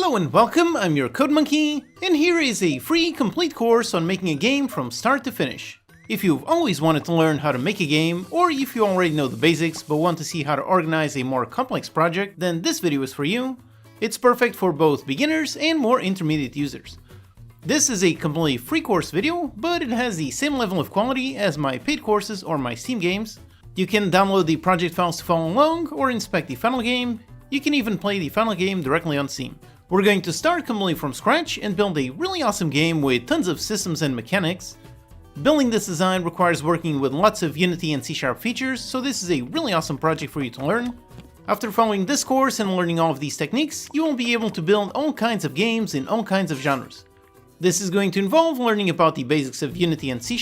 Hello and welcome, I'm your Code Monkey, and here is a free complete course on making a game from start to finish. If you've always wanted to learn how to make a game, or if you already know the basics but want to see how to organize a more complex project, then this video is for you. It's perfect for both beginners and more intermediate users. This is a completely free course video, but it has the same level of quality as my paid courses or my Steam games. You can download the project files to follow along or inspect the final game. You can even play the final game directly on Steam. We're going to start completely from scratch and build a really awesome game with tons of systems and mechanics. Building this design requires working with lots of Unity and C# features, so this is a really awesome project for you to learn. After following this course and learning all of these techniques, you will be able to build all kinds of games in all kinds of genres. This is going to involve learning about the basics of Unity and C#,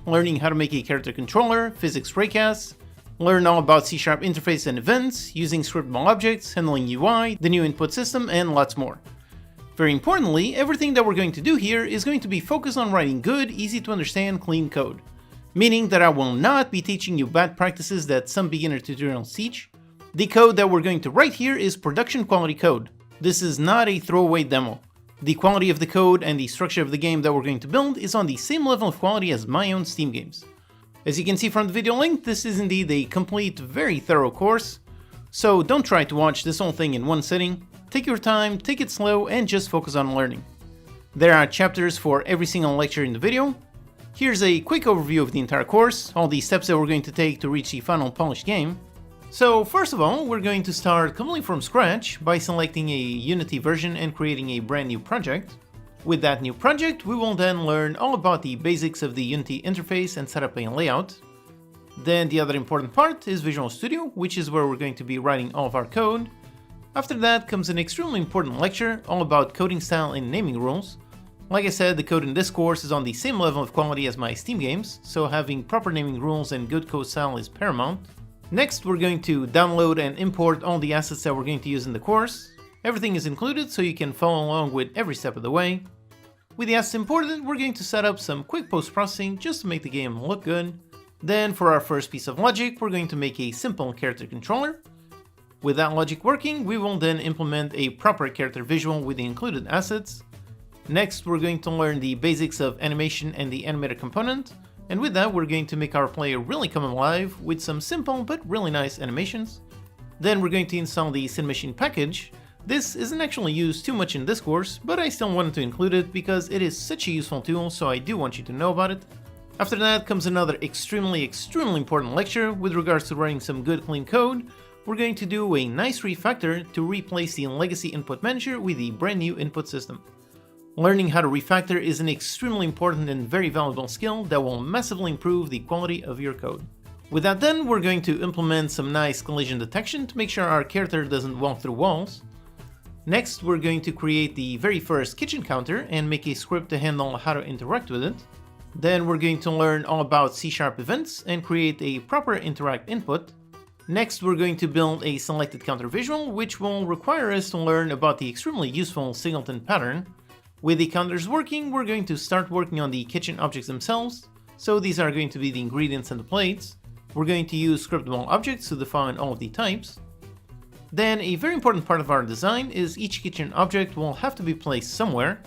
learning how to make a character controller, physics raycasts, learn all about C# interface and events, using scriptable objects, handling UI, the new input system, and lots more. Very importantly, everything that we're going to do here is going to be focused on writing good, easy to understand, clean code. Meaning that I will not be teaching you bad practices that some beginner tutorials teach. The code that we're going to write here is production quality code. This is not a throwaway demo. The quality of the code and the structure of the game that we're going to build is on the same level of quality as my own Steam games. As you can see from the video link, this is indeed a complete, very thorough course, so don't try to watch this whole thing in one sitting. Take your time, take it slow, and just focus on learning. There are chapters for every single lecture in the video. Here's a quick overview of the entire course, all the steps that we're going to take to reach the final polished game. So first of all, we're going to start completely from scratch by selecting a Unity version and creating a brand new project. With that new project, we will then learn all about the basics of the Unity interface and set up a layout. Then the other important part is Visual Studio, which is where we're going to be writing all of our code. After that comes an extremely important lecture all about coding style and naming rules. Like I said, the code in this course is on the same level of quality as my Steam games, so having proper naming rules and good code style is paramount. Next, we're going to download and import all the assets that we're going to use in the course. Everything is included so you can follow along with every step of the way. With the assets imported, we're going to set up some quick post-processing just to make the game look good. Then for our first piece of logic, we're going to make a simple character controller. With that logic working, we will then implement a proper character visual with the included assets. Next, we're going to learn the basics of animation and the animator component. And with that, we're going to make our player really come alive with some simple but really nice animations. Then we're going to install the Cinemachine package. This isn't actually used too much in this course, but I still wanted to include it because it is such a useful tool, so I do want you to know about it. After that comes another extremely important lecture with regards to writing some good clean code. We're going to do a nice refactor to replace the legacy input manager with the brand new input system. Learning how to refactor is an extremely important and very valuable skill that will massively improve the quality of your code. With that done, we're going to implement some nice collision detection to make sure our character doesn't walk through walls. Next, we're going to create the very first kitchen counter and make a script to handle how to interact with it. Then we're going to learn all about C# events and create a proper interact input. Next, we're going to build a selected counter visual, which will require us to learn about the extremely useful singleton pattern. With the counters working, we're going to start working on the kitchen objects themselves. So these are going to be the ingredients and the plates. We're going to use scriptable objects to define all of the types. Then a very important part of our design is each kitchen object will have to be placed somewhere.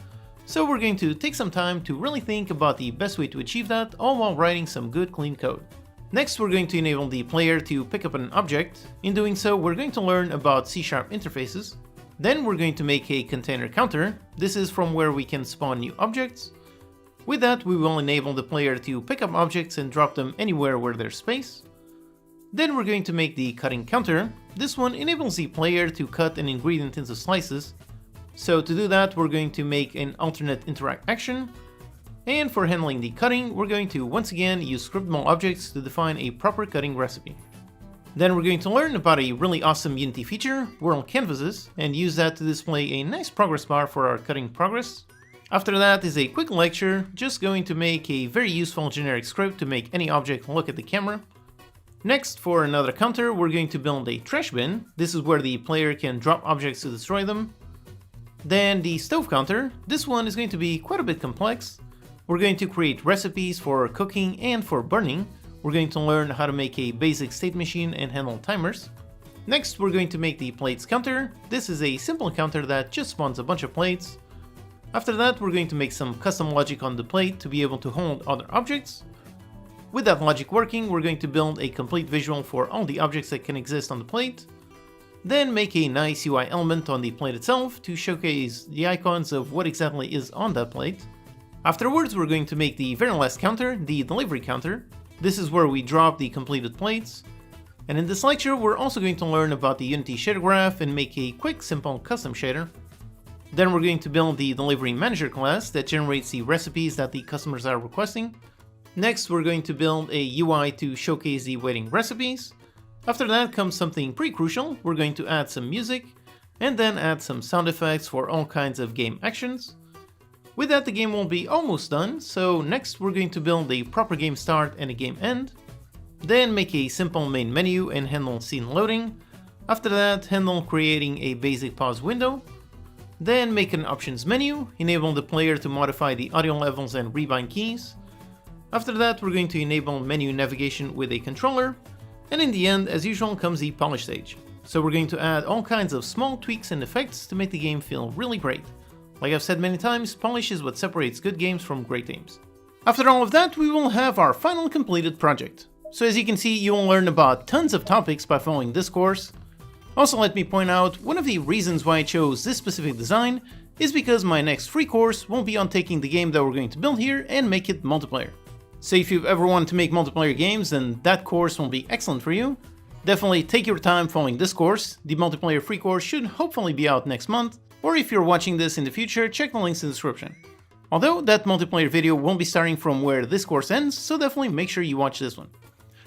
So we're going to take some time to really think about the best way to achieve that, all while writing some good clean code. Next, we're going to enable the player to pick up an object. In doing so, we're going to learn about C# interfaces. Then we're going to make a container counter. This is from where we can spawn new objects. With that, we will enable the player to pick up objects and drop them anywhere where there's space. Then we're going to make the cutting counter. This one enables the player to cut an ingredient into slices. So to do that, we're going to make an alternate interact action. And for handling the cutting, we're going to once again use scriptable objects to define a proper cutting recipe. Then we're going to learn about a really awesome Unity feature, World Canvases, and use that to display a nice progress bar for our cutting progress. After that is a quick lecture, just going to make a very useful generic script to make any object look at the camera. Next, for another counter, we're going to build a trash bin. This is where the player can drop objects to destroy them. Then the stove counter. This one is going to be quite a bit complex. We're going to create recipes for cooking and for burning. We're going to learn how to make a basic state machine and handle timers. Next, we're going to make the plates counter. This is a simple counter that just spawns a bunch of plates. After that, we're going to make some custom logic on the plate to be able to hold other objects. With that logic working, we're going to build a complete visual for all the objects that can exist on the plate. Then make a nice UI element on the plate itself to showcase the icons of what exactly is on that plate. Afterwards, we're going to make the very last counter, the delivery counter. This is where we drop the completed plates. And in this lecture, we're also going to learn about the Unity shader graph and make a quick, simple custom shader. Then we're going to build the delivery manager class that generates the recipes that the customers are requesting. Next, we're going to build a UI to showcase the waiting recipes. After that comes something pretty crucial. We're going to add some music and then add some sound effects for all kinds of game actions. With that, the game will be almost done. So next, we're going to build a proper game start and a game end. Then make a simple main menu and handle scene loading. After that, handle creating a basic pause window. Then make an options menu, enable the player to modify the audio levels and rebind keys. After that, we're going to enable menu navigation with a controller. And in the end, as usual, comes the polish stage. So we're going to add all kinds of small tweaks and effects to make the game feel really great. Like I've said many times, polish is what separates good games from great games. After all of that, we will have our final completed project. So as you can see, you will learn about tons of topics by following this course. Also, let me point out, one of the reasons why I chose this specific design is because my next free course will be on taking the game that we're going to build here and make it multiplayer. So if you've ever wanted to make multiplayer games, then that course will be excellent for you. Definitely take your time following this course. The multiplayer free course should hopefully be out next month, or if you're watching this in the future, check the links in the description. Although that multiplayer video won't be starting from where this course ends, so definitely make sure you watch this one.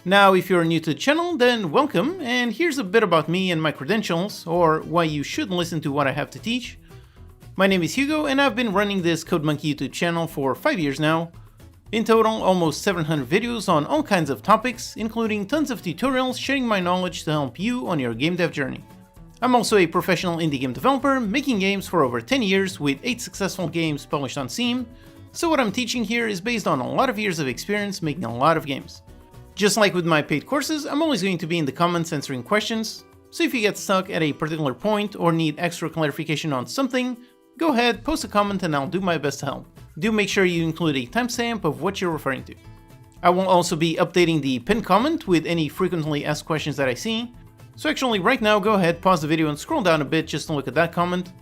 Now, if you're new to the channel, then welcome, and here's a bit about me and my credentials, or why you should listen to what I have to teach. My name is Hugo, and I've been running this CodeMonkey YouTube channel for 5 years now. In total, almost 700 videos on all kinds of topics, including tons of tutorials sharing my knowledge to help you on your game dev journey. I'm also a professional indie game developer, making games for over 10 years with 8 successful games published on Steam, so what I'm teaching here is based on a lot of years of experience making a lot of games. Just like with my paid courses, I'm always going to be in the comments answering questions, so if you get stuck at a particular point or need extra clarification on something, go ahead, post a comment and I'll do my best to help. Do make sure you include a timestamp of what you're referring to. I will also be updating the pinned comment with any frequently asked questions that I see, so actually right now go ahead, pause the video and scroll down a bit just to look at that comment.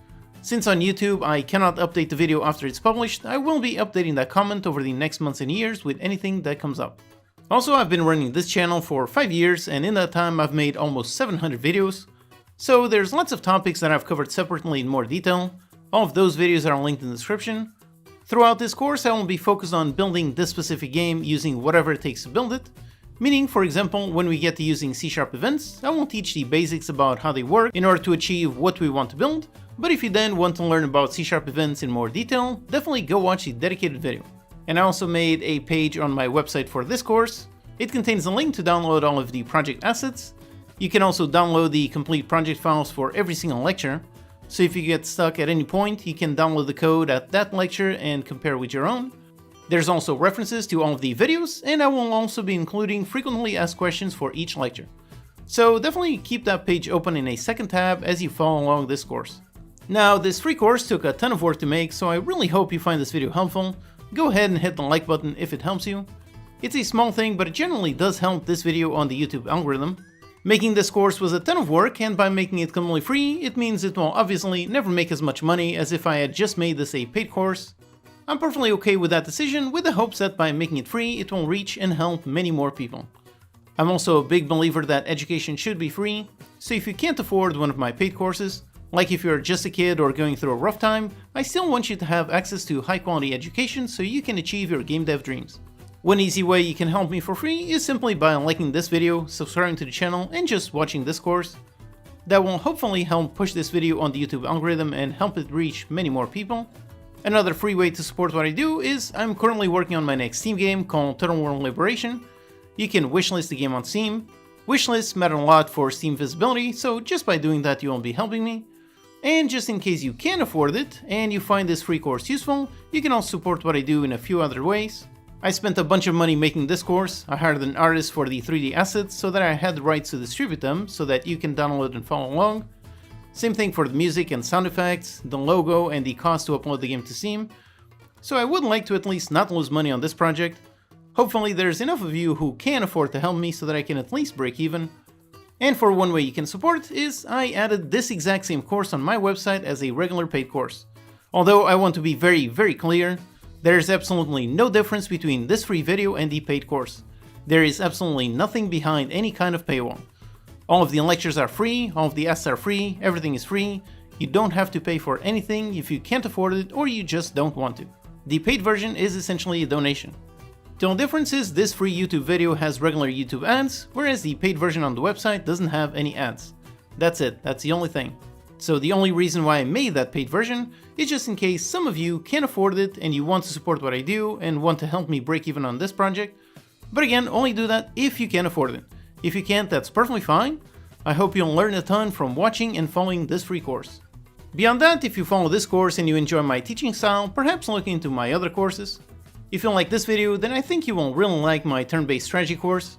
Since on YouTube I cannot update the video after it's published, I will be updating that comment over the next months and years with anything that comes up. Also, I've been running this channel for 5 years, and in that time I've made almost 700 videos, so there's lots of topics that I've covered separately in more detail. All of those videos are linked in the description. Throughout this course, I will be focused on building this specific game using whatever it takes to build it, meaning, for example, when we get to using C# events, I will teach the basics about how they work in order to achieve what we want to build, but if you then want to learn about C# events in more detail, definitely go watch the dedicated video. And I also made a page on my website for this course. It contains a link to download all of the project assets. You can also download the complete project files for every single lecture. So if you get stuck at any point, you can download the code at that lecture and compare with your own. There's also references to all of the videos, and I will also be including frequently asked questions for each lecture. So definitely keep that page open in a second tab as you follow along this course. Now, this free course took a ton of work to make, so I really hope you find this video helpful. Go ahead and hit the like button if it helps you. It's a small thing, but it generally does help this video on the YouTube algorithm. Making this course was a ton of work, and by making it completely free, it means it will obviously never make as much money as if I had just made this a paid course. I'm perfectly okay with that decision, with the hopes that by making it free, it will reach and help many more people. I'm also a big believer that education should be free, so if you can't afford one of my paid courses, like if you're just a kid or going through a rough time, I still want you to have access to high quality education so you can achieve your game dev dreams. One easy way you can help me for free is simply by liking this video, subscribing to the channel, and just watching this course. That will hopefully help push this video on the YouTube algorithm and help it reach many more people. Another free way to support what I do is I'm currently working on my next Steam game called Total World Liberation. You can wishlist the game on Steam. Wishlists matter a lot for Steam visibility, so just by doing that you will be helping me. And just in case you can't afford it, and you find this free course useful, you can also support what I do in a few other ways. I spent a bunch of money making this course. I hired an artist for the 3D assets so that I had the rights to distribute them so that you can download and follow along. Same thing for the music and sound effects, the logo, and the cost to upload the game to Steam. So I would like to at least not lose money on this project. Hopefully there's enough of you who can afford to help me so that I can at least break even. And for one way you can support is I added this exact same course on my website as a regular paid course. Although I want to be very clear, there is absolutely no difference between this free video and the paid course. There is absolutely nothing behind any kind of paywall. All of the lectures are free, all of the asks are free, everything is free. You don't have to pay for anything if you can't afford it or you just don't want to. The paid version is essentially a donation. The only difference is this free YouTube video has regular YouTube ads, whereas the paid version on the website doesn't have any ads. That's it, that's the only thing. So the only reason why I made that paid version is just in case some of you can't afford it and you want to support what I do and want to help me break even on this project. But again, only do that if you can afford it. If you can't, that's perfectly fine. I hope you'll learn a ton from watching and following this free course. Beyond that, if you follow this course and you enjoy my teaching style, perhaps look into my other courses. If you like this video, then I think you will really like my turn-based strategy course.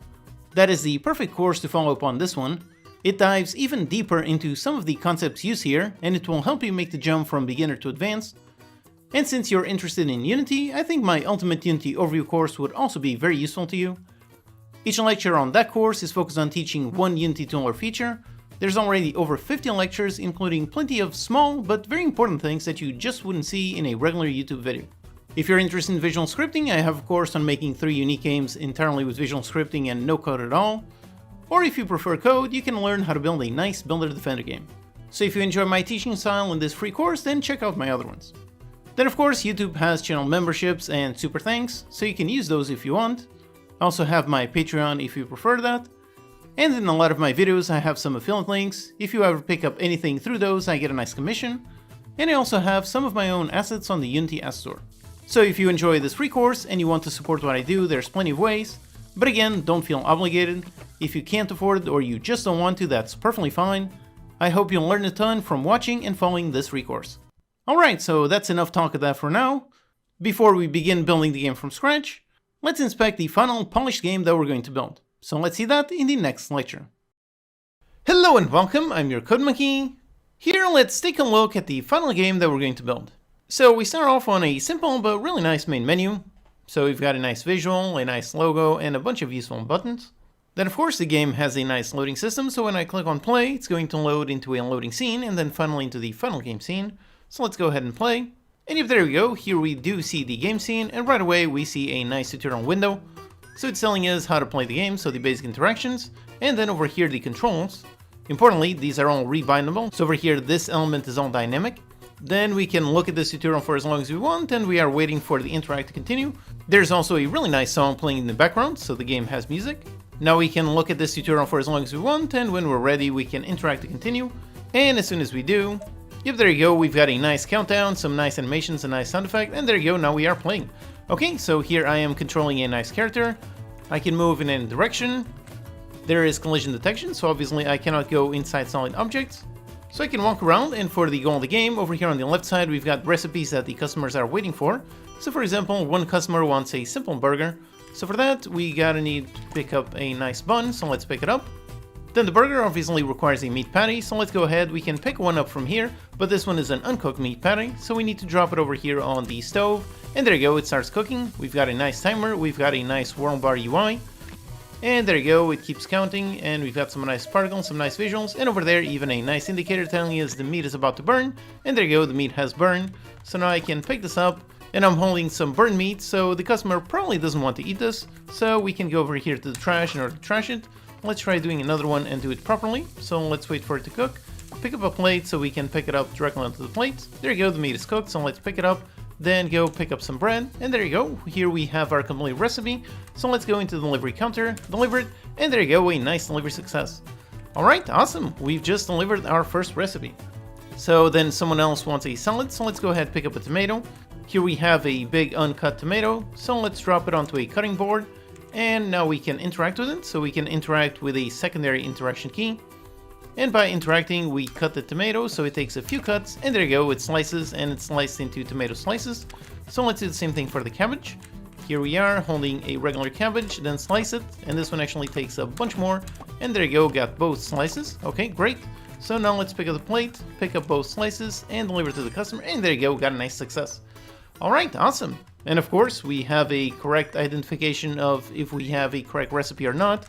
That is the perfect course to follow up on this one. It dives even deeper into some of the concepts used here, and it will help you make the jump from beginner to advanced. And since you're interested in Unity, I think my Ultimate Unity Overview course would also be very useful to you. Each lecture on that course is focused on teaching one Unity tool or feature. There's already over 50 lectures, including plenty of small but very important things that you just wouldn't see in a regular YouTube video. If you're interested in visual scripting, I have a course on making 3 unique games entirely with visual scripting and no code at all. Or if you prefer code, you can learn how to build a nice builder defender game. So if you enjoy my teaching style in this free course, then check out my other ones. Then of course YouTube has channel memberships and super thanks, so you can use those if you want. I also have my Patreon if you prefer that. And in a lot of my videos I have some affiliate links. If you ever pick up anything through those, I get a nice commission. And I also have some of my own assets on the Unity App Store. So if you enjoy this free course and you want to support what I do, there's plenty of ways. But again, don't feel obligated. If you can't afford it or you just don't want to, that's perfectly fine. I hope you'll learn a ton from watching and following this free course. Alright, so that's enough talk of that for now. Before we begin building the game from scratch, let's inspect the final polished game that we're going to build. So let's see that in the next lecture. Hello and welcome, I'm your Code Monkey. Here let's take a look at the final game that we're going to build. So we start off on a simple but really nice main menu. So we've got a nice visual, a nice logo, and a bunch of useful buttons. Then of course the game has a nice loading system, so when I click on play, it's going to load into a loading scene and then finally into the final game scene. So let's go ahead and play. And yep, there we go, here we do see the game scene, and right away we see a nice tutorial window. So it's telling us how to play the game, so the basic interactions, and then over here the controls. Importantly, these are all rebindable, so over here this element is all dynamic. Then we can look at this tutorial for as long as we want, and we are waiting for the interact to continue. There's also a really nice song playing in the background, so the game has music. Now we can look at this tutorial for as long as we want, and when we're ready we can interact to continue. And as soon as we do, yep, there you go, we've got a nice countdown, some nice animations, a nice sound effect, and there you go, now we are playing. Okay, so here I am controlling a nice character. I can move in any direction. There is collision detection, so obviously I cannot go inside solid objects. So I can walk around, and for the goal of the game, over here on the left side we've got recipes that the customers are waiting for. So for example, one customer wants a simple burger. So for that, we gotta need to pick up a nice bun, so let's pick it up. Then the burger obviously requires a meat patty, so let's go ahead, we can pick one up from here, but this one is an uncooked meat patty, so we need to drop it over here on the stove. And there you go, it starts cooking. We've got a nice timer, we've got a nice world bar UI. And there you go, it keeps counting, and we've got some nice particles, some nice visuals, and over there even a nice indicator telling us the meat is about to burn. And there you go, the meat has burned. So now I can pick this up, and I'm holding some burnt meat, so the customer probably doesn't want to eat this. So we can go over here to the trash in order to trash it. Let's try doing another one and do it properly. So let's wait for it to cook. Pick up a plate so we can pick it up directly onto the plate. There you go, the meat is cooked, so let's pick it up. Then go pick up some bread, and there you go, here we have our complete recipe. So let's go into the delivery counter, deliver it, and there you go, a nice delivery success. Alright, awesome, we've just delivered our first recipe. So then someone else wants a salad, so let's go ahead and pick up a tomato. Here we have a big uncut tomato, so let's drop it onto a cutting board. And now we can interact with it, so we can interact with a secondary interaction key. And by interacting, we cut the tomato, so it takes a few cuts, and there you go, it slices, and it's sliced into tomato slices. So let's do the same thing for the cabbage. here we are holding a regular cabbage, then slice it, and this one actually takes a bunch more, and there you go, got both slices. Okay, great. So now let's pick up the plate, pick up both slices, and deliver to the customer, and there you go, got a nice success. Alright, awesome. And of course, we have a correct identification of if we have a correct recipe or not.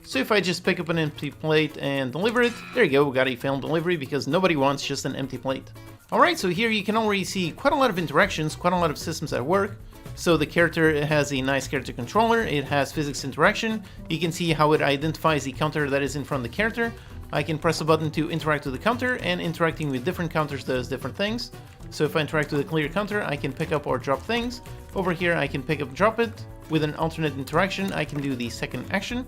So if I just pick up an empty plate and deliver it, there you go, we got a failed delivery because nobody wants just an empty plate. Alright, so here you can already see quite a lot of interactions, quite a lot of systems at work. So the character has a nice character controller, it has physics interaction, you can see how it identifies the counter that is in front of the character. I can press a button to interact with the counter, and interacting with different counters does different things. So if I interact with a clear counter, I can pick up or drop things. Over here I can pick up and drop it. With an alternate interaction, I can do the second action.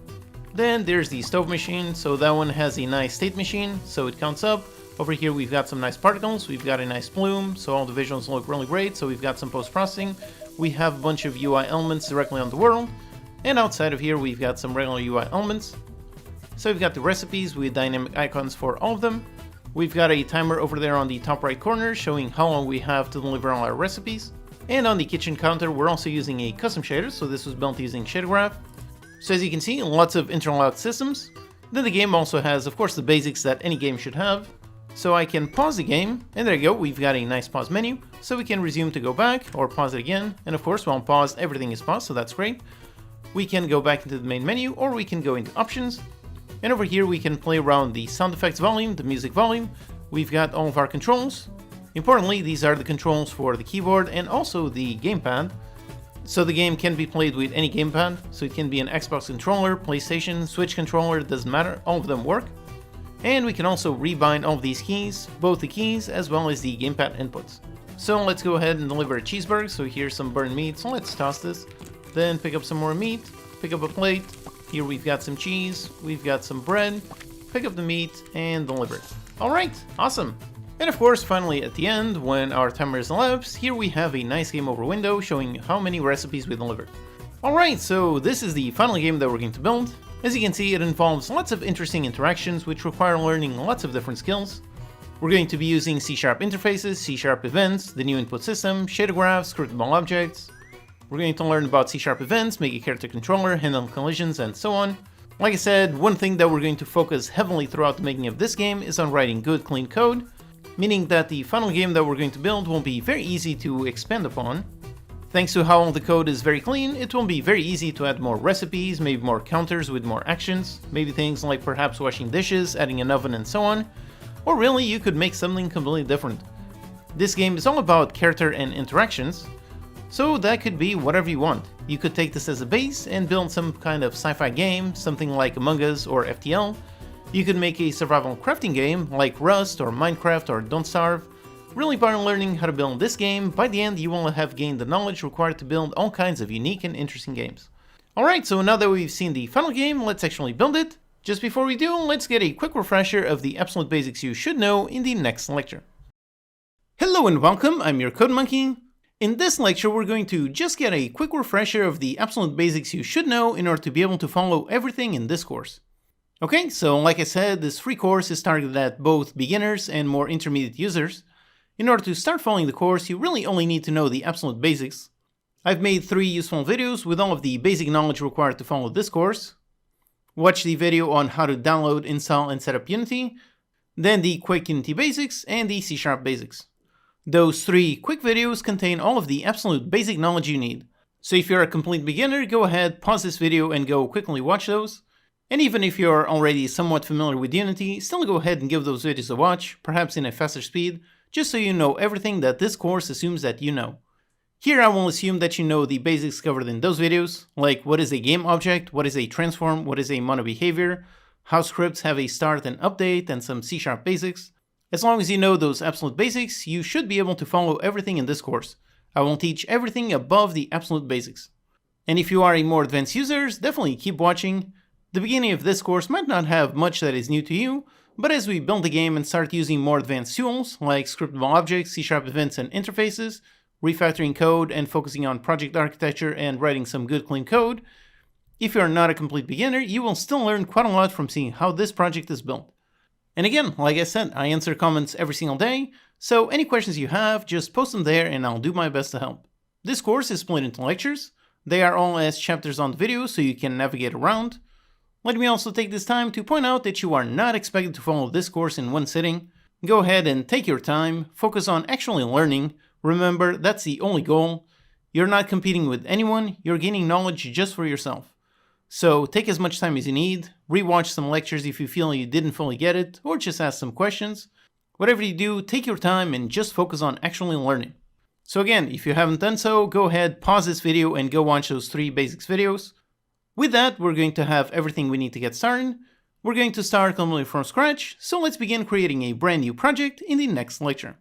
Then there's the stove machine, so that one has a nice state machine, so it counts up. Over here we've got some nice particles, we've got a nice bloom, so all the visuals look really great, so we've got some post-processing. We have a bunch of UI elements directly on the world, and outside of here we've got some regular UI elements. So we've got the recipes with dynamic icons for all of them. We've got a timer over there on the top right corner showing how long we have to deliver all our recipes. And on the kitchen counter we're also using a custom shader, so this was built using shader graph. So as you can see, lots of interlocked systems. Then the game also has, of course, the basics that any game should have. So I can pause the game, and there you go, we've got a nice pause menu. So we can resume to go back, or pause it again. And of course, while paused, everything is paused, so that's great. We can go back into the main menu, or we can go into options. And over here we can play around the sound effects volume, the music volume. We've got all of our controls. Importantly, these are the controls for the keyboard and also the gamepad. So the game can be played with any gamepad, so it can be an Xbox controller, PlayStation, Switch controller, it doesn't matter, all of them work. And we can also rebind all of these keys, both the keys as well as the gamepad inputs. So let's go ahead and deliver a cheeseburger, so here's some burnt meat, so let's toss this. Then pick up some more meat, pick up a plate, here we've got some cheese, we've got some bread, pick up the meat, and deliver it. Alright, awesome! And of course, finally at the end, when our timer is elapsed, here we have a nice game over window showing how many recipes we delivered. Alright, so this is the final game that we're going to build. As you can see, it involves lots of interesting interactions which require learning lots of different skills. We're going to be using C# interfaces, C# events, the new input system, shader graphs, scriptable objects. We're going to learn about C# events, make a character controller, handle collisions, and so on. Like I said, one thing that we're going to focus heavily throughout the making of this game is on writing good, clean code, meaning that the final game that we're going to build will be very easy to expand upon. Thanks to how all the code is very clean, it will be very easy to add more recipes, maybe more counters with more actions, maybe things like perhaps washing dishes, adding an oven, and so on. Or really, you could make something completely different. This game is all about character and interactions, so that could be whatever you want. You could take this as a base and build some kind of sci-fi game, something like Among Us or FTL. You could make a survival crafting game like Rust or Minecraft or Don't Starve. Really, by learning how to build this game, by the end you will have gained the knowledge required to build all kinds of unique and interesting games. Alright, so now that we've seen the final game, let's actually build it. Just before we do, let's get a quick refresher of the absolute basics you should know in the next lecture. Hello and welcome, I'm your Code Monkey. In this lecture, we're going to just get a quick refresher of the absolute basics you should know in order to be able to follow everything in this course. Okay, so like I said, this free course is targeted at both beginners and more intermediate users. In order to start following the course, you really only need to know the absolute basics. I've made 3 useful videos with all of the basic knowledge required to follow this course. Watch the video on how to download, install, and set up Unity, then the quick Unity basics, and the C# basics. Those 3 quick videos contain all of the absolute basic knowledge you need. So if you're a complete beginner, go ahead, pause this video, and go quickly watch those. And even if you're already somewhat familiar with Unity, still go ahead and give those videos a watch, perhaps in a faster speed, just so you know everything that this course assumes that you know. Here I will assume that you know the basics covered in those videos, like what is a game object, what is a transform, what is a mono behavior, how scripts have a start and update, and some C# basics. As long as you know those absolute basics, you should be able to follow everything in this course. I will teach everything above the absolute basics. And if you are a more advanced user, definitely keep watching. The beginning of this course might not have much that is new to you, but as we build the game and start using more advanced tools like scriptable objects, C# events, and interfaces, refactoring code and focusing on project architecture and writing some good clean code, if you are not a complete beginner, you will still learn quite a lot from seeing how this project is built. And again, like I said, I answer comments every single day, so any questions you have, just post them there and I'll do my best to help. This course is split into lectures. They are all as chapters on the video so you can navigate around. Let me also take this time to point out that you are not expected to follow this course in one sitting. Go ahead and take your time, focus on actually learning. Remember, that's the only goal. You're not competing with anyone, you're gaining knowledge just for yourself. So take as much time as you need, rewatch some lectures if you feel you didn't fully get it, or just ask some questions. Whatever you do, take your time and just focus on actually learning. So again, if you haven't done so, go ahead, pause this video and go watch those 3 basics videos. With that, we're going to have everything we need to get started. We're going to start completely from scratch, so let's begin creating a brand new project in the next lecture.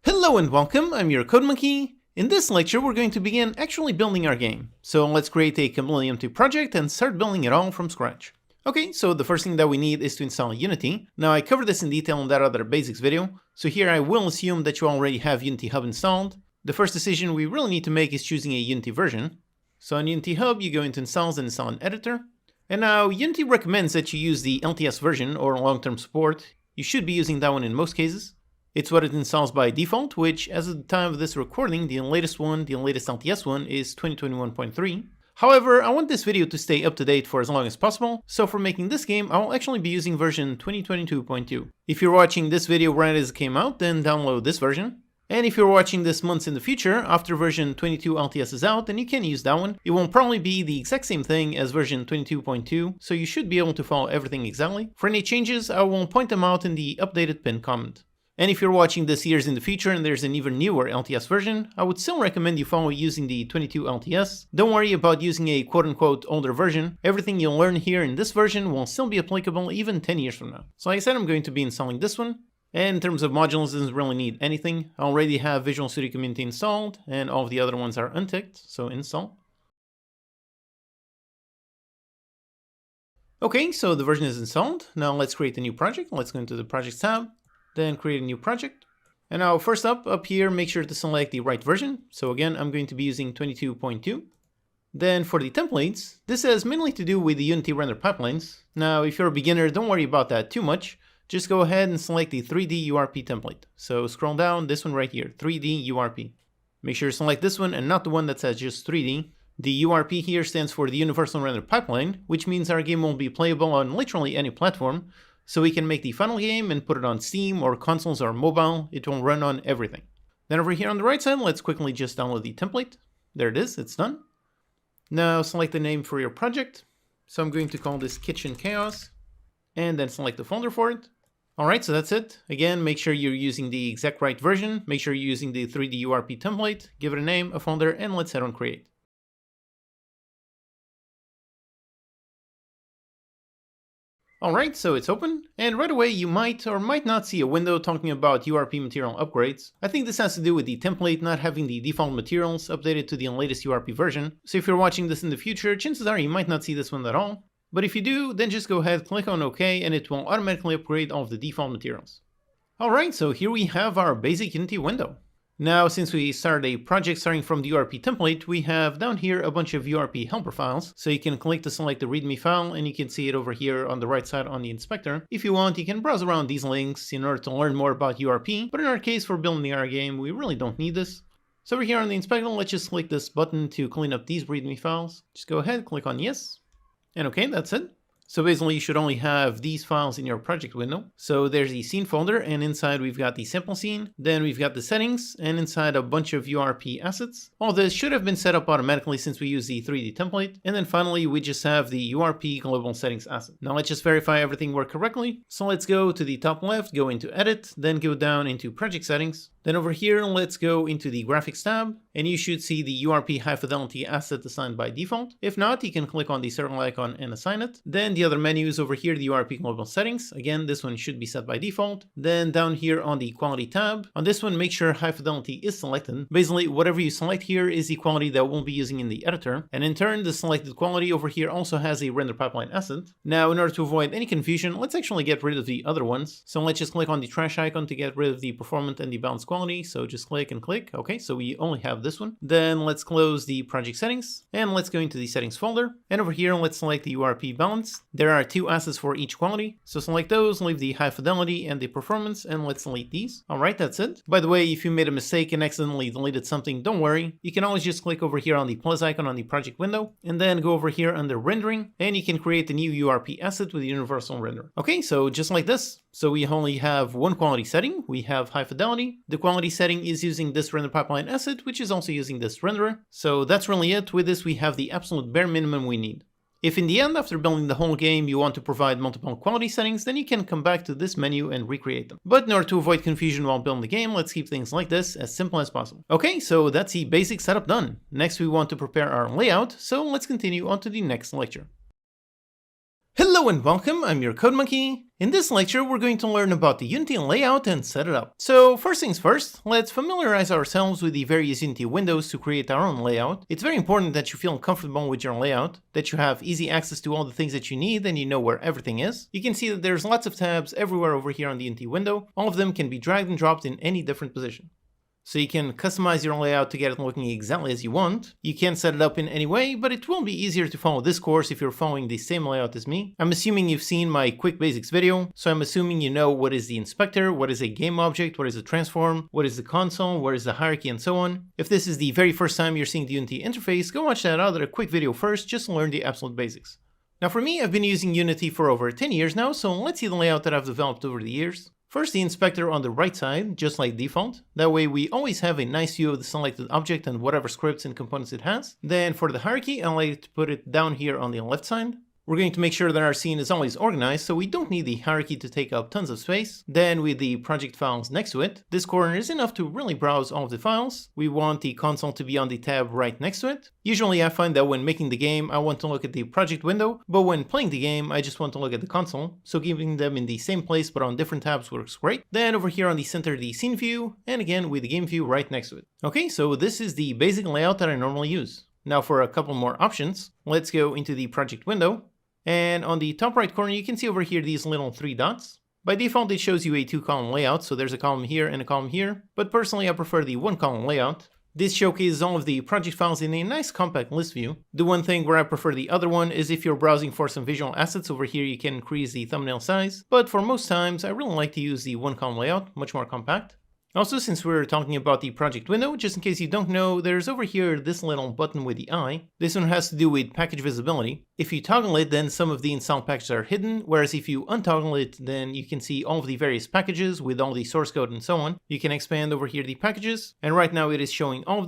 Hello and welcome, I'm your Code Monkey. In this lecture, we're going to begin actually building our game. So let's create a completely empty project and start building it all from scratch. Okay, so the first thing that we need is to install Unity. Now I covered this in detail in that other basics video, so here I will assume that you already have Unity Hub installed. The first decision we really need to make is choosing a Unity version. So on Unity Hub, you go into Installs and install an editor. And now Unity recommends that you use the LTS version or long-term support. You should be using that one in most cases. It's what it installs by default, which as of the time of this recording, the latest LTS one is 2021.3. However, I want this video to stay up to date for as long as possible, so for making this game, I will actually be using version 2022.2. If you're watching this video right as it came out, then download this version. And if you're watching this months in the future, after version 22 LTS is out, then you can use that one. It won't probably be the exact same thing as version 22.2, so you should be able to follow everything exactly. For any changes, I will point them out in the updated pinned comment. And if you're watching this years in the future and there's an even newer LTS version, I would still recommend you follow using the 22 LTS. Don't worry about using a quote-unquote older version. Everything you'll learn here in this version will still be applicable even 10 years from now. So like I said, I'm going to be installing this one. And in terms of modules, it doesn't really need anything. I already have Visual Studio Community installed, and all of the other ones are unticked, so install. Okay, so the version is installed. Now let's create a new project. Let's go into the Projects tab. Then create a new project. And now first up here, make sure to select the right version. So again, I'm going to be using 22.2. Then for the templates, this has mainly to do with the Unity render pipelines. Now, if you're a beginner, don't worry about that too much. Just go ahead and select the 3D URP template. So scroll down, this one right here, 3D URP. Make sure to select this one and not the one that says just 3D. The URP here stands for the Universal Render Pipeline, which means our game will be playable on literally any platform. So we can make the final game and put it on Steam or consoles or mobile. It will run on everything. Then over here on the right side, let's quickly just download the template. There it is, it's done. Now select the name for your project. So I'm going to call this Kitchen Chaos and then select the folder for it. Alright, so that's it. Again, make sure you're using the exact right version. Make sure you're using the 3D URP template. Give it a name, a folder, and let's hit on create. Alright, so it's open, and right away you might or might not see a window talking about URP material upgrades. I think this has to do with the template not having the default materials updated to the latest URP version. So if you're watching this in the future, chances are you might not see this one at all. But if you do, then just go ahead, click on OK, and it will automatically upgrade all of the default materials. Alright, so here we have our basic Unity window. Now, since we started a project starting from the URP template, we have down here a bunch of URP helper files. So you can click to select the README file, and you can see it over here on the right side on the inspector. If you want, you can browse around these links in order to learn more about URP, but in our case, for building our game, we really don't need this. So over here on the inspector, let's just click this button to clean up these README files. Just go ahead, click on yes, and okay, that's it. So basically you should only have these files in your project window. So there's the scene folder, and inside we've got the sample scene, then we've got the settings, and inside a bunch of URP assets. All this should have been set up automatically since we use the 3D template. And then finally we just have the URP global settings asset. Now let's just verify everything worked correctly. So let's go to the top left, go into edit, then go down into project settings. Then over here, let's go into the graphics tab, and you should see the URP high fidelity asset assigned by default. If not, you can click on the circle icon and assign it. Then the other menus over here, the URP global settings. Again, this one should be set by default. Then down here on the quality tab, on this one, make sure high fidelity is selected. Basically, whatever you select here is the quality that we'll be using in the editor. And in turn, the selected quality over here also has a render pipeline asset. Now, in order to avoid any confusion, let's actually get rid of the other ones. So let's just click on the trash icon to get rid of the performance and the balance quality. So just click and click. Okay, so we only have this one. Then let's close the project settings, and let's go into the settings folder. And over here, let's select the URP balance. There are 2 assets for each quality, so select those, leave the high fidelity and the performance, and let's delete these. Alright, that's it. By the way, if you made a mistake and accidentally deleted something, don't worry. You can always just click over here on the plus icon on the project window, and then go over here under rendering, and you can create a new URP asset with universal render. Okay, so just like this. So we only have one quality setting, we have high fidelity. The quality setting is using this render pipeline asset, which is also using this renderer. So that's really it. With this, we have the absolute bare minimum we need. If in the end, after building the whole game, you want to provide multiple quality settings, then you can come back to this menu and recreate them. But in order to avoid confusion while building the game, let's keep things like this as simple as possible. Okay, so that's the basic setup done. Next, we want to prepare our layout, so let's continue on to the next lecture. Hello and welcome, I'm your Code Monkey. In this lecture, we're going to learn about the Unity layout and set it up. So first things first, let's familiarize ourselves with the various Unity windows to create our own layout. It's very important that you feel comfortable with your layout, that you have easy access to all the things that you need and you know where everything is. You can see that there's lots of tabs everywhere over here on the Unity window. All of them can be dragged and dropped in any different position. So you can customize your layout to get it looking exactly as you want. You can set it up in any way, but it will be easier to follow this course if you're following the same layout as me. I'm assuming you've seen my quick basics video, so I'm assuming you know what is the inspector, what is a game object, what is a transform, what is the console, what is the hierarchy, and so on. If this is the very first time you're seeing the Unity interface, go watch that other quick video first just to learn the absolute basics. Now for me, I've been using Unity for over 10 years now, so let's see the layout that I've developed over the years. First, the inspector on the right side, just like default. That way we always have a nice view of the selected object and whatever scripts and components it has. Then for the hierarchy, I like to put it down here on the left side. We're going to make sure that our scene is always organized, so we don't need the hierarchy to take up tons of space. Then with the project files next to it, this corner is enough to really browse all of the files. We want the console to be on the tab right next to it. Usually I find that when making the game, I want to look at the project window, but when playing the game, I just want to look at the console. So keeping them in the same place but on different tabs works great. Then over here on the center, the scene view, and again with the game view right next to it. Okay, so this is the basic layout that I normally use. Now for a couple more options, let's go into the project window. And on the top right corner, you can see over here these little 3 dots. By default, it shows you a 2-column layout, so there's a column here and a column here. But personally, I prefer the 1-column layout. This showcases all of the project files in a nice compact list view. The one thing where I prefer the other one is if you're browsing for some visual assets over here, you can increase the thumbnail size. But for most times, I really like to use the 1-column layout, much more compact. Also, since we're talking about the project window, just in case you don't know, there's over here this little button with the eye. This one has to do with package visibility. If you toggle it, then some of the installed packages are hidden, whereas if you untoggle it, then you can see all of the various packages with all the source code and so on. You can expand over here the packages, and right now it is showing all of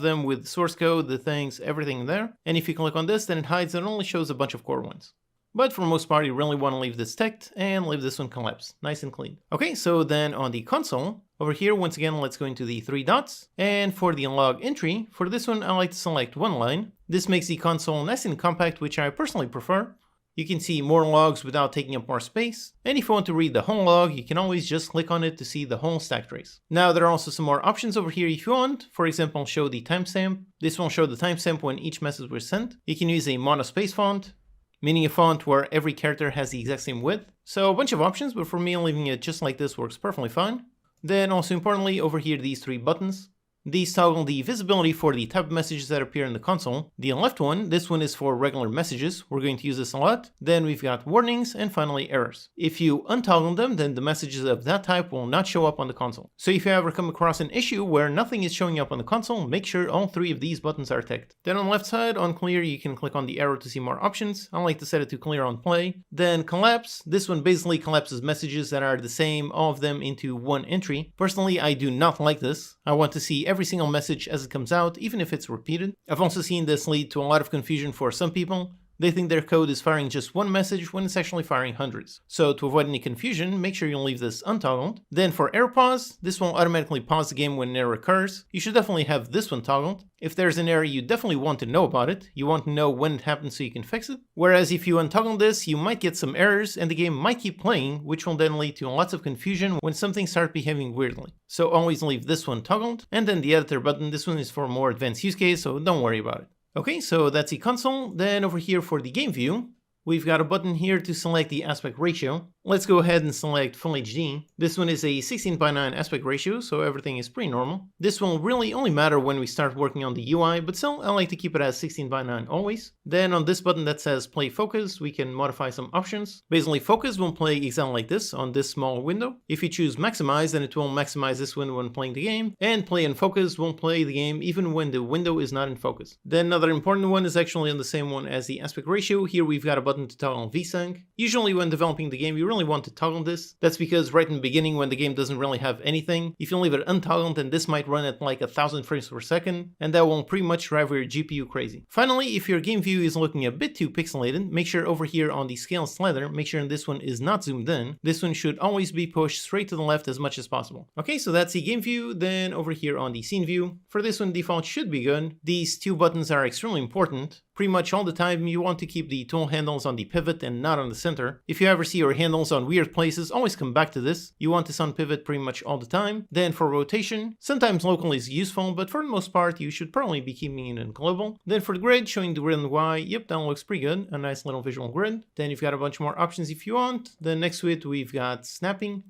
them with source code, the things, everything there. And if you click on this, then it hides and only shows a bunch of core ones. But for the most part, you really want to leave this ticked and leave this one collapsed, nice and clean. Okay, so then on the console, over here, once again, let's go into the 3 dots. And for the log entry, for this one, I like to select 1 line. This makes the console nice and compact, which I personally prefer. You can see more logs without taking up more space. And if you want to read the whole log, you can always just click on it to see the whole stack trace. Now, there are also some more options over here if you want. For example, show the timestamp. This will show the timestamp when each message was sent. You can use a monospace font, meaning a font where every character has the exact same width. So a bunch of options, but for me, leaving it just like this works perfectly fine. Then also importantly, over here, these 3 buttons. These toggle the visibility for the type of messages that appear in the console. The left one, this one is for regular messages. We're going to use this a lot. Then we've got warnings and finally errors. If you untoggle them, then the messages of that type will not show up on the console. So if you ever come across an issue where nothing is showing up on the console, make sure all 3 of these buttons are ticked. Then on the left side, on clear, you can click on the arrow to see more options. I like to set it to clear on play. Then collapse. This one basically collapses messages that are the same, all of them into one entry. Personally, I do not like this. I want to see every single message as it comes out, even if it's repeated. I've also seen this lead to a lot of confusion for some people. They think their code is firing just one message when it's actually firing hundreds. So to avoid any confusion, make sure you leave this untoggled. Then for error pause, this will automatically pause the game when an error occurs. You should definitely have this one toggled. If there's an error, you definitely want to know about it. You want to know when it happens so you can fix it. Whereas if you untoggle this, you might get some errors and the game might keep playing, which will then lead to lots of confusion when something starts behaving weirdly. So always leave this one toggled. And then the editor button, this one is for a more advanced use case, so don't worry about it. Okay, so that's the console. Then over here for the game view, we've got a button here to select the aspect ratio. let's go ahead and select Full HD. This one is a 16:9 aspect ratio, so everything is pretty normal. This will really only matter when we start working on the UI, but still I like to keep it as 16:9 always. Then on this button that says Play Focus, we can modify some options. Basically, Focus will play exactly like this on this small window. If you choose Maximize, then it will maximize this window when playing the game, and Play in Focus will play the game even when the window is not in focus. Then another important one is actually on the same one as the aspect ratio. Here we've got a button to toggle VSync. Usually when developing the game, you really want to toggle this. That's because right in the beginning, when the game doesn't really have anything, if you leave it untoggled, then this might run at like 1,000 frames per second, and that will pretty much drive your GPU crazy. Finally, if your game view is looking a bit too pixelated, make sure over here on the scale slider, make sure this one is not zoomed in. This one should always be pushed straight to the left as much as possible. Okay, so that's the game view. Then over here on the scene view, for this one, default should be good. These two buttons are extremely important. Pretty much all the time, you want to keep the tool handles on the pivot and not on the center. If you ever see your handles on weird places, always come back to this. You want this on pivot pretty much all the time. Then for rotation, sometimes local is useful, but for the most part, you should probably be keeping it in global. Then for the grid, showing the grid and Y, yep, that looks pretty good. A nice little visual grid. Then you've got a bunch more options if you want. Then next to it, we've got snapping.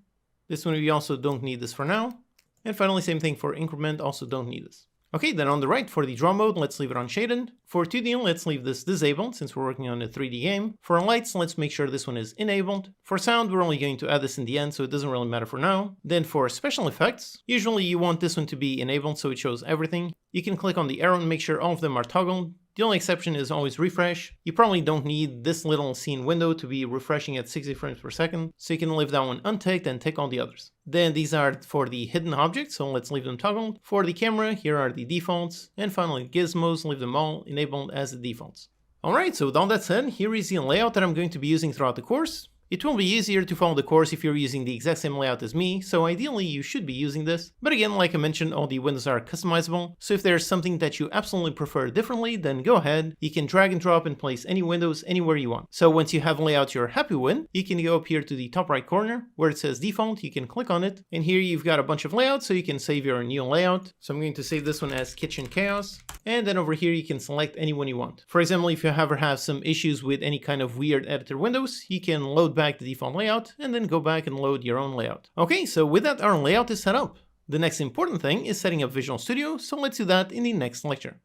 This one we also don't need this for now. And finally, same thing for increment, also don't need this. Okay, then on the right, for the draw mode, let's leave it unshaded. For 2D, let's leave this disabled since we're working on a 3D game. For lights, let's make sure this one is enabled. For sound, we're only going to add this in the end, so it doesn't really matter for now. Then for special effects, usually you want this one to be enabled so it shows everything. You can click on the arrow and make sure all of them are toggled. The only exception is always refresh. You probably don't need this little scene window to be refreshing at 60 frames per second, so you can leave that one unticked and tick all the others. Then these are for the hidden objects, so let's leave them toggled. For the camera, here are the defaults. And finally, gizmos, leave them all enabled as the defaults. Alright, so with all that said, here is the layout that I'm going to be using throughout the course. It will be easier to follow the course if you're using the exact same layout as me, so ideally you should be using this. But again, like I mentioned, all the windows are customizable, so if there's something that you absolutely prefer differently, then go ahead. You can drag and drop and place any windows anywhere you want. So once you have a layout you're happy with, you can go up here to the top right corner where it says default, you can click on it, and here you've got a bunch of layouts, so you can save your new layout. So I'm going to save this one as Kitchen Chaos, and then over here you can select any one you want. For example, if you ever have some issues with any kind of weird editor windows, you can load back the default layout and then go back and load your own layout. Okay, so with that, our layout is set up. The next important thing is setting up Visual Studio, so let's do that in the next lecture.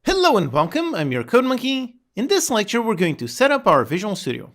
Hello and welcome, I'm your Code Monkey. In this lecture, we're going to set up our Visual Studio.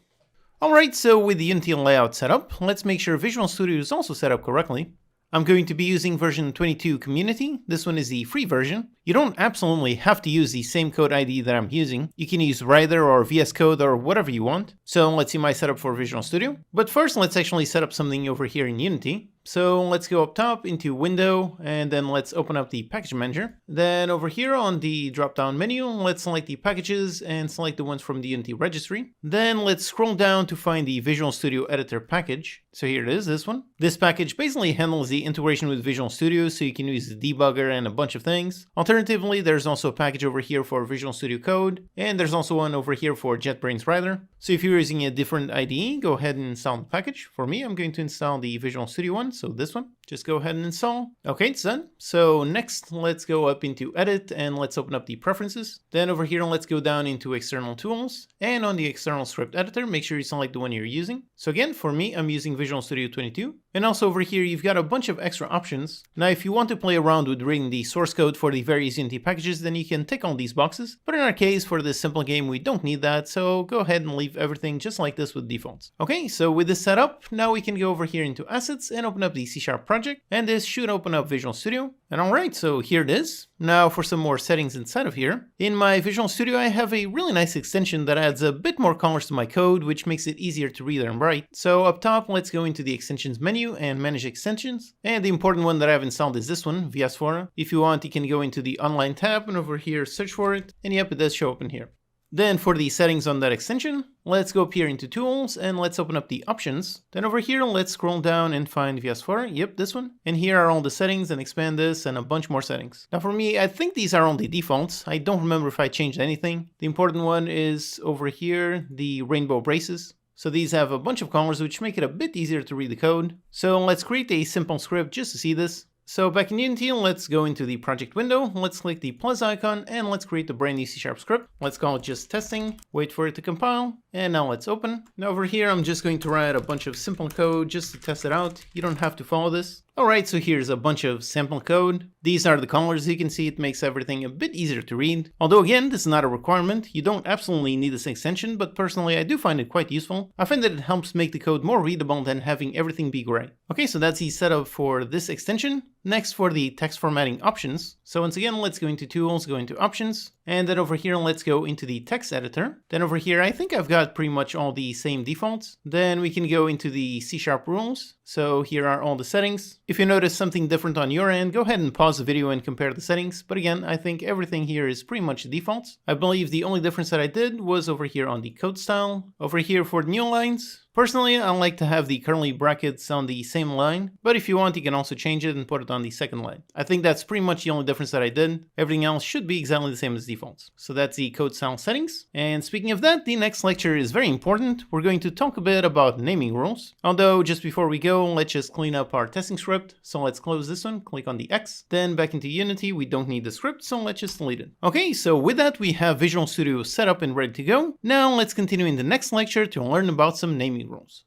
Alright, so with the Unity layout set up, let's make sure Visual Studio is also set up correctly. I'm going to be using version 22 Community. This one is the free version. You don't absolutely have to use the same code ID that I'm using. You can use Rider or VS Code or whatever you want. So let's see my setup for Visual Studio. But first, let's actually set up something over here in Unity. So let's go up top into Window, and then let's open up the Package Manager. Then over here on the drop-down menu, let's select the packages and select the ones from the Unity registry. Then let's scroll down to find the Visual Studio Editor package. So here it is, this one. This package basically handles the integration with Visual Studio, so you can use the debugger and a bunch of things. Alternatively, there's also a package over here for Visual Studio Code, and there's also one over here for JetBrains Rider. So if you're using a different IDE, go ahead and install the package. For me, I'm going to install the Visual Studio one, so this one. Just go ahead and install. Okay, it's done. So next, let's go up into Edit and let's open up the Preferences. Then over here, let's go down into External Tools. And on the External Script Editor, make sure you select the one you're using. So again, for me, I'm using Visual Studio 22. And also over here, you've got a bunch of extra options. Now, if you want to play around with reading the source code for the various Unity packages, then you can tick all these boxes. But in our case, for this simple game, we don't need that. So go ahead and leave everything just like this with defaults. Okay, so with this set up, now we can go over here into Assets and open up the C# project. And this should open up Visual Studio. And alright, so here it is. Now for some more settings inside of here. In my Visual Studio, I have a really nice extension that adds a bit more colors to my code, which makes it easier to read and write. So up top, let's go into the Extensions menu and manage extensions. And the important one that I've installed is this one, VS4. If you want, you can go into the Online tab and over here search for it. And yep, it does show up in here. Then for the settings on that extension, let's go up here into Tools and let's open up the Options. Then over here, let's scroll down and find VS4. Yep, this one. And here are all the settings, and expand this and a bunch more settings. Now for me, I think these are only defaults. I don't remember if I changed anything. The important one is over here, the rainbow braces. So these have a bunch of colors which make it a bit easier to read the code. So let's create a simple script just to see this. So back in Unity, let's go into the project window, let's click the plus icon, and let's create a brand new C# script. Let's call it just testing, wait for it to compile, And now let's open. Now over here, I'm just going to write a bunch of simple code just to test it out. You don't have to follow this. Alright, so here's a bunch of sample code. These are the colors. You can see it makes everything a bit easier to read. Although again, this is not a requirement. You don't absolutely need this extension, but personally I do find it quite useful. I find that it helps make the code more readable than having everything be gray. Okay, so that's the setup for this extension. Next, for the text formatting options. So once again, let's go into Tools, go into Options, and then over here, let's go into the text editor. Then over here, I think I've got pretty much all the same defaults. Then we can go into the C# rules. So here are all the settings. If you notice something different on your end, go ahead and pause the video and compare the settings. But again, I think everything here is pretty much defaults. I believe the only difference that I did was over here on the code style. Over here for the new lines. Personally, I like to have the curly brackets on the same line, but if you want, you can also change it and put it on the second line. I think that's pretty much the only difference that I did. Everything else should be exactly the same as defaults. So that's the code style settings. And speaking of that, the next lecture is very important. We're going to talk a bit about naming rules. Although, just before we go, let's just clean up our testing script. So let's close this one, click on the X, then back into Unity. We don't need the script, so let's just delete it. Okay, so with that, we have Visual Studio set up and ready to go. Now let's continue in the next lecture to learn about some naming rules.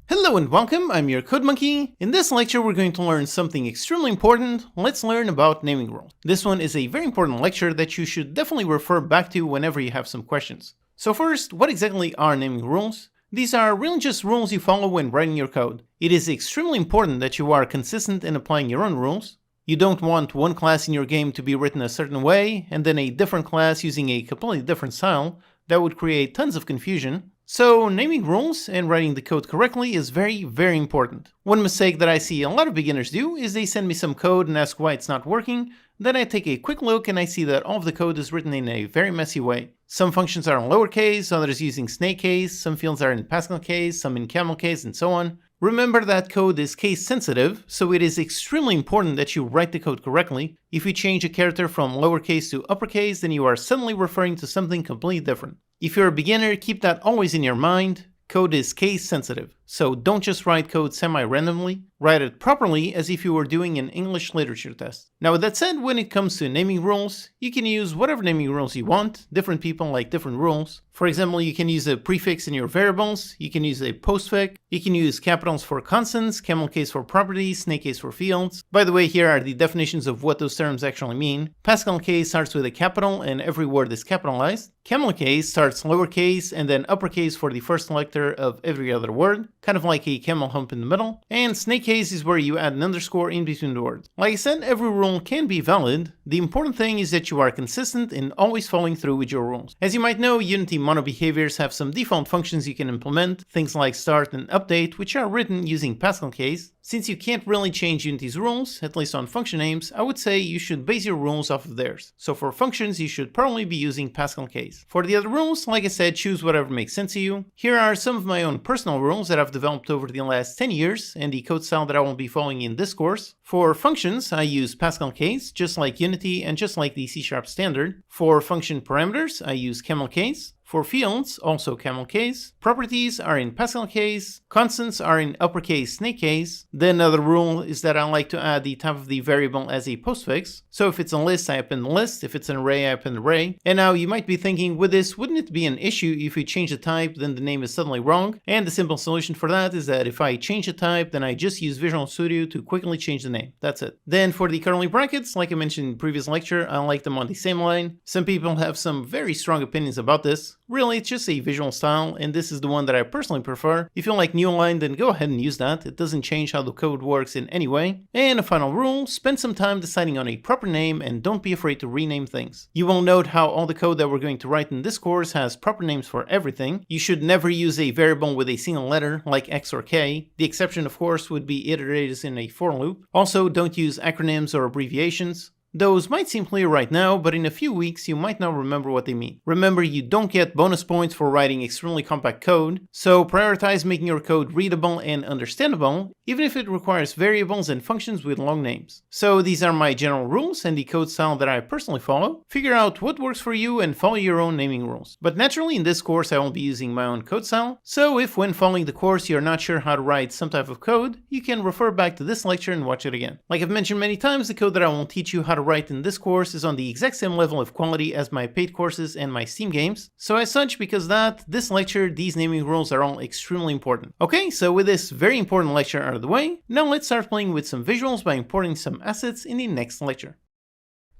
Hello and welcome, I'm your Code Monkey. In this lecture we're going to learn something extremely important. Let's learn about naming rules. This one is a very important lecture that you should definitely refer back to whenever you have some questions. So first, what exactly are naming rules? These are really just rules you follow when writing your code. It is extremely important that you are consistent in applying your own rules. You don't want one class in your game to be written a certain way and then a different class using a completely different style. That would create tons of confusion. So naming rules and writing the code correctly is very, very important. One mistake that I see a lot of beginners do is they send me some code and ask why it's not working. Then I take a quick look and I see that all of the code is written in a very messy way. Some functions are in lowercase, others using snake case, some fields are in Pascal case, some in camel case, and so on. Remember that code is case sensitive, so it is extremely important that you write the code correctly. If you change a character from lowercase to uppercase, then you are suddenly referring to something completely different. If you're a beginner, keep that always in your mind. Code is case sensitive, so don't just write code semi-randomly. Write it properly as if you were doing an English literature test. Now with that said, when it comes to naming rules, you can use whatever naming rules you want. Different people like different rules. For example, you can use a prefix in your variables, you can use a postfix, you can use capitals for constants, camel case for properties, snake case for fields. By the way, here are the definitions of what those terms actually mean. Pascal case starts with a capital and every word is capitalized. Camel case starts lowercase and then uppercase for the first letter of every other word, kind of like a camel hump in the middle. And snake case is where you add an underscore in between the words. Like I said, every rule can be valid. The important thing is that you are consistent in always following through with your rules. As you might know, Unity mono behaviors have some default functions you can implement, things like start and update, which are written using Pascal case. Since you can't really change Unity's rules, at least on function names, I would say you should base your rules off of theirs. So for functions, you should probably be using Pascal case. For the other rules, like I said, choose whatever makes sense to you. Here are some of my own personal rules that I've developed over the last 10 years and the code style that I will be following in this course. For functions, I use Pascal case, just like Unity and just like the C# standard. For function parameters, I use camel case. For fields, also camel case. Properties are in Pascal case. Constants are in uppercase snake case. Then another rule is that I like to add the type of the variable as a postfix. So if it's a list, I append the list. If it's an array, I append the array. And now you might be thinking, with this, wouldn't it be an issue if you change the type, then the name is suddenly wrong? And the simple solution for that is that if I change the type, then I just use Visual Studio to quickly change the name. That's it. Then for the curly brackets, like I mentioned in the previous lecture, I like them on the same line. Some people have some very strong opinions about this. Really, it's just a visual style, and this is the one that I personally prefer. If you like Newline, then go ahead and use that. It doesn't change how the code works in any way. And a final rule, spend some time deciding on a proper name and don't be afraid to rename things. You will note how all the code that we're going to write in this course has proper names for everything. You should never use a variable with a single letter like X or K. The exception, of course, would be iterators in a for loop. Also, don't use acronyms or abbreviations. Those might seem clear right now, but in a few weeks you might not remember what they mean. Remember, you don't get bonus points for writing extremely compact code, so prioritize making your code readable and understandable, even if it requires variables and functions with long names. So these are my general rules and the code style that I personally follow. Figure out what works for you and follow your own naming rules. But naturally, in this course I won't be using my own code style, so if when following the course you're not sure how to write some type of code, you can refer back to this lecture and watch it again. Like I've mentioned many times, the code that I will teach you how to write in this course is on the exact same level of quality as my paid courses and my Steam games. So as such, because of that, this lecture, these naming rules are all extremely important. Okay, so with this very important lecture out of the way, now let's start playing with some visuals by importing some assets in the next lecture.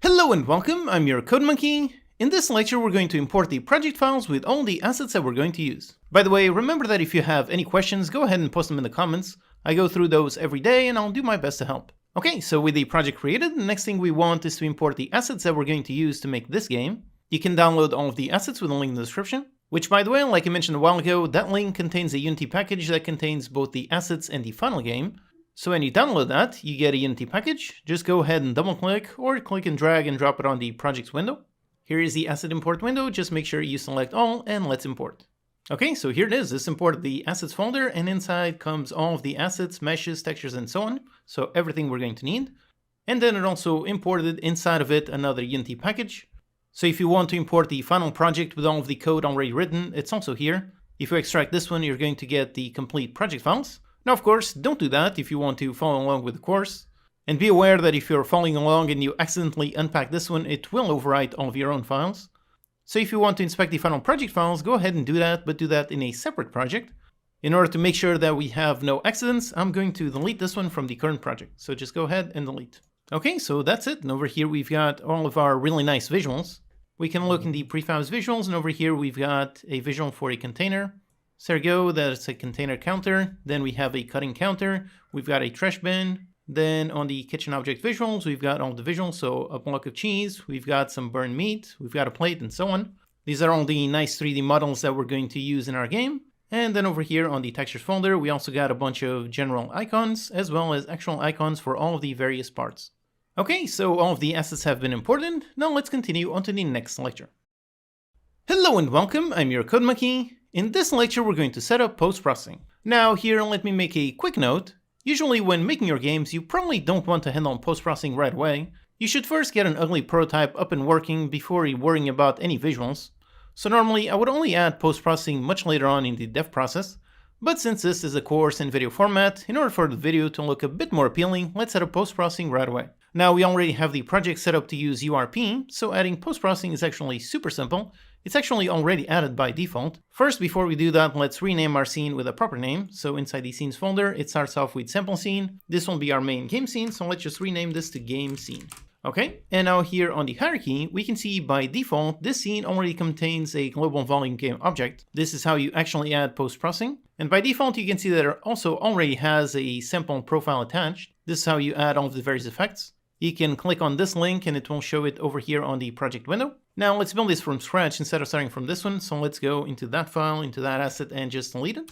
Hello and welcome, I'm your Code Monkey. In this lecture, we're going to import the project files with all the assets that we're going to use. By the way, remember that if you have any questions, go ahead and post them in the comments. I go through those every day and I'll do my best to help. Okay, so with the project created, the next thing we want is to import the assets that we're going to use to make this game. You can download all of the assets with a link in the description, which by the way, like I mentioned a while ago, that link contains a Unity package that contains both the assets and the final game. So when you download that, you get a Unity package. Just go ahead and double click or click and drag and drop it on the projects window. Here is the asset import window. Just make sure you select all and let's import. Okay, so here it is. This imported the assets folder and inside comes all of the assets, meshes, textures, and so on. So everything we're going to need. And then it also imported inside of it another Unity package. So if you want to import the final project with all of the code already written, it's also here. If you extract this one, you're going to get the complete project files. Now, of course, don't do that if you want to follow along with the course. And be aware that if you're following along and you accidentally unpack this one, it will overwrite all of your own files. So if you want to inspect the final project files, go ahead and do that, but do that in a separate project. In order to make sure that we have no accidents, I'm going to delete this one from the current project. So just go ahead and delete. Okay, so that's it. And over here, we've got all of our really nice visuals. We can look in the prefabs visuals, and over here, we've got a visual for a container. So there we go, that's a container counter. Then we have a cutting counter. We've got a trash bin. Then on the kitchen object visuals, we've got all the visuals. So a block of cheese, we've got some burned meat, we've got a plate, and so on. These are all the nice 3D models that we're going to use in our game. And then over here on the textures folder, we also got a bunch of general icons, as well as actual icons for all of the various parts. Okay, so all of the assets have been imported. Now let's continue on to the next lecture. Hello and welcome, I'm your Code Monkey. In this lecture, we're going to set up post-processing. Now here, let me make a quick note. Usually when making your games, you probably don't want to handle post-processing right away. You should first get an ugly prototype up and working before worrying about any visuals. So normally I would only add post-processing much later on in the dev process, but since this is a course in video format, in order for the video to look a bit more appealing, let's set up post-processing right away. Now we already have the project set up to use URP, so adding post-processing is actually super simple. It's actually already added by default. First, before we do that, let's rename our scene with a proper name. So inside the scenes folder, it starts off with sample scene. This will be our main game scene, so let's just rename this to game scene. Okay, and now here on the hierarchy, we can see by default, this scene already contains a global volume game object. This is how you actually add post-processing. And by default, you can see that it also already has a sample profile attached. This is how you add all of the various effects. You can click on this link and it will show it over here on the project window. Now let's build this from scratch instead of starting from this one. So let's go into that file, into that asset, and just delete it.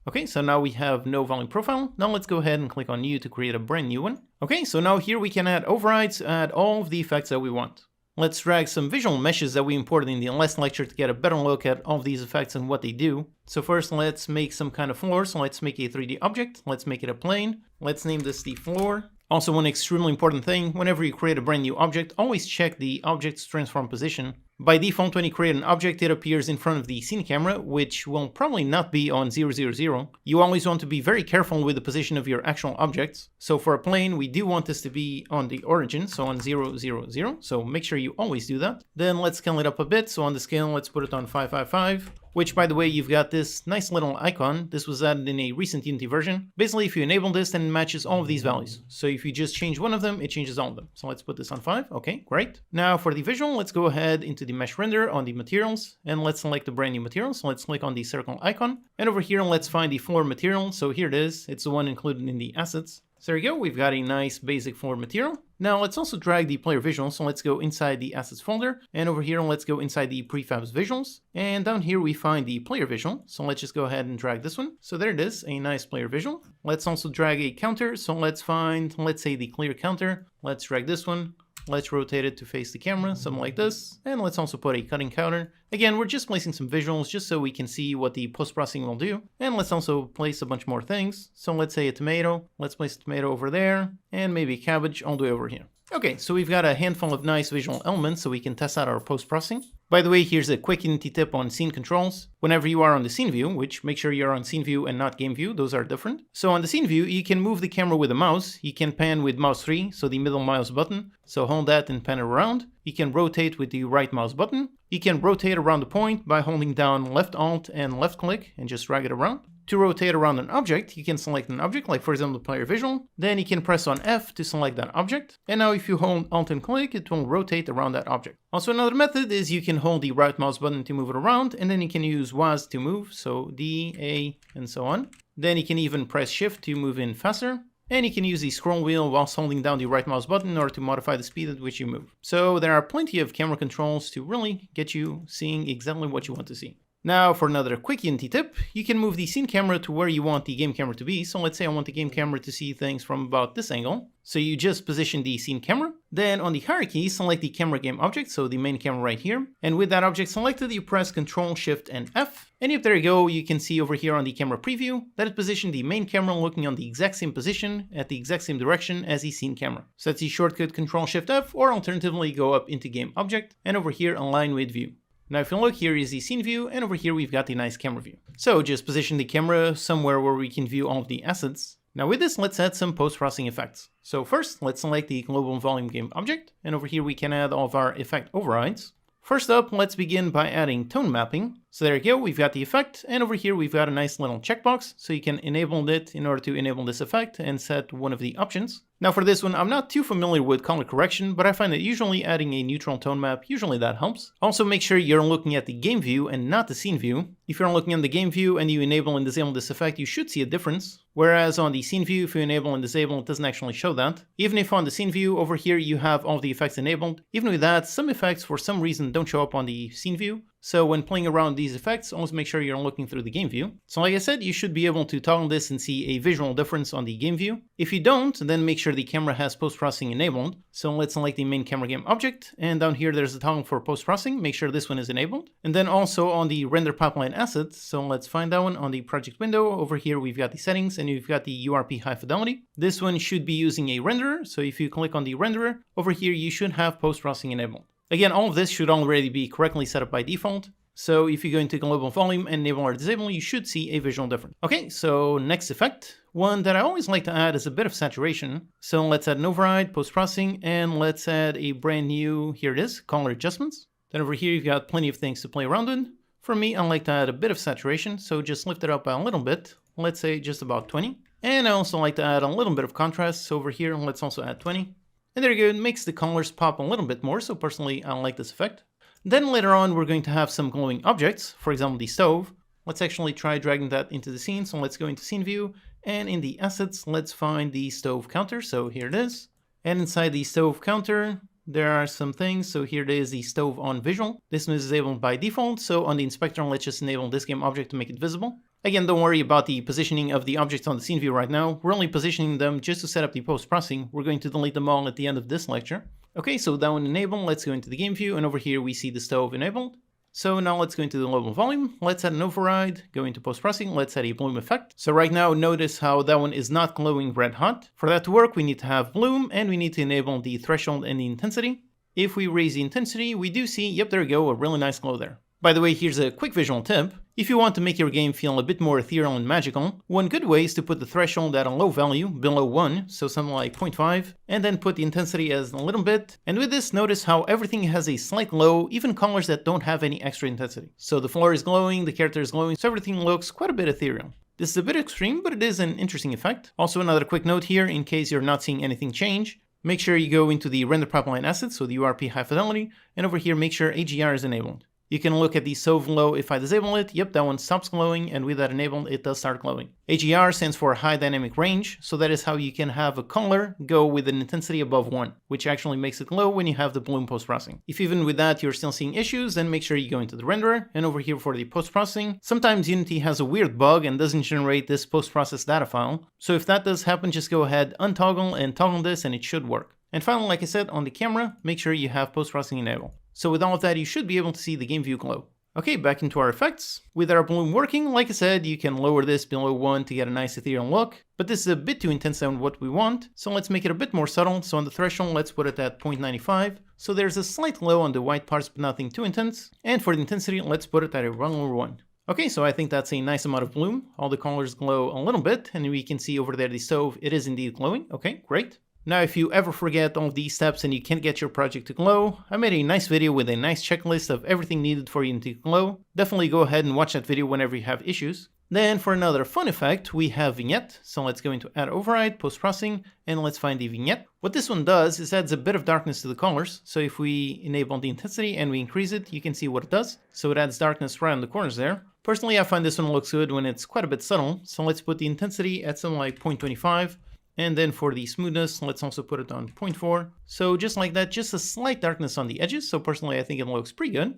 Okay, so now we have no volume profile. Now let's go ahead and click on new to create a brand new one. Okay, so now here we can add overrides, add all of the effects that we want. Let's drag some visual meshes that we imported in the last lecture to get a better look at all of these effects and what they do. So first let's make some kind of floor. So let's make a 3D object. Let's make it a plane. Let's name this the floor. Also, one extremely important thing, whenever you create a brand new object, always check the object's transform position. By default, when you create an object, it appears in front of the scene camera, which will probably not be on 000. You always want to be very careful with the position of your actual objects. So for a plane, we do want this to be on the origin, so on 000. So make sure you always do that. Then let's scale it up a bit. So on the scale, let's put it on 555. Which, by the way, you've got this nice little icon. This was added in a recent Unity version. Basically, if you enable this, then it matches all of these values. So if you just change one of them, it changes all of them. So let's put this on 5. Okay, great. Now for the visual, let's go ahead into the mesh render on the materials, and let's select a brand new material. So let's click on the circle icon. And over here, let's find the floor material. So here it is. It's the one included in the assets. So there we go. We've got a nice basic floor material. Now let's also drag the player visual. So let's go inside the assets folder, and over here, let's go inside the prefabs visuals. And down here, we find the player visual. So let's just go ahead and drag this one. So there it is, a nice player visual. Let's also drag a counter. So let's find, let's say the clear counter. Let's drag this one. Let's rotate it to face the camera, something like this. And let's also put a cutting counter. Again, we're just placing some visuals just so we can see what the post-processing will do. And let's also place a bunch more things. So let's say a tomato. Let's place a tomato over there. And maybe a cabbage all the way over here. Okay, so we've got a handful of nice visual elements so we can test out our post-processing. By the way, here's a quick Unity tip on scene controls. Whenever you are on the scene view, which make sure you're on scene view and not game view, those are different. So on the scene view, you can move the camera with the mouse. You can pan with mouse 3, so the middle mouse button. So hold that and pan it around. You can rotate with the right mouse button. You can rotate around the point by holding down left alt and left click and just drag it around. To rotate around an object, you can select an object, like for example, player visual. Then you can press on F to select that object. And now if you hold Alt and click, it will rotate around that object. Also, another method is you can hold the right mouse button to move it around, and then you can use WAS to move, so D, A, and so on. Then you can even press Shift to move in faster. And you can use the scroll wheel whilst holding down the right mouse button in order to modify the speed at which you move. So there are plenty of camera controls to really get you seeing exactly what you want to see. Now for another quick Unity tip, you can move the scene camera to where you want the game camera to be. So let's say I want the game camera to see things from about this angle. So you just position the scene camera. Then on the hierarchy, select the camera game object, so the main camera right here. And with that object selected, you press Ctrl, Shift, and F. And if there you go, you can see over here on the camera preview that it positioned the main camera looking on the exact same position at the exact same direction as the scene camera. So that's the shortcut Ctrl, Shift, F, or alternatively go up into game object and over here align with view. Now if you look, here is the scene view, and over here we've got the nice camera view. So just position the camera somewhere where we can view all of the assets. Now with this, let's add some post-processing effects. So first, let's select the global volume game object, and over here we can add all of our effect overrides. First up, let's begin by adding tone mapping. So there you go, we've got the effect, and over here we've got a nice little checkbox, so you can enable it in order to enable this effect and set one of the options. Now for this one, I'm not too familiar with color correction, but I find that usually adding a neutral tone map, usually that helps. Also make sure you're looking at the game view and not the scene view. If you're looking at the game view and you enable and disable this effect, you should see a difference. Whereas on the scene view, if you enable and disable, it doesn't actually show that. Even if on the scene view over here you have all the effects enabled, even with that, some effects for some reason don't show up on the scene view. So when playing around these effects, always make sure you're looking through the game view. So like I said, you should be able to toggle this and see a visual difference on the game view. If you don't, then make sure the camera has post-processing enabled. So let's select the main camera game object, and down here there's a toggle for post-processing. Make sure this one is enabled. And then also on the render pipeline asset, so let's find that one on the project window. Over here we've got the settings, and you've got the URP high fidelity. This one should be using a renderer, so if you click on the renderer, over here you should have post-processing enabled. Again, all of this should already be correctly set up by default. So if you go into global volume and enable or disable, you should see a visual difference. Okay, so next effect. One that I always like to add is a bit of saturation. So let's add an override, post-processing, and let's add a brand new, here it is, color adjustments. Then over here, you've got plenty of things to play around with. For me, I like to add a bit of saturation, so just lift it up a little bit. Let's say just about 20. And I also like to add a little bit of contrast. So over here, let's also add 20. And there you go, it makes the colors pop a little bit more. So personally, I like this effect. Then later on, we're going to have some glowing objects, for example, the stove. Let's actually try dragging that into the scene. So let's go into scene view, and in the assets, let's find the stove counter. So here it is. And inside the stove counter, there are some things. So here it is, the stove on visual. This one is disabled by default. So on the inspector, let's just enable this game object to make it visible. Again, don't worry about the positioning of the objects on the scene view right now. We're only positioning them just to set up the post-processing. We're going to delete them all at the end of this lecture. Okay, so that one enabled. Let's go into the game view, and over here we see the stove enabled. So now let's go into the global volume. Let's add an override, go into post-processing, let's add a bloom effect. So right now, notice how that one is not glowing red hot. For that to work, we need to have bloom, and we need to enable the threshold and the intensity. If we raise the intensity, we do see, yep, there we go, a really nice glow there. By the way, here's a quick visual tip. If you want to make your game feel a bit more ethereal and magical, one good way is to put the threshold at a low value, below 1, so something like 0.5, and then put the intensity as a little bit. And with this, notice how everything has a slight glow, even colors that don't have any extra intensity. So the floor is glowing, the character is glowing, so everything looks quite a bit ethereal. This is a bit extreme, but it is an interesting effect. Also, another quick note here, in case you're not seeing anything change, make sure you go into the render pipeline assets, so the URP high fidelity, and over here make sure AGR is enabled. You can look at the stove glow. If I disable it, yep, that one stops glowing, and with that enabled, it does start glowing. AGR stands for high dynamic range, so that is how you can have a color go with an intensity above 1, which actually makes it glow when you have the bloom post-processing. If even with that you're still seeing issues, then make sure you go into the renderer, and over here for the post-processing, sometimes Unity has a weird bug and doesn't generate this post-process data file. So if that does happen, just go ahead, untoggle and toggle this, and it should work. And finally, like I said, on the camera, make sure you have post-processing enabled. So with all of that, you should be able to see the game view glow. Okay, back into our effects. With our bloom working, like I said, you can lower this below 1 to get a nice ethereal look, but this is a bit too intense on what we want, so let's make it a bit more subtle. So on the threshold, let's put it at 0.95. So there's a slight glow on the white parts, but nothing too intense. And for the intensity, let's put it at a regular 1. Okay, so I think that's a nice amount of bloom. All the colors glow a little bit, and we can see over there the stove, it is indeed glowing. Okay, great. Now, if you ever forget all of these steps and you can't get your project to glow, I made a nice video with a nice checklist of everything needed for you to glow. Definitely go ahead and watch that video whenever you have issues. Then for another fun effect, we have vignette. So let's go into add override, post-processing, and let's find the vignette. What this one does is adds a bit of darkness to the colors. So if we enable the intensity and we increase it, you can see what it does. So it adds darkness right on the corners there. Personally, I find this one looks good when it's quite a bit subtle. So let's put the intensity at something like 0.25. And then for the smoothness, let's also put it on 0.4. So just like that, just a slight darkness on the edges. So personally, I think it looks pretty good.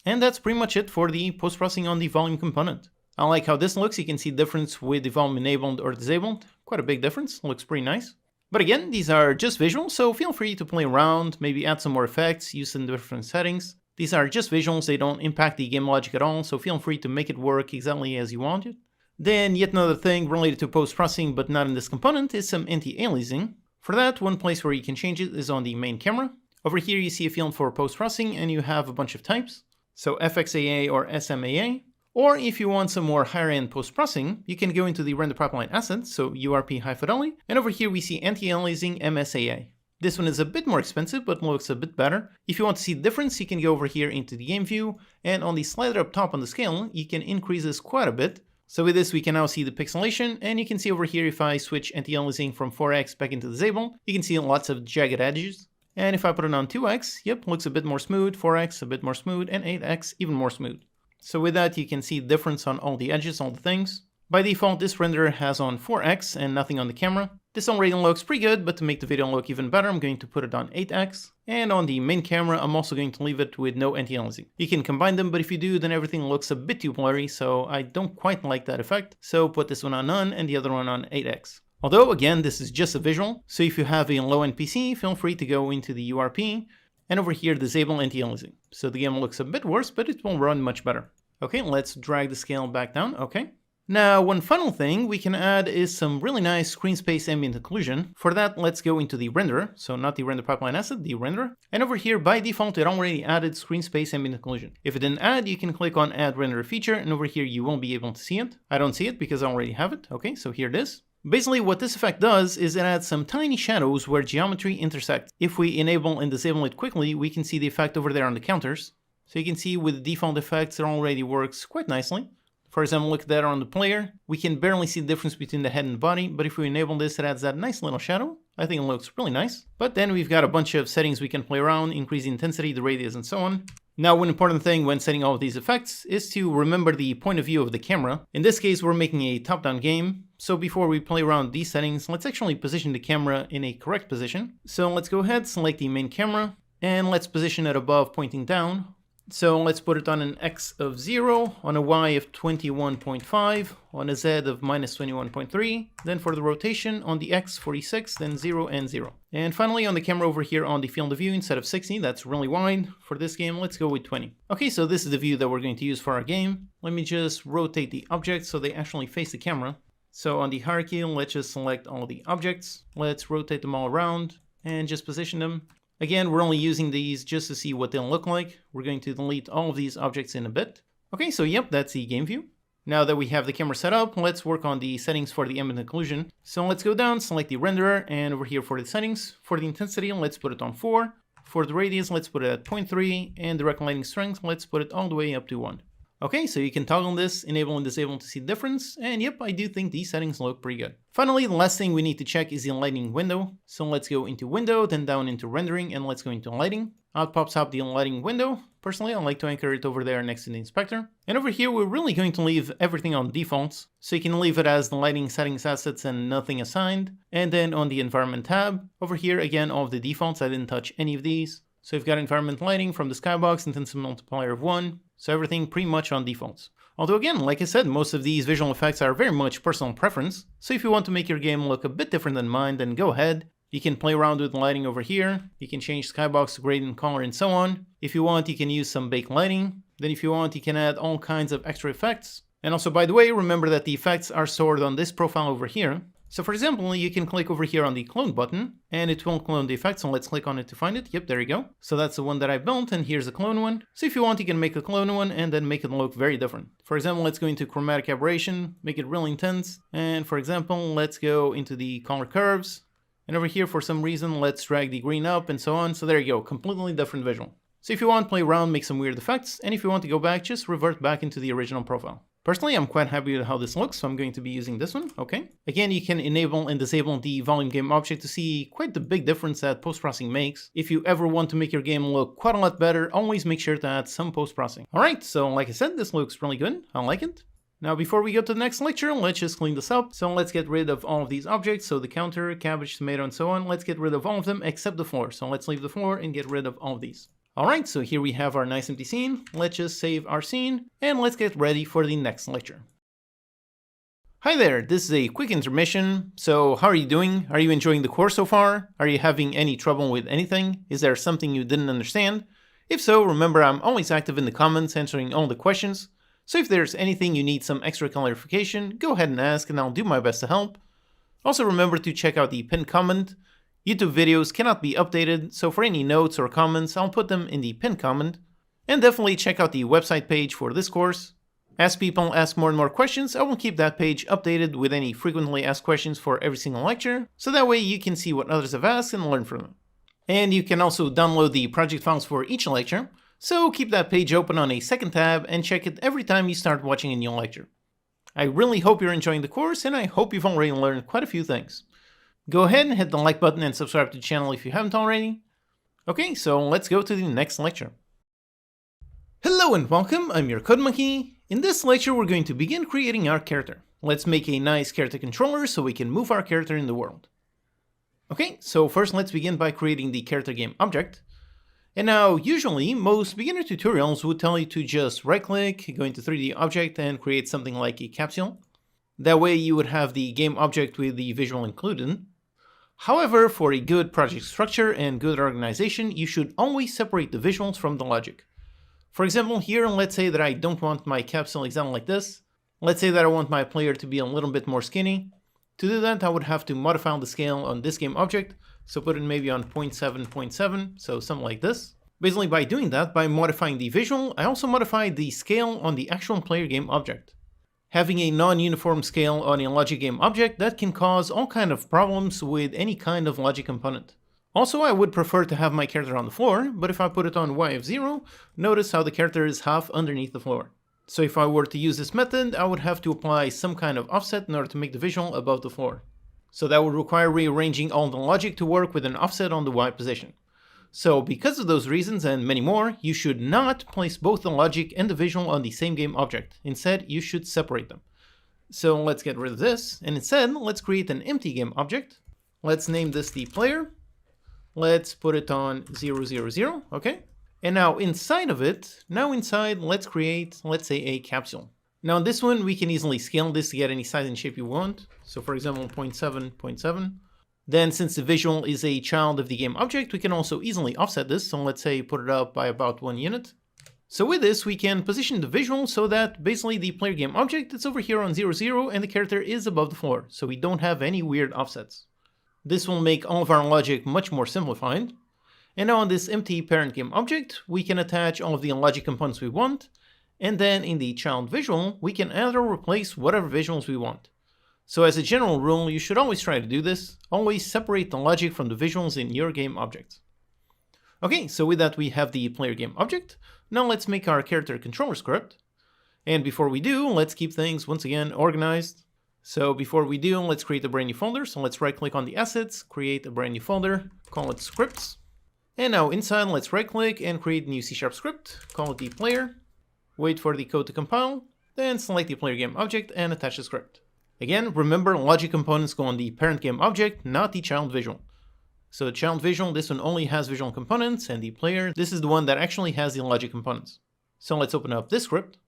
And that's pretty much it for the post-processing on the volume component. I like how this looks. You can see the difference with the volume enabled or disabled. Quite a big difference. Looks pretty nice. But again, these are just visuals, so feel free to play around, maybe add some more effects, use some different settings. These are just visuals. They don't impact the game logic at all, so feel free to make it work exactly as you want it. Then yet another thing related to post-processing but not in this component is some anti-aliasing. For that, one place where you can change it is on the main camera. Over here you see a field for post-processing and you have a bunch of types. So FXAA or SMAA. Or if you want some more higher end post-processing, you can go into the render pipeline assets, so URP high fidelity, and over here we see anti-aliasing MSAA. This one is a bit more expensive, but looks a bit better. If you want to see the difference, you can go over here into the game view, and on the slider up top on the scale, you can increase this quite a bit. So with this, we can now see the pixelation, and you can see over here if I switch anti-aliasing from 4x back into disable, you can see lots of jagged edges. And if I put it on 2x, yep, looks a bit more smooth, 4x a bit more smooth, and 8x even more smooth. So with that, you can see the difference on all the edges, all the things. By default, this renderer has on 4x and nothing on the camera. This already looks pretty good, but to make the video look even better, I'm going to put it on 8x. And on the main camera, I'm also going to leave it with no anti-aliasing. You can combine them, but if you do, then everything looks a bit too blurry, so I don't quite like that effect. So put this one on none and the other one on 8x. Although, again, this is just a visual, so if you have a low-end PC, feel free to go into the URP, and over here, disable anti-aliasing. So the game looks a bit worse, but it will run much better. Okay, let's drag the scale back down, okay. Now, one final thing we can add is some really nice screen space ambient occlusion. For that, let's go into the renderer, so not the render pipeline asset, the renderer. And over here, by default, it already added screen space ambient occlusion. If it didn't add, you can click on add renderer feature, and over here, you won't be able to see it. I don't see it because I already have it. Okay, so here it is. Basically, what this effect does is it adds some tiny shadows where geometry intersects. If we enable and disable it quickly, we can see the effect over there on the counters. So you can see with the default effects, it already works quite nicely. For example, look at that on the player. We can barely see the difference between the head and the body, but if we enable this, it adds that nice little shadow. I think it looks really nice. But then we've got a bunch of settings we can play around, increase the intensity, the radius, and so on. Now, one important thing when setting all of these effects is to remember the point of view of the camera. In this case, we're making a top-down game. So before we play around with these settings, let's actually position the camera in a correct position. So let's go ahead, select the main camera, and let's position it above pointing down. So let's put it on an X of 0, on a Y of 21.5, on a Z of minus 21.3, then for the rotation on the X 46, then 0 and 0. And finally on the camera over here on the field of view, instead of 60, that's really wide. For this game, let's go with 20. Okay, so this is the view that we're going to use for our game. Let me just rotate the objects so they actually face the camera. So on the hierarchy, let's just select all the objects. Let's rotate them all around and just position them. Again, we're only using these just to see what they'll look like. We're going to delete all of these objects in a bit. Okay, so yep, that's the game view. Now that we have the camera set up, let's work on the settings for the ambient occlusion. So let's go down, select the renderer, and over here for the settings. For the intensity, let's put it on 4. For the radius, let's put it at 0.3. And direct lighting strength, let's put it all the way up to 1. Okay, so you can toggle this, enable and disable to see the difference, and yep, I do think these settings look pretty good. Finally, the last thing we need to check is the lighting window. So let's go into window, then down into rendering, and let's go into lighting. Out pops up the lighting window. Personally, I like to anchor it over there next to the inspector. And over here, we're really going to leave everything on defaults. So you can leave it as the lighting settings assets and nothing assigned. And then on the environment tab, over here, again, all of the defaults, I didn't touch any of these. So we've got environment lighting from the skybox, intensity multiplier of 1. So everything pretty much on defaults. Although again, like I said, most of these visual effects are very much personal preference. So if you want to make your game look a bit different than mine, then go ahead. You can play around with lighting over here. You can change skybox to gradient color and so on. If you want, you can use some baked lighting. Then if you want, you can add all kinds of extra effects. And also, by the way, remember that the effects are stored on this profile over here. So for example, you can click over here on the clone button and it will clone the effect. So let's click on it to find it. Yep, there you go. So that's the one that I built and here's a clone one. So if you want, you can make a clone one and then make it look very different. For example, let's go into chromatic aberration, make it really intense. And for example, let's go into the color curves. And over here, for some reason, let's drag the green up and so on. So there you go, completely different visual. So if you want, play around, make some weird effects. And if you want to go back, just revert back into the original profile. Personally, I'm quite happy with how this looks, so I'm going to be using this one, okay? Again, you can enable and disable the volume game object to see quite the big difference that post-processing makes. If you ever want to make your game look quite a lot better, always make sure to add some post-processing. Alright, so like I said, this looks really good. I like it. Now, before we go to the next lecture, let's just clean this up. So let's get rid of all of these objects. So the counter, cabbage, tomato, and so on. Let's get rid of all of them except the floor. So let's leave the floor and get rid of all of these. Alright, so here we have our nice empty scene. Let's just save our scene and let's get ready for the next lecture. Hi there, this is a quick intermission. So how are you doing? Are you enjoying the course so far? Are you having any trouble with anything? Is there something you didn't understand? If so, remember I'm always active in the comments answering all the questions. So if there's anything you need some extra clarification, go ahead and ask and I'll do my best to help. Also remember to check out the pinned comment. YouTube videos cannot be updated, so for any notes or comments, I'll put them in the pinned comment. And definitely check out the website page for this course. As people ask more and more questions, I will keep that page updated with any frequently asked questions for every single lecture, so that way you can see what others have asked and learn from them. And you can also download the project files for each lecture, so keep that page open on a second tab and check it every time you start watching a new lecture. I really hope you're enjoying the course, and I hope you've already learned quite a few things. Go ahead and hit the like button and subscribe to the channel if you haven't already. Okay, so let's go to the next lecture. Hello and welcome, I'm your Code Monkey. In this lecture we're going to begin creating our character. Let's make a nice character controller so we can move our character in the world. Okay, so first let's begin by creating the character game object. And now usually most beginner tutorials would tell you to just right click, go into 3D object and create something like a capsule. That way you would have the game object with the visual included. However, for a good project structure and good organization, you should always separate the visuals from the logic. For example, here, let's say that I don't want my capsule exactly like this. Let's say that I want my player to be a little bit more skinny. To do that, I would have to modify the scale on this game object. So put it maybe on 0.7, so something like this. Basically, by doing that, by modifying the visual, I also modified the scale on the actual player game object. Having a non-uniform scale on a logic game object, that can cause all kind of problems with any kind of logic component. Also, I would prefer to have my character on the floor, but if I put it on y of 0, notice how the character is half underneath the floor. So if I were to use this method, I would have to apply some kind of offset in order to make the visual above the floor. So that would require rearranging all the logic to work with an offset on the y position. So because of those reasons and many more, you should not place both the logic and the visual on the same game object. Instead, you should separate them. So let's get rid of this, and instead, let's create an empty game object. Let's name this the player. Let's put it on 0, 0, 0, okay? And now inside of it, let's create, let's say, a capsule. Now in this one, we can easily scale this to get any size and shape you want. So for example, 0.7, 0.7. Then since the visual is a child of the game object, we can also easily offset this. So let's say put it up by about 1 unit. So with this, we can position the visual so that basically the player game object is over here on 0, 0 and the character is above the floor. So we don't have any weird offsets. This will make all of our logic much more simplified. And now on this empty parent game object, we can attach all of the logic components we want. And then in the child visual, we can add or replace whatever visuals we want. So as a general rule, you should always try to do this. Always separate the logic from the visuals in your game object. Okay, so with that we have the player game object. Now let's make our character controller script. And before we do, let's keep things once again organized. So before we do, let's create a brand new folder. So let's right click on the assets, create a brand new folder, call it scripts. And now inside, let's right click and create a new C# script, call it the player. Wait for the code to compile, then select the player game object and attach the script. Again, remember logic components go on the parent game object, not the child visual. So the child visual, this one only has visual components, and the player, this is the one that actually has the logic components. So let's open up this script.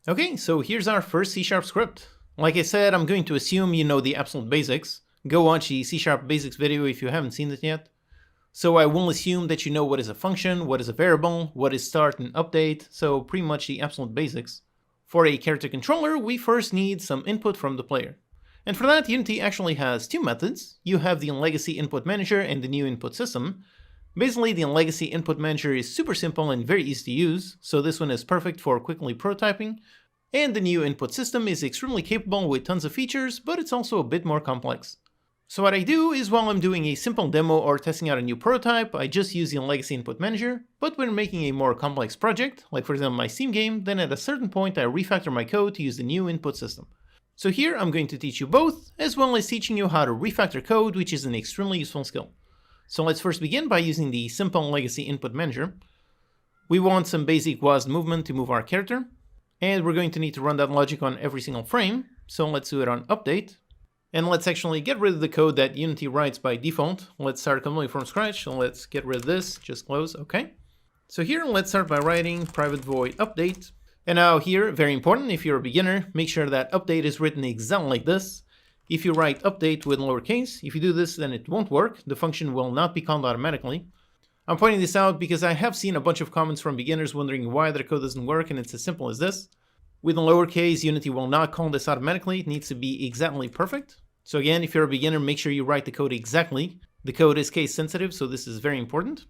Okay, so here's our first C# script. Like I said, I'm going to assume you know the absolute basics. Go watch the C# basics video if you haven't seen it yet. So I will assume that you know what is a function, what is a variable, what is start and update, so pretty much the absolute basics. For a character controller, we first need some input from the player. And for that, Unity actually has two methods. You have the legacy input manager and the new input system. Basically, the legacy input manager is super simple and very easy to use, so this one is perfect for quickly prototyping. And the new input system is extremely capable with tons of features, but it's also a bit more complex. So what I do is while I'm doing a simple demo or testing out a new prototype, I just use the legacy input manager, but when making a more complex project, like for example my Steam game, then at a certain point I refactor my code to use the new input system. So here I'm going to teach you both, as well as teaching you how to refactor code, which is an extremely useful skill. So let's first begin by using the simple legacy input manager. We want some basic WASD movement to move our character, and we're going to need to run that logic on every single frame, so let's do it on update. And let's actually get rid of the code that Unity writes by default. Let's start completely from scratch, so let's get rid of this, just close, okay. So here, let's start by writing private void update. And now here, very important, if you're a beginner, make sure that update is written exactly like this. If you write update with lowercase, if you do this, then it won't work. The function will not be called automatically. I'm pointing this out because I have seen a bunch of comments from beginners wondering why their code doesn't work, and it's as simple as this. With lowercase, Unity will not call this automatically. It needs to be exactly perfect. So again, if you're a beginner, make sure you write the code exactly. The code is case sensitive, so this is very important.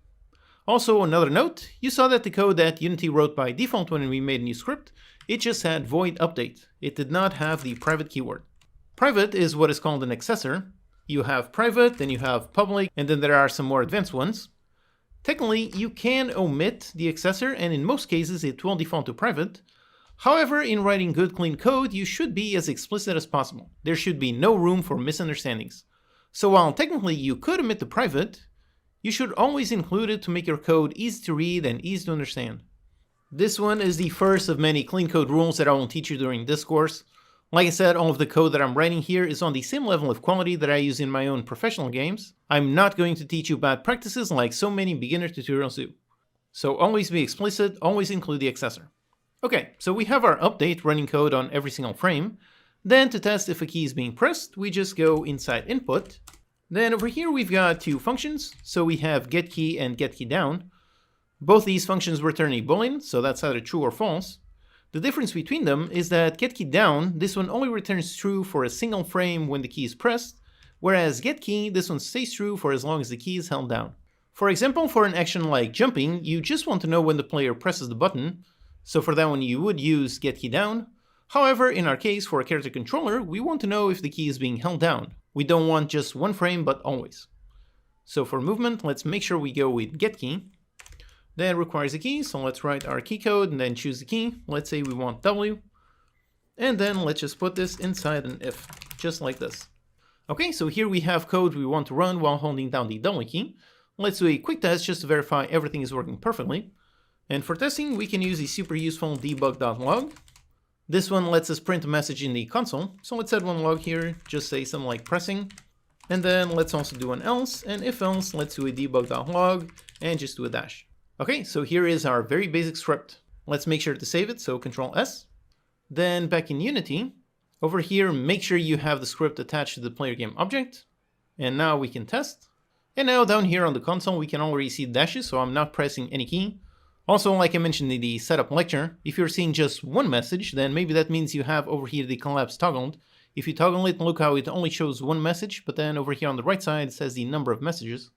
Also, another note, you saw that the code that Unity wrote by default when we made a new script, it just had void update. It did not have the private keyword. Private is what is called an accessor. You have private, then you have public, and then there are some more advanced ones. Technically, you can omit the accessor, and in most cases it will default to private. However, in writing good clean code, you should be as explicit as possible. There should be no room for misunderstandings. So while technically you could omit the private, you should always include it to make your code easy to read and easy to understand. This one is the first of many clean code rules that I will teach you during this course. Like I said, all of the code that I'm writing here is on the same level of quality that I use in my own professional games. I'm not going to teach you bad practices like so many beginner tutorials do. So always be explicit, always include the accessor. Okay, so we have our update running code on every single frame. Then to test if a key is being pressed, we just go inside input. Then over here we've got two functions. So we have getKey and getKeyDown. Both these functions return a boolean, so that's either true or false. The difference between them is that getKeyDown, this one only returns true for a single frame when the key is pressed, whereas getKey, this one stays true for as long as the key is held down. For example, for an action like jumping, you just want to know when the player presses the button. So for that one, you would use getKeyDown. However, in our case, for a character controller, we want to know if the key is being held down. We don't want just one frame, but always. So for movement, let's make sure we go with getKey. That requires a key, so let's write our key code and then choose the key. Let's say we want W. And then let's just put this inside an if, just like this. Okay, so here we have code we want to run while holding down the W key. Let's do a quick test just to verify everything is working perfectly. And for testing, we can use a super useful debug.log. This one lets us print a message in the console. So let's add one log here, just say something like pressing. And then let's also do an else, and if else, let's do a debug.log and just do a dash. Okay, so here is our very basic script. Let's make sure to save it, so Control S. Then back in Unity, over here, make sure you have the script attached to the player game object. And now we can test. And now down here on the console, we can already see dashes, so I'm not pressing any key. Also, like I mentioned in the setup lecture, if you're seeing just one message, then maybe that means you have over here the collapse toggled. If you toggle it, look how it only shows one message, but then over here on the right side, it says the number of messages.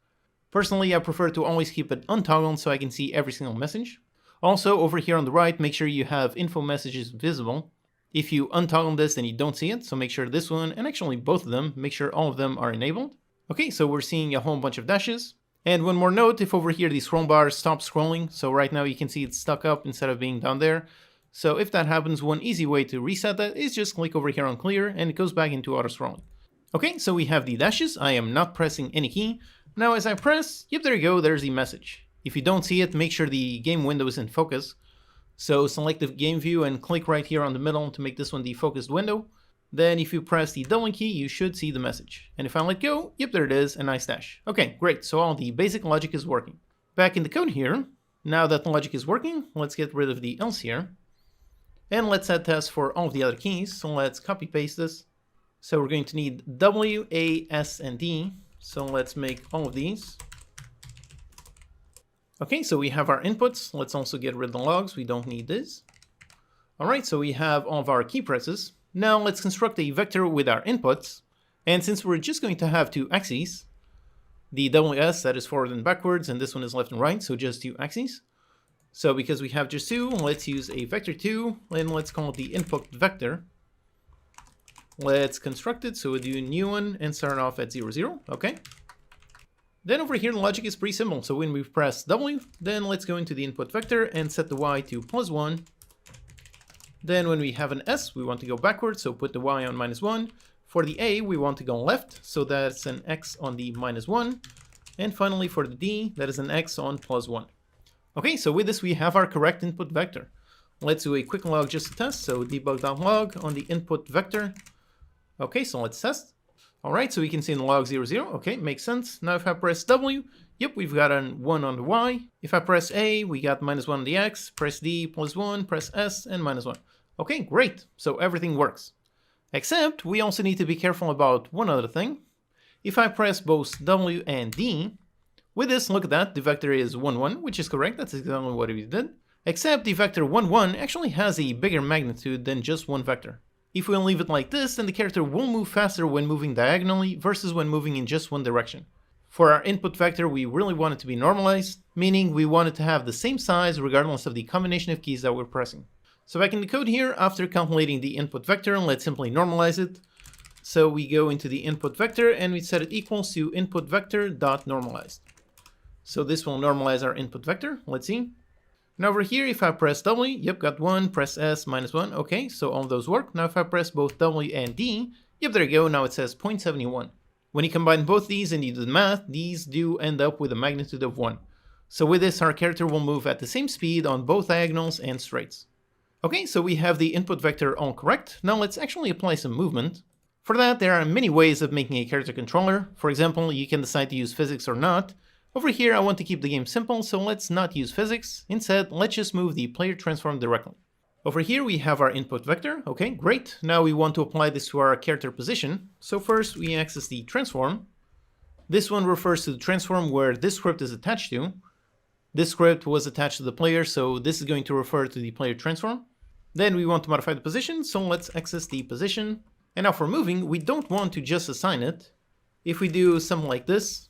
Personally, I prefer to always keep it untoggled so I can see every single message. Also, over here on the right, make sure you have info messages visible. If you untoggle this, then you don't see it, so make sure this one, and actually both of them, make sure all of them are enabled. Okay, so we're seeing a whole bunch of dashes. And one more note, if over here the scroll bar stops scrolling, so right now you can see it's stuck up instead of being down there. So if that happens, one easy way to reset that is just click over here on clear and it goes back into auto scrolling. Okay, so we have the dashes. I am not pressing any key. Now as I press, yep, there you go, there's the message. If you don't see it, make sure the game window is in focus. So select the game view and click right here on the middle to make this one the focused window. Then if you press the W key, you should see the message. And if I let go, yep, there it is, a nice dash. Okay, great, so all the basic logic is working. Back in the code here, now that the logic is working, let's get rid of the else here. And let's add tests for all of the other keys, so let's copy paste this. So we're going to need W, A, S, and D. So let's make all of these. Okay, so we have our inputs. Let's also get rid of the logs. We don't need this. All right, so we have all of our key presses. Now let's construct a vector with our inputs. And since we're just going to have two axes, the WS, that is forward and backwards, and this one is left and right, so just two axes. So because we have just two, let's use a vector2, and let's call it the input vector. Let's construct it, so we'll do a new one and start off at 0, 0, okay. Then over here, the logic is pretty simple. So when we press W, then let's go into the input vector and set the Y to +1. Then when we have an S, we want to go backwards, so put the Y on -1. For the A, we want to go left, so that's an X on the -1. And finally for the D, that is an X on +1. Okay, so with this, we have our correct input vector. Let's do a quick log just to test. So debug.log on the input vector. Okay, so let's test. All right, so we can see in the log 0, 0. Okay, makes sense. Now if I press W, yep, we've got a 1 on the Y. If I press A, we got -1 on the X. Press D, +1. Press S, and -1. Okay, great. So everything works. Except we also need to be careful about one other thing. If I press both W and D, with this, look at that, the vector is 1, 1, which is correct. That's exactly what we did. Except the vector 1, 1 actually has a bigger magnitude than just one vector. If we leave it like this, then the character will move faster when moving diagonally versus when moving in just one direction. For our input vector, we really want it to be normalized, meaning we want it to have the same size regardless of the combination of keys that we're pressing. So back in the code here, after calculating the input vector, let's simply normalize it. So we go into the input vector and we set it equals to input vector dot normalized. So this will normalize our input vector. Let's see. Now over here, if I press W, yep, got 1, press S, -1. Okay, so all of those work. Now if I press both W and D, yep, there you go. Now it says 0.71. When you combine both these and you do the math, these do end up with a magnitude of 1. So with this, our character will move at the same speed on both diagonals and straights. Okay, so we have the input vector all correct. Now let's actually apply some movement. For that, there are many ways of making a character controller. For example, you can decide to use physics or not. Over here, I want to keep the game simple, so let's not use physics. Instead, let's just move the player transform directly. Over here, we have our input vector. Okay, great. Now we want to apply this to our character position. So first, we access the transform. This one refers to the transform where this script is attached to. This script was attached to the player, so this is going to refer to the player transform. Then we want to modify the position, so let's access the position. And now for moving, we don't want to just assign it. If we do something like this,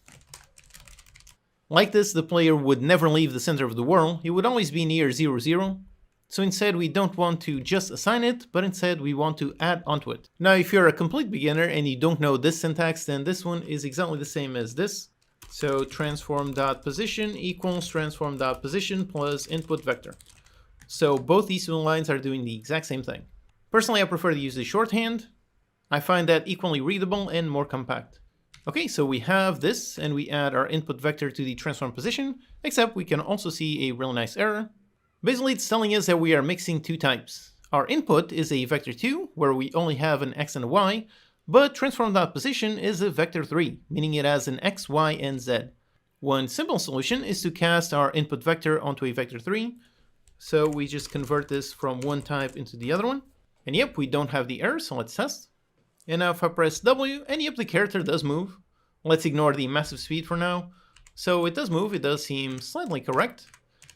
the player would never leave the center of the world. It would always be near 0, 0. So instead, we don't want to just assign it, but instead we want to add onto it. Now, if you're a complete beginner and you don't know this syntax, then this one is exactly the same as this. So transform.position equals transform.position plus input vector. So both these two lines are doing the exact same thing. Personally, I prefer to use the shorthand. I find that equally readable and more compact. Okay, so we have this, and we add our input vector to the transform position, except we can also see a really nice error. Basically, it's telling us that we are mixing two types. Our input is a vector2, where we only have an x and a y, but transform.position is a vector3, meaning it has an x, y, and z. One simple solution is to cast our input vector onto a vector3. So we just convert this from one type into the other one. And yep, we don't have the error, so let's test. And now if I press W, and yep, the character does move. Let's ignore the massive speed for now. So it does move, it does seem slightly correct.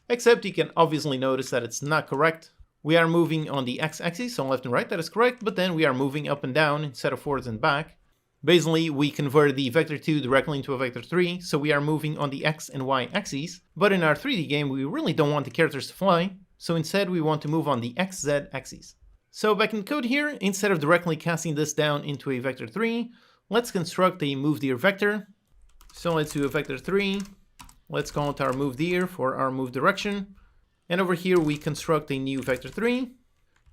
Except you can obviously notice that it's not correct. We are moving on the x-axis, so left and right, that is correct, but then we are moving up and down instead of forwards and back. Basically, we converted the vector2 directly into a vector3, so we are moving on the x and y axes. But in our 3D game, we really don't want the characters to fly, so instead we want to move on the xz axes. So back in code here, instead of directly casting this down into a vector3, let's construct a move dir vector. So let's do a vector3. Let's call it our move dir for our move direction. And over here, we construct a new vector3.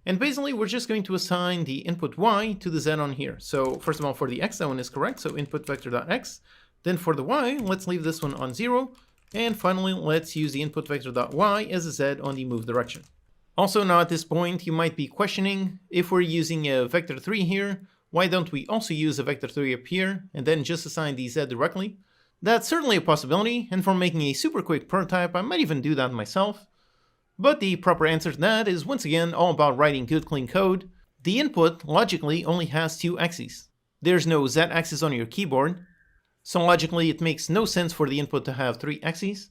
And basically, we're just going to assign the input y to the z on here. So first of all, for the x, that one is correct. So input vector.x. Then for the y, let's leave this one on 0. And finally, let's use the input vector.y as a z on the move direction. Also, now at this point, you might be questioning, if we're using a vector3 here, why don't we also use a vector3 up here and then just assign the z directly? That's certainly a possibility, and for making a super quick prototype, I might even do that myself. But the proper answer to that is once again all about writing good clean code. The input logically only has two axes. There's no z-axis on your keyboard, so logically it makes no sense for the input to have three axes.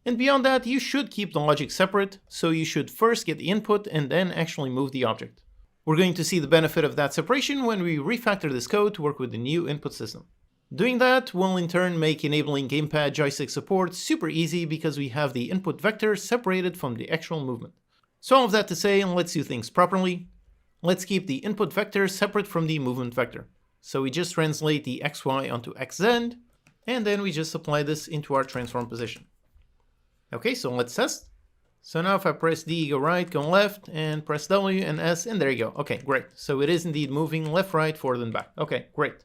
And beyond that, you should keep the logic separate, so you should first get the input and then actually move the object. We're going to see the benefit of that separation when we refactor this code to work with the new input system. Doing that will in turn make enabling gamepad joystick support super easy because we have the input vector separated from the actual movement. So all of that to say, let's do things properly. Let's keep the input vector separate from the movement vector. So we just translate the xy onto xz, and then we just apply this into our transform position. Okay, so let's test. So now if I press D, go right, go left, and press W and S, and there you go. Okay, great. So it is indeed moving left, right, forward, and back. Okay, great.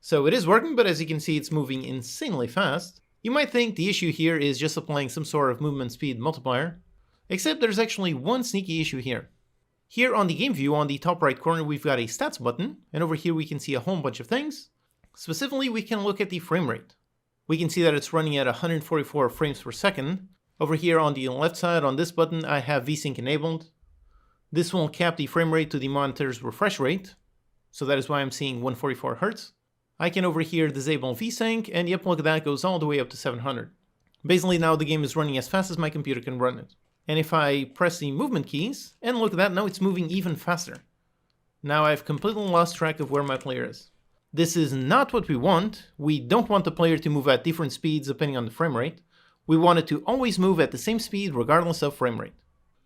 So it is working, but as you can see, it's moving insanely fast. You might think the issue here is just applying some sort of movement speed multiplier, except there's actually one sneaky issue here. Here on the game view, on the top right corner, we've got a stats button, and over here we can see a whole bunch of things. Specifically, we can look at the frame rate. We can see that it's running at 144 frames per second. Over here on the left side, on this button, I have VSync enabled. This will cap the frame rate to the monitor's refresh rate, so that is why I'm seeing 144 Hz. I can over here disable VSync, and yep, look at that, goes all the way up to 700. Basically now the game is running as fast as my computer can run it. And if I press the movement keys, and look at that, now it's moving even faster. Now I've completely lost track of where my player is. This is not what we want. We don't want the player to move at different speeds depending on the frame rate. We want it to always move at the same speed regardless of frame rate.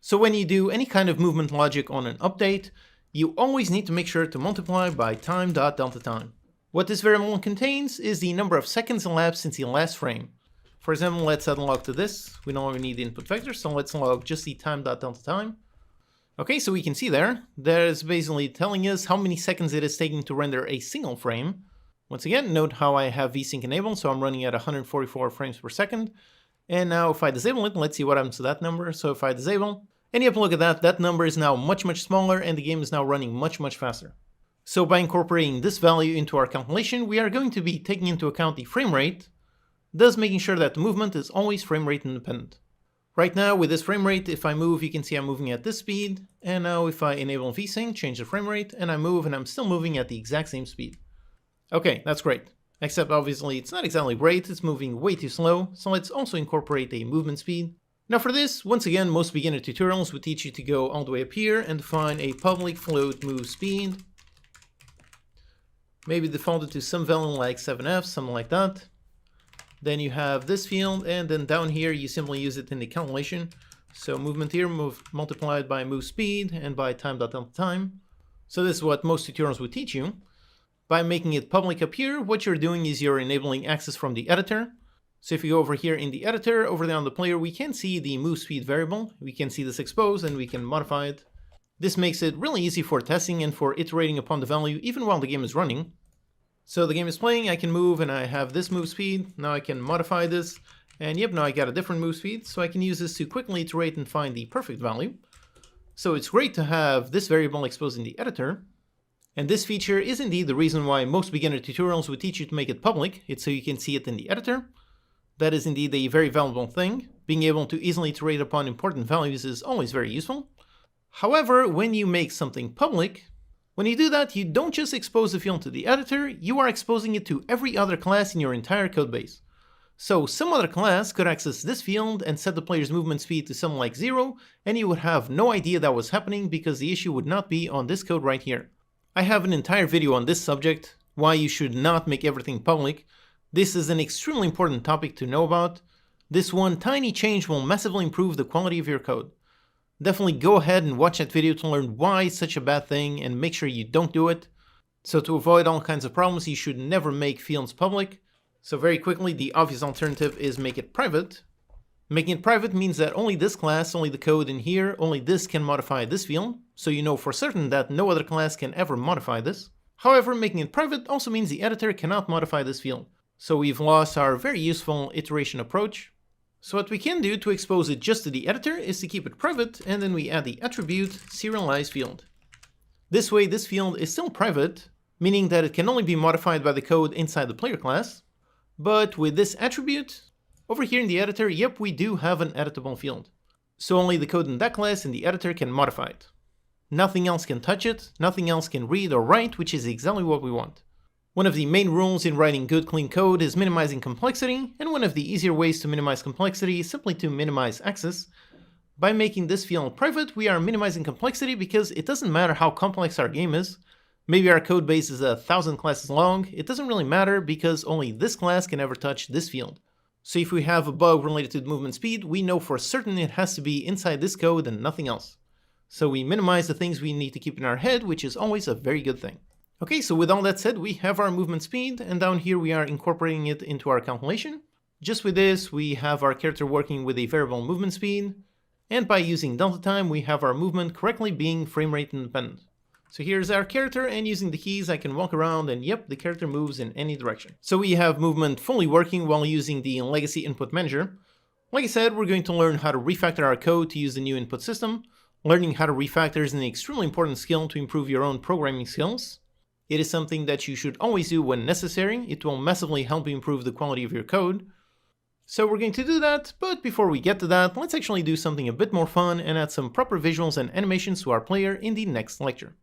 So when you do any kind of movement logic on an update, you always need to make sure to multiply by time.delta time. What this variable contains is the number of seconds elapsed since the last frame. For example, let's add a log to this. We no longer need the input vector, so let's log just the time.delta time. Okay, so we can see there's basically telling us how many seconds it is taking to render a single frame. Once again, note how I have VSync enabled, so I'm running at 144 frames per second. And now if I disable it, let's see what happens to that number. So if I disable, and yep, look at that, that number is now much smaller and the game is now running much faster. So by incorporating this value into our calculation, we are going to be taking into account the frame rate, thus making sure that the movement is always frame rate independent. Right now with this frame rate, if I move, you can see I'm moving at this speed, and now if I enable VSync, change the frame rate, and I move and I'm still moving at the exact same speed. Okay, that's great. Except obviously it's not exactly great, it's moving way too slow, so let's also incorporate a movement speed. Now for this, once again, most beginner tutorials would teach you to go all the way up here and define a public float move speed. Maybe default it to some value like 7f, something like that. Then you have this field, and then down here you simply use it in the calculation. So movement here, multiplied by move speed and by time.delta time. So this is what most tutorials would teach you. By making it public up here, what you're doing is you're enabling access from the editor. So if you go over here in the editor, over there on the player, we can see the move speed variable. We can see this exposed and we can modify it. This makes it really easy for testing and for iterating upon the value even while the game is running. So the game is playing, I can move and I have this move speed. Now I can modify this, and yep, now I got a different move speed, so I can use this to quickly iterate and find the perfect value. So it's great to have this variable exposed in the editor. And this feature is indeed the reason why most beginner tutorials would teach you to make it public. It's so you can see it in the editor. That is indeed a very valuable thing. Being able to easily iterate upon important values is always very useful. However, when you make something public, when you do that, you don't just expose the field to the editor, you are exposing it to every other class in your entire codebase. So some other class could access this field and set the player's movement speed to something like 0, and you would have no idea that was happening because the issue would not be on this code right here. I have an entire video on this subject, why you should not make everything public. This is an extremely important topic to know about. This one tiny change will massively improve the quality of your code. Definitely go ahead and watch that video to learn why it's such a bad thing and make sure you don't do it. So to avoid all kinds of problems, you should never make fields public. So very quickly, the obvious alternative is make it private. Making it private means that only this class, only the code in here, only this can modify this field. So you know for certain that no other class can ever modify this. However, making it private also means the editor cannot modify this field. So we've lost our very useful iteration approach. So what we can do to expose it just to the editor is to keep it private, and then we add the attribute serialize field. This way this field is still private, meaning that it can only be modified by the code inside the player class. But with this attribute, over here in the editor, yep, we do have an editable field. So only the code in that class in the editor can modify it. Nothing else can touch it, nothing else can read or write, which is exactly what we want. One of the main rules in writing good clean code is minimizing complexity, and one of the easier ways to minimize complexity is simply to minimize access. By making this field private, we are minimizing complexity because it doesn't matter how complex our game is. Maybe our code base is 1,000 classes long, it doesn't really matter because only this class can ever touch this field. So if we have a bug related to movement speed, we know for certain it has to be inside this code and nothing else. So we minimize the things we need to keep in our head, which is always a very good thing. Okay, so with all that said, we have our movement speed, and down here we are incorporating it into our calculation. Just with this, we have our character working with a variable movement speed, and by using delta time, we have our movement correctly being frame rate independent. So here's our character, and using the keys, I can walk around, and yep, the character moves in any direction. So we have movement fully working while using the legacy input manager. Like I said, we're going to learn how to refactor our code to use the new input system. Learning how to refactor is an extremely important skill to improve your own programming skills. It is something that you should always do when necessary. It will massively help you improve the quality of your code. So we're going to do that, but before we get to that, let's actually do something a bit more fun and add some proper visuals and animations to our player in the next lecture.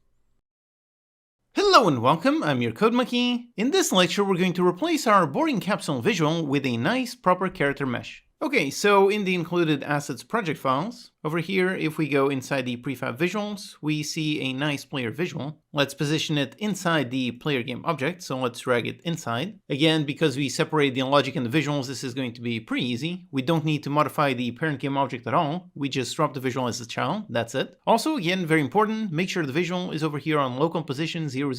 Hello and welcome, I'm your Code Monkey. In this lecture, we're going to replace our boarding capsule visual with a nice proper character mesh. Okay, so in the included assets project files, over here, if we go inside the prefab visuals, we see a nice player visual. Let's position it inside the player game object, so let's drag it inside. Again, because we separate the logic and the visuals, this is going to be pretty easy. We don't need to modify the parent game object at all. We just drop the visual as a child, that's it. Also, again, very important, make sure the visual is over here on local position 000.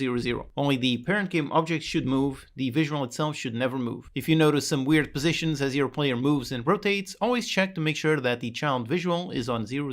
Only the parent game object should move, the visual itself should never move. If you notice some weird positions as your player moves and rotates, always check to make sure that the child visual is on 000.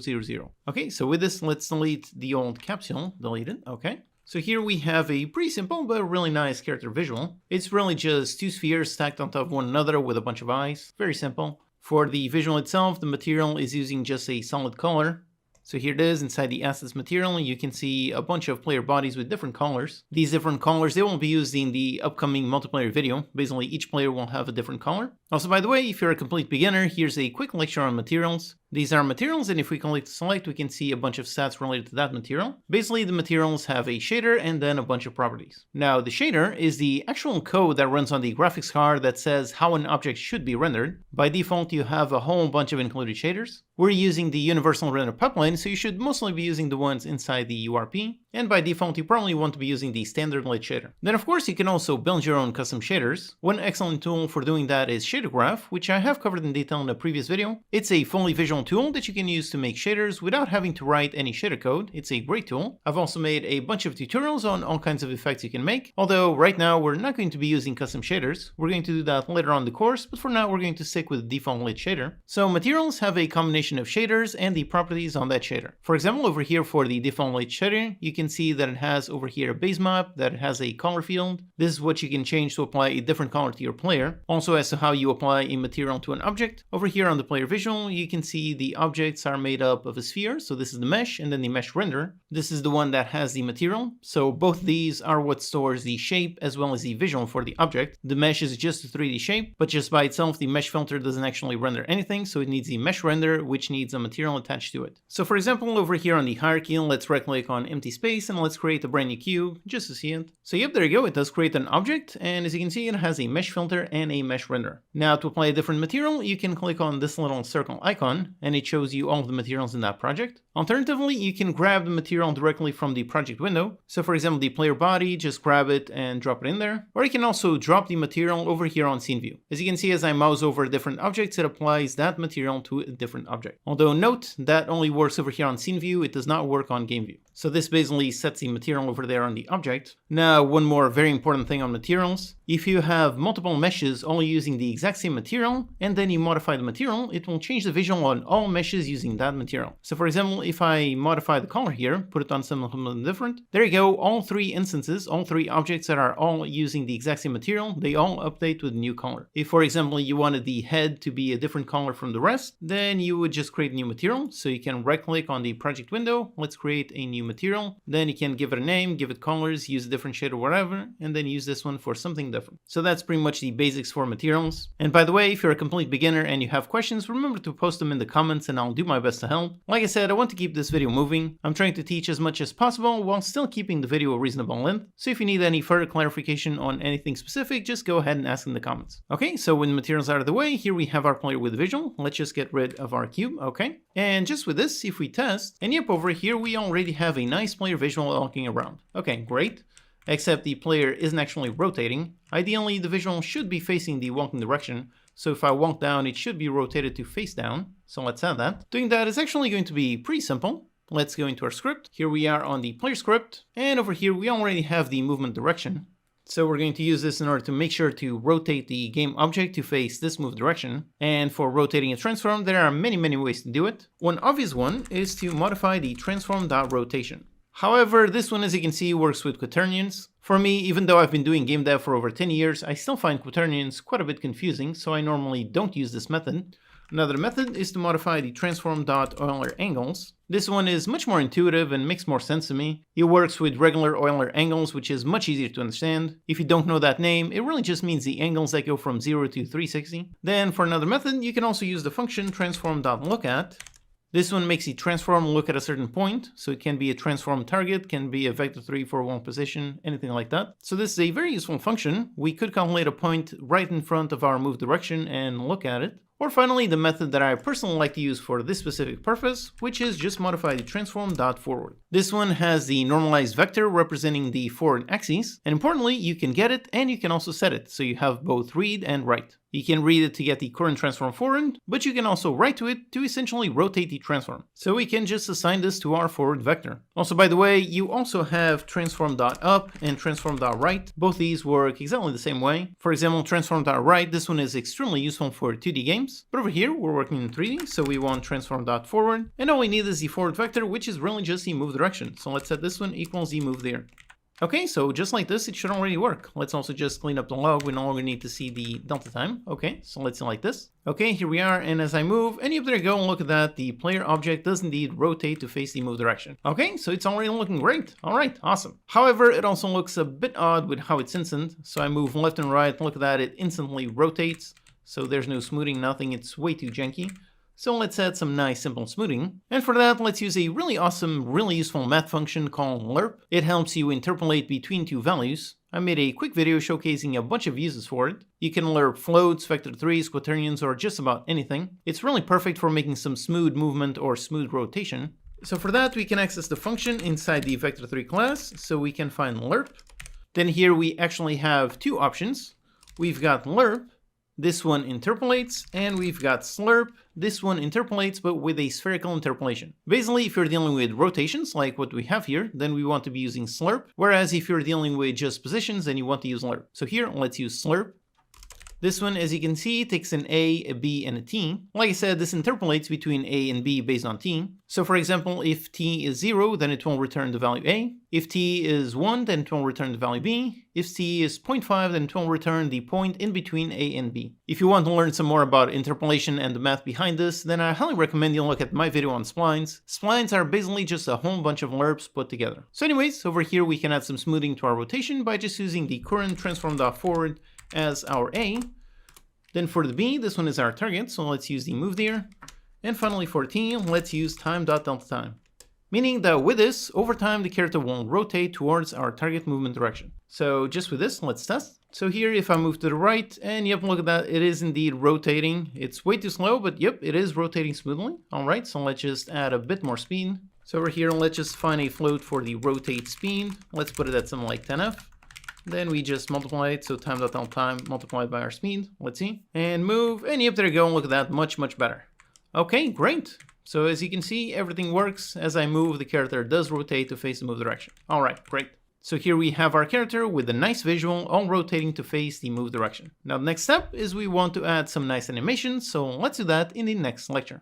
Okay, so with this, let's delete the old capsule. Delete it, okay. So here we have a pretty simple but really nice character visual. It's really just two spheres stacked on top of one another with a bunch of eyes. Very simple. For the visual itself, the material is using just a solid color. So here it is inside the assets material. You can see a bunch of player bodies with different colors. These different colors, they won't be used in the upcoming multiplayer video. Basically, each player will have a different color. Also, by the way, if you're a complete beginner, here's a quick lecture on materials. These are materials, and if we click select, we can see a bunch of stats related to that material. Basically, the materials have a shader and then a bunch of properties. Now, the shader is the actual code that runs on the graphics card that says how an object should be rendered. By default, you have a whole bunch of included shaders. We're using the universal render pipeline, so you should mostly be using the ones inside the URP. And by default, you probably want to be using the standard lit shader. Then of course, you can also build your own custom shaders. One excellent tool for doing that is Shader Graph, which I have covered in detail in a previous video. It's a fully visual tool that you can use to make shaders without having to write any shader code. It's a great tool. I've also made a bunch of tutorials on all kinds of effects you can make, although right now we're not going to be using custom shaders. We're going to do that later on in the course, but for now we're going to stick with the default lit shader. So materials have a combination of shaders and the properties on that shader. For example, over here for the default lit shader, you can see that it has over here a base map, that it has a color field. This is what you can change to apply a different color to your player. Also, as to how you apply a material to an object. Over here on the player visual, you can see the objects are made up of a sphere. So this is the mesh, and then the mesh render. This is the one that has the material. So both these are what stores the shape as well as the visual for the object. The mesh is just a 3D shape, but just by itself, the mesh filter doesn't actually render anything. So it needs a mesh render, which needs a material attached to it. So for example, over here on the hierarchy, let's right click on empty space and let's create a brand new cube just to see it. So yep, there you go. It does create an object, and as you can see, it has a mesh filter and a mesh render. Now to apply a different material, you can click on this little circle icon and it shows you all of the materials in that project. Alternatively, you can grab the material directly from the project window. So for example, the player body, just grab it and drop it in there. Or you can also drop the material over here on scene view. As you can see, as I mouse over different objects, it applies that material to a different object. Although note, that only works over here on scene view, it does not work on game view. So this basically sets the material over there on the object. Now, one more very important thing on materials. If you have multiple meshes all using the exact same material, and then you modify the material, it will change the visual on all meshes using that material. So for example, if I modify the color here, put it on something different, there you go, all three instances, all three objects that are all using the exact same material, they all update with a new color. If for example, you wanted the head to be a different color from the rest, then you would just create a new material. So you can right click on the project window, let's create a new material, then you can give it a name, give it colors, use a different shade or whatever, and then use this one for something different. So that's pretty much the basics for materials. And by the way, if you're a complete beginner and you have questions, remember to post them in the comments and I'll do my best to help. Like I said, I want to keep this video moving. I'm trying to teach teach as much as possible while still keeping the video a reasonable length, so if you need any further clarification on anything specific, just go ahead and ask in the comments. Okay, so with the materials out of the way, here we have our player with the visual. Let's just get rid of our cube, okay? And just with this, if we test, and yep, over here we already have a nice player visual walking around. Okay, great. Except the player isn't actually rotating. Ideally, the visual should be facing the walking direction, so if I walk down, it should be rotated to face down. So let's add that. Doing that is actually going to be pretty simple. Let's go into our script. Here we are on the player script, and over here we already have the movement direction. So we're going to use this in order to make sure to rotate the game object to face this move direction. And for rotating a transform, there are many ways to do it. One obvious one is to modify the transform.rotation. However, this one, as you can see, works with quaternions. For me, even though I've been doing game dev for over 10 years, I still find quaternions quite a bit confusing, so I normally don't use this method. Another method is to modify the transform.Euler angles. This one is much more intuitive and makes more sense to me. It works with regular Euler angles, which is much easier to understand. If you don't know that name, it really just means the angles that go from 0 to 360. Then for another method, you can also use the function transform.lookAt. This one makes the transform look at a certain point, so it can be a transform target, can be a vector 3 for one position, anything like that. So this is a very useful function. We could calculate a point right in front of our move direction and look at it. Or finally, the method that I personally like to use for this specific purpose, which is just modify the transform.forward. This one has the normalized vector representing the forward axis, and importantly, you can get it and you can also set it, so you have both read and write. You can read it to get the current transform forward, but you can also write to it to essentially rotate the transform. So we can just assign this to our forward vector. Also, by the way, you also have transform.up and transform.right. Both these work exactly the same way. For example, transform.right, this one is extremely useful for 2D games, but over here we're working in 3D, so we want transform.forward, and all we need is the forward vector, which is really just the move direction. So let's set this one equals the move there. Okay, so just like this, it should already work. Let's also just clean up the log. We no longer need to see the delta time. Okay, so let's do like this. Okay, here we are, and as I move, and yep, there you go, and look at that, the player object does indeed rotate to face the move direction. Okay, so it's already looking great. All right, awesome. However, it also looks a bit odd with how it's instant. So I move left and right, look at that, it instantly rotates. So there's no smoothing, nothing, it's way too janky. So let's add some nice simple smoothing. And for that, let's use a really awesome, really useful math function called lerp. It helps you interpolate between two values. I made a quick video showcasing a bunch of uses for it. You can lerp floats, vector 3s, quaternions, or just about anything. It's really perfect for making some smooth movement or smooth rotation. So for that, we can access the function inside the vector 3 class. So we can find lerp. Then here we actually have two options. We've got lerp. This one interpolates, and we've got slurp. This one interpolates, but with a spherical interpolation. Basically, if you're dealing with rotations, like what we have here, then we want to be using slurp. Whereas if you're dealing with just positions, then you want to use lerp. So here, let's use slurp. This one, as you can see, takes an A, a B, and a T. Like I said, this interpolates between A and B based on T. So for example, if T is 0, then it will return the value A. If T is 1, then it will return the value B. If T is 0.5, then it will return the point in between A and B. If you want to learn some more about interpolation and the math behind this, then I highly recommend you look at my video on splines. Splines are basically just a whole bunch of lerps put together. So anyways, over here we can add some smoothing to our rotation by just using the current transform.forward as our A. Then for the B, this one is our target, so let's use the move there. And finally for T, let's use time.delta-time. Meaning that with this, over time the character will rotate towards our target movement direction. So just with this, let's test. So here if I move to the right, and yep, look at that, it is indeed rotating. It's way too slow, but yep, it is rotating smoothly. Alright, so let's just add a bit more speed. So over here, let's just find a float for the rotate speed. Let's put it at something like 10f. Then we just multiply it, so time.time multiplied by our speed. Let's see. And move, and yep, there you go. Look at that, much better. Okay, great. So as you can see, everything works. As I move, the character does rotate to face the move direction. All right, great. So here we have our character with a nice visual, all rotating to face the move direction. Now the next step is we want to add some nice animations, so let's do that in the next lecture.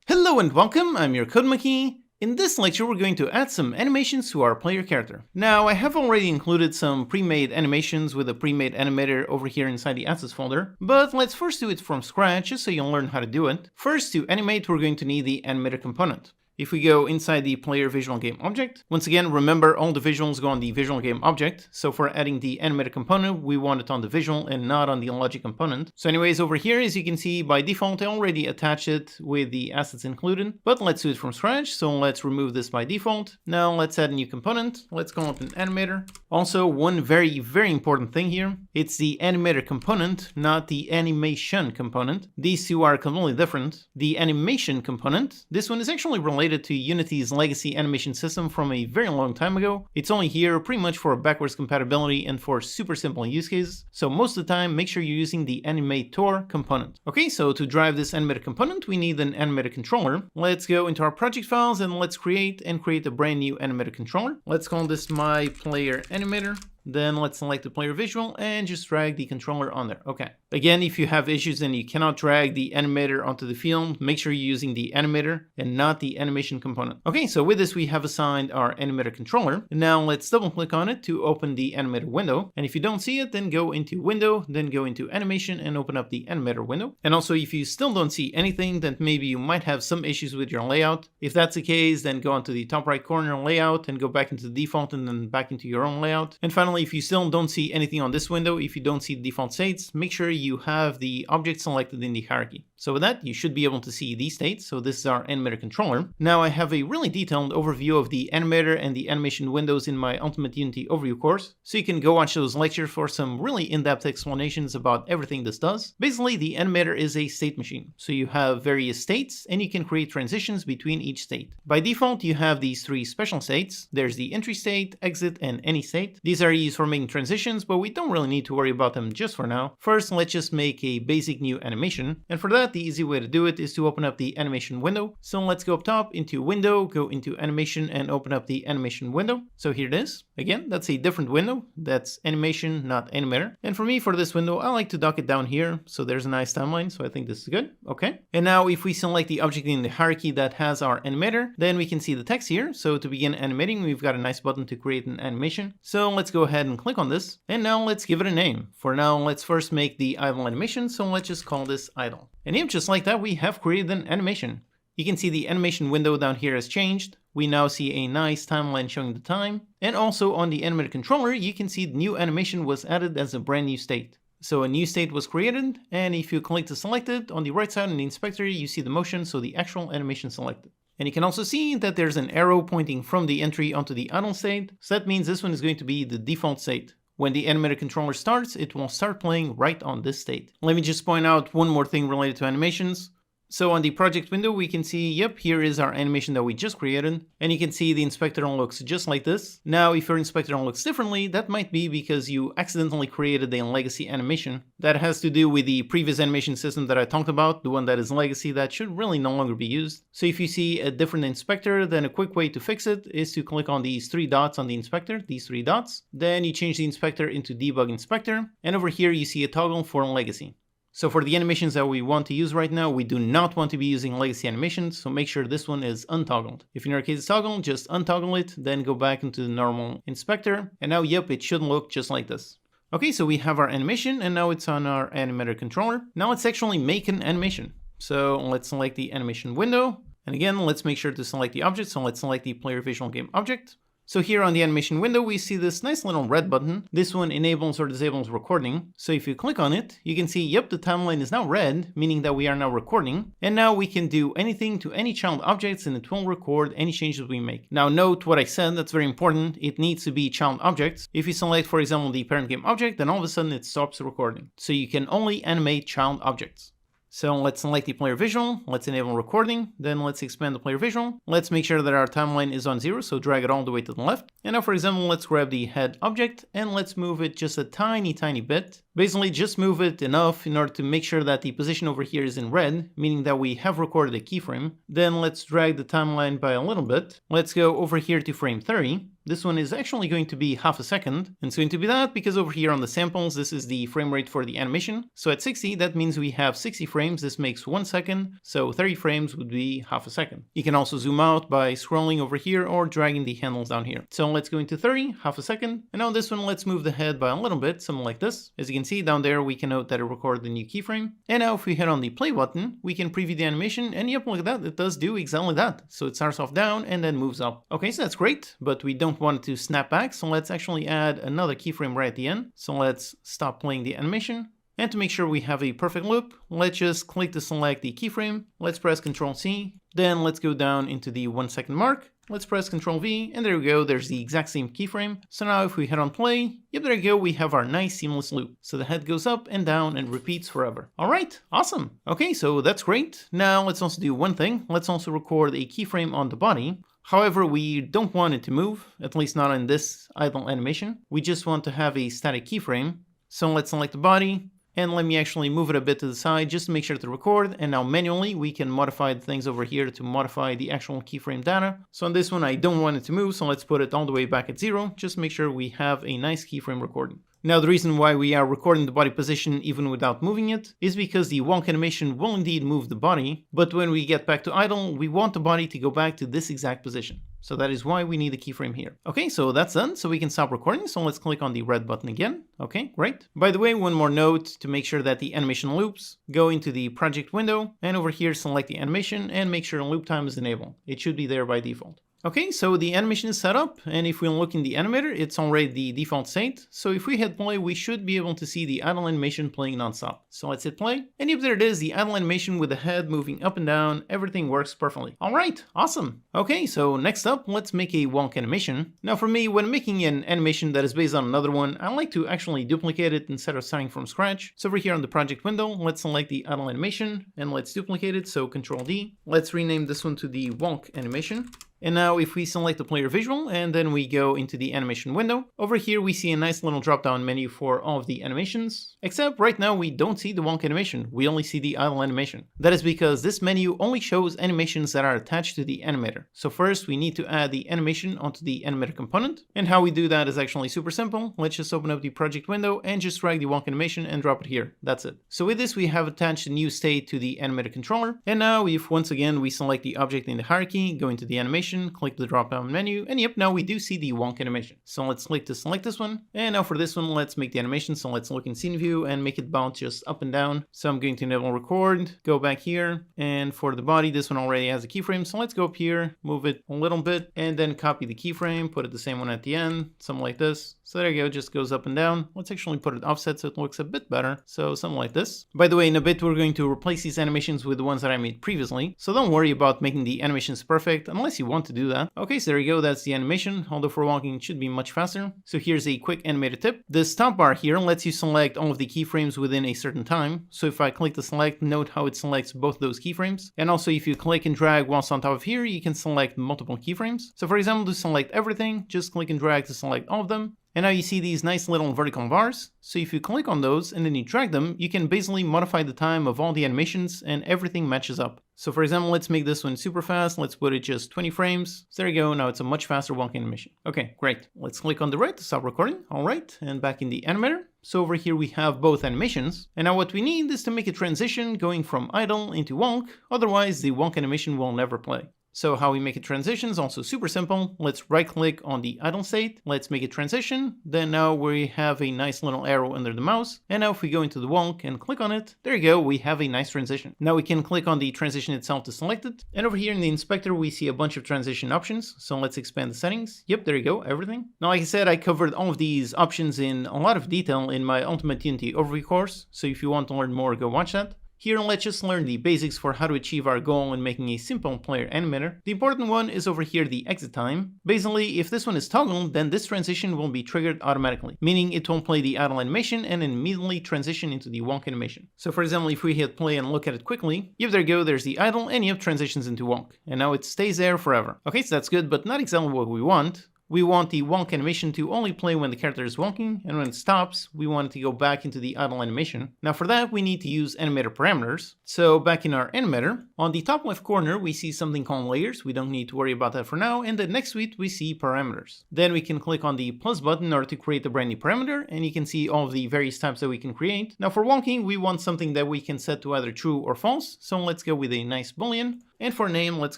Hello and welcome, I'm your Code Monkey. In this lecture, we're going to add some animations to our player character. Now, I have already included some pre-made animations with a pre-made animator over here inside the assets folder, but let's first do it from scratch just so you'll learn how to do it. First, to animate, we're going to need the animator component. If we go inside the player visual game object, once again, remember all the visuals go on the visual game object. So for adding the animated component, we want it on the visual and not on the logic component. So anyways, over here, as you can see, by default, I already attached it with the assets included, but let's do it from scratch. So let's remove this by default. Now let's add a new component. Let's call it an animator. Also, one very, very important thing here. It's the animator component, not the animation component. These two are completely different. The animation component, this one is actually related to Unity's legacy animation system from a very long time ago. It's only here pretty much for backwards compatibility and for super simple use cases. So most of the time, make sure you're using the animator component. Okay, so to drive this animator component, we need an animator controller. Let's go into our project files and let's create a brand new animator controller. Let's call this my player animator. Then let's select the player visual and just drag the controller on there. Okay. Again, if you have issues and you cannot drag the animator onto the field, make sure you're using the animator and not the animation component. Okay, so with this, we have assigned our animator controller. And now let's double click on it to open the animator window. And if you don't see it, then go into window, then go into animation and open up the animator window. And also, if you still don't see anything, then maybe you might have some issues with your layout. If that's the case, then go onto the top right corner layout and go back into the default and then back into your own layout. And finally, if you still don't see anything on this window, if you don't see the default states, make sure you have the object selected in the hierarchy. So with that, you should be able to see these states. So this is our animator controller. Now I have a really detailed overview of the animator and the animation windows in my Ultimate Unity overview course. So you can go watch those lectures for some really in-depth explanations about everything this does. Basically, the animator is a state machine. So you have various states and you can create transitions between each state. By default, you have these three special states. There's the entry state, exit, and any state. These are used for making transitions, but we don't really need to worry about them just for now. First, let's just make a basic new animation. And for that, the easy way to do it is to open up the animation window. So let's go up top into window, go into animation and open up the animation window. So here it is. Again, that's a different window. That's animation, not animator. And for me, for this window, I like to dock it down here. So there's a nice timeline. So I think this is good. Okay. And now if we select the object in the hierarchy that has our animator, then we can see the text here. So to begin animating, we've got a nice button to create an animation. So let's go ahead and click on this. And now let's give it a name. For now, let's first make the idle animation. So let's just call this idle. And yep, just like that, we have created an animation. You can see the animation window down here has changed. We now see a nice timeline showing the time. And also on the animator controller, you can see the new animation was added as a brand new state. So a new state was created, and if you click to select it, on the right side in the inspector, you see the motion, so the actual animation selected. And you can also see that there's an arrow pointing from the entry onto the idle state. So that means this one is going to be the default state. When the animator controller starts, it will start playing right on this state. Let me just point out one more thing related to animations. So on the project window, we can see, yep, here is our animation that we just created. And you can see the inspector looks just like this. Now, if your inspector looks differently, that might be because you accidentally created a legacy animation. That has to do with the previous animation system that I talked about, the one that is legacy that should really no longer be used. So if you see a different inspector, then a quick way to fix it is to click on these three dots on the inspector, these three dots. Then you change the inspector into debug inspector. And over here, you see a toggle for legacy. So for the animations that we want to use right now, we do not want to be using legacy animations, so make sure this one is untoggled. If in your case it's toggled, just untoggle it, then go back into the normal inspector, and now, yep, it should look just like this. Okay, so we have our animation, and now it's on our animator controller. Now let's actually make an animation. So let's select the animation window, and again, let's make sure to select the object, so let's select the player visual game object. So here on the animation window, we see this nice little red button. This one enables or disables recording. So if you click on it, you can see, yep, the timeline is now red, meaning that we are now recording. And now we can do anything to any child objects and it will record any changes we make. Now note what I said, that's very important. It needs to be child objects. If you select, for example, the parent game object, then all of a sudden it stops recording. So you can only animate child objects. So let's select the player visual, let's enable recording, then let's expand the player visual. Let's make sure that our timeline is on 0, so drag it all the way to the left. And now, for example, let's grab the head object and let's move it just a tiny bit. Basically, just move it enough in order to make sure that the position over here is in red, meaning that we have recorded a keyframe. Then let's drag the timeline by a little bit. Let's go over here to frame 30. This one is actually going to be half a second, and it's going to be that because over here on the samples, this is the frame rate for the animation. So at 60, that means we have 60 frames. This makes 1 second, so 30 frames would be half a second. You can also zoom out by scrolling over here or dragging the handles down here. So let's go into 30, half a second, and now this one, let's move the head by a little bit, something like this. As you can see down there, we can note that it recorded the new keyframe. And now if we hit on the play button, we can preview the animation, and yep, look at that, it does do exactly that. So it starts off down and then moves up. Okay, so that's great, but we don't want it to snap back, so let's actually add another keyframe right at the end. So let's stop playing the animation. And to make sure we have a perfect loop, let's just click to select the keyframe. Let's press Ctrl C. Then let's go down into the 1 second mark. Let's press Ctrl V, and there we go, there's the exact same keyframe. So now if we hit on play, yep, there we go, we have our nice seamless loop. So the head goes up and down and repeats forever. All right, awesome. Okay, so that's great. Now let's also do one thing. Let's also record a keyframe on the body. However, we don't want it to move, at least not in this idle animation. We just want to have a static keyframe. So let's select the body. And let me actually move it a bit to the side just to make sure to record. And now manually, we can modify the things over here to modify the actual keyframe data. So on this one, I don't want it to move. So let's put it all the way back at 0. Just to make sure we have a nice keyframe recording. Now, the reason why we are recording the body position even without moving it is because the wonk animation will indeed move the body. But when we get back to idle, we want the body to go back to this exact position. So that is why we need a keyframe here. Okay, so that's done. So we can stop recording. So let's click on the red button again. Okay, great. By the way, one more note to make sure that the animation loops, go into the project window and over here select the animation and make sure loop time is enabled. It should be there by default. Okay, so the animation is set up, and if we look in the animator, it's already the default state. So if we hit play, we should be able to see the idle animation playing nonstop. So let's hit play, and yep, there it is, the idle animation with the head moving up and down. Everything works perfectly. All right, awesome. Okay, so next up, let's make a wonk animation. Now for me, when making an animation that is based on another one, I like to actually duplicate it instead of starting from scratch. So over here on the project window, let's select the idle animation, and let's duplicate it, so Ctrl D. Let's rename this one to the wonk animation. And now if we select the player visual and then we go into the animation window, over here we see a nice little drop down menu for all of the animations, except right now we don't see the wonk animation, we only see the idle animation. That is because this menu only shows animations that are attached to the animator. So first we need to add the animation onto the animator component, and how we do that is actually super simple. Let's just open up the project window and just drag the wonk animation and drop it here. That's it. So with this we have attached a new state to the animator controller, and now if once again we select the object in the hierarchy, go into the animation, click the drop down menu, and yep, now we do see the wonk animation. So let's click to select this one, and now for this one, let's make the animation. So let's look in scene view and make it bounce just up and down. So I'm going to enable record, go back here, and for the body, this one already has a keyframe. So let's go up here, move it a little bit, and then copy the keyframe, put it the same one at the end, something like this. So there you go, just goes up and down. Let's actually put it offset so it looks a bit better. So something like this. By the way, in a bit, we're going to replace these animations with the ones that I made previously. So don't worry about making the animations perfect unless you want to do that. Okay, so there you go, that's the animation. Although for walking, it should be much faster. So here's a quick animated tip. The stop bar here lets you select all of the keyframes within a certain time. So if I click to select, note how it selects both those keyframes. And also if you click and drag whilst on top of here, you can select multiple keyframes. So for example, to select everything, just click and drag to select all of them. And now you see these nice little vertical bars. So if you click on those and then you drag them, you can basically modify the time of all the animations and everything matches up. So for example, let's make this one super fast. Let's put it just 20 frames. So there you go. Now it's a much faster wonk animation. Okay, great. Let's click on the right to stop recording. All right, and back in the animator. So over here we have both animations. And now what we need is to make a transition going from idle into wonk. Otherwise, the wonk animation will never play. So how we make a transition is also super simple. Let's right click on the idle state. Let's make a transition. Then now we have a nice little arrow under the mouse. And now if we go into the wonk and click on it, there you go, we have a nice transition. Now we can click on the transition itself to select it. And over here in the inspector, we see a bunch of transition options. So let's expand the settings. Yep, there you go, everything. Now, like I said, I covered all of these options in a lot of detail in my Ultimate Unity Overview course. So if you want to learn more, go watch that. Here, let's just learn the basics for how to achieve our goal in making a simple player animator. The important one is over here, the exit time. Basically, if this one is toggled, then this transition will be triggered automatically, meaning it will play the idle animation and immediately transition into the wonk animation. So for example, if we hit play and look at it quickly, yep, there you go, there's the idle, and yep, transitions into wonk. And now it stays there forever. Okay, so that's good, but not exactly what we want. We want the wonk animation to only play when the character is wonking, and when it stops, we want it to go back into the idle animation. Now for that, we need to use animator parameters. So back in our animator, on the top left corner, we see something called layers. We don't need to worry about that for now. And then next to it, we see parameters. Then we can click on the plus button in order to create a brand new parameter, and you can see all of the various types that we can create. Now for wonking, we want something that we can set to either true or false. So let's go with a nice boolean. And for name, let's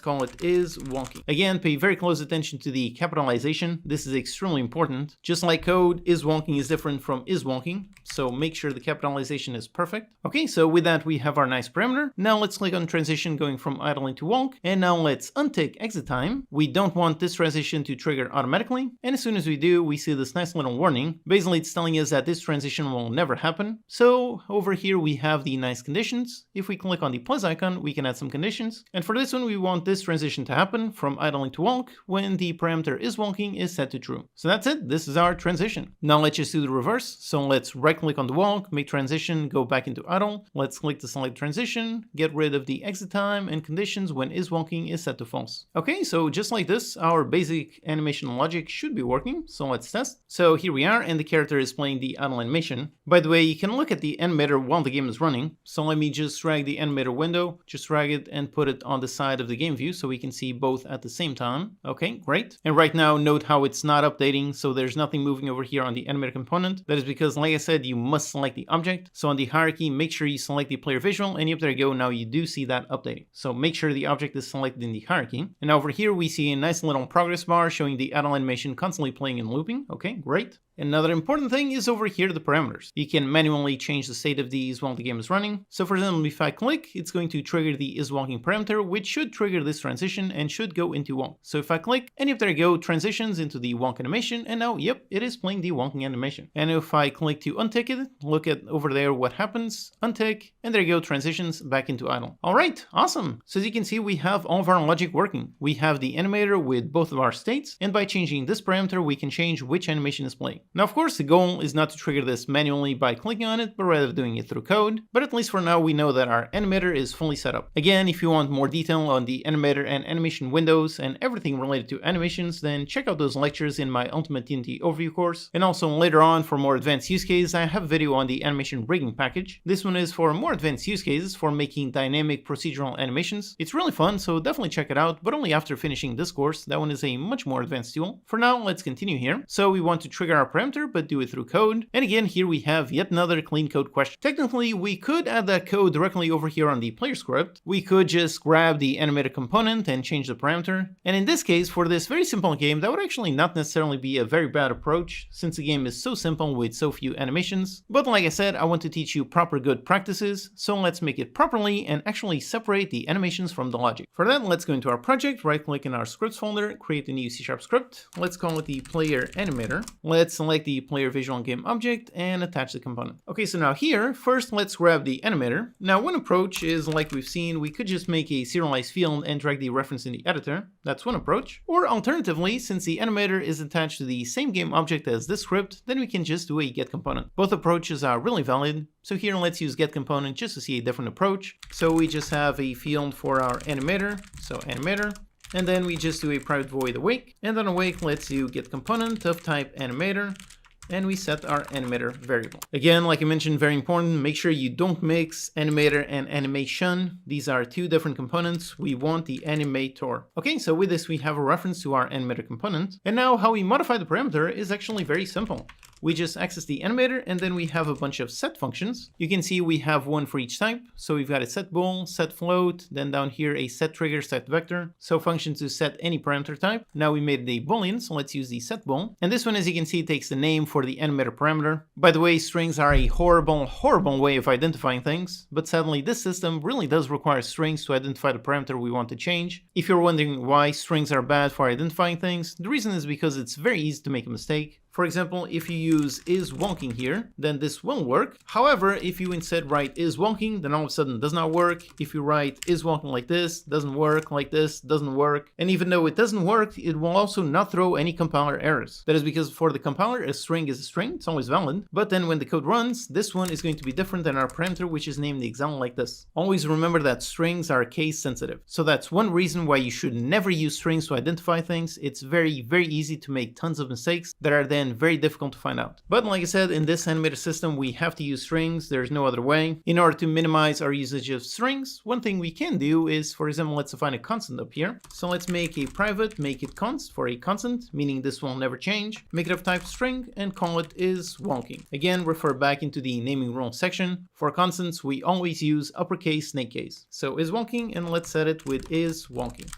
call it is wonky. Again, pay very close attention to the capitalization. This is extremely important. Just like code, is wonking is different from is wonking. So make sure the capitalization is perfect. Okay, so with that, we have our nice parameter. Now let's click on transition going from idle into wonk. And now let's untick exit time. We don't want this transition to trigger automatically. And as soon as we do, we see this nice little warning. Basically, it's telling us that this transition will never happen. So over here, we have the nice conditions. If we click on the plus icon, we can add some conditions. And for this one, we want this transition to happen from idle into wonk when the parameter is wonking is set to true. So that's it. This is our transition. Now let's just do the reverse. So let's right click on the wonk, make transition, go back into idle. Let's click to select transition, get rid of the exit time and conditions when is wonking is set to false. Okay, so just like this, our basic animation logic should be working. So let's test. So here we are, and the character is playing the idle animation. By the way, you can look at the animator while the game is running. So let me just drag the animator window, just drag it and put it on the side of the game view so we can see both at the same time. Okay, great. And right now, note how it's not updating. So there's nothing moving over here on the animator component. That is because, like I said, you must select the object. So on the hierarchy, make sure you select the player visual, and yep, there you go. Now you do see that updating. So make sure the object is selected in the hierarchy. And over here, we see a nice little progress bar showing the idle animation constantly playing and looping. Okay, great. Another important thing is over here the parameters. You can manually change the state of these while the game is running. So for example, if I click, it's going to trigger the is wonking parameter, which should trigger this transition and should go into wonk. So if I click, and if there you go, transitions into the wonk animation, and now, yep, it is playing the wonking animation. And if I click to untick it, look at over there what happens, untick, and there you go, transitions back into idle. All right, awesome. So as you can see, we have all of our logic working. We have the animator with both of our states, and by changing this parameter, we can change which animation is playing. Now, of course, the goal is not to trigger this manually by clicking on it, but rather doing it through code. But at least for now, we know that our animator is fully set up. Again, if you want more detail on the animator and animation windows and everything related to animations, then check out those lectures in my Ultimate TNT overview course. And also later on, for more advanced use cases, I have a video on the animation rigging package. This one is for more advanced use cases for making dynamic procedural animations. It's really fun, so definitely check it out, but only after finishing this course. That one is a much more advanced tool. For now, let's continue here. So we want to trigger our parameter, but do it through code. And again, here we have yet another clean code question. Technically, we could add that code directly over here on the player script. We could just grab the animator component and change the parameter. And in this case, for this very simple game, that would actually not necessarily be a very bad approach, since the game is so simple with so few animations. But like I said, I want to teach you proper good practices, so let's make it properly and actually separate the animations from the logic. For that, let's go into our project, right click in our scripts folder, create a new C# script. Let's call it the player animator. Let's select the player visual game object and attach the component. Okay, so now here, first let's grab the animator. Now one approach is, like we've seen, we could just make a serialized field and drag the reference in the editor. That's one approach. Or alternatively, since the animator is attached to the same game object as this script, then we can just do a get component. Both approaches are really valid. So here let's use get component just to see a different approach. So we just have a field for our animator, so animator. And then we just do a private void awake. And then awake lets you get component of type animator. And we set our animator variable. Again, like I mentioned, very important, make sure you don't mix animator and animation. These are two different components. We want the animator. Okay, so with this, we have a reference to our animator component. And now how we modify the parameter is actually very simple. We just access the animator, and then we have a bunch of set functions. You can see we have one for each type. So we've got a set bool, set float, then down here a set trigger, set vector. So function to set any parameter type. Now we made it a boolean, so let's use the set bool. And this one, as you can see, takes the name for the animator parameter. By the way, strings are a horrible way of identifying things, but sadly this system really does require strings to identify the parameter we want to change. If you're wondering why strings are bad for identifying things, the reason is because it's very easy to make a mistake. For example, if you use is wonking here, then this will work. However, if you instead write is wonking, then all of a sudden it does not work. If you write is wonking like this, doesn't work, like this, doesn't work. And even though it doesn't work, it will also not throw any compiler errors. That is because for the compiler, a string is a string, it's always valid. But then when the code runs, this one is going to be different than our parameter, which is named the example like this. Always remember that strings are case sensitive. So that's one reason why you should never use strings to identify things. It's very easy to make tons of mistakes that are then again, very difficult to find out. But like I said, in this animated system, we have to use strings. There's no other way. In order to minimize our usage of strings, one thing we can do is, for example, let's define a constant up here. So let's make a private, make it const for a constant, meaning this will never change. Make it of type string and call it is wonky. Again, refer back into the naming rules section. For constants, we always use uppercase, snake case. So is wonky, and let's set it with is wonky.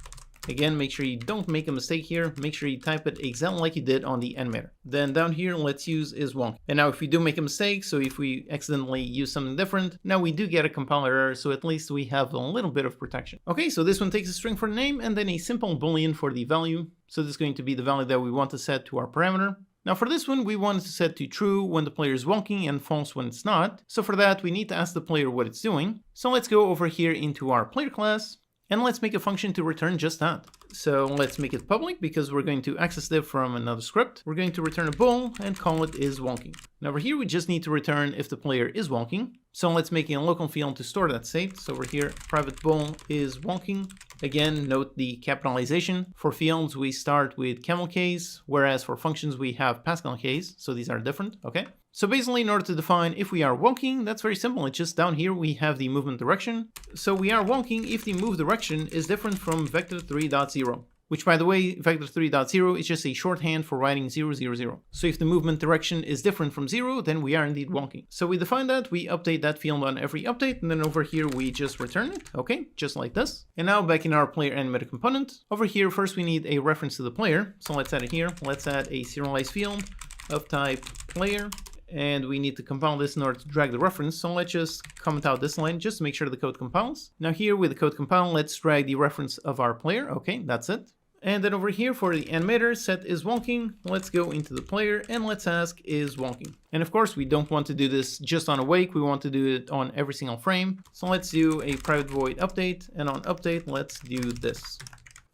Again, make sure you don't make a mistake here. Make sure you type it exactly like you did on the animator. Then down here, let's use is wonky. And now if we do make a mistake, so if we accidentally use something different, now we do get a compiler error, so at least we have a little bit of protection. Okay, so this one takes a string for the name and then a simple boolean for the value. So this is going to be the value that we want to set to our parameter. Now for this one, we want it to set to true when the player is wonky and false when it's not. So for that, we need to ask the player what it's doing. So let's go over here into our player class. And let's make a function to return just that. So let's make it public because we're going to access it from another script. We're going to return a bool and call it is wonky. Now over here, we just need to return if the player is wonky. So let's make a local field to store that state. So over here, private bool is wonky. Again, note the capitalization. For fields, we start with camel case, whereas for functions, we have Pascal case. So these are different, okay? So basically, in order to define if we are wonky, that's very simple. It's just down here we have the movement direction. So we are wonky if the move direction is different from vector 3.0, which by the way, vector 3.0 is just a shorthand for writing 0, 0, 0. So if the movement direction is different from 0, then we are indeed wonky. So we define that, we update that field on every update, and then over here we just return it, okay, just like this. And now back in our player animated component, over here first we need a reference to the player. So let's add it here. Let's add a serialized field of type player. And we need to compile this in order to drag the reference. So let's just comment out this line just to make sure the code compiles. Now here with the code compile, let's drag the reference of our player. Okay, that's it. And then over here for the animator, set is wonky. Let's go into the player and let's ask is wonky. And of course, we don't want to do this just on awake. We want to do it on every single frame. So let's do a private void update. And on update, let's do this.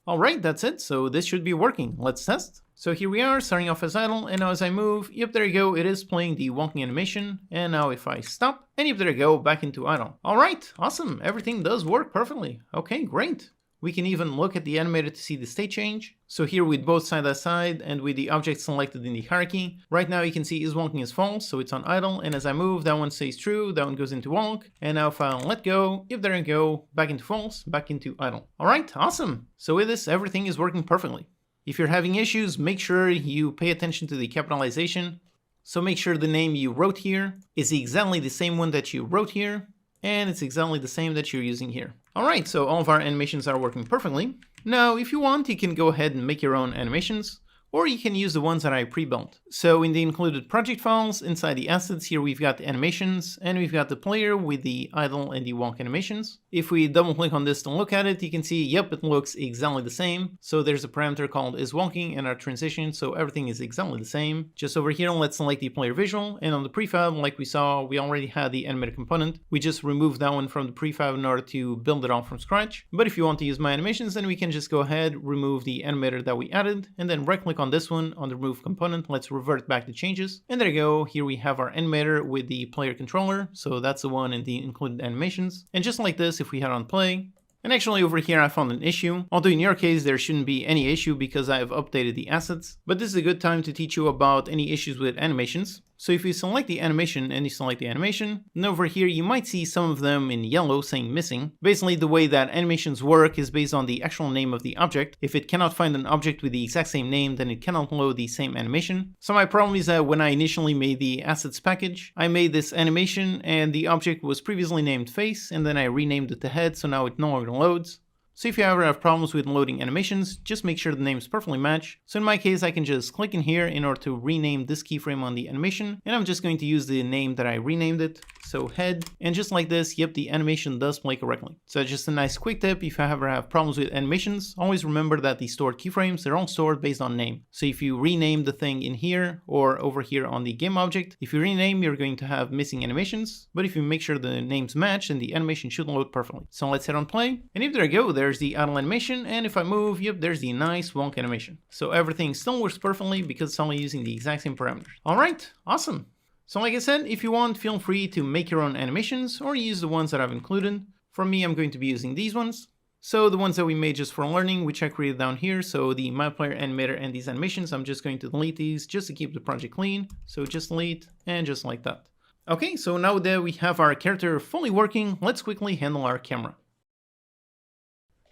All right, that's it. So this should be working. Let's test. So here we are starting off as idle, and now as I move, yep, there you go, it is playing the wonky animation. And now if I stop, and yep, there you go, back into idle. All right, awesome, everything does work perfectly. Okay, great. We can even look at the animator to see the state change. So here with both side by side and with the object selected in the hierarchy, right now you can see is wonky is false, so it's on idle. And as I move, that one stays true, that one goes into wonk. And now if I let go, if there you go, back into false, back into idle. All right, awesome. So with this, everything is working perfectly. If you're having issues, make sure you pay attention to the capitalization. So make sure the name you wrote here is exactly the same one that you wrote here, and it's exactly the same that you're using here. All right, so all of our animations are working perfectly. Now, if you want, you can go ahead and make your own animations, or you can use the ones that I pre-built. So in the included project files, inside the assets here, we've got the animations, and we've got the player with the idle and the wonk animations. If we double click on this to look at it, you can see, yep, it looks exactly the same. So there's a parameter called is wonky and our transition, so everything is exactly the same. Just over here, let's select the player visual, and on the prefab, like we saw, we already had the animated component. We just removed that one from the prefab in order to build it all from scratch. But if you want to use my animations, then we can just go ahead, remove the animator that we added, and then right click on this one on the remove component. Let's revert back the changes. And there you go. Here we have our animator with the player controller. So that's the one in the included animations. And just like this, if we had on play, and actually over here I found an issue, although in your case there shouldn't be any issue because I have updated the assets. But this is a good time to teach you about any issues with animations. So if you select the animation and you select the animation, then over here you might see some of them in yellow saying missing. Basically the way that animations work is based on the actual name of the object. If it cannot find an object with the exact same name, then it cannot load the same animation. So my problem is that when I initially made the assets package, I made this animation and the object was previously named face, and then I renamed it to head, so now it no longer loads. So if you ever have problems with loading animations, just make sure the names perfectly match. So in my case, I can just click in here in order to rename this keyframe on the animation. And I'm just going to use the name that I renamed it. So head, and just like this, yep, the animation does play correctly. So just a nice quick tip, if you ever have problems with animations, always remember that the stored keyframes, they're all stored based on name. So if you rename the thing in here or over here on the game object, if you rename, you're going to have missing animations. But if you make sure the names match, then the animation should load perfectly. So let's hit on play. And if there you go, there's the idle animation. And if I move, yep, there's the nice wonk animation. So everything still works perfectly because it's only using the exact same parameters. All right, awesome. So like I said, if you want, feel free to make your own animations or use the ones that I've included. For me, I'm going to be using these ones. So the ones that we made just for learning, which I created down here, so the my player animator and these animations, I'm just going to delete these just to keep the project clean. So just delete and just like that. Okay, so now that we have our character fully working, let's quickly handle our camera.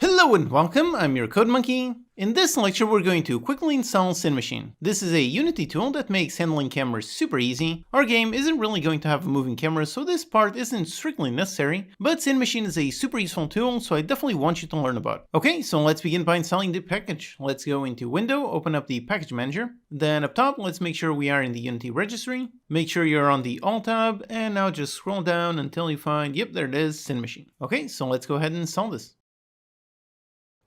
Hello and welcome, I'm your Code Monkey. In this lecture we're going to quickly install Cinemachine. This is a Unity tool that makes handling cameras super easy. Our game isn't really going to have a moving camera, so this part isn't strictly necessary, but Cinemachine is a super useful tool, so I definitely want you to learn about it. Okay, so let's begin by installing the package. Let's go into Window, open up the Package Manager. Then up top, let's make sure we are in the Unity registry. Make sure you're on the Alt tab, and now just scroll down until you find, yep, there it is, Cinemachine. Okay, so let's go ahead and install this.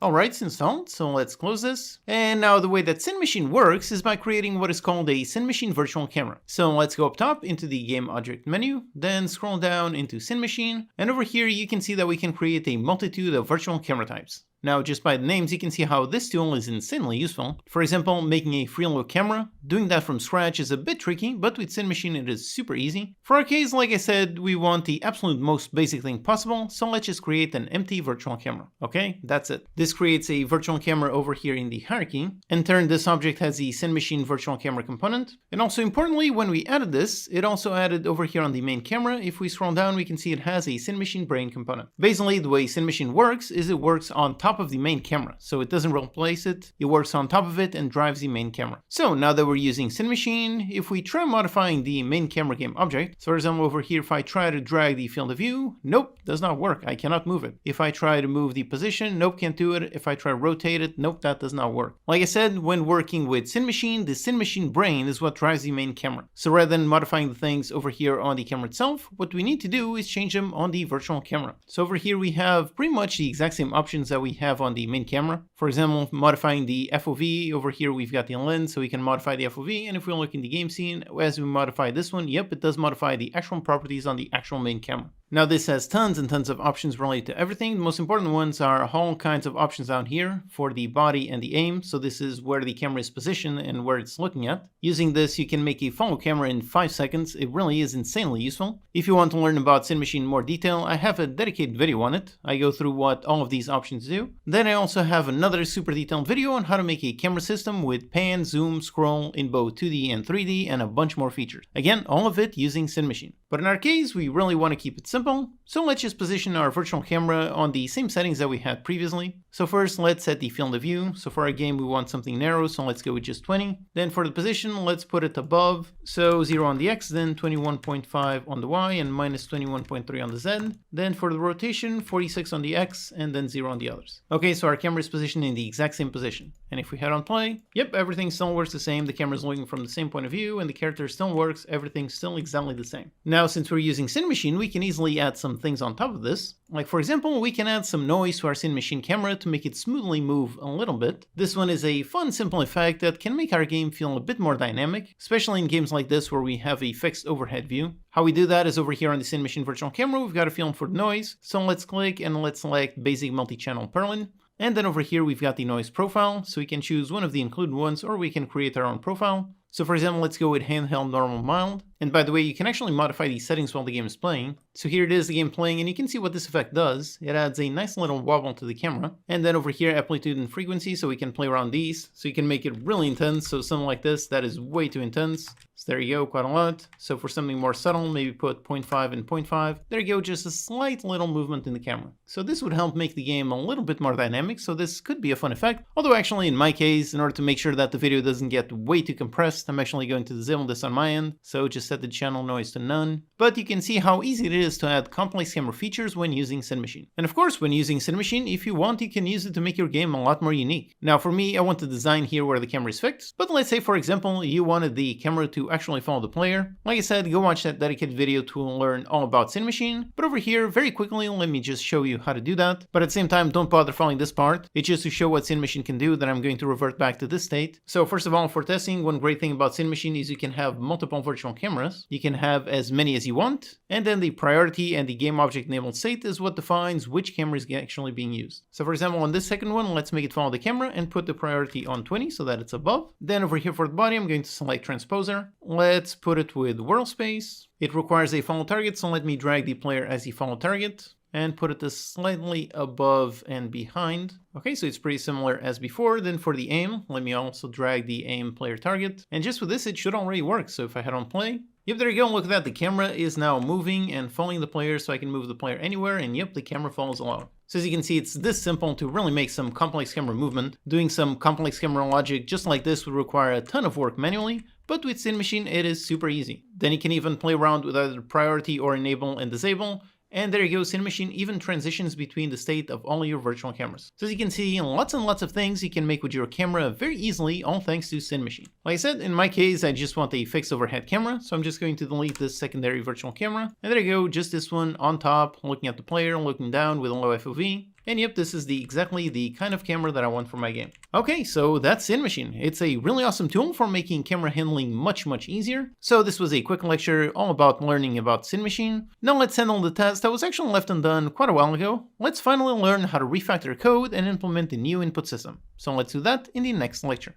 Alright, it's installed, so let's close this. And now the way that Cinemachine works is by creating what is called a Cinemachine virtual camera. So let's go up top into the game object menu, then scroll down into Cinemachine, and over here you can see that we can create a multitude of virtual camera types. Now, just by the names, you can see how this tool is insanely useful. For example, making a free-look camera. Doing that from scratch is a bit tricky, but with Cinemachine it is super easy. For our case, like I said, we want the absolute most basic thing possible, so let's just create an empty virtual camera. Okay, that's it. This creates a virtual camera over here in the hierarchy. In turn, this object has the Cinemachine virtual camera component. And also importantly, when we added this, it also added over here on the main camera. If we scroll down, we can see it has a Cinemachine brain component. Basically, the way Cinemachine works is it works on top of the main camera, so it doesn't replace it, it works on top of it and drives the main camera. So now that we're using Cinemachine, if we try modifying the main camera game object, so for example over here, if I try to drag the field of view, nope, does not work, I cannot move it. If I try to move the position, nope, can't do it. If I try to rotate it, nope, that does not work. Like I said, when working with Cinemachine, the Cinemachine brain is what drives the main camera. So rather than modifying the things over here on the camera itself, what we need to do is change them on the virtual camera. So over here we have pretty much the exact same options that we have on the main camera. For example, modifying the FOV, over here we've got the lens, so we can modify the FOV, and if we look in the game scene, as we modify this one, yep, it does modify the actual properties on the actual main camera. Now this has tons and tons of options related to everything. The most important ones are all kinds of options down here for the body and the aim. So this is where the camera is positioned and where it's looking at. Using this, you can make a follow camera in 5 seconds. It really is insanely useful. If you want to learn about Cinemachine in more detail, I have a dedicated video on it. I go through what all of these options do. Then I also have another super detailed video on how to make a camera system with pan, zoom, scroll in both 2D and 3D and a bunch more features. Again, all of it using Cinemachine. But in our case, we really want to keep it simple, so let's just position our virtual camera on the same settings that we had previously. So first, let's set the field of view. So for our game, we want something narrow, so let's go with just 20. Then for the position, let's put it above. So 0 on the X, then 21.5 on the Y, and minus 21.3 on the Z. Then for the rotation, 46 on the X, and then 0 on the others. Okay, so our camera is positioned in the exact same position. And if we head on play, yep, everything still works the same. The camera is looking from the same point of view, and the character still works. Everything's still exactly the same. Now, since we're using Cinemachine, we can easily add some things on top of this. Like for example, we can add some noise to our Cinemachine camera to make it smoothly move a little bit. This one is a fun, simple effect that can make our game feel a bit more dynamic, especially in games like this where we have a fixed overhead view. How we do that is over here on the Cinemachine virtual camera, we've got a field for noise. So let's click and let's select basic multi-channel purlin. And then over here, we've got the noise profile. So we can choose one of the included ones, or we can create our own profile. So for example, let's go with handheld, normal, mild. And by the way, you can actually modify these settings while the game is playing. So here it is, the game playing, and you can see what this effect does. It adds a nice little wobble to the camera. And then over here, amplitude and frequency, so we can play around these. So you can make it really intense. So something like this, that is way too intense. So there you go, quite a lot. So for something more subtle, maybe put 0.5 and 0.5. There you go, just a slight little movement in the camera. So this would help make the game a little bit more dynamic, so this could be a fun effect. Although actually in my case, in order to make sure that the video doesn't get way too compressed, I'm actually going to disable this on my end. So just set the channel noise to none. But you can see how easy it is to add complex camera features when using Cinemachine. And of course, when using Cinemachine, if you want, you can use it to make your game a lot more unique. Now for me, I want to design here where the camera is fixed. But let's say, for example, you wanted the camera to actually follow the player. Like I said, go watch that dedicated video to learn all about Cinemachine. But over here, very quickly, let me just show you how to do that. But at the same time, don't bother following this part. It's just to show what Cinemachine can do that I'm going to revert back to this state. So first of all, for testing, one great thing about Cinemachine is you can have multiple virtual cameras. You can have as many as you want. And then the priority and the game object enabled state is what defines which camera is actually being used. So for example, on this second one, let's make it follow the camera and put the priority on 20 so that it's above. Then over here for the body, I'm going to select transposer. Let's put it with world space. It requires a follow target, so let me drag the player as the follow target. and put it slightly above and behind. Okay, so it's pretty similar as before. Then for the aim, let me also drag the aim player target. And just with this, it should already work. So if I hit on play, yep, there you go. Look at that. The camera is now moving and following the player, so I can move the player anywhere. And yep, the camera follows along. So as you can see, it's this simple to really make some complex camera movement. Doing some complex camera logic just like this would require a ton of work manually, but with Cinemachine, it is super easy. Then you can even play around with either priority or enable and disable. And there you go, Cinemachine even transitions between the state of all your virtual cameras. So as you can see, lots and lots of things you can make with your camera very easily, all thanks to Cinemachine. Like I said, in my case, I just want a fixed overhead camera, so I'm just going to delete this secondary virtual camera. And there you go, just this one on top, looking at the player, looking down with a low FOV. And yep, this is exactly the kind of camera that I want for my game. Okay, so that's Cinemachine. It's a really awesome tool for making camera handling much easier. So this was a quick lecture all about learning about Cinemachine. Now let's handle the task that was actually left undone quite a while ago. Let's finally learn how to refactor code and implement the new input system. So let's do that in the next lecture.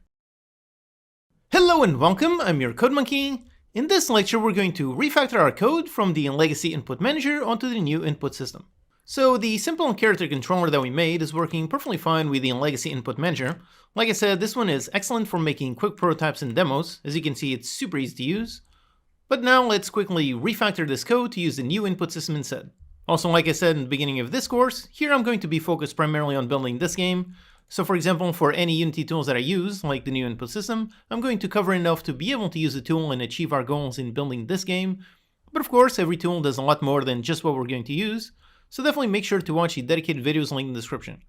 Hello and welcome, I'm your Code Monkey. In this lecture, we're going to refactor our code from the legacy input manager onto the new input system. So the simple character controller that we made is working perfectly fine with the legacy input manager. Like I said, this one is excellent for making quick prototypes and demos. As you can see, it's super easy to use. But now let's quickly refactor this code to use the new input system instead. Also, like I said in the beginning of this course, here I'm going to be focused primarily on building this game. So for example, for any Unity tools that I use, like the new input system, I'm going to cover enough to be able to use the tool and achieve our goals in building this game. But of course, every tool does a lot more than just what we're going to use. So definitely make sure to watch the dedicated videos linked in the description.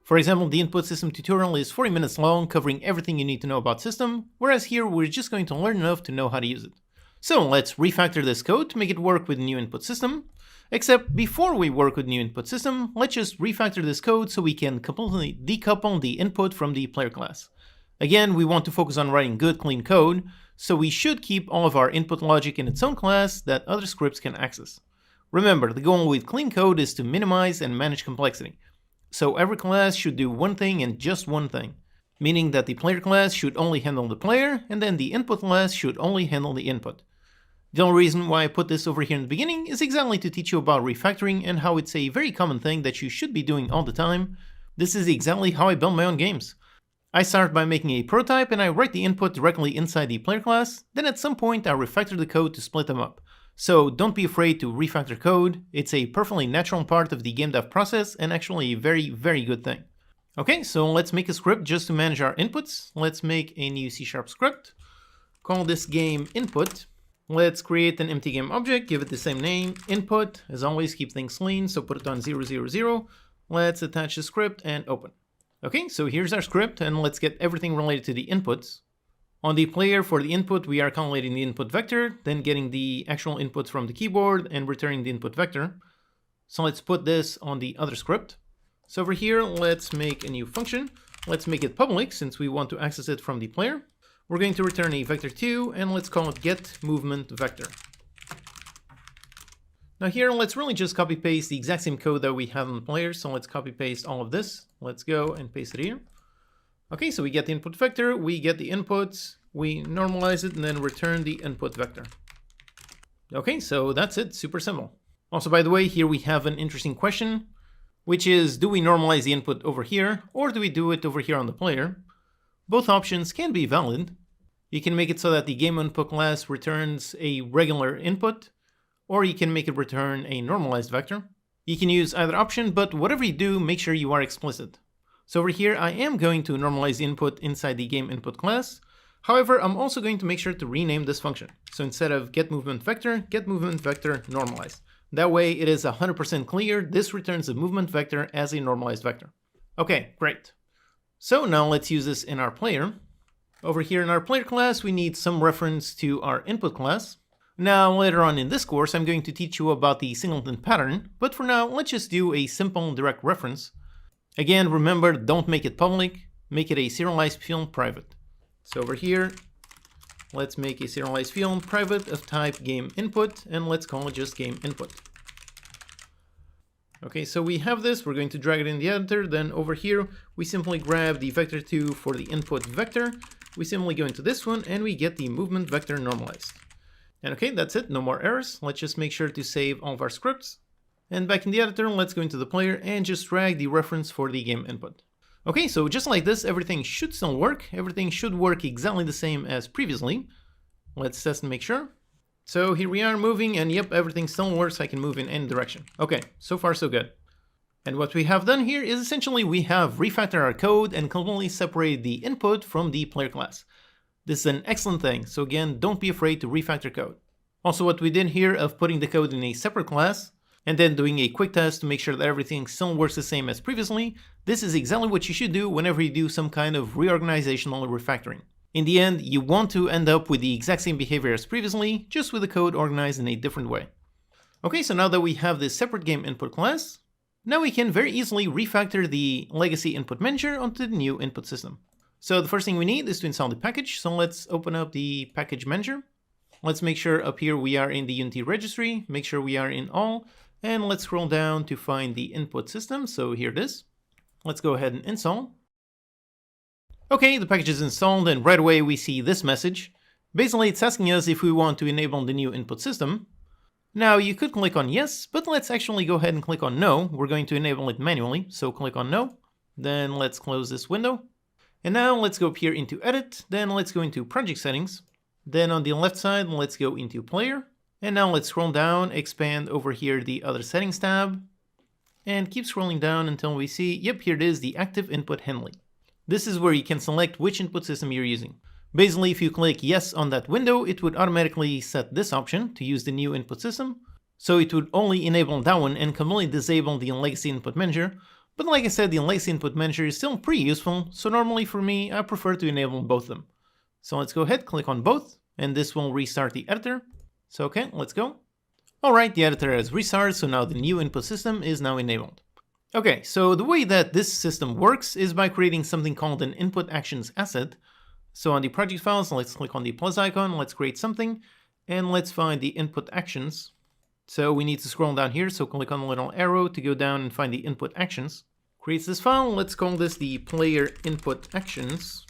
For example, the input system tutorial is 40 minutes long, covering everything you need to know about system, whereas here we're just going to learn enough to know how to use it. So let's refactor this code to make it work with the new input system. Except before we work with the new input system, let's just refactor this code so we can completely decouple the input from the player class. Again, we want to focus on writing good, clean code, so we should keep all of our input logic in its own class that other scripts can access. Remember, the goal with clean code is to minimize and manage complexity. So every class should do one thing and just one thing, meaning that the player class should only handle the player, and then the input class should only handle the input. The only reason why I put this over here in the beginning is exactly to teach you about refactoring and how it's a very common thing that you should be doing all the time. This is exactly how I build my own games. I start by making a prototype and I write the input directly inside the player class, then at some point I refactor the code to split them up. So don't be afraid to refactor code, it's a perfectly natural part of the game dev process and actually a very good thing. Okay, so let's make a script just to manage our inputs. Let's make a new C# script, call this game input. Let's create an empty game object, give it the same name, input. As always, keep things clean, so put it on 000. Let's attach the script and open. Okay, so here's our script and let's get everything related to the inputs. On the player for the input, we are calculating the input vector, then getting the actual inputs from the keyboard and returning the input vector. So let's put this on the other script. So over here, let's make a new function. Let's make it public since we want to access it from the player. We're going to return a vector2 and let's call it getMovementVector. Now here, let's really just copy paste the exact same code that we have on the player. So let's copy paste all of this. Let's go and paste it here. Okay, so we get the input vector, we get the inputs, we normalize it, and then return the input vector. Okay, so that's it, super simple. Also, by the way, here we have an interesting question, which is, do we normalize the input over here, or do we do it over here on the player? Both options can be valid. You can make it so that the game input class returns a regular input, or you can make it return a normalized vector. You can use either option, but whatever you do, make sure you are explicit. So over here, I am going to normalize the input inside the game input class. However, I'm also going to make sure to rename this function. So instead of getMovementVector normalized. That way it is 100% clear. This returns the movement vector as a normalized vector. Okay, great. So now let's use this in our player. Over here in our player class, we need some reference to our input class. Now, later on in this course, I'm going to teach you about the singleton pattern, but for now, let's just do a simple direct reference. Again, remember, don't make it public, make it a serialized field private. So over here, let's make a serialized field private of type game input, and let's call it just game input. Okay, so we have this, we're going to drag it in the editor, then over here, we simply grab the vector2 for the input vector, we simply go into this one, and we get the movement vector normalized. And okay, that's it, no more errors. Let's just make sure to save all of our scripts. And back in the editor, let's go into the player and just drag the reference for the game input. Okay, so just like this, everything should still work. Everything should work exactly the same as previously. Let's test and make sure. So here we are moving, and yep, everything still works. I can move in any direction. Okay, so far so good. And what we have done here is essentially we have refactored our code and completely separated the input from the player class. This is an excellent thing, so again, don't be afraid to refactor code. Also, what we did here of putting the code in a separate class and then doing a quick test to make sure that everything still works the same as previously, this is exactly what you should do whenever you do some kind of reorganizational refactoring. In the end, you want to end up with the exact same behavior as previously, just with the code organized in a different way. Okay, so now that we have this separate game input class, now we can very easily refactor the legacy input manager onto the new input system. So the first thing we need is to install the package. So let's open up the package manager. Let's make sure up here we are in the Unity registry, make sure we are in all, and let's scroll down to find the input system. So here it is. Let's go ahead and install. Okay, the package is installed, and right away we see this message. Basically, it's asking us if we want to enable the new input system. Now, you could click on yes, but let's actually go ahead and click on no. We're going to enable it manually, so click on no. Then let's close this window. And now let's go up here into edit, then let's go into project settings. Then on the left side, let's go into player. And now let's scroll down, expand over here the other settings tab, and keep scrolling down until we see, yep, here it is, the active input handling. This is where you can select which input system you're using. Basically, if you click yes on that window, it would automatically set this option to use the new input system. So it would only enable that one and completely disable the legacy input manager. But like I said, the legacy input manager is still pretty useful. So normally for me, I prefer to enable both of them. So let's go ahead, click on both, and this will restart the editor. So okay, let's go. All right, the editor has restarted, so now the new input system is now enabled. Okay, so the way that this system works is by creating something called an input actions asset. So on the project files, let's click on the plus icon, let's create something, and let's find the input actions. So we need to scroll down here, so click on the little arrow to go down and find the input actions. Creates this file, let's call this the player input actions.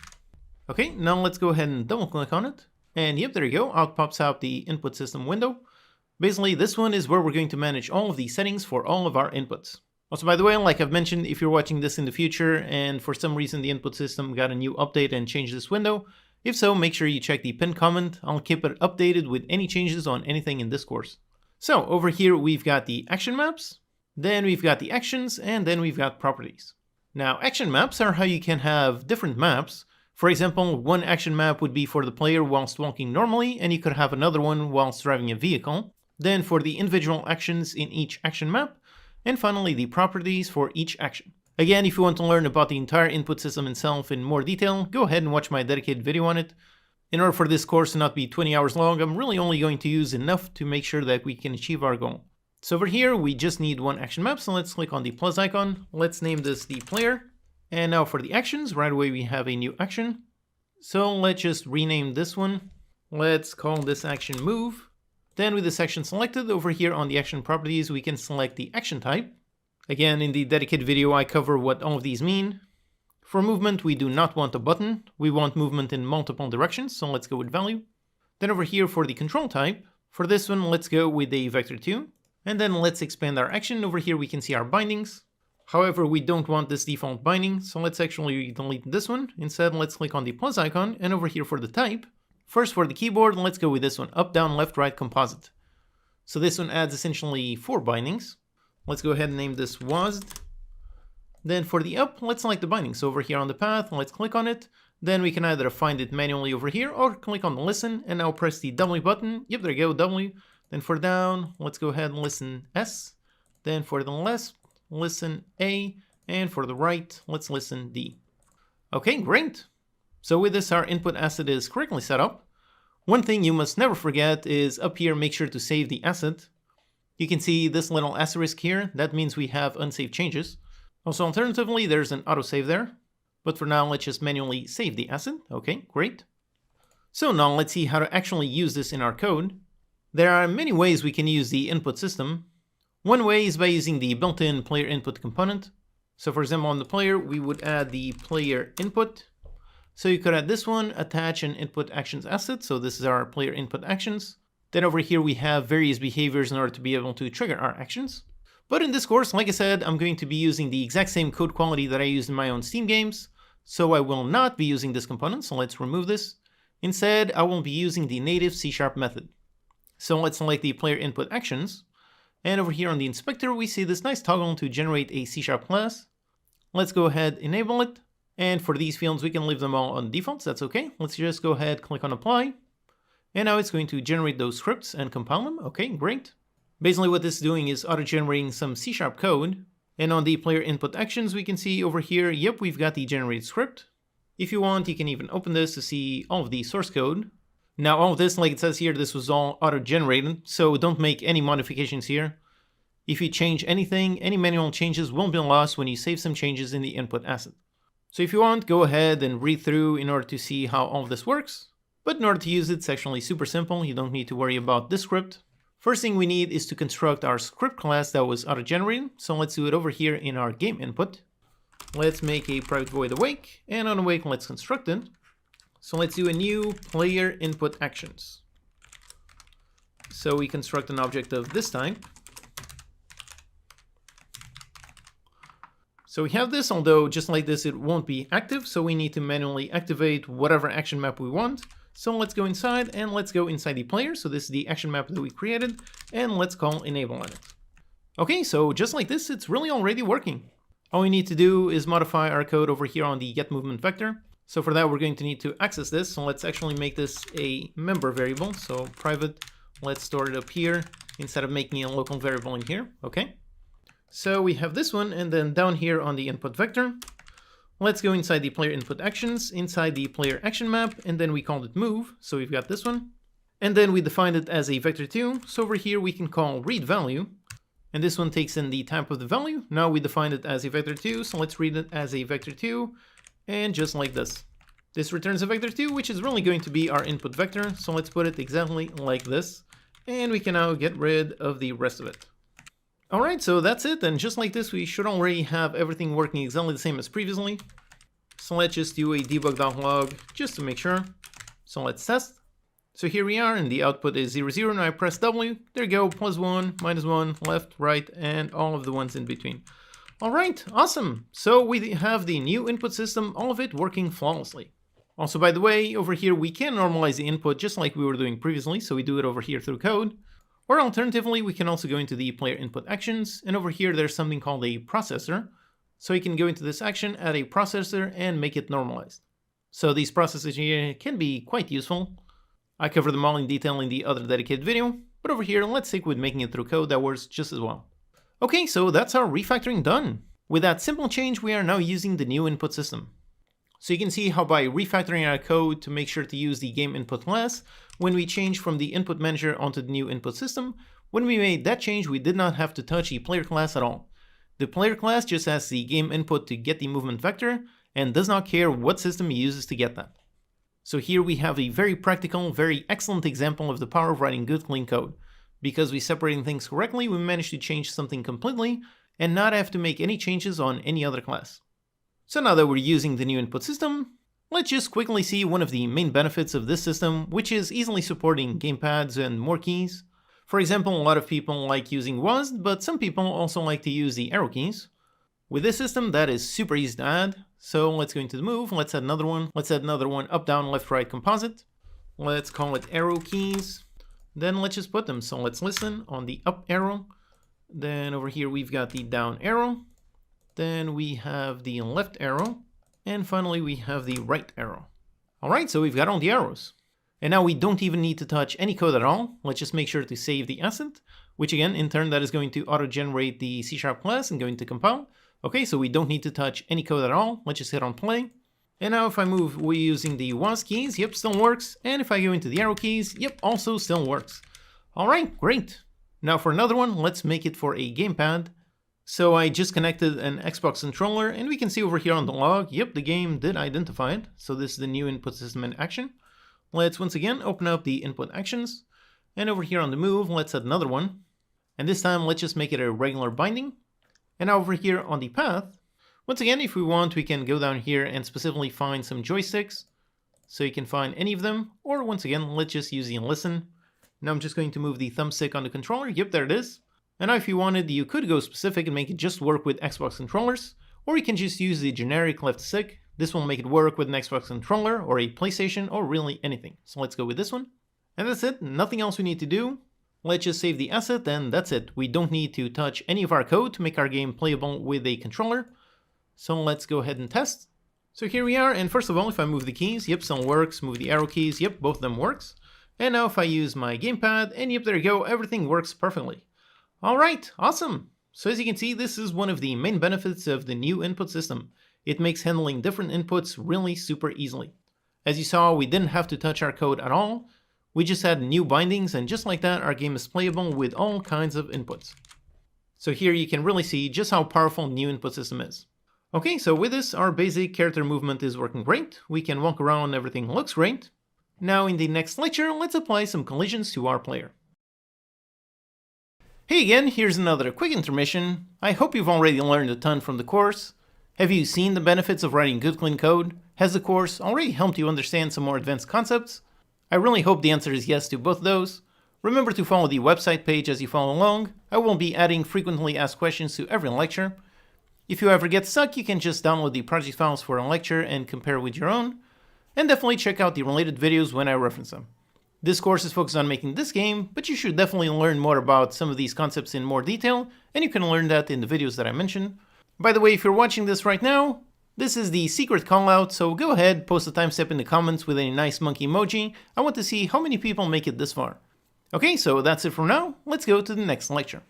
Okay, now let's go ahead and double click on it. And yep, there you go, out pops out the input system window. Basically, this one is where we're going to manage all of the settings for all of our inputs. Also, by the way, like I've mentioned, if you're watching this in the future and for some reason the input system got a new update and changed this window, if so, make sure you check the pinned comment. I'll keep it updated with any changes on anything in this course. So over here, we've got the action maps, then we've got the actions, and then we've got properties. Now, action maps are how you can have different maps. For example, one action map would be for the player whilst walking normally, and you could have another one whilst driving a vehicle. Then for the individual actions in each action map, and finally the properties for each action. Again, if you want to learn about the entire input system itself in more detail, go ahead and watch my dedicated video on it. In order for this course to not be 20 hours long, I'm really only going to use enough to make sure that we can achieve our goal. So over here, we just need one action map, so let's click on the plus icon. Let's name this the player. And now for the actions, right away we have a new action. So let's just rename this one. Let's call this action move. Then with this action selected, over here on the action properties, we can select the action type. Again, in the dedicated video, I cover what all of these mean. For movement, we do not want a button. We want movement in multiple directions, so let's go with value. Then over here for the control type, for this one, let's go with a vector2. And then let's expand our action. Over here, we can see our bindings. However, we don't want this default binding, so let's actually delete this one. Instead, let's click on the plus icon, and over here for the type, first for the keyboard, let's go with this one, up, down, left, right, composite. So this one adds essentially 4 bindings. Let's go ahead and name this WASD. Then for the up, let's select the binding. So over here on the path, let's click on it. Then we can either find it manually over here or click on the listen and now press the W button. Yep, there you go, W. Then for down, let's go ahead and listen S. Then for the left, listen A. And for the right, let's listen D. Okay, great. So with this, our input asset is correctly set up. One thing you must never forget is up here, make sure to save the asset. You can see this little asterisk here. That means we have unsaved changes. Also, alternatively, there's an autosave there. But for now, let's just manually save the asset. Okay, great. So now let's see how to actually use this in our code. There are many ways we can use the input system. One way is by using the built-in player input component. So for example, on the player, we would add the player input. So you could add this one, attach an input actions asset. So this is our player input actions. Then over here, we have various behaviors in order to be able to trigger our actions. But in this course, like I said, I'm going to be using the exact same code quality that I used in my own Steam games, so I will not be using this component, so let's remove this. Instead, I will be using the native C# method. So let's select the player input actions, and over here on the inspector, we see this nice toggle to generate a C# class. Let's go ahead, enable it, and for these fields, we can leave them all on defaults, that's okay. Let's just go ahead, click on apply, and now it's going to generate those scripts and compile them. Okay, great. Basically what this is doing is auto-generating some C# code, and on the player input actions we can see over here, yep, we've got the generated script. If you want, you can even open this to see all of the source code. Now all of this, like it says here, this was all auto-generated, so don't make any modifications here. If you change anything, any manual changes will be lost when you save some changes in the input asset. So if you want, go ahead and read through in order to see how all of this works. But in order to use it, it's actually super simple, you don't need to worry about this script. First thing we need is to construct our script class that was auto-generated, so let's do it over here in our game input. Let's make a private void awake, and on awake let's construct it. So let's do a new player input actions. So we construct an object of this type. So we have this, although just like this it won't be active, so we need to manually activate whatever action map we want. So let's go inside and let's go inside the player. So this is the action map that we created, and let's call enable on it. Okay, so just like this, it's really already working. All we need to do is modify our code over here on the get movement vector. So for that, we're going to need to access this. So let's actually make this a member variable. So private, let's store it up here instead of making a local variable in here. Okay. So we have this one, and then down here on the input vector, let's go inside the player input actions, inside the player action map, and then we called it move. So we've got this one. And then we defined it as a vector2. So over here we can call read value. And this one takes in the type of the value. Now we defined it as a vector2, so let's read it as a vector2. And just like this. This returns a vector2, which is really going to be our input vector. So let's put it exactly like this. And we can now get rid of the rest of it. Alright, so that's it. And just like this, we should already have everything working exactly the same as previously. So let's just do a debug.log just to make sure. So let's test. So here we are, and the output is 0, 0. Now I press W. There you go, +1, -1, left, right, and all of the ones in between. All right, awesome. So we have the new input system, all of it working flawlessly. Also, by the way, over here we can normalize the input just like we were doing previously. So we do it over here through code. Or alternatively, we can also go into the player input actions. And over here, there's something called a processor. So you can go into this action, add a processor, and make it normalized. So these processors here can be quite useful. I cover them all in detail in the other dedicated video, but over here, let's stick with making it through code that works just as well. Okay, so that's our refactoring done. With that simple change, we are now using the new input system. So you can see how by refactoring our code to make sure to use the game input class, when we change from the input manager onto the new input system, when we made that change, we did not have to touch the player class at all. The player class just has the game input to get the movement vector and does not care what system he uses to get that. So here we have a very practical, very excellent example of the power of writing good, clean code. Because we separated things correctly, we managed to change something completely and not have to make any changes on any other class. So now that we're using the new input system, let's just quickly see one of the main benefits of this system, which is easily supporting gamepads and more keys. For example, a lot of people like using WASD, but some people also like to use the arrow keys. With this system, that is super easy to add. So let's go into the move, let's add another one. Let's add another one, up, down, left, right composite. Let's call it arrow keys. Then let's just put them. So let's listen on the up arrow. Then over here we've got the down arrow. Then we have the left arrow. And finally we have the right arrow. All right, so we've got all the arrows. And now we don't even need to touch any code at all. Let's just make sure to save the asset, which again, in turn, that is going to auto-generate the C# class and going to compile. Okay, so we don't need to touch any code at all. Let's just hit on play. And now if I move, we're using the WASD keys, yep, still works. And if I go into the arrow keys, yep, also still works. All right, great. Now for another one, let's make it for a gamepad. So I just connected an Xbox controller, and we can see over here on the log, yep, the game did identify it. So this is the new input system in action. Let's once again open up the input actions. And over here on the move, let's add another one. And this time, let's just make it a regular binding. And now over here on the path, once again, if we want, we can go down here and specifically find some joysticks. So you can find any of them, or once again, let's just use the listen. Now I'm just going to move the thumbstick on the controller. Yep, there it is. And now if you wanted, you could go specific and make it just work with Xbox controllers, or you can just use the generic left stick. This will make it work with an Xbox controller or a PlayStation or really anything. So let's go with this one. And that's it, nothing else we need to do. Let's just save the asset and that's it. We don't need to touch any of our code to make our game playable with a controller. So let's go ahead and test. So here we are, and first of all, if I move the keys, yep, still works. Move the arrow keys, yep, both of them works. And now if I use my gamepad, and yep, there you go, everything works perfectly. Alright, awesome! So as you can see, this is one of the main benefits of the new input system. It makes handling different inputs really super easily. As you saw, we didn't have to touch our code at all. We just had new bindings, and just like that, our game is playable with all kinds of inputs. So here you can really see just how powerful new input system is. Okay, so with this, our basic character movement is working great. We can walk around, everything looks great. Now in the next lecture, let's apply some collisions to our player. Hey again, here's another quick intermission. I hope you've already learned a ton from the course. Have you seen the benefits of writing good clean code? Has the course already helped you understand some more advanced concepts? I really hope the answer is yes to both of those. Remember to follow the website page as you follow along. I will be adding frequently asked questions to every lecture. If you ever get stuck, you can just download the project files for a lecture and compare with your own. And definitely check out the related videos when I reference them. This course is focused on making this game, but you should definitely learn more about some of these concepts in more detail, and you can learn that in the videos that I mentioned. By the way, if you're watching this right now, this is the secret callout, so go ahead, post a timestamp in the comments with a nice monkey emoji. I want to see how many people make it this far. Okay, so that's it for now. Let's go to the next lecture.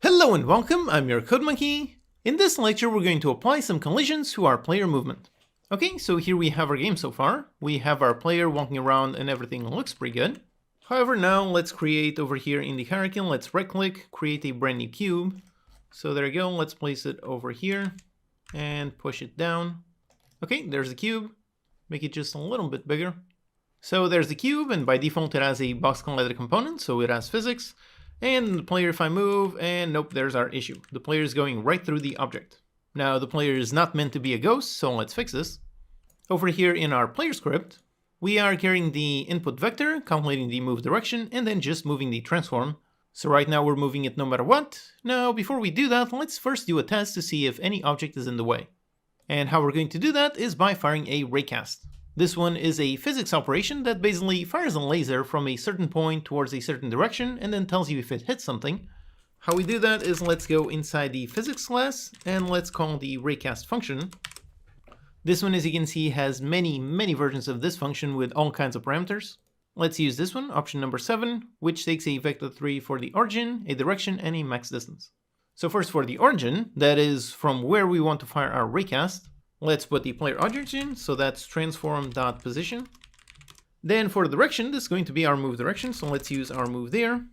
Hello and welcome, I'm your Code Monkey. In this lecture, we're going to apply some collisions to our player movement. Okay, so here we have our game so far. We have our player walking around and everything looks pretty good. However, now let's create over here in the hierarchy, let's right click, create a brand new cube. So there you go, let's place it over here and push it down. Okay, there's the cube. Make it just a little bit bigger. So there's the cube, and by default it has a box collider component, so it has physics. And the player, if I move, and nope, there's our issue. The player is going right through the object. Now the player is not meant to be a ghost, so let's fix this. Over here in our player script, we are carrying the input vector, calculating the move direction, and then just moving the transform. So right now we're moving it no matter what. Now before we do that, let's first do a test to see if any object is in the way. And how we're going to do that is by firing a raycast. This one is a physics operation that basically fires a laser from a certain point towards a certain direction and then tells you if it hits something. How we do that is let's go inside the physics class and let's call the raycast function. This one, as you can see, has many versions of this function with all kinds of parameters. Let's use this one, option number 7, which takes a vector 3 for the origin, a direction, and a max distance. So first for the origin, that is from where we want to fire our raycast. Let's put the player object in, so that's transform.position. Then for the direction, this is going to be our move direction, so let's use our move there.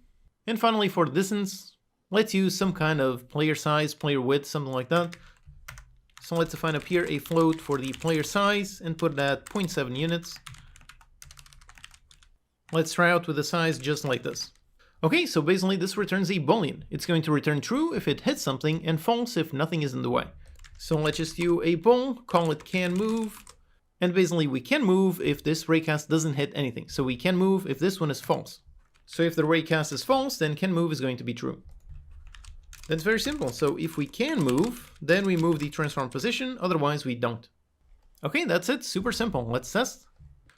And finally for the distance, let's use some kind of player size, player width, something like that. So let's define up here a float for the player size and put it at 0.7 units. Let's try out with the size just like this. Okay, so basically this returns a boolean. It's going to return true if it hits something and false if nothing is in the way. So let's just do a bool, call it can move, and basically we can move if this raycast doesn't hit anything. So we can move if this one is false. So if the raycast is false, then can move is going to be true. That's very simple. So if we can move, then we move the transform position, otherwise we don't. Okay, that's it, super simple. Let's test.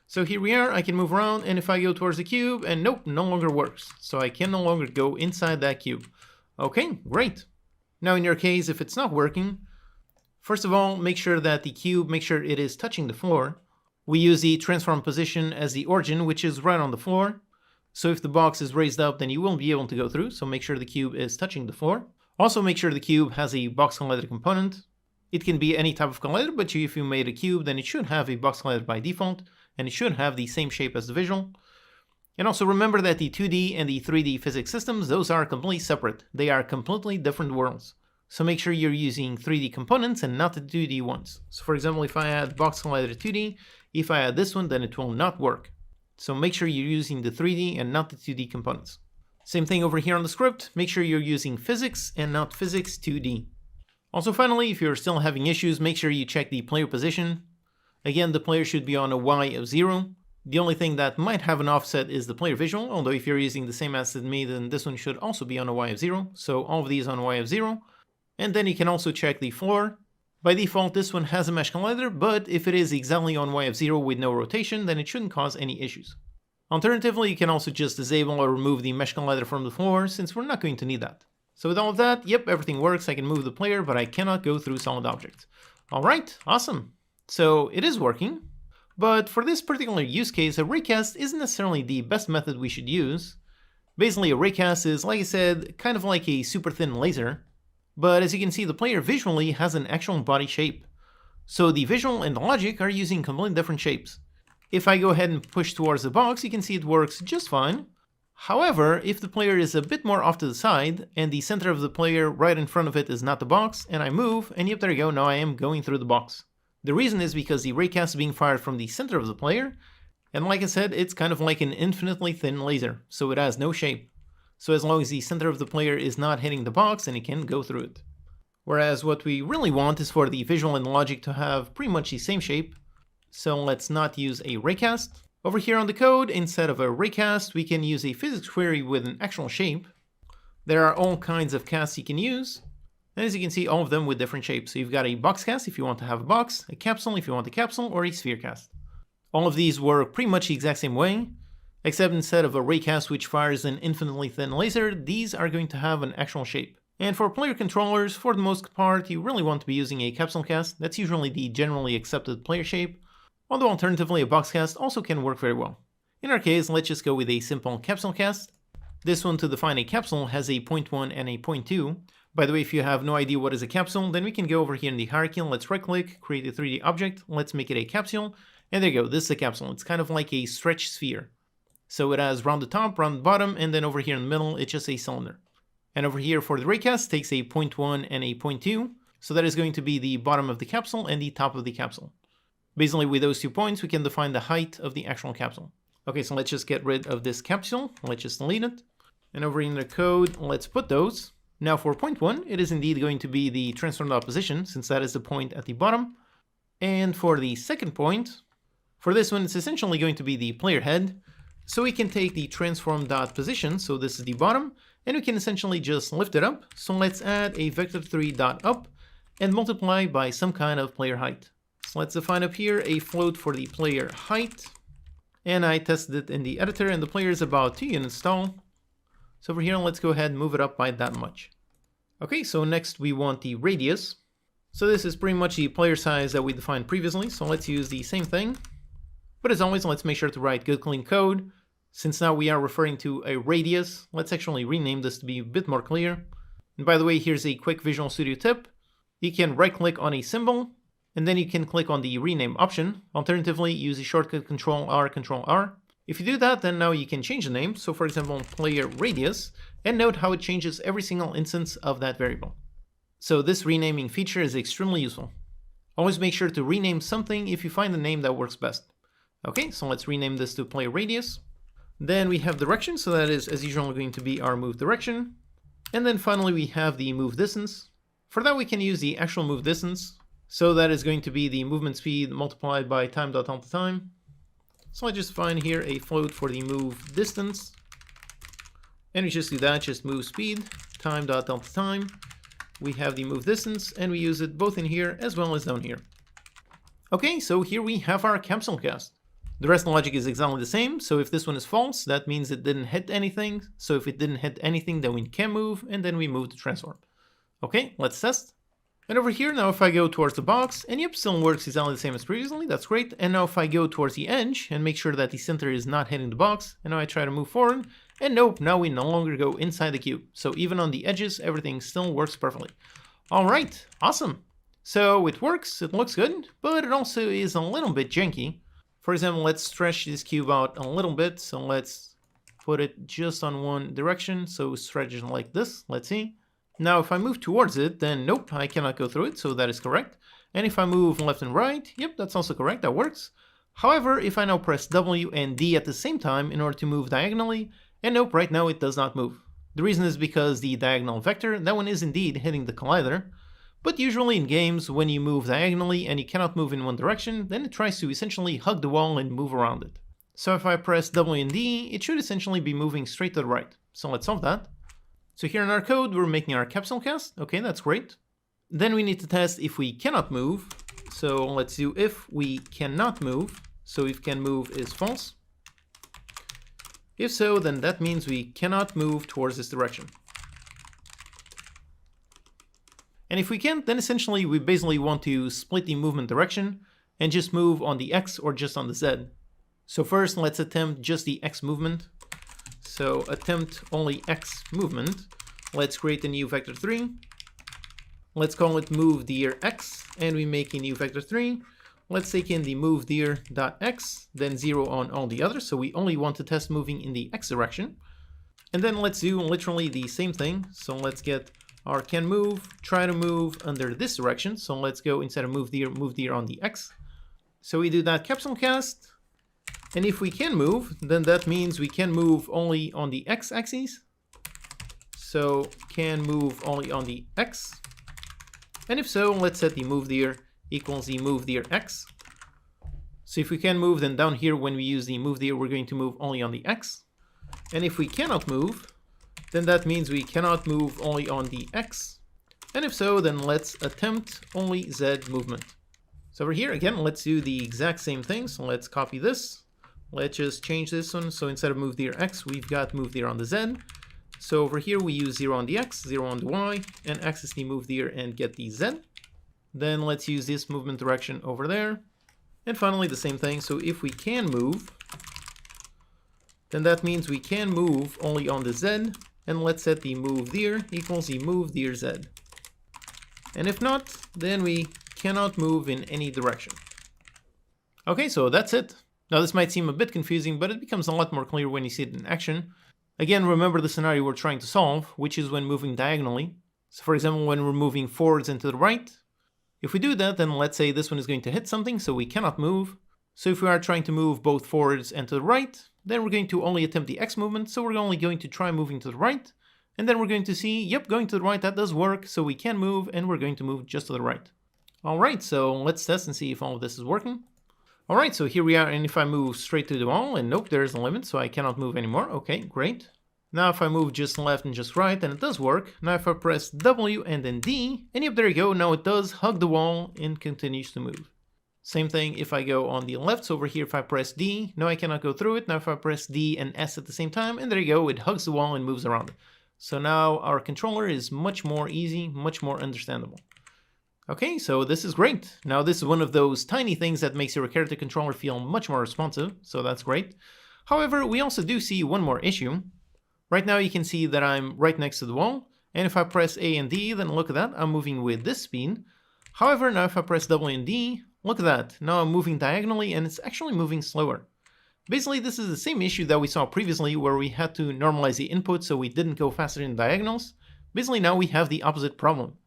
So here we are, I can move around, and if I go towards the cube, and nope, no longer works. So I can no longer go inside that cube. Okay, great. Now in your case, if it's not working, first of all, make sure that the cube, make sure it is touching the floor. We use the transform position as the origin, which is right on the floor. So if the box is raised up, then you won't be able to go through. So make sure the cube is touching the floor. Also make sure the cube has a box collider component. It can be any type of collider, but if you made a cube, then it should have a box collider by default, and it should have the same shape as the visual. And also remember that the 2D and the 3D physics systems, those are completely separate. They are completely different worlds. So make sure you're using 3D components and not the 2D ones. So for example, if I add box collider 2D, if I add this one, then it will not work. So make sure you're using the 3D and not the 2D components. Same thing over here on the script, make sure you're using physics and not physics 2D. Also finally, if you're still having issues, make sure you check the player position. Again, the player should be on a Y of 0. The only thing that might have an offset is the player visual, although if you're using the same as me, then this one should also be on a y of 0, so all of these on y of 0. And then you can also check the floor. By default, this one has a mesh collider, but if it is exactly on y of 0 with no rotation, then it shouldn't cause any issues. Alternatively, you can also just disable or remove the mesh collider from the floor, since we're not going to need that. So with all of that, yep, everything works. I can move the player, but I cannot go through solid objects. Alright, awesome. So it is working. But for this particular use case, a raycast isn't necessarily the best method we should use. Basically, a raycast is, like I said, kind of like a super thin laser. But as you can see, the player visually has an actual body shape. So the visual and the logic are using completely different shapes. If I go ahead and push towards the box, you can see it works just fine. However, if the player is a bit more off to the side, and the center of the player right in front of it is not the box, and I move, and yep, there you go, now I am going through the box. The reason is because the raycast is being fired from the center of the player, and like I said, it's kind of like an infinitely thin laser, so it has no shape. So as long as the center of the player is not hitting the box, then it can go through it. Whereas what we really want is for the visual and logic to have pretty much the same shape, so let's not use a raycast. Over here on the code, instead of a raycast, we can use a physics query with an actual shape. There are all kinds of casts you can use. And as you can see, all of them with different shapes. So you've got a box cast if you want to have a box, a capsule if you want a capsule, or a sphere cast. All of these work pretty much the exact same way, except instead of a raycast which fires an infinitely thin laser, these are going to have an actual shape. And for player controllers, for the most part, you really want to be using a capsule cast. That's usually the generally accepted player shape, although alternatively a box cast also can work very well. In our case, let's just go with a simple capsule cast. This one, to define a capsule, has a 0.1 and a 0.2. By the way, if you have no idea what is a capsule, then we can go over here in the hierarchy, let's right click, create a 3D object, let's make it a capsule, and there you go, this is a capsule. It's kind of like a stretched sphere. So it has rounded top, rounded bottom, and then over here in the middle, it's just a cylinder. And over here for the raycast, takes a 0.1 and a 0.2, so that is going to be the bottom of the capsule and the top of the capsule. Basically, with those 2 points, we can define the height of the actual capsule. Okay, so let's just get rid of this capsule, let's just delete it. And over in the code, let's put those. Now for 0.1, it is indeed going to be the transform dot position, since that is the point at the bottom. And for the second point, for this one, it's essentially going to be the player head. So we can take the transform dot position, so this is the bottom, and we can essentially just lift it up. So let's add a vector3 dot up and multiply by some kind of player height. So let's define up here a float for the player height. And I tested it in the editor, and the player is about 2 units tall. So over here, let's go ahead and move it up by that much. Okay, so next we want the radius. So this is pretty much the player size that we defined previously, so let's use the same thing. But as always, let's make sure to write good clean code. Since now we are referring to a radius, let's actually rename this to be a bit more clear. And by the way, here's a quick Visual Studio tip. You can right click on a symbol, and then you can click on the rename option. Alternatively, use the shortcut Control R. If you do that, then now you can change the name. So for example, player radius, and note how it changes every single instance of that variable. So this renaming feature is extremely useful. Always make sure to rename something if you find the name that works best. Okay, so let's rename this to player radius. Then we have direction, so that is as usual going to be our move direction. And then finally we have the move distance. For that we can use the actual move distance. So that is going to be the movement speed multiplied by time.time. So I just find here a float for the move distance. And we just do that, just move speed, time.time. We have the move distance, and we use it both in here as well as down here. Okay, so here we have our capsule cast. The rest of the logic is exactly the same, so if this one is false, that means it didn't hit anything. So if it didn't hit anything, then we can move, and then we move the transform. Okay, let's test. And over here, now if I go towards the box, and yep, still works exactly the same as previously, that's great. And now if I go towards the edge, and make sure that the center is not hitting the box, and now I try to move forward, and nope, now we no longer go inside the cube. So even on the edges, everything still works perfectly. Alright, awesome. So it works, it looks good, but it also is a little bit janky. For example, let's stretch this cube out a little bit, so let's put it just on one direction, so stretch it like this, let's see. Now if I move towards it, then nope, I cannot go through it, so that is correct. And if I move left and right, yep, that's also correct, that works. However, if I now press W and D at the same time in order to move diagonally, and nope, right now it does not move. The reason is because the diagonal vector, that one is indeed hitting the collider. But usually in games, when you move diagonally and you cannot move in one direction, then it tries to essentially hug the wall and move around it. So if I press W and D, it should essentially be moving straight to the right. So let's solve that. So here in our code, we're making our capsule cast. Okay, that's great. Then we need to test if we cannot move. So let's do if we cannot move. So if can move is false. If so, then that means we cannot move towards this direction. And if we can't, then essentially we basically want to split the movement direction and just move on the X or just on the Z. So first, let's attempt just the X movement. So attempt only X movement. Let's create a new vector 3. Let's call it move dir X, and we make a new vector 3. Let's take in the move dir.x, then 0 on all the others. So we only want to test moving in the X direction. And then let's do literally the same thing. So let's get our can move, try to move under this direction. So let's go instead of move dir on the X. So we do that capsule cast. And if we can move, then that means we can move only on the X axis. So can move only on the X. And if so, let's set the move dir equals the move dir X. So if we can move, then down here when we use the move dir, we're going to move only on the X. And if we cannot move, then that means we cannot move only on the X. And if so, then let's attempt only Z movement. So over here, again, let's do the exact same thing. So let's copy this. Let's just change this one. So instead of move dir X, we've got move dir on the Z. So over here, we use 0 on the X, 0 on the Y, and access the move dir and get the Z. Then let's use this movement direction over there. And finally, the same thing. So if we can move, then that means we can move only on the Z. And let's set the move dir equals the move dir Z. And if not, then we cannot move in any direction. Okay, so that's it. Now this might seem a bit confusing, but it becomes a lot more clear when you see it in action. Again, remember the scenario we're trying to solve, which is when moving diagonally. So for example, when we're moving forwards and to the right. If we do that, then let's say this one is going to hit something, so we cannot move. So if we are trying to move both forwards and to the right, then we're going to only attempt the X movement, so we're only going to try moving to the right. And then we're going to see, yep, going to the right, that does work, so we can move, and we're going to move just to the right. Alright, so let's test and see if all of this is working. Alright, so here we are, and if I move straight to the wall, and nope, there's a limit, so I cannot move anymore. Okay, great. Now if I move just left and just right, then it does work. Now if I press W and then D, and yep, there you go, now it does hug the wall and continues to move. Same thing if I go on the left, so over here if I press D, no I cannot go through it. Now if I press D and S at the same time, and there you go, it hugs the wall and moves around it. So now our controller is much more easy, much more understandable. Okay, so this is great. Now this is one of those tiny things that makes your character controller feel much more responsive, so that's great. However, we also do see one more issue. Right now you can see that I'm right next to the wall, and if I press A and D, then look at that, I'm moving with this speed. However, now if I press W and D, look at that, now I'm moving diagonally and it's actually moving slower. Basically, this is the same issue that we saw previously where we had to normalize the input so we didn't go faster in diagonals. Basically, now we have the opposite problem.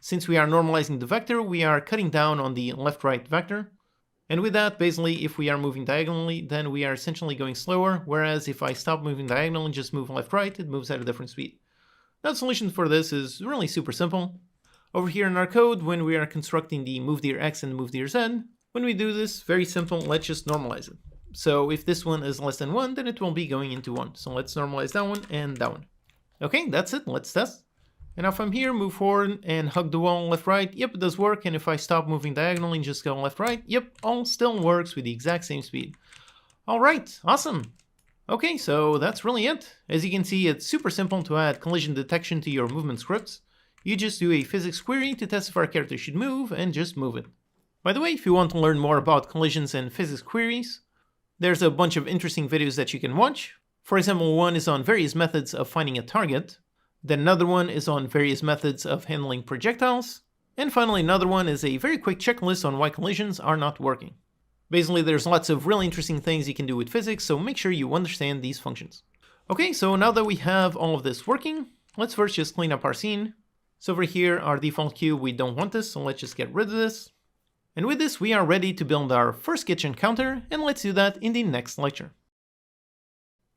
Since we are normalizing the vector, we are cutting down on the left-right vector. And with that, basically, if we are moving diagonally, then we are essentially going slower, whereas if I stop moving diagonal and just move left-right, it moves at a different speed. Now, the solution for this is really super simple. Over here in our code, when we are constructing the move dir X and move dir Z, when we do this, very simple, let's just normalize it. So if this one is less than 1, then it will be going into 1. So let's normalize that one and that one. Okay, that's it, let's test. And now if I'm here, move forward and hug the wall left, right, yep, it does work. And if I stop moving diagonally and just go left, right, yep, all still works with the exact same speed. All right, awesome. Okay, so that's really it. As you can see, it's super simple to add collision detection to your movement scripts. You just do a physics query to test if our character should move and just move it. By the way, if you want to learn more about collisions and physics queries, there's a bunch of interesting videos that you can watch. For example, one is on various methods of finding a target. Then another one is on various methods of handling projectiles. And finally, another one is a very quick checklist on why collisions are not working. Basically, there's lots of really interesting things you can do with physics, so make sure you understand these functions. Okay, so now that we have all of this working, let's first just clean up our scene. So over here, our default cube, we don't want this, so let's just get rid of this. And with this, we are ready to build our first kitchen counter, and let's do that in the next lecture.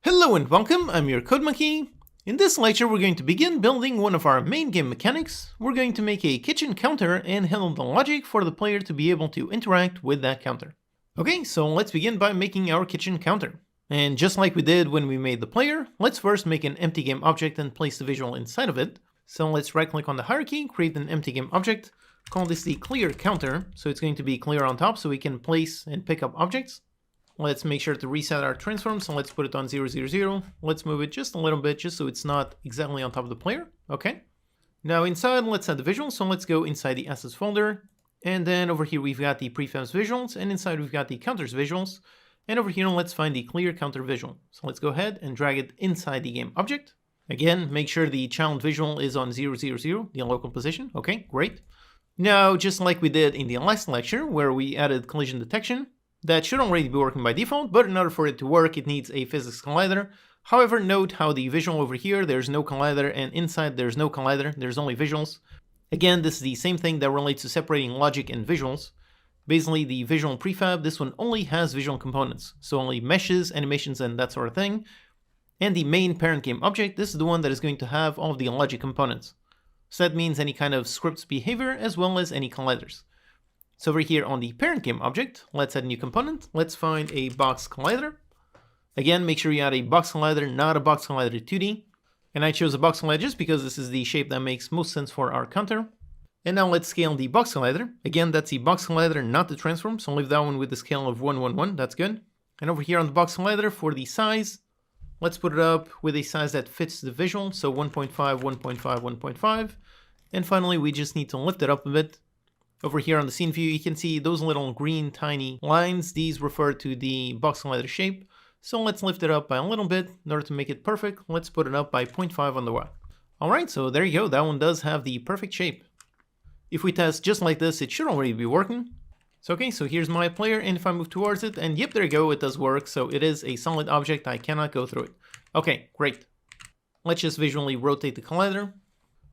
Hello and welcome, I'm your Code Monkey. In this lecture, we're going to begin building one of our main game mechanics. We're going to make a kitchen counter and handle the logic for the player to be able to interact with that counter. Okay, so let's begin by making our kitchen counter. And just like we did when we made the player, let's first make an empty game object and place the visual inside of it. So let's right click on the hierarchy, create an empty game object, call this the clear counter. So it's going to be clear on top so we can place and pick up objects. Let's make sure to reset our transform. So let's put it on 0, 0, 0. Let's move it just a little bit just so it's not exactly on top of the player. Okay. Now inside, let's add the visual. So let's go inside the assets folder. And then over here, we've got the prefabs visuals, and inside we've got the counters visuals. And over here, let's find the clear counter visual. So let's go ahead and drag it inside the game object. Again, make sure the child visual is on 0, 0, 0, the local position. Okay, great. Now, just like we did in the last lecture where we added collision detection, that should already be working by default, but in order for it to work, it needs a physics collider. However, note how the visual over here, there's no collider, and inside there's no collider, there's only visuals. Again, this is the same thing that relates to separating logic and visuals. Basically, the visual prefab, this one only has visual components, so only meshes, animations, and that sort of thing. And the main parent game object, this is the one that is going to have all of the logic components. So that means any kind of scripts behavior as well as any colliders. So over here on the parent game object, let's add a new component. Let's find a box collider. Again, make sure you add a box collider, not a box collider 2D. And I chose a box collider just because this is the shape that makes most sense for our counter. And now let's scale the box collider. Again, that's the box collider, not the transform, so leave that one with the scale of 1, 1, 1, that's good. And over here on the box collider for the size, let's put it up with a size that fits the visual, so 1.5, 1.5, 1.5. And finally, we just need to lift it up a bit. Over here on the scene view, you can see those little green tiny lines. These refer to the box collider shape. So let's lift it up by a little bit in order to make it perfect. Let's put it up by 0.5 on the Y. All right, so there you go. That one does have the perfect shape. If we test just like this, it should already be working. So okay, so here's my player, and if I move towards it, and yep, there you go, it does work. So it is a solid object, I cannot go through it. Okay, great. Let's just visually rotate the collider.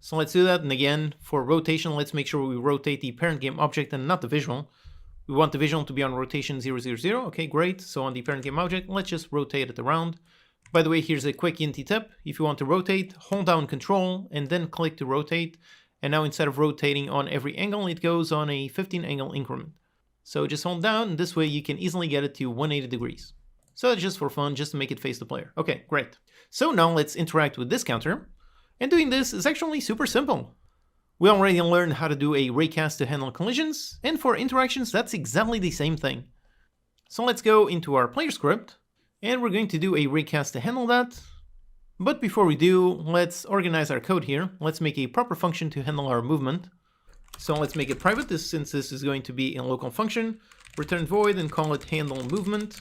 So let's do that, and again, for rotation, let's make sure we rotate the parent game object and not the visual. We want the visual to be on rotation 0, 0, 0. Okay, great. So on the parent game object, let's just rotate it around. By the way, here's a quick Unity tip. If you want to rotate, hold down Control and then click to rotate. And now instead of rotating on every angle, it goes on a 15 angle increment. So just hold down, and this way you can easily get it to 180 degrees. So that's just for fun, just to make it face the player. Okay, great. So now let's interact with this counter. And doing this is actually super simple. We already learned how to do a raycast to handle collisions, and for interactions, that's exactly the same thing. So let's go into our player script, and we're going to do a raycast to handle that. But before we do, let's organize our code here. Let's make a proper function to handle our movement. So let's make it private, since this is going to be a local function. Return void and call it handle movement.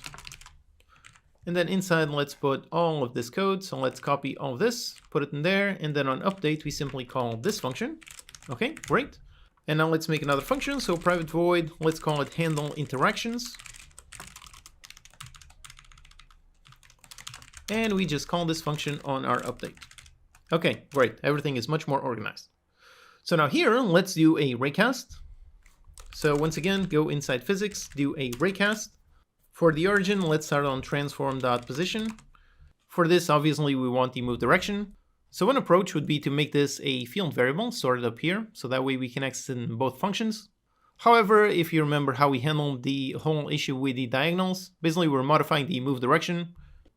And then inside, let's put all of this code. So let's copy all of this, put it in there, and then on update, we simply call this function. Okay, great. And now let's make another function. So private void, let's call it handle interactions. And we just call this function on our update. Okay, great. Everything is much more organized. So now here, let's do a raycast. So once again, go inside physics, do a raycast. For the origin, let's start on transform.position. For this, obviously, we want the move direction. So one approach would be to make this a field variable sorted up here, so that way we can access it in both functions. However, if you remember how we handled the whole issue with the diagonals, basically we're modifying the move direction.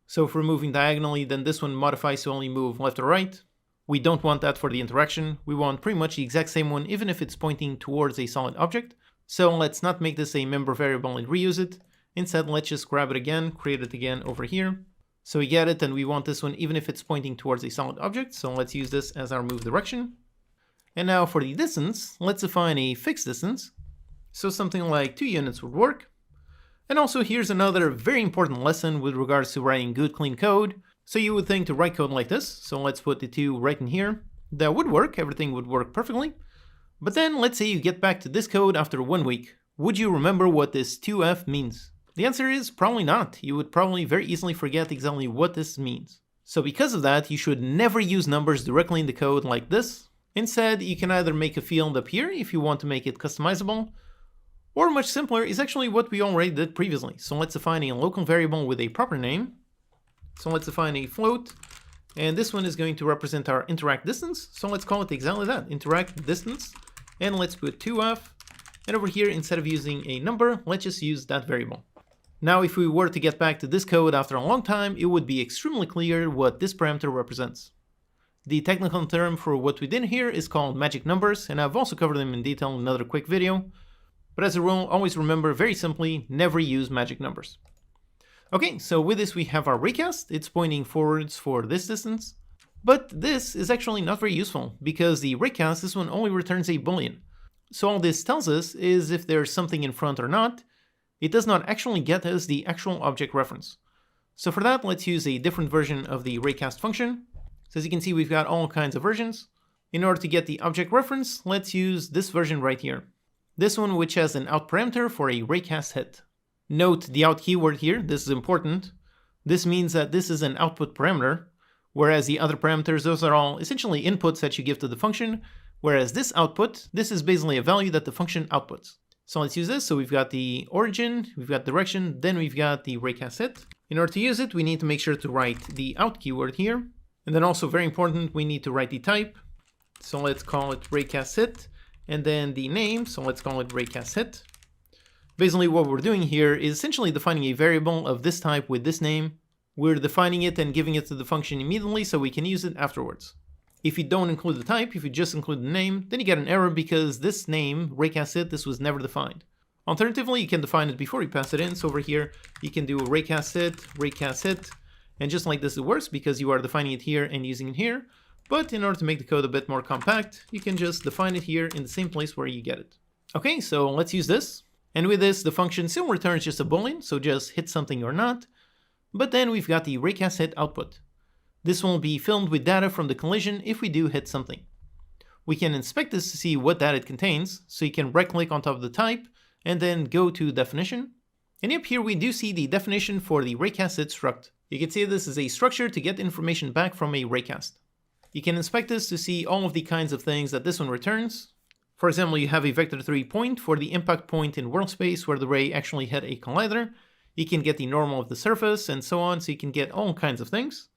So if we're moving diagonally, then this one modifies to only move left or right. We don't want that for the interaction. We want pretty much the exact same one, even if it's pointing towards a solid object. So let's not make this a member variable and reuse it. Instead, let's just grab it again, create it again over here. So we get it, and we want this one even if it's pointing towards a solid object. So let's use this as our move direction. And now for the distance, let's define a fixed distance. So something like 2 units would work. And also here's another very important lesson with regards to writing good clean code. So you would think to write code like this. So let's put the 2 right in here. That would work, everything would work perfectly. But then let's say you get back to this code after 1 week. Would you remember what this 2f means? The answer is probably not. You would probably very easily forget exactly what this means. So because of that, you should never use numbers directly in the code like this. Instead, you can either make a field up here if you want to make it customizable, or much simpler is actually what we already did previously. So let's define a local variable with a proper name. So let's define a float, and this one is going to represent our interact distance. So let's call it exactly that, interact distance, and let's put 2f. And over here, instead of using a number, let's just use that variable. Now, if we were to get back to this code after a long time, it would be extremely clear what this parameter represents. The technical term for what we did here is called magic numbers, and I've also covered them in detail in another quick video. But as a rule, always remember very simply, never use magic numbers. Okay, so with this we have our raycast. It's pointing forwards for this distance. But this is actually not very useful, because the raycast, this one only returns a boolean. So all this tells us is if there's something in front or not. It does not actually get us the actual object reference. So for that, let's use a different version of the raycast function. So as you can see, we've got all kinds of versions. In order to get the object reference, let's use this version right here. This one, which has an out parameter for a raycast hit. Note the out keyword here, this is important. This means that this is an output parameter, whereas the other parameters, those are all essentially inputs that you give to the function, whereas this output, this is basically a value that the function outputs. So let's use this. So we've got the origin, we've got direction, then we've got the raycast hit. In order to use it, we need to make sure to write the out keyword here. And then also very important, we need to write the type. So let's call it raycast hit. And then the name, so let's call it raycast hit. Basically what we're doing here is essentially defining a variable of this type with this name. We're defining it and giving it to the function immediately so we can use it afterwards. If you don't include the type, if you just include the name, then you get an error because this name, raycast hit, this was never defined. Alternatively, you can define it before you pass it in. So over here, you can do a raycast hit, and just like this it works because you are defining it here and using it here. But in order to make the code a bit more compact, you can just define it here in the same place where you get it. Okay, so let's use this. And with this, the function still returns just a boolean, so just hit something or not. But then we've got the raycast hit output. This will be filled with data from the collision if we do hit something. We can inspect this to see what data it contains, so you can right-click on top of the type, and then go to definition. And yep, here we do see the definition for the raycast hit struct. You can see this is a structure to get information back from a raycast. You can inspect this to see all of the kinds of things that this one returns. For example, you have a vector3 point for the impact point in world space where the ray actually hit a collider. You can get the normal of the surface and so on, so you can get all kinds of things.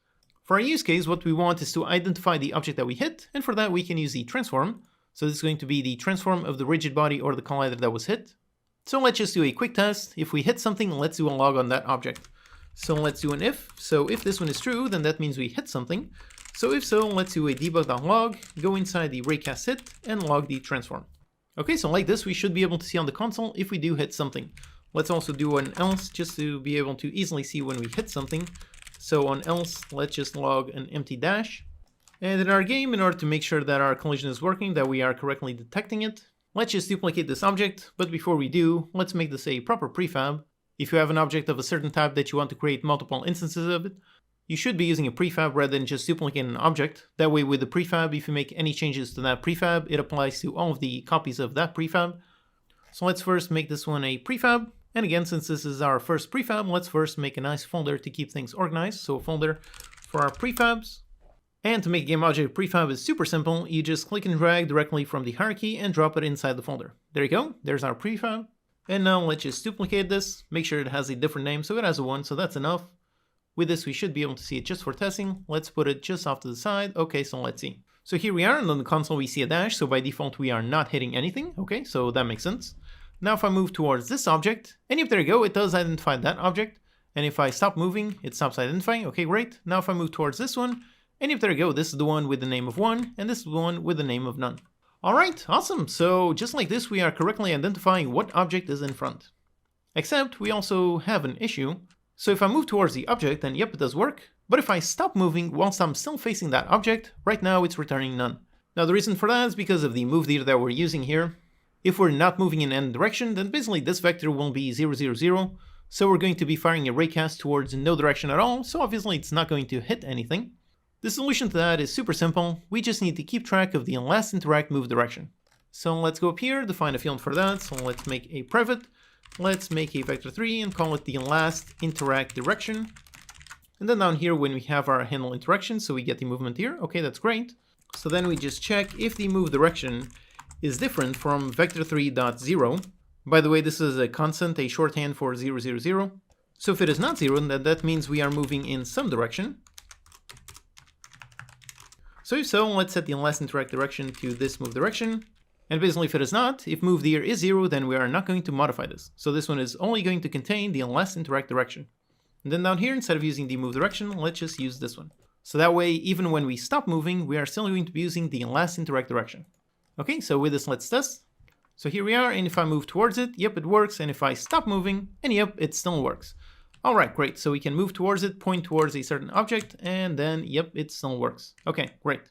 For our use case, what we want is to identify the object that we hit, and for that we can use the transform. So this is going to be the transform of the rigid body or the collider that was hit. So let's just do a quick test. If we hit something, let's do a log on that object. So let's do an if. So if this one is true, then that means we hit something. So if so, let's do a debug.log, go inside the raycast hit, and log the transform. Okay, so like this, we should be able to see on the console if we do hit something. Let's also do an else, just to be able to easily see when we hit something. So on else, let's just log an empty dash. And in our game, in order to make sure that our collision is working, that we are correctly detecting it, let's just duplicate this object. But before we do, let's make this a proper prefab. If you have an object of a certain type that you want to create multiple instances of it, you should be using a prefab rather than just duplicating an object. That way with the prefab, if you make any changes to that prefab, it applies to all of the copies of that prefab. So let's first make this one a prefab. And again, since this is our first prefab, let's first make a nice folder to keep things organized. So a folder for our prefabs. And to make a game object prefab is super simple. You just click and drag directly from the hierarchy and drop it inside the folder. There you go. There's our prefab. And now let's just duplicate this. Make sure it has a different name. So it has a 1, so that's enough. With this, we should be able to see it just for testing. Let's put it just off to the side. Okay, so let's see. So here we are, and on the console we see a dash. So by default, we are not hitting anything. Okay, so that makes sense. Now if I move towards this object, and if there you go, it does identify that object. And if I stop moving, it stops identifying. Okay, great. Now if I move towards this one, and if there you go, this is the one with the name of 1, and this is the one with the name of none. All right, awesome. So just like this, we are correctly identifying what object is in front. Except we also have an issue. So if I move towards the object, then yep, it does work. But if I stop moving whilst I'm still facing that object, right now it's returning none. Now the reason for that is because of the move dir that we're using here. If we're not moving in any direction, then basically this vector will be 0, 0, 0. So we're going to be firing a raycast towards no direction at all, so obviously it's not going to hit anything. The solution to that is super simple. We just need to keep track of the last interact move direction. So let's go up here, define a field for that. So let's make a private. Let's make a vector3 and call it the last interact direction. And then down here, when we have our handle interaction, so we get the movement here. Okay, that's great. So then we just check if the move direction is different from vector3.0. By the way, this is a constant, a shorthand for 0, 0, 0. So if it is not 0, then that means we are moving in some direction. So if so, let's set the last interact direction to this move direction. And basically if it is not, if move here is 0, then we are not going to modify this. So this one is only going to contain the last interact direction. And then down here, instead of using the move direction, let's just use this one. So that way, even when we stop moving, we are still going to be using the last interact direction. Okay, so with this, let's test. So here we are, and if I move towards it, yep, it works. And if I stop moving, and yep, it still works. All right, great. So we can move towards it, point towards a certain object, and then, yep, it still works. Okay, great.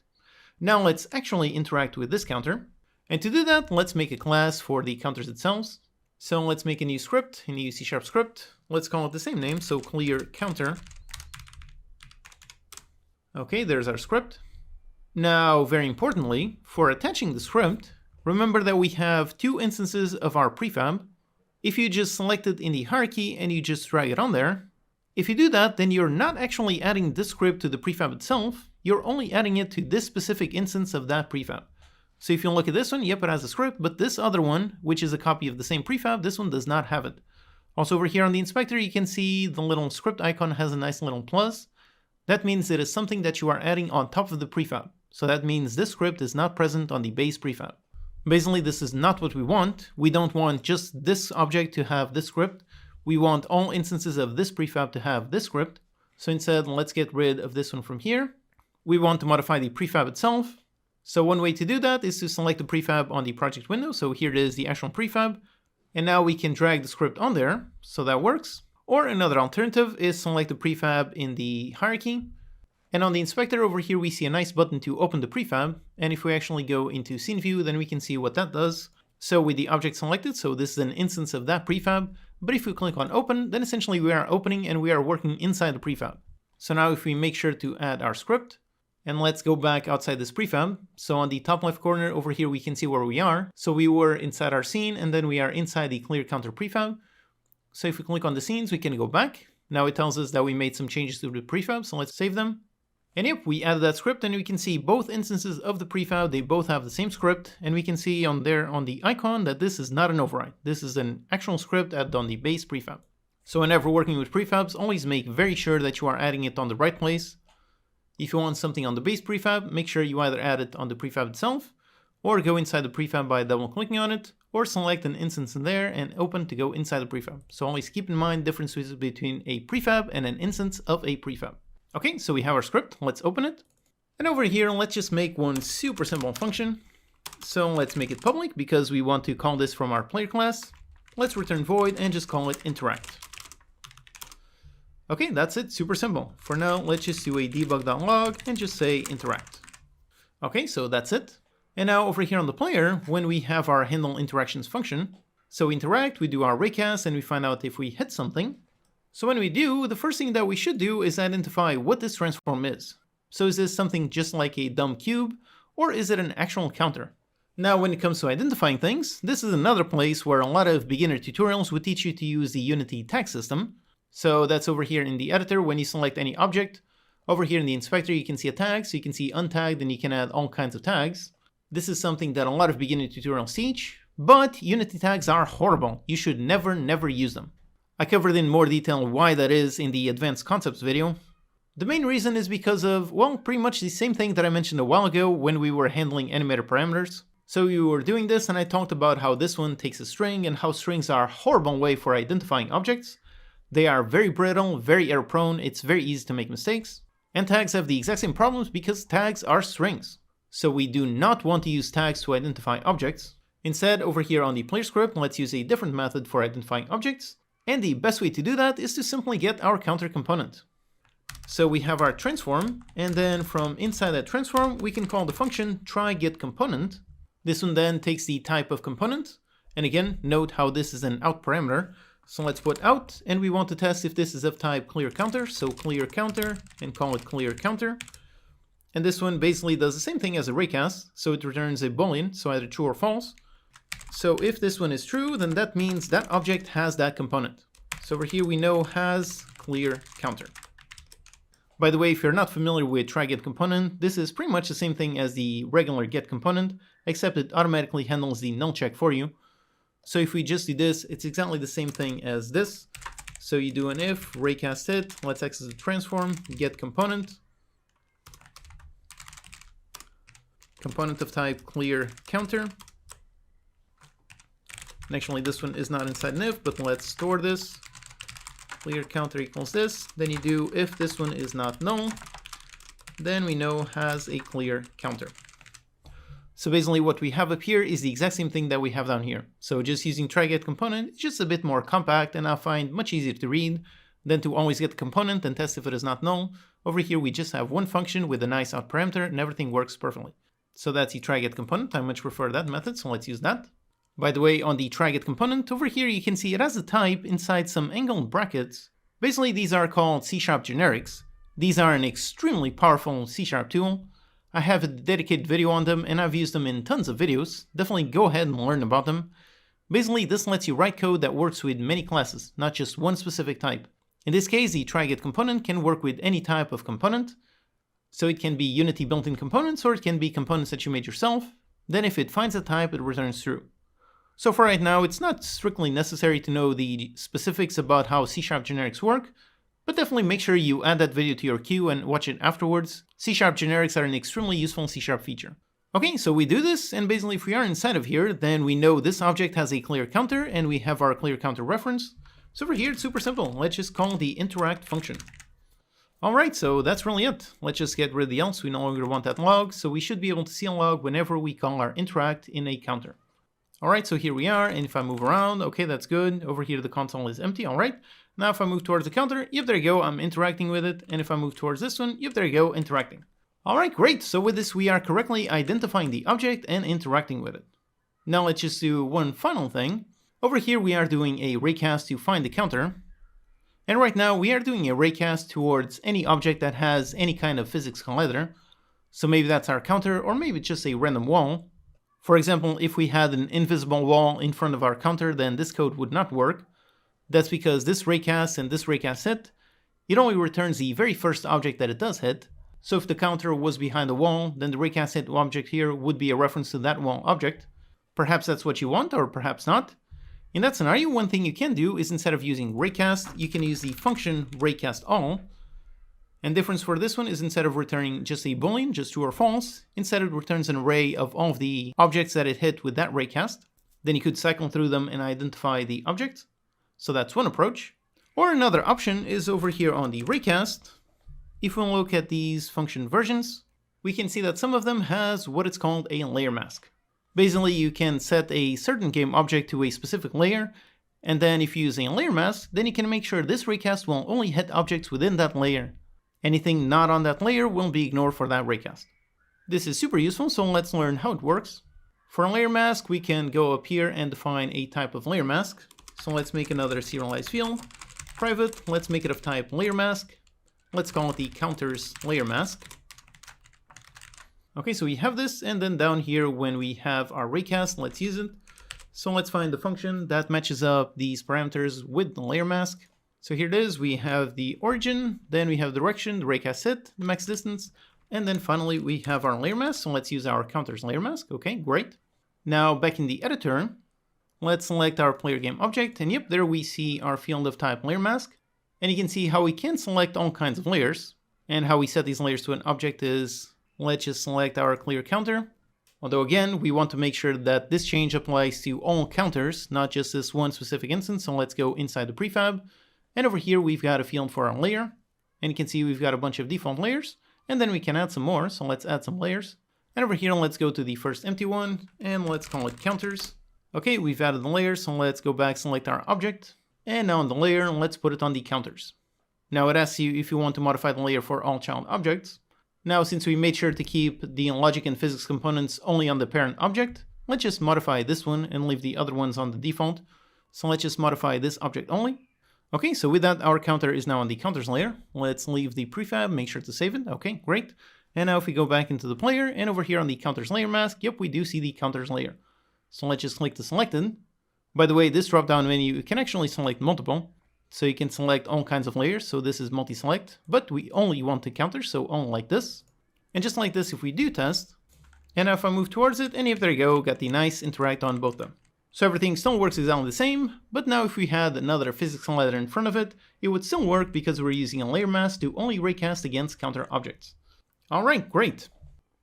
Now let's actually interact with this counter. And to do that, let's make a class for the counters themselves. So let's make a new script, a new C# script. Let's call it the same name, so clear counter. Okay, there's our script. Now, very importantly, for attaching the script, remember that we have two instances of our prefab. If you just select it in the hierarchy and you just drag it on there, if you do that, then you're not actually adding this script to the prefab itself, you're only adding it to this specific instance of that prefab. So if you look at this one, yep, it has a script, but this other one, which is a copy of the same prefab, this one does not have it. Also over here on the inspector, you can see the little script icon has a nice little plus. That means it is something that you are adding on top of the prefab. So that means this script is not present on the base prefab. Basically, this is not what we want. We don't want just this object to have this script. We want all instances of this prefab to have this script. So instead, let's get rid of this one from here. We want to modify the prefab itself. So one way to do that is to select the prefab on the project window. So here it is, the actual prefab. And now we can drag the script on there. So that works. Or another alternative is select the prefab in the hierarchy. And on the inspector over here, we see a nice button to open the prefab. And if we actually go into scene view, then we can see what that does. So with the object selected, so this is an instance of that prefab. But if we click on open, then essentially we are opening and we are working inside the prefab. So now if we make sure to add our script, and let's go back outside this prefab. So on the top left corner over here, we can see where we are. So we were inside our scene and then we are inside the clear counter prefab. So if we click on the scenes, we can go back. Now it tells us that we made some changes to the prefab. So let's save them. And yep, we added that script and we can see both instances of the prefab. They both have the same script. And we can see on there on the icon that this is not an override. This is an actual script added on the base prefab. So whenever working with prefabs, always make very sure that you are adding it on the right place. If you want something on the base prefab, make sure you either add it on the prefab itself, or go inside the prefab by double clicking on it, or select an instance in there and open to go inside the prefab. So always keep in mind differences between a prefab and an instance of a prefab. Okay, so we have our script, let's open it. And over here, let's just make one super simple function. So let's make it public because we want to call this from our player class. Let's return void and just call it interact. Okay, that's it, super simple. For now, let's just do a debug.log and just say interact. Okay, so that's it. And now over here on the player, when we have our handle interactions function, so we interact, we do our raycast, and we find out if we hit something. So when we do, the first thing that we should do is identify what this transform is. So is this something just like a dumb cube, or is it an actual counter? Now, when it comes to identifying things, this is another place where a lot of beginner tutorials would teach you to use the Unity tag system. So that's over here in the editor when you select any object. Over here in the inspector, you can see a tag, so you can see untagged and you can add all kinds of tags. This is something that a lot of beginner tutorials teach, but Unity tags are horrible. You should never use them. I covered in more detail why that is in the advanced concepts video. The main reason is because of, well, pretty much the same thing that I mentioned a while ago when we were handling animator parameters. So we were doing this and I talked about how this one takes a string and how strings are a horrible way for identifying objects. They are very brittle, very error prone, it's very easy to make mistakes. And tags have the exact same problems because tags are strings. So we do not want to use tags to identify objects. Instead, over here on the player script, let's use a different method for identifying objects. And the best way to do that is to simply get our counter component. So we have our transform, and then from inside that transform, we can call the function try_get_component. This one then takes the type of component. And again, note how this is an out parameter. So let's put out, and we want to test if this is of type clear counter. So clear counter, and call it clear counter. And this one basically does the same thing as a raycast. So it returns a boolean, so either true or false. So if this one is true, then that means that object has that component. So over here we know has clear counter. By the way, if you're not familiar with try_get_component, this is pretty much the same thing as the regular get component, except it automatically handles the null check for you. So if we just do this, it's exactly the same thing as this. So you do an if, raycast it, let's access the transform, get component. Component of type clear counter. And actually this one is not inside an if, but let's store this. Clear counter equals this. Then you do if this one is not null, then we know has a clear counter. So basically what we have up here is the exact same thing that we have down here. So just using try get component, it's just a bit more compact and I find much easier to read than to always get the component and test if it is not null. Over here we just have one function with a nice out parameter and everything works perfectly. So that's the try get component. I much prefer that method, so let's use that. By the way, on the try get component, over here you can see it has a type inside some angled brackets. Basically these are called C# generics. These are an extremely powerful C# tool. I have a dedicated video on them and I've used them in tons of videos. Definitely go ahead and learn about them. Basically this lets you write code that works with many classes, not just one specific type. In this case, the try get component can work with any type of component. So it can be Unity built-in components or it can be components that you made yourself. Then if it finds a type, it returns true. So for right now, it's not strictly necessary to know the specifics about how C# generics work, but definitely make sure you add that video to your queue and watch it afterwards. C# generics are an extremely useful C# feature. Okay, so we do this, and basically if we are inside of here, then we know this object has a clear counter, and we have our clear counter reference. So over here, it's super simple. Let's just call the interact function. Alright, so that's really it. Let's just get rid of the else. We no longer want that log, so we should be able to see a log whenever we call our interact in a counter. Alright, so here we are, and if I move around, okay, that's good. Over here the console is empty, alright. Now if I move towards the counter, yep, there you go, I'm interacting with it. And if I move towards this one, yep, there you go, interacting. Alright, great, so with this we are correctly identifying the object and interacting with it. Now let's just do one final thing. Over here we are doing a raycast to find the counter. And right now we are doing a raycast towards any object that has any kind of physics collider. So maybe that's our counter, or maybe it's just a random wall. For example, if we had an invisible wall in front of our counter, then this code would not work. That's because this raycast and this raycast hit, it only returns the very first object that it does hit. So if the counter was behind a wall, then the raycast hit object here would be a reference to that wall object. Perhaps that's what you want, or perhaps not. In that scenario, one thing you can do is instead of using raycast, you can use the function raycastAll. And difference for this one is instead of returning just a boolean, just true or false, instead it returns an array of all of the objects that it hit with that raycast. Then you could cycle through them and identify the object. So that's one approach. Or another option is over here on the raycast. If we look at these function versions, we can see that some of them has what it's called a layer mask. Basically, you can set a certain game object to a specific layer, and then if you use a layer mask, then you can make sure this raycast will only hit objects within that layer. Anything not on that layer will be ignored for that raycast. This is super useful, so let's learn how it works. For a layer mask, we can go up here and define a type of layer mask. So let's make another serialized field, private, let's make it of type layer mask. Let's call it the counters layer mask. Okay, so we have this, and then down here when we have our raycast, let's use it. So let's find the function that matches up these parameters with the layer mask. So here it is, we have the origin, then we have the direction, the raycast hit, the max distance, and then finally we have our layer mask. So let's use our counters layer mask. Okay, great. Now back in the editor, let's select our player game object, and yep, there we see our field of type layer mask. And you can see how we can select all kinds of layers, and how we set these layers to an object is, let's just select our clear counter. Although again, we want to make sure that this change applies to all counters, not just this one specific instance. So let's go inside the prefab. And over here, we've got a field for our layer. And you can see we've got a bunch of default layers. And then we can add some more. So let's add some layers. And over here, let's go to the first empty one. And let's call it counters. Okay, we've added the layer. So let's go back, select our object. And now on the layer, let's put it on the counters. Now it asks you if you want to modify the layer for all child objects. Now, since we made sure to keep the logic and physics components only on the parent object, let's just modify this one and leave the other ones on the default. So let's just modify this object only. Okay, so with that, our counter is now on the counters layer. Let's leave the prefab, make sure to save it. Okay, great. And now if we go back into the player and over here on the counters layer mask, yep, we do see the counters layer. So let's just click the selected. By the way, this drop-down menu, you can actually select multiple. So you can select all kinds of layers, so this is multi-select, but we only want the counter, so only like this. And just like this, if we do test, and now if I move towards it, and if there you go, got the nice interact on both of them. So everything still works exactly the same, but now if we had another physics collider in front of it, it would still work because we're using a layer mask to only raycast against counter objects. Alright, great.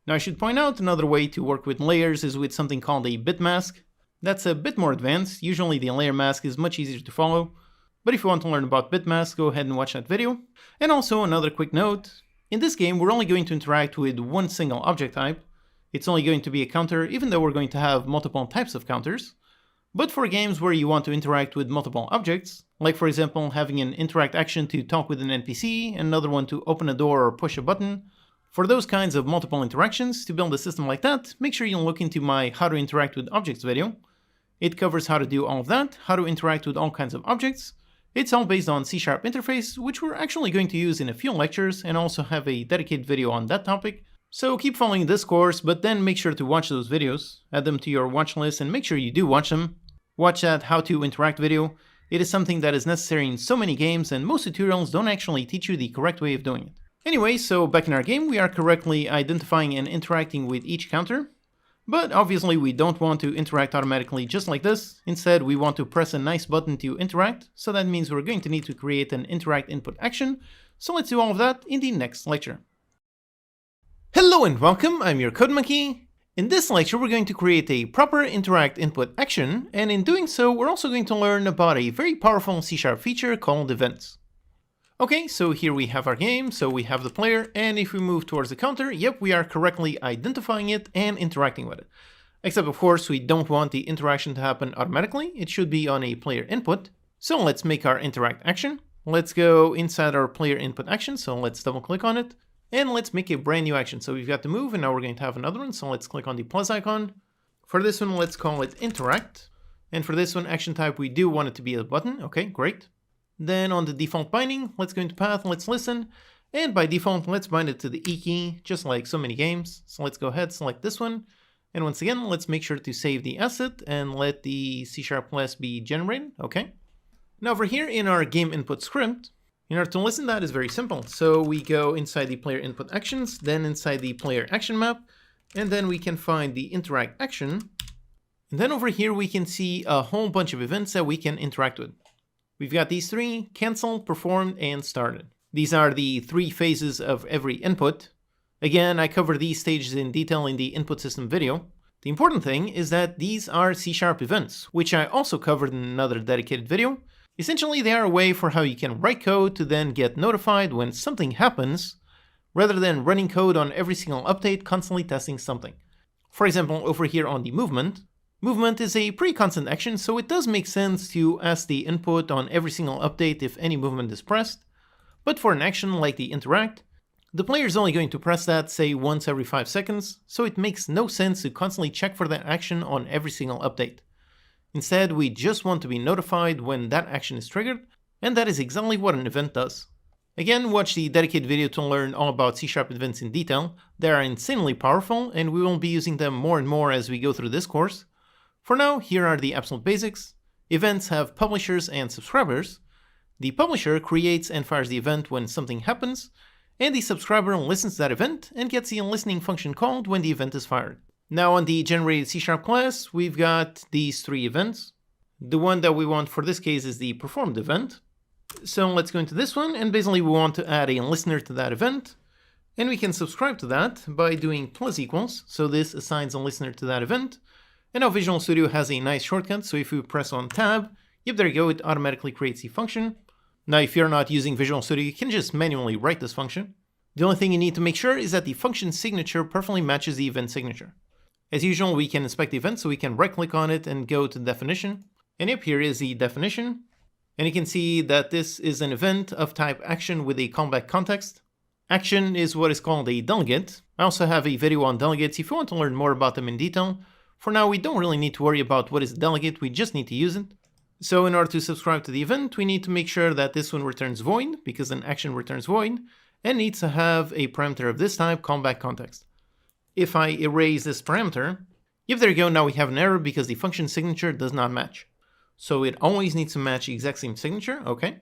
Now I should point out another way to work with layers is with something called a bit mask. That's a bit more advanced. Usually the layer mask is much easier to follow, but if you want to learn about bit masks, go ahead and watch that video. And also another quick note, in this game we're only going to interact with one single object type. It's only going to be a counter, even though we're going to have multiple types of counters. But for games where you want to interact with multiple objects, like for example having an interact action to talk with an NPC, another one to open a door or push a button, for those kinds of multiple interactions, to build a system like that, make sure you look into my How to Interact with Objects video. It covers how to do all of that, how to interact with all kinds of objects. It's all based on C# interface, which we're actually going to use in a few lectures, and also have a dedicated video on that topic. So keep following this course, but then make sure to watch those videos, add them to your watch list, and make sure you do watch them. Watch that How to Interact video. It is something that is necessary in so many games, and most tutorials don't actually teach you the correct way of doing it. Anyway, so back in our game, we are correctly identifying and interacting with each counter. But obviously we don't want to interact automatically just like this. Instead, we want to press a nice button to interact, so that means we're going to need to create an interact input action. So let's do all of that in the next lecture. Hello and welcome, I'm your Code Monkey. In this lecture we're going to create a proper interact input action, and in doing so we're also going to learn about a very powerful C# feature called events. Okay, so here we have our game, so we have the player, and if we move towards the counter, yep, we are correctly identifying it and interacting with it. Except of course we don't want the interaction to happen automatically, it should be on a player input. So let's make our interact action. Let's go inside our player input action, so let's double click on it. And let's make a brand new action. So we've got the move, and now we're going to have another one, so let's click on the plus icon. For this one, let's call it interact. And for this one, action type, we do want it to be a button. Okay, great. Then on the default binding, let's go into path, let's listen, and by default, let's bind it to the E key, just like so many games. So let's go ahead, select this one, and once again, let's make sure to save the asset and let the C# class be generated. Okay. Now over here in our game input script, in order to listen, that is very simple. So we go inside the player input actions, then inside the player action map, and then we can find the interact action. And then over here, we can see a whole bunch of events that we can interact with. We've got these three: cancel, performed, and started. These are the three phases of every input. Again, I cover these stages in detail in the input system video. The important thing is that these are C# events, which I also covered in another dedicated video. Essentially, they are a way for how you can write code to then get notified when something happens, rather than running code on every single update constantly testing something. For example, over here on the movement, movement is a pretty constant action, so it does make sense to ask the input on every single update if any movement is pressed. But for an action like the interact, the player is only going to press that, say, once every 5 seconds, so it makes no sense to constantly check for that action on every single update. Instead, we just want to be notified when that action is triggered, and that is exactly what an event does. Again, watch the dedicated video to learn all about C# events in detail. They are insanely powerful, and we will be using them more and more as we go through this course. For now, here are the absolute basics. Events have publishers and subscribers. The publisher creates and fires the event when something happens, and the subscriber listens to that event and gets the listening function called when the event is fired. Now on the generated C# class, we've got these three events. The one that we want for this case is the performed event. So let's go into this one, and basically we want to add a listener to that event, and we can subscribe to that by doing plus equals, so this assigns a listener to that event. And now Visual Studio has a nice shortcut, so if we press on tab, yep, there you go, it automatically creates the function. Now if you're not using Visual Studio, you can just manually write this function. The only thing you need to make sure is that the function signature perfectly matches the event signature. As usual, we can inspect the event, so we can right click on it and go to definition. And yep, here is the definition. And you can see that this is an event of type action with a callback context. Action is what is called a delegate. I also have a video on delegates if you want to learn more about them in detail. For now, we don't really need to worry about what is a delegate, we just need to use it. So in order to subscribe to the event, we need to make sure that this one returns void, because an action returns void, and needs to have a parameter of this type, callback context. If I erase this parameter, yep, there you go, now we have an error because the function signature does not match. So it always needs to match the exact same signature, okay?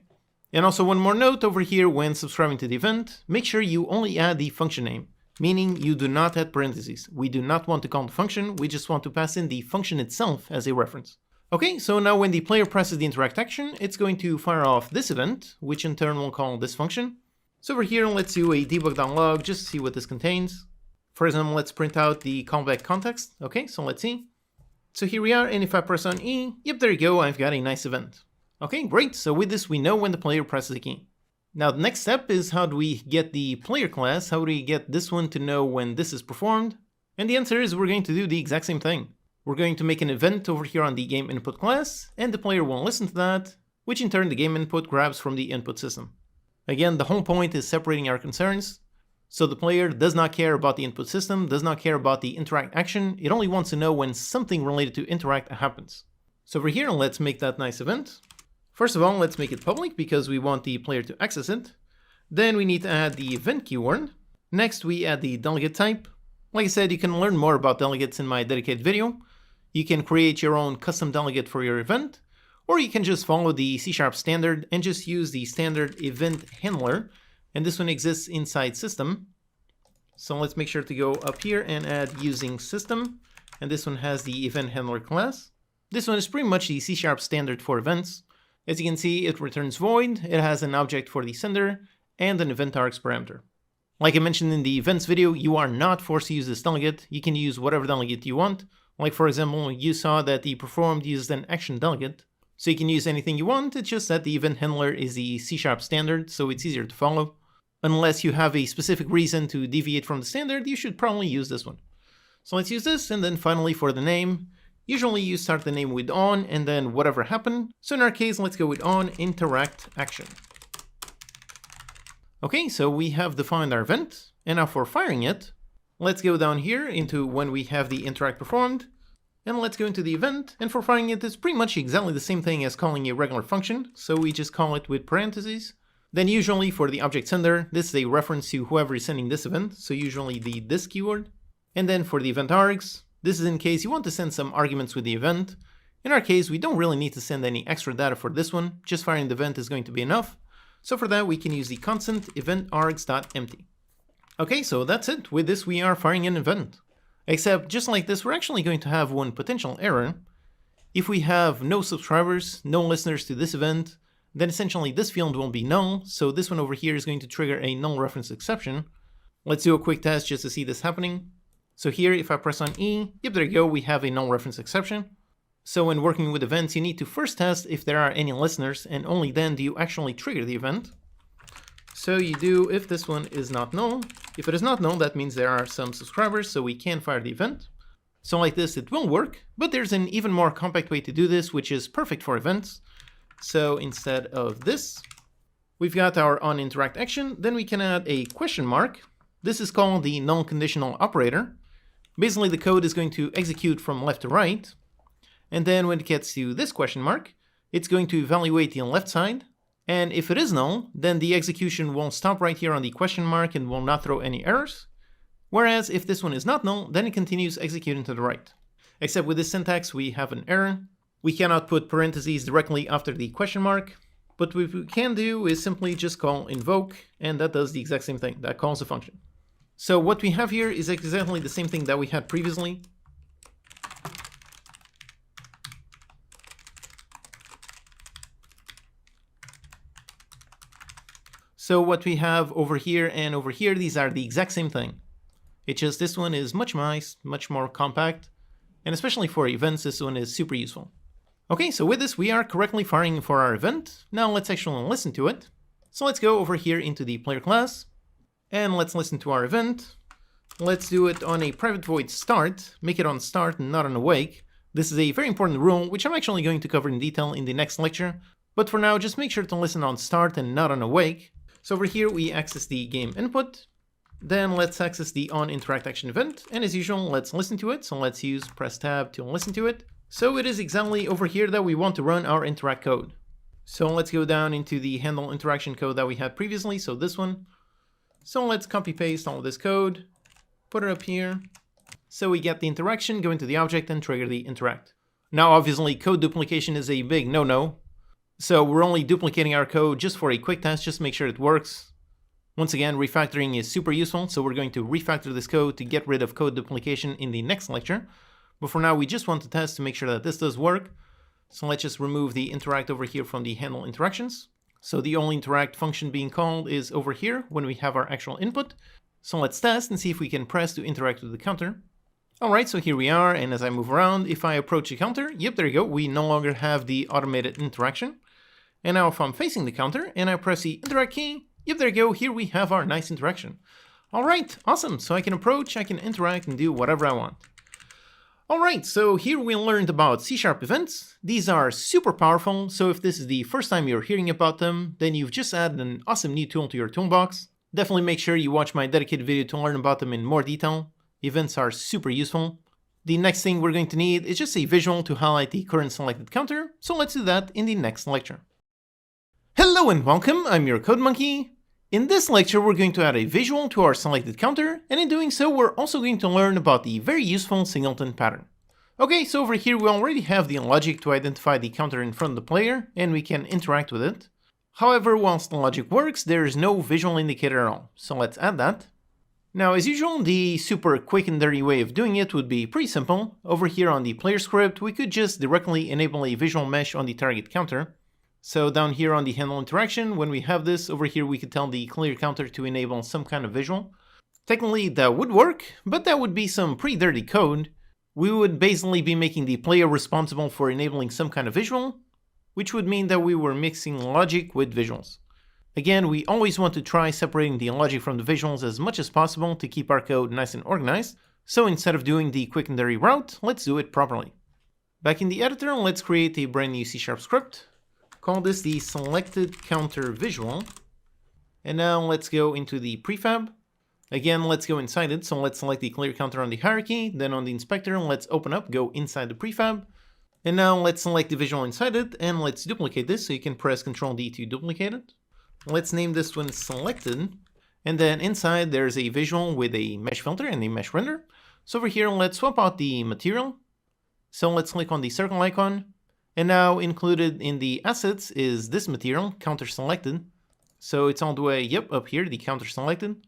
And also one more note over here, when subscribing to the event, make sure you only add the function name, meaning you do not add parentheses. We do not want to call the function, we just want to pass in the function itself as a reference. Okay, so now when the player presses the interact action, it's going to fire off this event, which in turn will call this function. So over here, let's do a debug.log just to see what this contains. For example, let's print out the callback context. Okay, so let's see. So here we are, and if I press on E, yep, there you go, I've got a nice event. Okay, great, so with this we know when the player presses a key. Now the next step is how do we get the player class, how do we get this one to know when this is performed? And the answer is we're going to do the exact same thing. We're going to make an event over here on the game input class, and the player will listen to that, which in turn the game input grabs from the input system. Again, the whole point is separating our concerns. So the player does not care about the input system, does not care about the interact action, it only wants to know when something related to interact happens. So over here, let's make that nice event. First of all, let's make it public because we want the player to access it. Then we need to add the event keyword. Next, we add the delegate type. Like I said, you can learn more about delegates in my dedicated video. You can create your own custom delegate for your event, or you can just follow the C# standard and just use the standard event handler. And this one exists inside system. So let's make sure to go up here and add using system. And this one has the event handler class. This one is pretty much the C# standard for events. As you can see, it returns void, it has an object for the sender, and an event args parameter. Like I mentioned in the events video, you are not forced to use this delegate. You can use whatever delegate you want. Like for example, you saw that the performed used an action delegate. So you can use anything you want, it's just that the event handler is the C# standard, so it's easier to follow. Unless you have a specific reason to deviate from the standard, you should probably use this one. So let's use this, and then finally for the name, usually you start the name with on and then whatever happened. So in our case, let's go with on interact action. Okay, so we have defined our event, and now for firing it, let's go down here into when we have the interact performed, and let's go into the event, and for firing it, it's pretty much exactly the same thing as calling a regular function, so we just call it with parentheses. Then usually for the object sender, this is a reference to whoever is sending this event, so usually the this keyword. And then for the event args, this is in case you want to send some arguments with the event. In our case, we don't really need to send any extra data for this one, just firing the event is going to be enough. So for that, we can use the constant event args.empty. Okay, so that's it. With this, we are firing an event. Except just like this, we're actually going to have one potential error. If we have no subscribers, no listeners to this event, then essentially this field will be null, so this one over here is going to trigger a null reference exception. Let's do a quick test just to see this happening. So here, if I press on E, yep, there you go, we have a null reference exception. So when working with events, you need to first test if there are any listeners, and only then do you actually trigger the event. So you do if this one is not null. If it is not null, that means there are some subscribers, so we can fire the event. So like this, it will work, but there's an even more compact way to do this, which is perfect for events. So instead of this, we've got our onInteract action, then we can add a question mark. This is called the non-conditional operator. Basically, the code is going to execute from left to right. And then when it gets to this question mark, it's going to evaluate the left side. And if it is null, then the execution will stop right here on the question mark and will not throw any errors. Whereas if this one is not null, then it continues executing to the right. Except with this syntax, we have an error. We cannot put parentheses directly after the question mark, but what we can do is simply just call invoke, and that does the exact same thing, that calls a function. So what we have here is exactly the same thing that we had previously. So what we have over here and over here, these are the exact same thing. It's just this one is much more compact, and especially for events, this one is super useful. Okay, so with this, we are correctly firing for our event. Now let's actually listen to it. So let's go over here into the player class, and let's listen to our event. Let's do it on a private void start, make it on start and not on awake. This is a very important rule, which I'm actually going to cover in detail in the next lecture. But for now, just make sure to listen on start and not on awake. So over here, we access the game input. Then let's access the onInteract action event. And as usual, let's listen to it. So let's use press tab to listen to it. So it is exactly over here that we want to run our interact code. So let's go down into the handle interaction code that we had previously, so this one. So let's copy paste all of this code, put it up here. So we get the interaction, go into the object and trigger the interact. Now obviously code duplication is a big no-no. So we're only duplicating our code just for a quick test, just to make sure it works. Once again, refactoring is super useful, so we're going to refactor this code to get rid of code duplication in the next lecture. But for now, we just want to test to make sure that this does work. So let's just remove the interact over here from the handle interactions. So the only interact function being called is over here when we have our actual input. So let's test and see if we can press to interact with the counter. Alright, so here we are, and as I move around, if I approach the counter, yep, there you go, we no longer have the automated interaction. And now if I'm facing the counter and I press the interact key, yep, there you go, here we have our nice interaction. Alright, awesome, so I can approach, I can interact and do whatever I want. Alright, so here we learned about C# events. These are super powerful, so if this is the first time you're hearing about them, then you've just added an awesome new tool to your toolbox. Definitely make sure you watch my dedicated video to learn about them in more detail. Events are super useful. The next thing we're going to need is just a visual to highlight the current selected counter, so let's do that in the next lecture. Hello and welcome, I'm your Code Monkey. In this lecture we're going to add a visual to our selected counter, and in doing so we're also going to learn about the very useful singleton pattern. Okay, so over here we already have the logic to identify the counter in front of the player, and we can interact with it. However, whilst the logic works, there is no visual indicator at all, so let's add that. Now, as usual, the super quick and dirty way of doing it would be pretty simple. Over here on the player script, we could just directly enable a visual mesh on the target counter. So down here on the handle interaction, when we have this, over here we could tell the clear counter to enable some kind of visual. Technically, that would work, but that would be some pretty dirty code. We would basically be making the player responsible for enabling some kind of visual, which would mean that we were mixing logic with visuals. Again, we always want to try separating the logic from the visuals as much as possible to keep our code nice and organized, so instead of doing the quick and dirty route, let's do it properly. Back in the editor, let's create a brand new C# script. Call this the selected counter visual. And now let's go into the prefab. Again, let's go inside it, so let's select the clear counter on the hierarchy, then on the inspector, let's open up, go inside the prefab. And now let's select the visual inside it, and let's duplicate this, so you can press Ctrl D to duplicate it. Let's name this one selected, and then inside there's a visual with a mesh filter and a mesh render. So over here, let's swap out the material. So let's click on the circle icon, and now included in the assets is this material, counter selected. So it's all the way, yep, up here, the counter selected.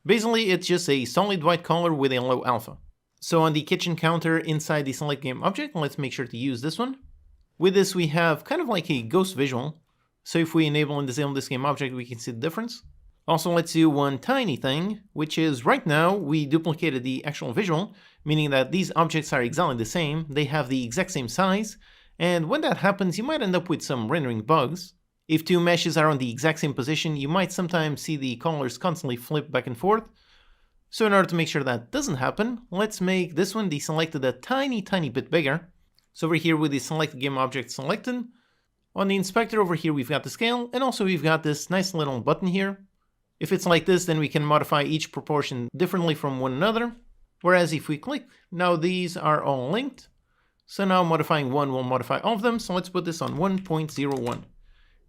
Basically, it's just a solid white color with a low alpha. So on the kitchen counter inside the select game object, let's make sure to use this one. With this, we have kind of like a ghost visual. So if we enable and disable this game object, we can see the difference. Also, let's do one tiny thing, which is right now we duplicated the actual visual, meaning that these objects are exactly the same, they have the exact same size, and when that happens, you might end up with some rendering bugs. If two meshes are on the exact same position, you might sometimes see the colors constantly flip back and forth. So in order to make sure that doesn't happen, let's make this one, the selected, a tiny bit bigger. So over here with the selected game object selected, on the inspector over here we've got the scale, and also we've got this nice little button here. If it's like this, then we can modify each proportion differently from one another. Whereas if we click, now these are all linked. So now modifying one will modify all of them, so let's put this on 1.01.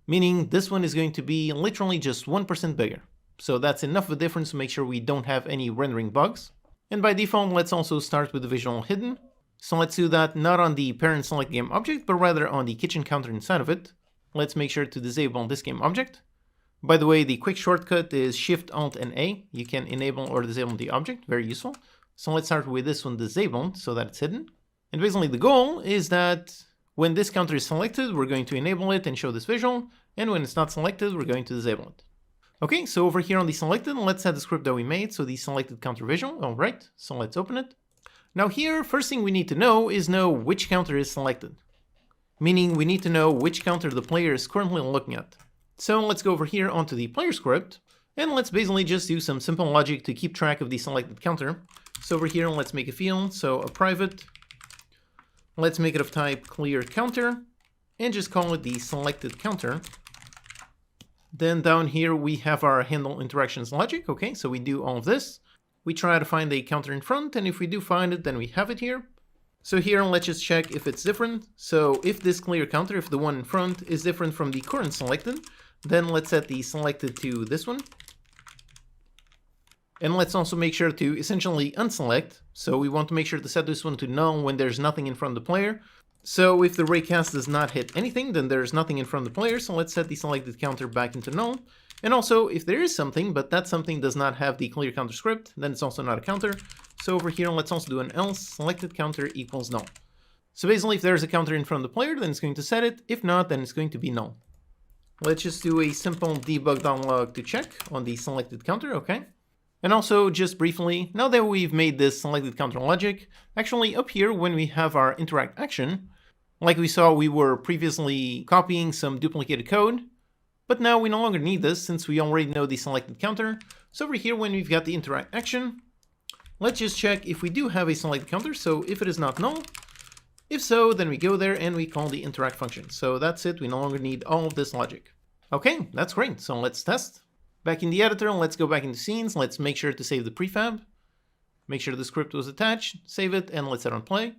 Meaning this one is going to be literally just 1% bigger. So that's enough of a difference to make sure we don't have any rendering bugs. And by default, let's also start with the visual hidden. So let's do that not on the parent select game object, but rather on the kitchen counter inside of it. Let's make sure to disable this game object. By the way, the quick shortcut is Shift, Alt, and A. You can enable or disable the object, very useful. So let's start with this one disabled so that it's hidden. And basically the goal is that when this counter is selected, we're going to enable it and show this visual. And when it's not selected, we're going to disable it. Okay, so over here on the selected, let's add the script that we made, so the selected counter visual. All right, so let's open it. Now here, first thing we need to know is which counter is selected. Meaning we need to know which counter the player is currently looking at. So let's go over here onto the player script, and let's basically just do some simple logic to keep track of the selected counter. So over here, let's make a field, so a private. Let's make it of type clear counter, and just call it the selected counter. Then down here we have our handle interactions logic. Okay, so we do all of this. We try to find a counter in front, and if we do find it, then we have it here. So here, let's just check if it's different. So if this clear counter, if the one in front is different from the current selected, then let's set the selected to this one. And let's also make sure to essentially unselect. So we want to make sure to set this one to null when there's nothing in front of the player. So if the raycast does not hit anything, then there's nothing in front of the player. So let's set the selected counter back into null. And also, if there is something, but that something does not have the clear counter script, then it's also not a counter. So over here, let's also do an else selected counter equals null. So basically, if there's a counter in front of the player, then it's going to set it. If not, then it's going to be null. Let's just do a simple debug.log to check on the selected counter, okay? And also, just briefly, now that we've made this selected counter logic, actually up here when we have our interact action, like we saw we were previously copying some duplicated code, but now we no longer need this since we already know the selected counter. So over here when we've got the interact action, let's just check if we do have a selected counter. So if it is not null, if so, then we go there and we call the interact function. So that's it, we no longer need all of this logic. Okay, that's great, so let's test. Back in the editor, let's go back into scenes, let's make sure to save the prefab. Make sure the script was attached, save it, and let's hit on play.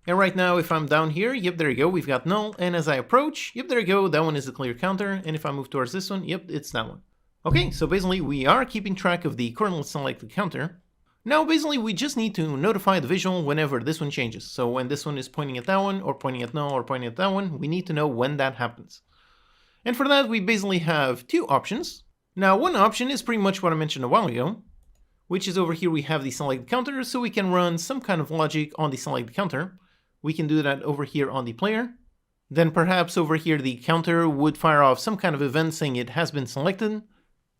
And right now, if I'm down here, yep, there you go, we've got null. And as I approach, yep, there you go, that one is the clear counter. And if I move towards this one, yep, it's that one. Okay, so basically we are keeping track of the currently selected counter. Now, basically, we just need to notify the visual whenever this one changes. So when this one is pointing at that one, or pointing at null, or pointing at that one, we need to know when that happens. And for that, we basically have two options. Now, one option is pretty much what I mentioned a while ago, which is over here we have the selected counter, so we can run some kind of logic on the selected counter. We can do that over here on the player. Then perhaps over here the counter would fire off some kind of event saying it has been selected,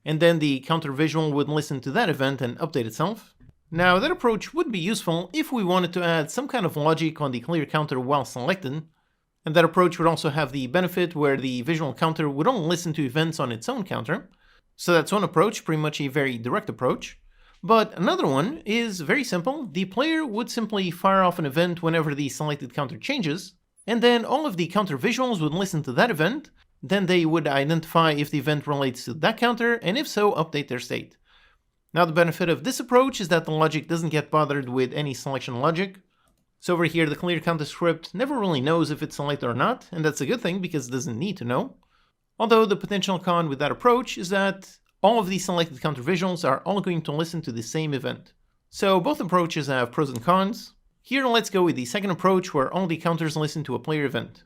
and then the counter visual would listen to that event and update itself. Now, that approach would be useful if we wanted to add some kind of logic on the clear counter while selected, and that approach would also have the benefit where the visual counter would only listen to events on its own counter. So that's one approach, pretty much a very direct approach. But another one is very simple. The player would simply fire off an event whenever the selected counter changes, and then all of the counter visuals would listen to that event, then they would identify if the event relates to that counter, and if so, update their state. Now the benefit of this approach is that the logic doesn't get bothered with any selection logic. So over here the clear counter script never really knows if it's selected or not, and that's a good thing because it doesn't need to know. Although the potential con with that approach is that all of the selected counter visuals are all going to listen to the same event. So both approaches have pros and cons. Here let's go with the second approach where all the counters listen to a player event.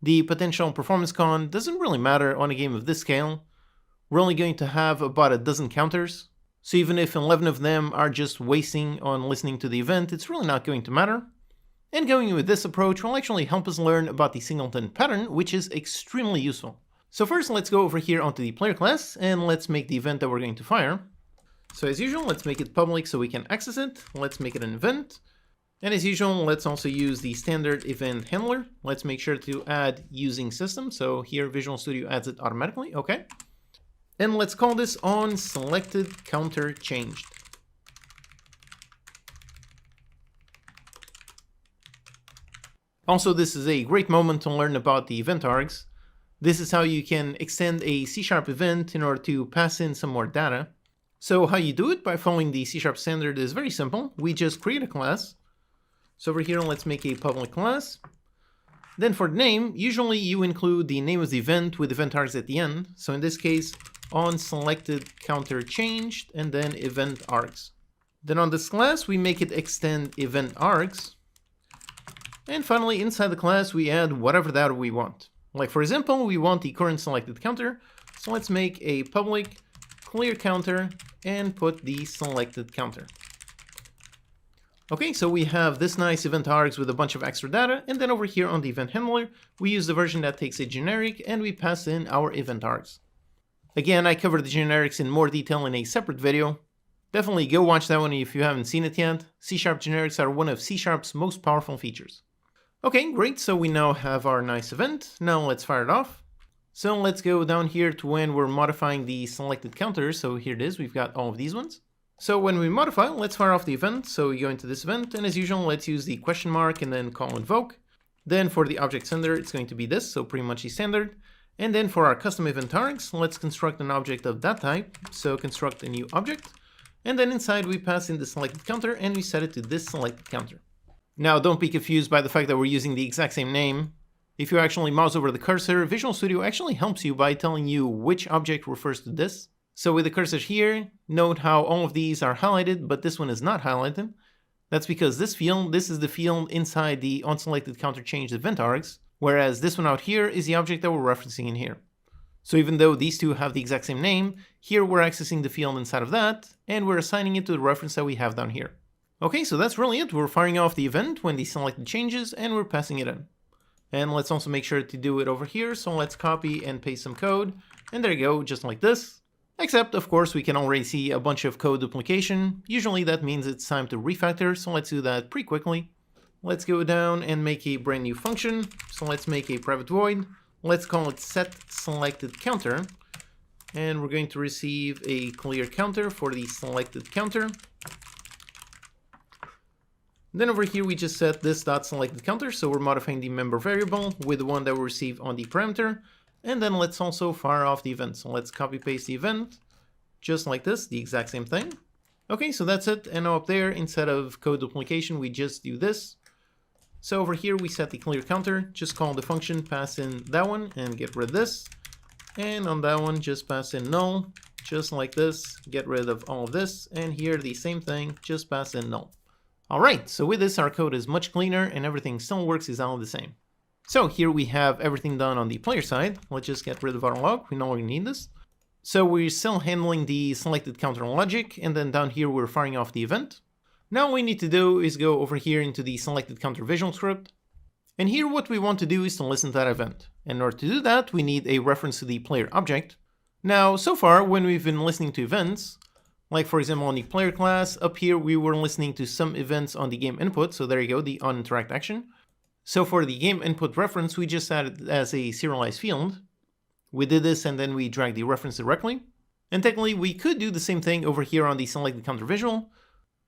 The potential performance con doesn't really matter on a game of this scale. We're only going to have about a dozen counters, so even if 11 of them are just wasting on listening to the event, it's really not going to matter. And going with this approach will actually help us learn about the singleton pattern, which is extremely useful. So first, let's go over here onto the player class, and let's make the event that we're going to fire. So as usual, let's make it public so we can access it. Let's make it an event. And as usual, let's also use the standard event handler. Let's make sure to add using system. So here, Visual Studio adds it automatically. Okay. And let's call this on selected counter changed. Also, this is a great moment to learn about the event args. This is how you can extend a C# event in order to pass in some more data. So how you do it by following the C# standard is very simple. We just create a class. So over here, let's make a public class. Then for the name, usually you include the name of the event with event args at the end. So in this case, on selected counter changed, and then event args. Then on this class, we make it extend event args. And finally, inside the class, we add whatever data we want. Like for example, we want the current selected counter, so let's make a public clear counter and put the selected counter. Okay, so we have this nice event args with a bunch of extra data, and then over here on the event handler, we use the version that takes a generic and we pass in our event args. Again, I covered the generics in more detail in a separate video. Definitely go watch that one if you haven't seen it yet. C# generics are one of C#'s most powerful features. Okay, great, so we now have our nice event. Now let's fire it off. So let's go down here to when we're modifying the selected counter. So here it is, we've got all of these ones. So when we modify, let's fire off the event. So we go into this event, and as usual, let's use the question mark and then call invoke. Then for the object sender, it's going to be this, so pretty much the standard. And then for our custom event args, let's construct an object of that type. So construct a new object. And then inside we pass in the selected counter and we set it to this selected counter. Now, don't be confused by the fact that we're using the exact same name. If you actually mouse over the cursor, Visual Studio actually helps you by telling you which object refers to this. So with the cursor here, note how all of these are highlighted, but this one is not highlighted. That's because this is the field inside the onSelected counter changed event args, whereas this one out here is the object that we're referencing in here. So even though these two have the exact same name, here we're accessing the field inside of that, and we're assigning it to the reference that we have down here. Okay, so that's really it. We're firing off the event when the selected changes, and we're passing it in. And let's also make sure to do it over here, so let's copy and paste some code, and there you go, just like this. Except, of course, we can already see a bunch of code duplication. Usually that means it's time to refactor, so let's do that pretty quickly. Let's go down and make a brand new function. So let's make a private void. Let's call it set selected counter. And we're going to receive a clear counter for the selected counter. Then over here, we just set this dot selected counter. So we're modifying the member variable with the one that we receive on the parameter. And then let's also fire off the event. So let's copy paste the event just like this, the exact same thing. Okay, so that's it. And now up there, instead of code duplication, we just do this. So over here, we set the clear counter, just call the function, pass in that one and get rid of this. And on that one, just pass in null, just like this, get rid of all of this. And here, the same thing, just pass in null. All right, so with this, our code is much cleaner and everything still works exactly the same. So here we have everything done on the player side. Let's just get rid of our log. We no longer need this. So we're still handling the selected counter logic, and then down here we're firing off the event. Now all we need to do is go over here into the selected counter visual script. And here what we want to do is to listen to that event. In order to do that, we need a reference to the player object. Now, so far when we've been listening to events, like for example on the player class, up here we were listening to some events on the game input. So there you go, the onInteract action. So for the game input reference, we just added it as a serialized field. We did this and then we dragged the reference directly. And technically we could do the same thing over here on the selected counter visual,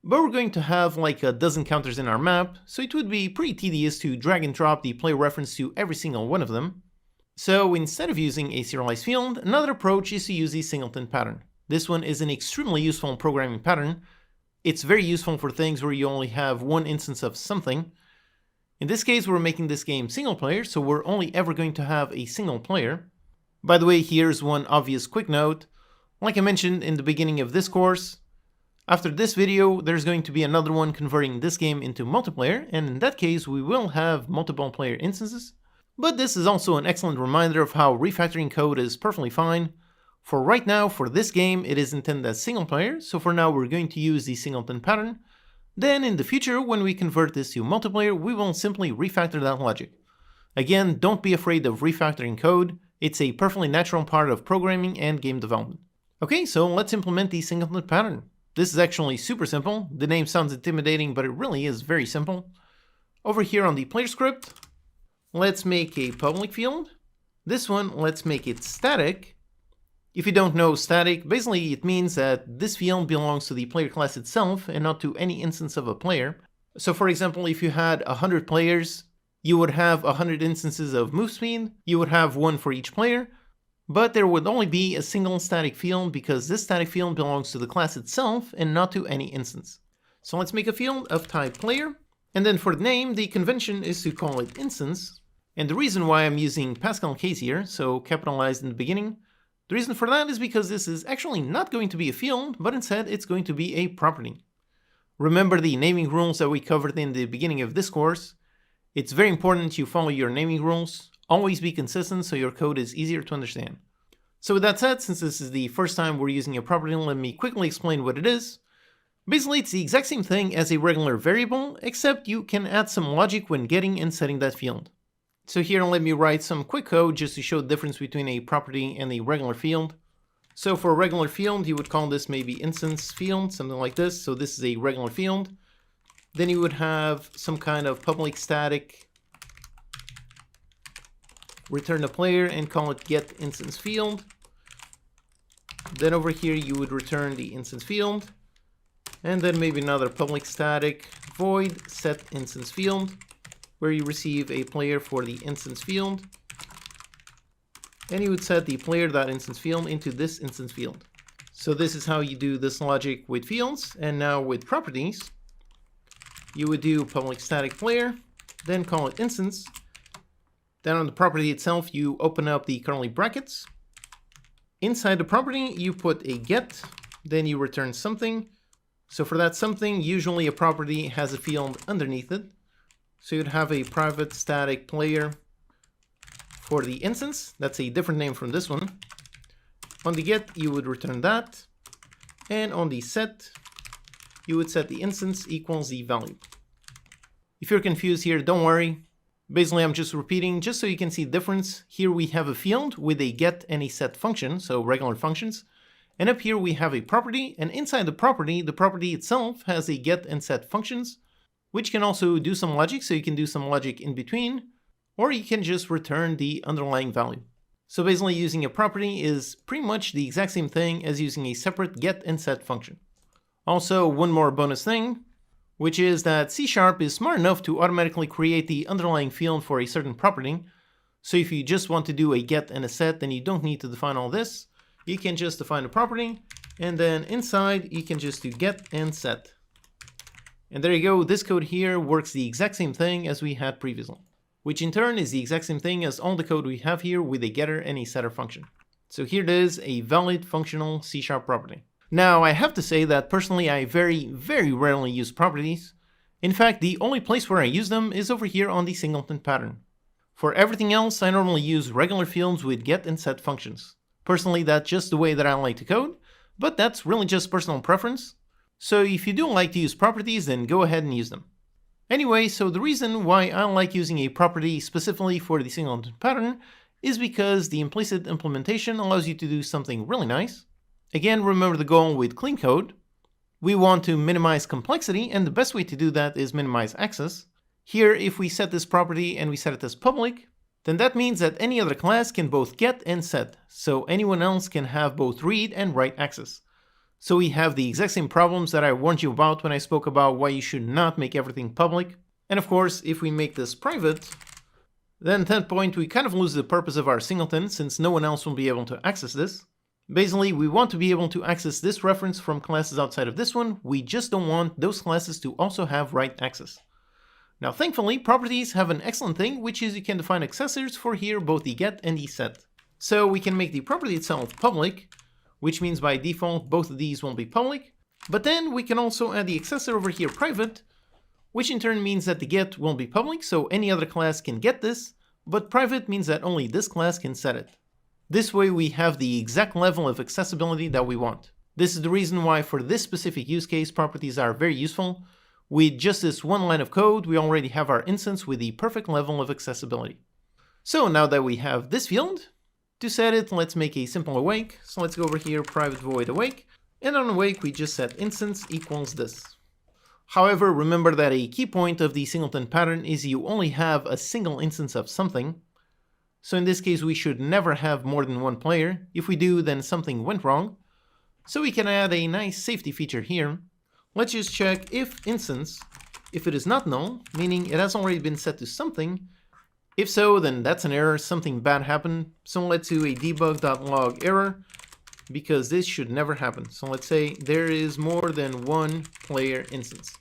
but we're going to have like a dozen counters in our map, so it would be pretty tedious to drag and drop the player reference to every single one of them. So instead of using a serialized field, another approach is to use the singleton pattern. This one is an extremely useful programming pattern. It's very useful for things where you only have one instance of something. In this case, we're making this game single player, so we're only ever going to have a single player. By the way, here's one obvious quick note. Like I mentioned in the beginning of this course, after this video, there's going to be another one converting this game into multiplayer, and in that case, we will have multiple player instances. But this is also an excellent reminder of how refactoring code is perfectly fine. For right now, for this game, it is intended as single player, so for now we're going to use the singleton pattern. Then in the future, when we convert this to multiplayer, we will simply refactor that logic. Again, don't be afraid of refactoring code. It's a perfectly natural part of programming and game development. Okay, so let's implement the singleton pattern. This is actually super simple. The name sounds intimidating, but it really is very simple. Over here on the player script, let's make a public field. This one, let's make it static. If you don't know static, basically it means that this field belongs to the player class itself and not to any instance of a player. So for example, if you had 100 players, you would have 100 instances of move speed, you would have one for each player, but there would only be a single static field because this static field belongs to the class itself and not to any instance. So let's make a field of type player, and then for the name, the convention is to call it instance. And the reason why I'm using Pascal case here, so capitalized in the beginning, the reason for that is because this is actually not going to be a field, but instead it's going to be a property. Remember the naming rules that we covered in the beginning of this course. It's very important you follow your naming rules. Always be consistent so your code is easier to understand. So with that said, since this is the first time we're using a property, let me quickly explain what it is. Basically, it's the exact same thing as a regular variable, except you can add some logic when getting and setting that field. So here, let me write some quick code just to show the difference between a property and a regular field. So for a regular field, you would call this maybe instance field, something like this. So this is a regular field. Then you would have some kind of public static return a player and call it get instance field. Then over here, you would return the instance field. And then maybe another public static void set instance field, where you receive a player for the instance field. And you would set the player.instance field into this instance field. So this is how you do this logic with fields. And now with properties, you would do public static player, then call it instance. Then on the property itself, you open up the curly brackets. Inside the property, you put a get, then you return something. So for that something, usually a property has a field underneath it. So you'd have a private static player for the instance. That's a different name from this one. On the get, you would return that. And on the set, you would set the instance equals the value. If you're confused here, don't worry. Basically, I'm just repeating just so you can see the difference. Here we have a field with a get and a set function, so regular functions. And up here we have a property, and inside the property itself has a get and set functions, which can also do some logic, so you can do some logic in between, or you can just return the underlying value. So basically using a property is pretty much the exact same thing as using a separate get and set function. Also, one more bonus thing, which is that C# is smart enough to automatically create the underlying field for a certain property. So if you just want to do a get and a set, then you don't need to define all this. You can just define a property, and then inside you can just do get and set. And there you go, this code here works the exact same thing as we had previously, which in turn is the exact same thing as all the code we have here with a getter and a setter function. So here it is, a valid functional C# property. Now I have to say that personally I very rarely use properties. In fact, the only place where I use them is over here on the singleton pattern. For everything else, I normally use regular fields with get and set functions. Personally, that's just the way that I like to code, but that's really just personal preference. So if you do like to use properties, then go ahead and use them. Anyway, so the reason why I like using a property specifically for the singleton pattern is because the implicit implementation allows you to do something really nice. Again, remember the goal with clean code. We want to minimize complexity, and the best way to do that is minimize access. Here, if we set this property and we set it as public, then that means that any other class can both get and set, so anyone else can have both read and write access. So we have the exact same problems that I warned you about when I spoke about why you should not make everything public. And of course, if we make this private, then at that point we kind of lose the purpose of our singleton, since no one else will be able to access this. Basically, we want to be able to access this reference from classes outside of this one. We just don't want those classes to also have write access. Now, thankfully, properties have an excellent thing, which is you can define accessors for here, both the get and the set. So we can make the property itself public, which means by default, both of these will be public. But then we can also add the accessor over here private, which in turn means that the get will be public, so any other class can get this, but private means that only this class can set it. This way we have the exact level of accessibility that we want. This is the reason why for this specific use case, properties are very useful. With just this one line of code, we already have our instance with the perfect level of accessibility. So now that we have this field, to set it, let's make a simple awake. So let's go over here, private void awake, and on awake we just set instance equals this. However, remember that a key point of the singleton pattern is you only have a single instance of something. So in this case, we should never have more than one player. If we do, then something went wrong. So we can add a nice safety feature here. Let's just check if instance, if it is not null, meaning it has already been set to something. If so, then that's an error, something bad happened. So let's do a debug.log error, because this should never happen. So let's say there is more than one player instance.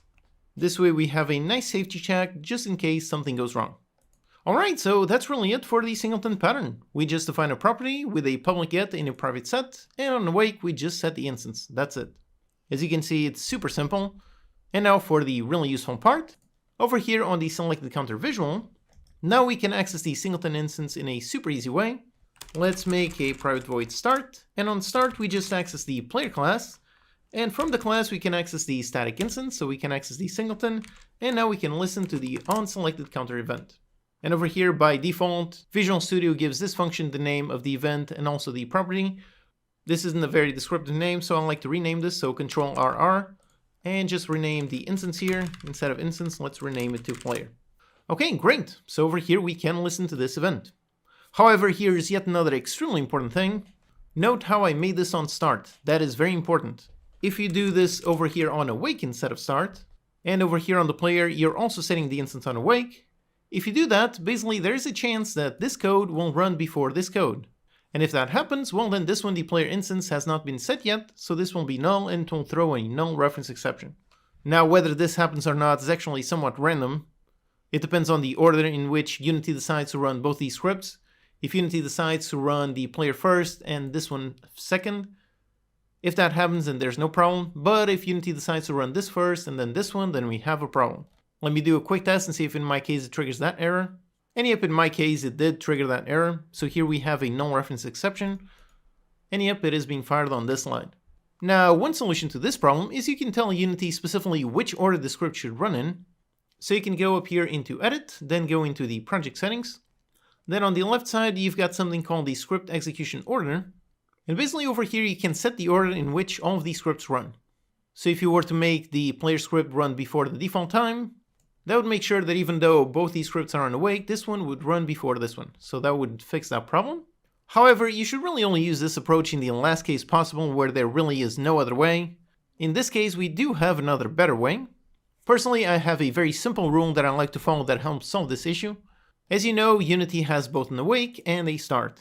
This way we have a nice safety check just in case something goes wrong. Alright, so that's really it for the singleton pattern. We just define a property with a public get and a private set, and on awake we just set the instance. That's it. As you can see, it's super simple. And now for the really useful part. Over here on the selected counter visual, now we can access the singleton instance in a super easy way. Let's make a private void start, and on start we just access the player class, and from the class we can access the static instance, so we can access the singleton, and now we can listen to the onSelected counter event. And over here by default, Visual Studio gives this function the name of the event and also the property. This isn't a very descriptive name, so I like to rename this, so Ctrl-RR, and just rename the instance here. Instead of instance, let's rename it to player. Okay, great. So over here we can listen to this event. However, here is yet another extremely important thing. Note how I made this on start. That is very important. If you do this over here on awake instead of start, and over here on the player, you're also setting the instance on awake. If you do that, basically there is a chance that this code will run before this code. And if that happens, well then this one, the player instance, has not been set yet, so this will be null and it will throw a null reference exception. Now whether this happens or not is actually somewhat random. It depends on the order in which Unity decides to run both these scripts. If Unity decides to run the player first and this one second, if that happens then there's no problem, but if Unity decides to run this first and then this one, then we have a problem. Let me do a quick test and see if in my case it triggers that error. And yep, in my case it did trigger that error. So here we have a null reference exception. And yep, it is being fired on this line. Now, one solution to this problem is you can tell Unity specifically which order the script should run in. So you can go up here into Edit, then go into the project settings. Then on the left side, you've got something called the script execution order. And basically over here you can set the order in which all of these scripts run. So if you were to make the player script run before the default time, that would make sure that even though both these scripts are on awake, this one would run before this one. So that would fix that problem. However, you should really only use this approach in the last case possible where there really is no other way. In this case, we do have another better way. Personally, I have a very simple rule that I like to follow that helps solve this issue. As you know, Unity has both an awake and a start.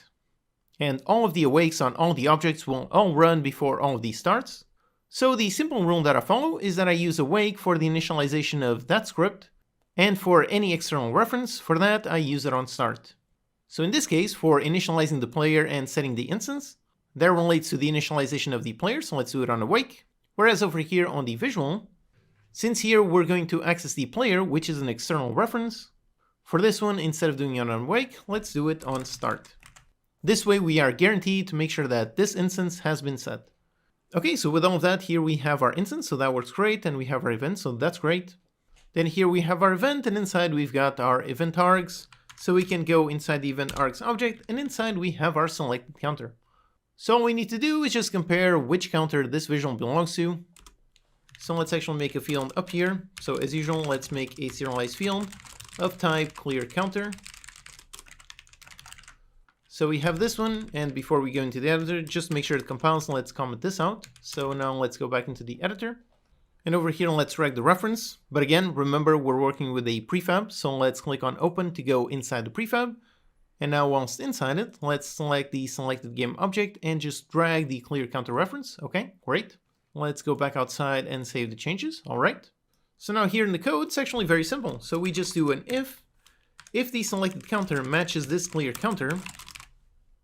And all of the awakes on all the objects will all run before all of these starts. So the simple rule that I follow is that I use awake for the initialization of that script, and for any external reference, for that I use it on start. So in this case, for initializing the player and setting the instance, that relates to the initialization of the player, so let's do it on awake. Whereas over here on the visual, since here we're going to access the player, which is an external reference, for this one, instead of doing it on awake, let's do it on start. This way we are guaranteed to make sure that this instance has been set. Okay, so with all of that, here we have our instance, so that works great, and we have our event, so that's great. Then here we have our event, and inside we've got our event args, so we can go inside the event args object, and inside we have our selected counter. So all we need to do is just compare which counter this visual belongs to. So let's actually make a field up here. So as usual, let's make a serialized field of type clear counter. So we have this one, and before we go into the editor, just make sure it compiles. Let's comment this out. So now let's go back into the editor. And over here, let's drag the reference. But again, remember, we're working with a prefab. So let's click on open to go inside the prefab. And now whilst inside it, let's select the selected game object and just drag the clear counter reference. Okay, great. Let's go back outside and save the changes. All right. So now here in the code, it's actually very simple. So we just do an if the selected counter matches this clear counter.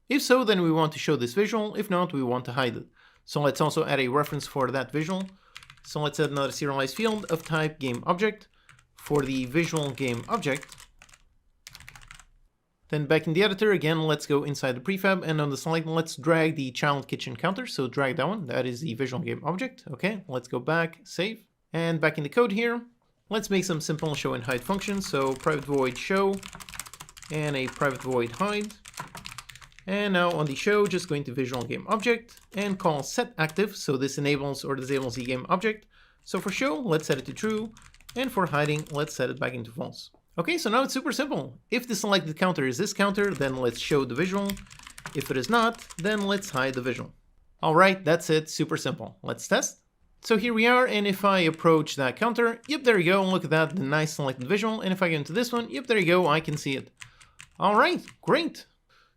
If so, then we want to show this visual. If not, we want to hide it. So let's also add a reference for that visual. So let's add another serialized field of type game object for the visual game object. Then back in the editor, again, let's go inside the prefab, and on the select, let's drag the child kitchen counter. So drag that one, that is the visual game object. Okay, let's go back, save. And back in the code here, let's make some simple show and hide functions. So private void show and a private void hide. And now on the show, just going to visual game object and call set active. So this enables or disables the game object. So for show, let's set it to true. And for hiding, let's set it back into false. Okay, so now it's super simple. If the selected counter is this counter, then let's show the visual. If it is not, then let's hide the visual. All right, that's it, super simple. Let's test. So here we are, and if I approach that counter, yep, there you go, look at that, the nice selected visual. And if I go into this one, yep, there you go, I can see it. All right, great.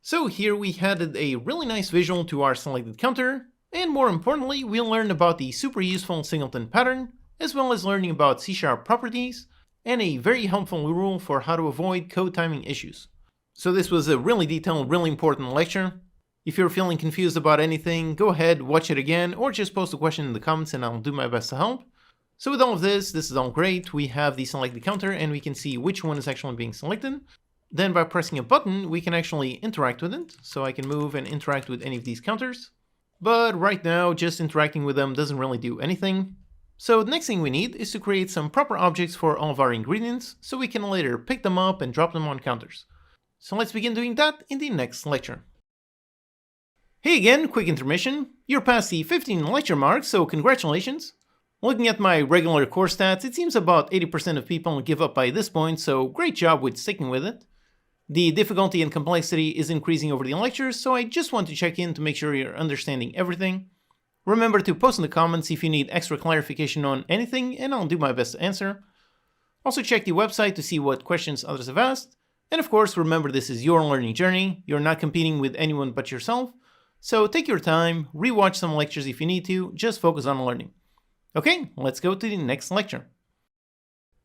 So here we added a really nice visual to our selected counter, and more importantly, we learned about the super useful singleton pattern, as well as learning about C# properties, and a very helpful rule for how to avoid code timing issues. So this was a really detailed, really important lecture. If you're feeling confused about anything, go ahead, watch it again, or just post a question in the comments and I'll do my best to help. So with all of this is all great. We have the selected counter and we can see which one is actually being selected. Then by pressing a button, we can actually interact with it. So I can move and interact with any of these counters. But right now, just interacting with them doesn't really do anything. So the next thing we need is to create some proper objects for all of our ingredients, so we can later pick them up and drop them on counters. So let's begin doing that in the next lecture. Hey again, quick intermission. You're past the 15 lecture mark, so congratulations. Looking at my regular course stats, it seems about 80% of people give up by this point, so great job with sticking with it. The difficulty and complexity is increasing over the lectures, so I just want to check in to make sure you're understanding everything. Remember to post in the comments if you need extra clarification on anything, and I'll do my best to answer. Also check the website to see what questions others have asked. And of course, remember this is your learning journey. You're not competing with anyone but yourself. So take your time, rewatch some lectures if you need to, just focus on learning. Okay, let's go to the next lecture.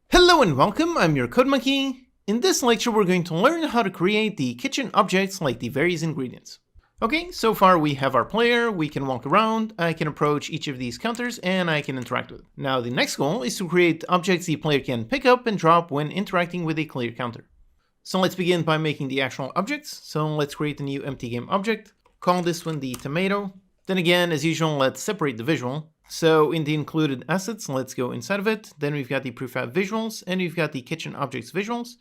Hello and welcome, I'm your Code Monkey. In this lecture, we're going to learn how to create the kitchen objects like the various ingredients. Okay, so far we have our player, we can walk around, I can approach each of these counters, and I can interact with it. Now the next goal is to create objects the player can pick up and drop when interacting with a clear counter. So let's begin by making the actual objects. So let's create a new empty game object, call this one the tomato. Then again, as usual, let's separate the visual. So in the included assets, let's go inside of it. Then we've got the prefab visuals, and we've got the kitchen objects visuals.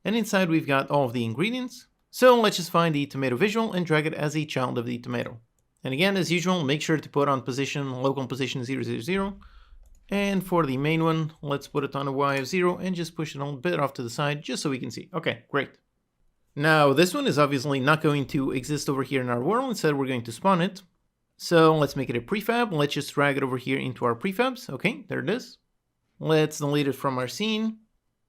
And inside we've got all of the ingredients. So let's just find the tomato visual and drag it as a child of the tomato. And again, as usual, make sure to put on position, local position 0, 0, 0. And for the main one, let's put it on a Y of 0 and just push it a little bit off to the side just so we can see. Okay, great. Now, this one is obviously not going to exist over here in our world. Instead, we're going to spawn it. So let's make it a prefab. Let's just drag it over here into our prefabs. Okay, there it is. Let's delete it from our scene.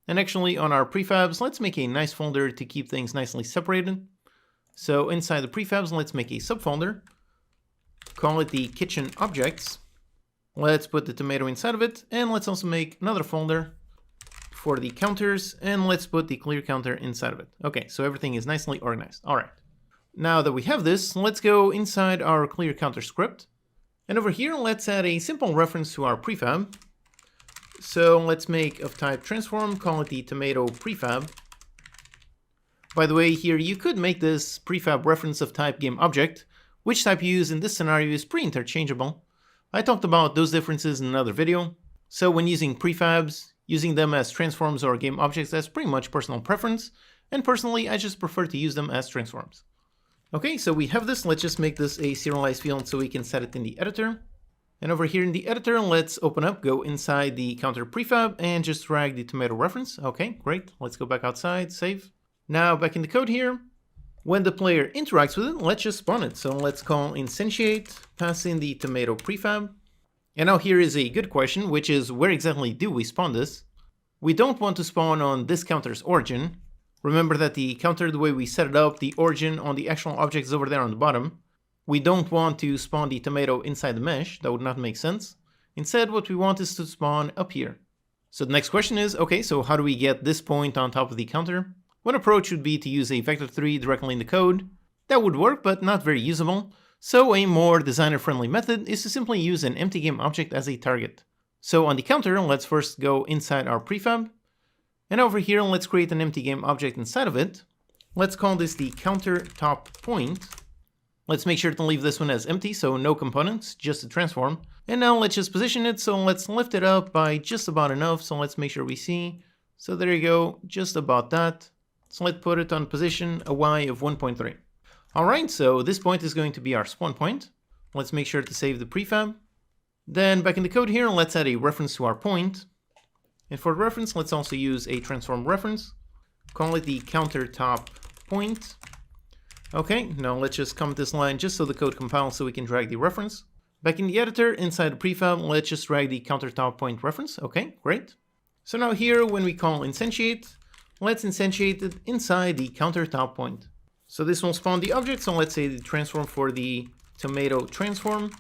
And actually on our prefabs, let's make a nice folder to keep things nicely separated. So inside the prefabs, let's make a subfolder. Call it the kitchen objects. Let's put the tomato inside of it. And let's also make another folder for the counters. And let's put the clear counter inside of it. Okay, so everything is nicely organized. All right. Now that we have this, let's go inside our clear counter script. And over here, let's add a simple reference to our prefab. So let's make of type transform, call it the tomato prefab. By the way, here you could make this prefab reference of type game object. Which type you use in this scenario is pretty interchangeable. I talked about those differences in another video. So when using prefabs, using them as transforms or game objects, that's pretty much personal preference. And personally, I just prefer to use them as transforms. Okay, so we have this. Let's just make this a serialized field so we can set it in the editor. And over here in the editor, let's open up, go inside the counter prefab and just drag the tomato reference. Okay, great. Let's go back outside, save. Now back in the code here, when the player interacts with it, let's just spawn it. So let's call instantiate, pass in the tomato prefab. And now here is a good question, which is where exactly do we spawn this? We don't want to spawn on this counter's origin. Remember that the counter, the way we set it up, the origin on the actual object is over there on the bottom. We don't want to spawn the tomato inside the mesh. That would not make sense. Instead, what we want is to spawn up here. So the next question is, okay, so how do we get this point on top of the counter? One approach would be to use a vector3 directly in the code. That would work, but not very usable. So a more designer-friendly method is to simply use an empty game object as a target. So on the counter, let's first go inside our prefab. And over here, let's create an empty game object inside of it. Let's call this the counter top point. Let's make sure to leave this one as empty, so no components, just a transform. And now let's just position it, so let's lift it up by just about enough, so let's make sure we see. So there you go, just about that. So let's put it on position, a Y of 1.3. Alright, so this point is going to be our spawn point. Let's make sure to save the prefab. Then back in the code here, let's add a reference to our point. And for reference, let's also use a transform reference. Call it the counter top point. Okay, now let's just comment this line just so the code compiles so we can drag the reference. Back in the editor, inside the prefab, let's just drag the counter top point reference. Okay, great. So now here, when we call instantiate, let's instantiate it inside the counter top point. So this will spawn the object, so let's say the transform for the tomato transform.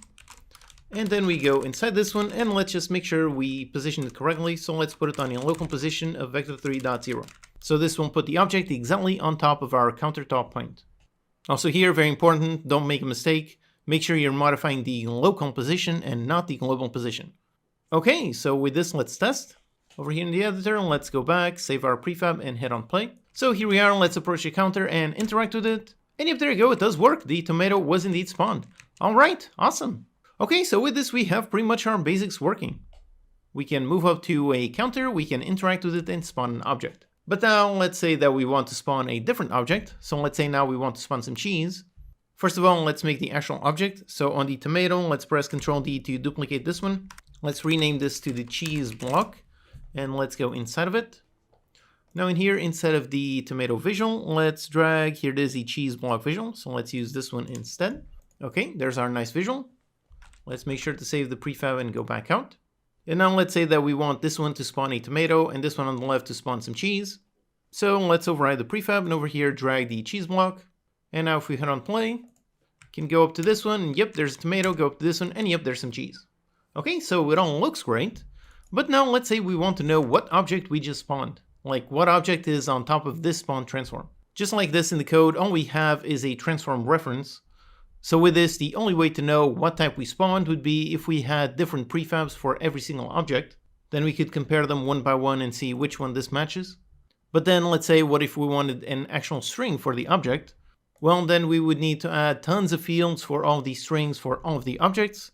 And then we go inside this one, and let's just make sure we position it correctly. So let's put it on a local position of vector3.0. So this will put the object exactly on top of our counter top point. Also here, very important, don't make a mistake. Make sure you're modifying the local position and not the global position. Okay, so with this, let's test. Over here in the editor, let's go back, save our prefab, and hit on play. So here we are, let's approach the counter and interact with it. And yep, there you go, it does work. The tomato was indeed spawned. All right, awesome. Okay, so with this, we have pretty much our basics working. We can move up to a counter, we can interact with it and spawn an object. But now let's say that we want to spawn a different object. So let's say now we want to spawn some cheese. First of all, let's make the actual object. So on the tomato, let's press Ctrl D to duplicate this one. Let's rename this to the cheese block and let's go inside of it. Now in here, instead of the tomato visual, let's drag, here it is, the cheese block visual. So let's use this one instead. Okay, there's our nice visual. Let's make sure to save the prefab and go back out. And now let's say that we want this one to spawn a tomato and this one on the left to spawn some cheese. So let's override the prefab and over here drag the cheese block. And now if we hit on play, can go up to this one and yep, there's a tomato, go up to this one and yep, there's some cheese. Okay, so it all looks great. But now let's say we want to know what object we just spawned. Like what object is on top of this spawn transform. Just like this in the code, all we have is a transform reference. So with this, the only way to know what type we spawned would be if we had different prefabs for every single object. Then we could compare them one by one and see which one this matches. But then let's say, what if we wanted an actual string for the object? Well, then we would need to add tons of fields for all these strings for all of the objects.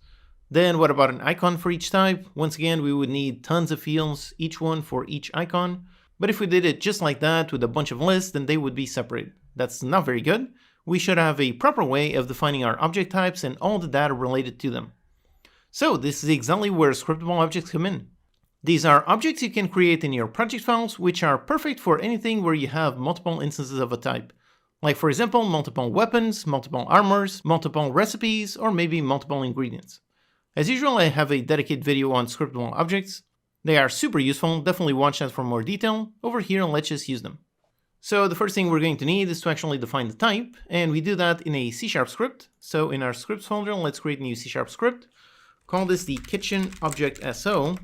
Then what about an icon for each type? Once again, we would need tons of fields, each one for each icon. But if we did it just like that with a bunch of lists, then they would be separated. That's not very good. we should have a proper way of defining our object types and all the data related to them. So this is exactly where scriptable objects come in. These are objects you can create in your project files, which are perfect for anything where you have multiple instances of a type. Like for example, multiple weapons, multiple armors, multiple recipes, or maybe multiple ingredients. As usual, I have a dedicated video on scriptable objects. They are super useful, definitely watch that for more detail. Over here, let's just use them. So the first thing we're going to need is to actually define the type, and we do that in a C# script. So in our scripts folder, let's create a new C# script. Call this the kitchen object SO.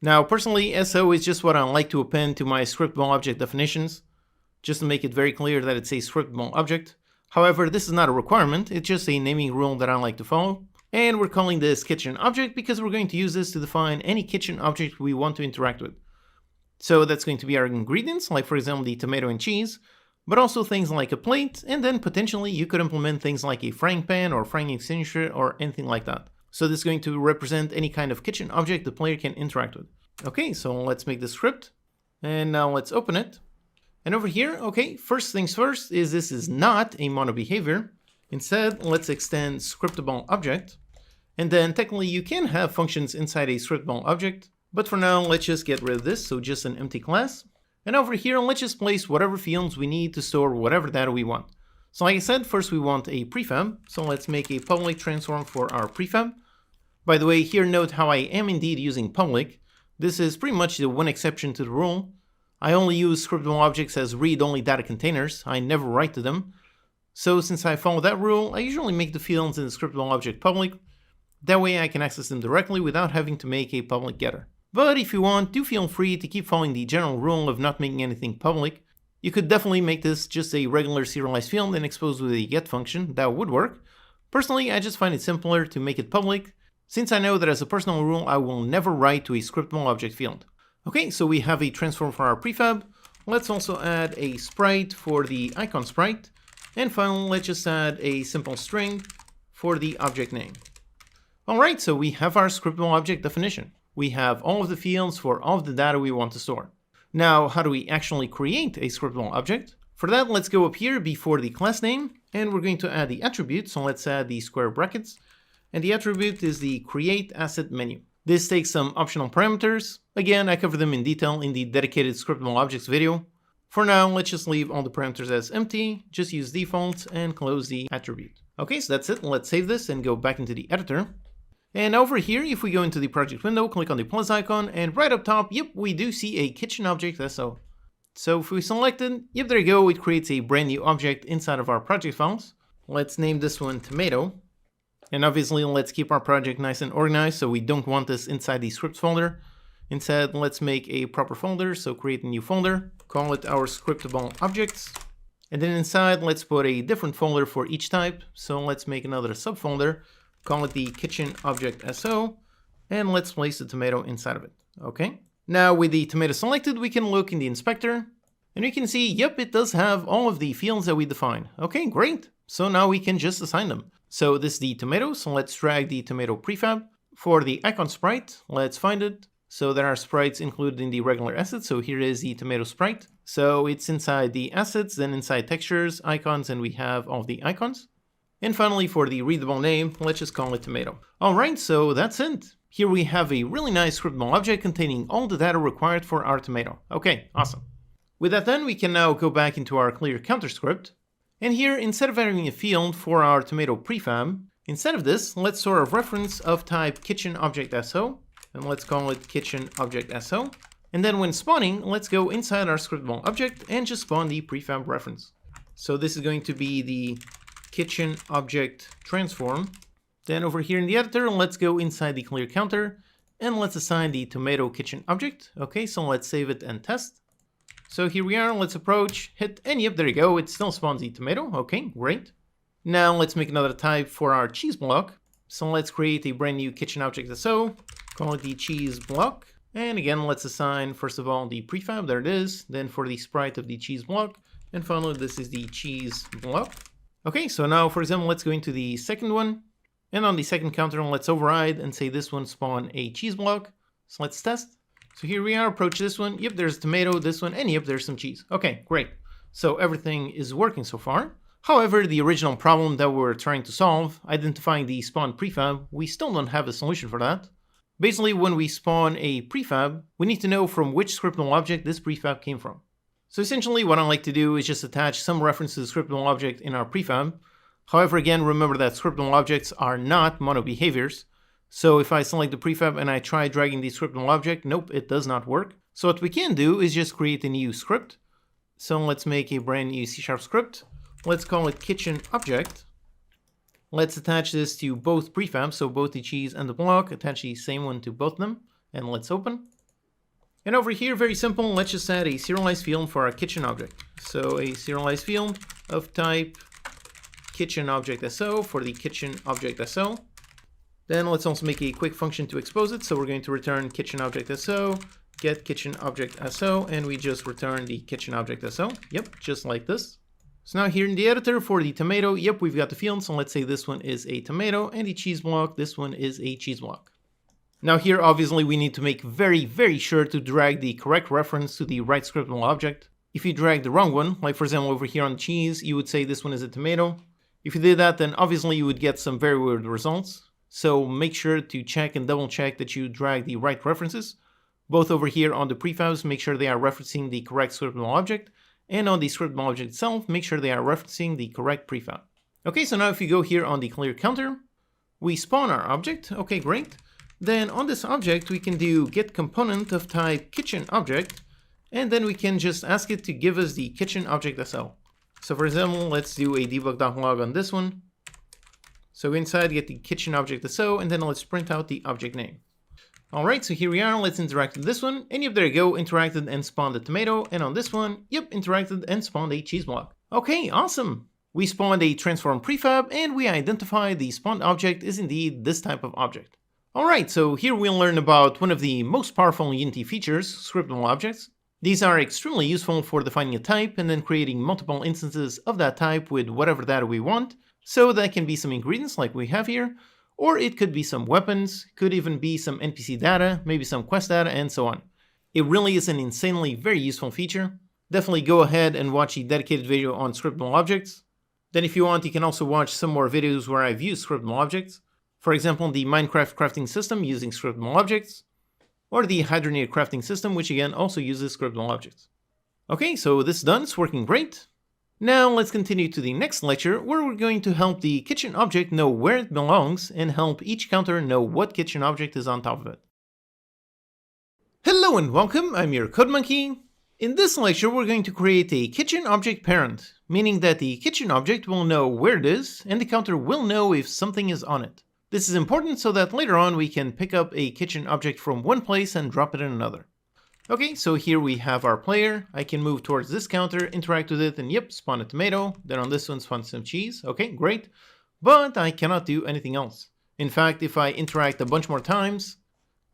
Now personally, SO is just what I like to append to my scriptable object definitions, just to make it very clear that it's a scriptable object. However, this is not a requirement, it's just a naming rule that I like to follow. And we're calling this kitchen object because we're going to use this to define any kitchen object we want to interact with. So that's going to be our ingredients, like for example the tomato and cheese, but also things like a plate, and then potentially you could implement things like a frying pan or frying extinguisher or anything like that. So this is going to represent any kind of kitchen object the player can interact with. Okay, so let's make the script, and now let's open it. And over here, okay, first things first is this is not a mono behavior. Instead, let's extend scriptable object. And then technically you can have functions inside a scriptable object, but for now let's just get rid of this, so just an empty class. And over here, let's just place whatever fields we need to store whatever data we want. So like I said, first we want a prefab, so let's make a public transform for our prefab. By the way, here note how I am indeed using public. This is pretty much the one exception to the rule. I only use scriptable objects as read-only data containers, I never write to them. So since I follow that rule, I usually make the fields in the scriptable object public. That way I can access them directly without having to make a public getter. But if you want, do feel free to keep following the general rule of not making anything public. You could definitely make this just a regular serialized field and expose with a get function, that would work. Personally, I just find it simpler to make it public, since I know that as a personal rule I will never write to a scriptable object field. Okay, so we have a transform for our prefab. Let's also add a sprite for the icon sprite. And finally, let's just add a simple string for the object name. Alright, so we have our scriptable object definition. We have all of the fields for all of the data we want to store. Now, how do we actually create a scriptable object? For that, let's go up here before the class name, and we're going to add the attribute, so let's add the square brackets. And the attribute is the create asset menu. This takes some optional parameters. Again, I cover them in detail in the dedicated scriptable objects video. For now, let's just leave all the parameters as empty, just use defaults and close the attribute. Okay, so that's it. Let's save this and go back into the editor. And over here, if we go into the project window, click on the plus icon, and right up top, yep, we do see a kitchen object SO. So if we select it, yep, there you go, it creates a brand new object inside of our project files. Let's name this one tomato. And obviously, let's keep our project nice and organized, so we don't want this inside the scripts folder. Instead, let's make a proper folder, so create a new folder, call it our scriptable objects. And then inside, let's put a different folder for each type. So let's make another subfolder, call it the kitchen object SO, and let's place the tomato inside of it. Okay. Now with the tomato selected, we can look in the inspector, and we can see, yep, it does have all of the fields that we defined. Okay, great. So now we can just assign them. So this is the tomato, so let's drag the tomato prefab. For the icon sprite, let's find it. So there are sprites included in the regular assets, so here is the tomato sprite. So it's inside the assets, then inside textures, icons, and we have all of the icons. And finally, for the readable name, let's just call it tomato. Alright, so that's it. Here we have a really nice scriptable object containing all the data required for our tomato. Okay, awesome. With that then, we can now go back into our clear counter script. And here, instead of adding a field for our tomato prefab, instead of this, let's store a reference of type kitchen object SO, and let's call it kitchen object SO. And then when spawning, let's go inside our scriptable object and just spawn the prefab reference. So this is going to be the kitchen object transform. Then over here in the editor, let's go inside the clear counter and let's assign the tomato kitchen object. Okay, so let's save it and test. So here we are, let's approach, hit, and yep, there you go, it still spawns the tomato. Okay, great. Now let's make another type for our cheese block. So let's create a brand new kitchen object SO, call it the cheese block. And again, let's assign, first of all, the prefab, there it is. Then for the sprite of the cheese block. And finally, this is the cheese block. Okay, so now, for example, let's go into the second one. And on the second counter, let's override and say this one spawn a cheese block. So let's test. So here we are, approach this one. Yep, there's tomato, this one, and yep, there's some cheese. Okay, great. So everything is working so far. However, the original problem that we're trying to solve, identifying the spawn prefab, we still don't have a solution for that. Basically, when we spawn a prefab, we need to know from which scriptable object this prefab came from. So essentially what I like to do is just attach some reference to the scriptable object in our prefab. However, again, remember that scriptable objects are not mono behaviors. So if I select the prefab and I try dragging the scriptable object, nope, it does not work. So what we can do is just create a new script. So let's make a brand new C# script. Let's call it kitchen object. Let's attach this to both prefabs, so both the cheese and the block, attach the same one to both of them, and let's open. And over here, very simple, let's just add a serialized field for our kitchen object. So a serialized field of type kitchen object SO for the kitchen object SO. Then let's also make a quick function to expose it. So we're going to return kitchen object SO, get kitchen object SO, and we just return the kitchen object SO. Yep, just like this. So now here in the editor for the tomato, yep, we've got the field. So let's say this one is a tomato, and the cheese block, this one is a cheese block. Now here, obviously, we need to make very sure to drag the correct reference to the right scriptable object. If you drag the wrong one, like for example over here on the cheese, you would say this one is a tomato. If you did that, then obviously you would get some very weird results. So make sure to check and double check that you drag the right references. Both over here on the prefabs, make sure they are referencing the correct scriptable object. And on the scriptable object itself, make sure they are referencing the correct prefab. Okay, so now if you go here on the clear counter, we spawn our object. Okay, great. Then on this object, we can do get component of type kitchen object, and then we can just ask it to give us the kitchen object SL. So for example, let's do a debug.log on this one. So inside, get the kitchen object SO, and then let's print out the object name. All right, so here we are. Let's interact with this one. And yep, there you go, interacted and spawned a tomato. And on this one, yep, interacted and spawned a cheese block. Okay, awesome. We spawned a transform prefab, and we identified the spawned object is indeed this type of object. Alright, so here we'll learn about one of the most powerful Unity features, scriptable objects. These are extremely useful for defining a type and then creating multiple instances of that type with whatever data we want. So that can be some ingredients like we have here, or it could be some weapons, could even be some NPC data, maybe some quest data, and so on. It really is an insanely very useful feature. Definitely go ahead and watch a dedicated video on scriptable objects. Then if you want, you can also watch some more videos where I've used scriptable objects. For example, the Minecraft crafting system using scriptable objects, or the hydrogenated crafting system, which again also uses scriptable objects. Okay, so this is done, it's working great. Now let's continue to the next lecture, where we're going to help the kitchen object know where it belongs and help each counter know what kitchen object is on top of it. Hello and welcome, I'm your Code Monkey. In this lecture, we're going to create a kitchen object parent, meaning that the kitchen object will know where it is, and the counter will know if something is on it. This is important so that later on we can pick up a kitchen object from one place and drop it in another. Okay, so here we have our player. I can move towards this counter, interact with it, and yep, spawn a tomato. Then on this one, spawn some cheese. Okay, great. But I cannot do anything else. In fact, if I interact a bunch more times,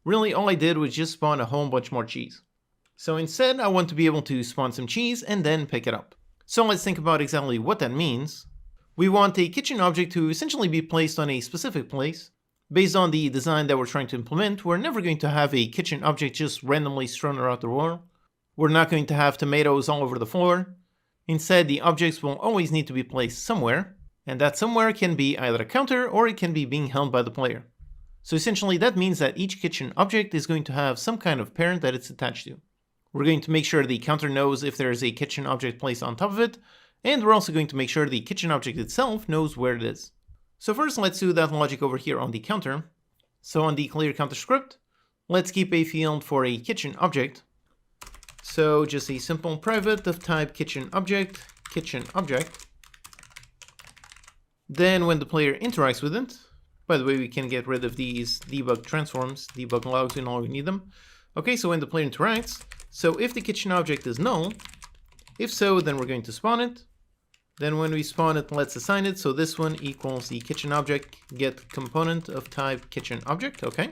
really all I did was just spawn a whole bunch more cheese. So instead, I want to be able to spawn some cheese and then pick it up. So let's think about exactly what that means. We want a kitchen object to essentially be placed on a specific place. Based on the design that we're trying to implement, we're never going to have a kitchen object just randomly strewn around the floor. We're not going to have tomatoes all over the floor. Instead, the objects will always need to be placed somewhere, and that somewhere can be either a counter or it can be being held by the player. So essentially that means that each kitchen object is going to have some kind of parent that it's attached to. We're going to make sure the counter knows if there is a kitchen object placed on top of it, and we're also going to make sure the kitchen object itself knows where it is. So first, let's do that logic over here on the counter. So on the clear counter script, let's keep a field for a kitchen object. So just a simple private of type kitchen object. Then when the player interacts with it, by the way, we can get rid of these debug transforms, debug logs, we no longer need them. Okay, so when the player interacts, so if the kitchen object is null, if so, then we're going to spawn it. Then when we spawn it, let's assign it. So this one equals the kitchen object, get component of type kitchen object. Okay.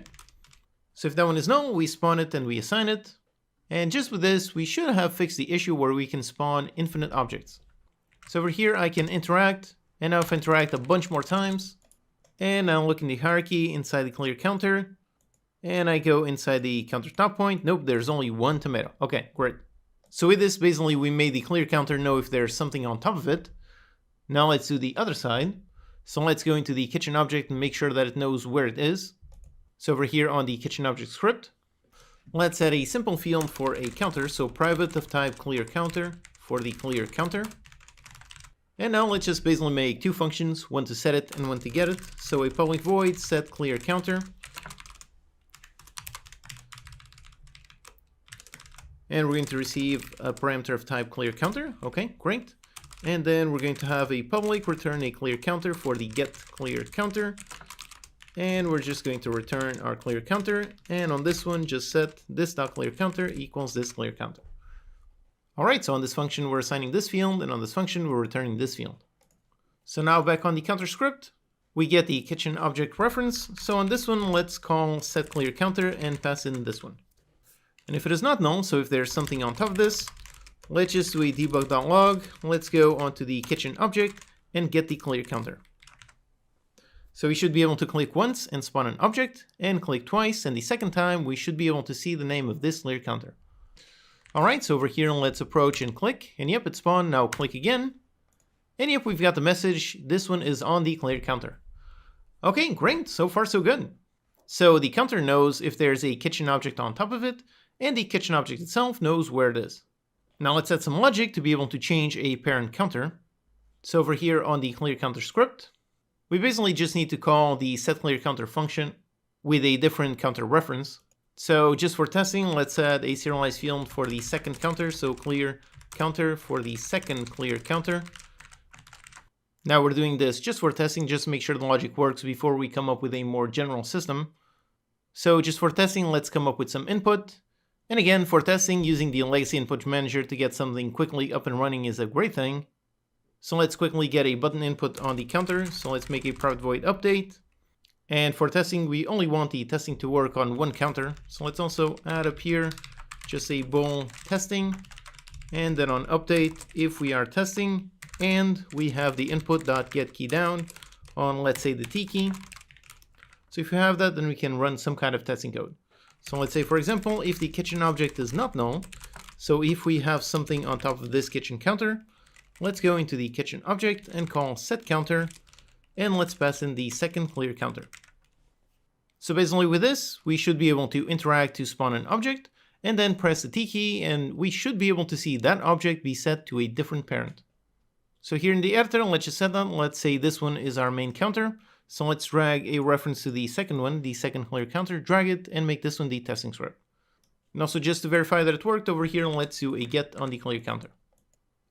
So if that one is null, we spawn it and we assign it. And just with this, we should have fixed the issue where we can spawn infinite objects. So over here, I can interact. And now if I interact a bunch more times, and now look in the hierarchy inside the clear counter, and I go inside the counter top point. Nope, there's only one tomato. Okay, great. So with this, basically, we made the clear counter know if there's something on top of it. Now let's do the other side. So let's go into the kitchen object and make sure that it knows where it is. So over here on the kitchen object script, let's add a simple field for a counter. So private of type clear counter for the clear counter. And now let's just basically make two functions, one to set it and one to get it. So a public void set clear counter. And we're going to receive a parameter of type clear counter. Okay, great. And then we're going to have a public return a clear counter for the get clear counter. And we're just going to return our clear counter. And on this one, just set this.clear counter equals this clear counter. All right, so on this function, we're assigning this field, and on this function, we're returning this field. So now back on the counter script, we get the kitchen object reference. So on this one, let's call set clear counter and pass in this one. And if it is not null, so if there's something on top of this, let's just do a debug.log. Let's go onto the kitchen object and get the clear counter. So we should be able to click once and spawn an object, and click twice, and the second time we should be able to see the name of this clear counter. Alright, so over here let's approach and click, and yep, it spawned. Now click again, and yep, we've got the message. This one is on the clear counter. Okay, great, so far so good. So the counter knows if there's a kitchen object on top of it, and the kitchen object itself knows where it is. Now let's add some logic to be able to change a parent counter. So over here on the clear counter script, we basically just need to call the setClearCounter function with a different counter reference. So just for testing, let's add a serialized field for the second counter. So clear counter for the second clear counter. Now we're doing this just for testing, just to make sure the logic works before we come up with a more general system. So just for testing, let's come up with some input. And again, for testing, using the legacy input manager to get something quickly up and running is a great thing. So let's quickly get a button input on the counter. So let's make a private void update. And for testing, we only want the testing to work on one counter. So let's also add up here just a bool testing. And then on update, if we are testing and we have the input.getKeyDown on, let's say, the T key. So if you have that, then we can run some kind of testing code. So let's say, for example, if the kitchen object is not null, so if we have something on top of this kitchen counter, let's go into the kitchen object and call setCounter, and let's pass in the second clear counter. So basically with this, we should be able to interact to spawn an object, and then press the T key, and we should be able to see that object be set to a different parent. So here in the editor, let's just set that. Let's say this one is our main counter. So let's drag a reference to the second one, the second clear counter, drag it, and make this one the testing script. And also just to verify that it worked, over here, let's do a get on the clear counter.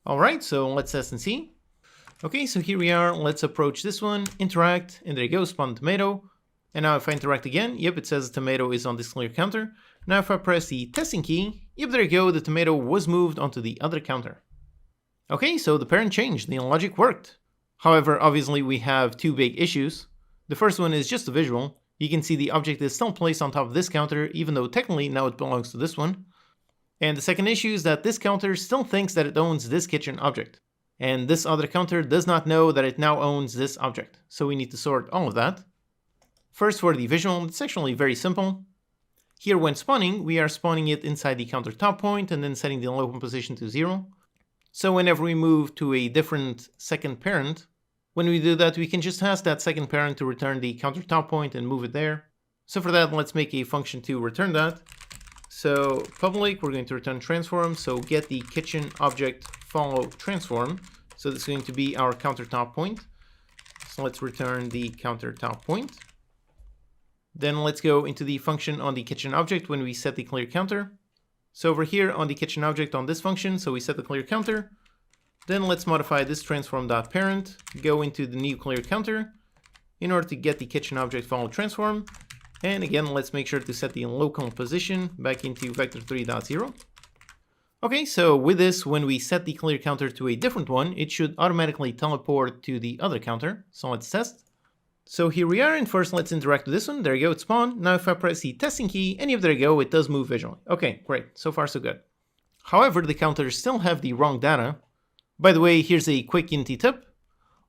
Alright, so let's test and see. Okay, so here we are. Let's approach this one, interact, and there you go, spawn tomato. And now if I interact again, yep, it says the tomato is on this clear counter. Now if I press the testing key, yep, there you go, the tomato was moved onto the other counter. Okay, so the parent changed, the logic worked. However, obviously we have two big issues. The first one is just the visual. You can see the object is still placed on top of this counter, even though technically now it belongs to this one. And the second issue is that this counter still thinks that it owns this kitchen object. And this other counter does not know that it now owns this object. So we need to sort all of that. First, for the visual, it's actually very simple. Here when spawning, we are spawning it inside the counter top point and then setting the local position to 0. So whenever we move to a different second parent, when we do that, we can just ask that second parent to return the counter top point and move it there. So for that, let's make a function to return that. So public, we're going to return transform. So get the kitchen object follow transform. So this is going to be our counter top point. So let's return the counter top point. Then let's go into the function on the kitchen object when we set the clear counter. So over here on the kitchen object on this function, so we set the clear counter. Then let's modify this transform.parent, go into the new clear counter in order to get the kitchen object follow transform. And again, let's make sure to set the local position back into vector3.0. Okay, so with this, when we set the clear counter to a different one, it should automatically teleport to the other counter. So let's test. So here we are, and first let's interact with this one. There you go, it spawned. Now if I press the testing key, and if there you go, it does move visually. Okay, great, so far so good. However, the counters still have the wrong data. By the way, here's a quick Unity tip.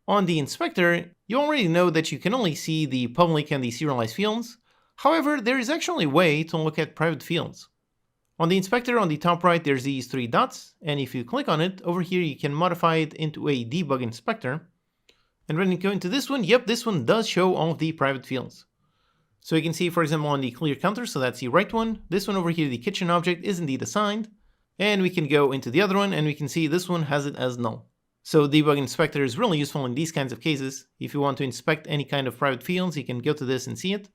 On the inspector, you already know that you can only see the public and the serialized fields. However, there is actually a way to look at private fields. On the inspector on the top right, there's these three dots, and if you click on it, over here you can modify it into a debug inspector. And when we go into this one, yep, this one does show all of the private fields. So you can see, for example, on the clear counter, so that's the right one. This one over here, the kitchen object, is indeed assigned. And we can go into the other one, and we can see this one has it as null. So debug inspector is really useful in these kinds of cases. If you want to inspect any kind of private fields, you can go to this and see it.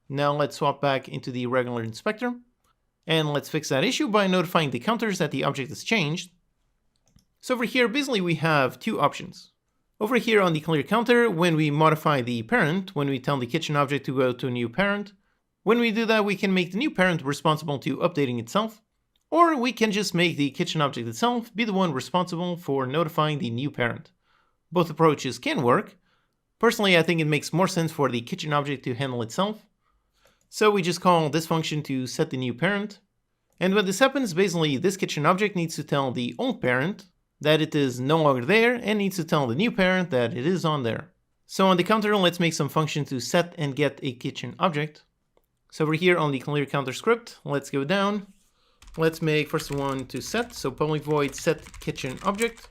Now let's swap back into the regular inspector. And let's fix that issue by notifying the counters that the object is changed. So over here, basically we have two options. Over here on the clear counter, when we modify the parent, when we tell the kitchen object to go to a new parent, when we do that, we can make the new parent responsible to updating itself, or we can just make the kitchen object itself be the one responsible for notifying the new parent. Both approaches can work. Personally, I think it makes more sense for the kitchen object to handle itself. So we just call this function to set the new parent. And when this happens, basically this kitchen object needs to tell the old parent that it is no longer there and needs to tell the new parent that it is on there. So on the counter, let's make some function to set and get a kitchen object. So over here on the clear counter script, let's go down. Let's make first one to set. So public void set kitchen object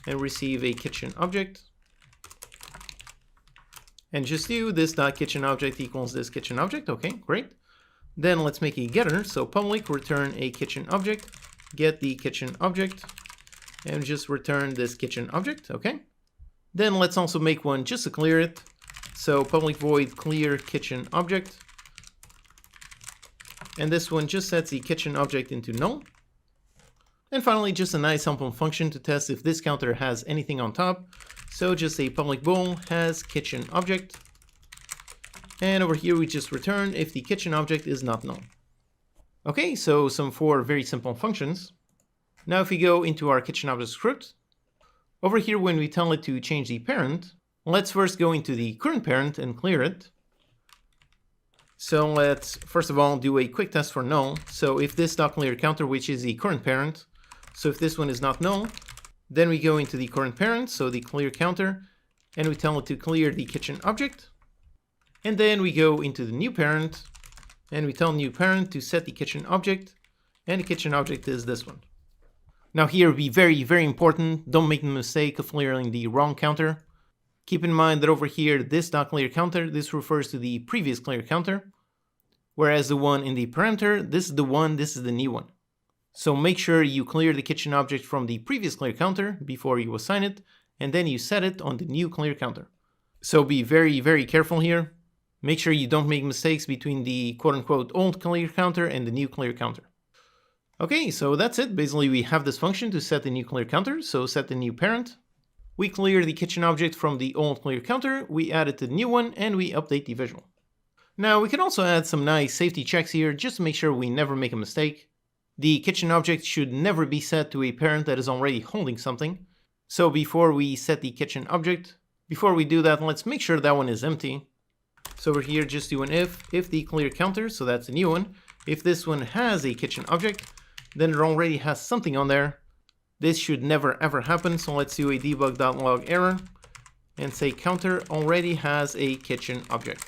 and receive a kitchen object. And just do this dot kitchen object equals this kitchen object. Okay, great. Then let's make a getter. So public return a kitchen object, get the kitchen object, and just return this kitchen object. Okay. Then let's also make one just to clear it. So public void clear kitchen object. And this one just sets the kitchen object into null. And finally, just a nice helpful function to test if this counter has anything on top. So just a public bool has kitchen object. And over here, we just return if the kitchen object is not null. Okay, so some 4 very simple functions. Now, if we go into our kitchen object script, over here, when we tell it to change the parent, let's first go into the current parent and clear it. So let's first of all do a quick test for null. So if this .clear counter, which is the current parent, so if this one is not null, then we go into the current parent, so the clear counter, and we tell it to clear the kitchen object. And then we go into the new parent, and we tell new parent to set the kitchen object, and the kitchen object is this one. Now here, be very, very important, don't make the mistake of clearing the wrong counter. Keep in mind that over here, this .clear counter, this refers to the previous clear counter, whereas the one in the parameter, this is the one, this is the new one. So make sure you clear the kitchen object from the previous clear counter before you assign it, and then you set it on the new clear counter. So be very, very careful here. Make sure you don't make mistakes between the quote-unquote old clear counter and the new clear counter. Okay, so that's it. Basically, we have this function to set the new clear counter, so set the new parent. We clear the kitchen object from the old clear counter, we add it to the new one, and we update the visual. Now, we can also add some nice safety checks here, just to make sure we never make a mistake. The kitchen object should never be set to a parent that is already holding something. So before we set the kitchen object, before we do that, let's make sure that one is empty. So over here, just do an if the clear counter, so that's a new one, if this one has a kitchen object, then it already has something on there. This should never ever happen, so let's do a debug.log error and say counter already has a kitchen object.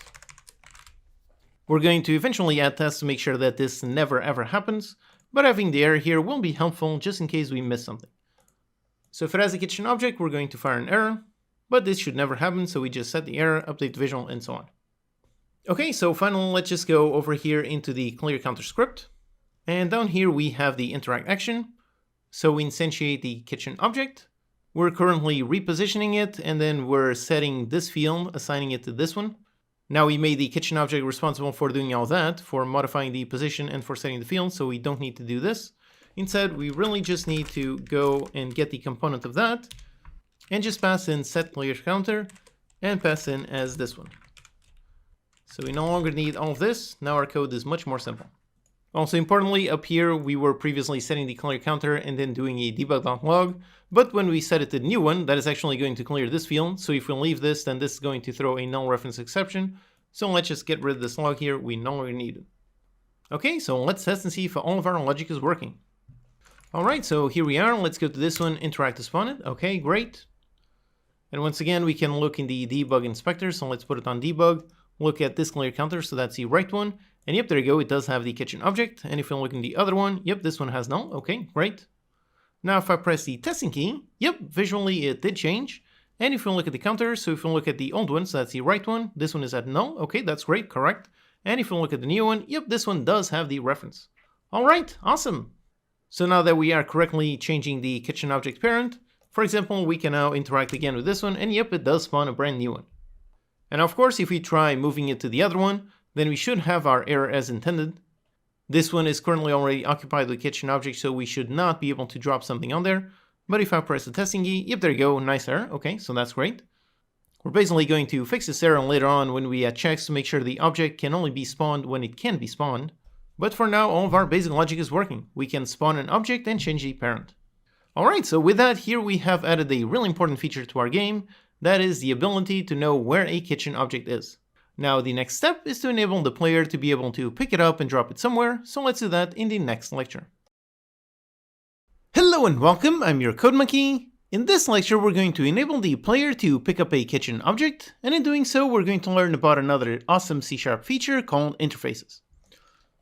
We're going to eventually add tests to make sure that this never ever happens, but having the error here will be helpful just in case we miss something. So if it has a kitchen object, we're going to fire an error, but this should never happen, so we just set the error, update the visual, and so on. Okay, so finally, let's just go over here into the clear counter script. And down here, we have the interact action. So we instantiate the kitchen object. We're currently repositioning it, and then we're setting this field, assigning it to this one. Now we made the kitchen object responsible for doing all that, for modifying the position and for setting the field, so we don't need to do this. Instead, we really just need to go and get the component of that, and just pass in set clear counter, and pass in as this one. So we no longer need all of this, now our code is much more simple. Also importantly, up here, we were previously setting the clear counter and then doing a debug.log, but when we set it to the new one, that is actually going to clear this field, so if we leave this, then this is going to throw a null reference exception, so let's just get rid of this log here, we no longer need it. Okay, so let's test and see if all of our logic is working. Alright, so here we are, let's go to this one, interact to spawn it, okay, great. And once again, we can look in the debug inspector, so let's put it on debug, look at this clear counter, so that's the right one. And yep, there you go, it does have the kitchen object. And if we look in the other one, yep, this one has null. Okay, great. Now if I press the testing key, yep, visually it did change. And if we look at the counter, so if we look at the old one, so that's the right one, this one is at null. Okay, that's great, correct. And if we look at the new one, yep, this one does have the reference. All right, awesome. So now that we are correctly changing the kitchen object parent, for example, we can now interact again with this one, and yep, it does spawn a brand new one. And of course, if we try moving it to the other one, then we should have our error as intended. This one is currently already occupied with kitchen object, so we should not be able to drop something on there. But if I press the testing key, yep, there you go, nice error. Okay, so that's great. We're basically going to fix this error later on when we add checks to make sure the object can only be spawned when it can be spawned. But for now, all of our basic logic is working. We can spawn an object and change the parent. Alright, so with that, here we have added a really important feature to our game. That is the ability to know where a kitchen object is. Now the next step is to enable the player to be able to pick it up and drop it somewhere, so let's do that in the next lecture. Hello and welcome, I'm your Code Monkey. In this lecture we're going to enable the player to pick up a kitchen object, and in doing so we're going to learn about another awesome C# feature called interfaces.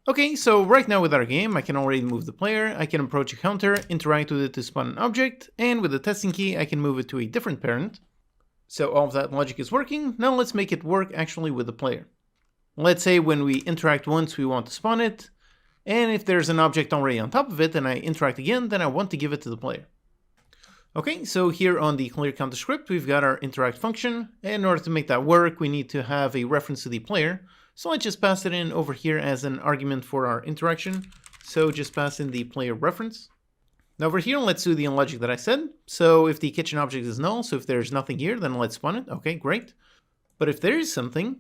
Okay, so right now with our game I can already move the player, I can approach a counter, interact with it to spawn an object, and with the testing key I can move it to a different parent. So all of that logic is working, now let's make it work actually with the player. Let's say when we interact once we want to spawn it, and if there's an object already on top of it and I interact again, then I want to give it to the player. Okay, so here on the clear counter script we've got our interact function, and in order to make that work we need to have a reference to the player, so let's just pass it in over here as an argument for our interaction. So just pass in the player reference. Now over here, let's do the logic that I said. So if the kitchen object is null, so if there's nothing here, then let's spawn it. Okay, great. But if there is something,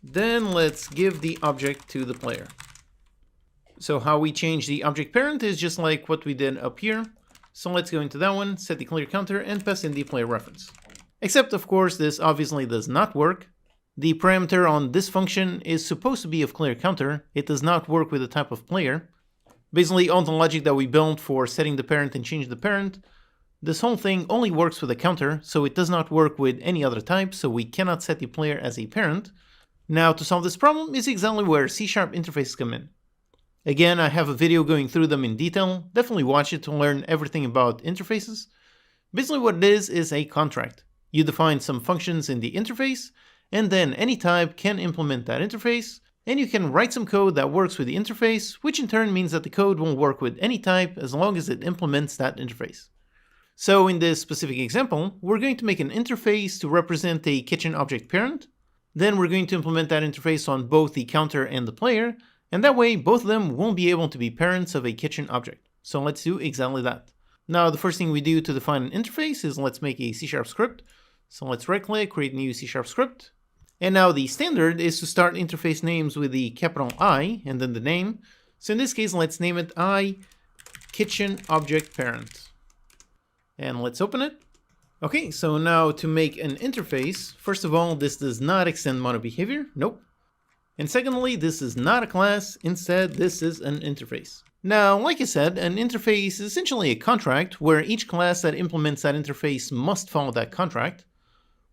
then let's give the object to the player. So how we change the object parent is just like what we did up here. So let's go into that one, set the clear counter, and pass in the player reference. Except, of course, this obviously does not work. The parameter on this function is supposed to be of clear counter. It does not work with the type of player. Basically, all the logic that we built for setting the parent and changing the parent, this whole thing only works with a counter, so it does not work with any other type, so we cannot set the player as a parent. Now, to solve this problem is exactly where C# interfaces come in. Again, I have a video going through them in detail. Definitely watch it to learn everything about interfaces. Basically what it is a contract. You define some functions in the interface, and then any type can implement that interface, and you can write some code that works with the interface, which in turn means that the code will work with any type as long as it implements that interface. So in this specific example, we're going to make an interface to represent a kitchen object parent. Then we're going to implement that interface on both the counter and the player, and that way both of them will be able to be parents of a kitchen object. So let's do exactly that. Now the first thing we do to define an interface is let's make a C# script. So let's right click, create new C# script. And now the standard is to start interface names with the capital I and then the name. So in this case, let's name it I kitchen object parent. And let's open it. Okay, so now to make an interface, first of all, this does not extend mono behavior. Nope. And secondly, this is not a class. Instead, this is an interface. Now, like I said, an interface is essentially a contract where each class that implements that interface must follow that contract.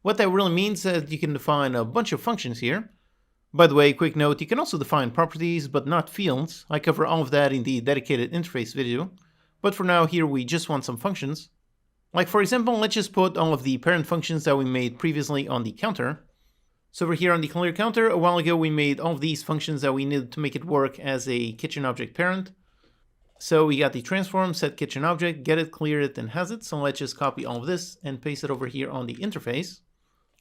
What that really means is that you can define a bunch of functions here. By the way, quick note, you can also define properties, but not fields. I cover all of that in the dedicated interface video. But for now, here we just want some functions. Like for example, let's just put all of the parent functions that we made previously on the counter. So over here on the clear counter, a while ago we made all of these functions that we needed to make it work as a kitchen object parent. So we got the transform, set kitchen object, get it, clear it, and has it. So let's just copy all of this and paste it over here on the interface.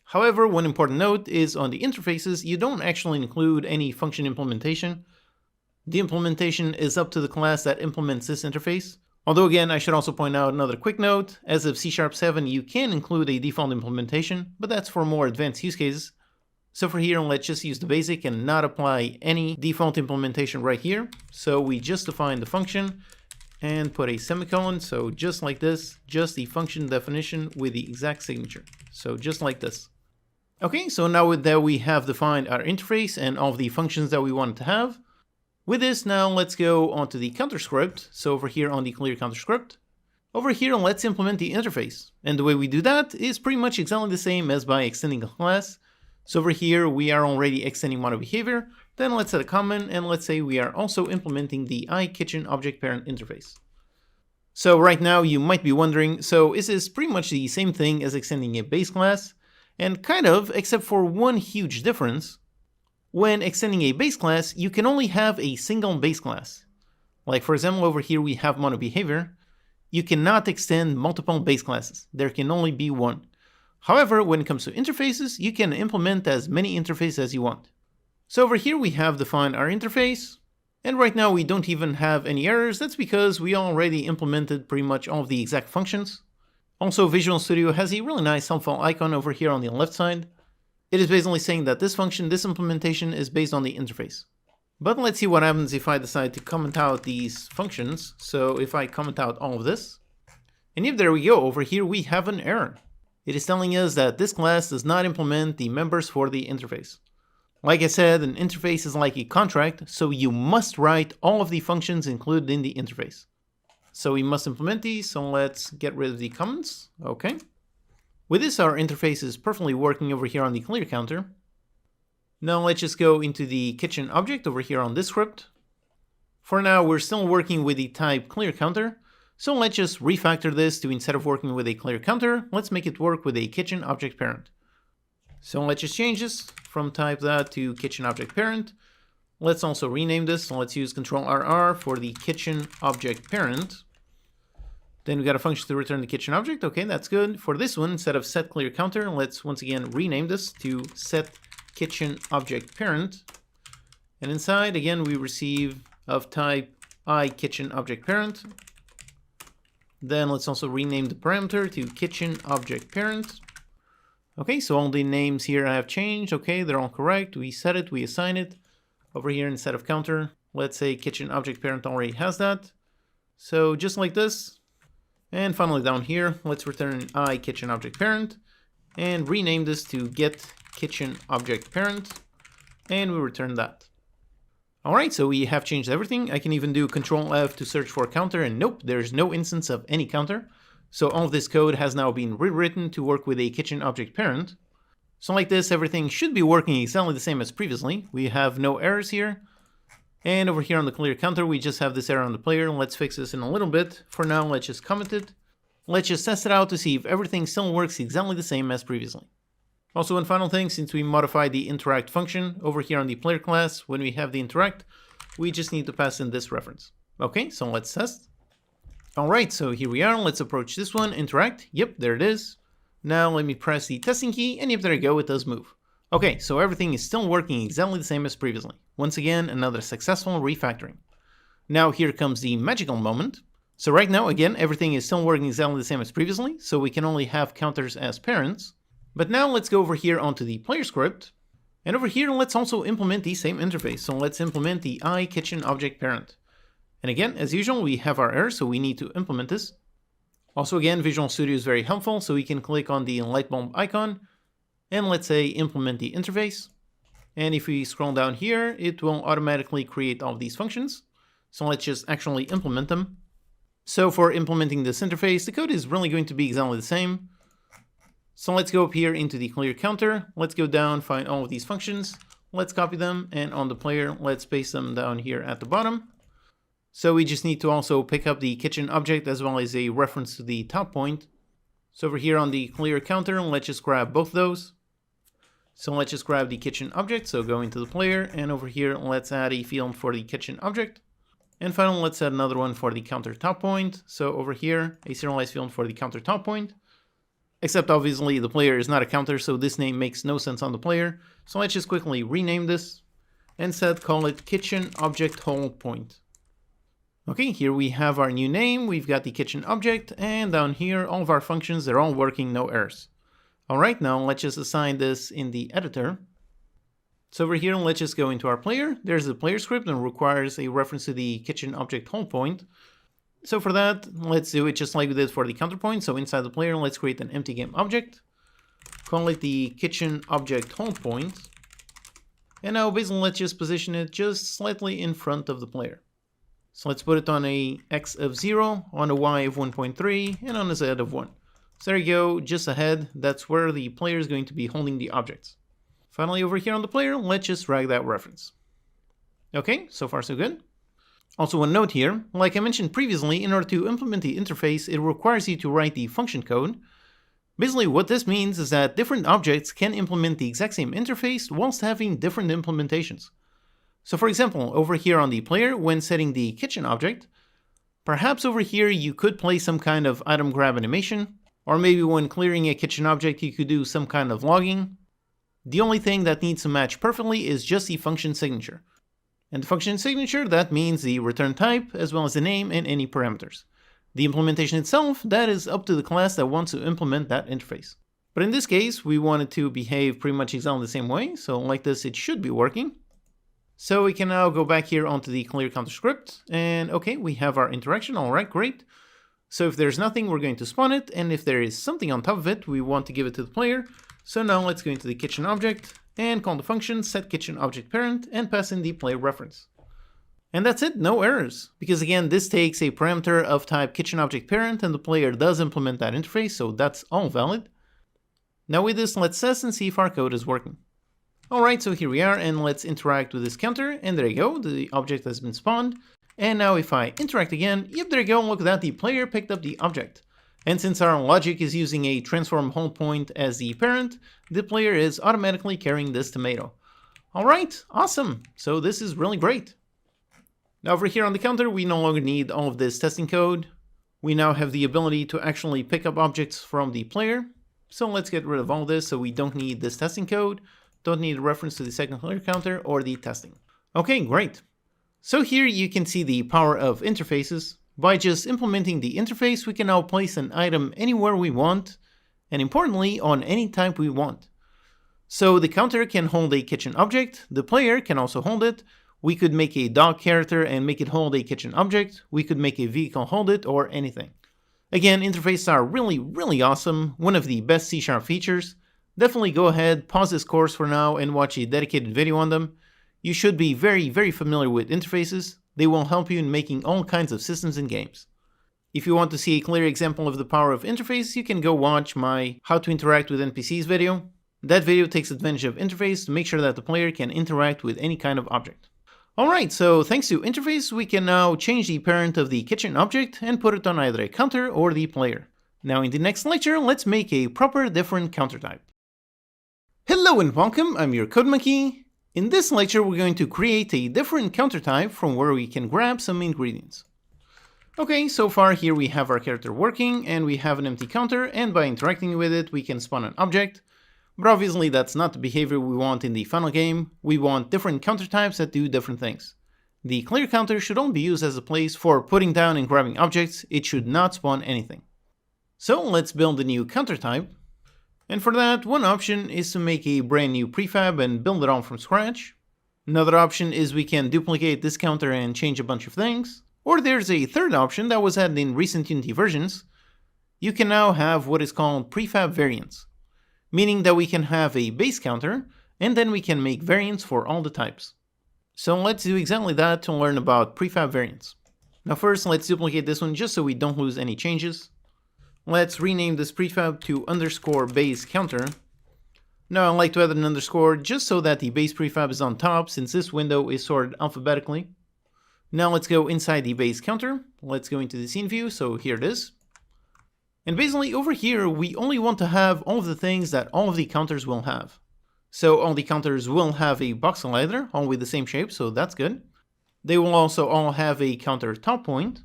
However, one important note is on the interfaces, you don't actually include any function implementation. The implementation is up to the class that implements this interface. Although again, I should also point out another quick note, as of C#7 you can include a default implementation, but that's for more advanced use cases. So for here, let's just use the basic and not apply any default implementation right here. So we just define the function and put a semicolon, so just like this, just the function definition with the exact signature. So just like this. Okay, so now with that we have defined our interface and all of the functions that we wanted to have. With this, now let's go onto the counter script. So over here on the clear counter script. Over here, let's implement the interface. And the way we do that is pretty much exactly the same as by extending a class. So over here, we are already extending mono behavior. Then let's set a comment and let's say we are also implementing the iKitchen object parent interface. So right now you might be wondering, so is this pretty much the same thing as extending a base class? And kind of, except for one huge difference. When extending a base class, you can only have a single base class. Like for example, over here we have mono behavior. You cannot extend multiple base classes. There can only be one. However, when it comes to interfaces, you can implement as many interfaces as you want. So over here we have defined our interface. And right now we don't even have any errors. That's because we already implemented pretty much all of the exact functions. Also, Visual Studio has a really nice helpful icon over here on the left side. It is basically saying that this function, this implementation is based on the interface. But let's see what happens if I decide to comment out these functions. So if I comment out all of this, and if there we go, over here we have an error. It is telling us that this class does not implement the members for the interface. Like I said, an interface is like a contract, so you must write all of the functions included in the interface. So we must implement these, so let's get rid of the comments. Okay. With this, our interface is perfectly working over here on the clear counter. Now let's just go into the kitchen object over here on this script. For now, we're still working with the type clear counter, so let's just refactor this to, instead of working with a clear counter, let's make it work with a kitchen object parent. So let's just change this from type that to kitchen object parent. Let's also rename this. So let's use Ctrl+RR for the kitchen object parent. Then we got a function to return the kitchen object. Okay, that's good. For this one, instead of set clear counter, let's once again rename this to set kitchen object parent. And inside, again, we receive of type I kitchen object parent. Then let's also rename the parameter to kitchen object parent. Okay, so all the names here I have changed. Okay, they're all correct. We set it, we assign it. Over here instead of counter, let's say kitchen object parent already has that. So just like this. And finally down here, let's return I kitchen object parent and rename this to get kitchen object parent. And we return that. All right, so we have changed everything. I can even do Ctrl+F to search for a counter, and nope, there's no instance of any counter. So all of this code has now been rewritten to work with a kitchen object parent. So like this, everything should be working exactly the same as previously. We have no errors here. And over here on the clear counter, we just have this error on the player. Let's fix this in a little bit. For now, let's just comment it. Let's just test it out to see if everything still works exactly the same as previously. Also, one final thing, since we modified the interact function over here on the player class, when we have the interact, we just need to pass in this reference. Okay, so let's test. All right, so here we are. Let's approach this one, interact. Yep, there it is. Now let me press the testing key, and yep, there you go, it does move. Okay, so everything is still working exactly the same as previously. Once again, another successful refactoring. Now here comes the magical moment. So right now, again, everything is still working exactly the same as previously, so we can only have counters as parents. But now let's go over here onto the player script. And over here, let's also implement the same interface. So let's implement the I kitchen object parent. And again, as usual, we have our error, so we need to implement this. Also, again, Visual Studio is very helpful, so we can click on the light bulb icon and let's say implement the interface. And if we scroll down here, it will automatically create all of these functions. So let's just actually implement them. So for implementing this interface, the code is really going to be exactly the same. So let's go up here into the clear counter. Let's go down, find all of these functions. Let's copy them, and on the player, let's paste them down here at the bottom. So we just need to also pick up the kitchen object as well as a reference to the top point. So over here on the clear counter, let's just grab both those. So let's just grab the kitchen object. So go into the player, and over here, let's add a field for the kitchen object. And finally, let's add another one for the counter top point. So over here, a serialized field for the counter top point. Except obviously the player is not a counter, so this name makes no sense on the player. So let's just quickly rename this and call it kitchen object hold point. Okay, here we have our new name. We've got the kitchen object, and down here, all of our functions, they're all working, no errors. All right, now let's just assign this in the editor. So over here, let's just go into our player. There's the player script and requires a reference to the kitchen object hold point. So for that, let's do it just like we did for the counterpoint. So inside the player, let's create an empty game object. Call it the kitchen object hold point. And now basically let's just position it just slightly in front of the player. So let's put it on a x of 0, on a y of 1.3, and on a z of 1. So there you go, just ahead, that's where the player is going to be holding the objects. Finally, over here on the player, let's just drag that reference. Okay, so far so good. Also, one note here, like I mentioned previously, in order to implement the interface, it requires you to write the function code. Basically, what this means is that different objects can implement the exact same interface whilst having different implementations. So for example, over here on the player, when setting the kitchen object, perhaps over here you could play some kind of item grab animation, or maybe when clearing a kitchen object you could do some kind of logging. The only thing that needs to match perfectly is just the function signature. And the function signature, that means the return type as well as the name and any parameters. The implementation itself, that is up to the class that wants to implement that interface. But in this case, we want it to behave pretty much exactly the same way, so like this it should be working. So we can now go back here onto the clear counter script, and okay, we have our interaction, alright, great. So if there's nothing, we're going to spawn it, and if there is something on top of it, we want to give it to the player. So now let's go into the kitchen object, and call the function setKitchenObjectParent, and pass in the player reference. And that's it, no errors. Because again, this takes a parameter of type kitchenObjectParent, and the player does implement that interface, so that's all valid. Now with this, let's test and see if our code is working. Alright, so here we are, and let's interact with this counter, and there you go, the object has been spawned. And now if I interact again, yep, there you go, look at that, the player picked up the object. And since our logic is using a transform hold point as the parent, the player is automatically carrying this tomato. Alright, awesome, so this is really great. Now over here on the counter, we no longer need all of this testing code. We now have the ability to actually pick up objects from the player. So let's get rid of all this so we don't need this testing code, don't need a reference to the second clear counter or the testing. Okay, great. So here you can see the power of interfaces. By just implementing the interface, we can now place an item anywhere we want, and importantly, on any type we want. So the counter can hold a kitchen object, the player can also hold it. We could make a dog character and make it hold a kitchen object. We could make a vehicle hold it, or anything. Again, interfaces are really awesome, one of the best C# features. Definitely go ahead, pause this course for now and watch a dedicated video on them. You should be very familiar with interfaces. They will help you in making all kinds of systems and games. If you want to see a clear example of the power of interface, you can go watch my How to Interact with NPCs video. That video takes advantage of interface to make sure that the player can interact with any kind of object. Alright, so thanks to interface, we can now change the parent of the kitchen object and put it on either a counter or the player. Now in the next lecture, let's make a proper different counter type. Hello and welcome, I'm your Code Monkey. In this lecture, we're going to create a different counter type from where we can grab some ingredients. Okay, so far here we have our character working and we have an empty counter, and by interacting with it, we can spawn an object. But obviously that's not the behavior we want in the final game. We want different counter types that do different things. The clear counter should only be used as a place for putting down and grabbing objects. It should not spawn anything. So let's build a new counter type. And for that, one option is to make a brand new prefab and build it all from scratch. Another option is we can duplicate this counter and change a bunch of things. Or there's a third option that was added in recent Unity versions. You can now have what is called prefab variants, meaning that we can have a base counter and then we can make variants for all the types. So let's do exactly that to learn about prefab variants. Now first, let's duplicate this one just so we don't lose any changes. Let's rename this prefab to _base counter. Now I like to add an underscore just so that the base prefab is on top, since this window is sorted alphabetically. Now let's go inside the base counter. Let's go into the scene view, so here it is. And basically over here, we only want to have all of the things that all of the counters will have. So all the counters will have a box slider, all with the same shape, so that's good. They will also all have a counter top point.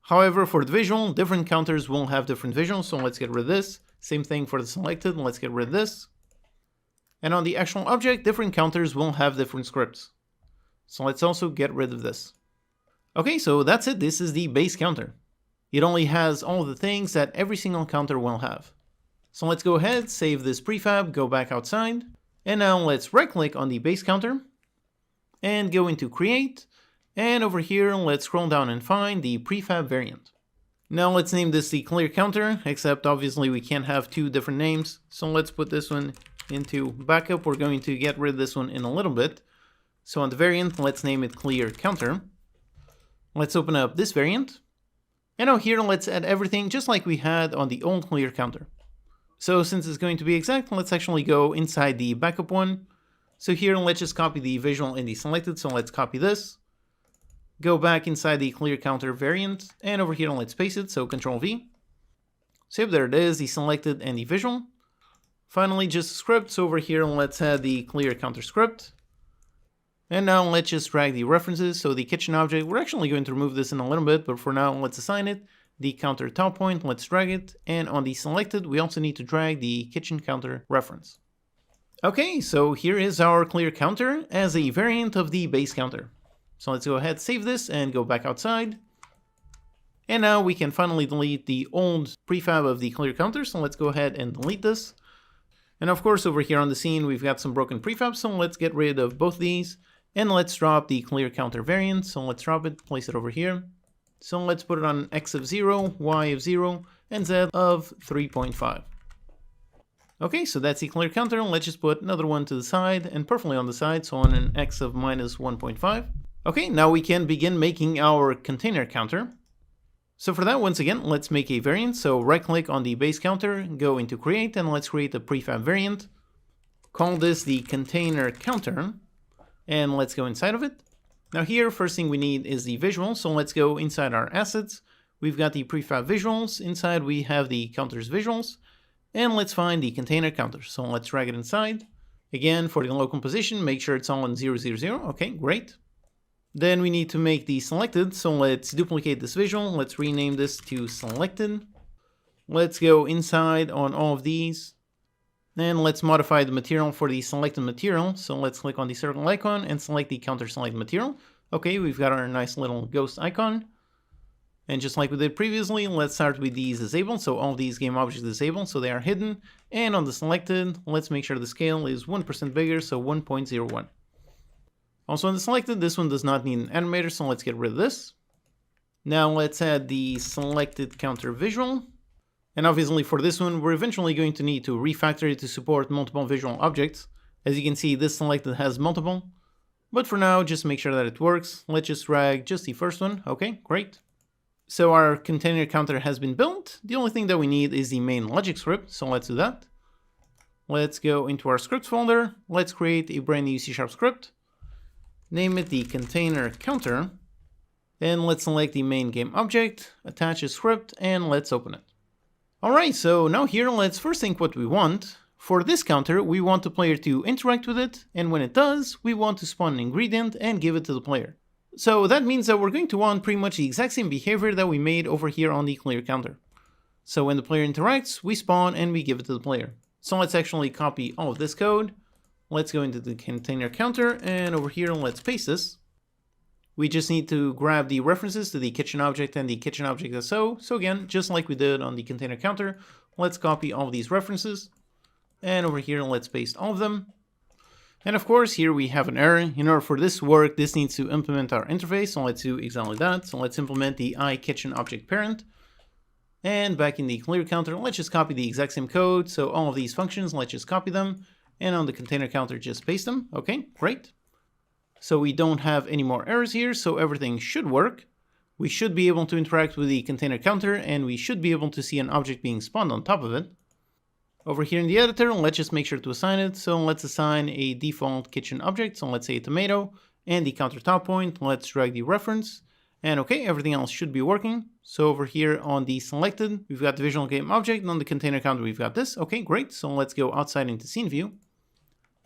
However, for the visual, different counters will have different visuals, so let's get rid of this. Same thing for the selected, let's get rid of this. And on the actual object, different counters will have different scripts. So let's also get rid of this. Okay, so that's it, this is the base counter. It only has all of the things that every single counter will have. So let's go ahead, save this prefab, go back outside, and now let's right-click on the base counter, and go into Create, and over here, let's scroll down and find the prefab variant. Now let's name this the clear counter, except obviously we can't have two different names, so let's put this one into backup. We're going to get rid of this one in a little bit. So on the variant, let's name it clear counter. Let's open up this variant. And now here, let's add everything just like we had on the old clear counter. So since it's going to be exact, let's actually go inside the backup one. So here, let's just copy the visual in the selected. So let's copy this. go back inside the clear counter variant, and over here let's paste it, so Control V. So yep, there it is, the selected and the visual. Finally, just a script, so over here let's add the clear counter script. And now let's just drag the references, so the kitchen object, we're actually going to remove this in a little bit, but for now let's assign it. The counter top point, let's drag it, and on the selected we also need to drag the kitchen counter reference. Okay, so here is our clear counter as a variant of the base counter. So let's go ahead, save this, and go back outside. And now we can finally delete the old prefab of the clear counter, so let's go ahead and delete this. And of course, over here on the scene, we've got some broken prefabs, so let's get rid of both these. And let's drop the clear counter variant, so let's drop it, place it over here. So let's put it on X of 0, Y of 0, and Z of 3.5. Okay, so that's the clear counter. Let's just put another one to the side, and perfectly on the side, so on an X of minus 1.5. Okay, now we can begin making our container counter. So for that, once again, let's make a variant. So right-click on the base counter, go into Create, and let's create a prefab variant. Call this the container counter, and let's go inside of it. Now here, first thing we need is the visual, so let's go inside our assets. We've got the prefab visuals. Inside we have the counters visuals, and let's find the container counter. So let's drag it inside. Again, for the local position, make sure it's all on 0, 0, 0. Okay, great. Then we need to make the selected, so let's duplicate this visual. Let's rename this to selected. Let's go inside on all of these. And let's modify the material for the selected material. So let's click on the circle icon and select the counter select material. Okay, we've got our nice little ghost icon. And just like we did previously, let's start with these disabled. So all of these game objects disabled, so they are hidden. And on the selected, let's make sure the scale is 1% bigger, so 1.01. Also on the selected, this one does not need an animator, so let's get rid of this. Now let's add the selected counter visual. And obviously for this one, we're eventually going to need to refactor it to support multiple visual objects. As you can see, this selected has multiple. But for now, just make sure that it works. Let's just drag just the first one. Okay, great. So our container counter has been built. The only thing that we need is the main logic script, so let's do that. Let's go into our scripts folder. Let's create a brand new C# script. Name it the container counter. And let's select the main game object, attach a script, and let's open it. Alright, so now here let's first think what we want. For this counter, we want the player to interact with it, and when it does, we want to spawn an ingredient and give it to the player. So that means that we're going to want pretty much the exact same behavior that we made over here on the clear counter. So when the player interacts, we spawn and we give it to the player. So let's actually copy all of this code. Let's go into the container counter, and over here let's paste this. We just need to grab the references to the kitchen object and the kitchen object SO. So again, just like we did on the container counter, let's copy all of these references. And over here, let's paste all of them. And of course, here we have an error. In order for this to work, this needs to implement our interface. So let's do exactly that. So let's implement the iKitchenObjectParent. And back in the clear counter, let's just copy the exact same code. So all of these functions, let's just copy them. And on the container counter, just paste them. Okay, great. So we don't have any more errors here, so everything should work. We should be able to interact with the container counter, and we should be able to see an object being spawned on top of it. Over here in the editor, let's just make sure to assign it. So let's assign a default kitchen object. So let's say a tomato, and the counter top point. Let's drag the reference. And okay, everything else should be working. So over here on the selected, we've got the visual game object, and on the container counter, we've got this. Okay, great. So let's go outside into scene view.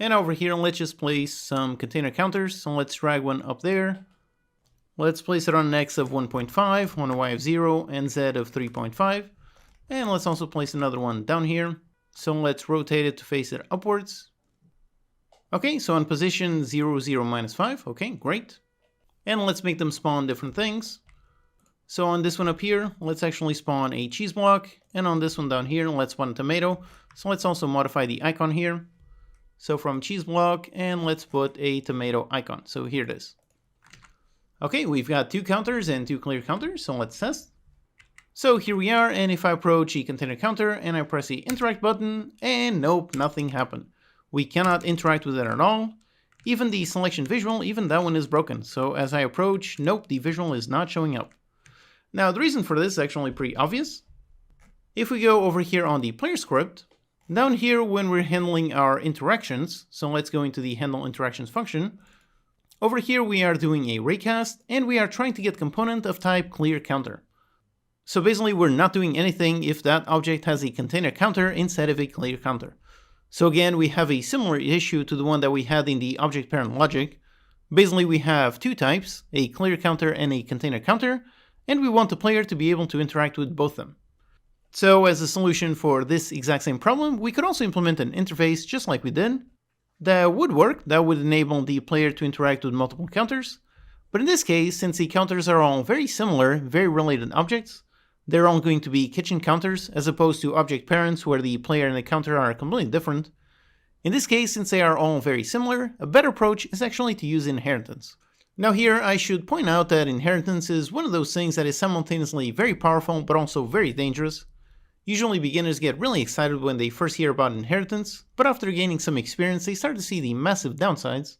And over here, let's just place some container counters. So let's drag one up there. Let's place it on an X of 1.5, on a Y of 0, and Z of 3.5. And let's also place another one down here. So let's rotate it to face it upwards. Okay, so on position 0, 0, minus 5. Okay, great. And let's make them spawn different things. So on this one up here, let's actually spawn a cheese block. And on this one down here, let's spawn a tomato. So let's also modify the icon here. So from cheese block, and let's put a tomato icon. So here it is. Okay, we've got 2 counters and 2 clear counters, so let's test. So here we are, and if I approach the container counter and I press the interact button, and nope, nothing happened. We cannot interact with it at all. Even the selection visual, even that one is broken. So as I approach, nope, the visual is not showing up. Now the reason for this is actually pretty obvious. If we go over here on the player script, down here when we're handling our interactions, so let's go into the handle interactions function, Over here we are doing a raycast, and we are trying to get component of type clear counter. So basically we're not doing anything if that object has a container counter instead of a clear counter. So again, we have a similar issue to the one that we had in the object parent logic. Basically we have two types, a clear counter and a container counter, and we want the player to be able to interact with both of them. So as a solution for this exact same problem, we could also implement an interface just like we did. That would work, that would enable the player to interact with multiple counters. But in this case, since the counters are all very similar, very related objects, they're all going to be kitchen counters as opposed to object parents where the player and the counter are completely different. In this case, since they are all very similar, a better approach is actually to use inheritance. Now here I should point out that inheritance is one of those things that is simultaneously very powerful but also very dangerous. Usually beginners get really excited when they first hear about inheritance, but after gaining some experience they start to see the massive downsides.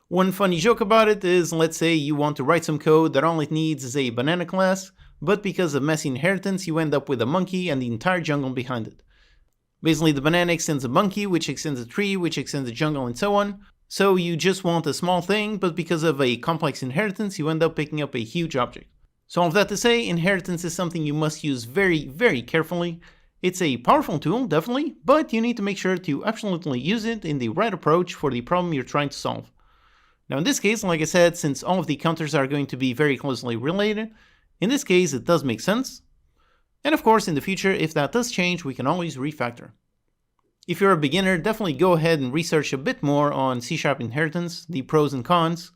One funny joke about it is, let's say you want to write some code that all it needs is a banana class, but because of messy inheritance you end up with a monkey and the entire jungle behind it. Basically the banana extends a monkey, which extends a tree, which extends a jungle, and so on. So you just want a small thing, but because of a complex inheritance you end up picking up a huge object. So all of that to say, inheritance is something you must use very, very carefully. It's a powerful tool, definitely, but you need to make sure to absolutely use it in the right approach for the problem you're trying to solve. Now in this case, like I said, since all of the counters are going to be very closely related, in this case it does make sense. And of course in the future, if that does change, we can always refactor. If you're a beginner, definitely go ahead and research a bit more on C# inheritance, the pros and cons.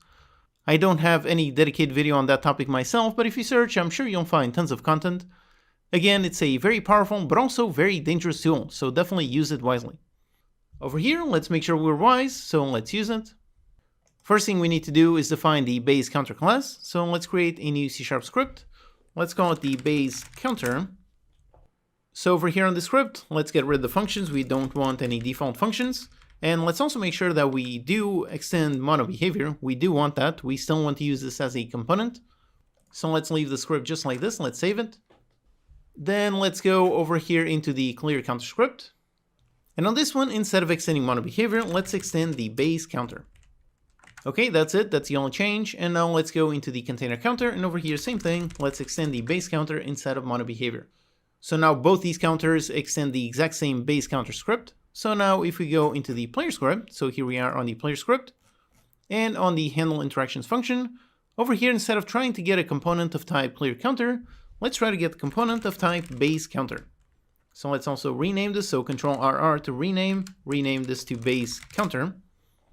I don't have any dedicated video on that topic myself, but if you search, I'm sure you'll find tons of content. Again, it's a very powerful but also very dangerous tool, so definitely use it wisely. Over here, let's make sure we're wise, so let's use it. First thing we need to do is define the base counter class, so let's create a new C# script. Let's call it the base counter. So over here on the script, let's get rid of the functions. We don't want any default functions. And let's also make sure that we do extend mono behavior. We do want that. We still want to use this as a component. So let's leave the script just like this. Let's save it. Then let's go over here into the clear counter script. And on this one, instead of extending mono behavior, let's extend the base counter. Okay, that's it. That's the only change. And now let's go into the container counter. And over here, same thing. Let's extend the base counter instead of mono behavior. So now both these counters extend the exact same base counter script. So now if we go into the player script, so here we are on the player script, and on the handle interactions function, over here instead of trying to get a component of type clear counter, let's try to get the component of type base counter. So let's also rename this, so Ctrl RR to rename this to base counter.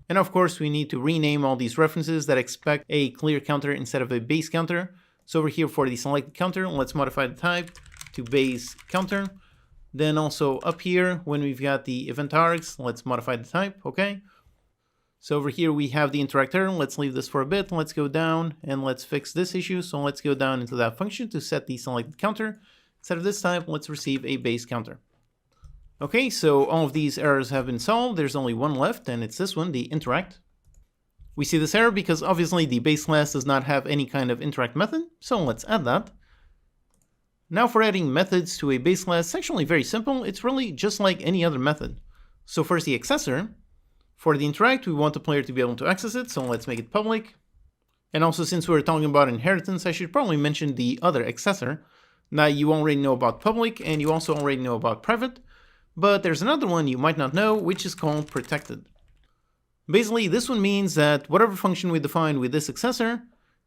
And of course we need to rename all these references that expect a clear counter instead of a base counter. So over here for the selected counter, let's modify the type to base counter. Then also up here, when we've got the event args, let's modify the type, okay? So over here we have the interactor. Let's leave this for a bit. Let's go down and let's fix this issue. So let's go down into that function to set the selected counter. Instead of this type, let's receive a base counter. Okay, so all of these errors have been solved. There's only one left, and it's this one, the interact. We see this error because obviously the base class does not have any kind of interact method. So let's add that. Now for adding methods to a base class, it's actually very simple. It's really just like any other method. So first the accessor. For the interact, we want the player to be able to access it, so let's make it public. And also since we're talking about inheritance, I should probably mention the other accessor. Now you already know about public and you also already know about private, but there's another one you might not know, which is called protected. Basically, this one means that whatever function we define with this accessor,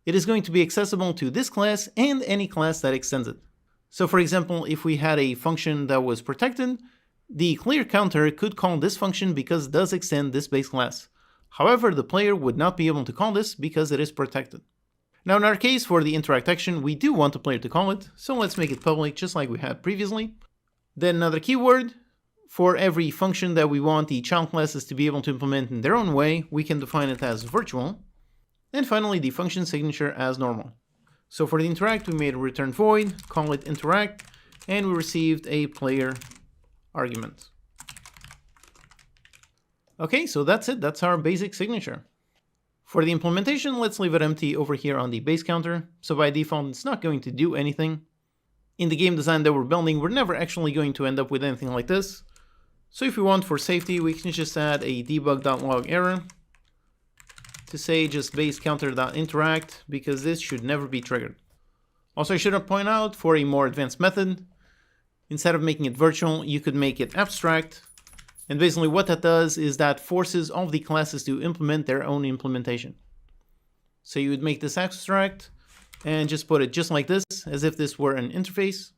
it is going to be accessible to this class and any class that extends it. So for example, if we had a function that was protected, the clear counter could call this function because it does extend this base class. However, the player would not be able to call this because it is protected. Now in our case, for the interact action, we do want the player to call it, so let's make it public just like we had previously. Then another keyword. For every function that we want the child classes to be able to implement in their own way, we can define it as virtual. And finally, the function signature as normal. So for the interact, we made a return void, call it interact, and we received a player argument. Okay, so that's it. That's our basic signature. For the implementation, let's leave it empty over here on the base counter. So by default, it's not going to do anything. In the game design that we're building, we're never actually going to end up with anything like this. So if we want for safety, we can just add a debug.log error. to say just base counter.interact, because this should never be triggered. Also, I should point out, for a more advanced method, instead of making it virtual, you could make it abstract. And basically what that does is that forces all of the classes to implement their own implementation. So you would make this abstract and just put it just like this, as if this were an interface.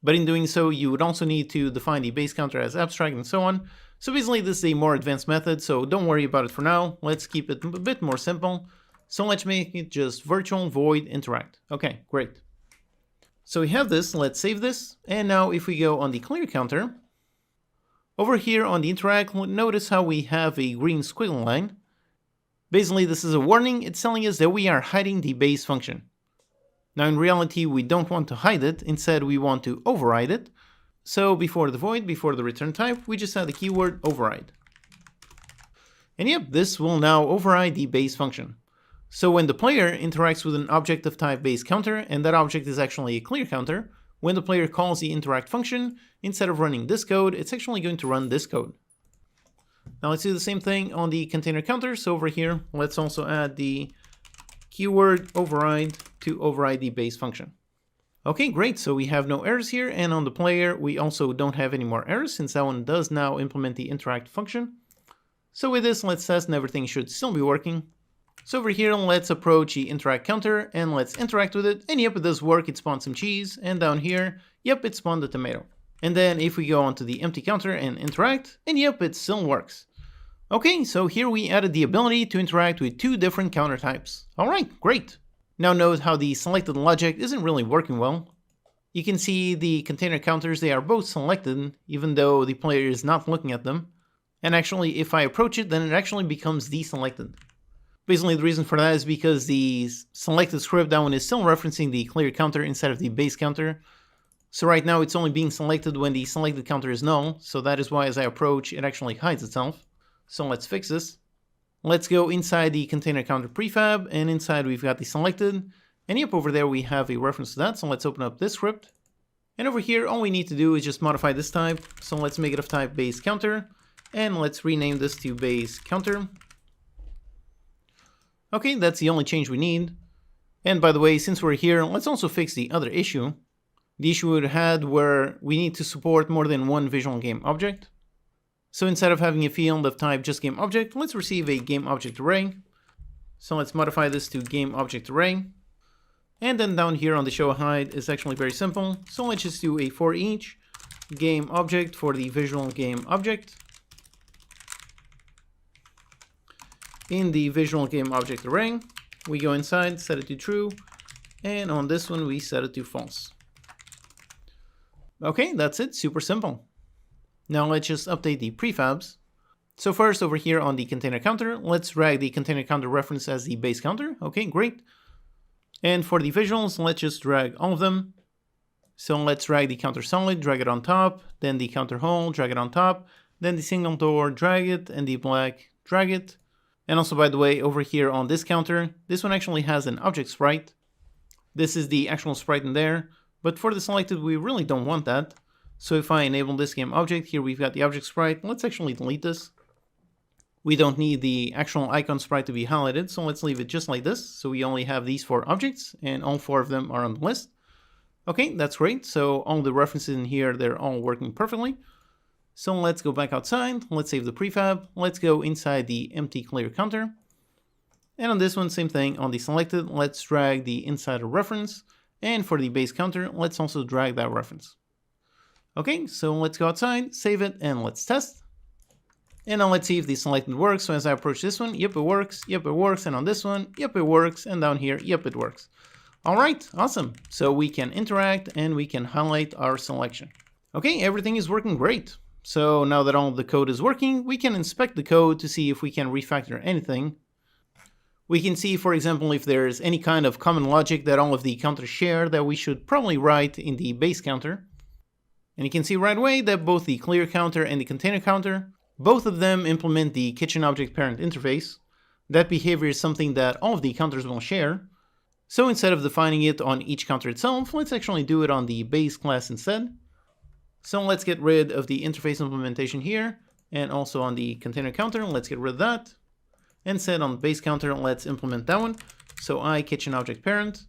But in doing so, you would also need to define the base counter as abstract and so on. So basically this is a more advanced method, so don't worry about it for now. Let's keep it a bit more simple. So let's make it just virtual void interact. Okay, great. So we have this, let's save this. And now if we go on the clear counter, over here on the interact, notice how we have a green squiggle line. Basically, this is a warning. It's telling us that we are hiding the base function. Now, in reality, we don't want to hide it. Instead, we want to override it. So before the void, before the return type, we just add the keyword override. And yep, this will now override the base function. So when the player interacts with an object of type base counter, and that object is actually a clear counter, when the player calls the interact function, instead of running this code, it's actually going to run this code. Now let's do the same thing on the container counter. So over here, let's also add the keyword override to override the base function. Okay, great. So we have no errors here. And on the player, we also don't have any more errors since that one does now implement the interact function. So with this, let's test and everything should still be working. So over here, let's approach the interact counter and let's interact with it. And yep, it does work. It spawned some cheese. And down here, yep, it spawned a tomato. And then if we go onto the empty counter and interact, and yep, it still works. Okay, so here we added the ability to interact with two different counter types. All right, great. Now note how the selected logic isn't really working well. You can see the container counters, they are both selected, even though the player is not looking at them. And actually, if I approach it, then it actually becomes deselected. Basically, the reason for that is because the selected script, that one is still referencing the clear counter instead of the base counter. So right now, it's only being selected when the selected counter is null. So that is why as I approach, it actually hides itself. So let's fix this. Let's go inside the container counter prefab, and inside we've got the selected. And yep, over there we have a reference to that. So let's open up this script. And over here, all we need to do is just modify this type. So let's make it of type base counter. And let's rename this to base counter. Okay, that's the only change we need. And by the way, since we're here, let's also fix the other issue. The issue we had where we need to support more than one visual game object. So instead of having a field of type just game object, let's receive a game object array. So let's modify this to game object array. And then down here on the show hide is actually very simple. So let's just do a for each game object for the visual game object. In the visual game object array, we go inside, set it to true, and on this one we set it to false. Okay, that's it, super simple. Now let's just update the prefabs. So first over here on the container counter, let's drag the container counter reference as the base counter. Okay, great. And for the visuals, let's just drag all of them. So let's drag the counter solid, drag it on top, then the counter hole, drag it on top, then the single door, drag it, and the black, drag it. And also, by the way, over here on this counter, this one actually has an object sprite. This is the actual sprite in there, but for the selected, we really don't want that. So if I enable this game object, here we've got the object sprite. Let's actually delete this. We don't need the actual icon sprite to be highlighted, so let's leave it just like this. So we only have these 4 objects, and all 4 of them are on the list. Okay, that's great. So all the references in here, they're all working perfectly. So let's go back outside, let's save the prefab, let's go inside the empty clear counter. And on this one, same thing, on the selected, let's drag the insider reference. And for the base counter, let's also drag that reference. Okay, so let's go outside, save it, and let's test. And now let's see if the selected works. So as I approach this one, yep, it works, and on this one, yep, it works, and down here, yep, it works. All right, awesome. So we can interact and we can highlight our selection. Okay, everything is working great. So now that all of the code is working, we can inspect the code to see if we can refactor anything. We can see, for example, if there's any kind of common logic that all of the counters share that we should probably write in the base counter. And you can see right away that both the clear counter and the container counter, both of them implement the kitchen object parent interface. That behavior is something that all of the counters will share. So instead of defining it on each counter itself, let's actually do it on the base class instead. So let's get rid of the interface implementation here, and also on the container counter, let's get rid of that. and set on the base counter, let's implement that one. So I kitchen object parent.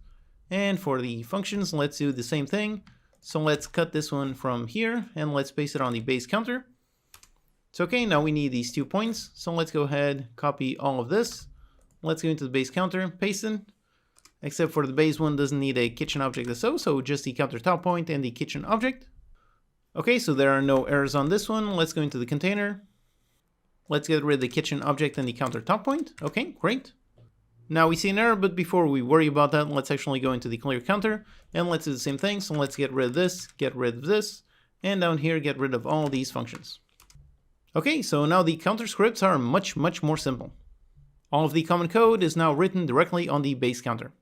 And for the functions, let's do the same thing. So let's cut this one from here and let's paste it on the base counter. It's okay, now we need these 2 points. So let's go ahead, copy all of this. Let's go into the base counter, paste it. Except for the base one doesn't need a kitchen object so just the counter top point and the kitchen object. Okay, so there are no errors on this one. Let's go into the container. Let's get rid of the kitchen object and the counter top point. Okay, great. Now we see an error, but before we worry about that, let's actually go into the clear counter and let's do the same thing. So let's get rid of this, and down here get rid of all these functions. Okay, so now the counter scripts are much more simple. All of the common code is now written directly on the base counter.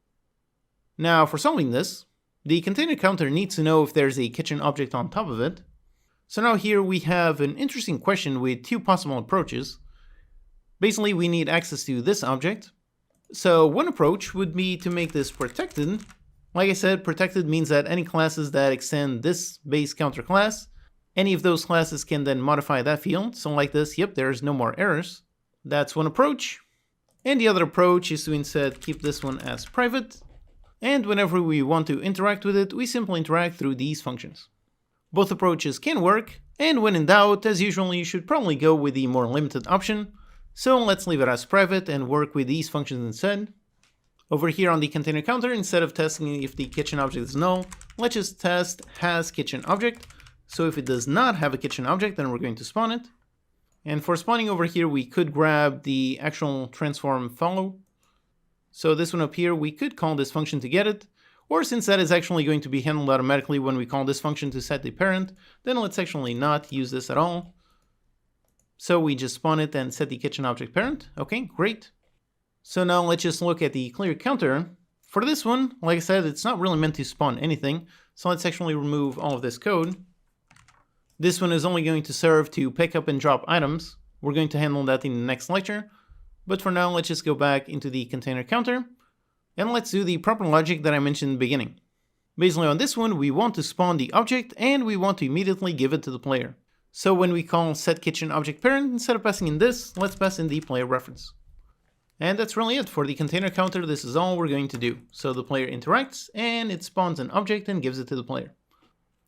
Now for solving this, the container counter needs to know if there's a kitchen object on top of it. So now here we have an interesting question with 2 possible approaches. Basically we need access to this object. So one approach would be to make this protected. Like I said, protected means that any classes that extend this base counter class, any of those classes can then modify that field. So like this, yep, there's no more errors. That's one approach. And the other approach is to instead keep this one as private. And whenever we want to interact with it, we simply interact through these functions. Both approaches can work, and when in doubt, as usual, you should probably go with the more limited option. So let's leave it as private and work with these functions instead. Over here on the container counter, instead of testing if the kitchen object is null, let's just test has kitchen object. So if it does not have a kitchen object, then we're going to spawn it. And for spawning over here, we could grab the actual transform follow. So this one up here, we could call this function to get it. Or since that is actually going to be handled automatically when we call this function to set the parent, then let's actually not use this at all. So we just spawn it and set the kitchen object parent. Okay, great. So now let's just look at the clear counter. For this one, like I said, it's not really meant to spawn anything. So let's actually remove all of this code. This one is only going to serve to pick up and drop items. We're going to handle that in the next lecture. But for now, let's just go back into the container counter. And let's do the proper logic that I mentioned in the beginning. Basically on this one, we want to spawn the object and we want to immediately give it to the player. So when we call setKitchenObjectParent, instead of passing in this, let's pass in the player reference. And that's really it for the container counter. This is all we're going to do. So the player interacts and it spawns an object and gives it to the player.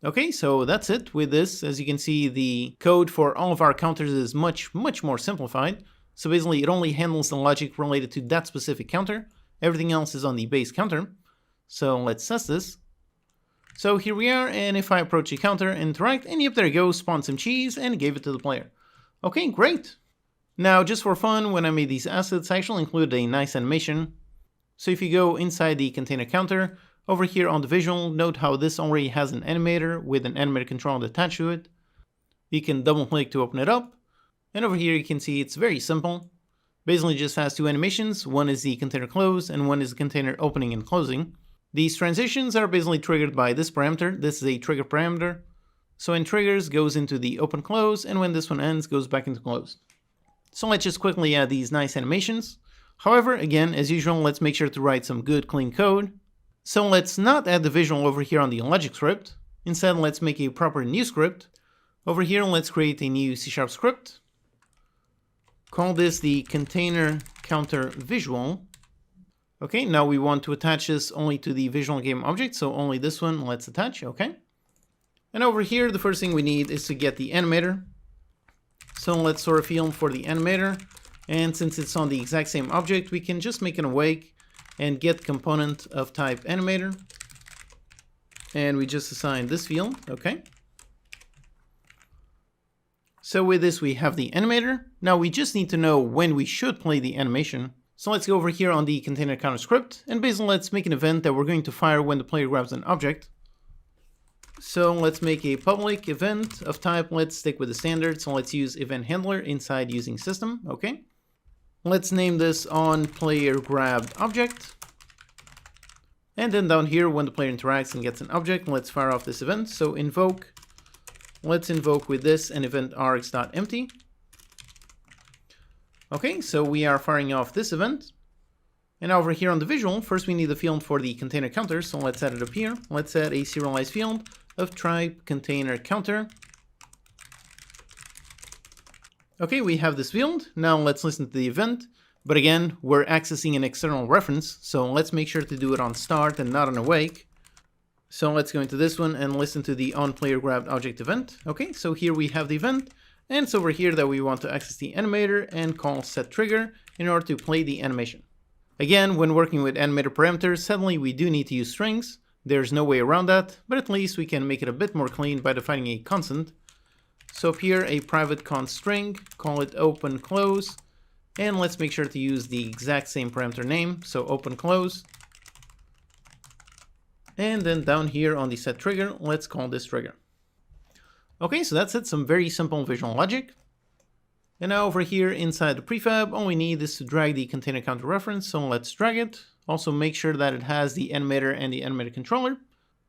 Okay, so that's it with this. As you can see, the code for all of our counters is much more simplified. So basically it only handles the logic related to that specific counter. Everything else is on the base counter. So let's test this. So here we are, and if I approach the counter and interact, and yep, there you go, spawn some cheese and gave it to the player. Okay, great. Now, just for fun, when I made these assets, I actually included a nice animation. So if you go inside the container counter, over here on the visual, note how this already has an animator with an animator controller attached to it. You can double click to open it up. And over here you can see it's very simple. Basically just has 2 animations. One is the container close and one is the container opening and closing. These transitions are basically triggered by this parameter. This is a trigger parameter. So when triggers goes into the open close, and when this one ends goes back into close. So let's just quickly add these nice animations. However, again, as usual, let's make sure to write some good clean code. So let's not add the visual over here on the logic script. Instead, let's make a proper new script. Over here, let's create a new C# script. Call this the container counter visual. Okay, now we want to attach this only to the visual game object, so only this one let's attach, okay. And over here, the first thing we need is to get the animator. So let's store a field for the animator. And since it's on the exact same object, we can just make an awake and get component of type animator. And we just assign this field, okay. So with this, we have the animator. Now we just need to know when we should play the animation. So let's go over here on the container counter script, and basically let's make an event that we're going to fire when the player grabs an object. So let's make a public event of type, let's stick with the standard, so let's use event handler inside using system, okay. Let's name this on player grabbed object. And then down here, when the player interacts and gets an object, let's fire off this event. So invoke, let's invoke with this an event args.empty. Okay, so we are firing off this event. And over here on the visual, first we need the field for the container counter, so let's add it up here. Let's add a serialized field of type container counter. Okay, we have this field. Now let's listen to the event. But again, we're accessing an external reference, so let's make sure to do it on start and not on awake. So let's go into this one and listen to the onPlayerGrabbedObject event. Okay, so here we have the event, and it's over here that we want to access the animator and call setTrigger in order to play the animation. Again, when working with animator parameters, suddenly we do need to use strings. There's no way around that, but at least we can make it a bit more clean by defining a constant. So up here, a private const string, call it open close, and let's make sure to use the exact same parameter name, so open close. And then down here on the setTrigger, let's call this trigger. Okay, so that's it, some very simple visual logic. And now over here inside the prefab, all we need is to drag the container counter reference, so let's drag it. Also make sure that it has the animator and the animator controller.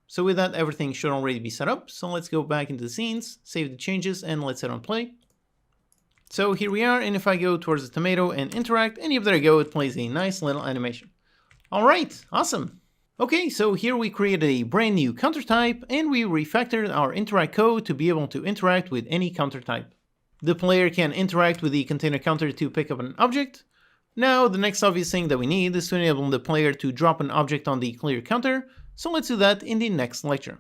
So with that, everything should already be set up. So let's go back into the scenes, save the changes, and let's hit on play. So here we are, and if I go towards the tomato and interact, and if there I go, it plays a nice little animation. All right, awesome. Okay, so here we created a brand new counter type, and we refactored our interact code to be able to interact with any counter type. The player can interact with the container counter to pick up an object. Now, the next obvious thing that we need is to enable the player to drop an object on the clear counter, so let's do that in the next lecture.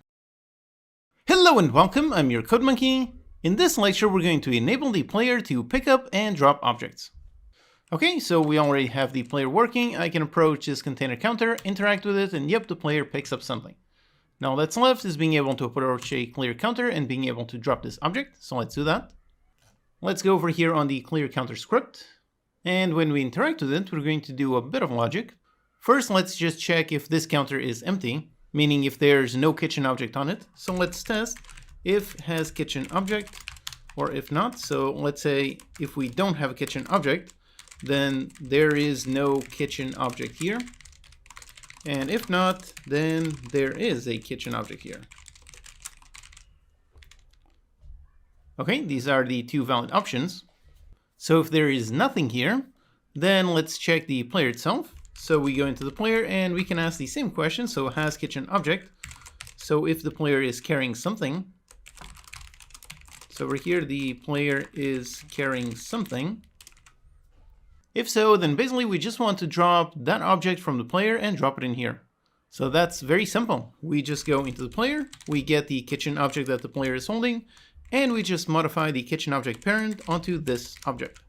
Hello and welcome, I'm your CodeMonkey. In this lecture, we're going to enable the player to pick up and drop objects. Okay, so we already have the player working. I can approach this container counter, interact with it, and yep, the player picks up something. Now all that's left is being able to approach a clear counter and being able to drop this object, so let's do that. Let's go over here on the clear counter script, and when we interact with it, we're going to do a bit of logic. First, let's just check if this counter is empty, meaning if there's no kitchen object on it. So let's test if has kitchen object, or if not. So let's say if we don't have a kitchen object, then there is no kitchen object here. And if not, then there is a kitchen object here. Okay, these are the two valid options. So if there is nothing here, then let's check the player itself. So we go into the player and we can ask the same question. So has kitchen object. So if the player is carrying something, so over here the player is carrying something. If so, then basically we just want to drop that object from the player and drop it in here. So that's very simple. We just go into the player, we get the kitchen object that the player is holding, and we just modify the kitchen object parent onto this object.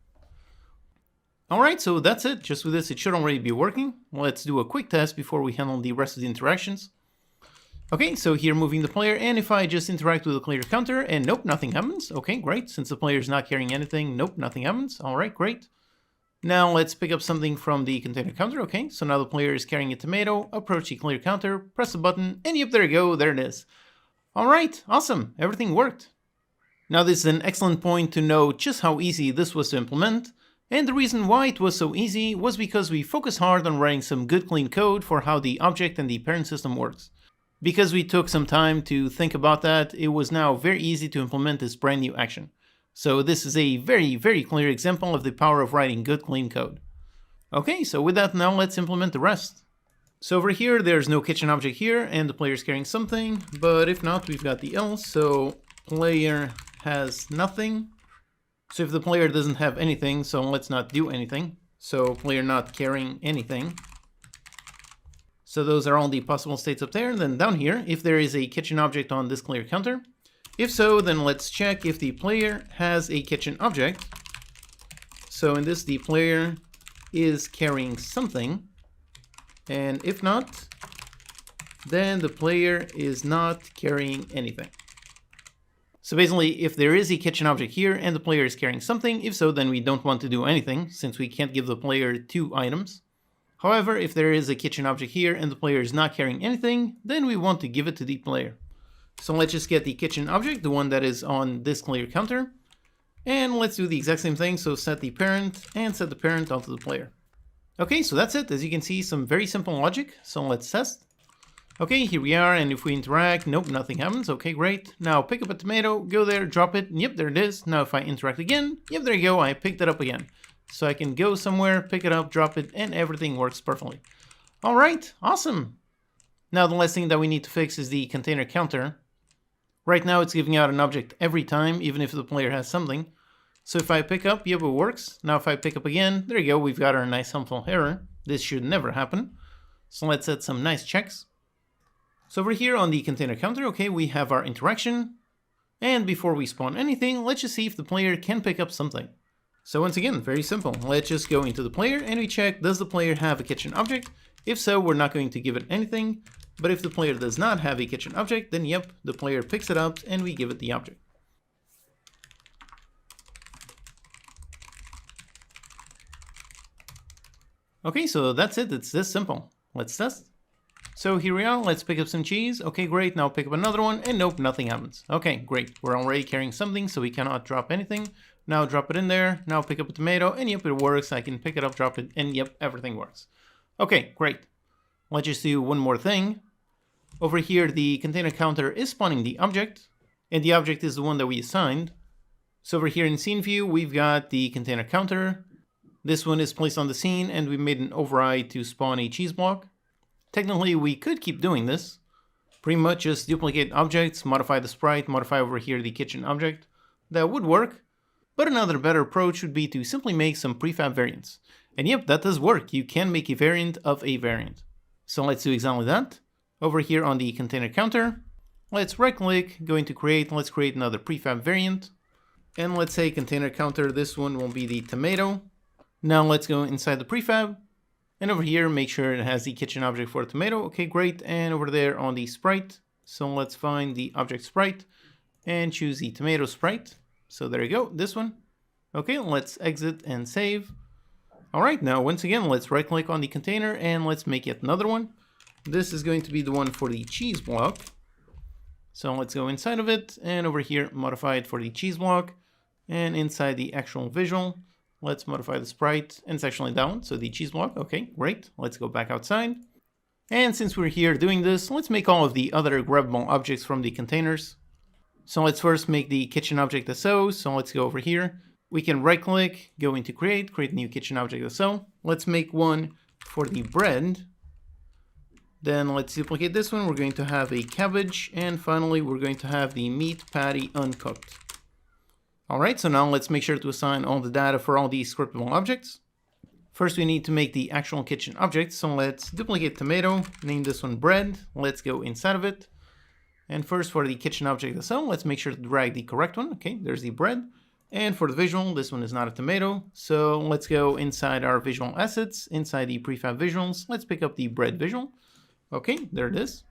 Alright, so that's it. Just with this, it should already be working. Let's do a quick test before we handle the rest of the interactions. Okay, so here moving the player, and if I just interact with the clear counter, and nope, nothing happens. Okay, great. Since the player is not carrying anything, nope, nothing happens. Alright, great. Now let's pick up something from the container counter. Okay, so now the player is carrying a tomato, approach the clear counter, press the button, and yep, there you go, there it is. Alright, awesome, everything worked. Now this is an excellent point to note just how easy this was to implement, and the reason why it was so easy was because we focused hard on writing some good clean code for how the object and the parent system works. Because we took some time to think about that, it was now very easy to implement this brand new action. So this is a very, very clear example of the power of writing good clean code. Okay, so with that, now let's implement the rest. So over here, there's no kitchen object here, and the player is carrying something, but if not, we've got the else, so player has nothing. So if the player doesn't have anything, so let's not do anything. So player not carrying anything. So those are all the possible states up there. And then down here, if there is a kitchen object on this clear counter. If so, then let's check if the player has a kitchen object. So in this, the player is carrying something. And if not, then the player is not carrying anything. So basically, if there is a kitchen object here and the player is carrying something, if so, then we don't want to do anything since we can't give the player two items. However, if there is a kitchen object here and the player is not carrying anything, then we want to give it to the player. So let's just get the kitchen object, the one that is on this clear counter. And let's do the exact same thing. So set the parent and set the parent onto the player. Okay, so that's it. As you can see, some very simple logic. So let's test. Okay, here we are, and if we interact, nope, nothing happens. Okay, great. Now pick up a tomato, go there, drop it, and yep, there it is. Now if I interact again, yep, there you go, I picked it up again. So I can go somewhere, pick it up, drop it, and everything works perfectly. All right, awesome. Now the last thing that we need to fix is the container counter. Right now it's giving out an object every time, even if the player has something. So if I pick up, yep, it works. Now if I pick up again, there you go, we've got our nice harmful error. This should never happen. So let's set some nice checks. So over here on the container counter, okay, we have our interaction. And before we spawn anything, let's just see if the player can pick up something. So once again, very simple. Let's just go into the player and we check, does the player have a kitchen object? If so, we're not going to give it anything. But if the player does not have a kitchen object, then yep, the player picks it up and we give it the object. Okay, so that's it. It's this simple. Let's test. So here we are. Let's pick up some cheese. Okay, great. Now pick up another one. And nope, nothing happens. Okay, great. We're already carrying something, so we cannot drop anything. Now drop it in there. Now pick up a tomato. And yep, it works. I can pick it up, drop it, and yep, everything works. Okay, great. Let's just do one more thing. Over here, the container counter is spawning the object. And the object is the one that we assigned. So over here in scene view, we've got the container counter. This one is placed on the scene, and we made an override to spawn a cheese block. Technically, we could keep doing this. Pretty much just duplicate objects, modify the sprite, modify over here the kitchen object. That would work. But another better approach would be to simply make some prefab variants. And yep, that does work. You can make a variant of a variant. So let's do exactly that. Over here on the container counter, let's right click, go into create, let's create another prefab variant. And let's say container counter, this one will be the tomato. Now let's go inside the prefab, and over here make sure it has the kitchen object for tomato. Okay, great. And over there on the sprite, so let's find the object sprite and choose the tomato sprite. So there you go, this one. Okay, let's exit and save. All right, now once again, let's right click on the container and let's make yet another one. This is going to be the one for the cheese block. So let's go inside of it and over here modify it for the cheese block, and inside the actual visual, let's modify the sprite, and it's actually down, so the cheese block. Okay, great. Let's go back outside. And since we're here doing this, let's make all of the other grabbable objects from the containers. So let's first make the kitchen object SO. So let's go over here. We can right click, go into create new kitchen object SO. Let's make one for the bread. Then let's duplicate this one. We're going to have a cabbage, and finally we're going to have the meat patty uncooked. Alright, so now let's make sure to assign all the data for all these scriptable objects. First we need to make the actual kitchen object, so let's duplicate tomato, name this one bread, let's go inside of it. And first for the kitchen object itself, let's make sure to drag the correct one. Okay, there's the bread. And for the visual, this one is not a tomato, so let's go inside our visual assets, inside the prefab visuals, let's pick up the bread visual. Okay, there it is.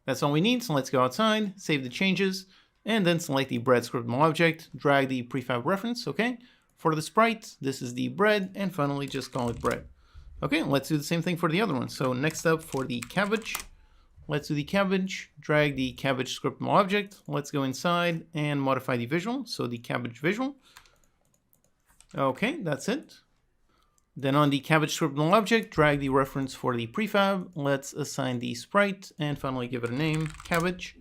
That's all we need, so let's go outside, save the changes, and then select the bread scriptable object, drag the prefab reference, okay? For the sprite, this is the bread, and finally just call it bread. Okay, let's do the same thing for the other one. So next up for the cabbage, let's do the cabbage, drag the cabbage scriptable object, let's go inside and modify the visual, so the cabbage visual. Okay, that's it. Then on the cabbage scriptable object, drag the reference for the prefab, let's assign the sprite, and finally give it a name, cabbage.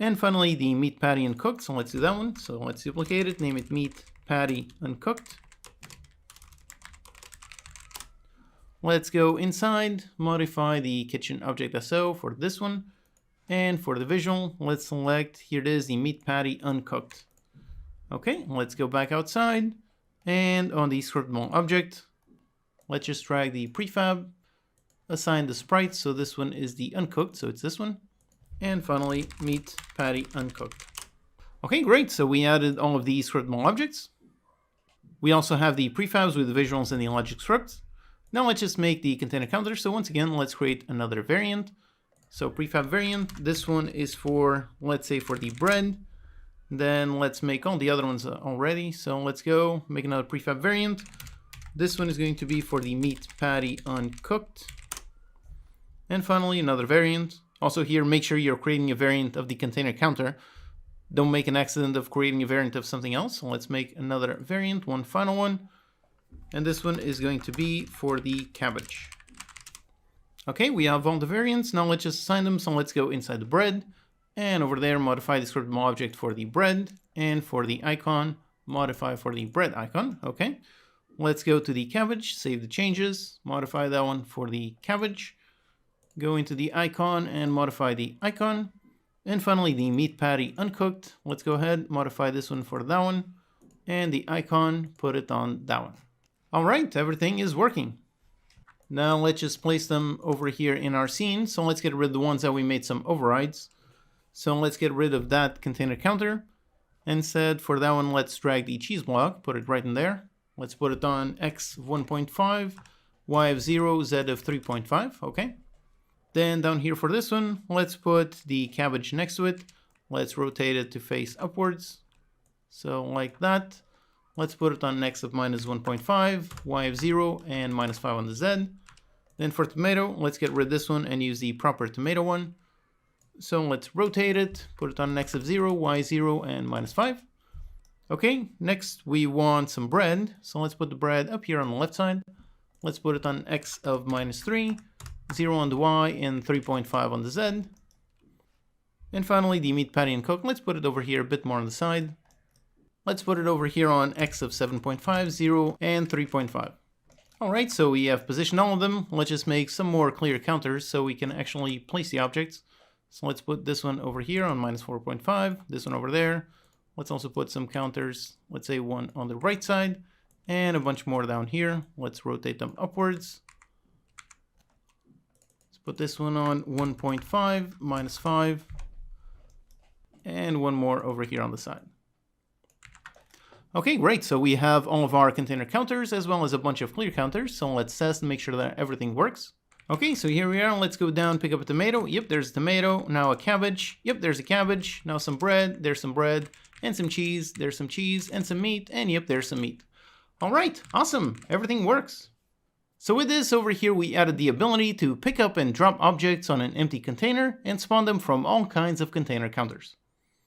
And finally, the meat patty uncooked, so let's do that one. So let's duplicate it, name it meat patty uncooked. Let's go inside, modify the kitchen object SO for this one. And for the visual, let's select, here it is, the meat patty uncooked. Okay, let's go back outside. And on the scriptable object, let's just drag the prefab, assign the sprite, so this one is the uncooked, so it's this one. And finally, meat patty uncooked. Okay, great. So we added all of these scriptable objects. We also have the prefabs with the visuals and the logic script. Now let's just make the container counter. So once again, let's create another variant. So prefab variant, this one is for, let's say for the bread. Then let's make all the other ones already. So let's go make another prefab variant. This one is going to be for the meat patty uncooked. And finally, another variant. Also here, make sure you're creating a variant of the container counter. Don't make an accident of creating a variant of something else. So let's make another variant, one final one. And this one is going to be for the cabbage. Okay, we have all the variants. Now let's just assign them. So let's go inside the bread. And over there, modify the scriptable object for the bread. And for the icon, modify for the bread icon. Okay, let's go to the cabbage, save the changes, modify that one for the cabbage. Go into the icon and modify the icon. And finally, the meat patty uncooked. Let's go ahead, modify this one for that one. and the icon, put it on that one. All right, everything is working. Now let's just place them over here in our scene. So let's get rid of the ones that we made some overrides. So let's get rid of that container counter. Instead, for that one, let's drag the cheese block, put it right in there. Let's put it on x of 1.5, y of 0, z of 3.5, okay. Then down here for this one, let's put the cabbage next to it. Let's rotate it to face upwards. So like that. Let's put it on x of minus 1.5, y of 0, and minus 5 on the z. Then for tomato, let's get rid of this one and use the proper tomato one. So let's rotate it, put it on x of 0, y 0, and minus 5. Okay, next we want some bread. So let's put the bread up here on the left side. Let's put it on x of minus 3, 0 on the y, and 3.5 on the z. And finally, the meat patty and cook. Let's put it over here a bit more on the side. Let's put it over here on x of 7.5, 0, and 3.5. Alright, so we have positioned all of them. Let's just make some more clear counters so we can actually place the objects. So let's put this one over here on minus 4.5, this one over there. Let's also put some counters, let's say one on the right side, and a bunch more down here. Let's rotate them upwards. Let's put this one on 1.5, minus 5, and one more over here on the side. Okay, great. So we have all of our container counters as well as a bunch of clear counters. So let's test and make sure that everything works. Okay, so here we are. Let's go down, pick up a tomato. Yep, there's a tomato. Now a cabbage. Yep, there's a cabbage. Now some bread. There's some bread. And some cheese. There's some cheese and some meat. And yep, there's some meat. All right, awesome. Everything works. So with this over here, we added the ability to pick up and drop objects on an empty container and spawn them from all kinds of container counters.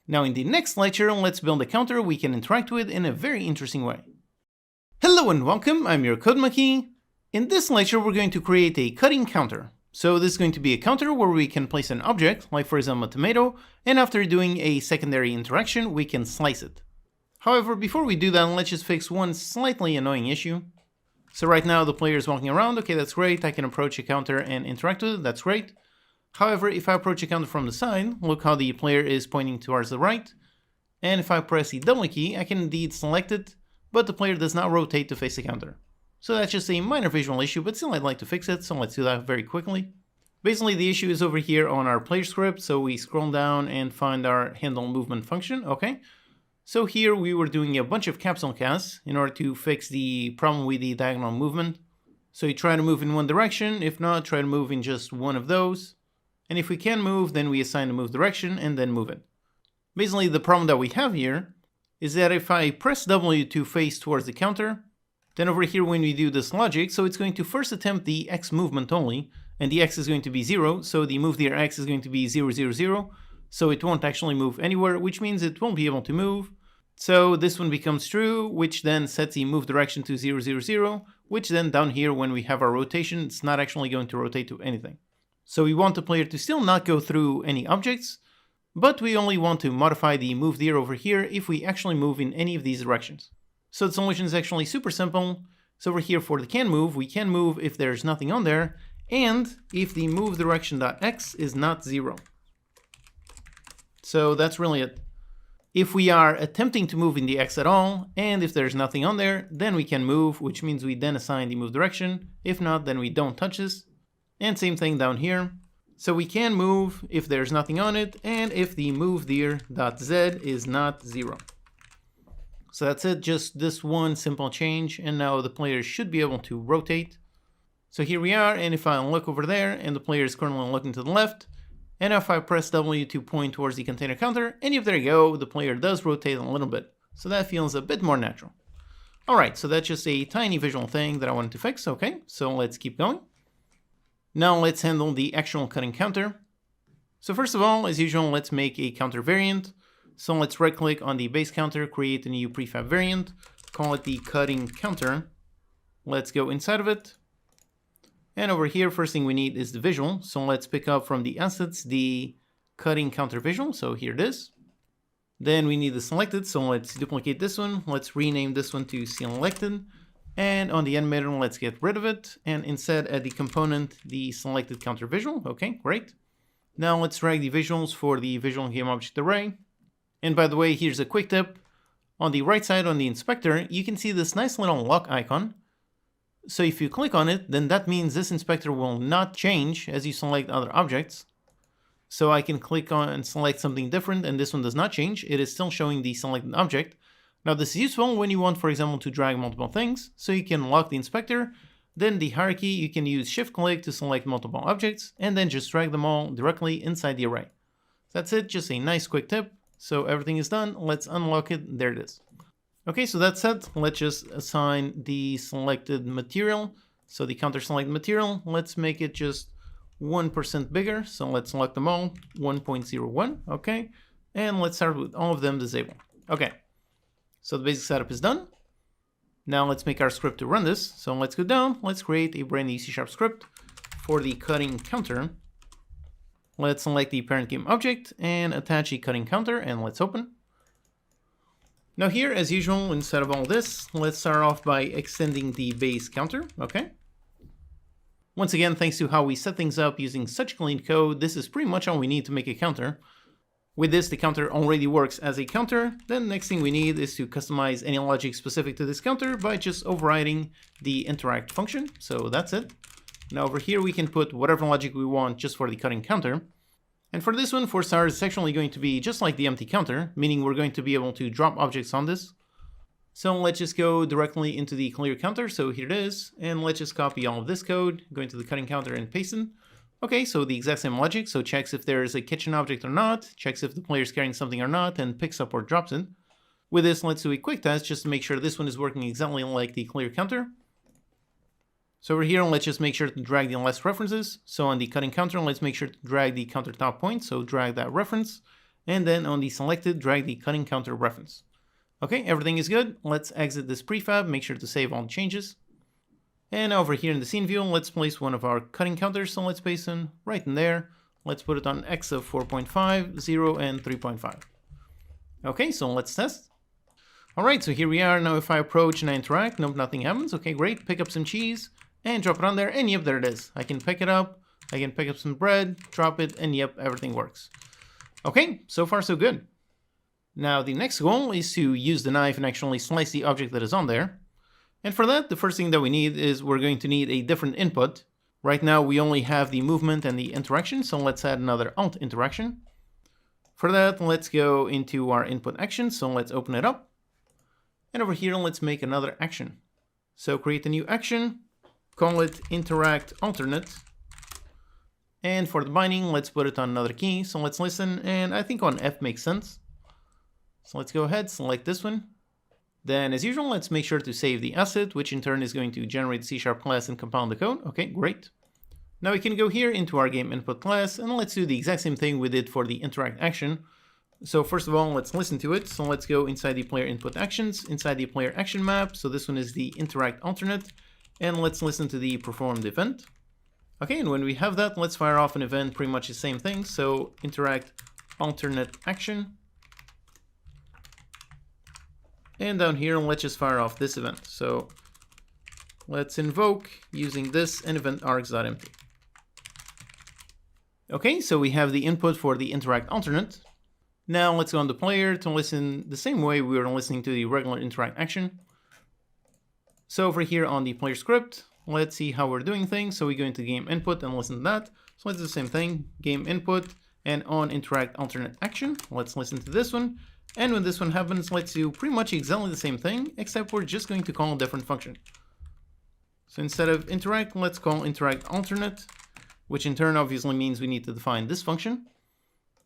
Now in the next lecture, let's build a counter we can interact with in a very interesting way. Hello and welcome, I'm your Code Monkey. In this lecture, we're going to create a cutting counter. So this is going to be a counter where we can place an object, like for example a tomato, and after doing a secondary interaction, we can slice it. However, before we do that, let's just fix one slightly annoying issue. So right now the player is walking around, okay, that's great, I can approach a counter and interact with it, that's great. However, if I approach a counter from the side, look how the player is pointing towards the right. And if I press the double key, I can indeed select it, but the player does not rotate to face the counter. So that's just a minor visual issue, but still I'd like to fix it, so let's do that very quickly. Basically, the issue is over here on our player script, so we scroll down and find our handle movement function, okay. So here we were doing a bunch of capsule casts in order to fix the problem with the diagonal movement. So you try to move in one direction, if not, try to move in just one of those. And if we can move, then we assign the move direction and then move it. Basically, the problem that we have here is that if I press W to face towards the counter, then over here when we do this logic, so it's going to first attempt the X movement only, and the X is going to be 0, so the move there X is going to be 0, 0, 0, so it won't actually move anywhere, which means it won't be able to move. So this one becomes true, which then sets the move direction to 0, 0, 0, which then down here when we have our rotation, it's not actually going to rotate to anything. So we want the player to still not go through any objects, but we only want to modify the move there over here if we actually move in any of these directions. So the solution is actually super simple. So over here for the can move, we can move if there's nothing on there, and if the move direction.x is not 0. So that's really it. If we are attempting to move in the X at all, and if there's nothing on there, then we can move, which means we then assign the move direction. If not, then we don't touch this. And same thing down here. So we can move if there's nothing on it, and if the move there.z is not 0. So that's it, just this one simple change, and now the player should be able to rotate. So here we are, and if I look over there, and the player is currently looking to the left, and if I press W to point towards the container counter, and if there you go, the player does rotate a little bit. So that feels a bit more natural. Alright, so that's just a tiny visual thing that I wanted to fix, okay, so let's keep going. Now let's handle the actual cutting counter. So first of all, as usual, let's make a counter variant. So let's right click on the base counter, create a new prefab variant, call it the cutting counter. Let's go inside of it. And over here, first thing we need is the visual. So let's pick up from the assets, the cutting counter visual. So here it is. Then we need the selected. So let's duplicate this one. Let's rename this one to selected. And on the animator, let's get rid of it. And instead add the component, the selected counter visual. Okay, great. Now let's drag the visuals for the visual game object array. And by the way, here's a quick tip. On the right side on the inspector, you can see this nice little lock icon. So if you click on it, then that means this inspector will not change as you select other objects. So I can click on and select something different, and this one does not change. It is still showing the selected object. Now this is useful when you want, for example, to drag multiple things. So you can lock the inspector, then the hierarchy, you can use shift-click to select multiple objects, and then just drag them all directly inside the array. That's it, just a nice quick tip. So everything is done, let's unlock it, there it is. Okay, so that's it. Let's just assign the selected material. So the counter selected material, let's make it just 1% bigger. So let's select them all, 1.01, okay. And let's start with all of them disabled. Okay, so the basic setup is done. Now let's make our script to run this. So let's go down, let's create a brand new C# script for the cutting counter. Let's select the parent game object and attach a cutting counter, and let's open. Now here, as usual, instead of all this, let's start off by extending the base counter, okay? Once again, thanks to how we set things up using such clean code, this is pretty much all we need to make a counter. With this, the counter already works as a counter. Then next thing we need is to customize any logic specific to this counter by just overriding the interact function. So that's it. Now over here, we can put whatever logic we want just for the cutting counter. And for this one, for starters, it's actually going to be just like the empty counter, meaning we're going to be able to drop objects on this. So let's just go directly into the clear counter. So here it is. And let's just copy all of this code, go into the cutting counter and paste it. Okay, so the exact same logic. So checks if there's a kitchen object or not, checks if the player is carrying something or not, and picks up or drops it. With this, let's do a quick test just to make sure this one is working exactly like the clear counter. So over here, let's just make sure to drag the last references. So on the cutting counter, let's make sure to drag the counter top point. So drag that reference. And then on the selected, drag the cutting counter reference. Okay, everything is good. Let's exit this prefab, make sure to save all the changes. And over here in the scene view, let's place one of our cutting counters. So let's paste in right in there. Let's put it on X of 4.5, 0, and 3.5. Okay, so let's test. All right, so here we are. Now if I approach and I interact, nope, nothing happens. Okay, great. Pick up some cheese and drop it on there. And yep, there it is. I can pick it up. I can pick up some bread, drop it, and yep, everything works. Okay, so far so good. Now the next goal is to use the knife and actually slice the object that is on there. And for that, the first thing that we need is we're going to need a different input. Right now, we only have the movement and the interaction, so let's add another alt interaction. For that, let's go into our input action, so let's open it up. And over here, let's make another action. So create a new action, call it interact alternate. And for the binding, let's put it on another key. So let's listen, and I think on F makes sense. So let's go ahead, select this one. Then as usual, let's make sure to save the asset, which in turn is going to generate the C# class and compile the code. Okay, great. Now we can go here into our game input class, and let's do the exact same thing we did for the interact action. So first of all, let's listen to it. So let's go inside the player input actions, inside the player action map. So this one is the interact alternate, and let's listen to the performed event. Okay, and when we have that, let's fire off an event, pretty much the same thing. So interact alternate action. And down here, let's just fire off this event. So let's invoke using this and event args.empty. Okay, so we have the input for the interact alternate. Now let's go on the player to listen the same way we were listening to the regular interact action. So over here on the player script, let's see how we're doing things. So we go into game input and listen to that. So let's do the same thing, game input and on interact alternate action. Let's listen to this one. And when this one happens, let's do pretty much exactly the same thing, except we're just going to call a different function. So instead of interact, let's call interact alternate, which in turn obviously means we need to define this function.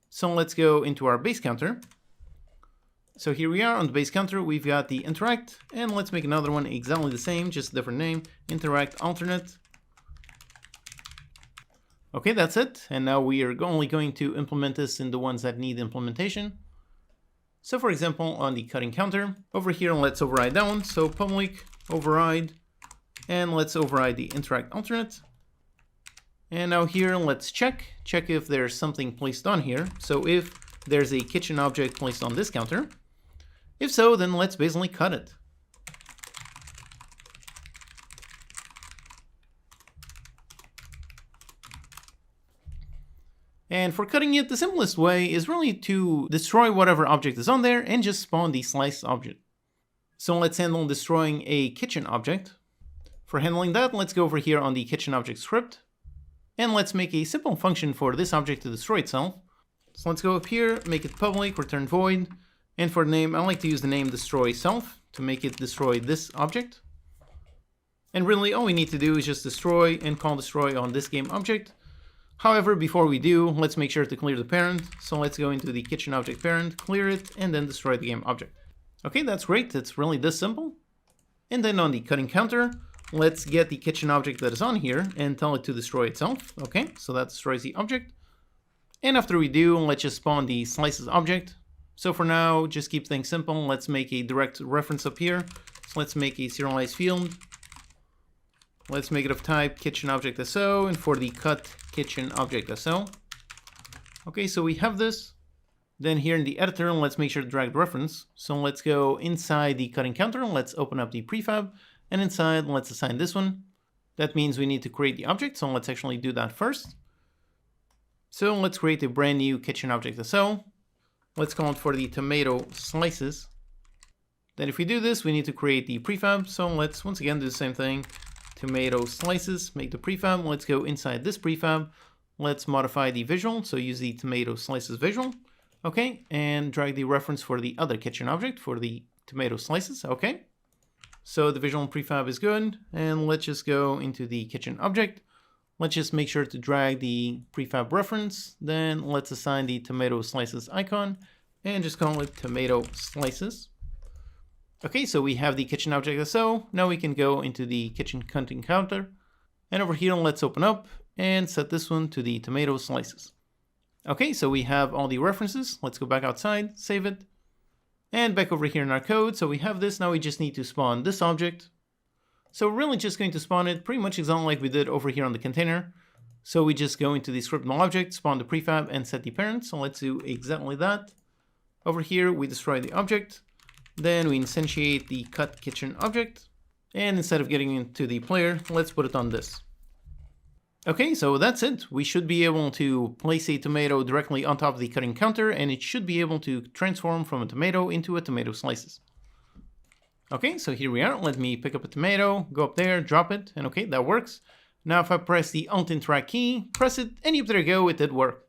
So let's go into our base counter. So here we are on the base counter, we've got the interact, and let's make another one exactly the same, just a different name, interact alternate. Okay, that's it. And now we are only going to implement this in the ones that need implementation. So for example, on the cutting counter, over here, let's override that one. So public override, and let's override the interact alternate. And now here, let's check if there's something placed on here. So if there's a kitchen object placed on this counter, if so, then let's basically cut it. And for cutting it, the simplest way is really to destroy whatever object is on there and just spawn the slice object. So let's handle destroying a kitchen object. For handling that, let's go over here on the kitchen object script. And let's make a simple function for this object to destroy itself. So let's go up here, make it public, return void. And for the name, I like to use the name destroy self to make it destroy this object. And really all we need to do is just destroy and call destroy on this game object. However, before we do, let's make sure to clear the parent. So let's go into the kitchen object parent, clear it, and then destroy the game object. Okay, that's great. It's really this simple. And then on the cutting counter, let's get the kitchen object that is on here and tell it to destroy itself. Okay, so that destroys the object. And after we do, let's just spawn the slices object. So for now, just keep things simple. Let's make a direct reference up here. So let's make a serialized field. Let's make it of type kitchen object SO, and for the cut kitchen object SO. Okay, so we have this. Then here in the editor, let's make sure to drag the reference. So let's go inside the cutting counter. Let's open up the prefab, and inside, let's assign this one. That means we need to create the object. So let's actually do that first. So let's create a brand new kitchen object SO. Let's call it for the tomato slices. Then if we do this, we need to create the prefab. So let's once again do the same thing. Tomato slices, make the prefab. Let's go inside this prefab. Let's modify the visual. So use the tomato slices visual. Okay, and drag the reference for the other kitchen object for the tomato slices. Okay, so the visual prefab is good. And let's just go into the kitchen object. Let's just make sure to drag the prefab reference. Then let's assign the tomato slices icon and just call it tomato slices. Okay, so we have the kitchen object SO. Now we can go into the kitchen cutting counter. And over here, let's open up and set this one to the tomato slices. Okay, so we have all the references. Let's go back outside, save it. And back over here in our code. So we have this. Now we just need to spawn this object. So we're really just going to spawn it pretty much exactly like we did over here on the container. So we just go into the scriptable object, spawn the prefab, and set the parent. So let's do exactly that. Over here, we destroy the object. Then we instantiate the cut kitchen object. And instead of getting into the player, let's put it on this. Okay, so that's it. We should be able to place a tomato directly on top of the cutting counter, and it should be able to transform from a tomato into a tomato slices. Okay, so here we are. Let me pick up a tomato, go up there, drop it, and okay, that works. Now if I press the Alt Interact key, press it, and yep, there you go, it did work.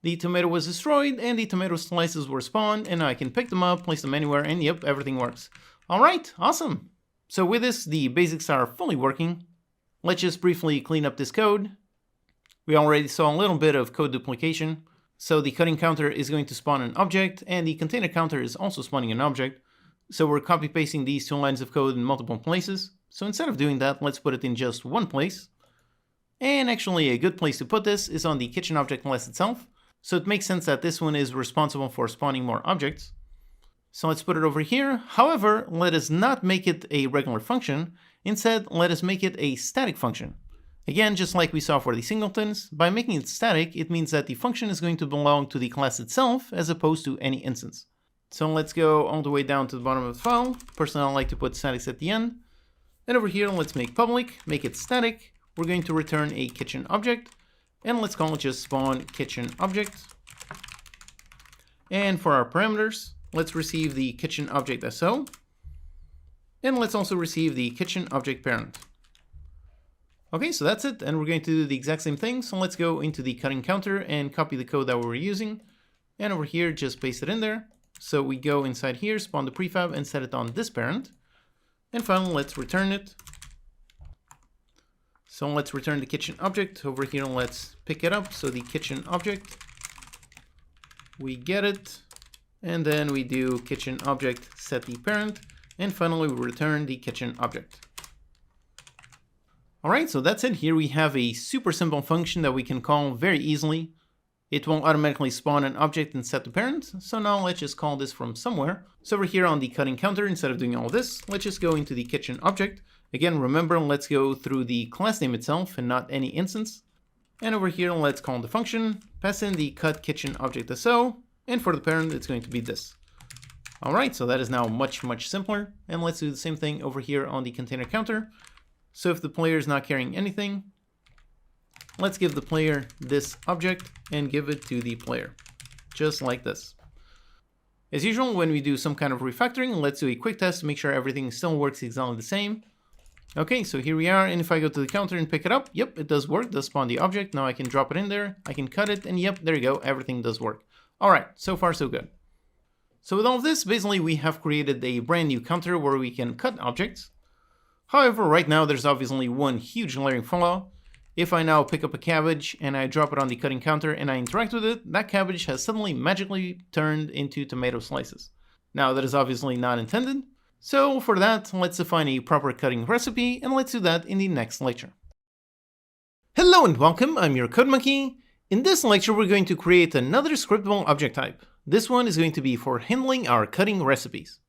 The tomato was destroyed, and the tomato slices were spawned, and now I can pick them up, place them anywhere, and yep, everything works. Alright, awesome. So with this, the basics are fully working. Let's just briefly clean up this code. We already saw a little bit of code duplication. So the cutting counter is going to spawn an object, and the container counter is also spawning an object. So we're copy pasting these two lines of code in multiple places. So instead of doing that, let's put it in just one place. And actually a good place to put this is on the kitchen object class itself. So it makes sense that this one is responsible for spawning more objects. So let's put it over here. However, let us not make it a regular function. Instead, let us make it a static function. Again, just like we saw for the singletons, by making it static, it means that the function is going to belong to the class itself as opposed to any instance. So let's go all the way down to the bottom of the file. Personally, I like to put statics at the end. And over here, let's make public, make it static. We're going to return a kitchen object. And let's call it just spawn kitchen object. And for our parameters, let's receive the kitchen object SO. And let's also receive the kitchen object parent. Okay, so that's it. And we're going to do the exact same thing. So let's go into the cutting counter and copy the code that we were using. And over here, just paste it in there. So we go inside here, spawn the prefab, and set it on this parent. And finally, let's return it. So let's return the kitchen object. Over here, let's pick it up. So the kitchen object, we get it. And then we do kitchen object, set the parent. And finally, we return the kitchen object. All right, so that's it. Here we have a super simple function that we can call very easily. It will automatically spawn an object and set the parent. So now let's just call this from somewhere. So over here on the cutting counter, instead of doing all this, let's just go into the kitchen object. Again, remember, let's go through the class name itself and not any instance. And over here, let's call the function, pass in the cut kitchen object SO, and for the parent, it's going to be this. All right, so that is now much simpler. And let's do the same thing over here on the container counter. So if the player is not carrying anything, let's give the player this object and give it to the player, just like this. As usual, when we do some kind of refactoring, let's do a quick test to make sure everything still works exactly the same. Okay, so here we are, and if I go to the counter and pick it up, yep, it does work, does spawn the object. Now I can drop it in there, I can cut it, and yep, there you go, everything does work. Alright, so far so good. So with all of this, basically we have created a brand new counter where we can cut objects. However, right now there's obviously one huge glaring flaw. If I now pick up a cabbage and I drop it on the cutting counter and I interact with it, that cabbage has suddenly magically turned into tomato slices. Now that is obviously not intended, so for that let's define a proper cutting recipe, and let's do that in the next lecture. Hello and welcome, I'm your Code Monkey. In this lecture we're going to create another scriptable object type. This one is going to be for handling our cutting recipes.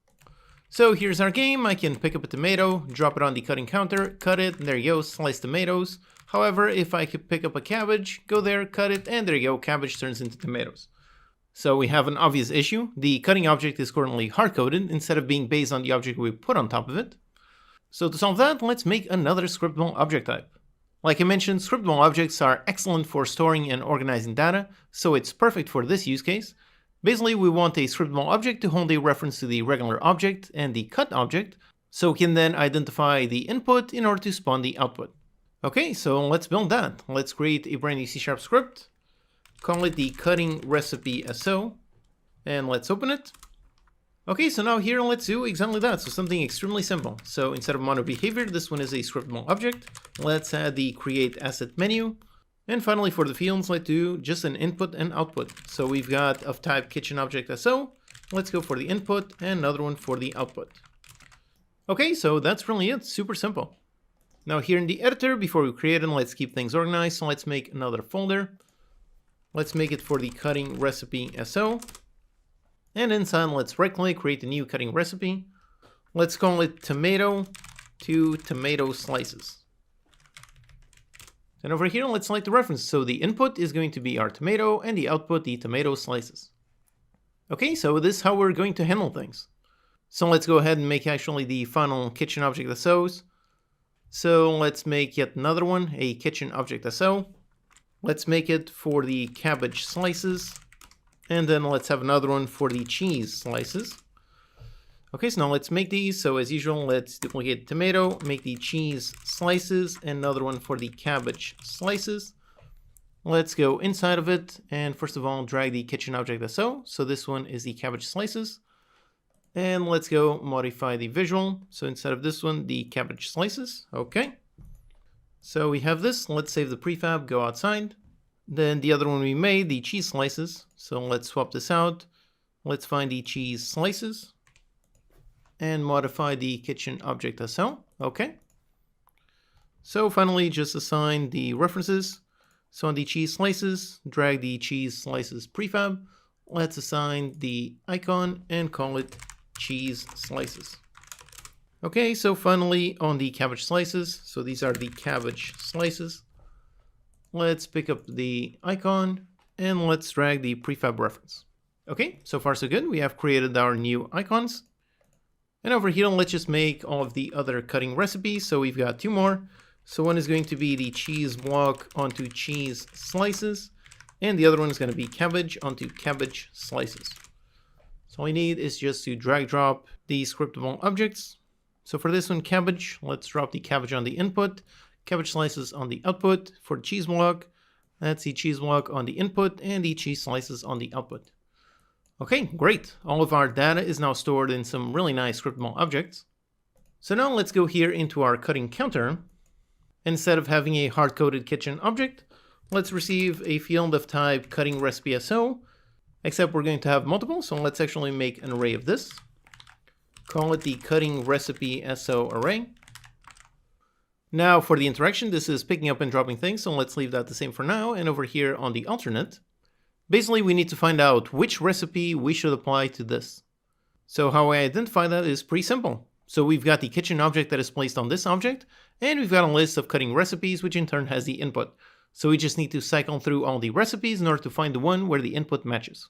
So here's our game. I can pick up a tomato, drop it on the cutting counter, cut it, and there you go, slice tomatoes. However, if I could pick up a cabbage, go there, cut it, and there you go, cabbage turns into tomatoes. So we have an obvious issue. The cutting object is currently hard-coded instead of being based on the object we put on top of it. So to solve that, let's make another scriptable object type. Like I mentioned, scriptable objects are excellent for storing and organizing data, so it's perfect for this use case. Basically, we want a scriptable object to hold a reference to the regular object and the cut object, so we can then identify the input in order to spawn the output. Okay, so let's build that. Let's create a brand new C# script, call it the cutting recipe SO, and let's open it. Okay, so now here let's do exactly that, so something extremely simple. So instead of mono behavior, this one is a scriptable object. Let's add the create asset menu. And finally, for the fields, let's do just an input and output. So we've got of type kitchen object SO. Let's go for the input and another one for the output. Okay, so that's really it. Super simple. Now here in the editor, before we create it, let's keep things organized. So let's make another folder. Let's make it for the cutting recipe SO. And inside, let's right click, create a new cutting recipe. Let's call it tomato to tomato slices. And over here, let's select the reference. So the input is going to be our tomato and the output, the tomato slices. Okay, so this is how we're going to handle things. So let's go ahead and make actually the final kitchen object SOs. So let's make yet another one, a kitchen object SO. Let's make it for the cabbage slices. And then let's have another one for the cheese slices. Okay, so now let's make these. So as usual, let's duplicate tomato, make the cheese slices, and another one for the cabbage slices. Let's go inside of it, and first of all, drag the kitchen object SO. So this one is the cabbage slices. And let's go modify the visual. So instead of this one, the cabbage slices. Okay. So we have this. Let's save the prefab, go outside. Then the other one we made, the cheese slices. So let's swap this out. Let's find the cheese slices and modify the kitchen object SO. Okay. So finally, just assign the references. So on the cheese slices, drag the cheese slices prefab. Let's assign the icon and call it cheese slices. Okay, so finally on the cabbage slices, so these are the cabbage slices. Let's pick up the icon and let's drag the prefab reference. Okay, so far so good. We have created our new icons. And over here, let's just make all of the other cutting recipes. So we've got two more. So one is going to be the cheese block onto cheese slices. And the other one is going to be cabbage onto cabbage slices. So all we need is just to drag drop the scriptable objects. So for this one, cabbage, let's drop the cabbage on the input, cabbage slices on the output. For the cheese block, that's the cheese block on the input and the cheese slices on the output. Okay, great. All of our data is now stored in some really nice scriptable objects. So now let's go here into our cutting counter. Instead of having a hard-coded kitchen object, let's receive a field of type cutting recipe SO, except we're going to have multiple, so let's actually make an array of this. Call it the cutting recipe SO array. Now for the interaction, this is picking up and dropping things, so let's leave that the same for now. And over here on the alternate, basically we need to find out which recipe we should apply to this. So how I identify that is pretty simple. So we've got the kitchen object that is placed on this object, and we've got a list of cutting recipes, which in turn has the input. So we just need to cycle through all the recipes in order to find the one where the input matches.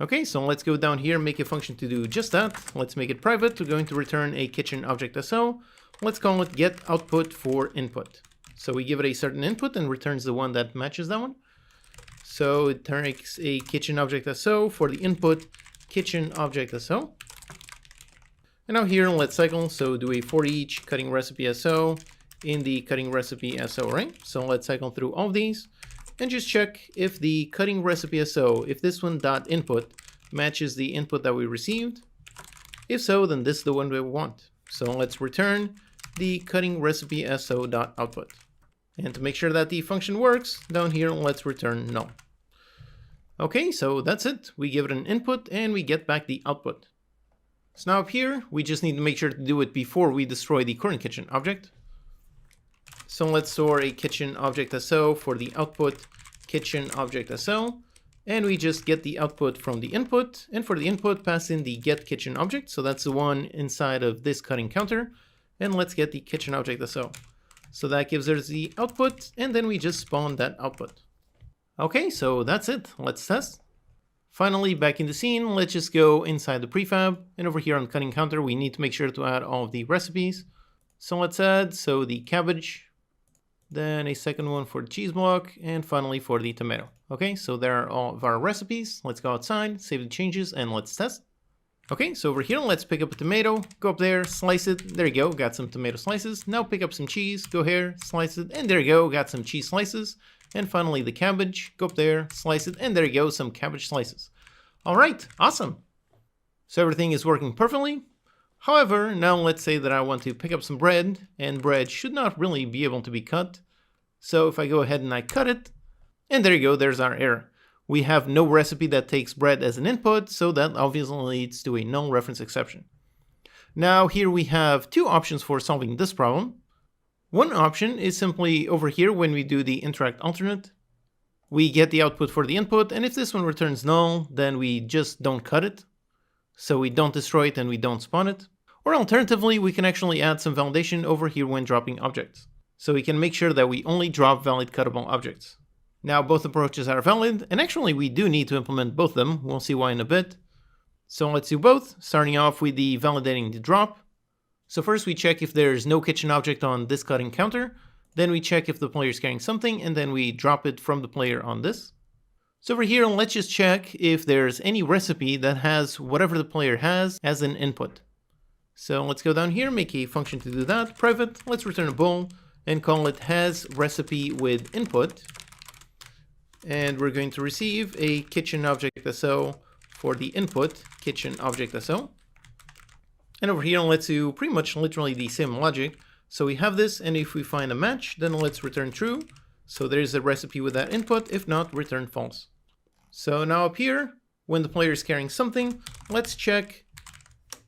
Okay, so let's go down here, make a function to do just that. Let's make it private. We're going to return a kitchen object SO. Let's call it get output for input. So we give it a certain input and returns the one that matches that one. So it takes a kitchen object SO for the input kitchen object SO. And now here, let's cycle. So do a for each cutting recipe SO in the cutting recipe SO array. So let's cycle through all of these and just check if the cutting recipe SO, if this one dot input matches the input that we received. If so, then this is the one we want. So let's return the cutting recipe SO dot output. And to make sure that the function works, down here, let's return null. Okay, so that's it. We give it an input and we get back the output. So now up here, we just need to make sure to do it before we destroy the current kitchen object. So let's store a kitchen object SO for the output kitchen object SO. And we just get the output from the input. And for the input, pass in the get kitchen object. So that's the one inside of this cutting counter. And let's get the kitchen object SO. So that gives us the output. And then we just spawn that output. Okay, so that's it. Let's test. Finally, back in the scene, let's just go inside the prefab. And over here on cutting counter, we need to make sure to add all of the recipes. So let's add, so the cabbage, then a second one for the cheese block, and finally for the tomato. Okay, so there are all of our recipes. Let's go outside, save the changes, and let's test. Okay, so over here, let's pick up a tomato, go up there, slice it. There you go, got some tomato slices. Now pick up some cheese, go here, slice it, and there you go, got some cheese slices. And finally the cabbage, go up there, slice it, and there you go, some cabbage slices. All right, awesome. So everything is working perfectly. However, now let's say that I want to pick up some bread, and bread should not really be able to be cut. So if I go ahead and I cut it, and there you go, there's our error. We have no recipe that takes bread as an input, so that obviously leads to a null reference exception. Now here we have two options for solving this problem. One option is simply over here when we do the interact alternate. We get the output for the input, and if this one returns null, then we just don't cut it. So we don't destroy it and we don't spawn it. Or alternatively, we can actually add some validation over here when dropping objects. So we can make sure that we only drop valid cuttable objects. Now both approaches are valid, and actually we do need to implement both of them. We'll see why in a bit. So let's do both, starting off with the validating the drop. So first we check if there's no kitchen object on this cutting counter. Then we check if the player is carrying something, and then we drop it from the player on this. So over here, let's just check if there's any recipe that has whatever the player has as an input. So let's go down here, make a function to do that, private, let's return a bool, and call it has recipe with input. And we're going to receive a kitchen object SO for the input kitchen object SO. And over here, let's do pretty much literally the same logic. So we have this, and if we find a match, then let's return true. So there's a recipe with that input. If not, return false. So now up here, when the player is carrying something, let's check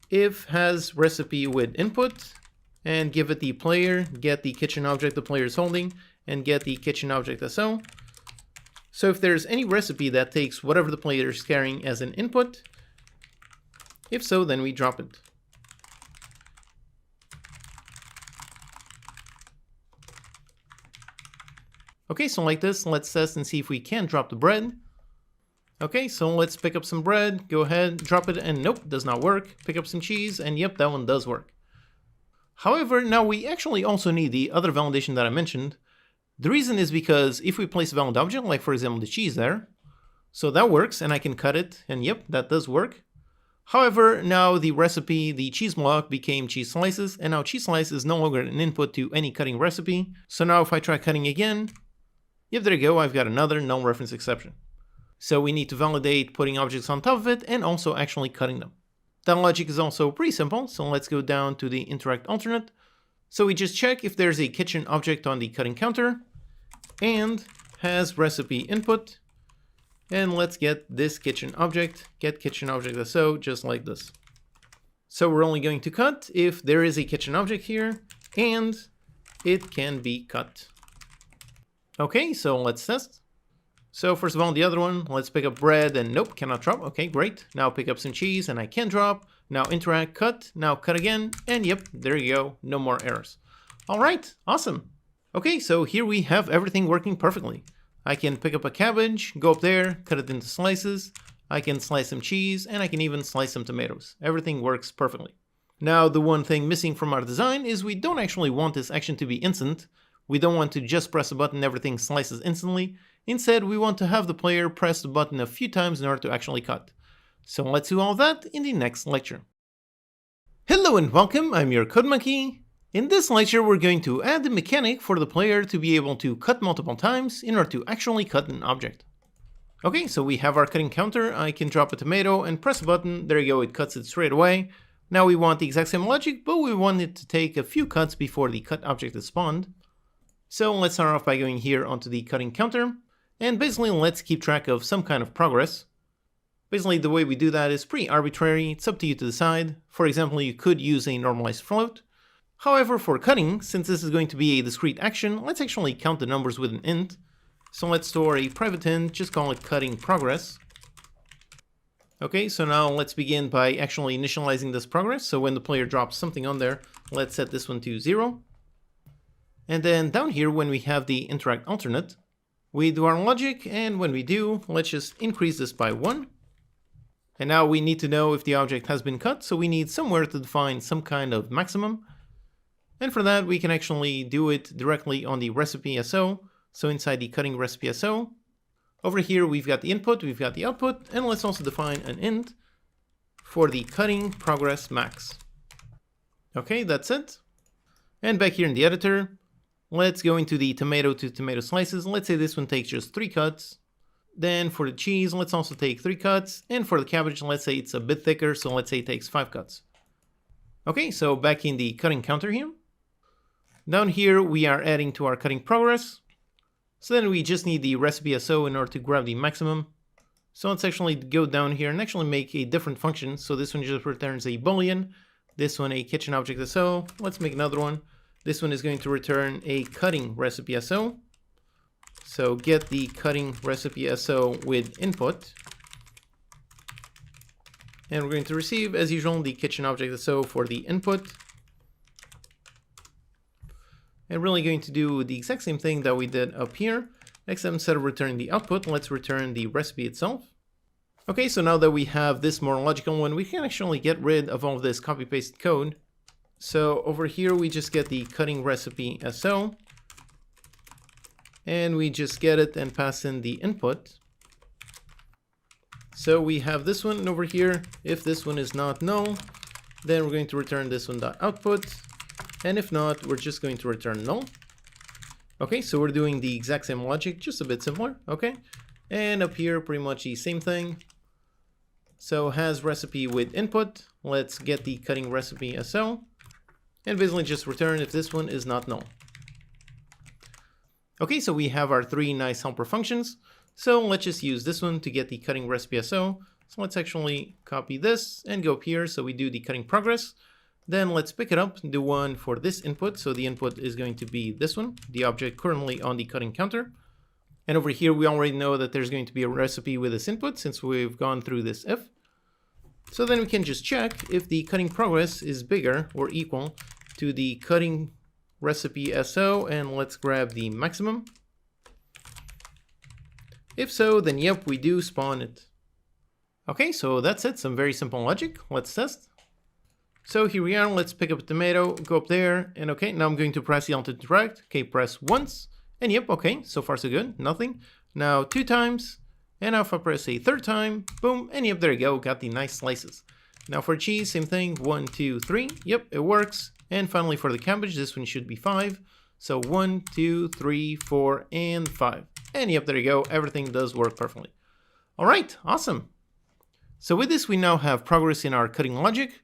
if has recipe with input and give it the player, get the kitchen object the player is holding, and get the kitchen object SO. So if there's any recipe that takes whatever the player is carrying as an input, if so, then we drop it. Okay, so like this, let's test and see if we can drop the bread. Okay, so let's pick up some bread, go ahead, drop it, and nope, does not work. Pick up some cheese, and yep, that one does work. However, now we actually also need the other validation that I mentioned. The reason is because if we place a valid object, like for example the cheese there, so that works, and I can cut it, and yep, that does work. However, now the recipe, the cheese block, became cheese slices, and now cheese slice is no longer an input to any cutting recipe. So now if I try cutting again, yep, there you go, I've got another null reference exception. So we need to validate putting objects on top of it and also actually cutting them. That logic is also pretty simple, so let's go down to the interact alternate. So we just check if there's a kitchen object on the cutting counter and has recipe input. And let's get this kitchen object, get kitchen object SO, just like this. So we're only going to cut if there is a kitchen object here and it can be cut. Okay, so let's test. So first of all, the other one, let's pick up bread and nope, cannot drop. Okay, great. Now pick up some cheese and I can drop. Now interact, cut, now cut again. And yep, there you go, no more errors. All right, awesome. Okay, so here we have everything working perfectly. I can pick up a cabbage, go up there, cut it into slices. I can slice some cheese and I can even slice some tomatoes. Everything works perfectly. Now, the one thing missing from our design is we don't actually want this action to be instant. We don't want to just press a button, everything slices instantly. Instead, we want to have the player press the button a few times in order to actually cut. So let's do all that in the next lecture. Hello and welcome, I'm your Code Monkey. In this lecture, we're going to add the mechanic for the player to be able to cut multiple times in order to actually cut an object. Okay, so we have our cutting counter. I can drop a tomato and press a button. There you go, it cuts it straight away. Now we want the exact same logic, but we want it to take a few cuts before the cut object is spawned. So let's start off by going here onto the cutting counter, and basically let's keep track of some kind of progress. Basically the way we do that is pretty arbitrary, it's up to you to decide. For example, you could use a normalized float. However, for cutting, since this is going to be a discrete action, let's actually count the numbers with an int. So let's store a private int, just call it cutting progress. Okay, so now let's begin by actually initializing this progress. So when the player drops something on there, let's set this one to 0. And then down here, when we have the interact alternate, we do our logic, and when we do, let's just increase this by 1. And now we need to know if the object has been cut, so we need somewhere to define some kind of maximum. And for that, we can actually do it directly on the recipe SO. So inside the cutting recipe SO, over here we've got the input, we've got the output, and let's also define an int for the cutting progress max. Okay, that's it. And back here in the editor, let's go into the tomato to tomato slices. Let's say this one takes just 3 cuts. Then for the cheese, let's also take 3 cuts. And for the cabbage, let's say it's a bit thicker, so let's say it takes 5 cuts. Okay, so back in the cutting counter here. Down here, we are adding to our cutting progress. So then we just need the recipe SO in order to grab the maximum. So let's actually go down here and actually make a different function. So this one just returns a boolean. This one a kitchen object SO. Let's make another one. This one is going to return a cutting recipe SO. So get the cutting recipe SO with input. And we're going to receive, as usual, the kitchen object SO for the input. And really going to do the exact same thing that we did up here, except instead of returning the output, let's return the recipe itself. Okay, so now that we have this more logical one, we can actually get rid of all of this copy-pasted code. So over here, we just get the cutting recipe SO, and we just get it and pass in the input. So we have this one, and over here, if this one is not null, then we're going to return this one .output. And if not, we're just going to return null. Okay, so we're doing the exact same logic, just a bit simpler, okay? And up here, pretty much the same thing. So has recipe with input, let's get the cutting recipe SO, and basically just return if this one is not null. Okay, so we have our 3 nice helper functions. So let's just use this one to get the cutting recipe SO. So let's actually copy this and go up here, so we do the cutting progress. Then let's pick it up and do one for this input. So the input is going to be this one, the object currently on the cutting counter. And over here, we already know that there's going to be a recipe with this input since we've gone through this if. So then we can just check if the cutting progress is bigger or equal to the cutting recipe SO, and let's grab the maximum. If so, then yep, we do spawn it. Okay, so that's it, some very simple logic. Let's test. So here we are, let's pick up a tomato, go up there, and okay, now I'm going to press the alt to interact. Okay, press once, and yep, okay, so far so good, nothing. Now 2 times, and now if I press a 3rd time, boom, and yep, there you go, got the nice slices. Now for cheese, same thing, 1, 2, 3, yep, it works. And finally for the cabbage, this one should be 5. So 1, 2, 3, 4, and 5. And yep, there you go, everything does work perfectly. All right, awesome. So with this, we now have progress in our cutting logic.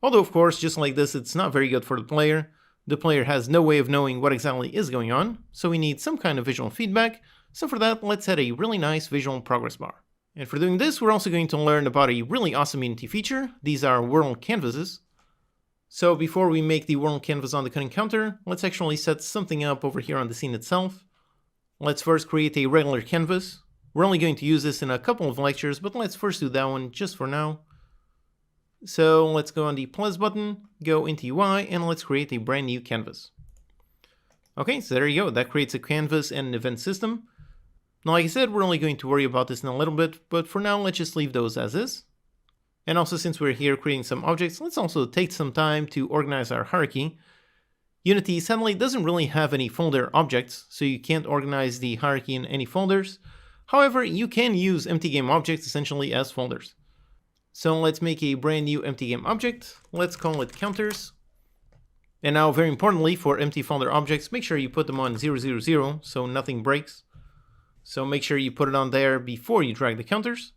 Although, of course, just like this, it's not very good for the player. The player has no way of knowing what exactly is going on, so we need some kind of visual feedback. So for that, let's add a really nice visual progress bar. And for doing this, we're also going to learn about a really awesome Unity feature. These are world canvases. So before we make the world canvas on the cutting counter, let's actually set something up over here on the scene itself. Let's first create a regular canvas. We're only going to use this in a couple of lectures, but let's first do that one just for now. So let's go on the plus button, go into UI, and let's create a brand new canvas. Okay, so there you go. That creates a canvas and an event system. Now, like I said, we're only going to worry about this in a little bit, but for now, let's just leave those as is. And also, since we're here creating some objects, let's also take some time to organize our hierarchy. Unity sadly doesn't really have any folder objects, so you can't organize the hierarchy in any folders. However, you can use empty game objects essentially as folders. So let's make a brand new empty game object. Let's call it counters. And now, very importantly, for empty folder objects, make sure you put them on 000 so nothing breaks. So make sure you put it on there before you drag the counters.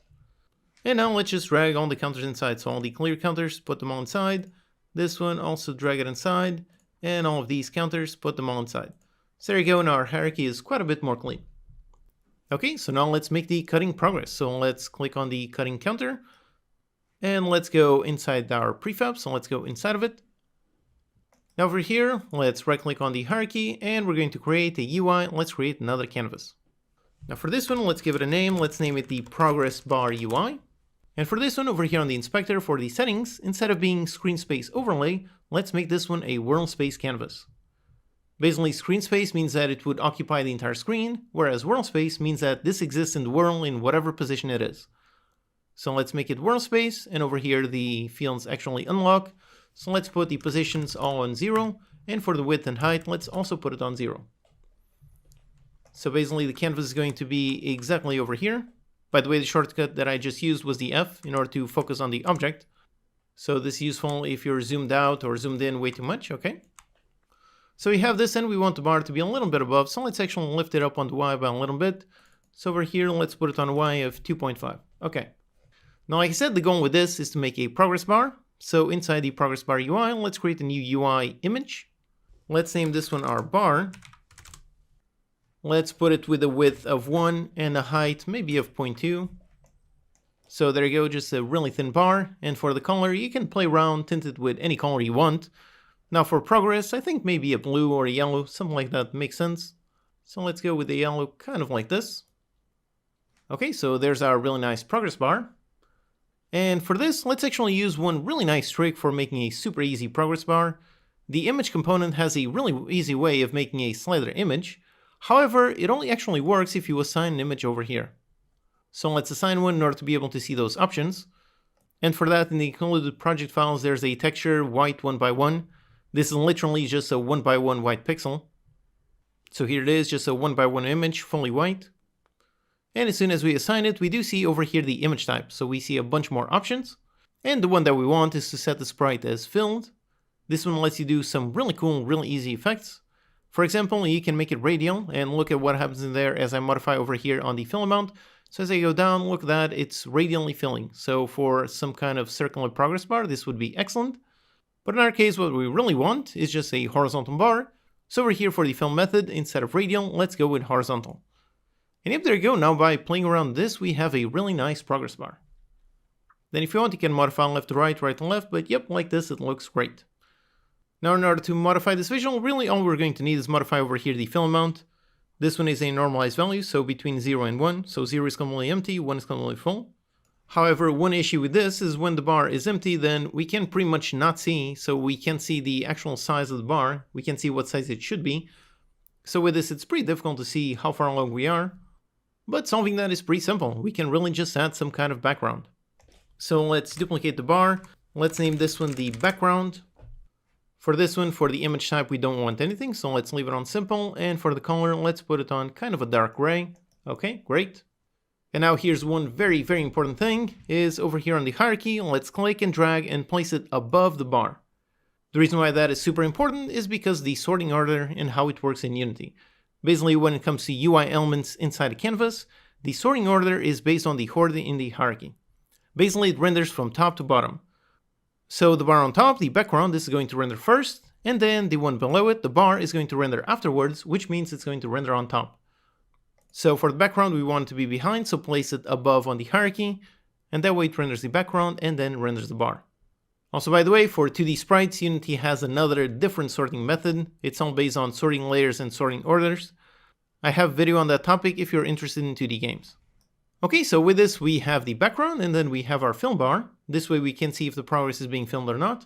And now let's just drag all the counters inside. So all the clear counters, put them all inside. This one, also drag it inside. And all of these counters, put them all inside. So there you go, now our hierarchy is quite a bit more clean. Okay, so now let's make the cutting progress. So let's click on the cutting counter. And let's go inside our prefab, so let's go inside of it. Now over here, let's right click on the hierarchy and we're going to create a UI. Let's create another canvas. Now for this one, let's give it a name. Let's name it the progress bar UI. And for this one over here on the inspector for the settings, instead of being screen space overlay, let's make this one a world space canvas. Basically, screen space means that it would occupy the entire screen, whereas world space means that this exists in the world in whatever position it is. So let's make it world space, and over here the fields actually unlock. So let's put the positions all on 0, and for the width and height, let's also put it on 0. So basically the canvas is going to be exactly over here. By the way, the shortcut that I just used was the F in order to focus on the object. So this is useful if you're zoomed out or zoomed in way too much, okay? So we have this and we want the bar to be a little bit above, so let's actually lift it up on the Y by a little bit. So over here, let's put it on a Y of 2.5, okay. Now, like I said, the goal with this is to make a progress bar. So inside the progress bar UI, let's create a new UI image. Let's name this one our bar. Let's put it with a width of 1 and a height maybe of 0.2. So there you go, just a really thin bar. And for the color, you can play around, tint it with any color you want. Now for progress, I think maybe a blue or a yellow, something like that makes sense. So let's go with a yellow, kind of like this. Okay, so there's our really nice progress bar. And for this, let's actually use one really nice trick for making a super easy progress bar. The image component has a really easy way of making a slider image. However, it only actually works if you assign an image over here. So let's assign one in order to be able to see those options. And for that, in the included project files, there's a texture white 1x1. This is literally just a 1x1 white pixel. So here it is, just a 1x1 image, fully white. And as soon as we assign it, we do see over here the image type. So we see a bunch more options. And the one that we want is to set the sprite as filled. This one lets you do some really cool, really easy effects. For example, you can make it radial and look at what happens in there as I modify over here on the fill amount. So as I go down, look at that, it's radially filling. So for some kind of circular progress bar, this would be excellent. But in our case, what we really want is just a horizontal bar. So over here for the fill method, instead of radial, let's go with horizontal. And yep, there you go. Now by playing around this, we have a really nice progress bar. Then if you want, you can modify left to right, right to left, but yep, like this, it looks great. Now in order to modify this visual, really all we're going to need is modify over here the fill amount. This one is a normalized value, so between 0 and 1. So 0 is completely empty, 1 is completely full. However, one issue with this is when the bar is empty, then we can pretty much not see, so we can't see the actual size of the bar. We can see what size it should be. So with this, it's pretty difficult to see how far along we are. But solving that is pretty simple. We can really just add some kind of background. So let's duplicate the bar. Let's name this one the background. For this one, for the image type, we don't want anything, so let's leave it on simple. And for the color, let's put it on kind of a dark gray. Okay, great. And now here's one very, very important thing, is over here on the hierarchy, let's click and drag and place it above the bar. The reason why that is super important is because the sorting order and how it works in Unity. Basically, when it comes to UI elements inside a canvas, the sorting order is based on the order in the hierarchy. Basically, it renders from top to bottom. So the bar on top, the background, this is going to render first, and then the one below it, the bar, is going to render afterwards, which means it's going to render on top. So for the background, we want it to be behind, so place it above on the hierarchy, and that way it renders the background and then renders the bar. Also, by the way, for 2D sprites, Unity has another different sorting method. It's all based on sorting layers and sorting orders. I have a video on that topic if you're interested in 2D games. Okay, so with this, we have the background, and then we have our film bar. This way we can see if the progress is being filmed or not.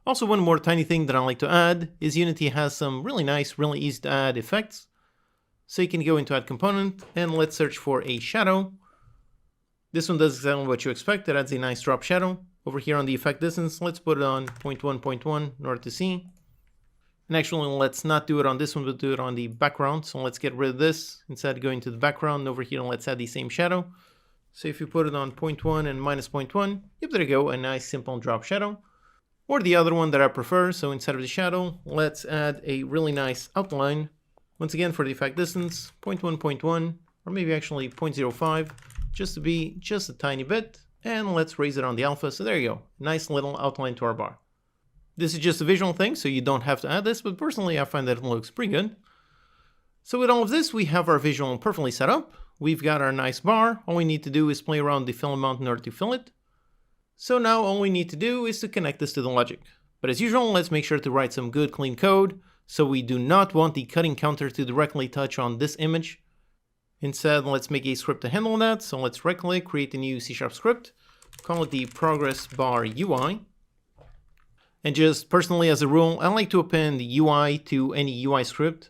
Also, one more tiny thing that I like to add is Unity has some really nice, really easy to add effects. So you can go into Add Component, and let's search for a shadow. This one does exactly what you expect. It adds a nice drop shadow. Over here on the effect distance, let's put it on 0.1.1 in order to see. And actually, let's not do it on this one, but do it on the background. So let's get rid of this. Instead, going to the background over here, let's add the same shadow. So if you put it on 0.1 and minus 0.1, yep, there you go, a nice simple drop shadow. Or the other one that I prefer, so instead of the shadow, let's add a really nice outline. Once again, for the effect distance, 0.1, 0.1, or maybe actually 0.05, just to be just a tiny bit. And let's raise it on the alpha, so there you go, nice little outline to our bar. This is just a visual thing, so you don't have to add this, but personally I find that it looks pretty good. So with all of this, we have our visual perfectly set up. We've got our nice bar. All we need to do is play around the fill amount in order to fill it. So now all we need to do is to connect this to the logic. But as usual, let's make sure to write some good clean code. So we do not want the cutting counter to directly touch on this image. Instead, let's make a script to handle that. So let's right click, create a new C# script, call it the progress bar UI. And just personally as a rule, I like to append the UI to any UI script.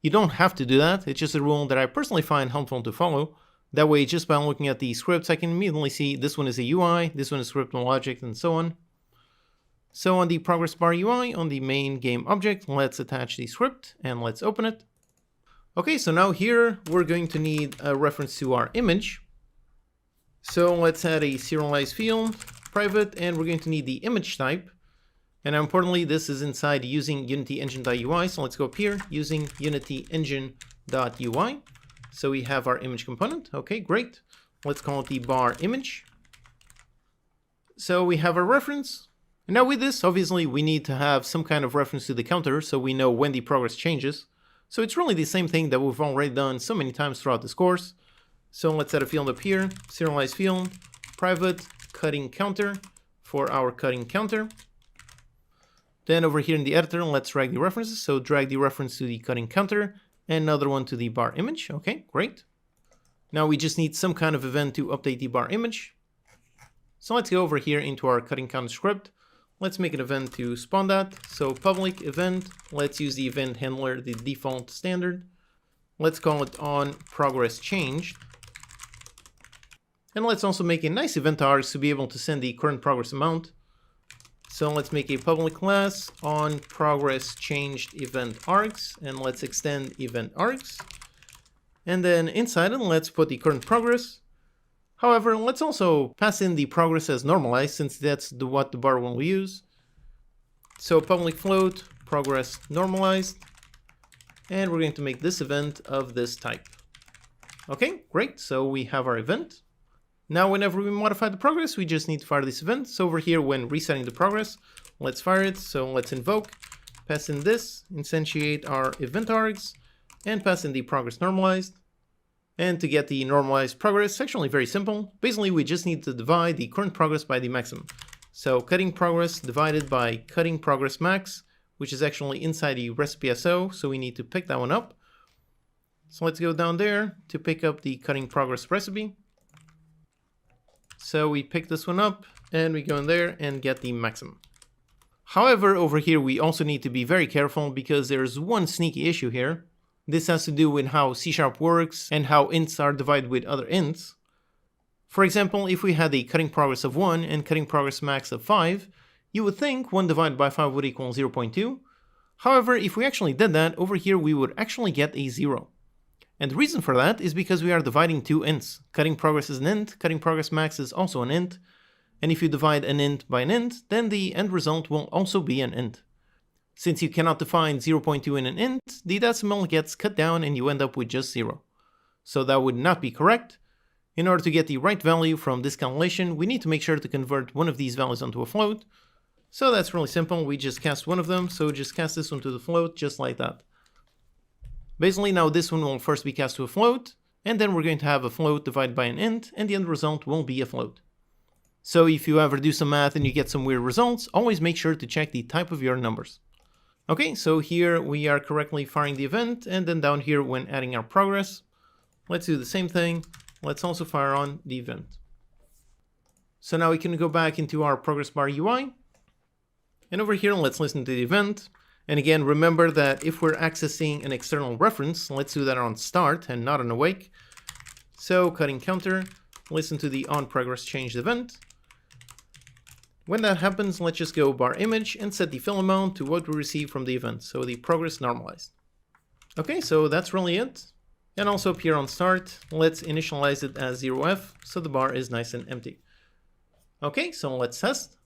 You don't have to do that, it's just a rule that I personally find helpful to follow. That way, just by looking at the scripts, I can immediately see this one is a UI, this one is script and logic, and so on. So on the progress bar UI, on the main game object, let's attach the script and let's open it. Okay, so now here we're going to need a reference to our image. So let's add a serialized field, private, and we're going to need the image type. And now importantly, this is inside using Unity Engine.ui. So let's go up here using Unity Engine.ui. So we have our image component. Okay, great. Let's call it the bar image. So we have our reference. And now with this, obviously, we need to have some kind of reference to the counter so we know when the progress changes. So it's really the same thing that we've already done so many times throughout this course. So let's add a field up here, serialized field, private cutting counter for our cutting counter. Then over here in the editor, let's drag the references. So drag the reference to the cutting counter and another one to the bar image. Okay, great. Now we just need some kind of event to update the bar image. So let's go over here into our cutting counter script. Let's make an event to spawn that. So public event, let's use the event handler, the default standard. Let's call it on progress changed. And let's also make a nice event args to be able to send the current progress amount. So let's make a public class on progress changed event args, and let's extend event args. And then inside it, let's put the current progress. However, let's also pass in the progress as normalized, since that's what the bar will use. So public float, progress normalized, and we're going to make this event of this type. Okay, great, so we have our event. Now, whenever we modify the progress, we just need to fire this event. So over here, when resetting the progress, let's fire it. So let's invoke, pass in this, instantiate our event args, and pass in the progress normalized. And to get the normalized progress, it's actually very simple. Basically, we just need to divide the current progress by the maximum. So cutting progress divided by cutting progress max, which is actually inside the recipe SO. So we need to pick that one up. So let's go down there to pick up the cutting progress recipe. So we pick this one up and we go in there and get the maximum. However, over here, we also need to be very careful because there's one sneaky issue here. This has to do with how C# works and how ints are divided with other ints. For example, if we had a cutting progress of 1 and cutting progress max of 5, you would think 1 divided by 5 would equal 0.2. However, if we actually did that, over here we would actually get a 0. And the reason for that is because we are dividing two ints. Cutting progress is an int, cutting progress max is also an int. And if you divide an int by an int, then the end result will also be an int. Since you cannot define 0.2 in an int, the decimal gets cut down and you end up with just 0. So that would not be correct. In order to get the right value from this calculation, we need to make sure to convert one of these values onto a float. So that's really simple, we just cast one of them, so just cast this one to the float, just like that. Basically, now this one will first be cast to a float, and then we're going to have a float divided by an int, and the end result will be a float. So if you ever do some math and you get some weird results, always make sure to check the type of your numbers. Okay, so here we are correctly firing the event, and then down here when adding our progress, let's do the same thing. Let's also fire on the event. So now we can go back into our progress bar UI, and over here let's listen to the event. And again, remember that if we're accessing an external reference, let's do that on start and not on awake. So cutting counter, listen to the on progress changed event. When that happens, let's just go bar image and set the fill amount to what we receive from the event, so the progress normalized. Okay, so that's really it. And also up here on start, let's initialize it as 0f, so the bar is nice and empty. Okay, so let's test.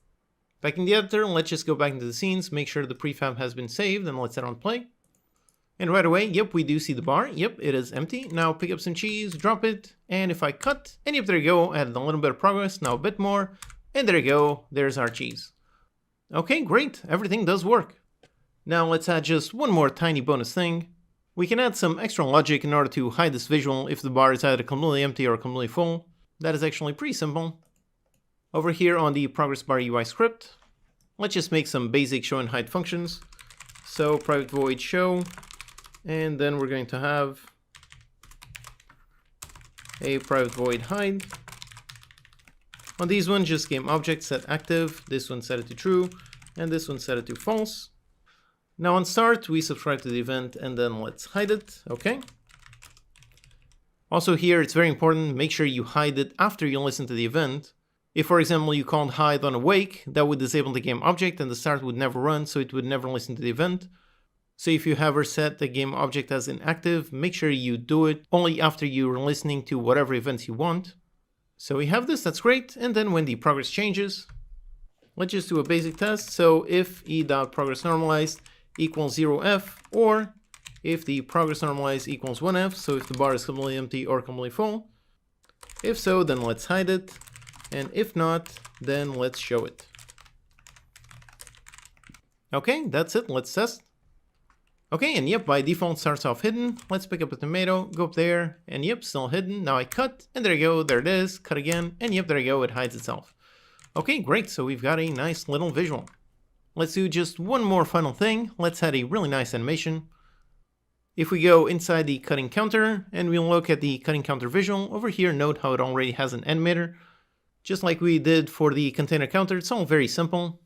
Back in the editor, let's just go back into the scenes, make sure the prefab has been saved, and let's hit on play. And right away, yep, we do see the bar. Yep, it is empty. Now pick up some cheese, drop it, and if I cut, and yep, there you go, added a little bit of progress, now a bit more, and there you go, there's our cheese. Okay, great, everything does work. Now let's add just one more tiny bonus thing. We can add some extra logic in order to hide this visual if the bar is either completely empty or completely full. That is actually pretty simple. Over here on the progress bar UI script, let's just make some basic show and hide functions. So private void show, and then we're going to have a private void hide. On these ones, just game object set active, this one set it to true, and this one set it to false. Now on start, we subscribe to the event, and then let's hide it, okay? Also here, it's very important, make sure you hide it after you listen to the event. If, for example, you called hide on awake, that would disable the game object and the start would never run, so it would never listen to the event. So if you ever set the game object as inactive, make sure you do it only after you're listening to whatever events you want. So we have this, that's great, and then when the progress changes, let's just do a basic test. So if e.progress normalized equals 0f, or if the progress normalized equals 1f, so if the bar is completely empty or completely full. If so, then let's hide it. And if not, then let's show it. Okay, that's it, let's test. Okay, and yep, by default starts off hidden. Let's pick up a tomato, go up there, and yep, still hidden. Now I cut, and there you go, there it is, cut again, and yep, there you go, it hides itself. Okay, great, so we've got a nice little visual. Let's do just one more final thing. Let's add a really nice animation. If we go inside the cutting counter, and we'll look at the cutting counter visual, over here, note how it already has an animator. Just like we did for the container counter, it's all very simple.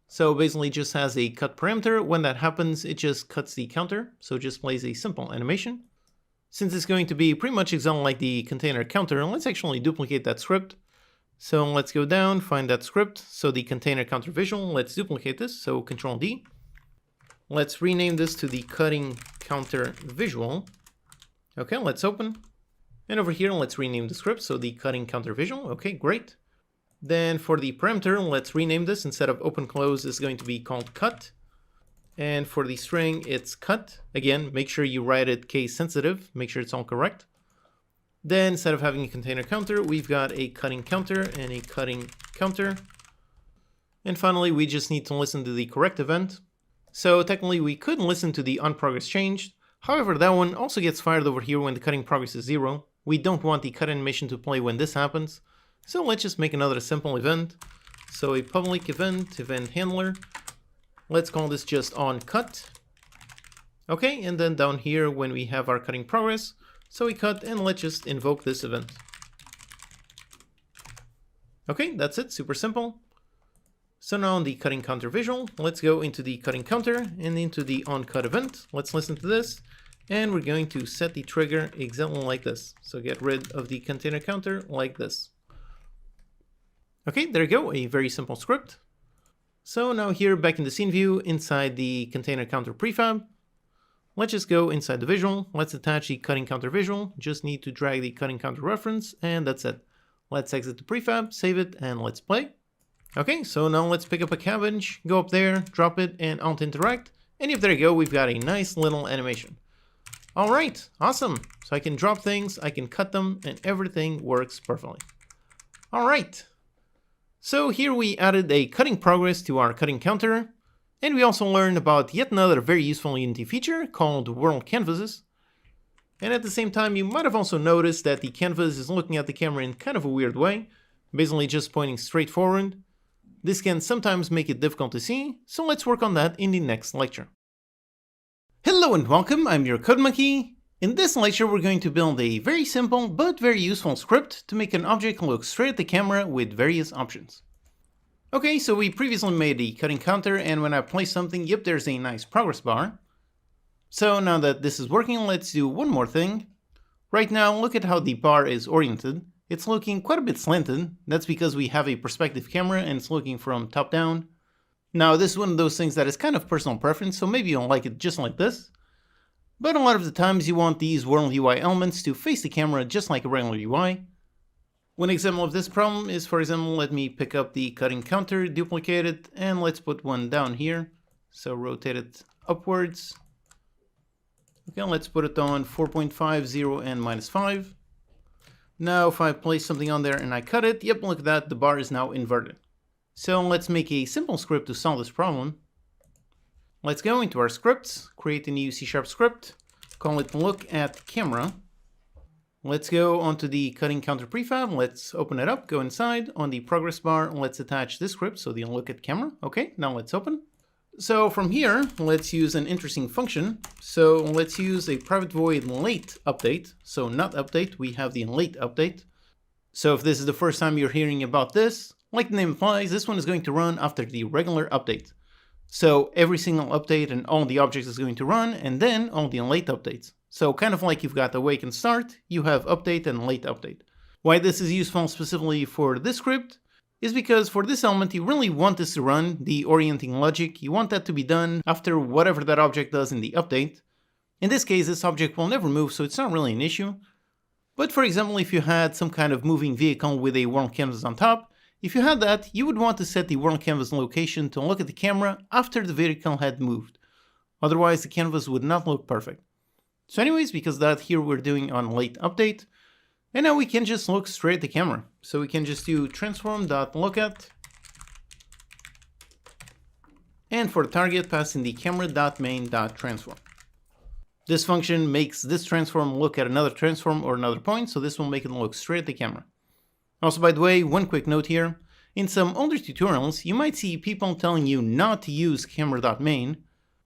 So basically just has a cut parameter. When that happens, it just cuts the counter. So it just plays a simple animation. Since it's going to be pretty much exactly like the container counter, let's actually duplicate that script. So let's go down, find that script. So the container counter visual, let's duplicate this. So Control D. Let's rename this to the cutting counter visual. Okay, let's open. And over here, let's rename the script. So the cutting counter visual. Okay, great. Then for the parameter, let's rename this. Instead of open close, it's going to be called cut. And for the string, it's cut. Again, make sure you write it case sensitive. Make sure it's all correct. Then instead of having a container counter, we've got a cutting counter and a cutting counter. And finally, we just need to listen to the correct event. So technically, we could listen to the onProgress changed. However, that one also gets fired over here when the cutting progress is 0. We don't want the cut animation to play when this happens. So let's just make another simple event. So a public event handler. Let's call this just onCut. Okay, and then down here when we have our cutting progress, so we cut and let's just invoke this event. Okay, that's it, super simple. So now on the cutting counter visual, let's go into the cutting counter and into the onCut event. Let's listen to this. And we're going to set the trigger exactly like this. So get rid of the container counter like this. Okay, there you go, a very simple script. So now here back in the scene view, inside the container counter prefab, let's just go inside the visual. Let's attach the cutting counter visual. Just need to drag the cutting counter reference and that's it. Let's exit the prefab, save it, and let's play. Okay, so now let's pick up a cabbage, go up there, drop it, and Alt Interact. And if there you go, we've got a nice little animation. All right, awesome. So I can drop things, I can cut them, and everything works perfectly. All right. So here we added a cutting progress to our cutting counter, and we also learned about yet another very useful Unity feature called world canvases. And at the same time, you might have also noticed that the canvas is looking at the camera in kind of a weird way, basically just pointing straight forward. This can sometimes make it difficult to see, so let's work on that in the next lecture. Hello and welcome, I'm your Code Monkey. In this lecture, we're going to build a very simple but very useful script to make an object look straight at the camera with various options. Okay, so we previously made the cutting counter, and when I place something, yep, there's a nice progress bar. So now that this is working, let's do one more thing. Right now, look at how the bar is oriented. it's looking quite a bit slanted. That's because we have a perspective camera and it's looking from top down. Now, this is one of those things that is kind of personal preference, so maybe you'll like it just like this. But a lot of the times you want these World UI elements to face the camera just like a regular UI. One example of this problem is, for example, let me pick up the cutting counter, duplicate it, and let's put one down here. So rotate it upwards. Okay, let's put it on 4.5, 0, and -5. Now, if I place something on there and I cut it, yep, look at that, the bar is now inverted. So let's make a simple script to solve this problem. Let's go into our scripts, create a new C# script, call it look at camera. Let's go onto the cutting counter prefab, let's open it up, go inside, on the progress bar, let's attach this script, so the look at camera. Okay, now let's open. So from here, let's use an interesting function. So let's use a private void late update. So not update, we have the late update. So if this is the first time you're hearing about this, like the name implies, this one is going to run after the regular update. So every single update and all the objects is going to run, and then all the late updates. So kind of like you've got awake and start, you have update and late update. Why this is useful specifically for this script is because for this element you really want this to run, the orienting logic, you want that to be done after whatever that object does in the update. In this case, this object will never move, so it's not really an issue. But for example, if you had some kind of moving vehicle with a world canvas on top, if you had that, you would want to set the world canvas location to look at the camera after the vehicle had moved. Otherwise, the canvas would not look perfect. So anyways, because of that, here we're doing on late update. And now we can just look straight at the camera. So we can just do transform.lookAt. And for the target, pass in the camera.main.transform. This function makes this transform look at another transform or another point, so this will make it look straight at the camera. Also, by the way, one quick note here. In some older tutorials, you might see people telling you not to use camera.main.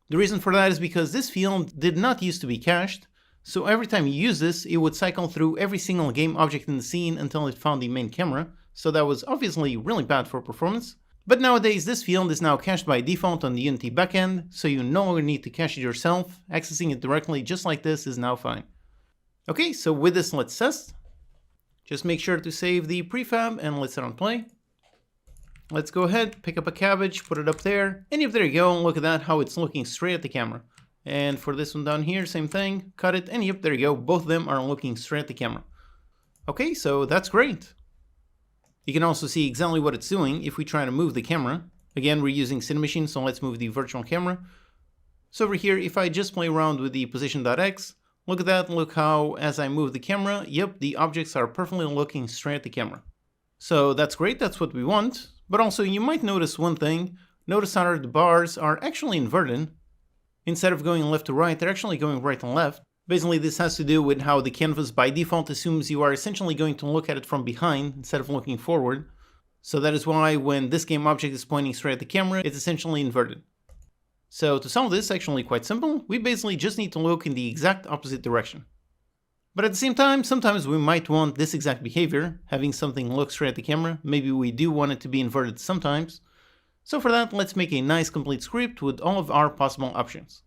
The reason for that is because this field did not used to be cached, so every time you use this, it would cycle through every single game object in the scene until it found the main camera, so that was obviously really bad for performance. But nowadays, this field is now cached by default on the Unity backend, so you no longer need to cache it yourself. Accessing it directly just like this is now fine. Okay, so with this, let's test. Just make sure to save the prefab and let's hit on play. Let's go ahead, pick up a cabbage, put it up there, and yep, there you go, look at that, how it's looking straight at the camera. And for this one down here, same thing, cut it, and yep, there you go, both of them are looking straight at the camera. Okay, so that's great. You can also see exactly what it's doing if we try to move the camera. Again, we're using Cinemachine, so let's move the virtual camera. So over here, if I just play around with the position.x, look at that, look how as I move the camera, yep, the objects are perfectly looking straight at the camera. So that's great, that's what we want. But also you might notice one thing, notice how the bars are actually inverted. Instead of going left to right, they're actually going right and left. Basically this has to do with how the canvas by default assumes you are essentially going to look at it from behind instead of looking forward. So that is why when this game object is pointing straight at the camera, it's essentially inverted. So to solve this, actually quite simple, we basically just need to look in the exact opposite direction. But at the same time, sometimes we might want this exact behavior, having something look straight at the camera. Maybe we do want it to be inverted sometimes. So for that, let's make a nice complete script with all of our possible options.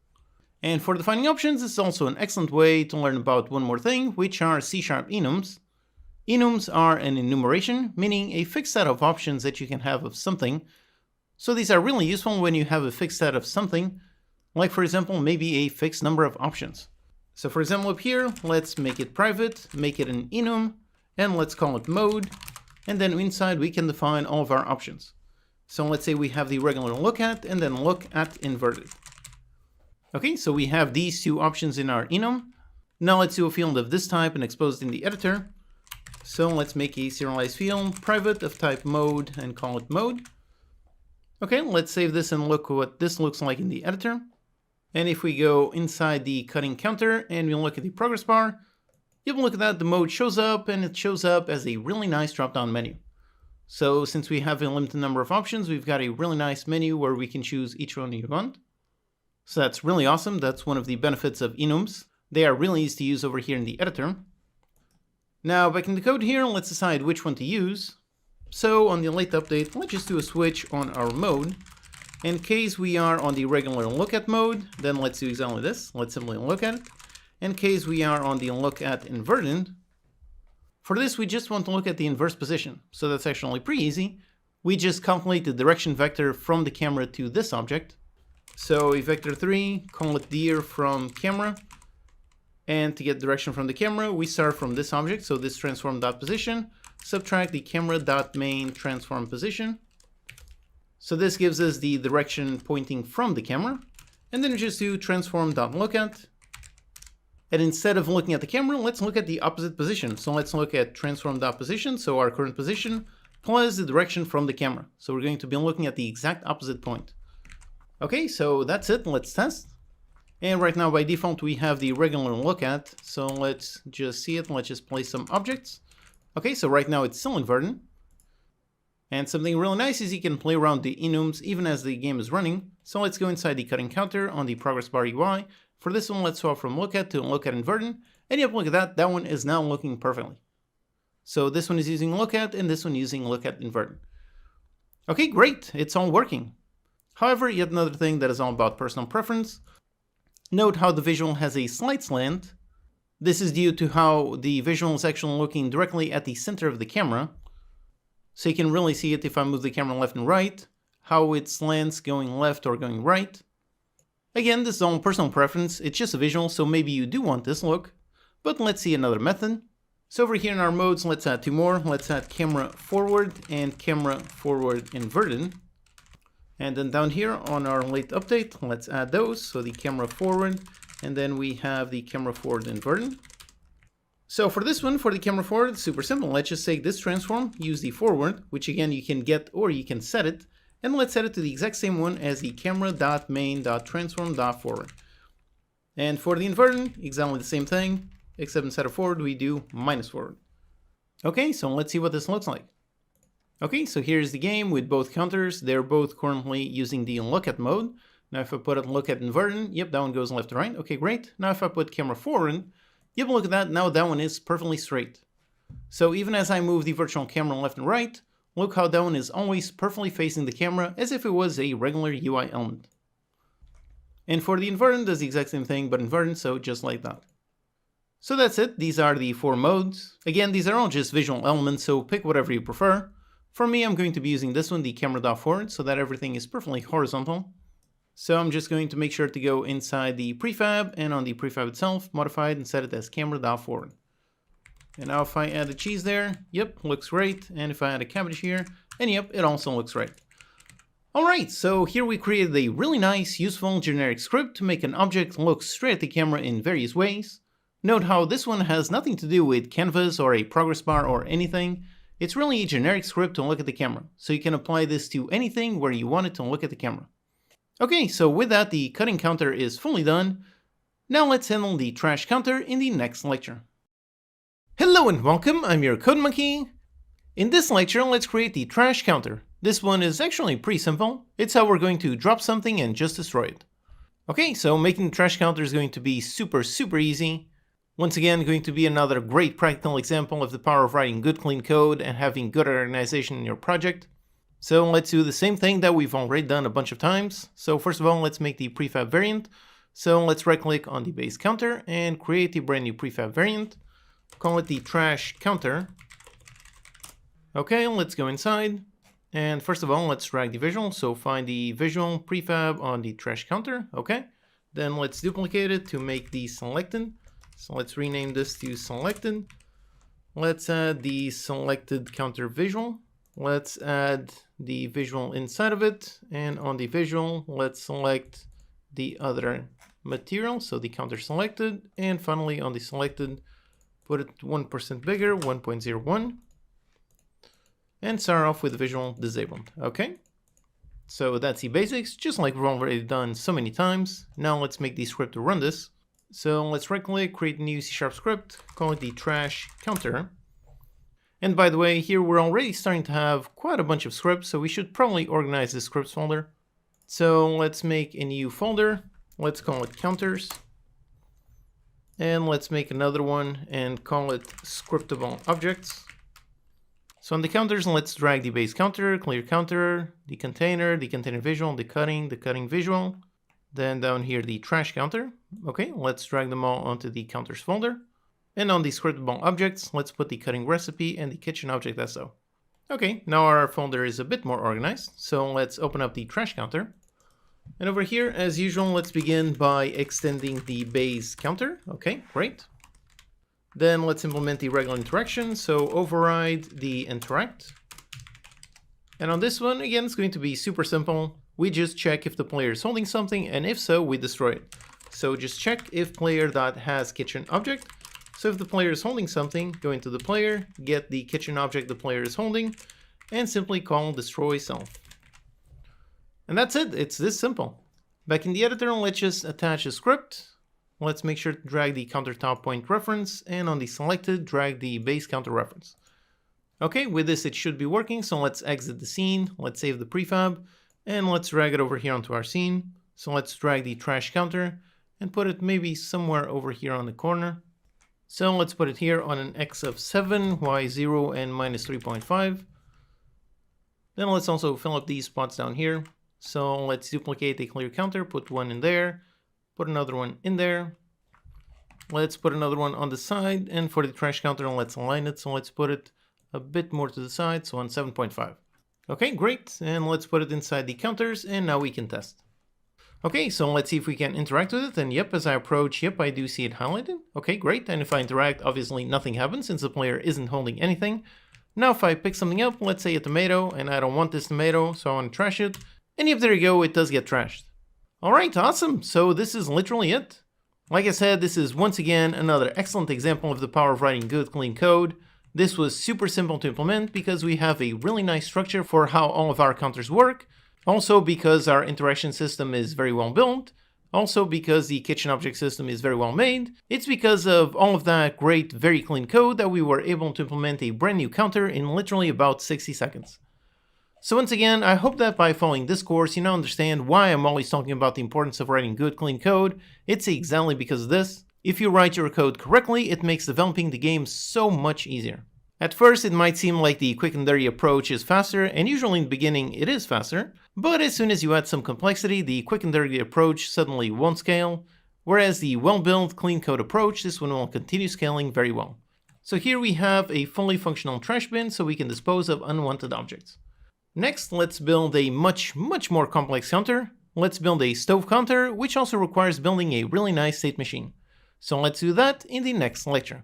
And for defining options, this is also an excellent way to learn about one more thing, which are C# enums. Enums are an enumeration, meaning a fixed set of options that you can have of something. So these are really useful when you have a fixed set of something, like for example, maybe a fixed number of options. So for example up here, let's make it private, make it an enum, and let's call it mode, and then inside we can define all of our options. So let's say we have the regular look at, and then look at inverted. Okay, so we have these two options in our enum. Now let's do a field of this type and expose it in the editor. So let's make a serialized field, private of type mode, and call it mode. Okay, let's save this and look what this looks like in the editor. And if we go inside the cutting counter and we look at the progress bar, you have a look at that, the mode shows up, and it shows up as a really nice drop-down menu. So since we have a limited number of options, we've got a really nice menu where we can choose each one you want. So that's really awesome. That's one of the benefits of enums. They are really easy to use over here in the editor. Now back in the code here, let's decide which one to use. So on the late update, let's just do a switch on our mode. In case we are on the regular look at mode, then let's do exactly this. Let's simply look at it. In case we are on the look at inverted, For this, we just want to look at the inverse position. So that's actually pretty easy. We just calculate the direction vector from the camera to this object. So a vector 3, call it dir from camera. And to get direction from the camera, we start from this object, so this transform.position, subtract the camera.main transform position. So this gives us the direction pointing from the camera. And then we just do transform.lookat. And instead of looking at the camera, let's look at the opposite position. So let's look at transform.position, so our current position, plus the direction from the camera. So we're going to be looking at the exact opposite point. Okay, so that's it. Let's test. And right now, by default, we have the regular lookat. So let's just see it. Let's just place some objects. Okay, so right now it's still inverted. And something really nice is you can play around the enums even as the game is running. So let's go inside the cutting counter on the progress bar UI. For this one, let's swap from lookat to lookat inverted. And yep, look at that. That one is now looking perfectly. So this one is using lookat and this one using lookat inverted. Okay, great. It's all working. However, yet another thing that is all about personal preference. Note how the visual has a slight slant. This is due to how the visual is actually looking directly at the center of the camera. So you can really see it if I move the camera left and right, how it slants going left or going right. Again, this is all personal preference, it's just a visual, so maybe you do want this look. But let's see another method. So over here in our modes, let's add two more. Let's add camera forward and camera forward inverted. And then down here on our late update, let's add those. So the camera forward, and then we have the camera forward inverted. So for this one, for the camera forward, it's super simple. Let's just take this transform, use the forward, which again you can get or you can set it. And let's set it to the exact same one as the camera.main.transform.forward. And for the inverted, exactly the same thing, except instead of forward, we do minus forward. Okay, so let's see what this looks like. Okay, so here's the game with both counters. They're both currently using the lookat mode. Now if I put it lookat inverted, yep, that one goes left to right. Okay, great. Now if I put camera forward, yep, look at that. Now that one is perfectly straight. So even as I move the virtual camera left and right, look how that one is always perfectly facing the camera as if it was a regular UI element. And for the inverted, does the exact same thing, but inverted, so just like that. So that's it. These are the four modes. Again, these are all just visual elements, so pick whatever you prefer. For me, I'm going to be using this one, the camera.forward, so that everything is perfectly horizontal. So I'm just going to make sure to go inside the prefab, and on the prefab itself, modify it and set it as camera.forward. And now if I add a cheese there, yep, looks great. And if I add a cabbage here, and yep, it also looks right. Alright, so here we created a really nice, useful, generic script to make an object look straight at the camera in various ways. Note how this one has nothing to do with canvas or a progress bar or anything. It's really a generic script to look at the camera, so you can apply this to anything where you want it to look at the camera. Okay, so with that, the cutting counter is fully done. Now let's handle the trash counter in the next lecture. Hello and welcome, I'm your Code Monkey. In this lecture, let's create the trash counter. This one is actually pretty simple. It's how we're going to drop something and just destroy it. Okay, so making the trash counter is going to be super easy. Once again, going to be another great practical example of the power of writing good clean code and having good organization in your project. So let's do the same thing that we've already done a bunch of times. So first of all, let's make the prefab variant. So let's right click on the base counter and create a brand new prefab variant. Call it the trash counter. Okay, let's go inside. And first of all, let's drag the visual. So find the visual prefab on the trash counter. Okay. Then let's duplicate it to make the selected. So let's rename this to selected. Let's add the selected counter visual. Let's add the visual inside of it. And on the visual, let's select the other material. So the counter selected. And finally on the selected, put it 1% bigger, 1.01. And start off with the visual disabled. Okay. So that's the basics, just like we've already done so many times. Now let's make the script to run this. So let's right click, create a new C# script, call it the trash counter. And by the way, here we're already starting to have quite a bunch of scripts, so we should probably organize the scripts folder. So let's make a new folder. Let's call it counters. And let's make another one and call it scriptable objects. So on the counters, let's drag the base counter, clear counter, the container visual, the cutting visual. Then down here, the trash counter. Okay, let's drag them all onto the counters folder. And on the scriptable objects, let's put the cutting recipe and the kitchen object SO. Okay, now our folder is a bit more organized, so let's open up the trash counter. And over here, as usual, let's begin by extending the base counter. Okay, great. Then let's implement the regular interaction, so override the interact. And on this one, again, it's going to be super simple. We just check if the player is holding something, and if so, we destroy it. So just check if player.hasKitchen object. So if the player is holding something, go into the player, get the kitchen object the player is holding, and simply call destroy self. And that's it, it's this simple. Back in the editor, let's just attach a script. Let's make sure to drag the countertop point reference, and on the selected, drag the base counter reference. Okay, with this it should be working, so let's exit the scene, let's save the prefab, and let's drag it over here onto our scene. So let's drag the trash counter and put it maybe somewhere over here on the corner. So let's put it here on an x of 7, y 0, and minus 3.5. Then let's also fill up these spots down here. So let's duplicate the clear counter, put one in there, put another one in there. Let's put another one on the side, and for the trash counter, let's align it. So let's put it a bit more to the side, so on 7.5. Okay, great, and let's put it inside the counters, and now we can test. Okay, so let's see if we can interact with it, and yep, as I approach, yep, I do see it highlighted. Okay, great, and if I interact, obviously nothing happens since the player isn't holding anything. Now if I pick something up, let's say a tomato, and I don't want this tomato, so I want to trash it, and yep, there you go, it does get trashed. Alright, awesome, so this is literally it. Like I said, this is once again another excellent example of the power of writing good, clean code. This was super simple to implement because we have a really nice structure for how all of our counters work. Also because our interaction system is very well built. Also because the kitchen object system is very well made. It's because of all of that great, very clean code that we were able to implement a brand new counter in literally about 60 seconds. So once again, I hope that by following this course, you now understand why I'm always talking about the importance of writing good, clean code. It's exactly because of this. If you write your code correctly, it makes developing the game so much easier. At first, it might seem like the quick and dirty approach is faster, and usually in the beginning it is faster, but as soon as you add some complexity, the quick and dirty approach suddenly won't scale, whereas the well-built, clean code approach, this one will continue scaling very well. So here we have a fully functional trash bin so we can dispose of unwanted objects. Next, let's build a much more complex counter. Let's build a stove counter, which also requires building a really nice state machine. So let's do that in the next lecture.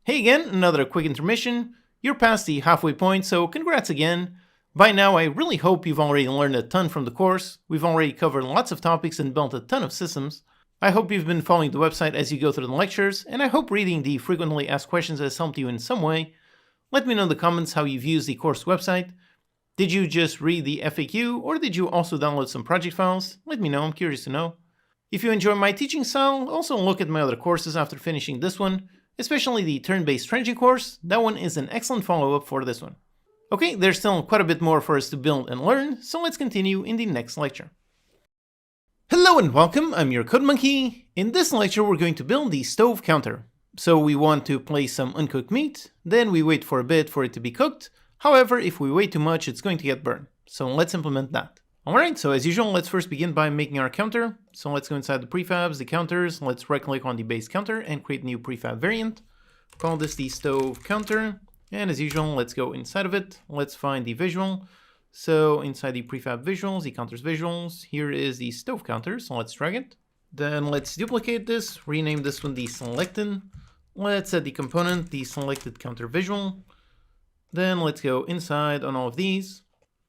Hey again, another quick intermission. You're past the halfway point, so congrats again. By now, I really hope you've already learned a ton from the course. We've already covered lots of topics and built a ton of systems. I hope you've been following the website as you go through the lectures, and I hope reading the frequently asked questions has helped you in some way. Let me know in the comments how you've used the course website. Did you just read the FAQ, or did you also download some project files? Let me know, I'm curious to know. If you enjoy my teaching style, also look at my other courses after finishing this one, especially the turn-based strategy course. That one is an excellent follow-up for this one. Okay, there's still quite a bit more for us to build and learn, so let's continue in the next lecture. Hello and welcome, I'm your Code Monkey. In this lecture we're going to build the stove counter. So we want to place some uncooked meat, then we wait for a bit for it to be cooked. However, if we wait too much, it's going to get burned. So let's implement that. Alright, so as usual, let's first begin by making our counter. So let's go inside the prefabs, the counters, let's right click on the base counter and create a new prefab variant. Call this the stove counter. And as usual, let's go inside of it. Let's find the visual. So inside the prefab visuals, the counters visuals, here is the stove counter. So let's drag it. Then let's duplicate this, rename this one the selected. Let's add the component, the selected counter visual. Then let's go inside on all of these.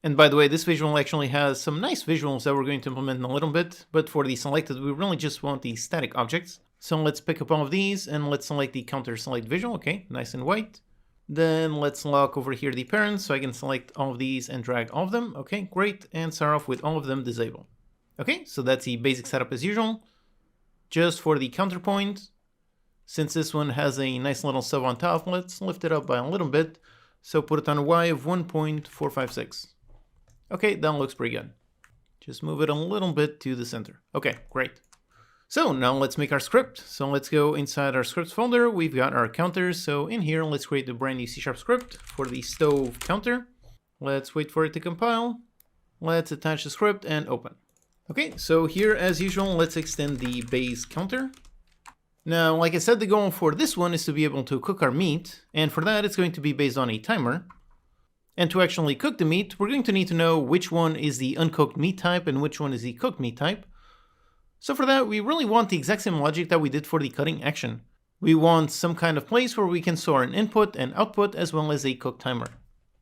And by the way, this visual actually has some nice visuals that we're going to implement in a little bit, but for the selected, we really just want the static objects. So let's pick up all of these and let's select the counter select visual. Okay, nice and white. Then let's lock over here the parents so I can select all of these and drag all of them. Okay, great. And start off with all of them disabled. Okay, so that's the basic setup as usual. Just for the counterpoint, since this one has a nice little sub on top, let's lift it up by a little bit. So put it on a Y of 1.456. Okay, that looks pretty good. Just move it a little bit to the center. Okay, great. So now let's make our script. So let's go inside our scripts folder. We've got our counters. So in here, let's create a brand new C# script for the stove counter. Let's wait for it to compile. Let's attach the script and open. Okay, so here as usual, let's extend the base counter. Now, like I said, the goal for this one is to be able to cook our meat, and for that it's going to be based on a timer. And to actually cook the meat, we're going to need to know which one is the uncooked meat type and which one is the cooked meat type. So for that, we really want the exact same logic that we did for the cutting action. We want some kind of place where we can store an input and output as well as a cook timer.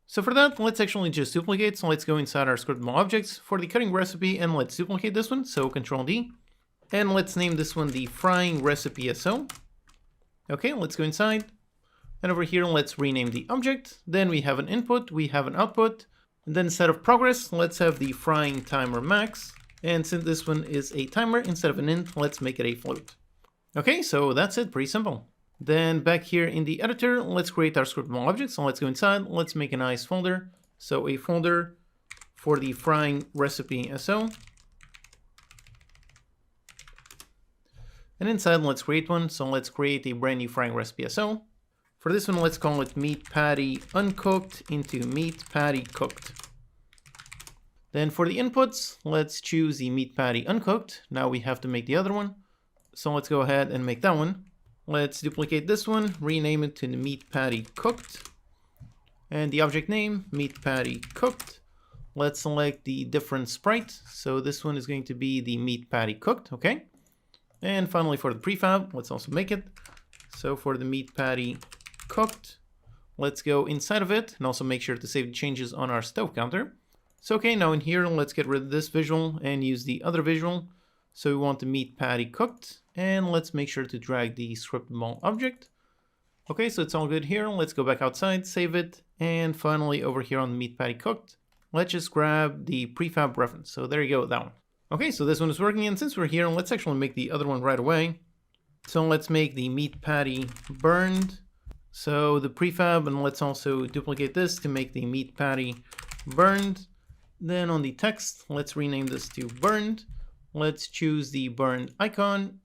So for that, let's actually just duplicate. So let's go inside our scriptable objects for the cutting recipe and let's duplicate this one. So Control D. And let's name this one the frying recipe SO. Okay, let's go inside. And over here, let's rename the object. Then we have an input, we have an output. And then instead of progress, let's have the frying timer max. And since this one is a timer instead of an int, let's make it a float. Okay, so that's it, pretty simple. Then back here in the editor, let's create our scriptable object. So let's go inside, let's make a nice folder. So a folder for the frying recipe SO. And inside, let's create one. So let's create a brand new frying recipe SO. For this one, let's call it meat patty uncooked into meat patty cooked. Then for the inputs, let's choose the meat patty uncooked. Now we have to make the other one. So let's go ahead and make that one. Let's duplicate this one, rename it to the meat patty cooked. And the object name, meat patty cooked. Let's select the different sprite. So this one is going to be the meat patty cooked, okay? And finally for the prefab, let's also make it. So for the meat patty cooked, let's go inside of it and also make sure to save the changes on our stove counter. So okay, now in here, let's get rid of this visual and use the other visual. So we want the meat patty cooked, and let's make sure to drag the scriptable object. Okay, so it's all good here. Let's go back outside, save it, and finally over here on the meat patty cooked, let's just grab the prefab reference. So there you go, that one. Okay, so this one is working, and since we're here, let's actually make the other one right away. So let's make the meat patty burned. So the prefab, and let's also duplicate this to make the meat patty burned. Then on the text, let's rename this to burned. Let's choose the burned icon.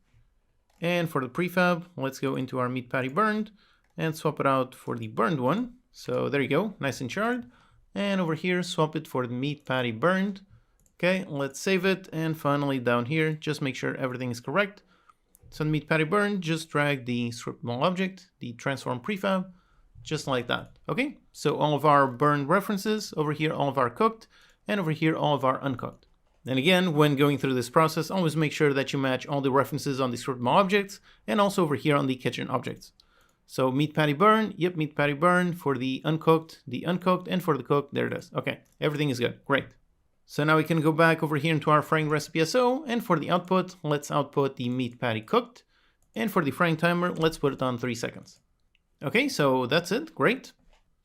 And for the prefab, let's go into our meat patty burned and swap it out for the burned one. So there you go, nice and charred. And over here, swap it for the meat patty burned. Okay, let's save it. And finally down here, just make sure everything is correct. So the meat patty burned, just drag the scriptable object, the transform prefab, just like that. Okay, so all of our burned references, over here all of our cooked, and over here all of our uncooked. And again, when going through this process, always make sure that you match all the references on the scriptable objects and also over here on the kitchen objects. So meat patty burn, yep, meat patty burn for the uncooked, and for the cooked, there it is. Okay, everything is good, great. So now we can go back over here into our frying recipe SO, and for the output, let's output the meat patty cooked. And for the frying timer, let's put it on 3 seconds. Okay, so that's it, great.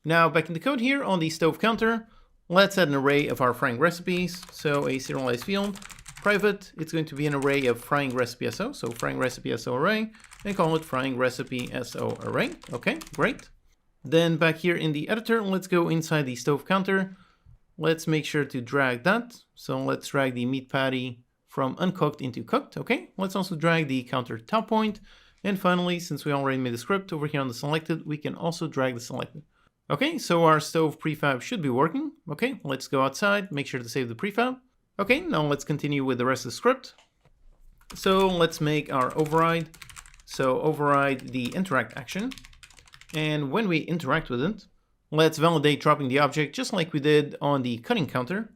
Now back in the code here on the stove counter, let's add an array of our frying recipes. So a serialized field, private, it's going to be an array of frying recipe SO, so frying recipe SO array, and call it frying recipe SO array. Okay, great. Then back here in the editor, let's go inside the stove counter. Let's make sure to drag that. So let's drag the meat patty from uncooked into cooked. Okay, let's also drag the counter top point. And finally, since we already made the script over here on the selected, we can also drag the selected. Okay, so our stove prefab should be working. Okay, let's go outside, make sure to save the prefab. Okay, now let's continue with the rest of the script. So let's make our override. So override the interact action. And when we interact with it, let's validate dropping the object just like we did on the cutting counter.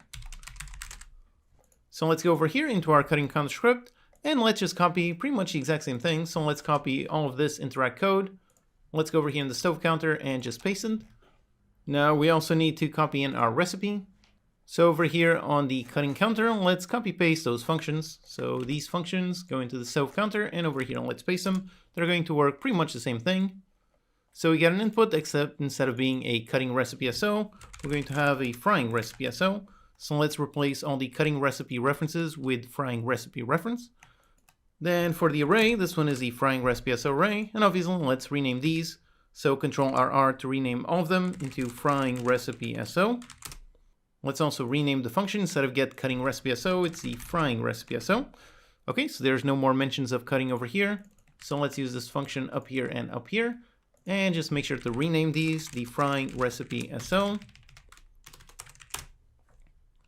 So let's go over here into our cutting counter script and let's just copy pretty much the exact same thing. So let's copy all of this interact code. Let's go over here in the stove counter and just paste it. Now we also need to copy in our recipe. So over here on the cutting counter, let's copy paste those functions. So these functions go into the stove counter and over here, let's paste them. They're going to work pretty much the same thing. So we get an input, except instead of being a cutting recipe SO, we're going to have a frying recipe SO. So let's replace all the cutting recipe references with frying recipe reference. Then for the array, this one is the frying recipe SO array, and obviously let's rename these. So Control R to rename all of them into frying recipe SO. Let's also rename the function. Instead of get cutting recipe SO, it's the frying recipe SO. Okay, so there's no more mentions of cutting over here. So let's use this function up here and up here. And just make sure to rename these the frying recipe SO.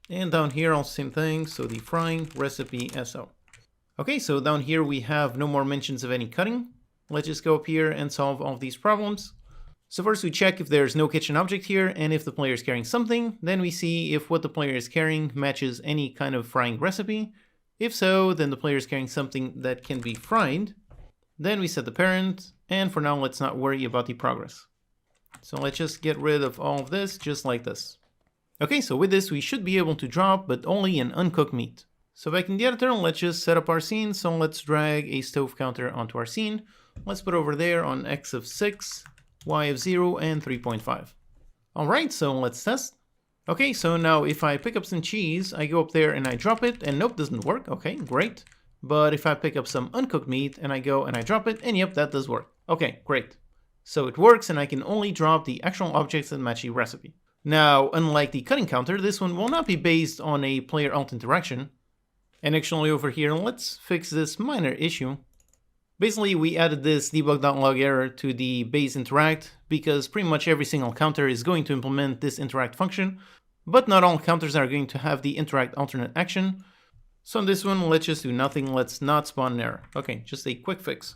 And down here, also same thing. So the frying recipe SO. Okay, so down here we have no more mentions of any cutting. Let's just go up here and solve all of these problems. So first we check if there's no kitchen object here, and if the player is carrying something. Then we see if what the player is carrying matches any kind of frying recipe. If so, then the player is carrying something that can be fried. Then we set the parent, and for now let's not worry about the progress. So let's just get rid of all of this, just like this. Okay, so with this we should be able to drop, but only an uncooked meat. So back in the editor, let's just set up our scene. So let's drag a stove counter onto our scene. Let's put over there on X of 6, Y of 0, and 3.5. Alright, so let's test. Okay, so now if I pick up some cheese, I go up there and I drop it, and nope, doesn't work. Okay, great. But if I pick up some uncooked meat and I go and I drop it, and yep, that does work. Okay, great. So it works, and I can only drop the actual objects that match the recipe. Now, unlike the cutting counter, this one will not be based on a player-alt interaction. And actually over here, let's fix this minor issue. Basically, we added this debug.log error to the base interact because pretty much every single counter is going to implement this interact function, but not all counters are going to have the interact alternate action. So on this one, let's just do nothing. Let's not spawn an error. Okay, just a quick fix.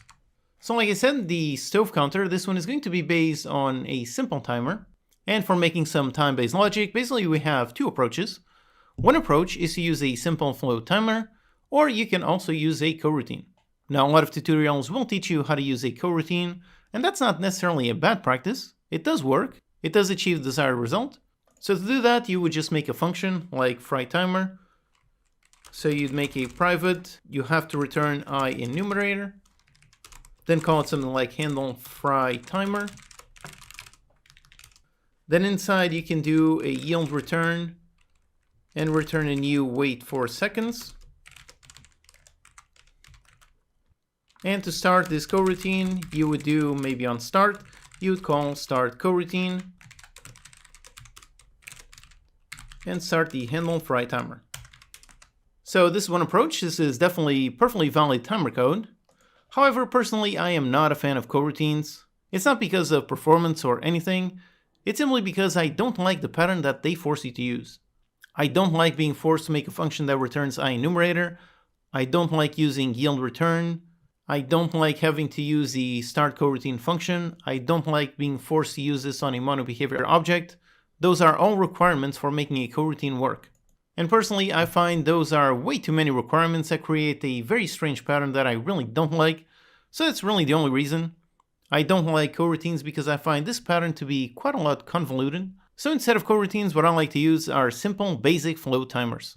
So like I said, the stove counter, this one is going to be based on a simple timer. And for making some time-based logic, basically we have two approaches. One approach is to use a simple float timer, or you can also use a coroutine. Now, a lot of tutorials will teach you how to use a coroutine, and that's not necessarily a bad practice. It does work. It does achieve the desired result. So to do that, you would just make a function like fry timer. So you'd make a private, you have to return I in numerator, then call it something like handle fry timer. Then inside you can do a yield return and return a new wait 4 seconds. And to start this coroutine, you would do maybe on start, you would call start coroutine and start the handle fry timer. So this is one approach. This is definitely perfectly valid timer code. However, personally, I am not a fan of coroutines. It's not because of performance or anything. It's simply because I don't like the pattern that they force you to use. I don't like being forced to make a function that returns I in numerator. I don't like using yield return. I don't like having to use the start coroutine function. I don't like being forced to use this on a monobehavior object. Those are all requirements for making a coroutine work. And personally, I find those are way too many requirements that create a very strange pattern that I really don't like. So that's really the only reason. I don't like coroutines because I find this pattern to be quite a lot convoluted. So instead of coroutines, what I like to use are simple basic float timers.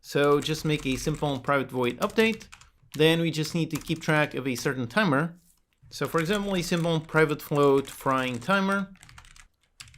So just make a simple private void update. Then we just need to keep track of a certain timer. So for example, a simple private float frying timer.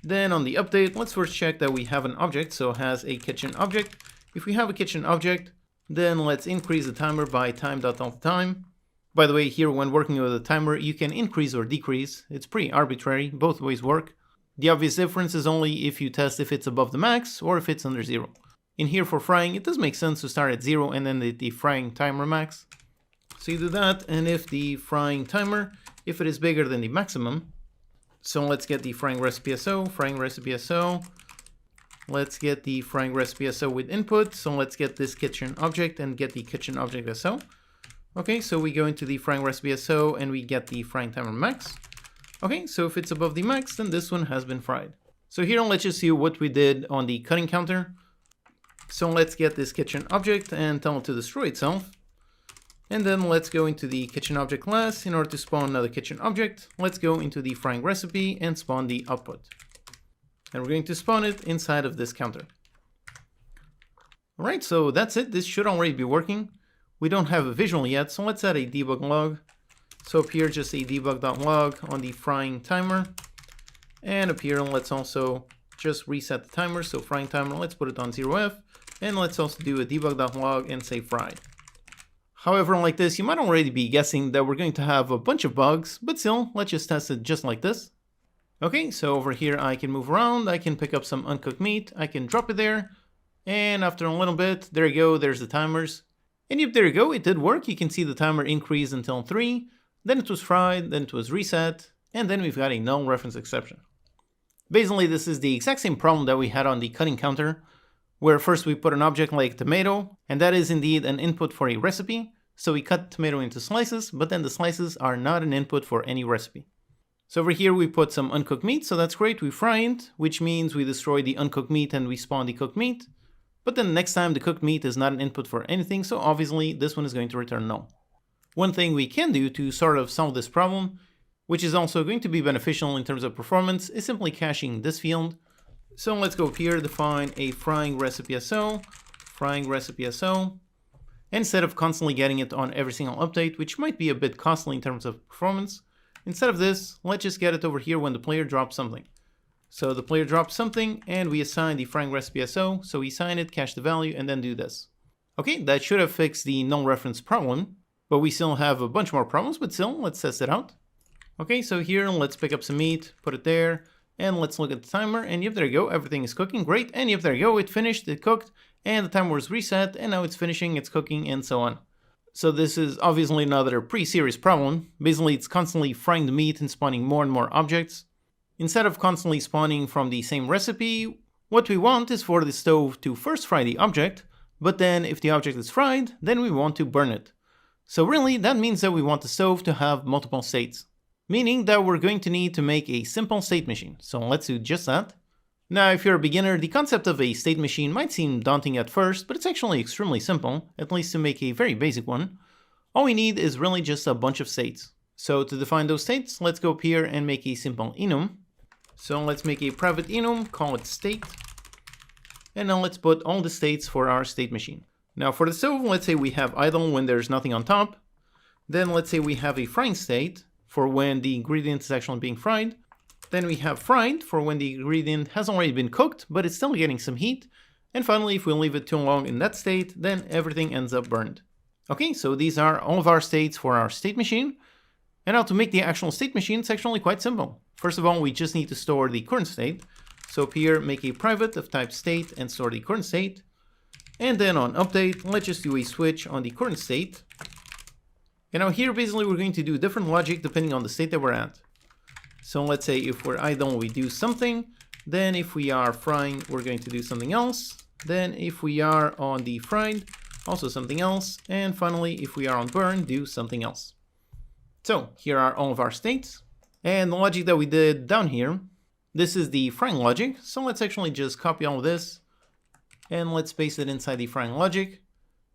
Then on the update, let's first check that we have an object, so it has a kitchen object. If we have a kitchen object, then let's increase the timer by time.time. By the way, here when working with a timer, you can increase or decrease. It's pretty arbitrary, both ways work. The obvious difference is only if you test if it's above the max or if it's under 0. In here for frying, it does make sense to start at 0 and then the frying timer max. So you do that, and if the frying timer, if it is bigger than the maximum, so let's get the frying recipe SO, let's get the frying recipe SO with input, so let's get this kitchen object and get the kitchen object SO. Okay, so we go into the frying recipe SO and we get the frying timer max. Okay, so if it's above the max, then this one has been fried. So here let's just see what we did on the cutting counter. So let's get this kitchen object and tell it to destroy itself. And then let's go into the kitchen object class. In order to spawn another kitchen object, let's go into the frying recipe and spawn the output. And we're going to spawn it inside of this counter. Alright, so that's it. This should already be working. We don't have a visual yet, so let's add a debug log. So up here, just a debug.log on the frying timer. And up here, let's also just reset the timer. So frying timer, let's put it on 0f. And let's also do a debug.log and say fried. However, like this, you might already be guessing that we're going to have a bunch of bugs, but still, let's just test it just like this. Okay, so over here I can move around, I can pick up some uncooked meat, I can drop it there, and after a little bit, there you go, there's the timers. And yep, there you go, it did work. You can see the timer increased until 3, then it was fried, then it was reset, and then we've got a null reference exception. Basically, this is the exact same problem that we had on the cutting counter, where first we put an object like tomato, and that is indeed an input for a recipe. So we cut tomato into slices, but then the slices are not an input for any recipe. So over here we put some uncooked meat, so that's great. We fry it, which means we destroy the uncooked meat and we spawn the cooked meat. But then next time the cooked meat is not an input for anything, so obviously this one is going to return null. One thing we can do to sort of solve this problem, which is also going to be beneficial in terms of performance, is simply caching this field. So let's go here, define a frying recipe SO, instead of constantly getting it on every single update, which might be a bit costly in terms of performance. Instead of this, let's just get it over here when the player drops something. So the player drops something and we assign the frying recipe SO, so we assign it, cache the value, and then do this. Okay, that should have fixed the null reference problem, but we still have a bunch more problems, but still, let's test it out. Okay, so here, let's pick up some meat, put it there, and let's look at the timer, and yep, there you go, everything is cooking, great, and yep, there you go, it finished, it cooked, and the timer was reset, and now it's finishing, it's cooking, and so on. So this is obviously another pretty serious problem. Basically, it's constantly frying the meat and spawning more and more objects. Instead of constantly spawning from the same recipe, what we want is for the stove to first fry the object, but then if the object is fried, then we want to burn it. So really, that means that we want the stove to have multiple states, meaning that we're going to need to make a simple state machine. So let's do just that. Now, if you're a beginner, the concept of a state machine might seem daunting at first, but it's actually extremely simple, at least to make a very basic one. All we need is really just a bunch of states. So to define those states, let's go up here and make a simple enum. So let's make a private enum, call it state. And now let's put all the states for our state machine. Now for the stove, let's say we have idle when there's nothing on top. Then let's say we have a frying state for when the ingredient is actually being fried. Then we have fried for when the ingredient has already been cooked, but it's still getting some heat. And finally, if we leave it too long in that state, then everything ends up burned. Okay, so these are all of our states for our state machine. And now to make the actual state machine, it's actually quite simple. First of all, we just need to store the current state. So up here, make a private of type state and store the current state. And then on update, let's just do a switch on the current state. And now here, basically, we're going to do different logic depending on the state that we're at. So let's say if we're idle, we do something. Then if we are frying, we're going to do something else. Then if we are on the fried, also something else. And finally, if we are on burn, do something else. So here are all of our states. And the logic that we did down here, this is the frying logic. So let's actually just copy all of this and let's paste it inside the frying logic.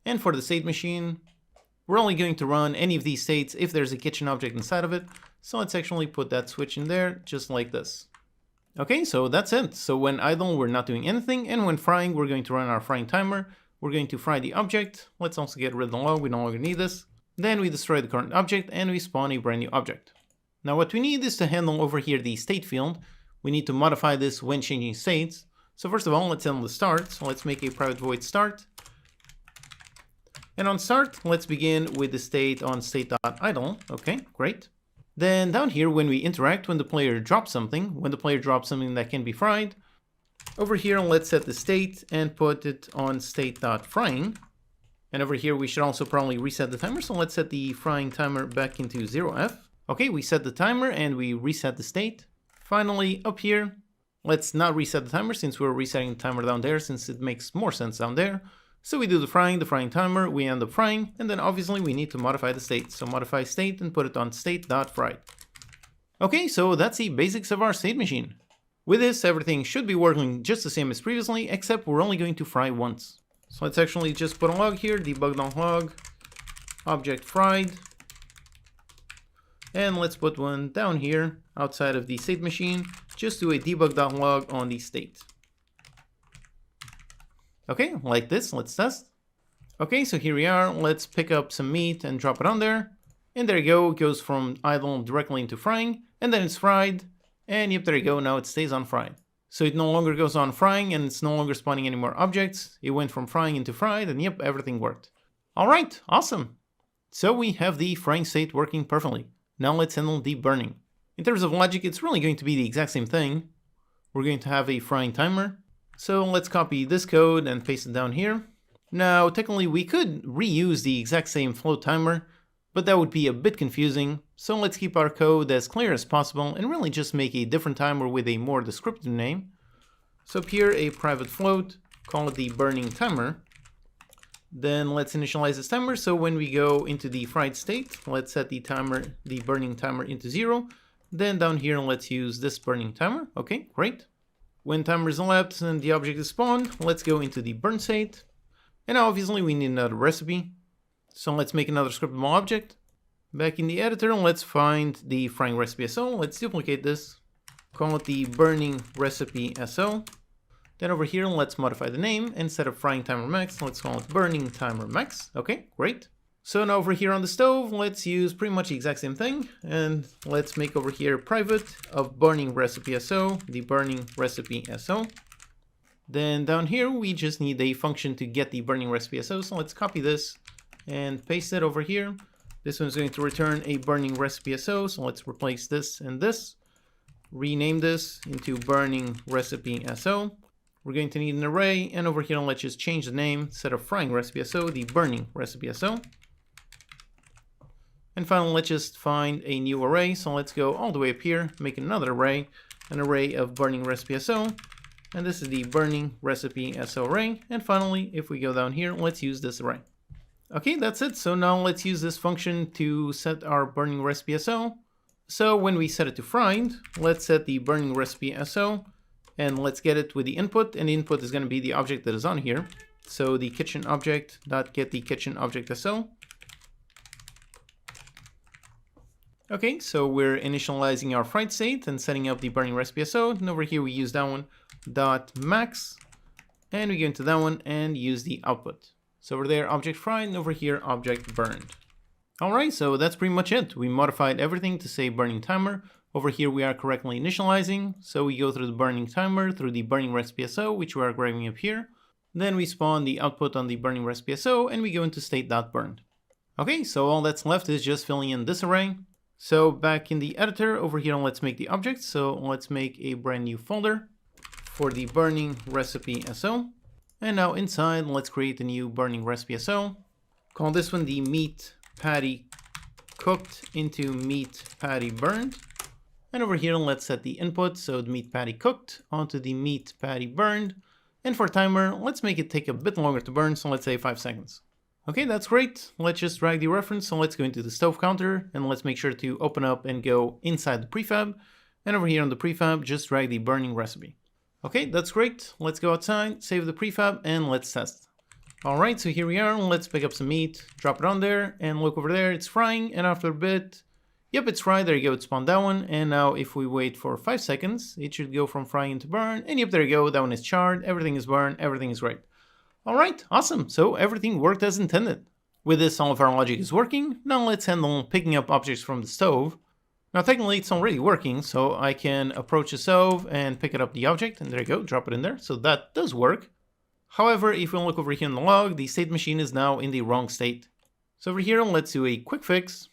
And for the state machine, we're only going to run any of these states if there's a kitchen object inside of it. So let's actually put that switch in there just like this. Okay, so that's it. So when idle, we're not doing anything. And when frying, we're going to run our frying timer. We're going to fry the object. Let's also get rid of the log. We no longer need this. Then we destroy the current object and we spawn a brand new object. Now what we need is to handle over here the state field. We need to modify this when changing states. So first of all, let's handle the start. So let's make a private void start. And on start, let's begin with the state on state.idle. Okay, great. Then down here, when we interact, when the player drops something that can be fried, over here, let's set the state and put it on state.frying. And over here, we should also probably reset the timer. So let's set the frying timer back into 0F. Okay, we set the timer and we reset the state. Finally, up here, let's not reset the timer since we're resetting the timer down there, since it makes more sense down there. So we do the frying timer, we end up frying, and then obviously we need to modify the state. So modify state and put it on state.fried. Okay, so that's the basics of our state machine. With this, everything should be working just the same as previously, except we're only going to fry once. So let's actually just put a log here, debug.log, object fried. And let's put one down here outside of the state machine. Just do a debug.log on the state. Okay, like this, let's test. Okay, so here we are. Let's pick up some meat and drop it on there. And there you go, it goes from idle directly into frying, and then it's fried. And yep, there you go, now it stays on fried. So it no longer goes on frying and it's no longer spawning any more objects. It went from frying into fried and yep, everything worked. All right, awesome. So we have the frying state working perfectly. Now let's handle the burning. In terms of logic, it's really going to be the exact same thing. We're going to have a frying timer. So let's copy this code and paste it down here. Now, technically we could reuse the exact same float timer, but that would be a bit confusing. So let's keep our code as clear as possible and really just make a different timer with a more descriptive name. So up here, a private float, call it the burning timer. Then let's initialize this timer. So when we go into the fried state, let's set the timer, the burning timer into 0. Then down here, let's use this burning timer. Okay, great. When timer is elapsed and the object is spawned, let's go into the burn state. And now obviously we need another recipe. So let's make another scriptable object. Back in the editor, let's find the frying recipe SO. Let's duplicate this. Call it the burning recipe SO. Then over here, let's modify the name. Instead of frying timer max, let's call it burning timer max. Okay, great. So now over here on the stove, let's use pretty much the exact same thing. And let's make over here private of burning recipe SO, the burning recipe SO. Then down here, we just need a function to get the burning recipe SO. So let's copy this and paste it over here. This one's going to return a burning recipe SO. So let's replace this and this. Rename this into burning recipe SO. We're going to need an array, and over here, let's just change the name. Instead of frying recipe SO, the burning recipe SO. And finally, let's just find a new array. So let's go all the way up here, make another array, an array of burning recipe SO. And this is the burning recipe SO array. And finally, if we go down here, let's use this array. Okay, that's it. So now let's use this function to set our burning recipe SO. So when we set it to fried, let's set the burning recipe SO. And let's get it with the input, and the input is going to be the object that is on here. So the kitchen object dot get the kitchen object SO. Okay, so we're initializing our fried state and setting up the burning recipe SO. And over here we use that one dot max, and we go into that one and use the output. So over there object fried, and over here object burned. All right, so that's pretty much it. We modified everything to say burning timer. Over here, we are correctly initializing. So we go through the burning timer, through the burning recipe SO, which we are grabbing up here. Then we spawn the output on the burning recipe SO, and we go into state.burned. Okay, so all that's left is just filling in this array. So back in the editor, over here, let's make the object. So let's make a brand new folder for the burning recipe SO. And now inside, let's create a new burning recipe SO. Call this one the meat patty cooked into meat patty burned. And over here, let's set the input, so the meat patty cooked onto the meat patty burned. And for timer, let's make it take a bit longer to burn, so let's say 5 seconds. Okay, that's great. Let's just drag the reference, so let's go into the stove counter, and let's make sure to open up and go inside the prefab. And over here on the prefab, just drag the burning recipe. Okay, that's great. Let's go outside, save the prefab, and let's test. All right, so here we are. Let's pick up some meat, drop it on there, and look over there, it's frying, and after a bit, yep, it's fried. There you go. It spawned that one. And now if we wait for 5 seconds, it should go from frying to burn. And yep, there you go. That one is charred. Everything is burned. Everything is great. All right. Awesome. So everything worked as intended. With this, all of our logic is working. Now let's handle picking up objects from the stove. Now, technically, it's already working. So I can approach the stove and pick it up the object. And there you go. Drop it in there. So that does work. However, if we look over here in the log, the state machine is now in the wrong state. So over here, let's do a quick fix.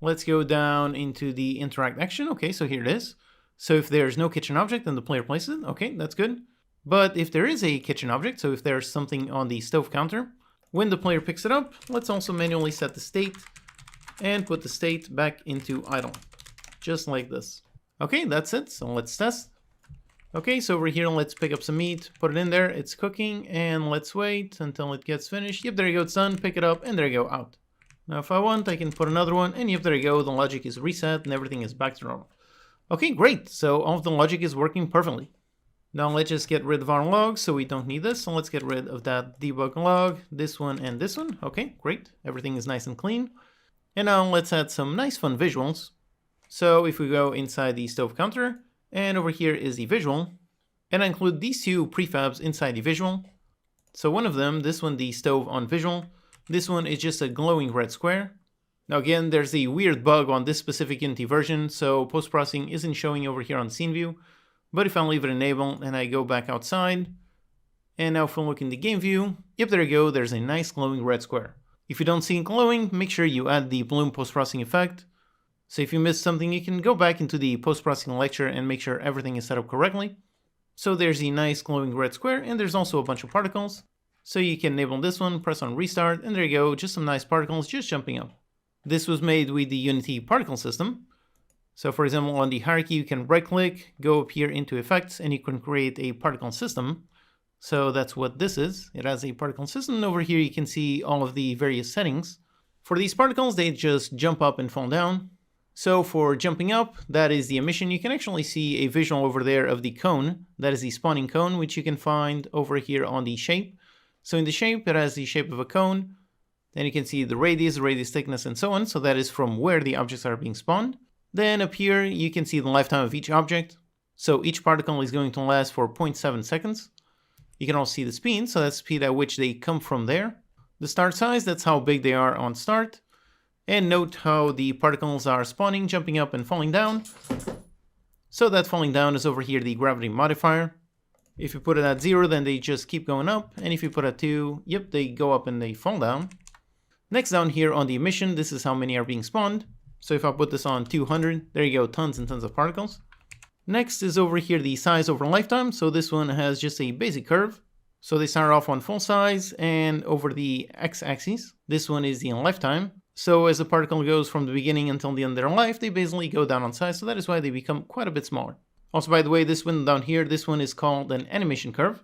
Let's go down into the interact action. Okay, so here it is. So if there's no kitchen object, then the player places it. Okay, that's good. But if there is a kitchen object, so if there's something on the stove counter, when the player picks it up, let's also manually set the state and put the state back into idle, just like this. Okay, that's it. So let's test. Okay, so over here, let's pick up some meat, put it in there. It's cooking, and let's wait until it gets finished. Yep, there you go. It's done. Pick it up, and there you go, out. Now, if I want, I can put another one, and yep, there you go. The logic is reset, and everything is back to normal. Okay, great. So all of the logic is working perfectly. Now, let's just get rid of our logs, so we don't need this. So let's get rid of that debug log, this one, and this one. Okay, great. Everything is nice and clean. And now let's add some nice fun visuals. So if we go inside the stove counter, and over here is the visual, and I include these two prefabs inside the visual. So one of them, this one, the stove on visual. This one is just a glowing red square. Now again, there's a weird bug on this specific Unity version, so post-processing isn't showing over here on scene view. But if I leave it enabled and I go back outside, and now if we look in the game view, yep, there you go, there's a nice glowing red square. If you don't see it glowing, make sure you add the bloom post-processing effect. So if you missed something, you can go back into the post-processing lecture and make sure everything is set up correctly. So there's a nice glowing red square, and there's also a bunch of particles. So you can enable this one, press on restart, and there you go, just some nice particles just jumping up. This was made with the Unity particle system. So for example, on the hierarchy, you can right click, go up here into effects, and you can create a particle system. So that's what this is. It has a particle system. And over here you can see all of the various settings. For these particles, they just jump up and fall down. So for jumping up, that is the emission. You can actually see a visual over there of the cone. That is the spawning cone, which you can find over here on the shape. So in the shape, it has the shape of a cone. Then you can see the radius thickness, and so on. So that is from where the objects are being spawned. Then up here, you can see the lifetime of each object. So each particle is going to last for 0.7 seconds. You can also see the speed, so that's the speed at which they come from there. The start size, that's how big they are on start. And note how the particles are spawning, jumping up and falling down. So that falling down is over here the gravity modifier. If you put it at 0, then they just keep going up. And if you put it at 2, yep, they go up and they fall down. Next down here on the emission, this is how many are being spawned. So if I put this on 200, there you go, tons and tons of particles. Next is over here the size over lifetime. So this one has just a basic curve. So they start off on full size, and over the x-axis, this one is the lifetime. So as the particle goes from the beginning until the end of their life, they basically go down on size. So that is why they become quite a bit smaller. Also, by the way, this one down here, this one is called an animation curve.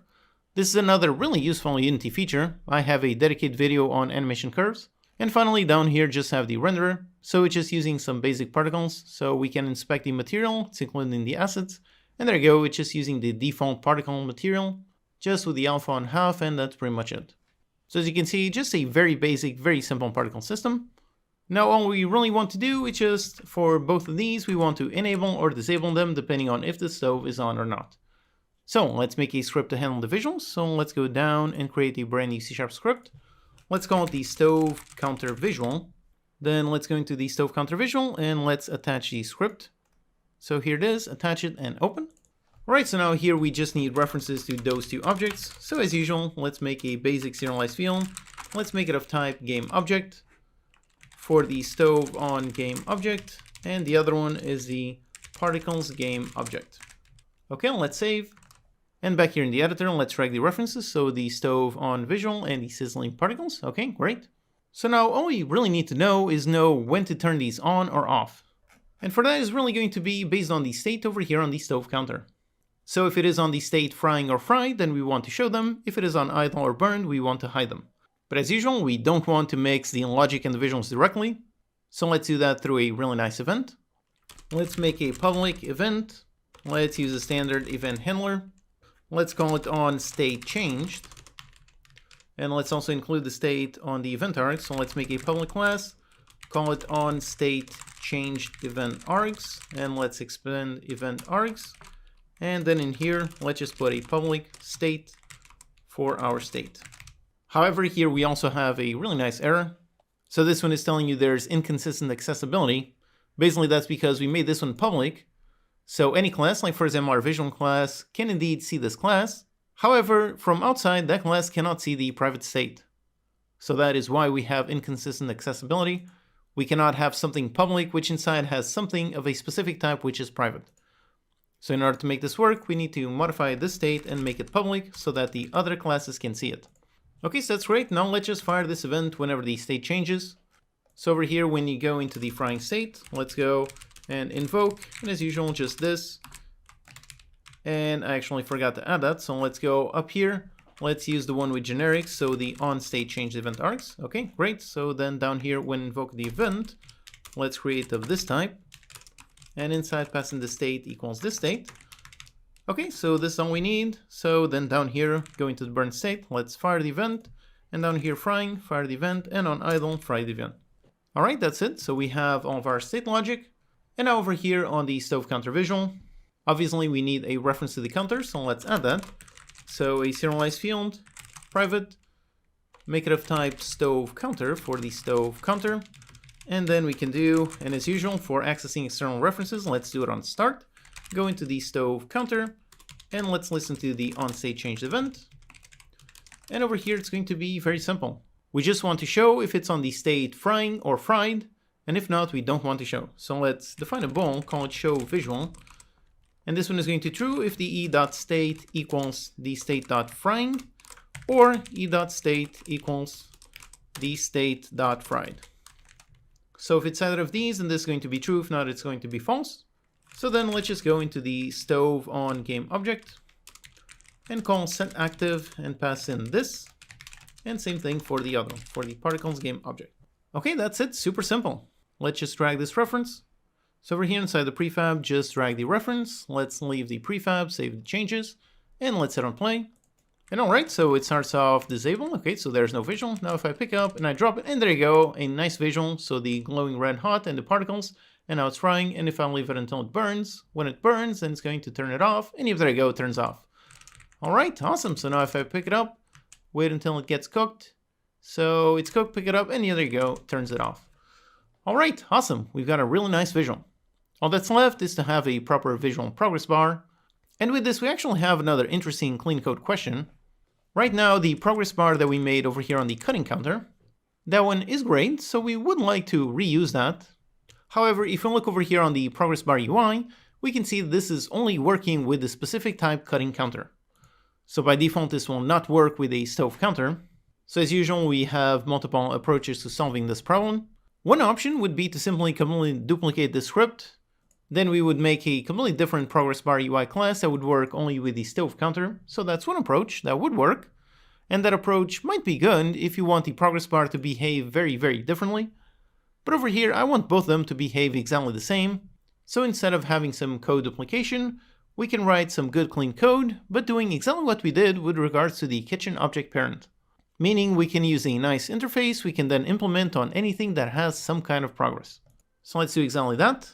This is another really useful Unity feature. I have a dedicated video on animation curves. And finally, down here, just have the renderer. So it's just using some basic particles. So we can inspect the material, it's including the assets. And there you go, it's just using the default particle material, just with the alpha on half, and that's pretty much it. So as you can see, just a very basic, very simple particle system. Now all we really want to do is just, for both of these, we want to enable or disable them depending on if the stove is on or not. So let's make a script to handle the visuals. So let's go down and create a brand new C# script. Let's call it the stove counter visual. Then let's go into the stove counter visual and let's attach the script. So here it is, attach it and open. Alright, so now here we just need references to those two objects. So as usual, let's make a basic serialized field. Let's make it of type game object for the stove on game object. And the other one is the particles game object. Okay, let's save. And back here in the editor, let's drag the references. So the stove on visual and the sizzling particles. Okay, great. So now all we really need to know is when to turn these on or off. And for that is really going to be based on the state over here on the stove counter. So if it is on the state frying or fried, then we want to show them. If it is on idle or burned, we want to hide them. But as usual, we don't want to mix the logic and the visuals directly. So let's do that through a really nice event. Let's make a public event. Let's use a standard event handler. Let's call it on state changed. And let's also include the state on the event args. So let's make a public class, call it on state changed event args, and let's expand event args. And then in here, let's just put a public state for our state. However, here we also have a really nice error. So this one is telling you there's inconsistent accessibility. Basically, that's because we made this one public. So any class, like for example our visual class, can indeed see this class. However, from outside, that class cannot see the private state. So that is why we have inconsistent accessibility. We cannot have something public which inside has something of a specific type which is private. So in order to make this work, we need to modify this state and make it public so that the other classes can see it. Okay, so that's great. Now let's just fire this event whenever the state changes. So over here, when you go into the frying state, let's go and invoke, and as usual, just this. And I actually forgot to add that, so let's go up here. Let's use the one with generics, so the on state changed event args. Okay, great. So then down here, when invoke the event, let's create of this type. And inside passing the state equals this state. Okay, so this is all we need. So then down here, going to the burn state, let's fire the event. And down here, frying, fire the event, and on idle, fry the event. All right, that's it. So we have all of our state logic. And now over here on the stove counter visual, obviously we need a reference to the counter, so let's add that. So a serialized field, private, make it of type stove counter for the stove counter. And then we can do, and as usual, for accessing external references, let's do it on start. Go into the stove counter, and let's listen to the on state changed event. And over here, it's going to be very simple. We just want to show if it's on the state frying or fried, and if not, we don't want to show. So let's define a bool, call it show visual. And this one is going to true if the e.state equals the state.frying, or e.state equals the state.fried. So if it's either of these, then this is going to be true. If not, it's going to be false. So then let's just go into the stove on game object. and call setActive and pass in this. And same thing for the other, for the particles game object. Okay, that's it, super simple. Let's just drag this reference. So over here inside the prefab, just drag the reference. Let's leave the prefab, save the changes, and let's hit on play. And alright, so it starts off disabled. Okay, so there's no visual. Now if I pick up and I drop it, and there you go, a nice visual. So the glowing red hot and the particles, and now it's frying. And if I leave it until it burns, when it burns, then it's going to turn it off. And if there you go, it turns off. Alright, awesome. So now if I pick it up, wait until it gets cooked. So it's cooked, pick it up, and there you go, turns it off. Alright, awesome. We've got a really nice visual. All that's left is to have a proper visual progress bar. And with this, we actually have another interesting clean code question. Right now, the progress bar that we made over here on the cutting counter, that one is great, so we would like to reuse that. However, if we look over here on the progress bar UI, we can see this is only working with the specific type cutting counter. So by default, this will not work with a stove counter. So as usual, we have multiple approaches to solving this problem. One option would be to simply completely duplicate the script. Then we would make a completely different progress bar UI class that would work only with the stove counter. So that's one approach that would work. And that approach might be good if you want the progress bar to behave very, very differently. But over here, I want both of them to behave exactly the same. So instead of having some code duplication, we can write some good clean code, but doing exactly what we did with regards to the kitchen object parent. Meaning we can use a nice interface we can then implement on anything that has some kind of progress. So let's do exactly that.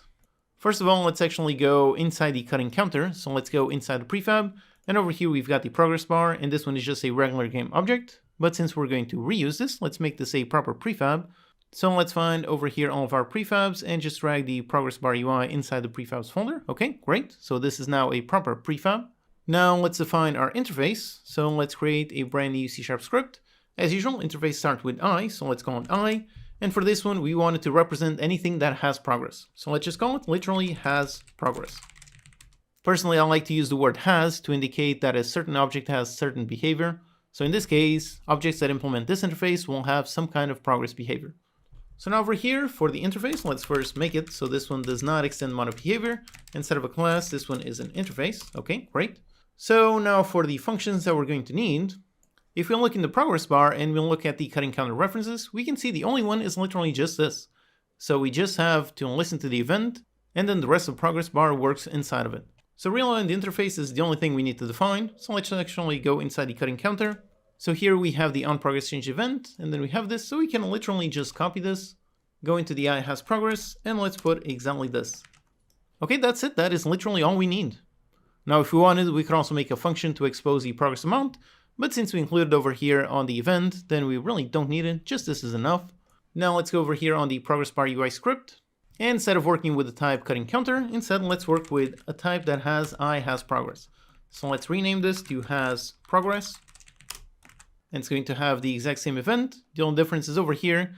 First of all, let's actually go inside the cutting counter. So let's go inside the prefab. And over here, we've got the progress bar. And this one is just a regular game object. But since we're going to reuse this, let's make this a proper prefab. So let's find over here all of our prefabs and just drag the progress bar UI inside the prefabs folder. Okay, great. So this is now a proper prefab. Now let's define our interface. So let's create a brand new C# script. As usual, interface starts with I. So let's call it I. And for this one, we want it to represent anything that has progress. So let's just call it literally has progress. Personally, I like to use the word has to indicate that a certain object has certain behavior. So in this case, objects that implement this interface will have some kind of progress behavior. So now over here for the interface, let's first make it so this one does not extend mono behavior. Instead of a class, this one is an interface. Okay, great. So now for the functions that we're going to need, if we look in the progress bar and we look at the cutting counter references, we can see the only one is literally just this. So we just have to listen to the event, and then the rest of the progress bar works inside of it. So realign the interface is the only thing we need to define. So let's actually go inside the cutting counter. So here we have the onProgressChange event, and then we have this. So we can literally just copy this, go into the iHasProgress, and let's put exactly this. Okay, that's it. That is literally all we need. Now, if we wanted, we could also make a function to expose the progress amount. But since we included it over here on the event, then we really don't need it, just this is enough. Now let's go over here on the progress bar UI script. And instead of working with the type cutting counter, instead let's work with a type that has iHasProgress. So let's rename this to hasProgress. And it's going to have the exact same event. The only difference is over here,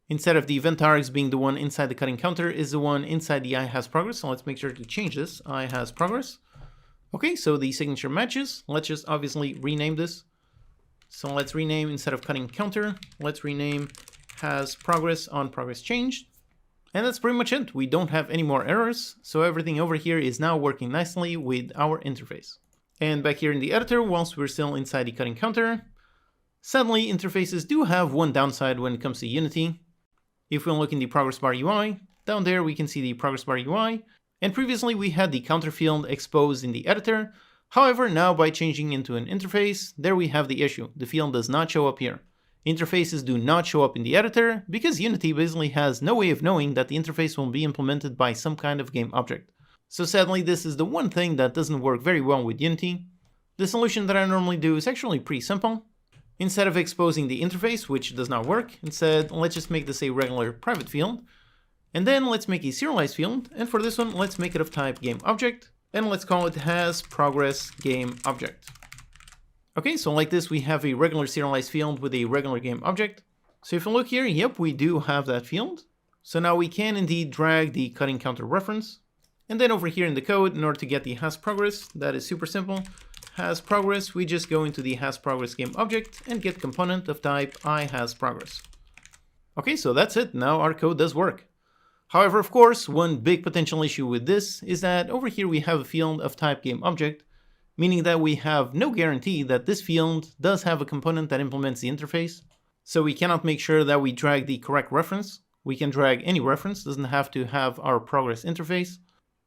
instead of the event args being the one inside the cutting counter, is the one inside the iHasProgress. So let's make sure to change this, iHasProgress. Okay, so the signature matches. Let's just obviously rename this. So let's rename, instead of cutting counter, let's rename hasProgress onProgressChange. And that's pretty much it. We don't have any more errors. So everything over here is now working nicely with our interface. And back here in the editor, whilst we're still inside the cutting counter, sadly, interfaces do have one downside when it comes to Unity. If we look in the progress bar UI, down there we can see the progress bar UI. And previously we had the counter field exposed in the editor. However, now by changing into an interface, there we have the issue. The field does not show up here. Interfaces do not show up in the editor because Unity basically has no way of knowing that the interface will be implemented by some kind of game object. So sadly, this is the one thing that doesn't work very well with Unity. The solution that I normally do is actually pretty simple. Instead of exposing the interface, which does not work, instead let's just make this a regular private field. And then let's make a serialized field, and for this one, let's make it of type GameObject, and let's call it hasProgressGameObject. Okay, so like this, we have a regular serialized field with a regular GameObject. So if you look here, yep, we do have that field. So now we can indeed drag the cutting counter reference. And then over here in the code, in order to get the hasProgress, that is super simple. HasProgress, we just go into the hasProgressGameObject and get component of type iHasProgress. Okay, so that's it. Now our code does work. However, of course, one big potential issue with this is that over here we have a field of type GameObject, meaning that we have no guarantee that this field does have a component that implements the interface. So we cannot make sure that we drag the correct reference. We can drag any reference, doesn't have to have our progress interface.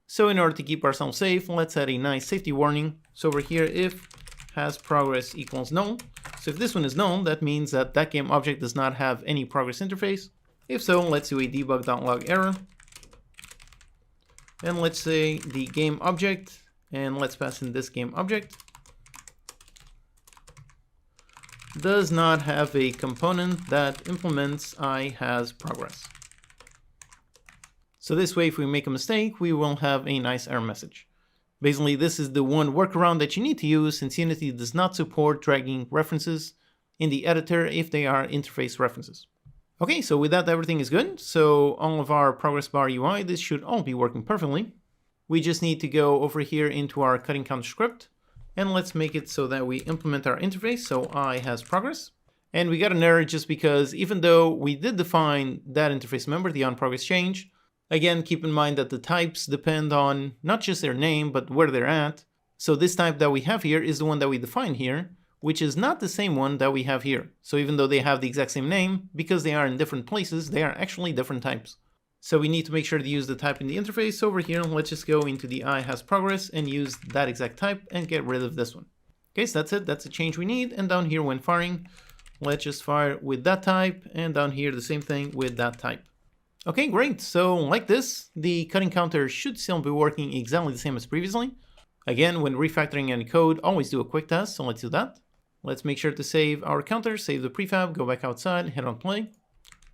So in order to keep ourselves safe, let's add a nice safety warning. So over here, if has progress equals null. So if this one is null, that means that that game object does not have any progress interface. If so, let's do a debug.log error. And let's say the game object, and let's pass in this game object, does not have a component that implements I has progress. So this way, if we make a mistake, we will have a nice error message. Basically, this is the one workaround that you need to use since Unity does not support dragging references in the editor if they are interface references. Okay, so with that, everything is good. So all of our progress bar UI, this should all be working perfectly. We just need to go over here into our cutting counter script, and let's make it so that we implement our interface. So I has progress. And we got an error just because even though we did define that interface member, the onProgress change, again, keep in mind that the types depend on not just their name, but where they're at. So this type that we have here is the one that we define here, which is not the same one that we have here. So even though they have the exact same name, because they are in different places, they are actually different types. So we need to make sure to use the type in the interface. So over here, let's just go into the I has progress and use that exact type and get rid of this one. Okay, so that's it. That's the change we need. And down here when firing, let's just fire with that type. And down here, the same thing with that type. Okay, great. So like this, the cutting counter should still be working exactly the same as previously. Again, when refactoring any code, always do a quick test. So let's do that. Let's make sure to save our counter, save the prefab, go back outside, hit on play.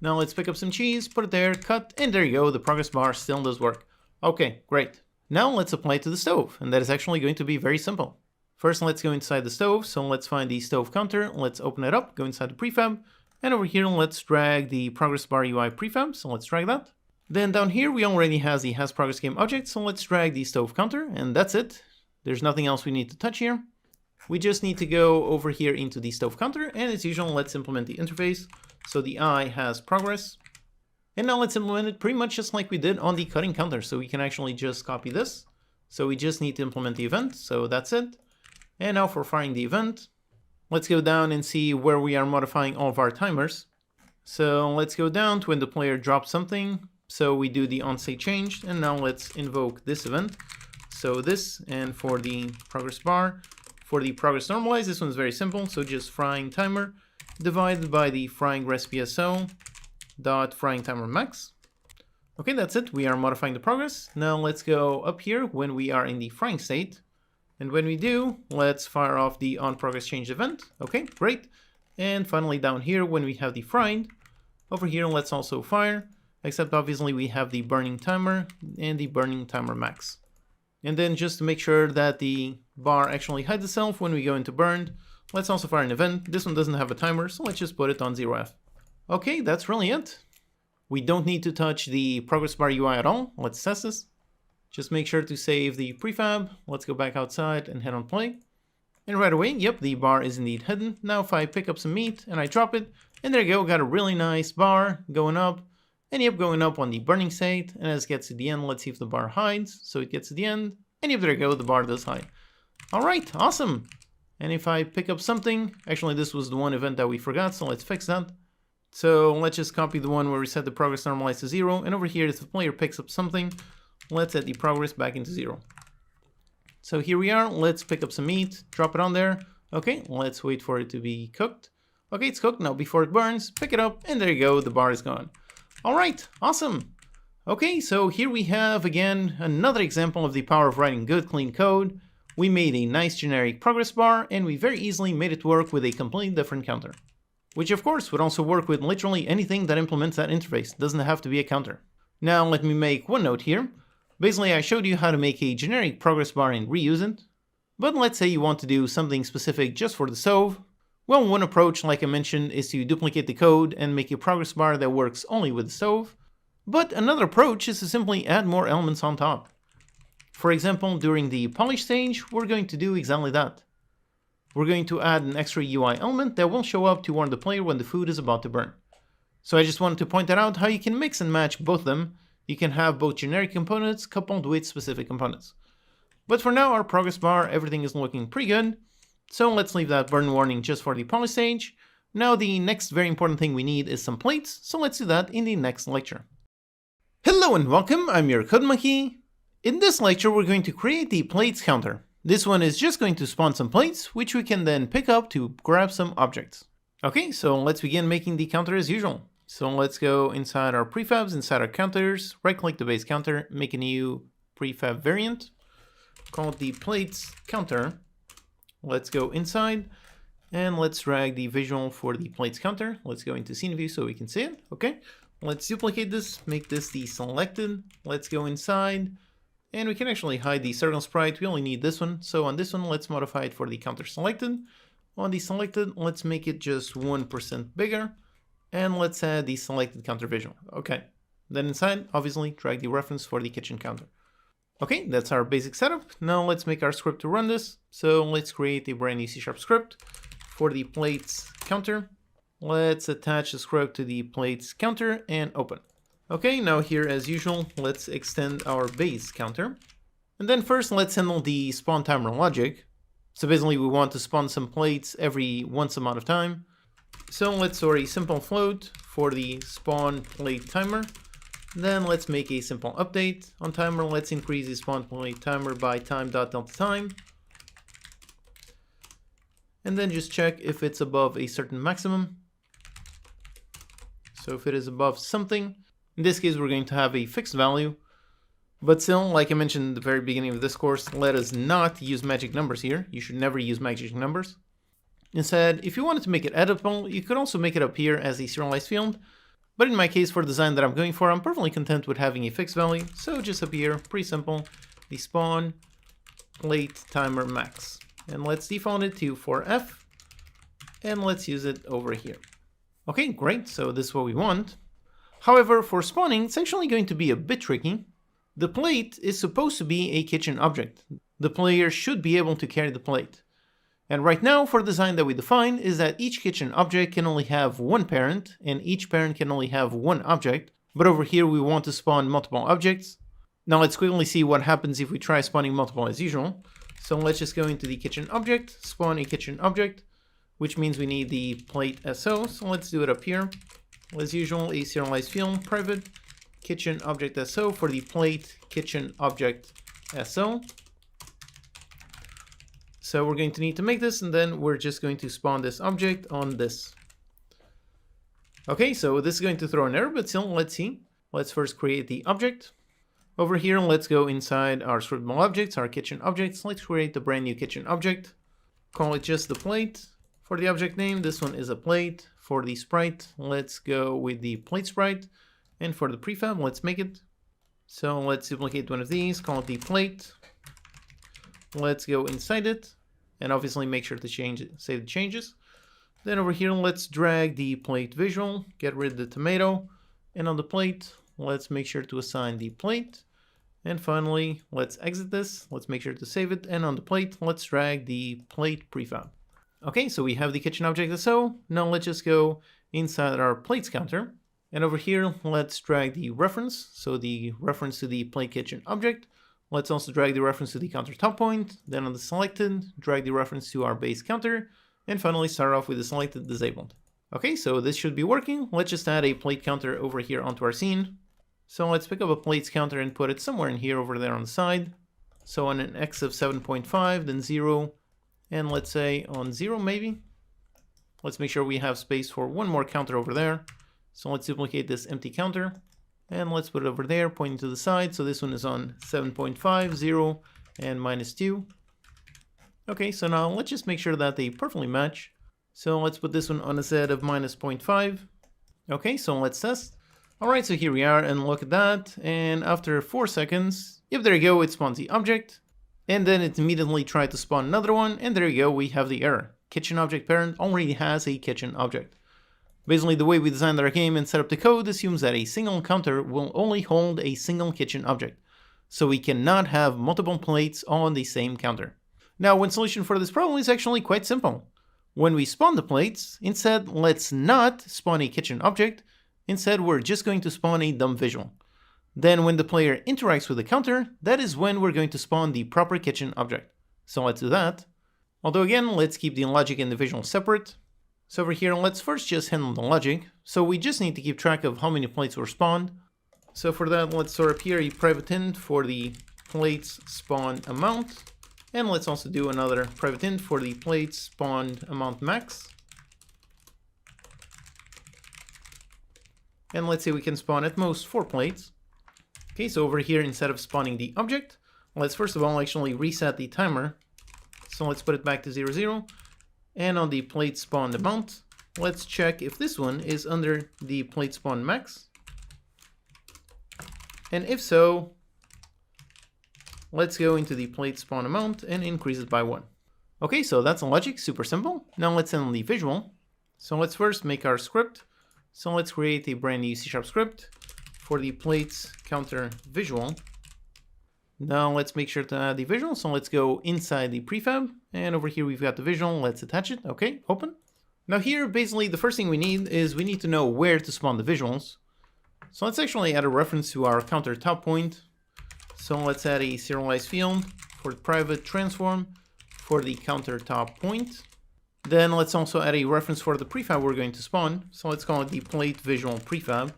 Now let's pick up some cheese, put it there, cut, and there you go. The progress bar still does work. Okay, great. Now let's apply it to the stove, and that is actually going to be very simple. First, let's go inside the stove. So let's find the stove counter. Let's open it up, go inside the prefab. And over here, let's drag the progress bar UI prefab. So let's drag that. Then down here, we already have the has progress game object. So let's drag the stove counter, and that's it. There's nothing else we need to touch here. We just need to go over here into the stove counter, and as usual, let's implement the interface. So the I has progress. And now let's implement it pretty much just like we did on the cutting counter. So we can actually just copy this. So we just need to implement the event. So that's it. And now for firing the event, let's go down and see where we are modifying all of our timers. So let's go down to when the player drops something. So we do the onState change, and now let's invoke this event. So this, and for the progress bar, for the progress normalize, this one's very simple. So just frying timer divided by the frying recipe SO dot frying timer max. Okay, that's it. We are modifying the progress. Now let's go up here when we are in the frying state. And when we do, let's fire off the onProgress change event. Okay, great. And finally down here, when we have the fried, over here, let's also fire, except obviously we have the burning timer and the burning timer max. And then just to make sure that the bar actually hides itself when we go into burned, let's also fire an event. This one doesn't have a timer, so let's just put it on 0F. Okay, that's really it. We don't need to touch the progress bar UI at all. Let's test this. Just make sure to save the prefab. Let's go back outside and hit on play. And right away, yep, the bar is indeed hidden. Now if I pick up some meat and I drop it, and there you go, got a really nice bar going up. And yep, going up on the burning state. And as it gets to the end, let's see if the bar hides. So it gets to the end. And yep, there you go, the bar does hide. All right, awesome. And if I pick up something, actually this was the one event that we forgot, so let's fix that. So let's just copy the one where we set the progress normalize to 0. And over here, if the player picks up something, let's set the progress back into 0. So here we are. Let's pick up some meat, drop it on there. Okay, let's wait for it to be cooked. Okay, it's cooked now. Before it burns, pick it up, and there you go. The bar is gone. All right, awesome. Okay, so here we have, again, another example of the power of writing good, clean code. We made a nice generic progress bar, and we very easily made it work with a completely different counter. Which, of course, would also work with literally anything that implements that interface. It doesn't have to be a counter. Now, let me make one note here. Basically, I showed you how to make a generic progress bar and reuse it. But let's say you want to do something specific just for the stove. Well, one approach, like I mentioned, is to duplicate the code and make a progress bar that works only with the stove. But another approach is to simply add more elements on top. For example, during the polish stage, we're going to do exactly that. We're going to add an extra UI element that will show up to warn the player when the food is about to burn. So I just wanted to point that out how you can mix and match both of them. You can have both generic components coupled with specific components. But for now, our progress bar, everything is looking pretty good. So let's leave that burn warning just for the poly stage. Now the next very important thing we need is some plates, so let's do that in the next lecture. Hello and welcome, I'm your Code Monkey. In this lecture, we're going to create the plates counter. This one is just going to spawn some plates, which we can then pick up to grab some objects. Okay, so let's begin making the counter as usual. So let's go inside our prefabs, inside our counters, right click the base counter, make a new prefab variant, call it the plates counter. Let's go inside and let's drag the visual for the plates counter. Let's go into scene view so we can see it. Okay, let's duplicate this, make this the selected. Let's go inside and we can actually hide the circle sprite. We only need this one. So on this one, let's modify it for the counter selected. On the selected, let's make it just 1% bigger. And let's add the selected counter visual. Okay, then inside, obviously, drag the reference for the kitchen counter. Okay, that's our basic setup. Now let's make our script to run this. So let's create a brand new C# script for the plates counter. Let's attach the script to the plates counter and open. Okay, now here as usual, let's extend our base counter. And then first let's handle the spawn timer logic. So basically we want to spawn some plates every once amount of time. So let's store a simple float for the spawn plate timer. Then let's make a simple update on timer. Let's increase the spawn plate timer by time.delta_time. And then just check if it's above a certain maximum. So if it is above something, in this case we're going to have a fixed value. But still, like I mentioned at the very beginning of this course, let us not use magic numbers here. You should never use magic numbers. Instead, if you wanted to make it editable, you could also make it appear as a serialized field. But in my case, for the design that I'm going for, I'm perfectly content with having a fixed value. So just up here, pretty simple, the spawn plate timer max. And let's default it to 4F. And let's use it over here. Okay, great. So this is what we want. However, for spawning, it's actually going to be a bit tricky. The plate is supposed to be a kitchen object. The player should be able to carry the plate. And right now, for the design that we define, is that each kitchen object can only have one parent, and each parent can only have one object. But over here, we want to spawn multiple objects. Now let's quickly see what happens if we try spawning multiple as usual. So let's just go into the kitchen object, spawn a kitchen object, which means we need the plate SO. So let's do it up here. As usual, a serialized field, private, kitchen object SO for the plate kitchen object SO. So we're going to need to make this, and then we're just going to spawn this object on this. Okay, so this is going to throw an error, but still, let's see. Let's first create the object. Over here, let's go inside our scriptable objects, our kitchen objects. Let's create a brand new kitchen object. Call it just the plate. For the object name, this one is a plate. For the sprite, let's go with the plate sprite. And for the prefab, let's make it. So let's duplicate one of these, call it the plate. Let's go inside it, and obviously make sure to save the changes. Then over here, let's drag the plate visual, get rid of the tomato, and on the plate, let's make sure to assign the plate. And finally, let's exit this, let's make sure to save it, and on the plate, let's drag the plate prefab. Okay, so we have the kitchen object SO. Now let's just go inside our plates counter, and over here, let's drag the reference, so the reference to the plate kitchen object. Let's also drag the reference to the counter top point, then on the selected, drag the reference to our base counter, and finally start off with the selected disabled. Okay, so this should be working. Let's just add a plate counter over here onto our scene. So let's pick up a plates counter and put it somewhere in here over there on the side. So on an X of 7.5, then 0, and let's say on 0 maybe. Let's make sure we have space for one more counter over there. So let's duplicate this empty counter. And let's put it over there, pointing to the side. So this one is on 7.5, 0, and -2. Okay, so now let's just make sure that they perfectly match. So let's put this one on a Z of -0.5. Okay, so let's test. All right, so here we are, and look at that. And after 4 seconds, yep, there you go, it spawns the object. And then it immediately tried to spawn another one, and there you go, we have the error. Kitchen object parent already has a kitchen object. Basically, the way we designed our game and set up the code assumes that a single counter will only hold a single kitchen object. So we cannot have multiple plates on the same counter. Now, one solution for this problem is actually quite simple. When we spawn the plates, instead, let's not spawn a kitchen object. Instead, we're just going to spawn a dumb visual. Then when the player interacts with the counter, that is when we're going to spawn the proper kitchen object. So let's do that. Although again, let's keep the logic and the visual separate. So over here, let's first just handle the logic. So we just need to keep track of how many plates were spawned. So for that, let's store up here a private int for the plates spawned amount. And let's also do another private int for the plates spawned amount max. And let's say we can spawn at most 4 plates. Okay, so over here, instead of spawning the object, let's first of all actually reset the timer. So let's put it back to 0, 0. And on the plate spawned amount, let's check if this one is under the plate spawned max. And if so, let's go into the plate spawn amount and increase it by 1. Okay, so that's the logic, super simple. Now let's handle the visual. So let's first make our script. So let's create a brand new C# script for the plates counter visual. Now let's make sure to add the visual. So let's go inside the prefab, and over here we've got the visual. Let's attach it. Okay, open. Now here, basically the first thing we need is we need to know where to spawn the visuals. So let's actually add a reference to our counter top point. So let's add a serialized field for the private transform for the counter top point. Then let's also add a reference for the prefab we're going to spawn. So let's call it the plate visual prefab.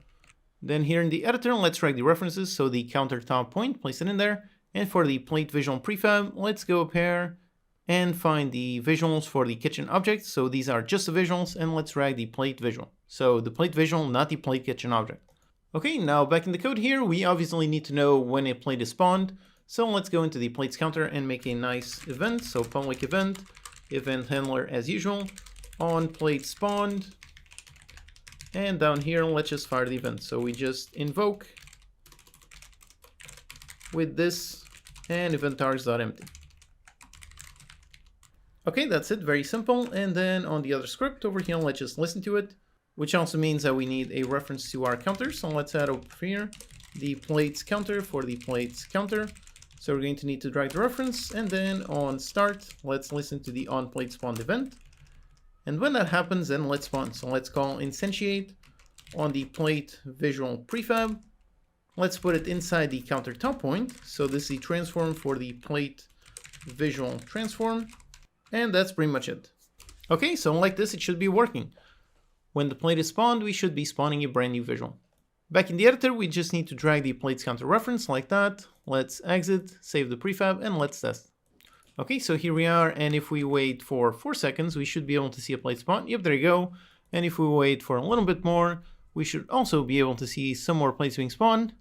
Then here in the editor, let's drag the references. So the counter top point, place it in there. And for the plate visual prefab, let's go up here and find the visuals for the kitchen objects. So these are just the visuals, and let's drag the plate visual. So the plate visual, not the plate kitchen object. Okay, now back in the code here, we obviously need to know when a plate is spawned. So let's go into the plates counter and make a nice event. So public event handler as usual, on plate spawned. And down here, let's just fire the event. So we just invoke with this and event.args.empty. Okay, that's it, very simple. And then on the other script over here, let's just listen to it, which also means that we need a reference to our counter. So let's add over here the plates counter for the plates counter. So we're going to need to drag the reference, and then on start, let's listen to the on plate spawned event. And when that happens, then let's spawn. So let's call instantiate on the plate visual prefab. Let's put it inside the counter top point. So this is the transform for the plate visual transform. And that's pretty much it. Okay, so like this, it should be working. When the plate is spawned, we should be spawning a brand new visual. Back in the editor, we just need to drag the plates counter reference like that. Let's exit, save the prefab, and let's test. Okay, so here we are, and if we wait for 4 seconds, we should be able to see a plate spawn. Yep, there you go. And if we wait for a little bit more, we should also be able to see some more plates being spawned,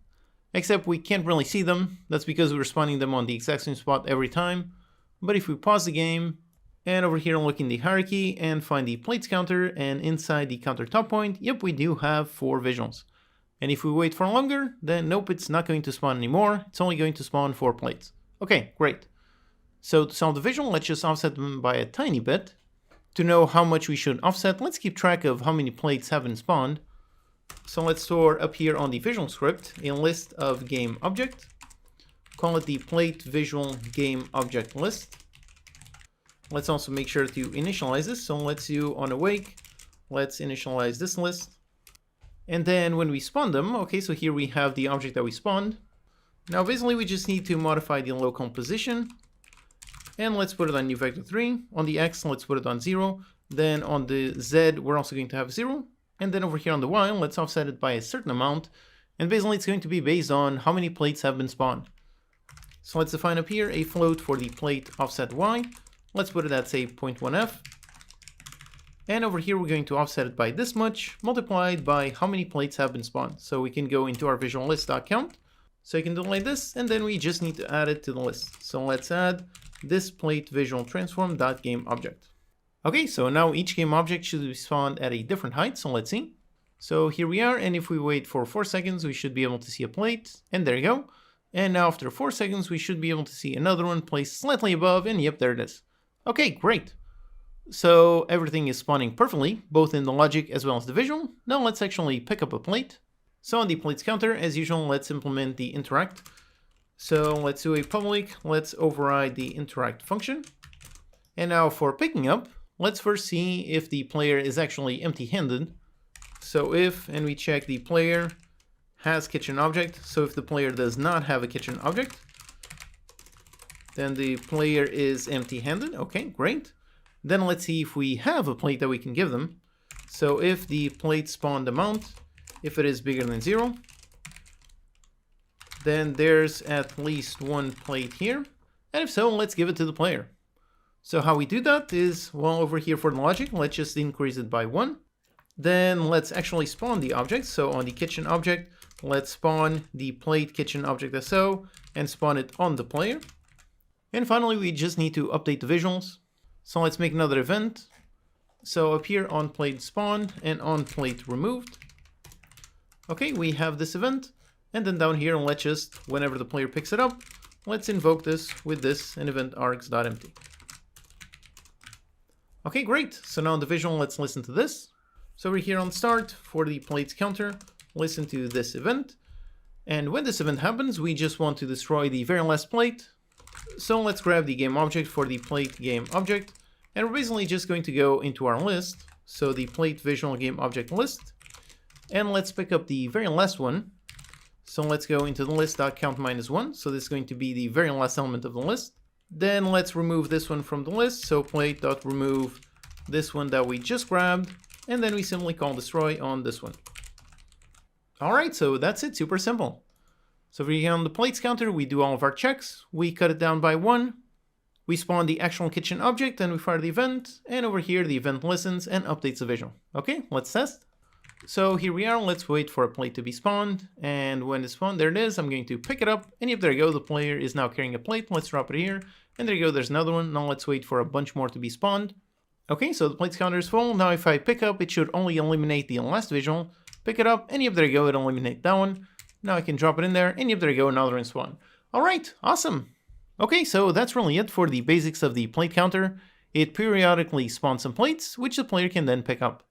except we can't really see them. That's because we're spawning them on the exact same spot every time. But if we pause the game, and over here look in the hierarchy and find the plates counter, and inside the counter top point, yep, we do have 4 visuals. And if we wait for longer, then nope, it's not going to spawn anymore. It's only going to spawn 4 plates. Okay, great. So to solve the visual, let's just offset them by a tiny bit. To know how much we should offset, let's keep track of how many plates have been spawned. So let's store up here on the visual script a list of game object. Call it the plate visual game object list. Let's also make sure to initialize this. So let's do on awake. Let's initialize this list. And then when we spawn them, okay, so here we have the object that we spawned. Now basically we just need to modify the local position. And let's put it on new vector 3. On the X, let's put it on 0. Then on the Z, we're also going to have 0. And then over here on the Y, let's offset it by a certain amount. And basically it's going to be based on how many plates have been spawned. So let's define up here a float for the plate offset Y. Let's put it at, say, 0.1f. And over here, we're going to offset it by this much, multiplied by how many plates have been spawned. So we can go into our visual list.count. So you can do it like this, and then we just need to add it to the list. So let's add this plate visual transform.game object. Okay, so now each game object should be spawned at a different height. So let's see. So here we are, and if we wait for 4 seconds, we should be able to see a plate. And there you go. And now after 4 seconds, we should be able to see another one placed slightly above, and yep, there it is. Okay, great. So everything is spawning perfectly, both in the logic as well as the visual. Now let's actually pick up a plate. So on the plates counter, as usual, let's implement the interact. So let's do a public, let's override the interact function. And now for picking up, let's first see if the player is actually empty-handed. So if, and we check the player has kitchen object. So if the player does not have a kitchen object, then the player is empty-handed. Okay, great. Then let's see if we have a plate that we can give them. So if the plate spawned amount, if it is bigger than 0, then there's at least one plate here. And if so, let's give it to the player. So how we do that is, well, over here for the logic, let's just increase it by 1. Then let's actually spawn the object. So on the kitchen object, let's spawn the plate kitchen object SO and spawn it on the player. And finally, we just need to update the visuals. So let's make another event. So up here on plate spawned and on plate removed. Okay, we have this event. And then down here, let's just, whenever the player picks it up, let's invoke this with this and event args.empty. Okay, great. So now in the visual, let's listen to this. So over here on start, for the plates counter, listen to this event. And when this event happens, we just want to destroy the very last plate. So let's grab the game object for the plate game object. And we're basically just going to go into our list. So the plate visual game object list. And let's pick up the very last one. So let's go into the list.count -1. So this is going to be the very last element of the list. Then let's remove this one from the list. So plate.remove this one that we just grabbed. And then we simply call destroy on this one. All right, so that's it, super simple. So over here on the plates counter, we do all of our checks. We cut it down by 1. We spawn the actual kitchen object and we fire the event. And over here, the event listens and updates the visual. Okay, let's test. So here we are, let's wait for a plate to be spawned. And when it's spawned, there it is. I'm going to pick it up. And yep, there you go, the player is now carrying a plate. Let's drop it here. And there you go, there's another one. Now let's wait for a bunch more to be spawned. Okay, so the plates counter is full. Now if I pick up, it should only eliminate the last visual. Pick it up, and yep, there you go, it eliminates that one. Now I can drop it in there, and yep, there you go, another one spawn. All right, awesome. Okay, so that's really it for the basics of the plate counter. It periodically spawns some plates, which the player can then pick up.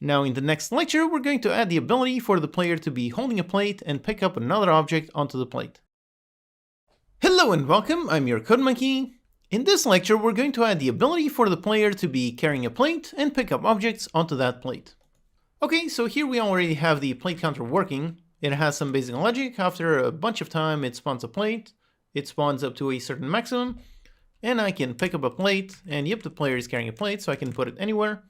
Now in the next lecture, we're going to add the ability for the player to be holding a plate and pick up another object onto the plate. Hello and welcome, I'm your Code Monkey. In this lecture, we're going to add the ability for the player to be carrying a plate and pick up objects onto that plate. Okay, so here we already have the plate counter working. It has some basic logic. After a bunch of time, it spawns a plate. It spawns up to a certain maximum. And I can pick up a plate, and yep, the player is carrying a plate, so I can put it anywhere.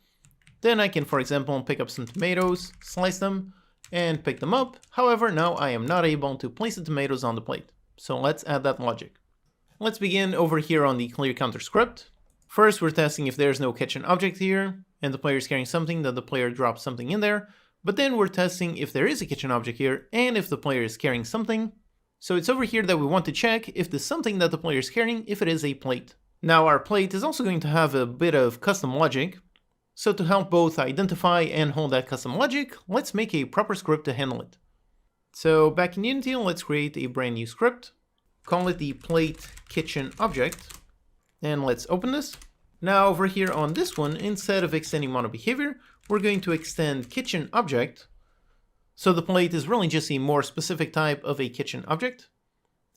Then I can, for example, pick up some tomatoes, slice them, and pick them up. However, now I am not able to place the tomatoes on the plate. So let's add that logic. Let's begin over here on the clear counter script. First, we're testing if there's no kitchen object here, and the player is carrying something, that the player drops something in there. But then we're testing if there is a kitchen object here, and if the player is carrying something. So it's over here that we want to check if the something that the player is carrying, if it is a plate. Now our plate is also going to have a bit of custom logic. So to help both identify and hold that custom logic, let's make a proper script to handle it. So back in Unity, let's create a brand new script. Call it the plate kitchen object, and let's open this. Now over here on this one, instead of extending mono behavior, we're going to extend kitchen object. So the plate is really just a more specific type of a kitchen object.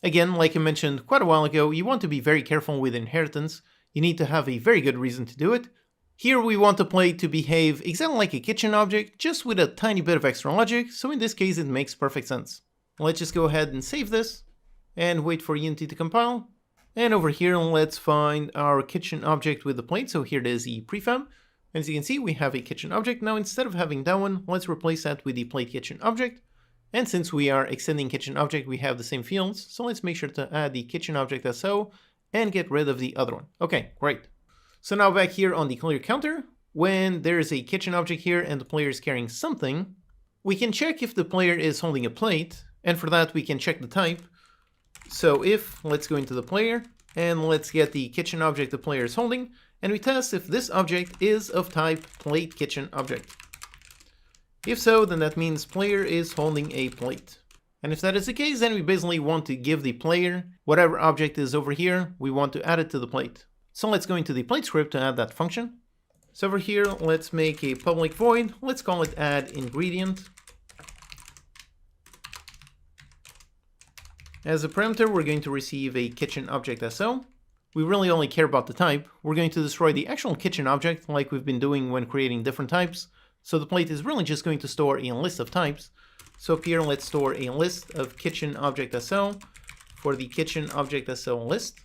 Again, like I mentioned quite a while ago, you want to be very careful with inheritance. You need to have a very good reason to do it. Here we want the plate to behave exactly like a kitchen object, just with a tiny bit of extra logic, so in this case it makes perfect sense. Let's just go ahead and save this. And wait for Unity to compile. And over here, let's find our kitchen object with the plate. So here it is, the prefab. As you can see, we have a kitchen object. Now, instead of having that one, let's replace that with the plate kitchen object. And since we are extending kitchen object, we have the same fields. So let's make sure to add the kitchen object SO and get rid of the other one. Okay, great. So now back here on the clear counter, when there is a kitchen object here and the player is carrying something, we can check if the player is holding a plate. And for that, we can check the type. So if, let's go into the player, and let's get the kitchen object the player is holding, and we test if this object is of type plate kitchen object. If so, then that means player is holding a plate. And if that is the case, then we basically want to give the player whatever object is over here, we want to add it to the plate. So let's go into the plate script to add that function. So over here, let's make a public void, let's call it add ingredient. As a parameter, we're going to receive a kitchen object SO. We really only care about the type. We're going to destroy the actual kitchen object like we've been doing when creating different types. So the plate is really just going to store a list of types. So up here, let's store a list of kitchen object SO for the kitchen object SO list.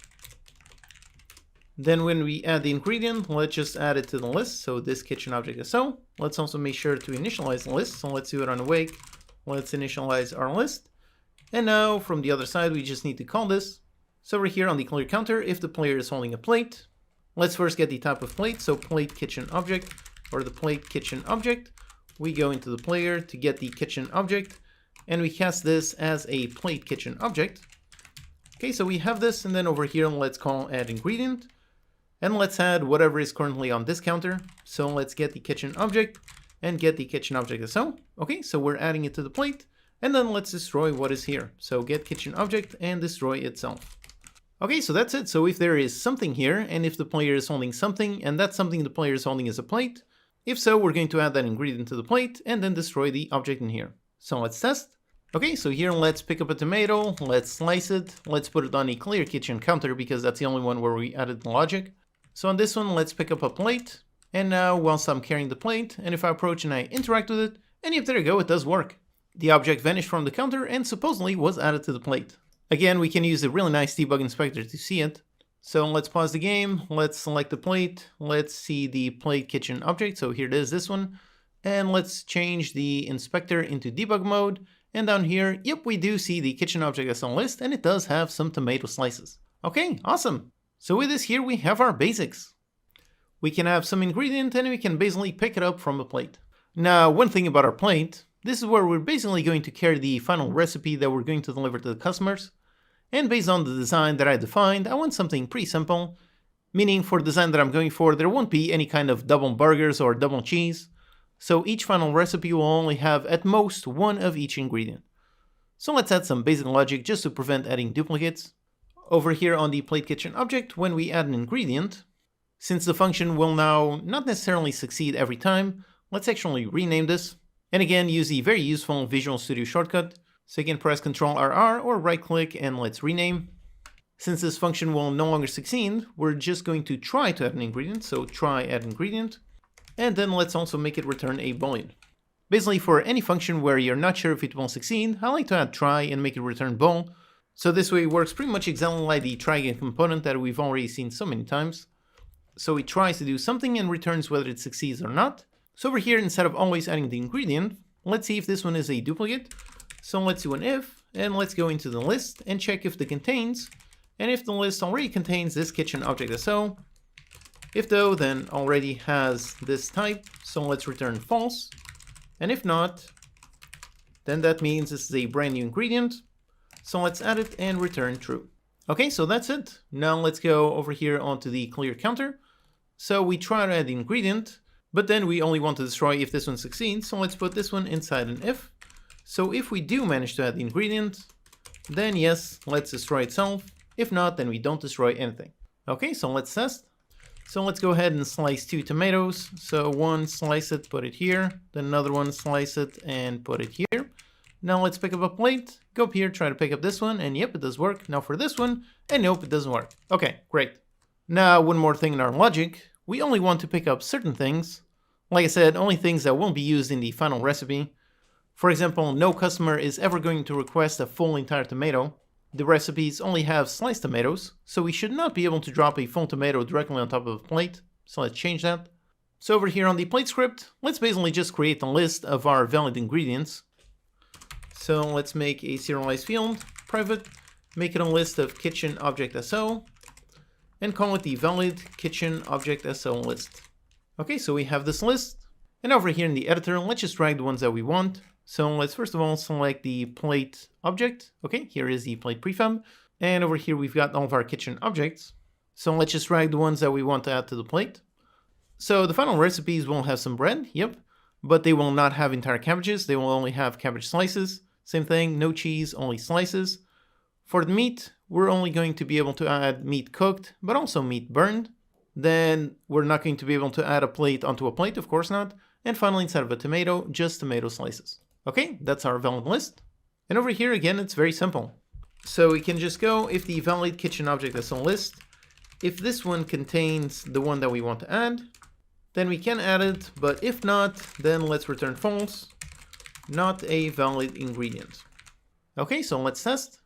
Then when we add the ingredient, let's just add it to the list. So this kitchen object SO. Let's also make sure to initialize the list. So let's do it on awake. Let's initialize our list. And now from the other side, we just need to call this. So over here on the clear counter, if the player is holding a plate, let's first get the type of plate. So plate kitchen object, or the plate kitchen object. We go into the player to get the kitchen object, and we cast this as a plate kitchen object. Okay, so we have this, and then over here, let's call add ingredient, and let's add whatever is currently on this counter. So let's get the kitchen object and get the kitchen object SO. Okay, so we're adding it to the plate, and then let's destroy what is here. So get kitchen object and destroy itself. Okay, so that's it. So if there is something here, and if the player is holding something, and that something the player is holding is a plate, if so, we're going to add that ingredient to the plate and then destroy the object in here. So let's test. Okay, so here let's pick up a tomato, let's slice it, let's put it on a clear kitchen counter because that's the only one where we added the logic. So on this one, let's pick up a plate, and now whilst I'm carrying the plate, and if I approach and I interact with it, and yep, there you go, it does work. The object vanished from the counter and supposedly was added to the plate. Again, we can use a really nice debug inspector to see it. So let's pause the game, let's select the plate, let's see the plate kitchen object, so here it is, this one, and let's change the inspector into debug mode, and down here, yep, we do see the kitchen object SO list, and it does have some tomato slices. Okay, awesome. So with this here, we have our basics. We can have some ingredient, and we can basically pick it up from a plate. Now, one thing about our plate, this is where we're basically going to carry the final recipe that we're going to deliver to the customers. And based on the design that I defined, I want something pretty simple, meaning for the design that I'm going for, there won't be any kind of double burgers or double cheese. So each final recipe will only have at most one of each ingredient. So let's add some basic logic just to prevent adding duplicates. Over here on the plate kitchen object, when we add an ingredient, since the function will now not necessarily succeed every time, let's actually rename this. And again, use the very useful Visual Studio shortcut. So you can press Ctrl+RR or right click and let's rename. Since this function will no longer succeed, we're just going to try to add an ingredient. So try add ingredient. And then let's also make it return a boolean. Basically for any function where you're not sure if it will succeed, I like to add try and make it return bool. So this way it works pretty much exactly like the try again component that we've already seen so many times. So it tries to do something and returns whether it succeeds or not. So over here, instead of always adding the ingredient, let's see if this one is a duplicate. So let's do an if, and let's go into the list and check if the contains, and if the list already contains this kitchen object SO. If though, then already has this type, so let's return false. And if not, then that means this is a brand new ingredient. So let's add it and return true. Okay, so that's it. Now let's go over here onto the clear counter. So we try to add the ingredient, but then we only want to destroy if this one succeeds. So let's put this one inside an if. So if we do manage to add the ingredient, then yes, let's destroy itself. If not, then we don't destroy anything. Okay, so let's test. So let's go ahead and slice 2 tomatoes. So one, slice it, put it here. Then another one, slice it and put it here. Now let's pick up a plate, go up here, try to pick up this one, and yep, it does work. Now for this one, and nope, it doesn't work. Okay, great. Now one more thing in our logic, we only want to pick up certain things. Like I said, only things that won't be used in the final recipe. For example, no customer is ever going to request a full entire tomato. The recipes only have sliced tomatoes, so we should not be able to drop a full tomato directly on top of a plate. So let's change that. So over here on the plate script, let's basically just create a list of our valid ingredients. So let's make a serialized field, private, make it a list of kitchen object SO, and call it the valid kitchen object SO list. Okay, so we have this list. And over here in the editor, let's just drag the ones that we want. So let's first of all select the plate object. Okay, here is the plate prefab. And over here we've got all of our kitchen objects. So let's just drag the ones that we want to add to the plate. So the final recipes will have some bread, yep, but they will not have entire cabbages. They will only have cabbage slices. Same thing, no cheese, only slices. For the meat, we're only going to be able to add meat cooked, but also meat burned. Then we're not going to be able to add a plate onto a plate, of course not. And finally, instead of a tomato, just tomato slices. Okay, that's our valid list. And over here, again, it's very simple. So we can just go, if the valid kitchen object SO list, if this one contains the one that we want to add, then we can add it, but if not, then let's return false. not a valid ingredient. Okay, so let's test.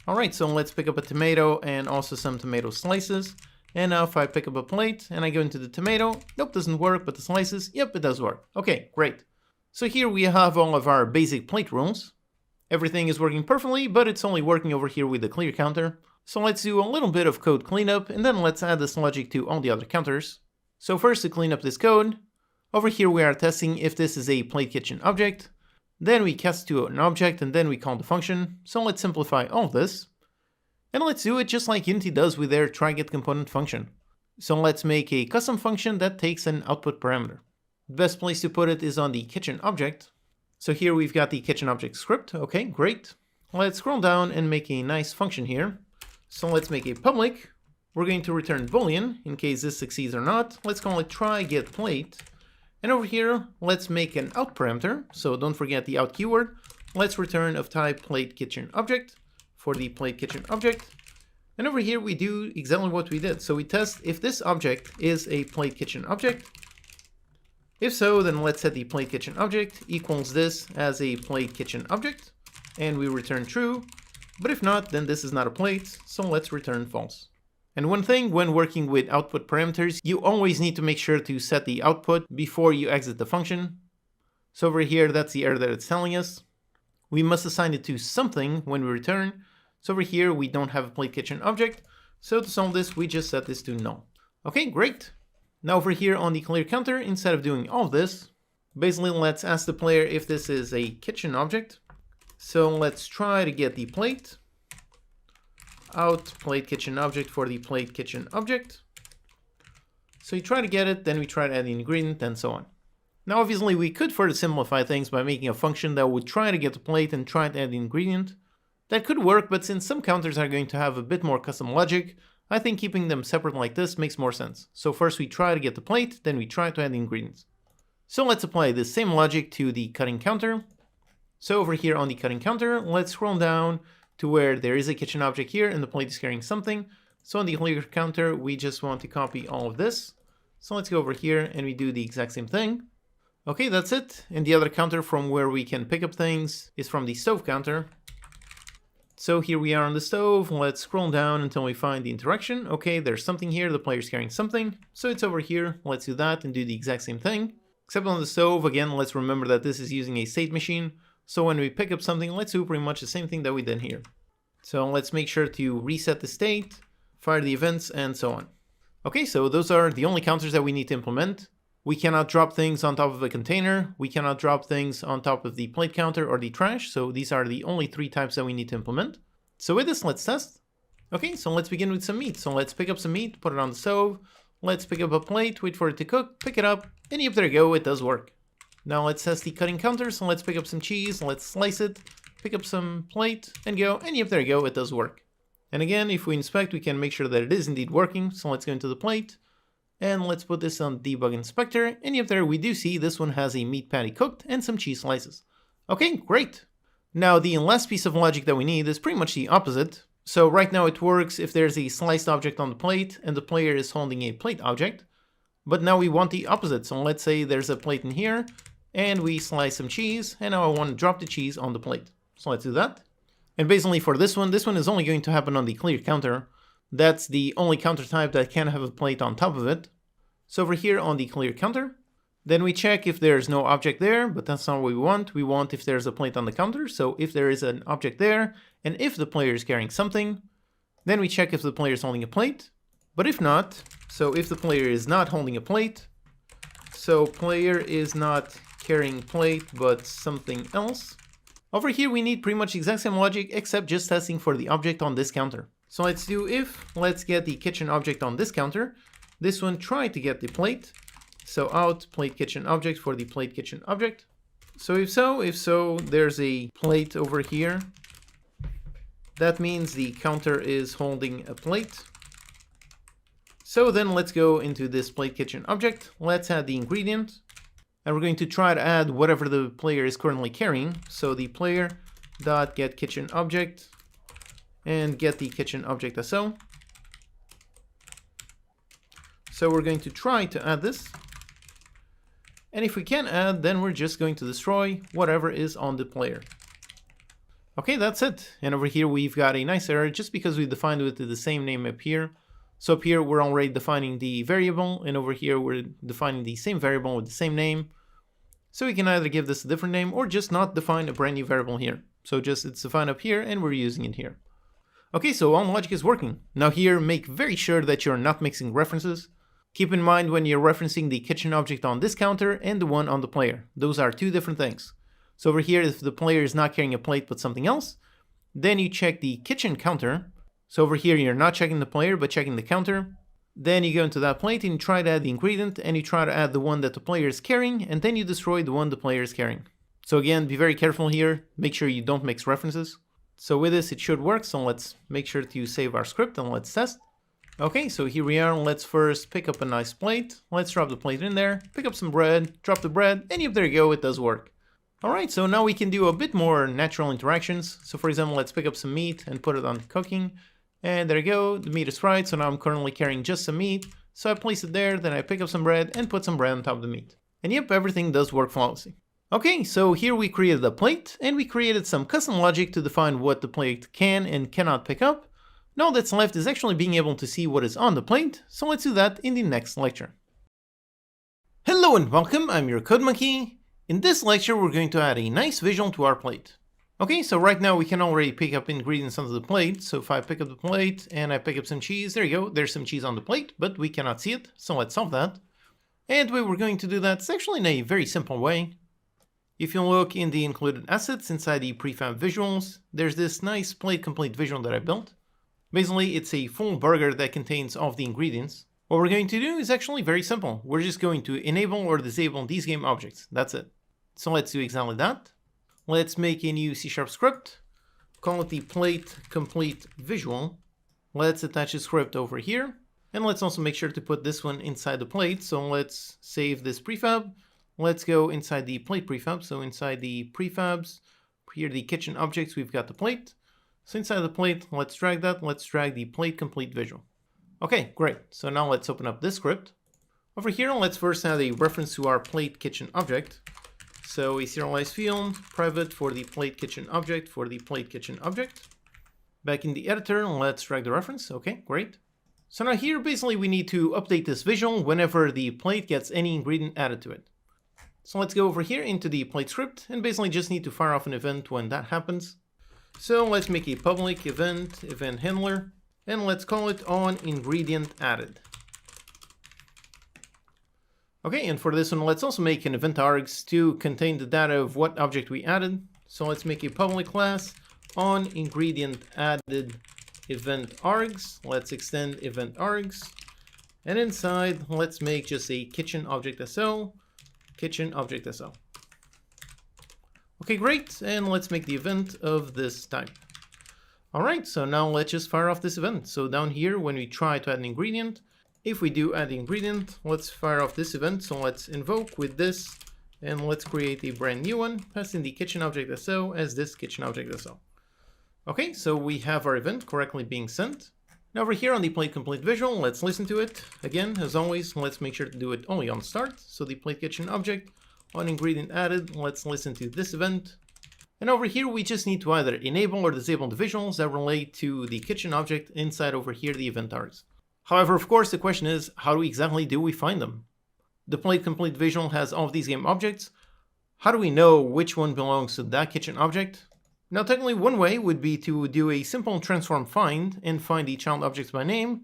All right, so let's pick up a tomato and also some tomato slices. And now if I pick up a plate and I go into the tomato, nope, doesn't work, but the slices, yep, it does work. Okay, great. So here we have all of our basic plate rules. Everything is working perfectly, but it's only working over here with the clear counter. So let's do a little bit of code cleanup, and then let's add this logic to all the other counters. So first, to clean up this code, over here we are testing if this is a plate kitchen object. Then we cast to an object, and then we call the function. So let's simplify all of this. And let's do it just like Unity does with their try_get_component function. So let's make a custom function that takes an output parameter. The best place to put it is on the kitchen object. So here we've got the kitchen object script. Okay, great. Let's scroll down and make a nice function here. So let's make a public. We're going to return boolean in case this succeeds or not. Let's call it try_get_plate. And over here, let's make an out parameter. So don't forget the out keyword. Let's return of type plate kitchen object for the plate kitchen object. And over here, we do exactly what we did. So we test if this object is a plate kitchen object. If so, then let's set the plate kitchen object equals this as a plate kitchen object. And we return true. But if not, then this is not a plate. So let's return false. And one thing when working with output parameters, you always need to make sure to set the output before you exit the function. So over here, that's the error that it's telling us. We must assign it to something when we return. So over here, we don't have a plate kitchen object. So to solve this, we just set this to null. Okay, great. Now over here on the clear counter, instead of doing all of this, basically let's ask the player if this is a kitchen object. So let's try to get the plate. Out plate kitchen object for the plate kitchen object. So you try to get it, then we try to add the ingredient, and so on. Now obviously we could further simplify things by making a function that would try to get the plate and try to add the ingredient. That could work, but since some counters are going to have a bit more custom logic, I think keeping them separate like this makes more sense. So first we try to get the plate, then we try to add the ingredients. So let's apply the same logic to the cutting counter. So over here on the cutting counter, let's scroll down to where there is a kitchen object here and the plate is carrying something. So on the clear counter, we just want to copy all of this. So let's go over here and we do the exact same thing. Okay, that's it. And the other counter from where we can pick up things is from the stove counter. So here we are on the stove. Let's scroll down until we find the interaction. Okay, there's something here. The player's carrying something. So it's over here. Let's do that and do the exact same thing. Except on the stove, again, let's remember that this is using a state machine. So when we pick up something, let's do pretty much the same thing that we did here. So let's make sure to reset the state, fire the events, and so on. Okay, so those are the only counters that we need to implement. We cannot drop things on top of a container. We cannot drop things on top of the plate counter or the trash. So these are the only three types that we need to implement. So with this, let's test. Okay, so let's begin with some meat. So let's pick up some meat, put it on the stove. Let's pick up a plate, wait for it to cook, pick it up, and yep, there you go, it does work. Now let's test the cutting counter. So let's pick up some cheese, let's slice it, pick up some plate, and go, and yep, there you go, it does work. And again, if we inspect, we can make sure that it is indeed working. So let's go into the plate. And let's put this on debug inspector, and yep, there we do see this one has a meat patty cooked and some cheese slices. Okay, great. Now the last piece of logic that we need is pretty much the opposite. So right now it works if there's a sliced object on the plate and the player is holding a plate object. But now we want the opposite. So let's say there's a plate in here and we slice some cheese, and now I want to drop the cheese on the plate. So let's do that. And basically for this one is only going to happen on the clear counter. That's the only counter type that can have a plate on top of it. So over here on the clear counter, then we check if there's no object there, but that's not what we want. We want if there's a plate on the counter. So if there is an object there, and if the player is carrying something, then we check if the player is holding a plate. But if not, so if the player is not holding a plate, so player is not carrying plate, but something else. Over here, we need pretty much the exact same logic, except just testing for the object on this counter. So let's do if, let's get the kitchen object on this counter. This one tried to get the plate. So out plate kitchen object for the plate kitchen object. So if so, there's a plate over here. That means the counter is holding a plate. So then let's go into this plate kitchen object. Let's add the ingredient. And we're going to try to add whatever the player is currently carrying. So the player dot get kitchen object and get the kitchen object as so. So we're going to try to add this. And if we can't add, then we're just going to destroy whatever is on the player. Okay, that's it. And over here we've got a nice error just because we defined it with the same name up here. So up here we're already defining the variable, and over here we're defining the same variable with the same name. So we can either give this a different name or just not define a brand new variable here. So just it's defined up here and we're using it here. Okay, so all logic is working. Now here, make very sure that you're not mixing references. Keep in mind when you're referencing the kitchen object on this counter and the one on the player. Those are two different things. So over here, if the player is not carrying a plate but something else, then you check the kitchen counter. So over here, you're not checking the player but checking the counter. Then you go into that plate and you try to add the ingredient and you try to add the one that the player is carrying, and then you destroy the one the player is carrying. So again, be very careful here. Make sure you don't mix references. So with this, it should work. So let's make sure to save our script and let's test. Okay, so here we are. Let's first pick up a nice plate. Let's drop the plate in there, pick up some bread, drop the bread, and yep, there you go, it does work. All right, so now we can do a bit more natural interactions. So for example, let's pick up some meat and put it on cooking. And there you go, the meat is fried, so now I'm currently carrying just some meat. So I place it there, then I pick up some bread and put some bread on top of the meat. And yep, everything does work flawlessly. Okay, so here we created a plate, and we created some custom logic to define what the plate can and cannot pick up. Now all that's left is actually being able to see what is on the plate, so let's do that in the next lecture. Hello and welcome, I'm your Code Monkey. In this lecture we're going to add a nice visual to our plate. Okay, so right now we can already pick up ingredients onto the plate. So if I pick up the plate and I pick up some cheese, there you go, there's some cheese on the plate, but we cannot see it, so let's solve that. And the way we're going to do that is actually in a very simple way. If you look in the included assets inside the prefab visuals, there's this nice plate complete visual that I built. Basically, it's a full burger that contains all of the ingredients. What we're going to do is actually very simple. We're just going to enable or disable these game objects. That's it. So let's do exactly that. Let's make a new C# script, call it the plate complete visual. Let's attach a script over here. And let's also make sure to put this one inside the plate. So let's save this prefab. Let's go inside the plate prefab. So inside the prefabs, here the kitchen objects, we've got the plate. So inside the plate, let's drag that. Let's drag the plate complete visual. Okay, great. So now let's open up this script. Over here, let's first add a reference to our plate kitchen object. So a serialized field, private for the plate kitchen object for the plate kitchen object. Back in the editor, let's drag the reference. Okay, great. So now here, basically, we need to update this visual whenever the plate gets any ingredient added to it. So let's go over here into the plate script and basically just need to fire off an event when that happens. So let's make a public event handler, and let's call it on ingredient added. Okay, and for this one, let's also make an event args to contain the data of what object we added. So let's make a public class on ingredient added event args. Let's extend event args. And inside, let's make just a kitchen object SO, kitchen object SO. Okay, great. And let's make the event of this type. All right, so now let's just fire off this event. So down here, when we try to add an ingredient, if we do add the ingredient, let's fire off this event. So let's invoke with this, and let's create a brand new one, passing the kitchen object SO as this kitchen object SO. Okay, so we have our event correctly being sent. Now over here on the plate complete visual, let's listen to it. Again, as always, let's make sure to do it only on start. So the plate kitchen object on ingredient added, let's listen to this event. And over here, we just need to either enable or disable the visuals that relate to the kitchen object inside over here, the event args. However, of course, the question is, how exactly do we find them? The plate complete visual has all of these game objects. How do we know which one belongs to that kitchen object? Now, technically, one way would be to do a simple transform find and find the child objects by name.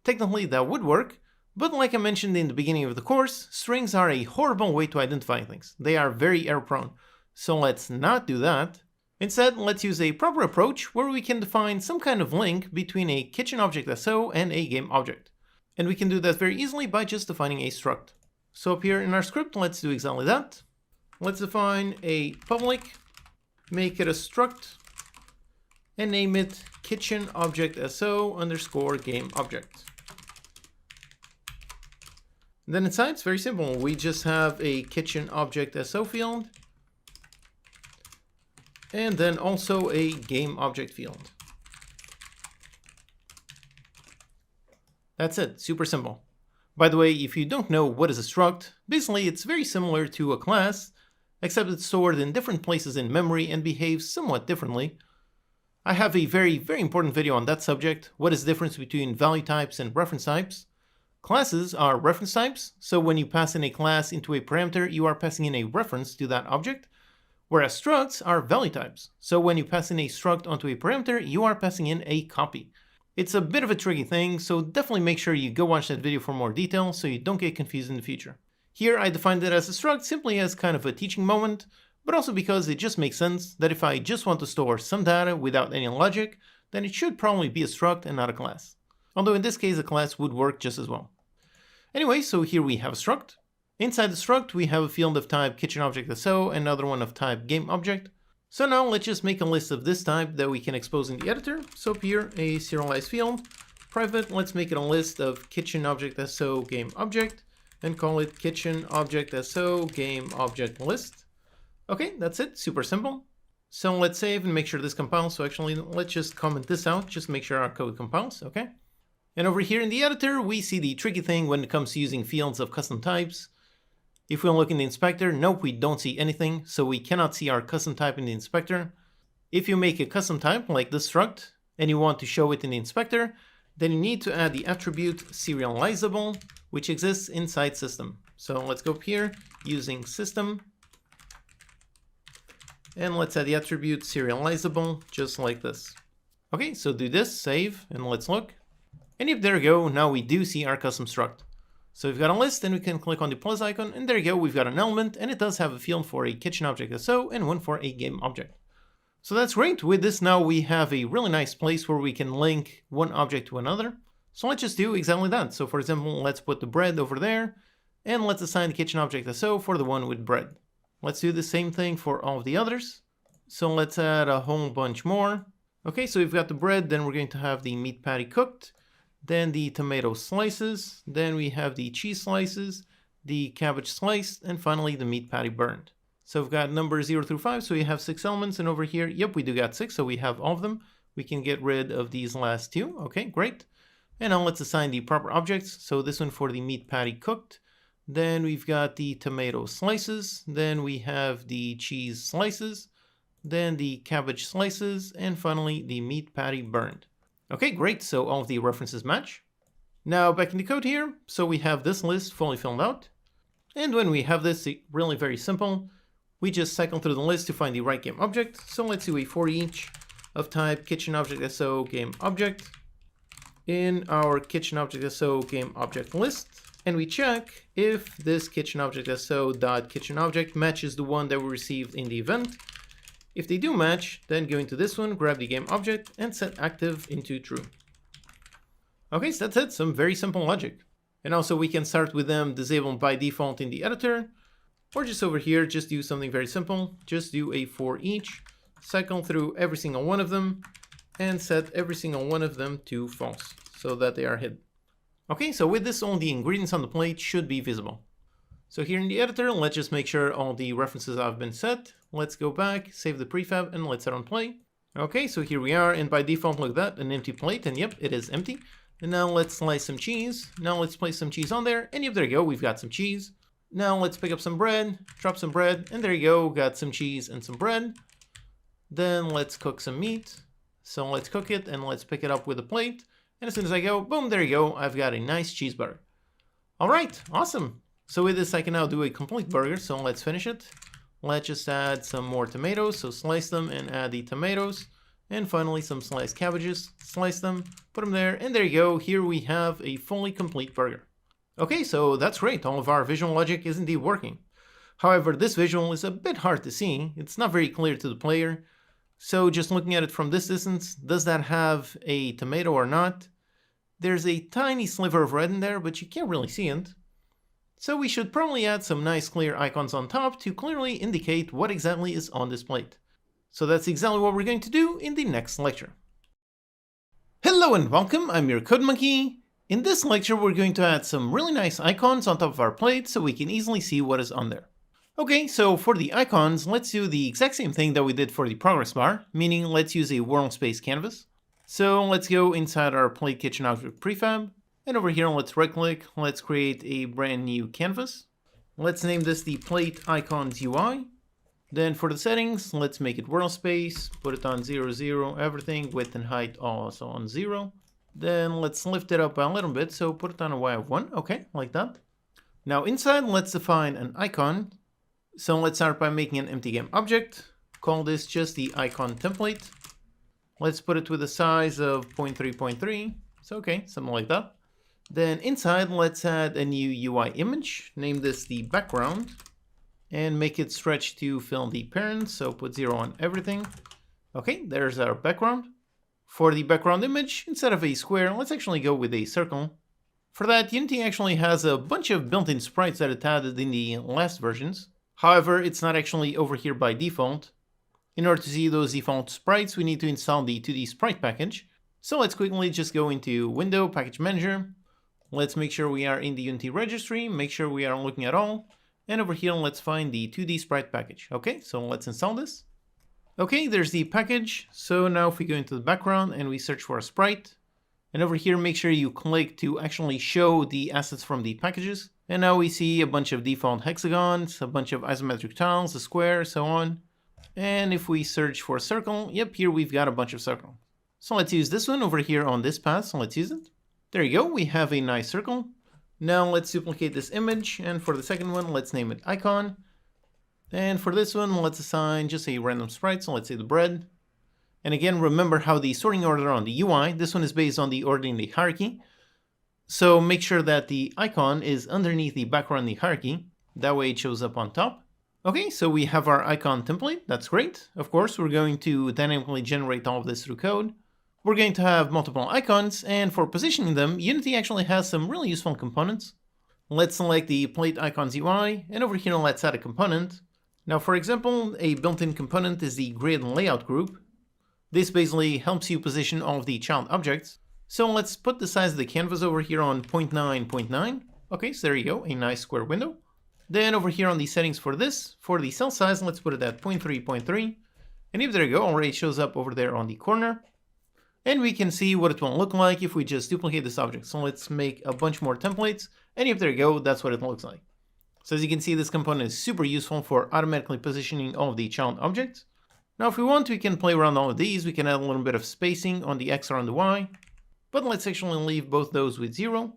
Technically, that would work, but like I mentioned in the beginning of the course, strings are a horrible way to identify things. They are very error prone. So let's not do that. Instead, let's use a proper approach where we can define some kind of link between a kitchen object SO and a game object. And we can do that very easily by just defining a struct. So up here in our script, let's do exactly that. Let's define a public, make it a struct, and name it kitchen object SO underscore game object. And then inside, it's very simple. We just have a kitchen object SO field, and then also a game object field. That's it, super simple. By the way, if you don't know what is a struct, basically it's very similar to a class, except it's stored in different places in memory and behaves somewhat differently. I have a very important video on that subject, what is the difference between value types and reference types. Classes are reference types, so when you pass in a class into a parameter, you are passing in a reference to that object, whereas structs are value types, so when you pass in a struct onto a parameter, you are passing in a copy. It's a bit of a tricky thing, so definitely make sure you go watch that video for more detail so you don't get confused in the future. Here I defined it as a struct simply as kind of a teaching moment, but also because it just makes sense that if I just want to store some data without any logic, then it should probably be a struct and not a class. Although in this case a class would work just as well. Anyway, so here we have a struct. Inside the struct we have a field of type kitchenObject.so and another one of type gameObject. So now let's just make a list of this type that we can expose in the editor. So up here, a serialized field, private, let's make it a list of kitchenObject.so gameObject and call it kitchenObject.so gameObject list. Okay, that's it, super simple. So let's save and make sure this compiles. So actually, let's just comment this out, just make sure our code compiles, okay? And over here in the editor, we see the tricky thing when it comes to using fields of custom types. If we look in the inspector, nope, we don't see anything, so we cannot see our custom type in the inspector. If you make a custom type like this struct, and you want to show it in the inspector, then you need to add the attribute serializable, which exists inside system. So let's go up here using system, and let's add the attribute serializable, just like this. Okay, so do this, save, and let's look. And if there we go, now we do see our custom struct. So we've got a list, and we can click on the plus icon, and there you go, we've got an element, and it does have a field for a kitchenObject.so and one for a gameObject. So that's great. With this now we have a really nice place where we can link one object to another. So let's just do exactly that. So for example, let's put the bread over there, and let's assign the kitchenObject.so for the one with bread. Let's do the same thing for all of the others. So let's add a whole bunch more. Okay, so we've got the bread, then we're going to have the meat patty cooked, then the tomato slices, then we have the cheese slices, the cabbage sliced, and finally the meat patty burned. So we've got numbers 0 through 5, so we have 6 elements, and over here, yep, we do got 6, so we have all of them. We can get rid of these last 2, okay, great. And now let's assign the proper objects, so this one for the meat patty cooked, then we've got the tomato slices, then we have the cheese slices, then the cabbage slices, and finally the meat patty burned. Okay, great, so all of the references match. Now back in the code here, so we have this list fully filled out. And when we have this, really very simple, we just cycle through the list to find the right game object. So let's do a for each of type kitchenObject.so gameObject in our kitchenObject.so gameObject list. And we check if this kitchenObject.so.kitchenObject matches the one that we received in the event. If they do match, then go into this one, grab the game object, and set active into true. Okay, so that's it, some very simple logic. And also we can start with them disabled by default in the editor, or just over here, just do something very simple. Just do a for each, cycle through every single one of them, and set every single one of them to false, so that they are hidden. Okay, so with this, all the ingredients on the plate should be visible. So here in the editor, let's just make sure all the references have been set. Let's go back, save the prefab, and let's set on play. Okay, so here we are, and by default, look at that, an empty plate, and yep, it is empty. And now let's slice some cheese. Now let's place some cheese on there, and yep, there you go, we've got some cheese. Now let's pick up some bread, drop some bread, and there you go, got some cheese and some bread. Then let's cook some meat. So let's cook it, and let's pick it up with a plate. And as soon as I go, boom, there you go, I've got a nice cheeseburger. All right, awesome. So with this, I can now do a complete burger, so let's finish it. Let's just add some more tomatoes, so slice them and add the tomatoes. And finally, some sliced cabbages, slice them, put them there, and there you go, here we have a fully complete burger. Okay, so that's great, all of our visual logic is indeed working. However, this visual is a bit hard to see, it's not very clear to the player. So just looking at it from this distance, does that have a tomato or not? There's a tiny sliver of red in there, but you can't really see it. So we should probably add some nice clear icons on top to clearly indicate what exactly is on this plate. So that's exactly what we're going to do in the next lecture. Hello and welcome, I'm your Code Monkey. In this lecture we're going to add some really nice icons on top of our plate so we can easily see what is on there. Okay, so for the icons, let's do the exact same thing that we did for the progress bar, meaning let's use a world space canvas. So let's go inside our plate kitchen object prefab. And over here, let's right click, let's create a brand new canvas. Let's name this the plate icons UI. Then for the settings, let's make it world space, put it on 0, 0, everything, width and height also on 0. Then let's lift it up a little bit, so put it on a Y of 1, okay, like that. Now inside, let's define an icon. So let's start by making an empty game object. Call this just the icon template. Let's put it with a size of 0.3.3, so okay, something like that. Then inside, let's add a new UI image, name this the background, and make it stretch to fill the parent, so put 0 on everything. Okay, there's our background. For the background image, instead of a square, let's actually go with a circle. For that, Unity actually has a bunch of built-in sprites that it added in the last versions. However, it's not actually over here by default. In order to see those default sprites, we need to install the 2D sprite package. So let's quickly just go into Window, Package Manager. Let's make sure we are in the Unity registry, make sure we are looking at all. And over here, let's find the 2D sprite package. Okay, so let's install this. Okay, there's the package. So now if we go into the background and we search for a sprite, and over here, make sure you click to actually show the assets from the packages. And now we see a bunch of default hexagons, a bunch of isometric tiles, a square, so on. And if we search for a circle, yep, here we've got a bunch of circles. So let's use this one over here on this path, so let's use it. There you go, we have a nice circle. Now let's duplicate this image, and for the second one, let's name it icon. And for this one, let's assign just a random sprite, so let's say the bread. And again, remember how the sorting order on the UI, this one is based on the order in the hierarchy. So make sure that the icon is underneath the background in the hierarchy. That way it shows up on top. Okay, so we have our icon template. That's great. Of course, we're going to dynamically generate all of this through code. We're going to have multiple icons, and for positioning them, Unity actually has some really useful components. Let's select the plate icons UI, and over here let's add a component. Now for example, a built-in component is the grid layout group. This basically helps you position all of the child objects. So let's put the size of the canvas over here on 0.9.9. Okay, so there you go, a nice square window. Then over here on the settings for this, for the cell size, let's put it at 0.3.3. And if there you go, already shows up over there on the corner. And we can see what it will look like if we just duplicate this object. So let's make a bunch more templates. And if there you go, that's what it looks like. So as you can see, this component is super useful for automatically positioning all of the child objects. Now, if we want, we can play around all of these. We can add a little bit of spacing on the X or on the Y. But let's actually leave both those with 0.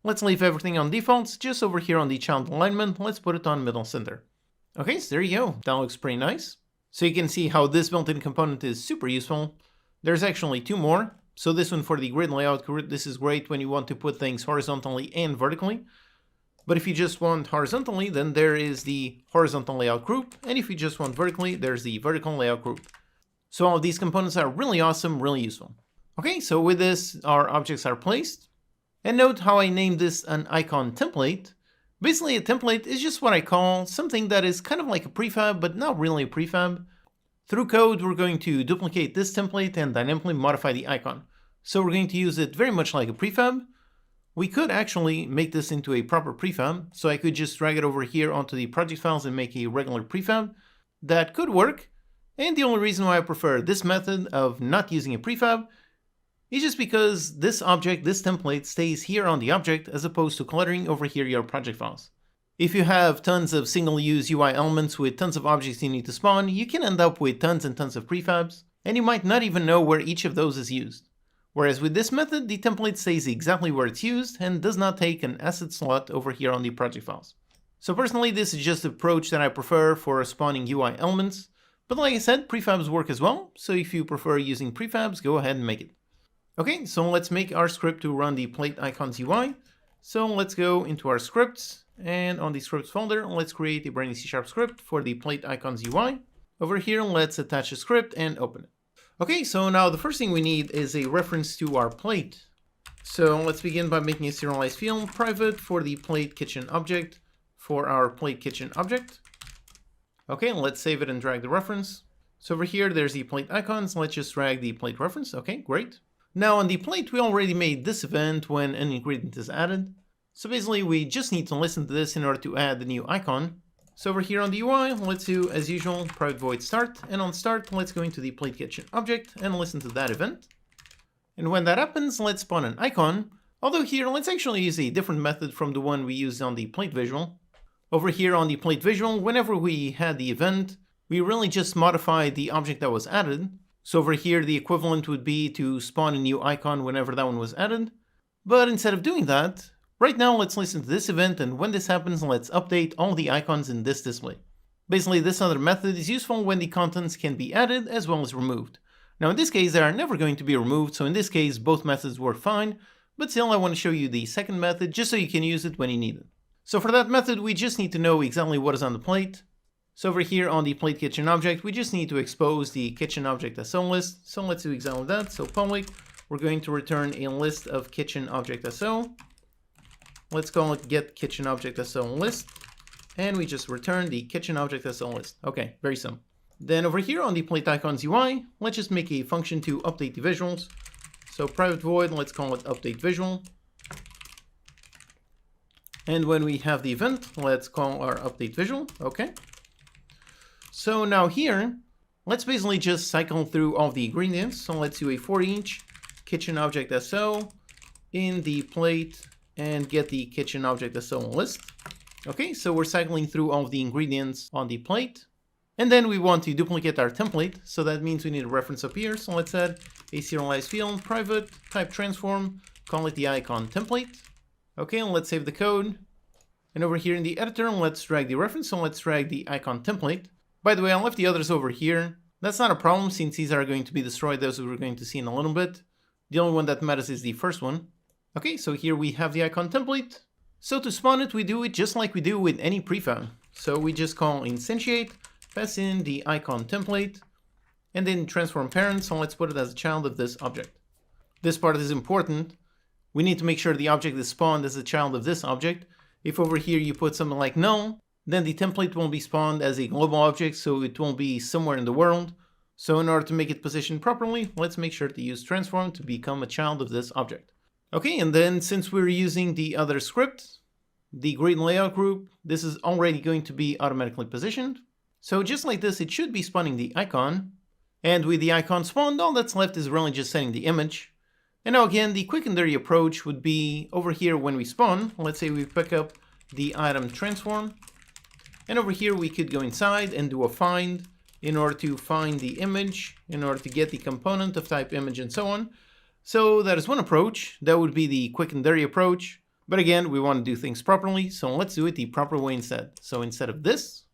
Let's leave everything on defaults. Just over here on the child alignment, let's put it on middle center. Okay, so there you go. That looks pretty nice. So you can see how this built-in component is super useful. There's actually 2 more. So this one for the grid layout, this is great when you want to put things horizontally and vertically. But if you just want horizontally, then there is the horizontal layout group. And if you just want vertically, there's the vertical layout group. So all of these components are really awesome, really useful. Okay, so with this, our objects are placed. And note how I named this an icon template. Basically, a template is just what I call something that is kind of like a prefab, but not really a prefab. Through code, we're going to duplicate this template and dynamically modify the icon. So we're going to use it very much like a prefab. We could actually make this into a proper prefab. So I could just drag it over here onto the project files and make a regular prefab. That could work. And the only reason why I prefer this method of not using a prefab is just because this object, this template, stays here on the object as opposed to cluttering over here your project files. If you have tons of single-use UI elements with tons of objects you need to spawn, you can end up with tons and tons of prefabs, and you might not even know where each of those is used. Whereas with this method, the template stays exactly where it's used and does not take an asset slot over here on the project files. So personally, this is just the approach that I prefer for spawning UI elements, but like I said, prefabs work as well, so if you prefer using prefabs, go ahead and make it. Okay, so let's make our script to run the plate icons UI. So let's go into our scripts, and on the scripts folder, let's create a brand new C# script for the plate icons UI. Over here, let's attach a script and open it. Okay, so now the first thing we need is a reference to our plate. So let's begin by making a serialized field private for the plate kitchen object for our plate kitchen object. Okay, let's save it and drag the reference. So over here, there's the plate icons. Let's just drag the plate reference. Okay, great. Now on the plate, we already made this event when an ingredient is added. So basically, we just need to listen to this in order to add the new icon. So over here on the UI, let's do, as usual, private void start. And on start, let's go into the plate kitchen object and listen to that event. And when that happens, let's spawn an icon. Although here, let's actually use a different method from the one we used on the plate visual. Over here on the plate visual, whenever we had the event, we really just modified the object that was added. So over here, the equivalent would be to spawn a new icon whenever that one was added. But instead of doing that, right now let's listen to this event, and when this happens, let's update all the icons in this display. Basically, this other method is useful when the contents can be added as well as removed. Now in this case, they are never going to be removed, so in this case, both methods work fine, but still I want to show you the second method just so you can use it when you need it. So for that method, we just need to know exactly what is on the plate. So over here on the plate kitchen object, we just need to expose the kitchen object SO list. So let's do exactly that. So public, we're going to return a list of kitchen object SO. Let's call it get kitchen object SO list. And we just return the kitchen object SO list. Okay, very simple. Then over here on the plate icons UI, let's just make a function to update the visuals. So private void, let's call it update visual. And when we have the event, let's call our update visual. Okay. So now here, let's basically just cycle through all the ingredients. So let's do a for each kitchen object SO in the plate and get the kitchen object SO list. Okay, so we're cycling through all of the ingredients on the plate. And then we want to duplicate our template. So that means we need a reference up here. So let's add a serialized field, private, type transform, call it the icon template. Okay, and let's save the code. And over here in the editor, let's drag the reference. So let's drag the icon template. By the way, I left the others over here. That's not a problem since these are going to be destroyed, those we're going to see in a little bit. The only one that matters is the first one. Okay, so here we have the icon template. So to spawn it, we do it just like we do with any prefab. So we just call instantiate, pass in the icon template, and then transform parent. So let's put it as a child of this object. This part is important. We need to make sure the object is spawned as a child of this object. If over here you put something like null, then the template won't be spawned as a global object, so it won't be somewhere in the world. So in order to make it positioned properly, let's make sure to use transform to become a child of this object. Okay, and then since we're using the other script, the grid layout group, this is already going to be automatically positioned. So just like this, it should be spawning the icon. And with the icon spawned, all that's left is really just setting the image. And now again, the quick and dirty approach would be over here when we spawn. Let's say we pick up the item transform. And over here, we could go inside and do a find in order to find the image, in order to get the component of type image and so on. So that is one approach. That would be the quick and dirty approach. But again, we want to do things properly. So let's do it the proper way instead. So instead of this,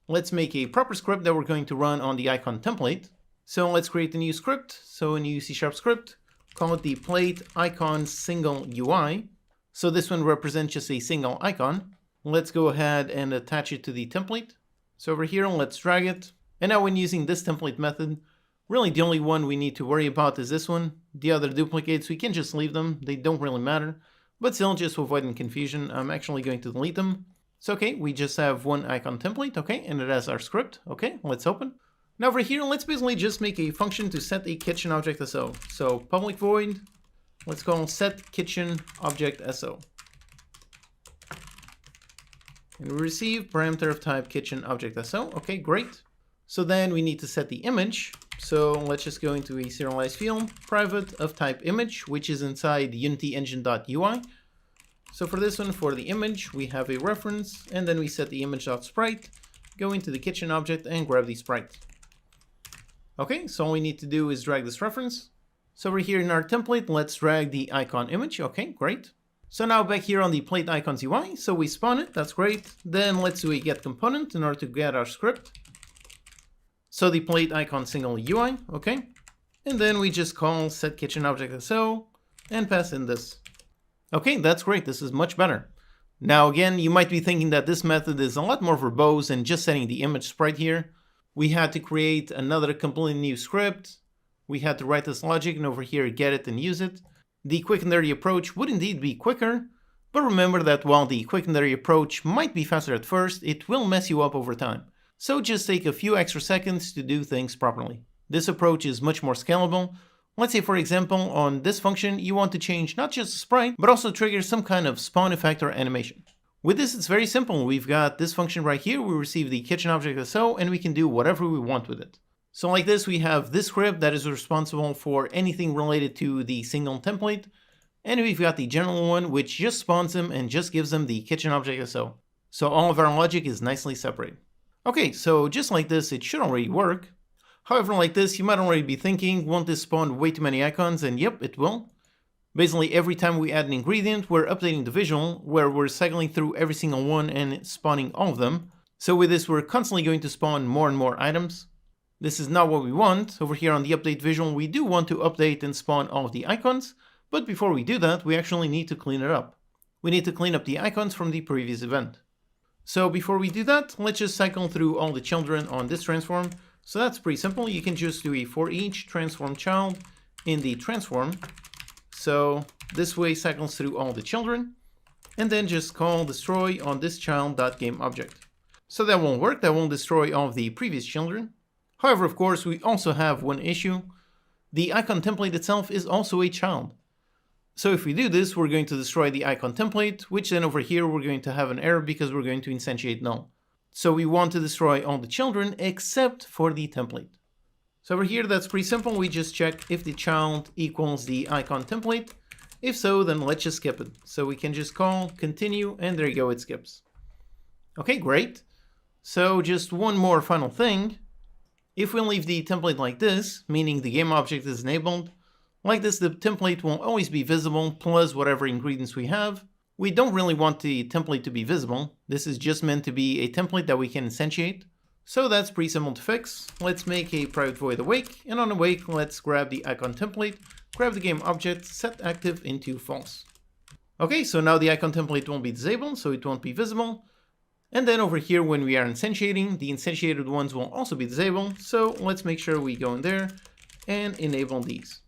let's make a proper script that we're going to run on the icon template. So let's create a new script. So a new C# script, call it the plate icon single UI. So this one represents just a single icon. Let's go ahead and attach it to the template. So over here, let's drag it. And now when using this template method, really the only one we need to worry about is this one. The other duplicates, we can just leave them. They don't really matter. But still, just to avoid confusion, I'm actually going to delete them. So okay, we just have one icon template, okay, and it has our script. Okay, let's open. Now over here, let's basically just make a function to set a kitchen object SO. So public void, let's call set kitchen object SO. And we receive parameter of type kitchen object SO. Okay, great. So then we need to set the image. So let's just go into a serialized field, private of type image, which is inside Unity engine.ui. So for this one, for the image, we have a reference, and then we set the image.sprite, go into the kitchen object and grab the sprite. Okay, so all we need to do is drag this reference. So over here in our template, let's drag the icon image. Okay, great. So now back here on the plate icons UI, so we spawn it, that's great. Then let's do a get component in order to get our script. So the plate icon single UI, okay. And then we just call set kitchen object SO and pass in this. Okay, that's great, this is much better. Now again, you might be thinking that this method is a lot more verbose than just setting the image sprite here. We had to create another completely new script. We had to write this logic and over here get it and use it. The quick and dirty approach would indeed be quicker, but remember that while the quick and dirty approach might be faster at first, it will mess you up over time. So just take a few extra seconds to do things properly. This approach is much more scalable. Let's say, for example, on this function, you want to change not just the sprite, but also trigger some kind of spawn effect or animation. With this, it's very simple. We've got this function right here. We receive the kitchen object SO, and we can do whatever we want with it. So like this, we have this script that is responsible for anything related to the single template. And we've got the general one, which just spawns them and just gives them the kitchen object SO. So all of our logic is nicely separated. Okay, so just like this, it should already work. However, like this, you might already be thinking, won't this spawn way too many icons? And yep, it will. Basically, every time we add an ingredient, we're updating the visual, where we're cycling through every single one and spawning all of them. So with this, we're constantly going to spawn more and more items. This is not what we want. Over here on the update visual, we do want to update and spawn all of the icons, but before we do that, we actually need to clean it up. We need to clean up the icons from the previous event. So before we do that, let's just cycle through all the children on this transform. So that's pretty simple. You can just do a for each transform child in the transform. So this way cycles through all the children, and then just call destroy on this child.gameObject. So that won't work, that won't destroy all of the previous children. However, of course, we also have one issue. The icon template itself is also a child. So if we do this, we're going to destroy the icon template, which then over here we're going to have an error because we're going to instantiate null. So we want to destroy all the children except for the template. So over here, that's pretty simple. We just check if the child equals the icon template. If so, then let's just skip it. So we can just call continue, and there you go, it skips. Okay, great. So just one more final thing. If we leave the template like this, meaning the game object is enabled, like this, the template will always be visible plus whatever ingredients we have. We don't really want the template to be visible. This is just meant to be a template that we can instantiate. So that's pretty simple to fix. Let's make a private void awake, and on awake, let's grab the icon template, grab the game object, set active into false. Okay, so now the icon template won't be disabled, so it won't be visible. And then over here, when we are instantiating, the instantiated ones will also be disabled. So let's make sure we go in there and enable these.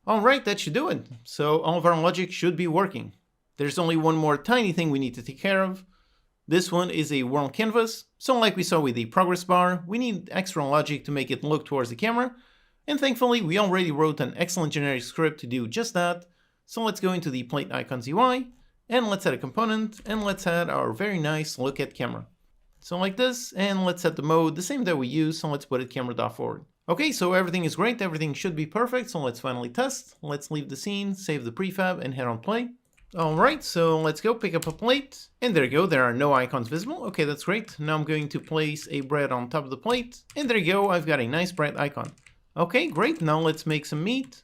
All right, that should do it. So all of our logic should be working. There's only one more tiny thing we need to take care of. This one is a world canvas. So like we saw with the progress bar, we need extra logic to make it look towards the camera. And thankfully, we already wrote an excellent generic script to do just that. So let's go into the plate icons UI, and let's add a component, and let's add our very nice look at camera. So like this, and let's set the mode the same that we use, so let's put it camera.forward. Okay, so everything is great, everything should be perfect, so let's finally test. Let's leave the scene, save the prefab, and hit on play. Alright, so let's go pick up a plate, and there you go, there are no icons visible. Okay, that's great. Now I'm going to place a bread on top of the plate, and there you go, I've got a nice bread icon. Okay, great, now let's make some meat,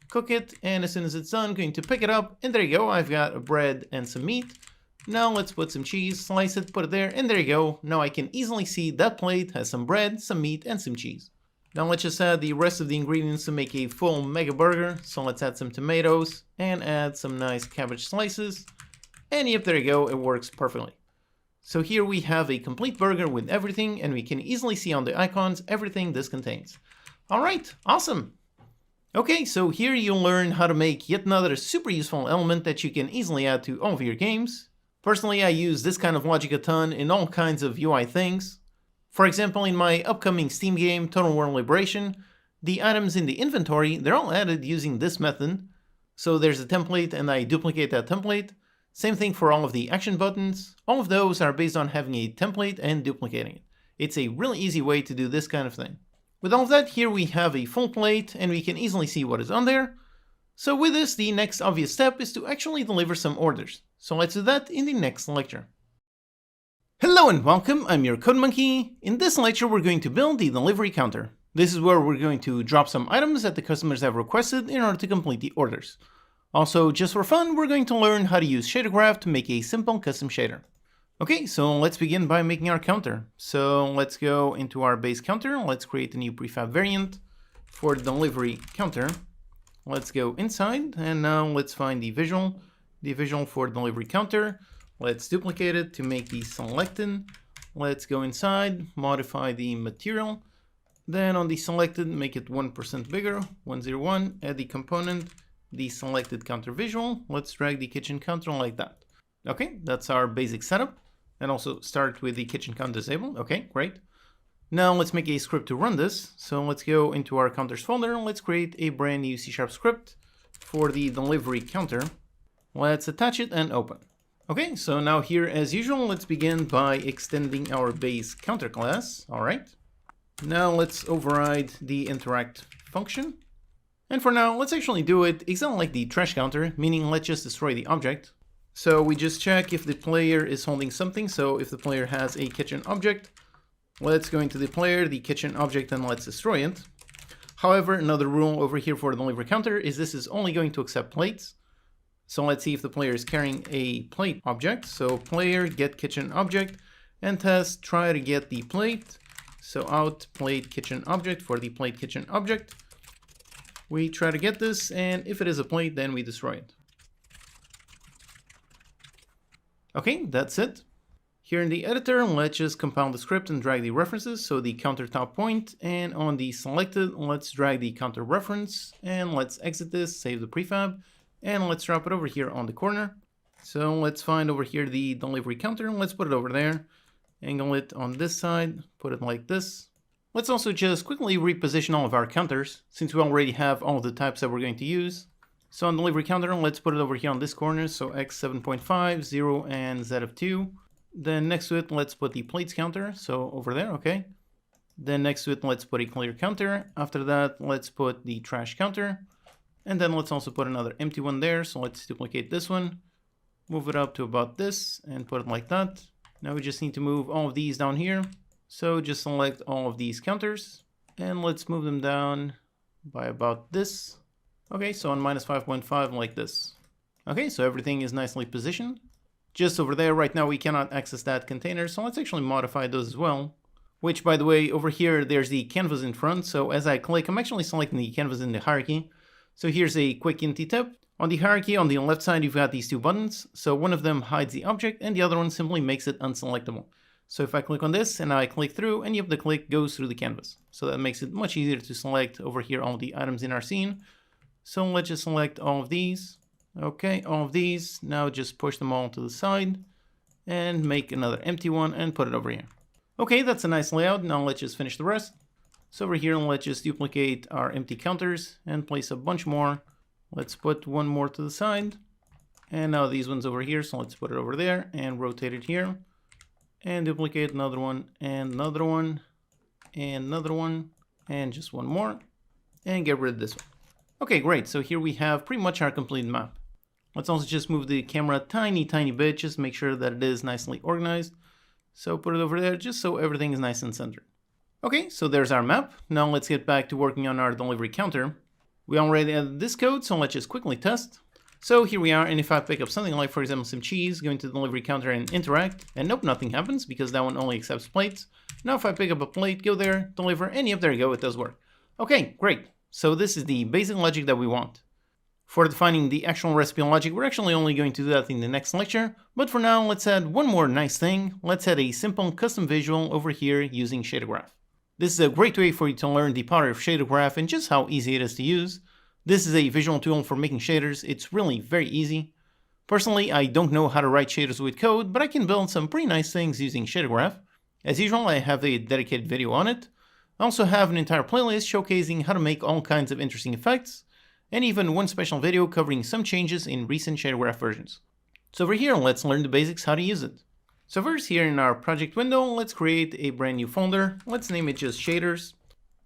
cook it, and as soon as it's done, I'm going to pick it up, and there you go, I've got a bread and some meat. Now let's put some cheese, slice it, put it there, and there you go. Now I can easily see that plate has some bread, some meat, and some cheese. Now let's just add the rest of the ingredients to make a full mega burger. So let's add some tomatoes and add some nice cabbage slices. And yep, there you go, it works perfectly. So here we have a complete burger with everything, and we can easily see on the icons everything this contains. Alright, awesome! Okay, so here you'll learn how to make yet another super useful element that you can easily add to all of your games. Personally, I use this kind of logic a ton in all kinds of UI things. For example, in my upcoming Steam game, Total War Liberation, the items in the inventory, they're all added using this method. So there's a template and I duplicate that template. Same thing for all of the action buttons. All of those are based on having a template and duplicating it. It's a really easy way to do this kind of thing. With all of that, here we have a full plate and we can easily see what is on there. So with this, the next obvious step is to actually deliver some orders. So let's do that in the next lecture. Hello and welcome, I'm your Code Monkey. In this lecture, we're going to build the delivery counter. This is where we're going to drop some items that the customers have requested in order to complete the orders. Also, just for fun, we're going to learn how to use shader graph to make a simple custom shader. Okay, so let's begin by making our counter. So let's go into our base counter. Let's create a new prefab variant for the delivery counter. Let's go inside and now let's find the visual for delivery counter. Let's duplicate it to make the selected. Let's go inside, modify the material. Then on the selected, make it 1% bigger, 101, add the component, the selected counter visual. Let's drag the kitchen counter like that. Okay, that's our basic setup. And also start with the kitchen counter disabled. Okay, great. Now let's make a script to run this. So let's go into our counters folder. And let's create a brand new C# script for the delivery counter. Let's attach it and open. Okay, so now here as usual, let's begin by extending our base counter class. All right. Now let's override the interact function. And for now, let's actually do it exactly like the trash counter, meaning let's just destroy the object. So we just check if the player is holding something. So if the player has a kitchen object, let's go into the player, the kitchen object, and let's destroy it. However, another rule over here for the delivery counter is this is only going to accept plates. So let's see if the player is carrying a plate object. So player get kitchen object and test, try to get the plate. So out plate kitchen object for the plate kitchen object. We try to get this, and if it is a plate, then we destroy it. Okay, that's it. Here in the editor, let's just compile the script and drag the references. So the countertop point, and on the selected, let's drag the counter reference, and let's exit this, save the prefab, and let's drop it over here on the corner. So let's find over here the delivery counter, let's put it over there, angle it on this side, put it like this. Let's also just quickly reposition all of our counters, since we already have all of the types that we're going to use. So on delivery counter, let's put it over here on this corner, so X 7.5, 0, and Z of 2. Then next to it, let's put the plates counter, so over there, okay. Then next to it, let's put a clear counter. After that, let's put the trash counter. And then let's also put another empty one there, so let's duplicate this one. Move it up to about this, and put it like that. Now we just need to move all of these down here. So just select all of these counters, and let's move them down by about this. Okay, so on minus 5.5 like this. Okay, so everything is nicely positioned. Just over there, right now we cannot access that container, so let's actually modify those as well. Which, by the way, over here there's the canvas in front, so as I click, I'm actually selecting the canvas in the hierarchy. So here's a quick info tip. On the hierarchy, on the left side, you've got these two buttons. So one of them hides the object, and the other one simply makes it unselectable. So if I click on this, and I click through, any of the click goes through the canvas. So that makes it much easier to select over here all the items in our scene. So let's just select all of these. Okay, all of these. Now just push them all to the side and make another empty one and put it over here. Okay, that's a nice layout. Now let's just finish the rest. So over here, let's just duplicate our empty counters and place a bunch more. Let's put one more to the side. And now these ones over here, so let's put it over there and rotate it here. And duplicate another one, and another one, and another one, and just one more. And get rid of this one. Okay, great. So here we have pretty much our complete map. Let's also just move the camera a tiny bit, just make sure that it is nicely organized. So put it over there, just so everything is nice and centered. Okay, so there's our map. Now let's get back to working on our delivery counter. We already added this code, so let's just quickly test. So here we are, and if I pick up something like, for example, some cheese, go into the delivery counter and interact, and nope, nothing happens because that one only accepts plates. Now if I pick up a plate, go there, deliver, and yep, there you go, it does work. Okay, great. So this is the basic logic that we want. For defining the actual recipe logic, we're actually only going to do that in the next lecture, but for now, let's add one more nice thing. Let's add a simple custom visual over here using shader graph. This is a great way for you to learn the power of shader graph and just how easy it is to use. This is a visual tool for making shaders. It's really very easy. Personally, I don't know how to write shaders with code, but I can build some pretty nice things using shader graph. As usual, I have a dedicated video on it. I also have an entire playlist showcasing how to make all kinds of interesting effects, and even one special video covering some changes in recent shader graph versions. So over here, let's learn the basics how to use it. So first, here in our project window, let's create a brand new folder. Let's name it just shaders.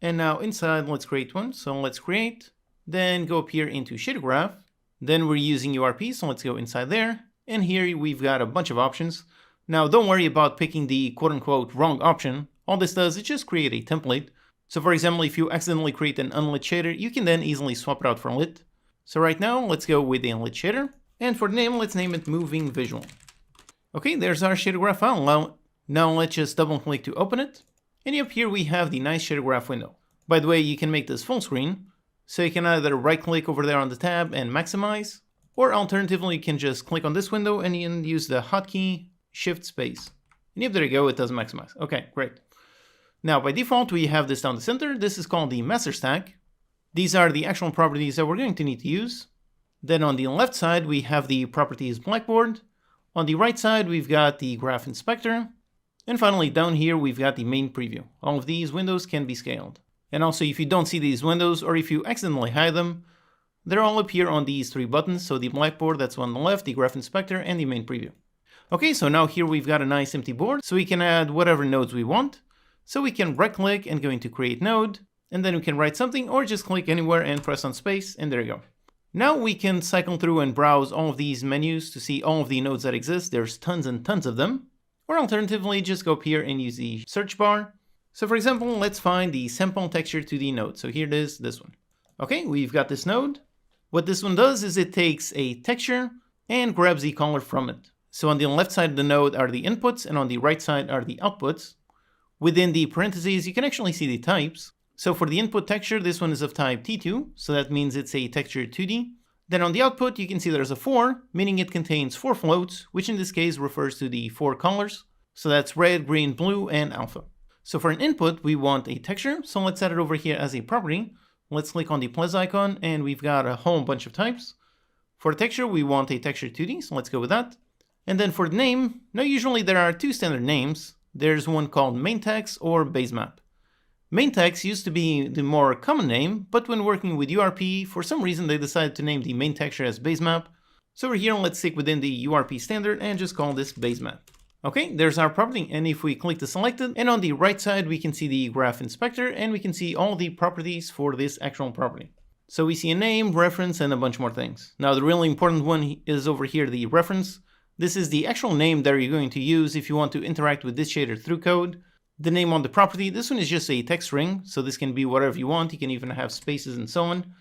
And now inside, let's create one. So let's create, then go up here into shader graph. Then we're using URP, so let's go inside there. And here we've got a bunch of options. Now don't worry about picking the quote unquote wrong option. All this does is just create a template. So for example, if you accidentally create an unlit shader, you can then easily swap it out for lit. So right now, let's go with the unlit shader. And for the name, let's name it moving visual. Okay, there's our shader graph file. Now let's just double click to open it. And up here we have the nice shader graph window. By the way, you can make this full screen. So you can either right click over there on the tab and maximize, or alternatively, you can just click on this window and you can use the hotkey shift space. And yep, there you go, it does maximize. Okay, great. Now by default, we have this down the center. This is called the master stack. These are the actual properties that we're going to need to use. Then on the left side, we have the properties blackboard. On the right side, we've got the graph inspector. And finally, down here, we've got the main preview. All of these windows can be scaled. And also, if you don't see these windows, or if you accidentally hide them, they're all up here on these three buttons. So the blackboard, that's on the left, the graph inspector, and the main preview. Okay, so now here we've got a nice empty board, so we can add whatever nodes we want. So we can right click and go into create node. and then we can write something or just click anywhere and press on space, and there you go. Now we can cycle through and browse all of these menus to see all of the nodes that exist. There's tons and tons of them. Or alternatively, just go up here and use the search bar. So for example, let's find the sample texture to the node. So here it is, this one. Okay, we've got this node. What this one does is it takes a texture and grabs the color from it. So on the left side of the node are the inputs, and on the right side are the outputs. Within the parentheses, you can actually see the types. So for the input texture, this one is of type T2, so that means it's a texture 2D. Then on the output, you can see there's a 4, meaning it contains 4 floats, which in this case refers to the 4 colors. So that's red, green, blue, and alpha. So for an input, we want a texture, so let's add it over here as a property. Let's click on the plus icon, and we've got a whole bunch of types. For a texture, we want a texture 2D, so let's go with that. And then for the name, now usually there are 2 standard names. There's one called main text or base map. Main text used to be the more common name, but when working with URP, for some reason they decided to name the main texture as base map. So over here, let's stick within the URP standard and just call this base map. Okay, there's our property, and if we click to select it, and on the right side we can see the graph inspector, and we can see all the properties for this actual property. So we see a name, reference, and a bunch more things. Now the really important one is over here, the reference. This is the actual name that you're going to use if you want to interact with this shader through code. The name on the property, this one is just a text string, so this can be whatever you want. You can even have spaces and so on.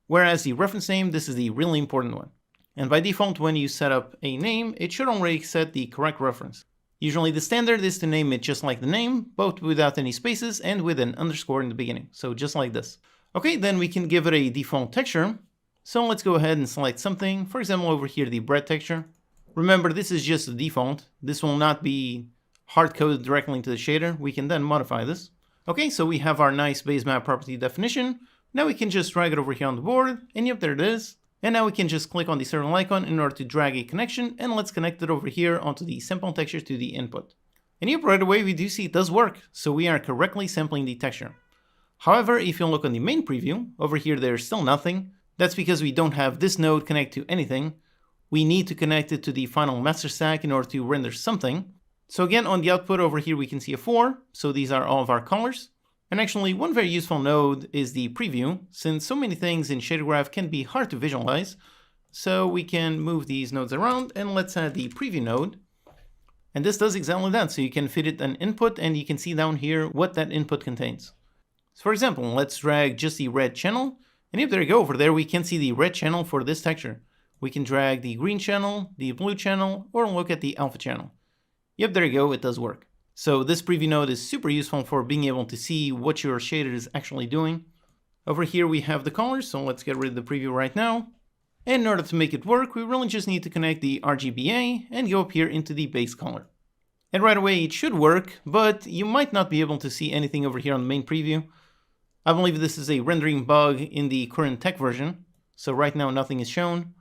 Whereas the reference name, this is the really important one. And by default, when you set up a name, it should already set the correct reference. Usually the standard is to name it just like the name, both without any spaces and with an underscore in the beginning. So just like this. Okay, then we can give it a default texture. So let's go ahead and select something. For example, over here, the bread texture. Remember, this is just the default. This will not be hard-coded directly into the shader. We can then modify this. Okay, so we have our nice base map property definition. Now we can just drag it over here on the board, and yep, there it is. And now we can just click on the circle icon in order to drag a connection, and let's connect it over here onto the sample texture to the input. And yep, right away we do see it does work, so we are correctly sampling the texture. However, if you look on the main preview, over here there's still nothing. That's because we don't have this node connect to anything. We need to connect it to the final master stack in order to render something. So again, on the output over here, we can see a 4. So these are all of our colors. And actually, one very useful node is the preview, since so many things in shader graph can be hard to visualize. So we can move these nodes around, and let's add the preview node. And this does exactly that. So you can fit it an input, and you can see down here what that input contains. So for example, let's drag just the red channel. And if there you go, over there, we can see the red channel for this texture. We can drag the green channel, the blue channel, or look at the alpha channel. Yep, there you go, it does work. So this preview node is super useful for being able to see what your shader is actually doing. Over here we have the colors, so let's get rid of the preview right now. And in order to make it work, we really just need to connect the RGBA and go up here into the base color. And right away it should work, but you might not be able to see anything over here on the main preview. I believe this is a rendering bug in the current tech version. So right now nothing is shown.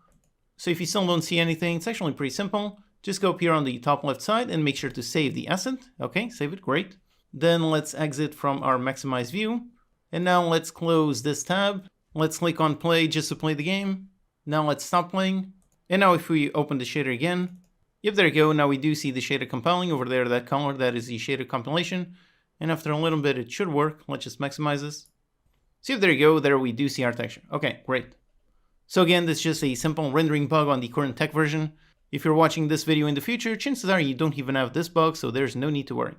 So if you still don't see anything, it's actually pretty simple. Just go up here on the top left side and make sure to save the asset. Okay, save it, great. Then let's exit from our maximize view. And now let's close this tab. Let's click on play just to play the game. Now let's stop playing. And now if we open the shader again, yep, there you go. Now we do see the shader compiling over there, that color, that is the shader compilation. And after a little bit, it should work. Let's just maximize this. So yep, there you go. There we do see our texture. Okay, great. So again, this is just a simple rendering bug on the current tech version. If you're watching this video in the future, chances are you don't even have this bug, so there's no need to worry.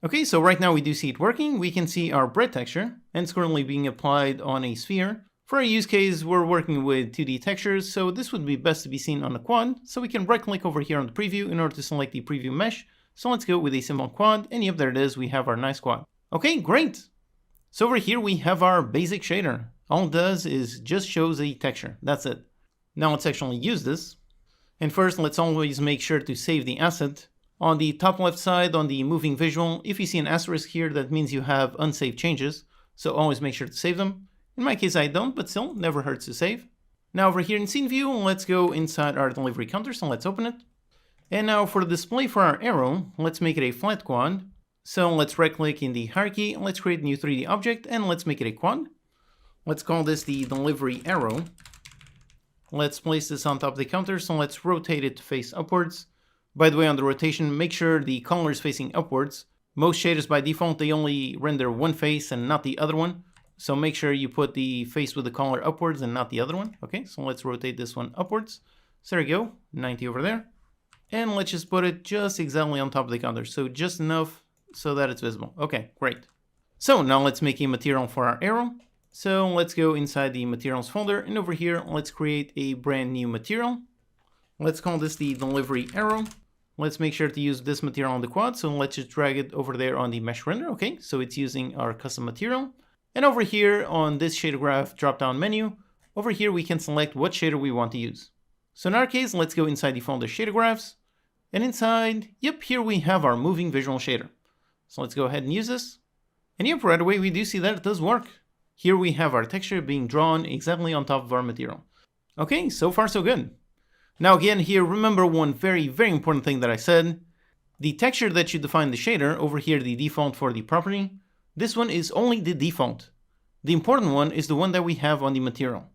Okay, so right now we do see it working. We can see our bread texture, and it's currently being applied on a sphere. For our use case, we're working with 2D textures, so this would be best to be seen on a quad. So we can right click over here on the preview in order to select the preview mesh. So let's go with a simple quad, and yep, there it is, we have our nice quad. Okay, great. So over here we have our basic shader. All it does is just shows a texture, that's it. Now let's actually use this. And first, let's always make sure to save the asset. On the top left side, on the moving visual, if you see an asterisk here, that means you have unsaved changes. So always make sure to save them. In my case, I don't, but still, never hurts to save. Now over here in scene view, let's go inside our delivery counter, so let's open it. And now for the display for our arrow, let's make it a flat quad. So let's right click in the hierarchy, let's create a new 3D object, and let's make it a quad. Let's call this the delivery arrow. Let's place this on top of the counter, so let's rotate it to face upwards. By the way, on the rotation, make sure the color is facing upwards. Most shaders by default, they only render one face and not the other one. So make sure you put the face with the color upwards and not the other one. Okay, so let's rotate this one upwards. So there you go, 90 over there. And let's just put it just exactly on top of the counter. So just enough so that it's visible. Okay, great. So now let's make a material for our arrow. So let's go inside the materials folder, and over here, let's create a brand new material. Let's call this the delivery arrow. Let's make sure to use this material on the quad. So let's just drag it over there on the mesh render. Okay, so it's using our custom material. And over here on this shader graph drop-down menu, over here we can select what shader we want to use. So in our case, let's go inside the folder shader graphs. And inside, yep, here we have our moving visual shader. So let's go ahead and use this. And yep, right away we do see that it does work. Here we have our texture being drawn exactly on top of our material. Okay, so far so good. Now again here, remember one very, very important thing that I said. The texture that you define the shader, over here the default for the property, this one is only the default. The important one is the one that we have on the material.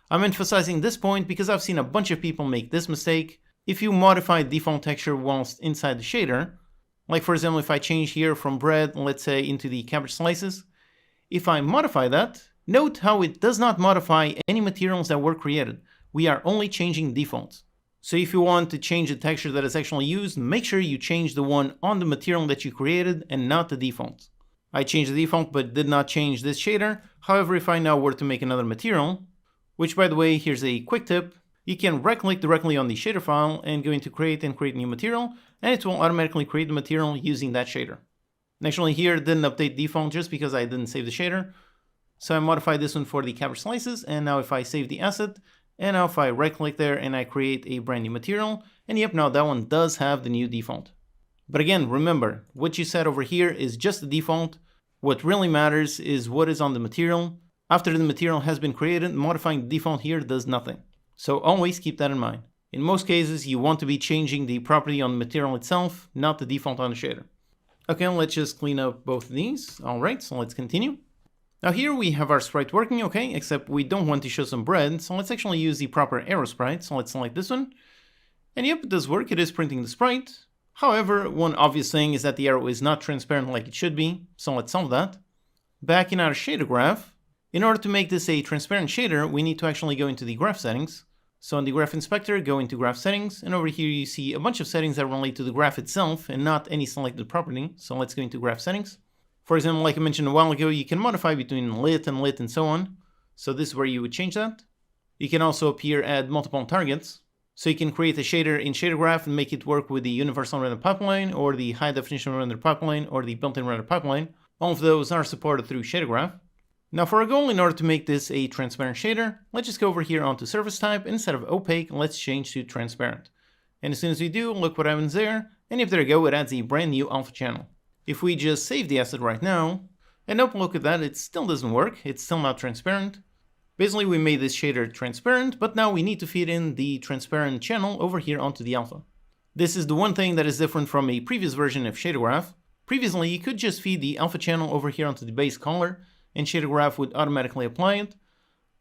I'm emphasizing this point because I've seen a bunch of people make this mistake. If you modify default texture whilst inside the shader, like for example if I change here from bread, let's say into the cabbage slices, if I modify that, note how it does not modify any materials that were created. We are only changing defaults. So if you want to change the texture that is actually used, make sure you change the one on the material that you created and not the default. I changed the default but did not change this shader. However, if I now were to make another material, which by the way, here's a quick tip, you can right-click directly on the shader file and go into create and create new material, and it will automatically create the material using that shader. And actually here it didn't update default just because I didn't save the shader. So I modified this one for the cabbage slices, and now if I save the asset, and now if I right click there and I create a brand new material, and yep, now that one does have the new default. But again, remember, what you set over here is just the default. What really matters is what is on the material. After the material has been created, modifying the default here does nothing. So always keep that in mind. In most cases, you want to be changing the property on the material itself, not the default on the shader. Okay, let's just clean up both of these. All right, so let's continue. Now here we have our sprite working, okay, except we don't want to show some bread, so let's actually use the proper arrow sprite. So let's select this one. And yep, it does work, it is printing the sprite. However, one obvious thing is that the arrow is not transparent like it should be, so let's solve that. Back in our shader graph, in order to make this a transparent shader, we need to actually go into the graph settings. So in the graph inspector, go into graph settings, and over here you see a bunch of settings that relate to the graph itself and not any selected property. So let's go into graph settings. For example, like I mentioned a while ago, you can modify between lit and so on. So this is where you would change that. You can also up here add multiple targets. So you can create a shader in shader graph and make it work with the universal render pipeline or the high definition render pipeline or the built-in render pipeline. All of those are supported through shader graph. Now for our goal, in order to make this a transparent shader, let's just go over here onto surface type, and instead of opaque, let's change to transparent. And as soon as we do, look what happens there, and if there you go, it adds a brand new alpha channel. If we just save the asset right now, and nope, look at that, it still doesn't work, it's still not transparent. Basically we made this shader transparent, but now we need to feed in the transparent channel over here onto the alpha. This is the one thing that is different from a previous version of shader graph. Previously you could just feed the alpha channel over here onto the base color, and shader graph would automatically apply it.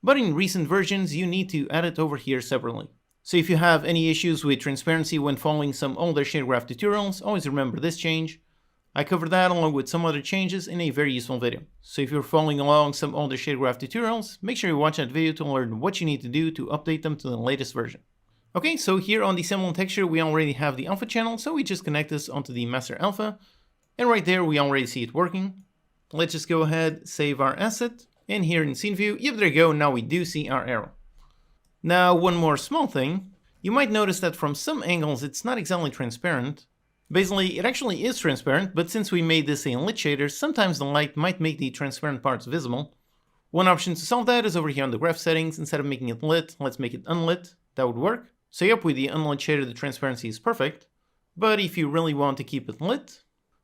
But in recent versions, you need to add it over here separately. So if you have any issues with transparency when following some older shader graph tutorials, always remember this change. I covered that along with some other changes in a very useful video. So if you're following along some older shader graph tutorials, make sure you watch that video to learn what you need to do to update them to the latest version. Okay, so here on the symbol and texture, we already have the alpha channel, so we just connect this onto the master alpha. And right there, we already see it working. Let's just go ahead, save our asset, and here in scene view, yep, there you go, now we do see our arrow. Now, one more small thing, you might notice that from some angles it's not exactly transparent. Basically, it actually is transparent, but since we made this a lit shader, sometimes the light might make the transparent parts visible. One option to solve that is over here on the graph settings. Instead of making it lit, let's make it unlit. That would work. So yep, with the unlit shader, the transparency is perfect. But if you really want to keep it lit,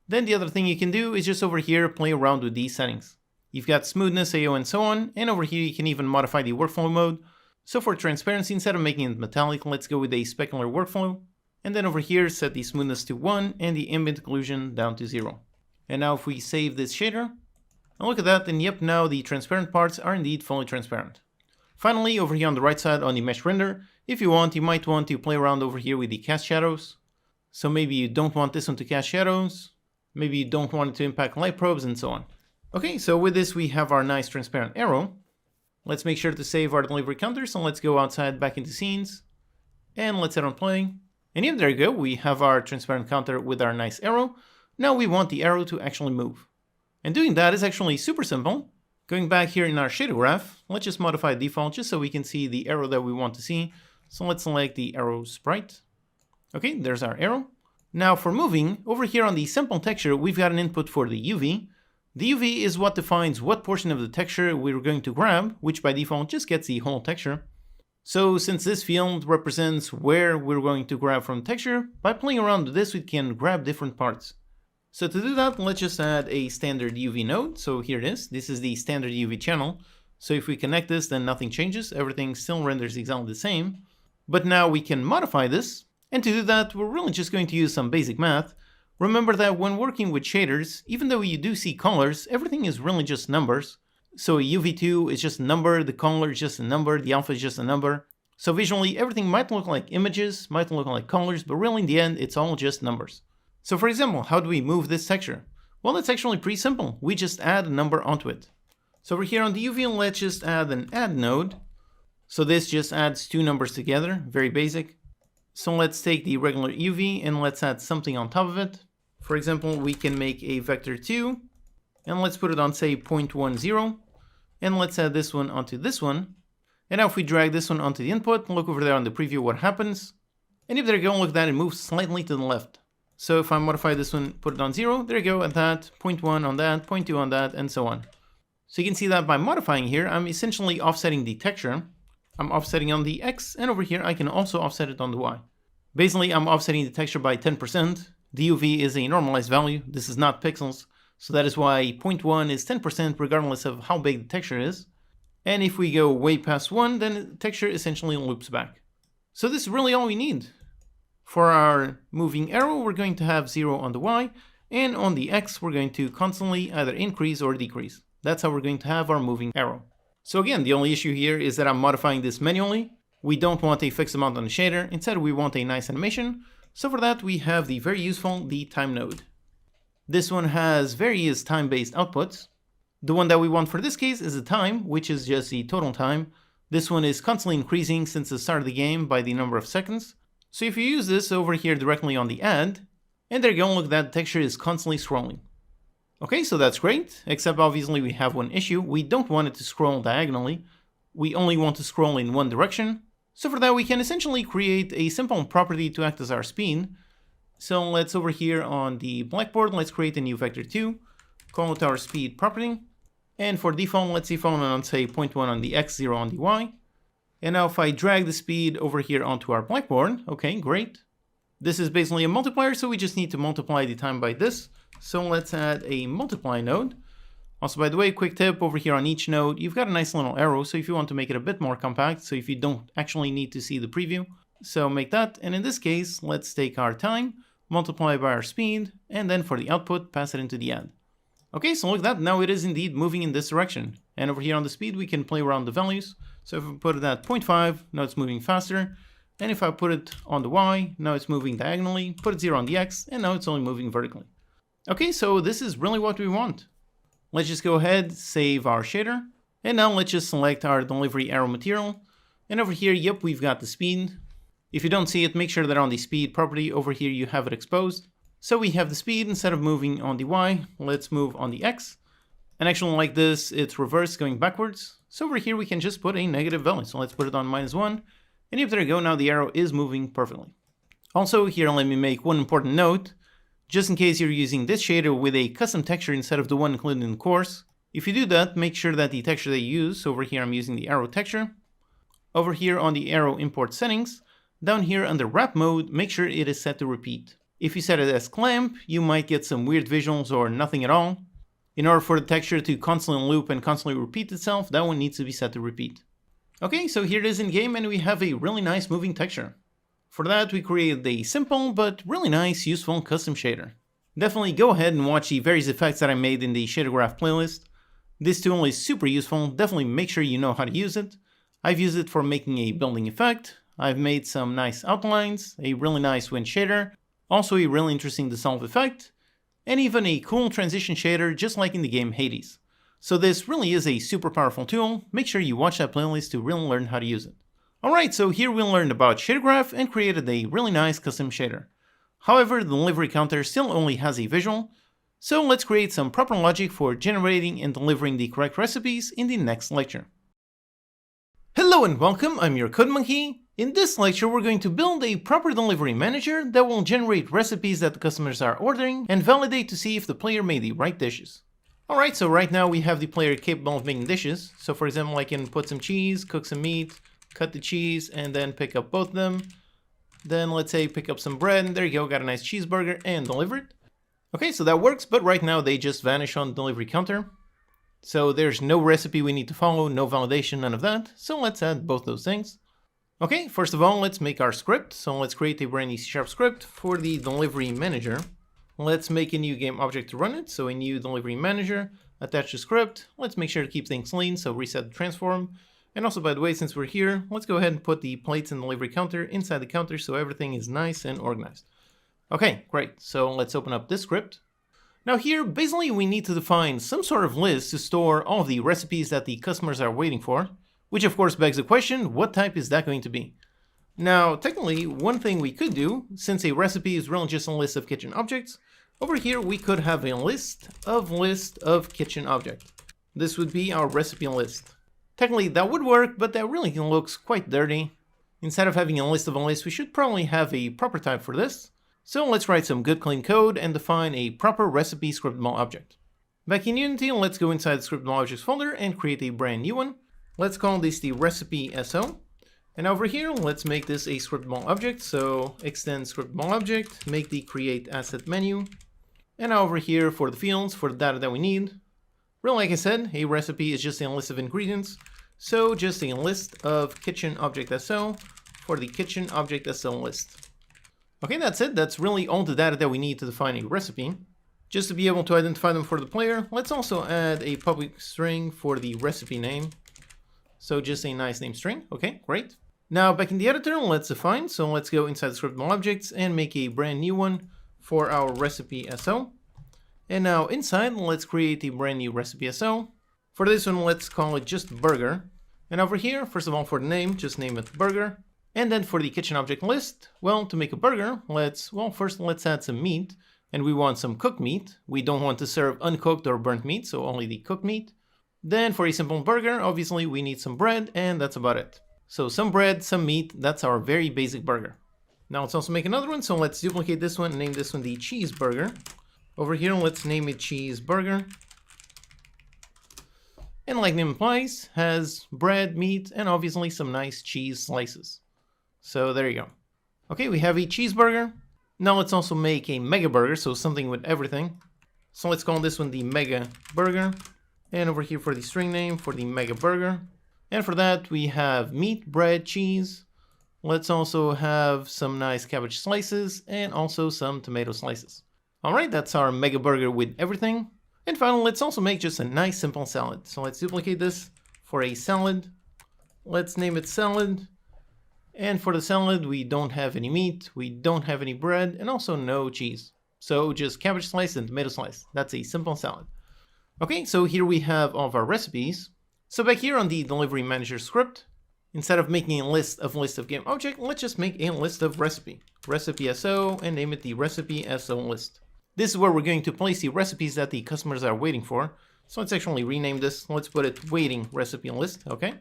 then the other thing you can do is just over here play around with these settings. You've got smoothness, AO, and so on, and over here you can even modify the workflow mode. So for transparency, instead of making it metallic, let's go with a specular workflow. And then over here, set the smoothness to 1 and the ambient occlusion down to 0. And now if we save this shader, and look at that, and yep, now the transparent parts are indeed fully transparent. Finally, over here on the right side on the mesh render, if you want, you might want to play around over here with the cast shadows. So maybe you don't want this one to cast shadows. Maybe you don't want it to impact light probes and so on. Okay, so with this we have our nice transparent arrow. Let's make sure to save our delivery counter, so let's go outside back into scenes. And let's hit on play. And yep, there you go, we have our transparent counter with our nice arrow. Now we want the arrow to actually move. And doing that is actually super simple. Going back here in our shader graph, let's just modify default just so we can see the arrow that we want to see. So let's select the arrow sprite. Okay, there's our arrow. Now for moving, over here on the simple texture, we've got an input for the UV. The UV is what defines what portion of the texture we're going to grab, which by default just gets the whole texture. So since this field represents where we're going to grab from texture, by playing around with this we can grab different parts. So to do that, let's just add a standard UV node. So here it is. This is the standard UV channel. So if we connect this, then nothing changes. Everything still renders exactly the same. But now we can modify this. And to do that, we're really just going to use some basic math. Remember that when working with shaders, even though you do see colors, everything is really just numbers. So a UV2 is just a number, the color is just a number, the alpha is just a number. So visually, everything might look like images, might look like colors, but really in the end, it's all just numbers. So for example, how do we move this texture? Well, it's actually pretty simple. We just add a number onto it. So over here on the UV, let's just add an add node. So this just adds two numbers together, very basic. So let's take the regular UV and let's add something on top of it. For example, we can make a vector 2 and let's put it on, say, 0.10. And let's add this one onto this one. And now if we drag this one onto the input, look over there on the preview what happens. And if there you go, look at that, it moves slightly to the left. So if I modify this one, put it on 0, there you go, at that, 0.1 on that, 0.2 on that, and so on. So you can see that by modifying here, I'm essentially offsetting the texture. I'm offsetting on the X, and over here I can also offset it on the Y. Basically, I'm offsetting the texture by 10%. The UV is a normalized value. This is not pixels. So that is why 0.1 is 10% regardless of how big the texture is. And if we go way past 1, then the texture essentially loops back. So this is really all we need. For our moving arrow, we're going to have 0 on the Y, and on the X, we're going to constantly either increase or decrease. That's how we're going to have our moving arrow. So again, the only issue here is that I'm modifying this manually. We don't want a fixed amount on the shader. Instead, we want a nice animation. So for that, we have the very useful, the time node. This one has various time-based outputs. The one that we want for this case is the time, which is just the total time. This one is constantly increasing since the start of the game by the number of seconds. So if you use this over here directly on the add, and there you go, look, that texture is constantly scrolling. Okay, so that's great, except obviously we have one issue. We don't want it to scroll diagonally. We only want to scroll in one direction. So for that, we can essentially create a simple property to act as our speed. So let's over here on the blackboard, let's create a new vector 2, call it our speed property. And for default, let's default on, say, 0.1 on the X, 0 on the Y. And now if I drag the speed over here onto our blackboard, okay, great. This is basically a multiplier, so we just need to multiply the time by this. So let's add a multiply node. Also, by the way, quick tip, over here on each node, you've got a nice little arrow, so if you want to make it a bit more compact, so if you don't actually need to see the preview, so make that. And in this case, let's take our time, multiply by our speed, and then for the output, pass it into the add. Okay, so look at that, now it is indeed moving in this direction. And over here on the speed, we can play around the values. So if we put it at 0.5, now it's moving faster. And if I put it on the Y, now it's moving diagonally, put it 0 on the X, and now it's only moving vertically. Okay, so this is really what we want. Let's just go ahead, save our shader, and now let's just select our delivery arrow material. And over here, yep, we've got the speed. If you don't see it, make sure that on the speed property over here you have it exposed. So we have the speed, instead of moving on the Y, let's move on the X. And actually like this, it's reverse going backwards. So over here we can just put a negative value. So let's put it on -1. And if there you go, now the arrow is moving perfectly. Also here, let me make one important note. Just in case you're using this shader with a custom texture instead of the one included in the course, if you do that, make sure that the texture that you use, so over here I'm using the arrow texture. Over here on the arrow import settings, down here under wrap mode, make sure it is set to repeat. If you set it as clamp, you might get some weird visuals or nothing at all. In order for the texture to constantly loop and constantly repeat itself, that one needs to be set to repeat. Okay, so here it is in game and we have a really nice moving texture. For that, we created a simple but really nice, useful custom shader. Definitely go ahead and watch the various effects that I made in the shader graph playlist. This tool is super useful, definitely make sure you know how to use it. I've used it for making a building effect, I've made some nice outlines, a really nice wind shader, also a really interesting dissolve effect, and even a cool transition shader just like in the game Hades. So this really is a super powerful tool. Make sure you watch that playlist to really learn how to use it. Alright, so here we learned about shader graph and created a really nice custom shader. However, the delivery counter still only has a visual, so let's create some proper logic for generating and delivering the correct recipes in the next lecture. Hello and welcome, I'm your Code Monkey. In this lecture, we're going to build a proper delivery manager that will generate recipes that the customers are ordering and validate to see if the player made the right dishes. Alright, so right now we have the player capable of making dishes. So for example, I can put some cheese, cook some meat, cut the cheese, and then pick up both of them. Then let's say pick up some bread, and there you go, got a nice cheeseburger, and deliver it. Okay, so that works, but right now they just vanish on the delivery counter. So there's no recipe we need to follow, no validation, none of that. So let's add both those things. Okay, first of all, let's make our script. So let's create a brand new C# script for the delivery manager. Let's make a new game object to run it. So a new delivery manager, attach the script. Let's make sure to keep things clean, so reset the transform. And also, by the way, since we're here, let's go ahead and put the plates and delivery counter inside the counter so everything is nice and organized. Okay, great. So let's open up this script. Now here, basically we need to define some sort of list to store all of the recipes that the customers are waiting for, which of course begs the question, what type is that going to be? Now, technically, one thing we could do, since a recipe is really just a list of kitchen objects, over here we could have a list of kitchen object. This would be our recipe list. Technically that would work, but that really looks quite dirty. Instead of having a list of a list, we should probably have a proper type for this. So let's write some good clean code and define a proper recipe scriptable object. Back in Unity, let's go inside the scriptable objects folder and create a brand new one. Let's call this the recipe SO. And over here, let's make this a scriptable object. So extend scriptable object, make the create asset menu. And over here for the fields, for the data that we need. Really, like I said, a recipe is just a list of ingredients. So just a list of kitchen object SO for the kitchen object SO list. Okay, that's it. That's really all the data that we need to define a recipe. Just to be able to identify them for the player, let's also add a public string for the recipe name. So just a nice name string. Okay, great. Now back in the editor, let's define. So let's go inside the scriptable objects and make a brand new one for our recipe SO. And now inside, let's create a brand new recipe SO. For this one, let's call it just burger. And over here, first of all, for the name, just name it burger. And then for the kitchen object list, well, to make a burger, first let's add some meat. And we want some cooked meat. We don't want to serve uncooked or burnt meat, so only the cooked meat. Then for a simple burger, obviously we need some bread, and that's about it. So some bread, some meat, that's our very basic burger. Now let's also make another one, so let's duplicate this one and name this one the cheeseburger. Over here, let's name it cheeseburger. And like name implies, has bread, meat, and obviously some nice cheese slices. So there you go. Okay, we have a cheeseburger. Now let's also make a mega burger, so something with everything. So let's call this one the mega burger. And over here for the string name for the mega burger. And for that, we have meat, bread, cheese. Let's also have some nice cabbage slices and also some tomato slices. Alright, that's our mega burger with everything. And finally, let's also make just a nice simple salad. So let's duplicate this for a salad. Let's name it salad. And for the salad, we don't have any meat, we don't have any bread, and also no cheese. So just cabbage slice and tomato slice. That's a simple salad. Okay, so here we have all of our recipes. So back here on the delivery manager script, instead of making a list of game object, let's just make a list of recipe SO, and name it the recipe SO list. This is where we're going to place the recipes that the customers are waiting for. So let's actually rename this. Let's put it waiting recipe list, okay?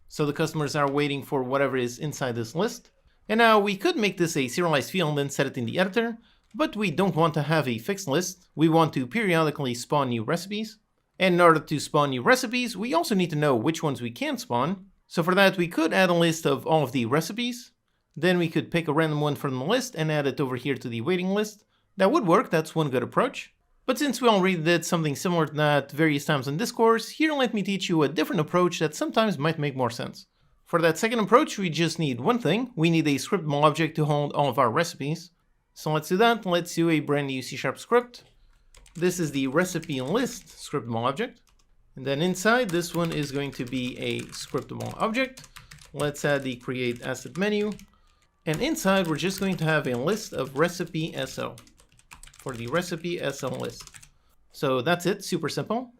So the customers are waiting for whatever is inside this list. And now we could make this a serialized field and set it in the editor, but we don't want to have a fixed list. We want to periodically spawn new recipes. And in order to spawn new recipes, we also need to know which ones we can spawn. So for that, we could add a list of all of the recipes. Then we could pick a random one from the list and add it over here to the waiting list. That would work, that's one good approach. But since we already did something similar to that various times in this course, here let me teach you a different approach that sometimes might make more sense. For that second approach, we just need one thing. We need a scriptable object to hold all of our recipes. So let's do that. Let's do a brand new C# script. This is the recipe list scriptable object. And then inside, this one is going to be a scriptable object. Let's add the create asset menu. And inside, we're just going to have a list of recipe SO for the recipe SO list. So that's it, super simple.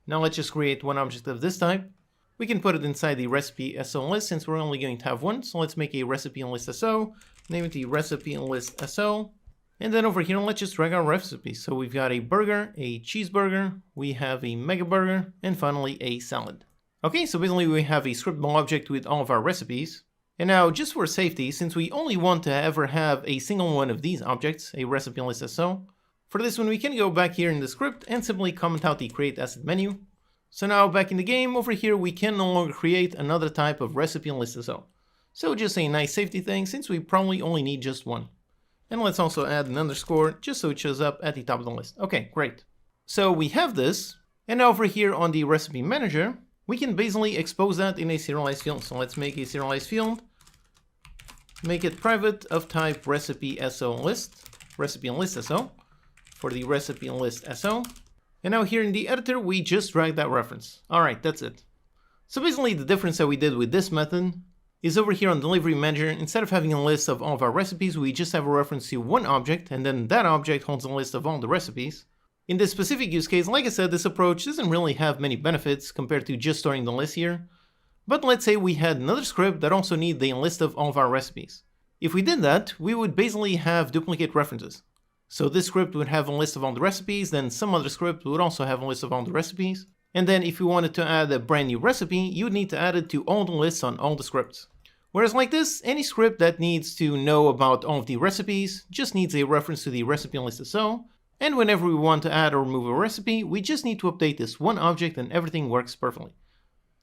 Now let's just create one object of this type. We can put it inside the recipe SO list since we're only going to have one. So let's make a recipe list SO, name it the recipe list SO. And then over here, let's just drag our recipes. So we've got a burger, a cheeseburger, we have a mega burger, and finally a salad. Okay, so basically we have a scriptable object with all of our recipes. And now just for safety, since we only want to ever have a single one of these objects, a recipe list SO, for this one we can go back here in the script and simply comment out the create asset menu. So now back in the game, over here we can no longer create another type of recipe list SO. So just a nice safety thing since we probably only need just one. And let's also add an underscore just so it shows up at the top of the list. Okay, great. So we have this, and now over here on the recipe manager, we can basically expose that in a serialized field. So let's make a serialized field, make it private of type recipe SO list, recipe list SO for the recipe list SO. And now here in the editor, we just drag that reference. All right, that's it. So basically the difference that we did with this method is over here on delivery manager, instead of having a list of all of our recipes, we just have a reference to one object, and then that object holds a list of all the recipes. In this specific use case, like I said, this approach doesn't really have many benefits compared to just storing the list here. But let's say we had another script that also needs a list of all of our recipes. If we did that, we would basically have duplicate references. So this script would have a list of all the recipes, then some other script would also have a list of all the recipes. And then if you wanted to add a brand new recipe, you would need to add it to all the lists on all the scripts. Whereas like this, any script that needs to know about all of the recipes just needs a reference to the recipe list SO. And whenever we want to add or remove a recipe, we just need to update this one object and everything works perfectly.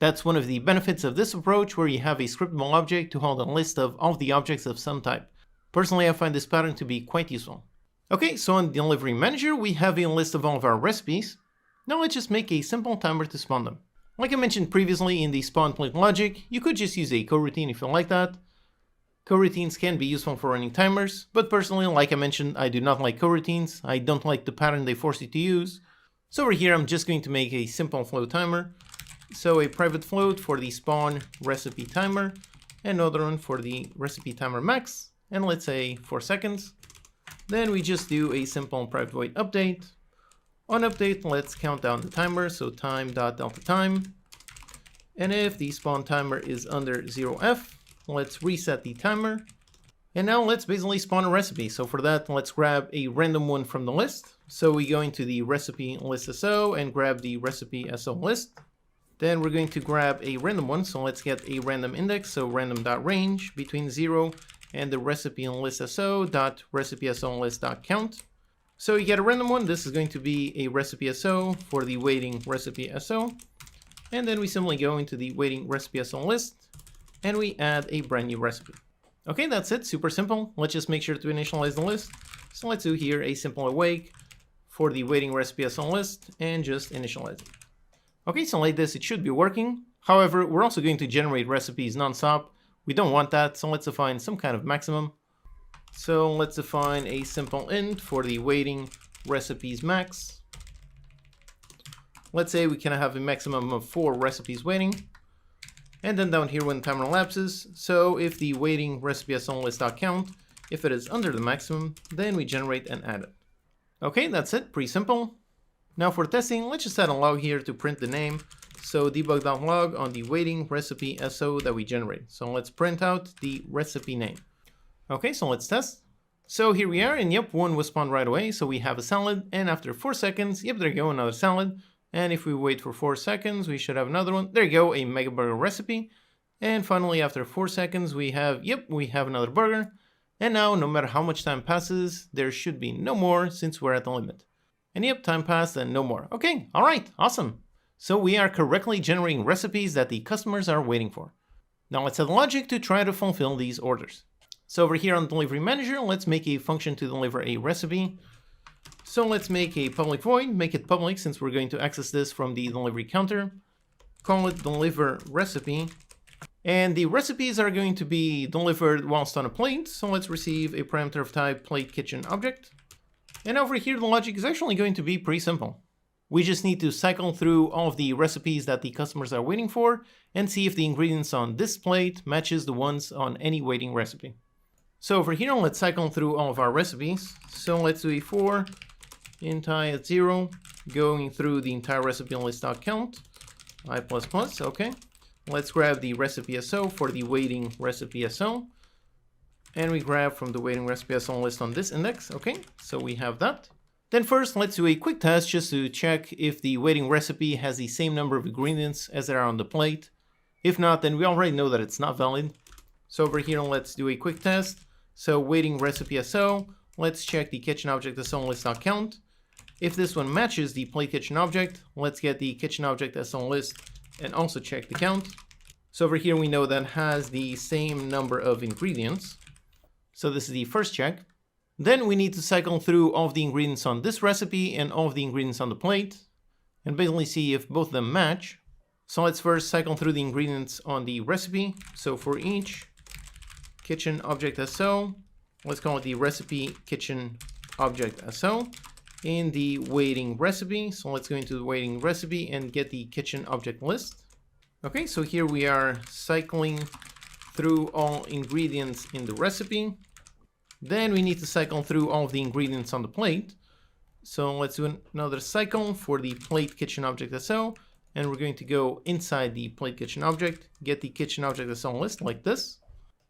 That's one of the benefits of this approach, where you have a scriptable object to hold a list of all of the objects of some type. Personally, I find this pattern to be quite useful. Okay, so on delivery manager, we have a list of all of our recipes. Now let's just make a simple timer to spawn them. Like I mentioned previously in the spawn plate logic, you could just use a coroutine if you like that. Coroutines can be useful for running timers, but personally, like I mentioned, I do not like coroutines. I don't like the pattern they force you to use. So over here, I'm just going to make a simple float timer. So a private float for the spawn recipe timer, and another one for the recipe timer max, and let's say 4 seconds. Then we just do a simple private void update. On update, let's count down the timer, so time.delta time. And if the spawn timer is under 0f, let's reset the timer. And now let's basically spawn a recipe. So for that, let's grab a random one from the list. So we go into the recipe list SO and grab the recipe SO list. Then we're going to grab a random one. So let's get a random index, so random.range between 0 and the recipe list SO dot recipe SO list dot count. So you get a random one. This is going to be a recipe SO for the waiting recipe SO. And then we simply go into the waiting recipe SO list and we add a brand new recipe. Okay, that's it. Super simple. Let's just make sure to initialize the list. So let's do here a simple awake for the waiting recipe SO list and just initialize it. Okay, so like this, it should be working. However, we're also going to generate recipes nonstop. We don't want that, so let's define some kind of maximum. So let's define a simple int for the waiting recipes max. Let's say we can have a maximum of 4 recipes waiting. And then down here when the timer elapses, so if the waiting recipe SO list.count, if it is under the maximum, then we generate and add it. Okay, that's it, pretty simple. Now for testing, let's just add a log here to print the name. So debug.log on the waiting recipe SO that we generate. So let's print out the recipe name. Okay, so let's test. So here we are, and yep, one was spawned right away. So we have a salad, and after 4 seconds, yep, there you go, another salad. And if we wait for 4 seconds, we should have another one. There you go, a mega burger recipe. And finally, after 4 seconds, we have another burger. And now, no matter how much time passes, there should be no more since we're at the limit. And yep, time passed and no more. Okay, all right, awesome. So we are correctly generating recipes that the customers are waiting for. Now let's add logic to try to fulfill these orders. So over here on delivery manager, let's make a function to deliver a recipe. So let's make a public void, make it public since we're going to access this from the delivery counter. Call it deliver recipe. And the recipes are going to be delivered whilst on a plate. So let's receive a parameter of type plate kitchen object. And over here, the logic is actually going to be pretty simple. We just need to cycle through all of the recipes that the customers are waiting for and see if the ingredients on this plate matches the ones on any waiting recipe. So over here, let's cycle through all of our recipes. So let's do a for int I at 0, going through the entire recipe list.count, I++, okay. Let's grab the recipe SO for the waiting recipe SO, and we grab from the waiting recipe SO list on this index, okay, so we have that. Then first, let's do a quick test just to check if the waiting recipe has the same number of ingredients as there are on the plate. If not, then we already know that it's not valid. So over here, let's do a quick test. So waiting recipe SO, let's check the kitchen object SO list.count. If this one matches the plate kitchen object, let's get the kitchen object SO list and also check the count. So over here, we know that has the same number of ingredients. So this is the first check. Then we need to cycle through all of the ingredients on this recipe and all of the ingredients on the plate and basically see if both of them match. So let's first cycle through the ingredients on the recipe. So for each kitchen object SO, let's call it the recipe kitchen object SO in the waiting recipe. So let's go into the waiting recipe and get the kitchen object list. Okay, so here we are cycling through all ingredients in the recipe. Then we need to cycle through all of the ingredients on the plate. So let's do another cycle for the plate kitchen object SO. And we're going to go inside the plate kitchen object, get the kitchen object SO list like this.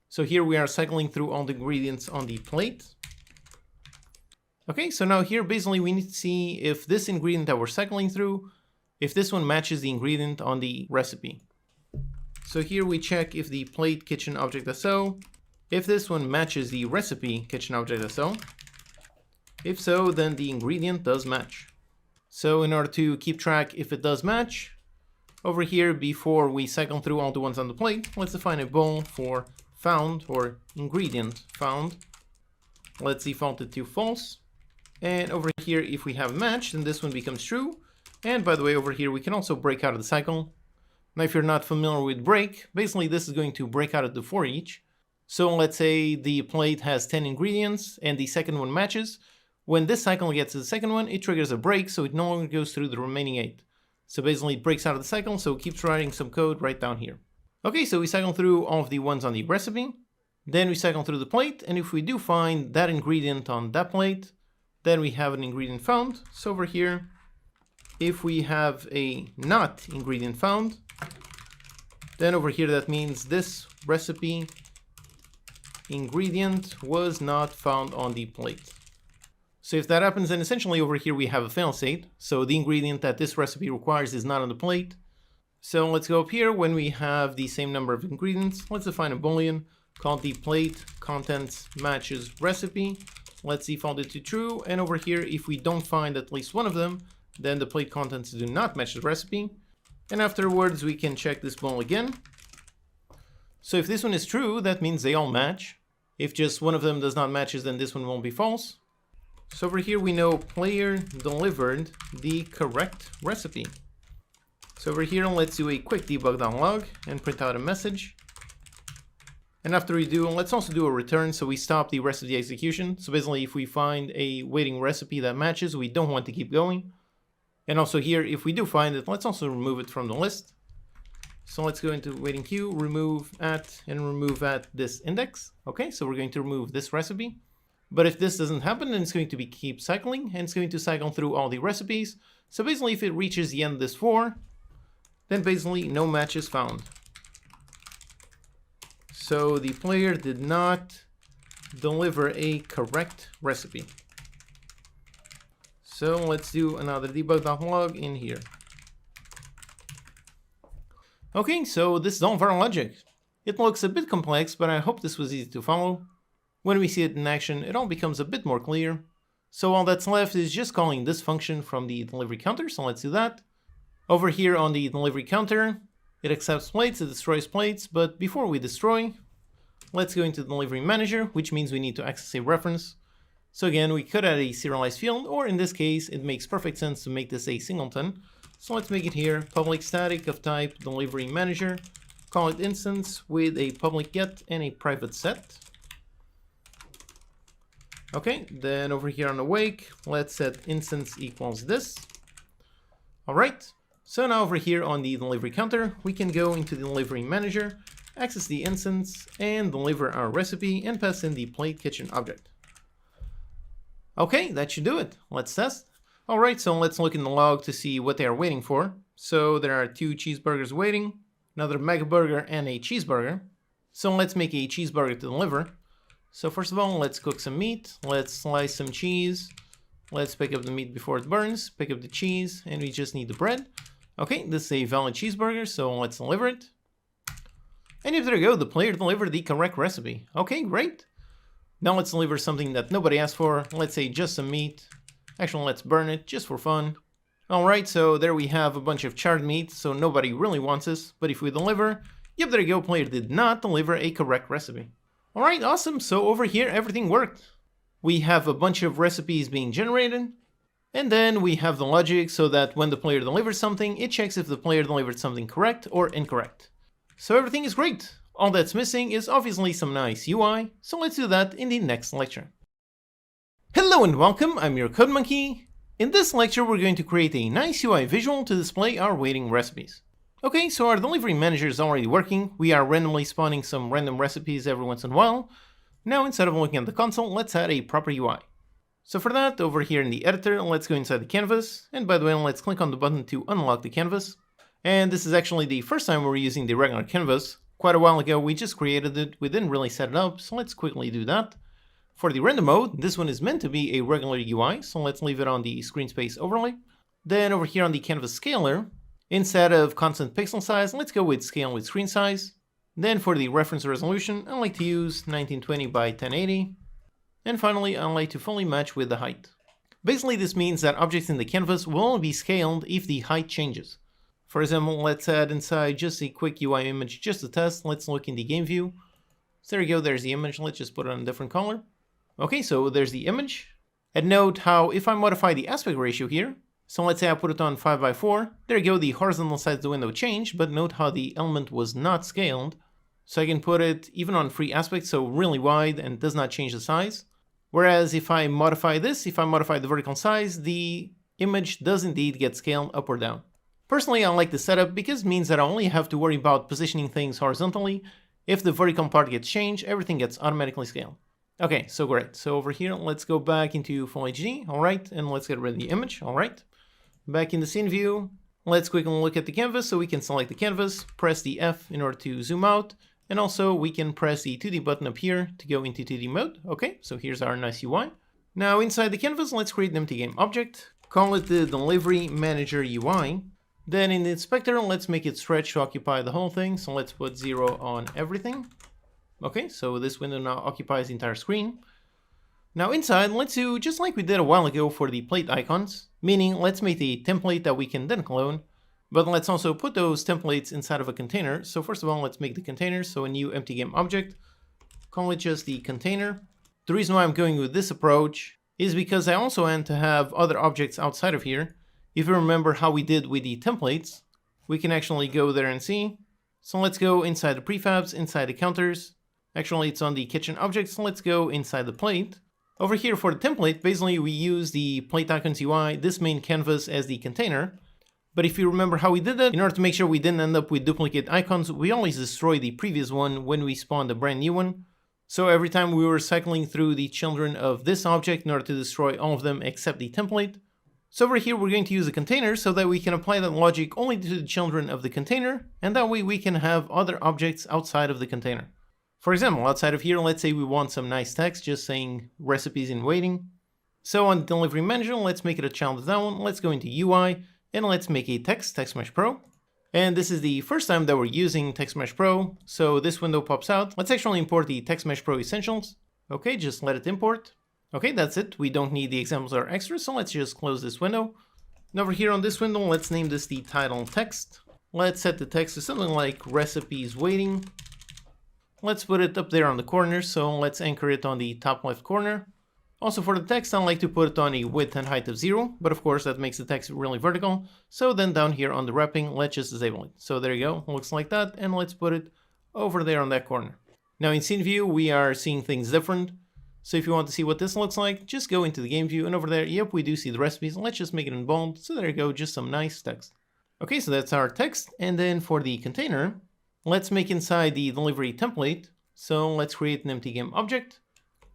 So here we are cycling through all the ingredients on the plate. Okay, so now here basically we need to see if this ingredient that we're cycling through, if this one matches the ingredient on the recipe. So here we check if the plate kitchen object SO, if this one matches the recipe kitchen object SO. If so, then the ingredient does match. So in order to keep track if it does match, over here before we cycle through all the ones on the plate, let's define a bool for found or ingredient found. Let's default it to false. And over here, if we have a match, then this one becomes true. And by the way, over here, we can also break out of the cycle. Now, if you're not familiar with break, basically this is going to break out of the for each. So let's say the plate has 10 ingredients and the second one matches. When this cycle gets to the second one, it triggers a break, so it no longer goes through the remaining 8. So basically it breaks out of the cycle, so it keeps writing some code right down here. Okay, so we cycle through all of the ones on the recipe. Then we cycle through the plate, and if we do find that ingredient on that plate, then we have an ingredient found. So over here, if we have a not ingredient found, then over here that means this recipe ingredient was not found on the plate. So if that happens, then essentially over here we have a fail state. So the ingredient that this recipe requires is not on the plate. So let's go up here when we have the same number of ingredients. Let's define a boolean called the plate contents matches recipe. Let's default it to true. And over here, if we don't find at least one of them, then the plate contents do not match the recipe. And afterwards, we can check this bool again. So if this one is true, that means they all match. If just one of them does not match, then this one won't be false. So over here, we know player delivered the correct recipe. So over here, let's do a quick debug.log and print out a message. And after we do, let's also do a return so we stop the rest of the execution. So basically, if we find a waiting recipe that matches, we don't want to keep going. And also here, if we do find it, let's also remove it from the list. So let's go into waiting queue, remove at, and remove at this index. Okay, so we're going to remove this recipe. But if this doesn't happen, then it's going to keep cycling, and it's going to cycle through all the recipes. So basically, if it reaches the end of this for, then basically no match is found. So the player did not deliver a correct recipe. So let's do another debug.log in here. Okay, so this is all of our logic. It looks a bit complex, but I hope this was easy to follow. When we see it in action, it all becomes a bit more clear. So all that's left is just calling this function from the delivery counter, so let's do that. Over here on the delivery counter, it accepts plates, it destroys plates, but before we destroy, let's go into the delivery manager, which means we need to access a reference. So again, we could add a serialized field, or in this case, it makes perfect sense to make this a singleton. So let's make it here, public static of type delivery manager, call it instance with a public get and a private set. Okay, then over here on awake, let's set instance equals this. All right, so now over here on the delivery counter, we can go into the delivery manager, access the instance, and deliver our recipe and pass in the plate kitchen object. Okay, that should do it. Let's test. Alright, so let's look in the log to see what they are waiting for. So there are 2 cheeseburgers waiting, another mega burger and a cheeseburger. So let's make a cheeseburger to deliver. So first of all, let's cook some meat, let's slice some cheese, let's pick up the meat before it burns, pick up the cheese, and we just need the bread. Okay, this is a valid cheeseburger, so let's deliver it. And if there you go, the player delivered the correct recipe. Okay, great. Now let's deliver something that nobody asked for, let's say just some meat. Actually, let's burn it, just for fun. Alright, so there we have a bunch of charred meat, so nobody really wants this, but if we deliver, yep, there you go, player did not deliver a correct recipe. Alright, awesome, so over here everything worked. We have a bunch of recipes being generated, and then we have the logic so that when the player delivers something, it checks if the player delivered something correct or incorrect. So everything is great. All that's missing is obviously some nice UI, so let's do that in the next lecture. Hello and welcome, I'm your Code Monkey. In this lecture we're going to create a nice UI visual to display our waiting recipes. Okay, so our delivery manager is already working. We are randomly spawning some random recipes every once in a while. Now instead of looking at the console, let's add a proper UI. So for that, over here in the editor, let's go inside the canvas. And by the way, let's click on the button to unlock the canvas. And this is actually the first time we're using the regular canvas. Quite a while ago, we just created it. We didn't really set it up, so let's quickly do that. For the random mode, this one is meant to be a regular UI, so let's leave it on the screen space overlay. Then over here on the canvas scaler, instead of constant pixel size, let's go with scale with screen size. Then for the reference resolution, I like to use 1920 by 1080. And finally, I like to fully match with the height. Basically, this means that objects in the canvas will only be scaled if the height changes. For example, let's add inside just a quick UI image just to test. Let's look in the game view. So there you go, there's the image. Let's just put it on a different color. Okay, so there's the image. And note how if I modify the aspect ratio here, so let's say I put it on 5:4, there you go, the horizontal size of the window changed, but note how the element was not scaled. So I can put it even on free aspect, so really wide and does not change the size. Whereas if I modify this, if I modify the vertical size, the image does indeed get scaled up or down. Personally, I like the setup because it means that I only have to worry about positioning things horizontally. If the vertical part gets changed, everything gets automatically scaled. Okay, so great. So over here, let's go back into Full HD, all right, and let's get rid of the image, all right. Back in the scene view, let's quickly look at the canvas so we can select the canvas, press the F in order to zoom out, and also we can press the 2D button up here to go into 2D mode. Okay, so here's our nice UI. Now inside the canvas, let's create an empty game object, call it the delivery manager UI. Then in the inspector, let's make it stretch to occupy the whole thing, so let's put 0 on everything. Okay, so this window now occupies the entire screen. Now inside, let's do just like we did a while ago for the plate icons, meaning let's make the template that we can then clone, but let's also put those templates inside of a container. So first of all, let's make the container, so a new empty game object, call it just the container. The reason why I'm going with this approach is because I also want to have other objects outside of here. If you remember how we did with the templates, we can actually go there and see. So let's go inside the prefabs, inside the counters. Actually, it's on the kitchen object, so let's go inside the plate. Over here for the template, basically we use the plate icons UI, this main canvas as the container. But if you remember how we did that, in order to make sure we didn't end up with duplicate icons, we always destroy the previous one when we spawned a brand new one. So every time we were cycling through the children of this object in order to destroy all of them except the template. So over here we're going to use a container so that we can apply that logic only to the children of the container, and that way we can have other objects outside of the container. For example, outside of here, let's say we want some nice text just saying recipes in waiting. So on the delivery manager, let's make it a child of that one. Let's go into UI and let's make a text Mesh Pro. And this is the first time that we're using Text Mesh Pro, so this window pops out. Let's actually import the Text Mesh Pro Essentials. Okay, just let it import. Okay, that's it. We don't need the examples or extras, so let's just close this window. And over here on this window, let's name this the title text. Let's set the text to something like recipes waiting. Let's put it up there on the corner, so let's anchor it on the top left corner. Also for the text, I like to put it on a width and height of 0, but of course that makes the text really vertical. So then down here on the wrapping, let's just disable it. So there you go, looks like that, and let's put it over there on that corner. Now in scene view, we are seeing things different. So if you want to see what this looks like, just go into the game view, and over there, yep, we do see the recipes. Let's just make it in bold. So there you go, just some nice text. Okay, so that's our text. And then for the container, let's make inside the delivery template. So let's create an empty game object.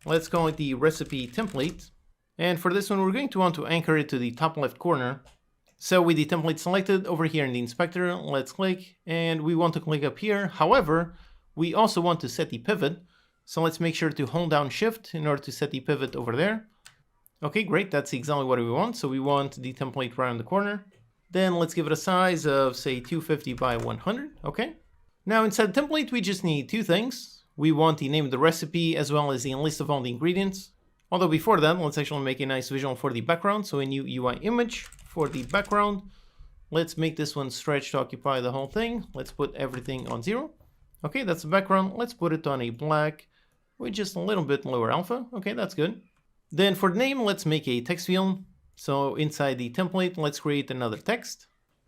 Let's call it the recipe template. And for this one, we're going to want to anchor it to the top left corner. So with the template selected over here in the inspector, let's click, and we want to click up here. However, we also want to set the pivot. So let's make sure to hold down Shift in order to set the pivot over there. Okay, great, that's exactly what we want. So we want the template right in the corner. Then let's give it a size of, say, 250 by 100, okay? Now inside the template, we just need two things. We want the name of the recipe as well as the list of all the ingredients. Although before that, let's actually make a nice visual for the background. So a new UI image for the background. Let's make this one stretch to occupy the whole thing. Let's put everything on 0. Okay, that's the background. Let's put it on a black with just a little bit lower alpha. Okay, that's good. Then for the name, let's make a text field. So inside the template, let's create another text.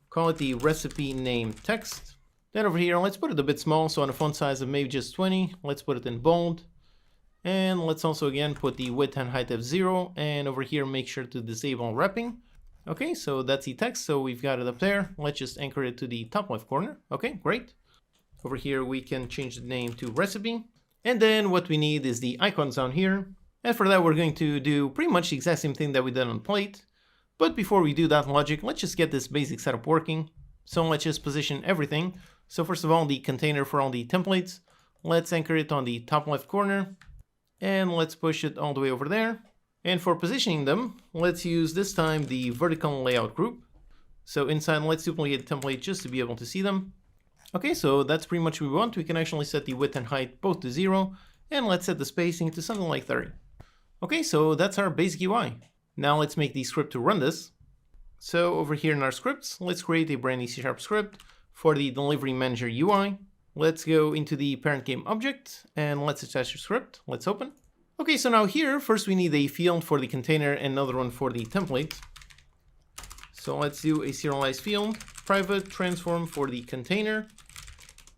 Call it the recipe name text. Then over here, let's put it a bit small. So on a font size of maybe just 20, let's put it in bold. And let's also again put the width and height of 0. And over here, make sure to disable wrapping. Okay, so that's the text. So we've got it up there. Let's just anchor it to the top left corner. Okay, great. Over here, we can change the name to recipe. And then what we need is the icons down here. And for that, we're going to do pretty much the exact same thing that we did on plate. But before we do that logic, let's just get this basic setup working. So let's just position everything. So first of all, the container for all the templates, let's anchor it on the top left corner. And let's push it all the way over there. And for positioning them, let's use this time the vertical layout group. So inside, let's duplicate the template just to be able to see them. Okay, so that's pretty much what we want. We can actually set the width and height both to 0, and let's set the spacing to something like 30. Okay, so that's our basic UI. Now let's make the script to run this. So over here in our scripts, let's create a brand new C# script for the delivery manager UI. Let's go into the parent game object and let's attach the script. Let's open. Okay, so now here, first we need a field for the container and another one for the template. So let's do a serialized field, private transform for the container,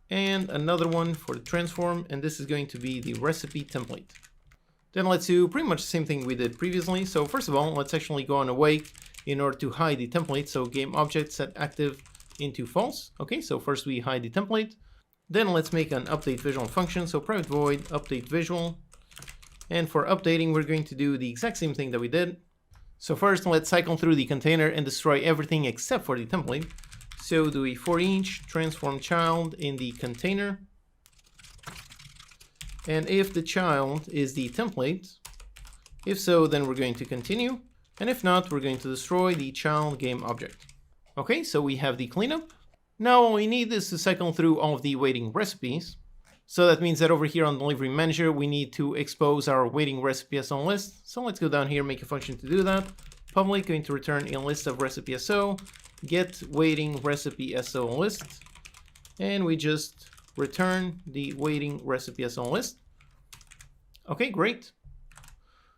and another one for the transform, and this is going to be the recipe template. Then let's do pretty much the same thing we did previously. So first of all, let's actually go on awake in order to hide the template. So game object set active into false. Okay, so first we hide the template. Then let's make an update visual function. So private void update visual. And for updating, we're going to do the exact same thing that we did. So first, let's cycle through the container and destroy everything except for the template. So do a for each transform child in the container. And if the child is the template, if so, then we're going to continue. And if not, we're going to destroy the child game object. Okay, so we have the cleanup. Now all we need is to cycle through all of the waiting recipes. So that means that over here on delivery manager, we need to expose our waiting recipe SO list. So let's go down here, make a function to do that. Public going to return a list of recipe SO, get waiting recipe SO list. And we just return the waiting recipe SO list. Okay, great.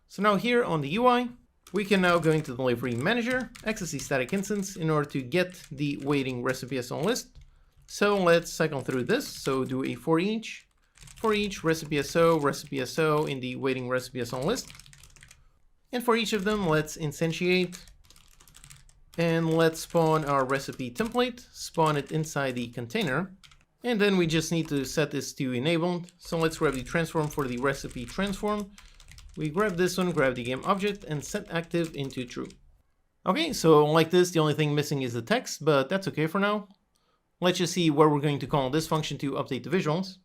So now here on the UI, we can now go into delivery manager, access the static instance in order to get the waiting recipe SO list. So let's cycle through this. So do a for each recipe SO in the waiting recipe SO list. And for each of them, let's instantiate and let's spawn our recipe template, spawn it inside the container. And then we just need to set this to enabled. So let's grab the transform for the recipe transform. We grab this one, grab the game object and set active into true. Okay, so like this, the only thing missing is the text, but that's okay for now. Let's just see where we're going to call this function to update the visuals.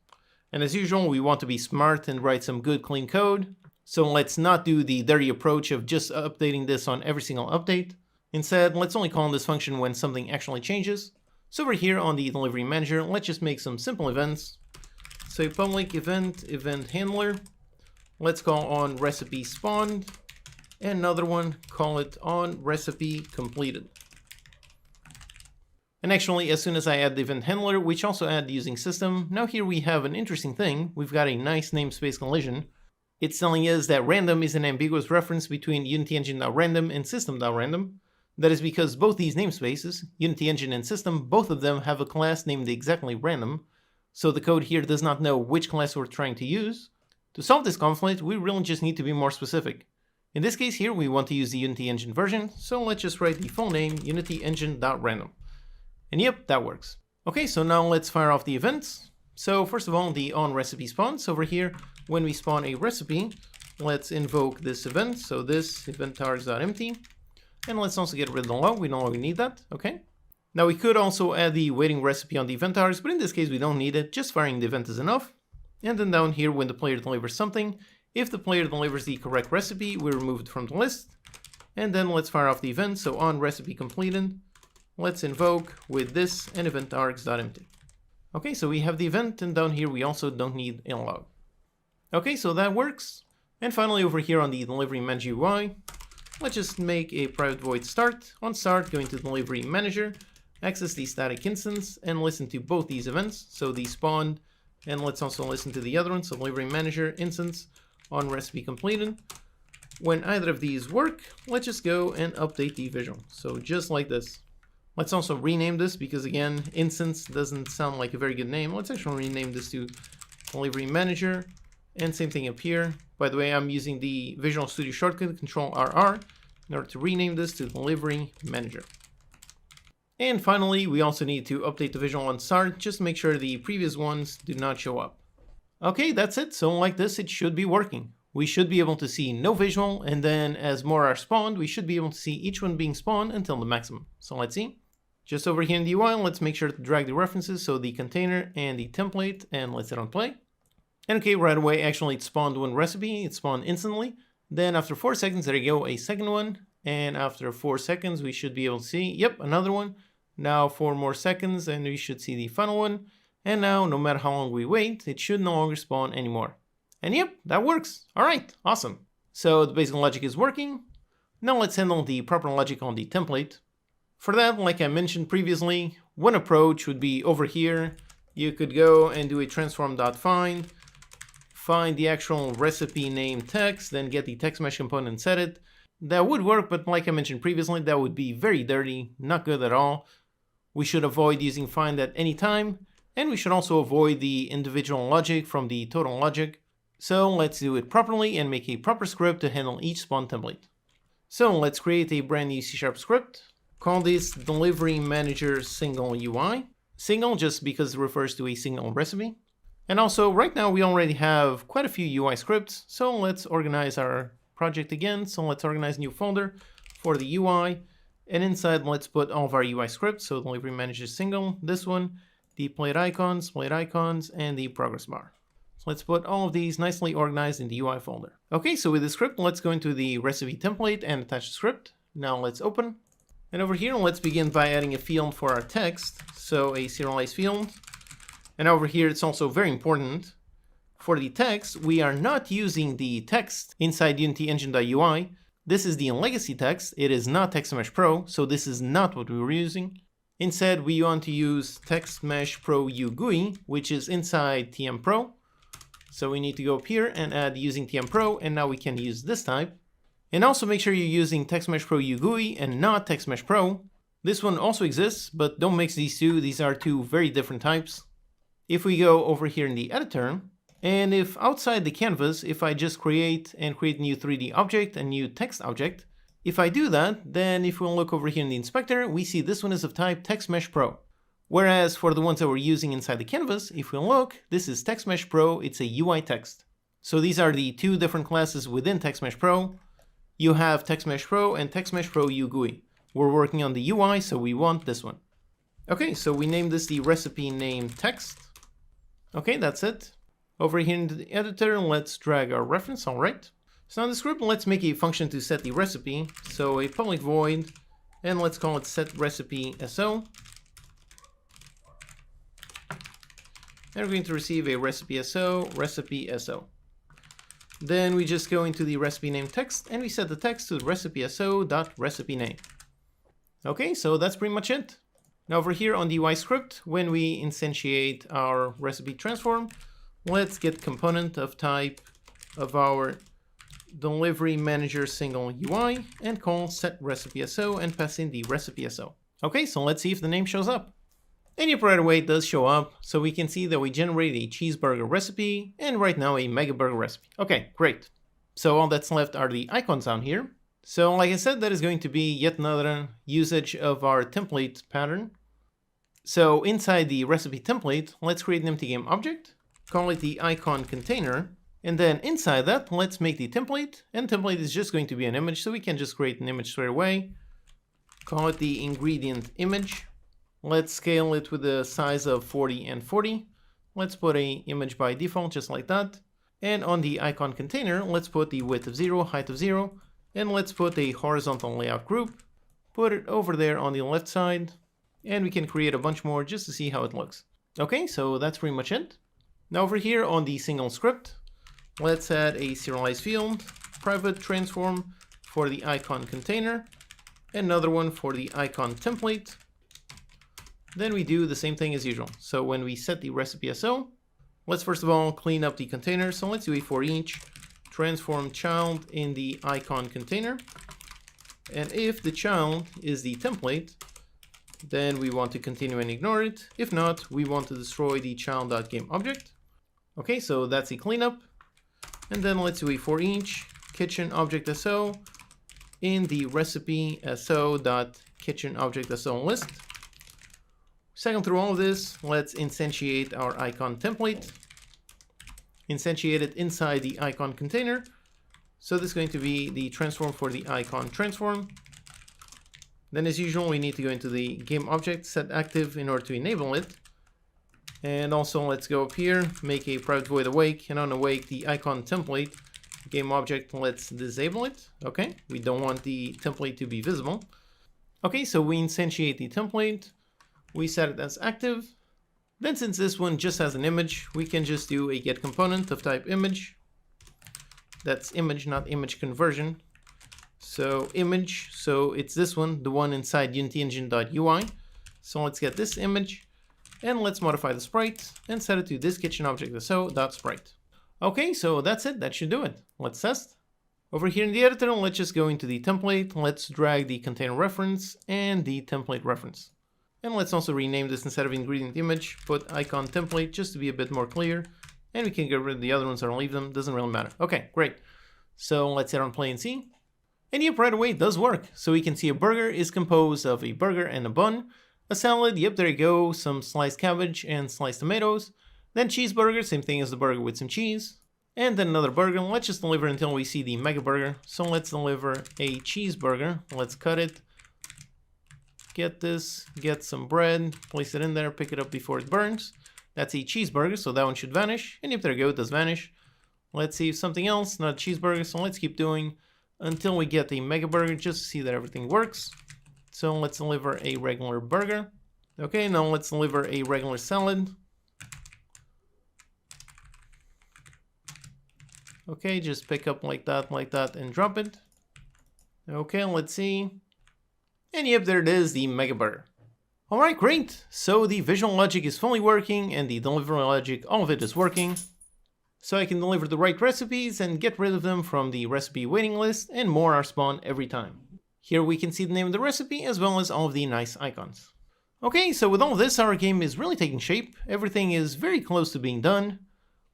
And as usual, we want to be smart and write some good clean code. So let's not do the dirty approach of just updating this on every single update. Instead, let's only call this function when something actually changes. So over here on the delivery manager, let's just make some simple events. So public event handler. Let's call on recipe spawned. And another one, call it on recipe completed. And actually, as soon as I add the event handler, which also add the using system, now here we have an interesting thing. We've got a nice namespace collision. It's telling us that random is an ambiguous reference between UnityEngine.random and system.random. That is because both these namespaces, UnityEngine and system, both of them have a class named exactly random. So the code here does not know which class we're trying to use. To solve this conflict, we really just need to be more specific. In this case here, we want to use the UnityEngine version, so let's just write the full name UnityEngine.random. And yep, that works. Okay, so now let's fire off the events. So first of all, the on recipe spawns over here. When we spawn a recipe, let's invoke this event. So this event targs.empty. And let's also get rid of the log. We no longer need that. Okay. Now we could also add the waiting recipe on the event targs, but in this case we don't need it. Just firing the event is enough. And then down here, when the player delivers something, if the player delivers the correct recipe, we remove it from the list. And then let's fire off the event. So on recipe completed, let's invoke with this and event targs.empty. Okay, so we have the event, and down here we also don't need a log. Okay, so that works. And finally, over here on the delivery manager UI, let's just make a private void start. On start, going to delivery manager, access the static instance, and listen to both these events. So the spawned, and let's also listen to the other one. So delivery manager instance on recipe completed. When either of these work, let's just go and update the visual. So just like this. Let's also rename this because again, instance doesn't sound like a very good name. Let's actually rename this to delivery manager, and same thing up here. By the way, I'm using the Visual Studio shortcut Ctrl+RR in order to rename this to delivery manager. And finally, we also need to update the visual on start, just to make sure the previous ones do not show up. Okay, that's it. So like this, it should be working. We should be able to see no visual, and then as more are spawned, we should be able to see each one being spawned until the maximum. So let's see. Just over here in the UI, let's make sure to drag the references, so the container and the template, and let's hit on play. And okay, right away, actually it spawned one recipe, it spawned instantly. Then after 4 seconds, there you go, a second one. And after 4 seconds, we should be able to see, yep, another one. Now 4 more seconds, and we should see the final one. And now, no matter how long we wait, it should no longer spawn anymore. And yep, that works. All right, awesome. So the basic logic is working. Now let's handle the proper logic on the template. For that, like I mentioned previously, one approach would be over here. You could go and do a transform.find, find the actual recipe name text, then get the text mesh component and set it. That would work, but like I mentioned previously, that would be very dirty, not good at all. We should avoid using find at any time, and we should also avoid the individual logic from the total logic. So let's do it properly and make a proper script to handle each spawn template. So let's create a brand new C# script. Call this delivery manager single UI. Single just because it refers to a single recipe. And also right now we already have quite a few UI scripts. So let's organize our project again. So let's organize a new folder for the UI. And inside let's put all of our UI scripts. So delivery manager single, this one, the plate icons, and the progress bar. So let's put all of these nicely organized in the UI folder. Okay, so with the script, let's go into the recipe template and attach the script. Now let's open. And over here, let's begin by adding a field for our text. So a serialized field. And over here, it's also very important. For the text, we are not using the text inside Unity Engine.ui. This is the legacy text. It is not Text Mesh Pro, so this is not what we were using. Instead, we want to use Text Mesh Pro UGUI, which is inside TM Pro. So we need to go up here and add using TM Pro, and now we can use this type. And also make sure you're using Text Mesh Pro UGUI and not Text Mesh Pro. This one also exists, but don't mix these two. These are two very different types. If we go over here in the editor, and if outside the canvas, if I just create a new 3D object, a new text object, if I do that, then if we look over here in the inspector, we see this one is of type Text Mesh Pro. Whereas for the ones that we're using inside the canvas, if we look, this is Text Mesh Pro, it's a UI text. So these are the two different classes within Text Mesh Pro. You have Text Mesh Pro and Text Mesh Pro UGUI. We're working on the UI, so we want this one. Okay, so we named this the recipe name text. Okay, that's it. Over here in the editor, let's drag our reference, all right. So in the script, let's make a function to set the recipe. So a public void, and let's call it set recipe SO. And we're going to receive a recipe SO. Then we just go into the recipe name text and we set the text to recipe SO.recipe name. Okay, so that's pretty much it. Now over here on the UI script, when we instantiate our recipe transform, let's get component of type of our delivery manager single UI and call set recipe SO and pass in the recipe SO. Okay, so let's see if the name shows up. And yep, right away it does show up, so we can see that we generated a cheeseburger recipe and right now a mega burger recipe. Okay, great. So all that's left are the icons down here. So like I said, that is going to be yet another usage of our template pattern. So inside the recipe template, let's create an empty game object, call it the icon container, And then inside that, let's make the template. And template is just going to be an image, so we can just create an image straight away. Call it the ingredient image. Let's scale it with a size of 40 and 40. Let's put an image by default, just like that. And on the icon container, let's put the width of 0, height of 0. And let's put a horizontal layout group. Put it over there on the left side. And we can create a bunch more just to see how it looks. Okay, so that's pretty much it. Now over here on the single script, let's add a serialized field, private transform for the icon container, another one for the icon template. Then we do the same thing as usual. So when we set the recipe SO, let's first of all clean up the container. So let's do a for each transform child in the icon container. And if the child is the template, then we want to continue and ignore it. If not, we want to destroy the child.gameObject. Okay, so that's the cleanup. And then let's do a for each kitchen object SO in the recipe SO.kitchen object SO list. Cycle through all of this, let's instantiate our icon template. Instantiate it inside the icon container. So this is going to be the transform for the icon transform. Then as usual, we need to go into the game object, set active in order to enable it. And also let's go up here, make a private void awake, and on awake the icon template game object, let's disable it. Okay, we don't want the template to be visible. Okay, so we instantiate the template, we set it as active. Then since this one just has an image, we can just do a get component of type image. That's image, not image conversion. So image, so it's this one, the one inside unityengine.ui. So let's get this image and let's modify the sprite and set it to this kitchen object so.sprite. Okay, so that's it, that should do it. Let's test. Over here in the editor, let's just go into the template. Let's drag the container reference and the template reference. And let's also rename this instead of ingredient image, put icon template just to be a bit more clear. And we can get rid of the other ones or leave them, doesn't really matter. Okay, great. So let's hit on play and see. And yep, right away it does work. So we can see a burger is composed of a burger and a bun. A salad, yep, there you go, some sliced cabbage and sliced tomatoes. Then cheeseburger, same thing as the burger with some cheese. And then another burger, let's just deliver until we see the mega burger. So let's deliver a cheeseburger, let's cut it. Get this, get some bread, place it in there, pick it up before it burns. That's a cheeseburger, so that one should vanish. And yep, there you go, it does vanish. Let's see if something else, not a cheeseburger, so let's keep doing until we get the mega burger just to see that everything works. So let's deliver a regular burger. Okay, now let's deliver a regular salad. Okay, just pick up like that, and drop it. Okay, let's see. And yep, there it is, the mega burger. Alright, great. So the visual logic is fully working and the delivery logic, all of it is working. So I can deliver the right recipes and get rid of them from the recipe waiting list, and more are spawned every time. Here we can see the name of the recipe as well as all of the nice icons. Okay, so with all of this, our game is really taking shape. Everything is very close to being done.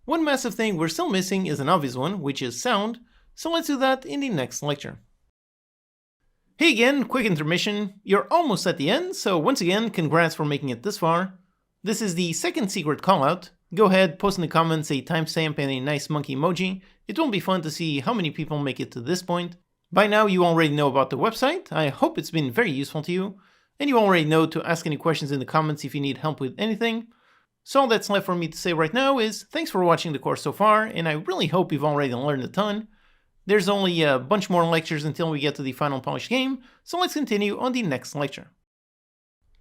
One massive thing we're still missing is an obvious one, which is sound. So let's do that in the next lecture. Hey again, quick intermission. You're almost at the end, so once again, congrats for making it this far. This is the second secret callout. Go ahead, post in the comments a timestamp and a nice monkey emoji. It will be fun to see how many people make it to this point. By now you already know about the website. I hope it's been very useful to you. And you already know to ask any questions in the comments if you need help with anything. So all that's left for me to say right now is thanks for watching the course so far, and I really hope you've already learned a ton. There's only a bunch more lectures until we get to the final polished game, so let's continue on the next lecture.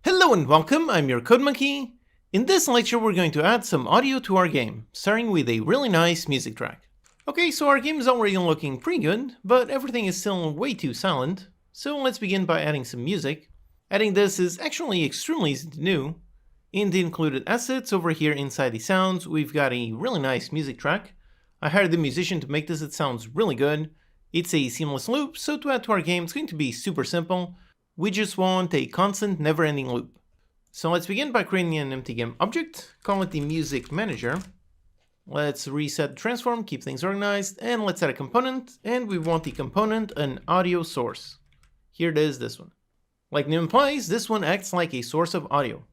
Hello and welcome, I'm your Code Monkey. In this lecture we're going to add some audio to our game, starting with a really nice music track. Okay, so our game is already looking pretty good, but everything is still way too silent, so let's begin by adding some music. Adding this is actually extremely easy to do. In the included assets over here inside the sounds, we've got a really nice music track. I hired the musician to make this, it sounds really good. It's a seamless loop, so to add to our game it's going to be super simple. We just want a constant, never-ending loop. So let's begin by creating an empty game object, call it the music manager. Let's reset the transform, keep things organized, and let's add a component, and we want the component an audio source. Here it is, this one. Like the name implies, this one acts like a source of audio.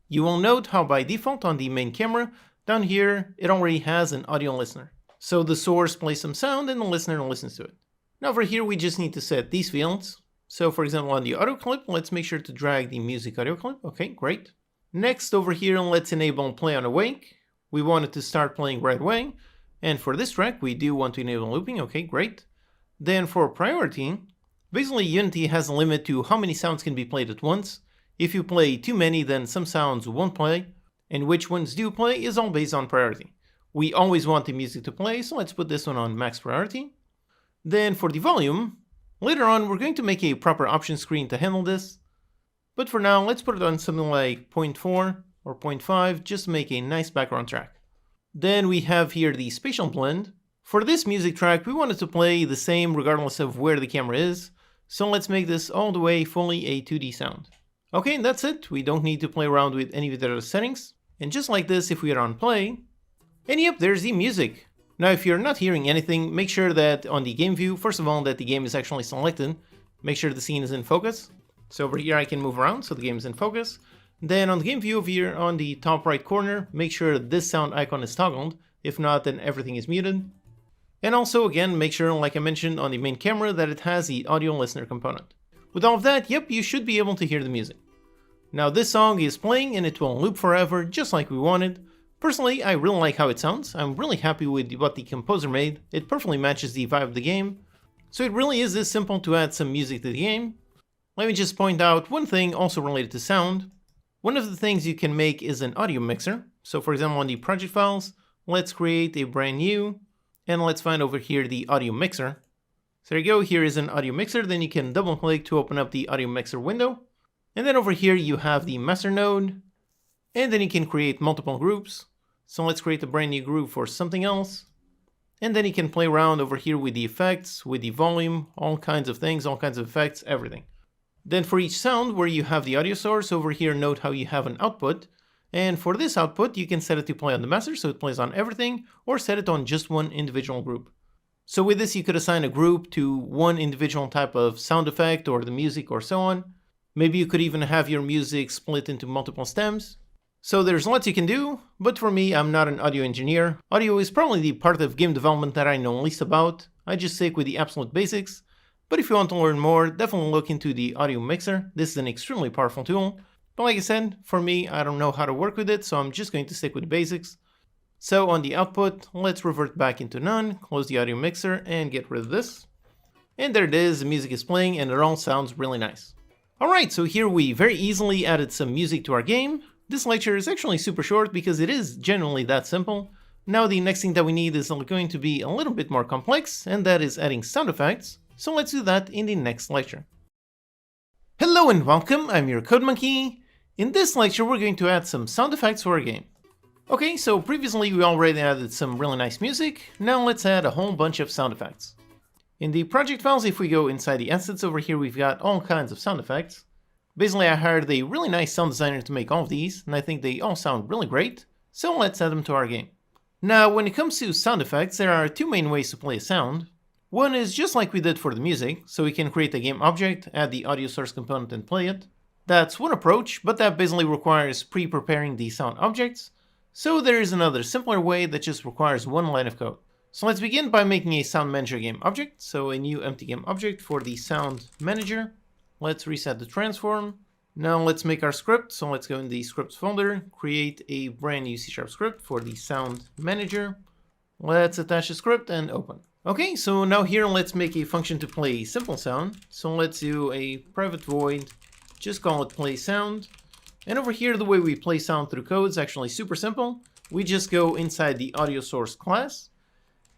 You will note how by default on the main camera, down here, it already has an audio listener. So the source plays some sound and the listener listens to it. Now over here we just need to set these fields. So for example on the audio clip, let's make sure to drag the music audio clip. Okay, great. Next over here, let's enable play on awake. We want it to start playing right away. And for this track, we do want to enable looping. Okay, great. Then for priority, basically Unity has a limit to how many sounds can be played at once. If you play too many, then some sounds won't play. And which ones do play is all based on priority. We always want the music to play, so let's put this one on max priority. Then for the volume, later on we're going to make a proper option screen to handle this. But for now, let's put it on something like 0.4 or 0.5, just to make a nice background track. Then we have here the spatial blend. For this music track, we want it to play the same regardless of where the camera is. So let's make this all the way fully a 2D sound. Okay, and that's it. We don't need to play around with any of the other settings. And just like this, if we are on play, and yep, there's the music. Now, if you're not hearing anything, make sure that on the game view, first of all, that the game is actually selected. Make sure the scene is in focus. So over here I can move around so the game is in focus. Then on the game view over here on the top right corner, make sure this sound icon is toggled. If not, then everything is muted. And also again, make sure, like I mentioned on the main camera, that it has the audio listener component. With all of that, yep, you should be able to hear the music. Now this song is playing and it will loop forever just like we wanted. Personally, I really like how it sounds. I'm really happy with what the composer made. It perfectly matches the vibe of the game. So it really is this simple to add some music to the game. Let me just point out one thing also related to sound. One of the things you can make is an audio mixer. So for example, on the project files, let's create a brand new, and let's find over here the audio mixer. So there you go, here is an audio mixer. Then you can double click to open up the audio mixer window. And then over here you have the master node, and then you can create multiple groups. So let's create a brand new group for something else. And then you can play around over here with the effects, with the volume, all kinds of things, all kinds of effects, everything. Then for each sound where you have the audio source, over here note how you have an output. And for this output, you can set it to play on the master, so it plays on everything, or set it on just one individual group. So with this, you could assign a group to one individual type of sound effect or the music or so on. Maybe you could even have your music split into multiple stems. So there's lots you can do, but for me, I'm not an audio engineer. Audio is probably the part of game development that I know least about. I just stick with the absolute basics. But if you want to learn more, definitely look into the audio mixer. This is an extremely powerful tool. But like I said, for me, I don't know how to work with it, so I'm just going to stick with the basics. So on the output, let's revert back into none, close the audio mixer, and get rid of this. And there it is, the music is playing, and it all sounds really nice. Alright, so here we very easily added some music to our game. This lecture is actually super short because it is genuinely that simple. Now the next thing that we need is going to be a little bit more complex, and that is adding sound effects. So let's do that in the next lecture. Hello and welcome, I'm your Code Monkey. In this lecture we're going to add some sound effects for our game. Okay, so previously we already added some really nice music, now let's add a whole bunch of sound effects. In the project files, if we go inside the assets over here, we've got all kinds of sound effects. Basically I hired a really nice sound designer to make all of these, and I think they all sound really great, so let's add them to our game. Now when it comes to sound effects, there are two main ways to play a sound. One is just like we did for the music, so we can create a game object, add the audio source component and play it. That's one approach, but that basically requires pre-preparing the sound objects. So there is another simpler way that just requires one line of code. So let's begin by making a sound manager game object. So a new empty game object for the sound manager. Let's reset the transform. Now let's make our script. So let's go in the scripts folder, create a brand new C# script for the sound manager. Let's attach the script and open. Okay, so now here let's make a function to play simple sound. So let's do a private void, just call it play sound. And over here the way we play sound through code is actually super simple. We just go inside the audio source class.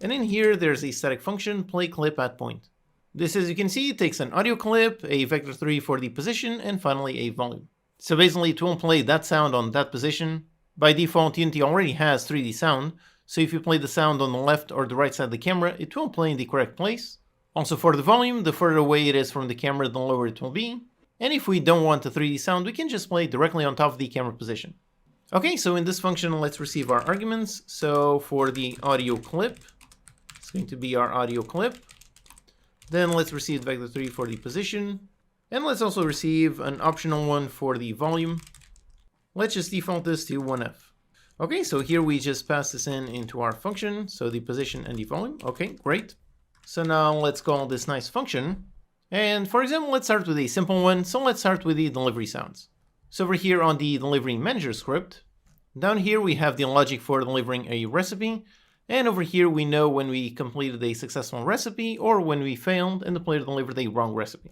And in here there's a static function, play clip at point. This, as you can see, takes an audio clip, a vector3 for the position, and finally a volume. So basically it won't play that sound on that position. By default, Unity already has 3D sound. So if you play the sound on the left or the right side of the camera, it won't play in the correct place. Also for the volume, the further away it is from the camera, the lower it will be. And if we don't want the 3D sound, we can just play directly on top of the camera position. Okay, so in this function, let's receive our arguments. So for the audio clip, it's going to be our audio clip. Then let's receive vector3 for the position. And let's also receive an optional one for the volume. Let's just default this to 1F. Okay, so here we just pass this into our function, so the position and the volume. Okay, great. So now let's call this nice function. And for example, let's start with a simple one. So let's start with the delivery sounds. So over here on the delivery manager script, down here we have the logic for delivering a recipe. And over here we know when we completed a successful recipe or when we failed and the player delivered a wrong recipe.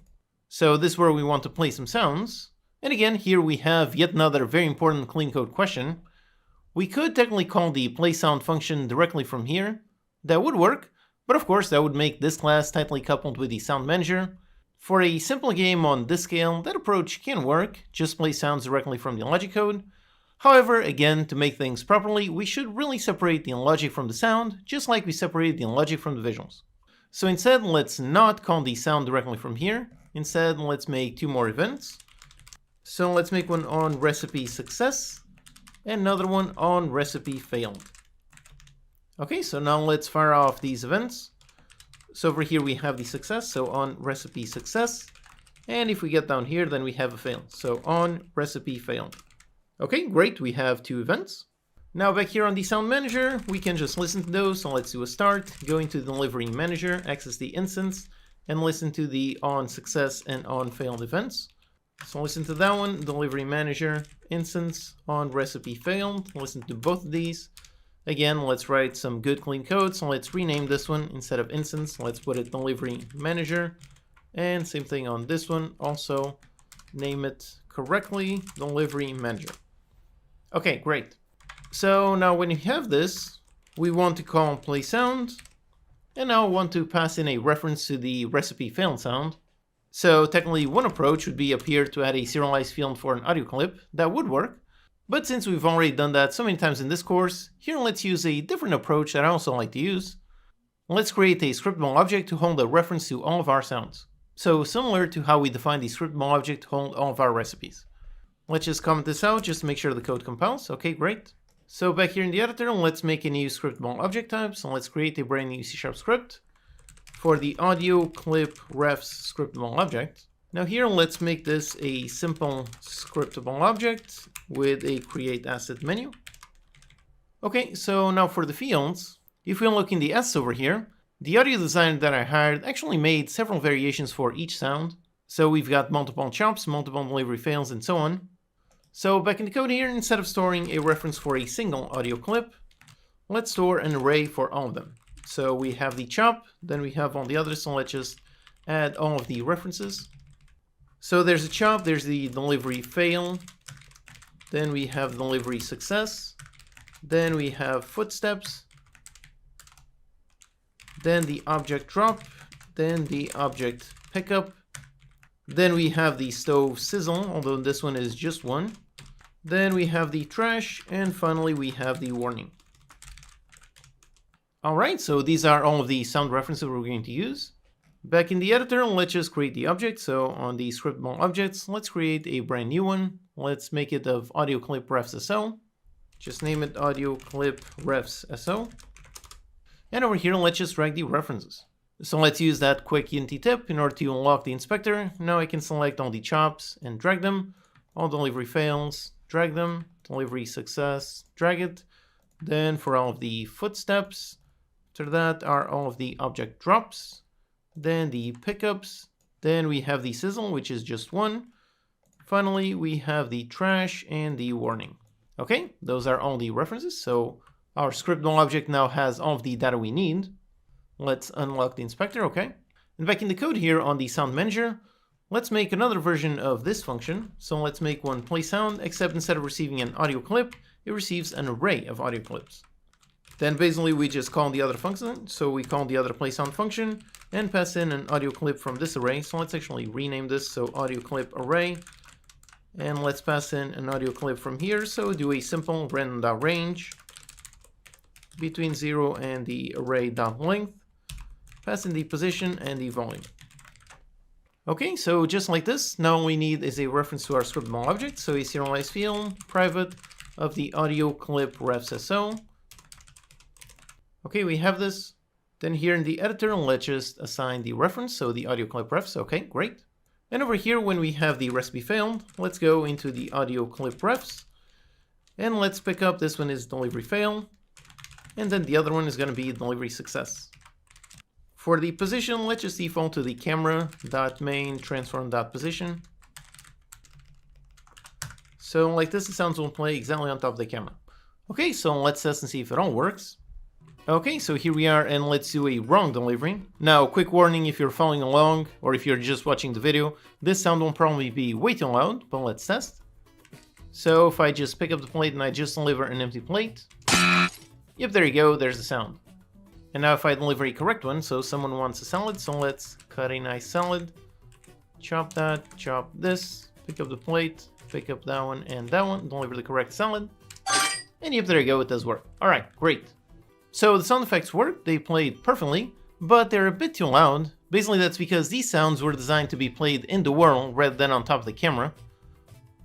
So this is where we want to play some sounds. And again, here we have yet another very important clean code question. We could technically call the play sound function directly from here. That would work, but of course that would make this class tightly coupled with the sound manager. For a simple game on this scale, that approach can work, just play sounds directly from the logic code. However, again, to make things properly, we should really separate the logic from the sound, just like we separated the logic from the visuals. So instead, let's not call the sound directly from here. Instead, let's make two more events. So let's make one on recipe success and another one on recipe failed. Okay, so now let's fire off these events. So over here we have the success, so on recipe success. And if we get down here, then we have a fail. So on recipe failed. Okay, great, we have two events. Now back here on the sound manager, we can just listen to those. So let's do a start, go into the delivery manager, access the instance, and listen to the on success and on failed events. So listen to that one, delivery manager, instance, on recipe failed. Listen to both of these. Again, let's write some good clean code. So let's rename this one instead of instance. Let's put it delivery manager. And same thing on this one. Also name it correctly, delivery manager. Okay, great. So now when you have this, we want to call play sound. And now we want to pass in a reference to the recipe failed sound. So technically one approach would be up here to add a serialized field for an audio clip. That would work. But since we've already done that so many times in this course, here let's use a different approach that I also like to use. Let's create a scriptable object to hold a reference to all of our sounds. So similar to how we define the scriptable object to hold all of our recipes. Let's just comment this out just to make sure the code compiles. Okay, great. So back here in the editor, let's make a new scriptable object type. So let's create a brand new C# script for the audio clip refs scriptable object. Now here, let's make this a simple scriptable object with a create asset menu. Okay, so now for the fields, if we look in the S over here, the audio designer that I hired actually made several variations for each sound. So we've got multiple chops, multiple delivery fails, and so on. So back in the code here, instead of storing a reference for a single audio clip, let's store an array for all of them. So we have the chop, then we have all the others, so let's just add all of the references. So there's a chop, there's the delivery fail, then we have delivery success, then we have footsteps, then the object drop, then the object pickup, then we have the stove sizzle, although this one is just one, then we have the trash, and finally we have the warning. Alright, so these are all of the sound references we're going to use. Back in the editor, let's just create the object. So on the scriptable objects, let's create a brand new one. Let's make it of audio clip refs SO. Just name it audio clip refs SO. And over here, let's just drag the references. So let's use that quick Unity tip in order to unlock the inspector. Now I can select all the chops and drag them. All delivery fails, drag them. Delivery success, drag it. Then for all of the footsteps, after that are all of the object drops. Then the pickups, then we have the sizzle, which is just one. Finally, we have the trash and the warning. Okay, those are all the references. So our scriptable object now has all of the data we need. Let's unlock the inspector, okay. And back in the code here on the sound manager, let's make another version of this function. So let's make one play sound, except instead of receiving an audio clip, it receives an array of audio clips. Then basically we just call the other function. So we call the other play sound function and pass in an audio clip from this array. So let's actually rename this, so audio clip array. And let's pass in an audio clip from here. So do a simple random.range between 0 and the array.length. Pass in the position and the volume. Okay, so just like this, now all we need is a reference to our scriptable object. So a serialized field, private, of the audio clip refs SO. Okay, we have this. Then here in the editor, let's just assign the reference, so the audio clip refs. Okay, great. And over here, when we have the recipe failed, let's go into the audio clip refs. And let's pick up, this one is delivery fail. And then the other one is going to be delivery success. For the position, let's just default to the camera.main transform.position. So like this, the sounds will play exactly on top of the camera. Okay, so let's test and see if it all works. Okay, so here we are, and let's do a wrong delivery. Now, quick warning if you're following along, or if you're just watching the video, this sound will probably be way too loud, but let's test. So if I just pick up the plate and I just deliver an empty plate, yep, there you go, there's the sound. And now if I deliver a correct one, so someone wants a salad, so let's cut a nice salad, chop that, chop this, pick up the plate, pick up that one and that one, deliver the correct salad, and yep, there you go, it does work. Alright, great. So the sound effects work, they played perfectly, but they're a bit too loud. Basically that's because these sounds were designed to be played in the world rather than on top of the camera.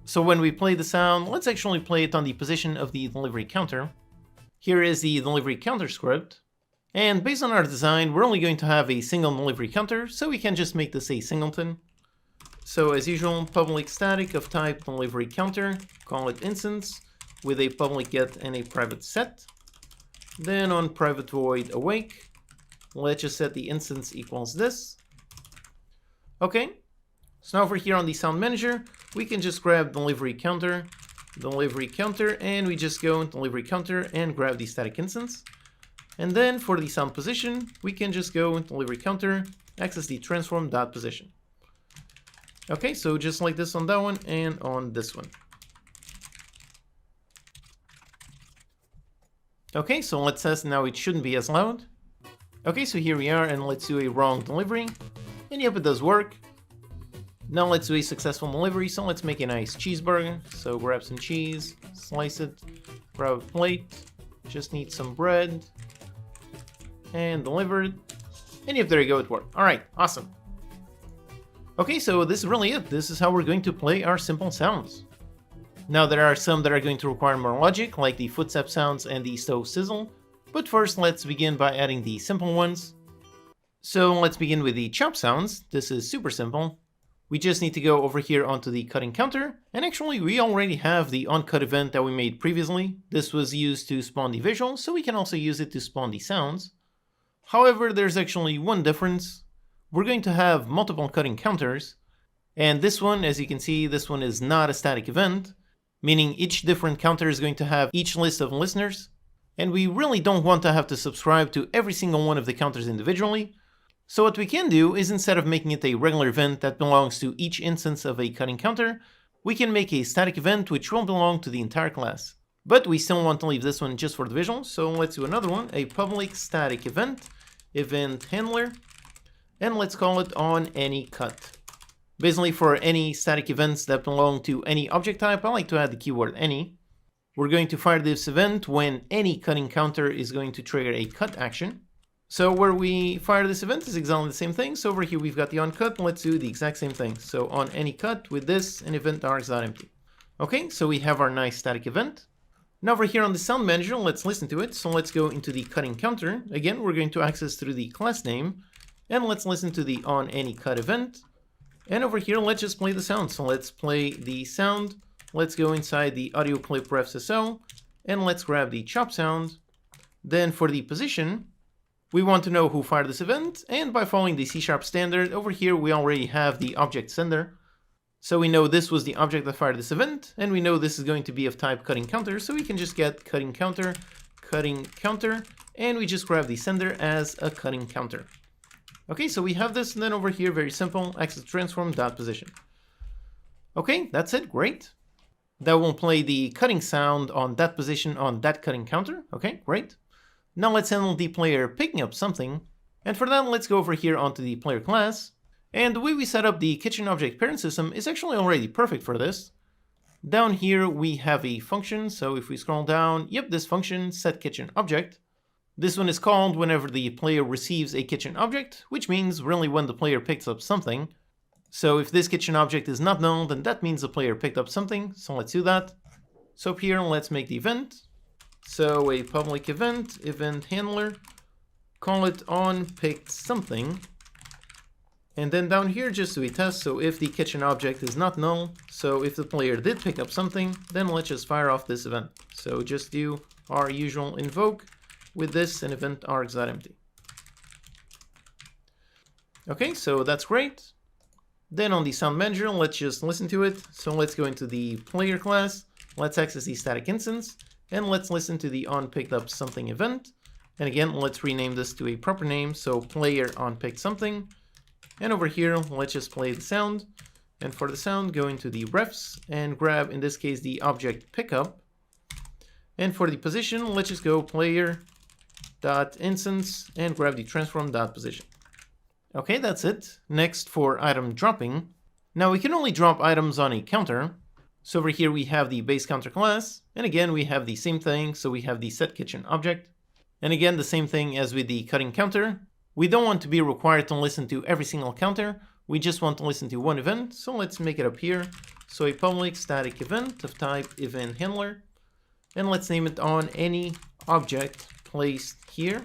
So when we play the sound, let's actually play it on the position of the delivery counter. Here is the delivery counter script. And based on our design, we're only going to have a single delivery counter, so we can just make this a singleton. So as usual, public static of type delivery counter, call it instance, with a public get and a private set. Then on private void awake, let's just set the instance equals this. Okay, so now over here on the sound manager, we can just grab delivery counter, and we just go in delivery counter and grab the static instance. And then for the sound position, we can just go in delivery counter, access the transform.position. Okay, so just like this on that one and on this one. Okay, so let's test, now it shouldn't be as loud. Okay, so here we are, and let's do a wrong delivery. And yep, it does work. Now let's do a successful delivery, so let's make a nice cheeseburger. So grab some cheese, slice it, grab a plate, just need some bread, and deliver it. And yep, there you go, it worked. Alright, awesome. Okay, so this is really it. This is how we're going to play our simple sounds. Now there are some that are going to require more logic, like the footstep sounds and the stove sizzle, but first let's begin by adding the simple ones. So let's begin with the chop sounds. This is super simple. We just need to go over here onto the cutting counter, and actually we already have the onCut event that we made previously. This was used to spawn the visual, so we can also use it to spawn the sounds. However, there's actually one difference. We're going to have multiple cutting counters, and this one, as you can see, this one is not a static event, meaning each different counter is going to have each list of listeners, and we really don't want to have to subscribe to every single one of the counters individually. So what we can do is, instead of making it a regular event that belongs to each instance of a cutting counter, we can make a static event which will belong to the entire class. But we still want to leave this one just for the visual, so let's do another one, a public static event handler, and let's call it on any cut. Basically, for any static events that belong to any object type, I like to add the keyword any. We're going to fire this event when any cutting counter is going to trigger a cut action. So where we fire this event is exactly the same thing. So over here we've got the onCut, let's do the exact same thing. So on any cut with this and event args.empty. Okay, so we have our nice static event. Now over here on the sound manager, let's listen to it. So let's go into the cutting counter. Again, we're going to access through the class name, and let's listen to the on any cut event. And over here, let's just play the sound. So let's play the sound. Let's go inside the audio clip refsso, and let's grab the chop sound. Then for the position, we want to know who fired this event, and by following the C# standard, over here we already have the object sender. So we know this was the object that fired this event, and we know this is going to be of type cutting counter, so we can just get cutting counter, and we just grab the sender as a cutting counter. Okay, so we have this, and then over here, very simple, access transform.position. Okay, that's it, great. That will play the cutting sound on that position on that cutting counter. Okay, great. Now let's handle the player picking up something, and for that, let's go over here onto the player class. And the way we set up the kitchen object parent system is actually already perfect for this. Down here, we have a function, so if we scroll down, yep, this function, set kitchen object. This one is called whenever the player receives a kitchen object, which means really when the player picks up something. So if this kitchen object is not null, then that means the player picked up something, so let's do that. So up here, let's make the event. So a public event handler, call it on picked something. And then down here, just do a test, so if the kitchen object is not null, so if the player did pick up something, then let's just fire off this event. So just do our usual invoke with this and event args.empty. Okay, so that's great. Then on the sound manager, let's just listen to it. So let's go into the player class, let's access the static instance, and let's listen to the onPickedUpSomething event. And again, let's rename this to a proper name, so player onPickedSomething. And over here, let's just play the sound. And for the sound, go into the refs and grab, in this case, the object pickup. And for the position, let's just go player.instance and grab the transform.position. Okay, that's it. Next for item dropping. Now we can only drop items on a counter. So over here we have the base counter class. And again, we have the same thing. So we have the setKitchen object. And again, the same thing as with the cutting counter. We don't want to be required to listen to every single counter. We just want to listen to one event. So let's make it up here. So a public static event of type event handler. And let's name it on any object placed here.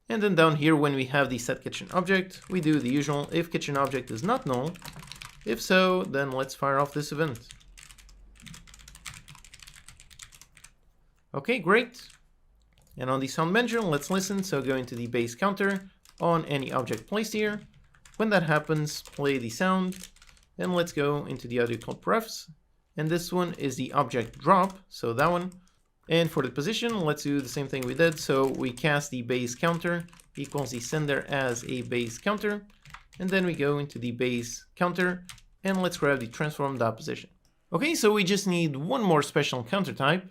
And then down here, when we have the setKitchen object, we do the usual if kitchen object is not null. If so, then let's fire off this event. Okay, great. And on the sound manager, let's listen. So go into the base counter on any object placed here. When that happens, play the sound. And let's go into the audio clip refs. And this one is the object drop, so that one. And for the position, let's do the same thing we did. So we cast the base counter equals the sender as a base counter. And then we go into the base counter and let's grab the transform.position. Okay, so we just need one more special counter type.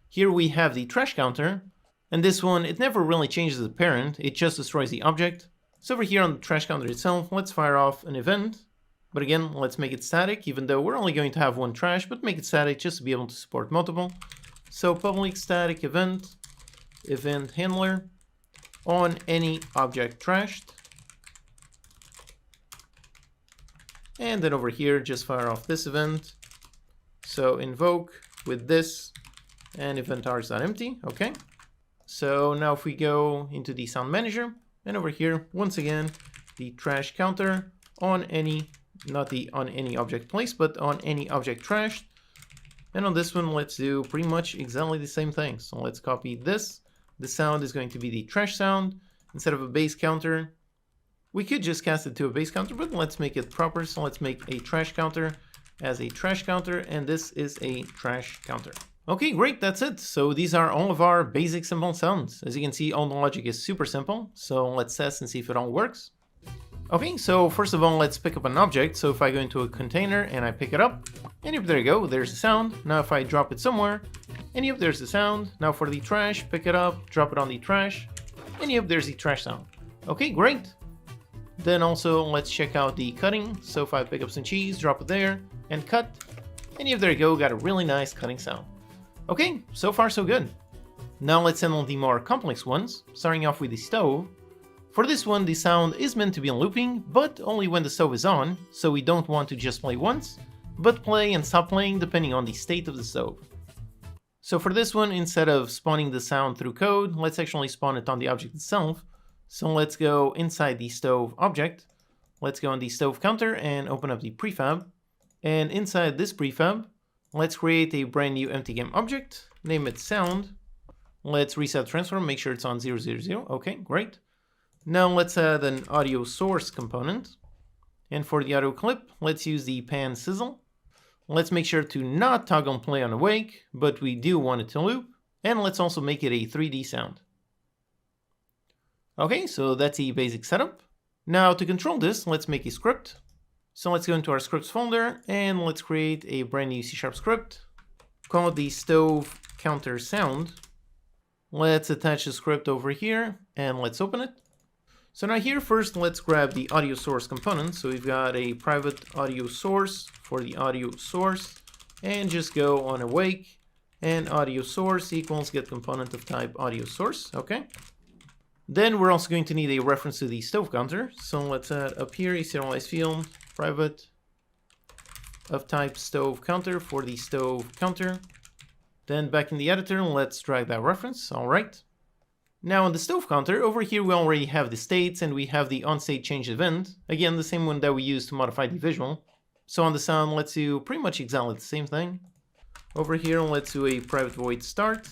Here we have the trash counter. And this one, it never really changes the parent, it just destroys the object. So over here on the trash counter itself, let's fire off an event. But again, let's make it static, even though we're only going to have one trash, but make it static just to be able to support multiple. So public static event, event handler, on any object trashed. And then over here, just fire off this event. So invoke with this and event args.empty, okay. So now if we go into the sound manager, and over here, once again, the trash counter on any, not the on any object placed, but on any object trashed. And on this one, let's do pretty much exactly the same thing. So let's copy this. The sound is going to be the trash sound. Instead of a base counter, we could just cast it to a base counter, but let's make it proper. So let's make a trash counter as a trash counter, and this is a trash counter. Okay, great, that's it. So these are all of our basic simple sounds. As you can see, all the logic is super simple. So let's test and see if it all works. Okay, so first of all, let's pick up an object. So if I go into a container and I pick it up, and if there you go, there's the sound. Now if I drop it somewhere, and if there's the sound. Now for the trash, pick it up, drop it on the trash, and if there's the trash sound. Okay, great. Then also let's check out the cutting. So if I pick up some cheese, drop it there, and cut, and if there you go, got a really nice cutting sound. Okay, so far so good. Now let's handle the more complex ones, starting off with the stove. For this one, the sound is meant to be looping, but only when the stove is on, so we don't want to just play once, but play and stop playing depending on the state of the stove. So for this one, instead of spawning the sound through code, let's actually spawn it on the object itself. So let's go inside the stove object, let's go on the stove counter and open up the prefab. And inside this prefab, let's create a brand new empty game object, name it sound. Let's reset transform, make sure it's on 0, 0, 0. Okay, great. Now let's add an audio source component. And for the audio clip, let's use the pan sizzle. Let's make sure to not toggle play on awake, but we do want it to loop. And let's also make it a 3D sound. Okay, so that's the basic setup. Now to control this, let's make a script. So let's go into our scripts folder and let's create a brand new C# script called the stove counter sound. Let's attach the script over here and let's open it. So now here first, let's grab the audio source component. So we've got a private audio source for the audio source and just go on awake and audio source equals get component of type audio source. Okay. Then we're also going to need a reference to the stove counter. So let's add up here a serialized field, private of type stove counter for the stove counter. Then back in the editor, let's drag that reference. All right. Now on the stove counter, over here we already have the states and we have the onState change event. Again, the same one that we used to modify the visual. So on the sound, let's do pretty much exactly the same thing. Over here, let's do a private void start.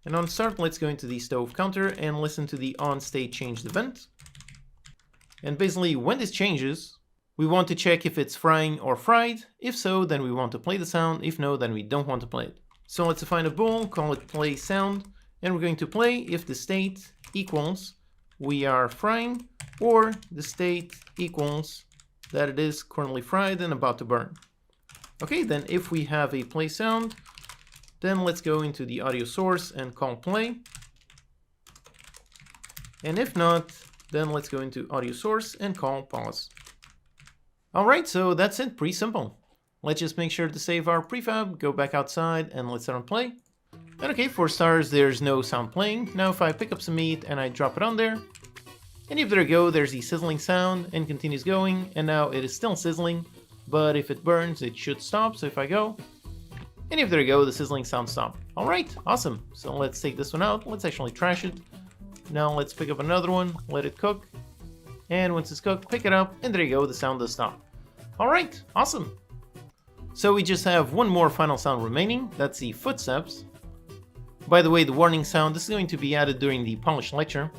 And on start, let's go into the stove counter and listen to the onState changed event. And basically, when this changes, we want to check if it's frying or fried. If so, then we want to play the sound. If no, then we don't want to play it. So let's define a bool, call it play sound. And we're going to play if the state equals we are frying or the state equals that it is currently fried and about to burn. Okay, then if we have a play sound, then let's go into the audio source and call play. And if not, then let's go into audio source and call pause. Alright, so that's it, pretty simple. Let's just make sure to save our prefab, go back outside, and let's start on play. And okay, for stars, there's no sound playing. Now if I pick up some meat and I drop it on there, and if there we go, there's the sizzling sound and continues going, and now it is still sizzling, but if it burns, it should stop. So if I go, and if there we go, the sizzling sound stopped. Alright, awesome. So let's take this one out, let's actually trash it. Now let's pick up another one, let it cook, and once it's cooked, pick it up, and there you go, the sound does stop. Alright, awesome. So we just have one more final sound remaining, that's the footsteps. By the way, the warning sound, this is going to be added during the polish lecture.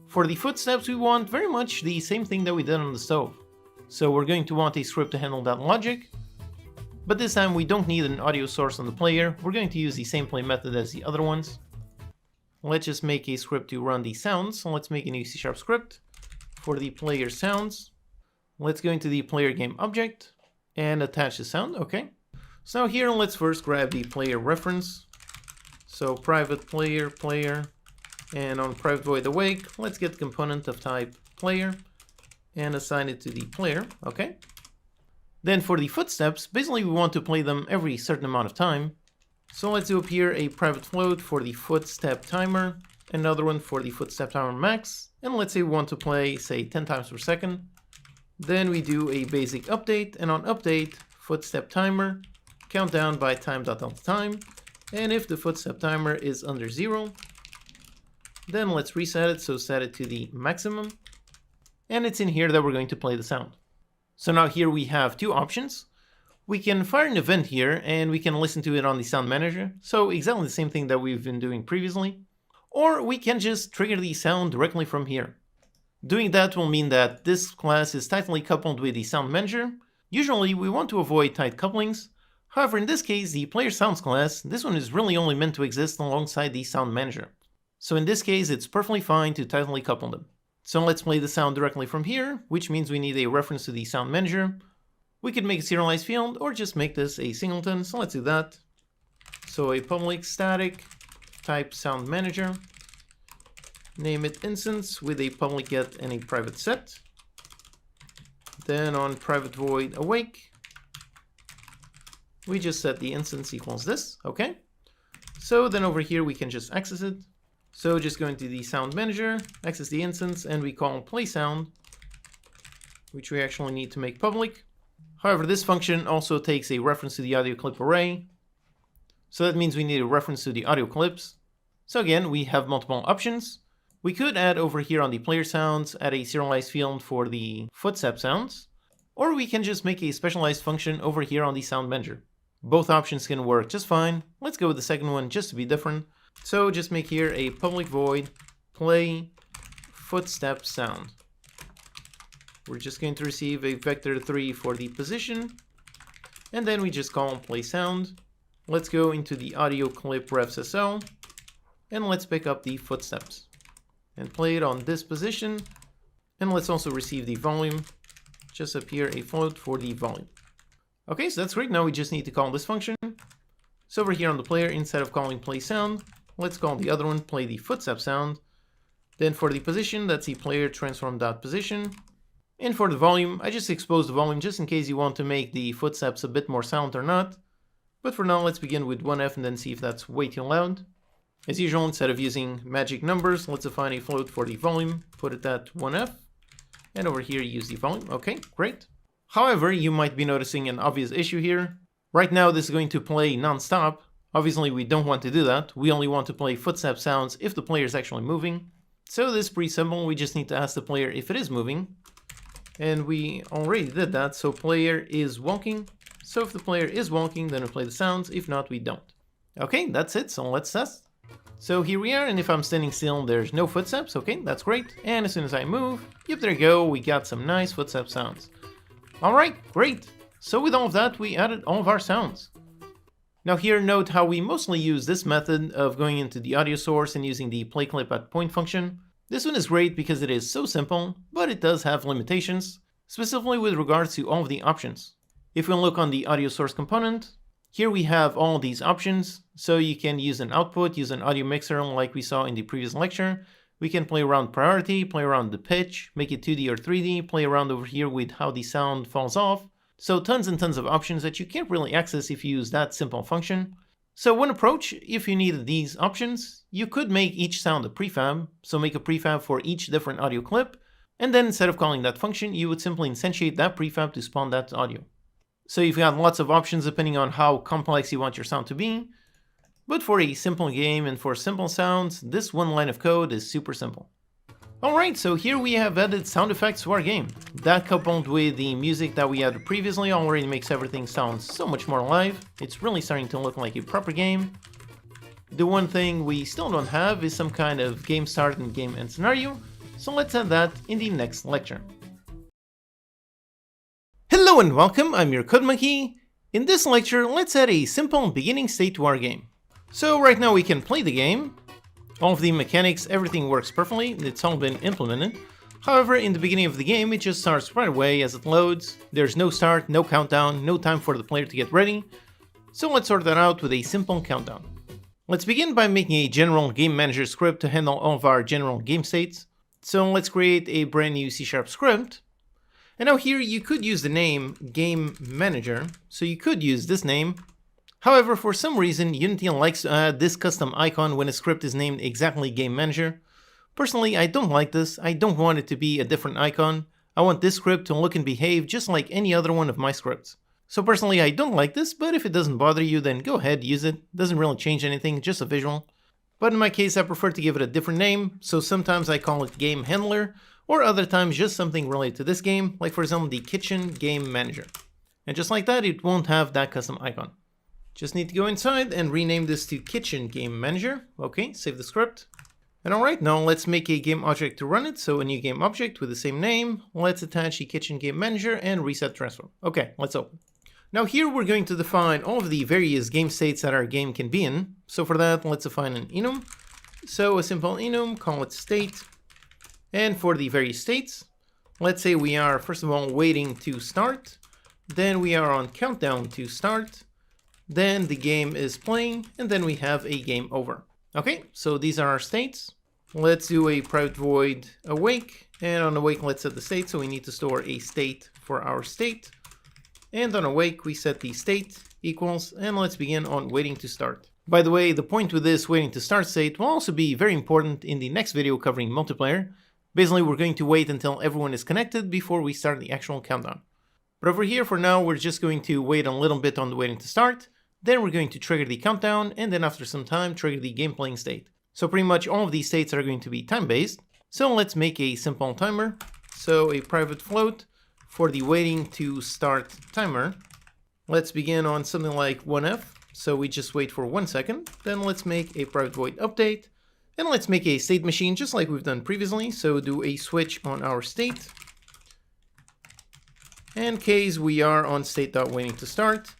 For the footsteps, we want very much the same thing that we did on the stove. So we're going to want a script to handle that logic. But this time we don't need an audio source on the player, we're going to use the same play method as the other ones. Let's just make a script to run the sounds, so let's make a new C# script for the player sounds. Let's go into the player game object and attach the sound, okay. So now here let's first grab the player reference. So private player, and on private void awake, let's get the component of type player and assign it to the player, okay. Then for the footsteps, basically we want to play them every certain amount of time. So let's do up here a private float for the footstep timer, another one for the footstep timer max, and let's say we want to play, say, 10 times per second. Then we do a basic update, and on update, footstep timer, countdown by time.delta-time, and if the footstep timer is under 0, then let's reset it, so set it to the maximum, and it's in here that we're going to play the sound. So now here we have two options. We can fire an event here, and we can listen to it on the sound manager, so exactly the same thing that we've been doing previously, or we can just trigger the sound directly from here. Doing that will mean that this class is tightly coupled with the sound manager. Usually we want to avoid tight couplings. However, in this case, the player sounds class, this one is really only meant to exist alongside the sound manager. So in this case, it's perfectly fine to tightly couple them. So let's play the sound directly from here, which means we need a reference to the sound manager. We could make a serialized field or just make this a singleton, so let's do that. So a public static type sound manager. Name it instance with a public get and a private set. Then on private void awake, we just set the instance equals this, okay? So then over here we can just access it. So just go into the sound manager, access the instance, and we call play sound, which we actually need to make public. However, this function also takes a reference to the audio clip array. So that means we need a reference to the audio clips. So again, we have multiple options. We could add over here on the player sounds, add a serialized field for the footstep sounds, or we can just make a specialized function over here on the sound manager. Both options can work just fine. Let's go with the second one just to be different. So just make here a public void play footstep sound. We're just going to receive a vector 3 for the position, and then we just call play sound. Let's go into the audio clip refs.so, and let's pick up the footsteps and play it on this position, and let's also receive the volume. Just up here a float for the volume. Okay, so that's great. Now we just need to call this function. So over here on the player, instead of calling play sound, let's call the other one play the footstep sound. Then for the position, that's the player transform.position. And for the volume, I just exposed the volume just in case you want to make the footsteps a bit more silent or not. But for now, let's begin with 1F and then see if that's way too loud. As usual, instead of using magic numbers, let's define a float for the volume, put it at 1F, and over here use the volume. Okay, great. However, you might be noticing an obvious issue here. Right now, this is going to play non-stop. Obviously, we don't want to do that. We only want to play footstep sounds if the player is actually moving. So this is pretty simple. We just need to ask the player if it is moving. And we already did that. So player is walking. So if the player is walking, then we play the sounds. If not, we don't. Okay, that's it. So let's test. So here we are. And if I'm standing still, there's no footsteps. Okay, that's great. And as soon as I move, yep, there you go. We got some nice footstep sounds. All right, great. So with all of that, we added all of our sounds. Now here, note how we mostly use this method of going into the audio source and using the play clip at point function. This one is great because it is so simple, but it does have limitations, specifically with regards to all of the options. If we look on the audio source component, here we have all these options. So you can use an output, use an audio mixer like we saw in the previous lecture. We can play around priority, play around the pitch, make it 2D or 3D, play around over here with how the sound falls off. So tons and tons of options that you can't really access if you use that simple function. So one approach, if you needed these options, you could make each sound a prefab. So make a prefab for each different audio clip. And then instead of calling that function, you would simply instantiate that prefab to spawn that audio. So you've got lots of options depending on how complex you want your sound to be. But for a simple game and for simple sounds, this one line of code is super simple. Alright, so here we have added sound effects to our game. That coupled with the music that we added previously already makes everything sound so much more alive. It's really starting to look like a proper game. The one thing we still don't have is some kind of game start and game end scenario, so let's add that in the next lecture. Hello and welcome, I'm your Code Monkey. In this lecture, let's add a simple beginning state to our game. So right now we can play the game. All of the mechanics, everything works perfectly, it's all been implemented. However, in the beginning of the game, it just starts right away as it loads. There's no start, no countdown, no time for the player to get ready. So let's sort that out with a simple countdown. Let's begin by making a general game manager script to handle all of our general game states. So let's create a brand new C# script. And now here you could use the name game manager, so you could use this name. However, for some reason, Unity likes to add this custom icon when a script is named exactly Game Manager. Personally, I don't like this. I don't want it to be a different icon. I want this script to look and behave just like any other one of my scripts. So personally, I don't like this, but if it doesn't bother you, then go ahead, use it. Doesn't really change anything, just a visual. But in my case, I prefer to give it a different name, so sometimes I call it Game Handler, or other times just something related to this game, like for example the Kitchen Game Manager. And just like that, it won't have that custom icon. Just need to go inside and rename this to Kitchen Game Manager. Okay, save the script. And alright, now let's make a game object to run it. So a new game object with the same name. Let's attach the Kitchen Game Manager and reset transform. Okay, let's open. Now here we're going to define all of the various game states that our game can be in. So for that, let's define an enum. So a simple enum, call it state. And for the various states, let's say we are first of all waiting to start. Then we are on countdown to start. Then the game is playing, and then we have a game over. Okay, so these are our states. Let's do a private void awake, and on awake let's set the state, so we need to store a state for our state. And on awake we set the state equals, and let's begin on waiting to start. By the way, the point with this waiting to start state will also be very important in the next video covering multiplayer. Basically, we're going to wait until everyone is connected before we start the actual countdown. But over here for now, we're just going to wait a little bit on the waiting to start. Then we're going to trigger the countdown, and then after some time, trigger the game playing state. So pretty much all of these states are going to be time-based. So let's make a simple timer. So a private float for the waiting to start timer. Let's begin on something like 1F. So we just wait for 1 second. Then let's make a private void update. And let's make a state machine just like we've done previously. So do a switch on our state. In case we are on state.waiting to start.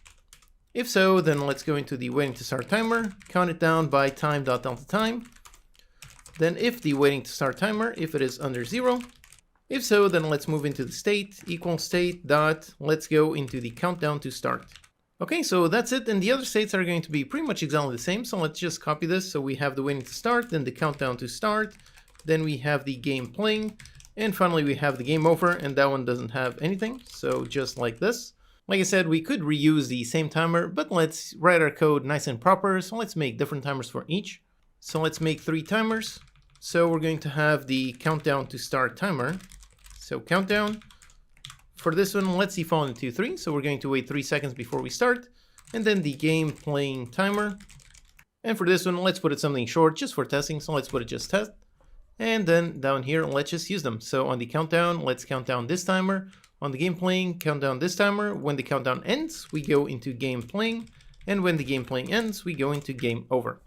If so, then let's go into the waiting to start timer, count it down by time.delta-time. Then if the waiting to start timer, if it is under 0. If so, then let's move into the state, equal state dot, let's go into the countdown to start. Okay, so that's it, and the other states are going to be pretty much exactly the same, so let's just copy this. So we have the waiting to start, then the countdown to start, then we have the game playing, and finally we have the game over, and that one doesn't have anything, so just like this. Like I said, we could reuse the same timer, but let's write our code nice and proper, so let's make different timers for each. So let's make 3 timers. So we're going to have the countdown to start timer. So countdown. For this one, let's default it to 3, so we're going to wait 3 seconds before we start. And then the game playing timer. And for this one, let's put it something short just for testing. So let's put it just test. And then down here, let's just use them. So on the countdown, let's count down this timer. On the game playing, count down this timer. When the countdown ends, we go into game playing. And when the game playing ends, we go into game over.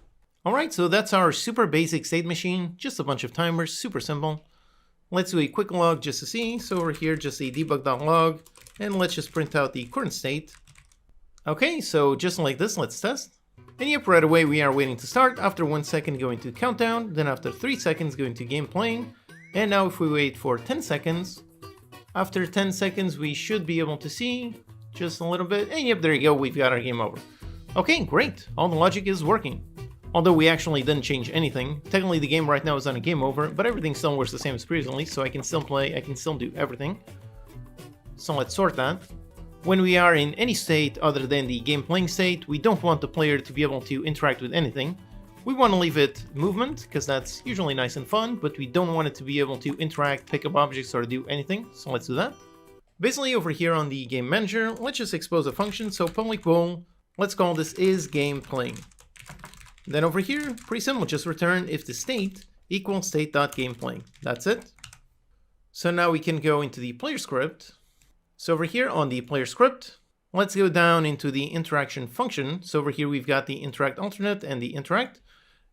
Alright, so that's our super basic state machine. Just a bunch of timers, super simple. Let's do a quick log just to see. So over here, just a debug.log. And let's just print out the current state. Okay, so just like this, let's test. And yep, right away we are waiting to start. After 1 second, going to countdown. Then after 3 seconds, going to game playing. And now if we wait for 10 seconds, after 10 seconds, we should be able to see just a little bit. And yep, there you go, we've got our game over. Okay, great. All the logic is working. Although we actually didn't change anything. Technically the game right now is on a game over, but everything still works the same as previously, so I can still play, I can still do everything. So let's sort that. When we are in any state other than the game playing state, we don't want the player to be able to interact with anything. We want to leave it movement, because that's usually nice and fun, but we don't want it to be able to interact, pick up objects, or do anything, so let's do that. Basically over here on the game manager, let's just expose a function, so public bool, let's call this is game playing. Then over here, pretty simple, just return if the state equals state.gameplaying. That's it. So now we can go into the player script. So over here on the player script, let's go down into the interaction function. So over here we've got the interact alternate and the interact.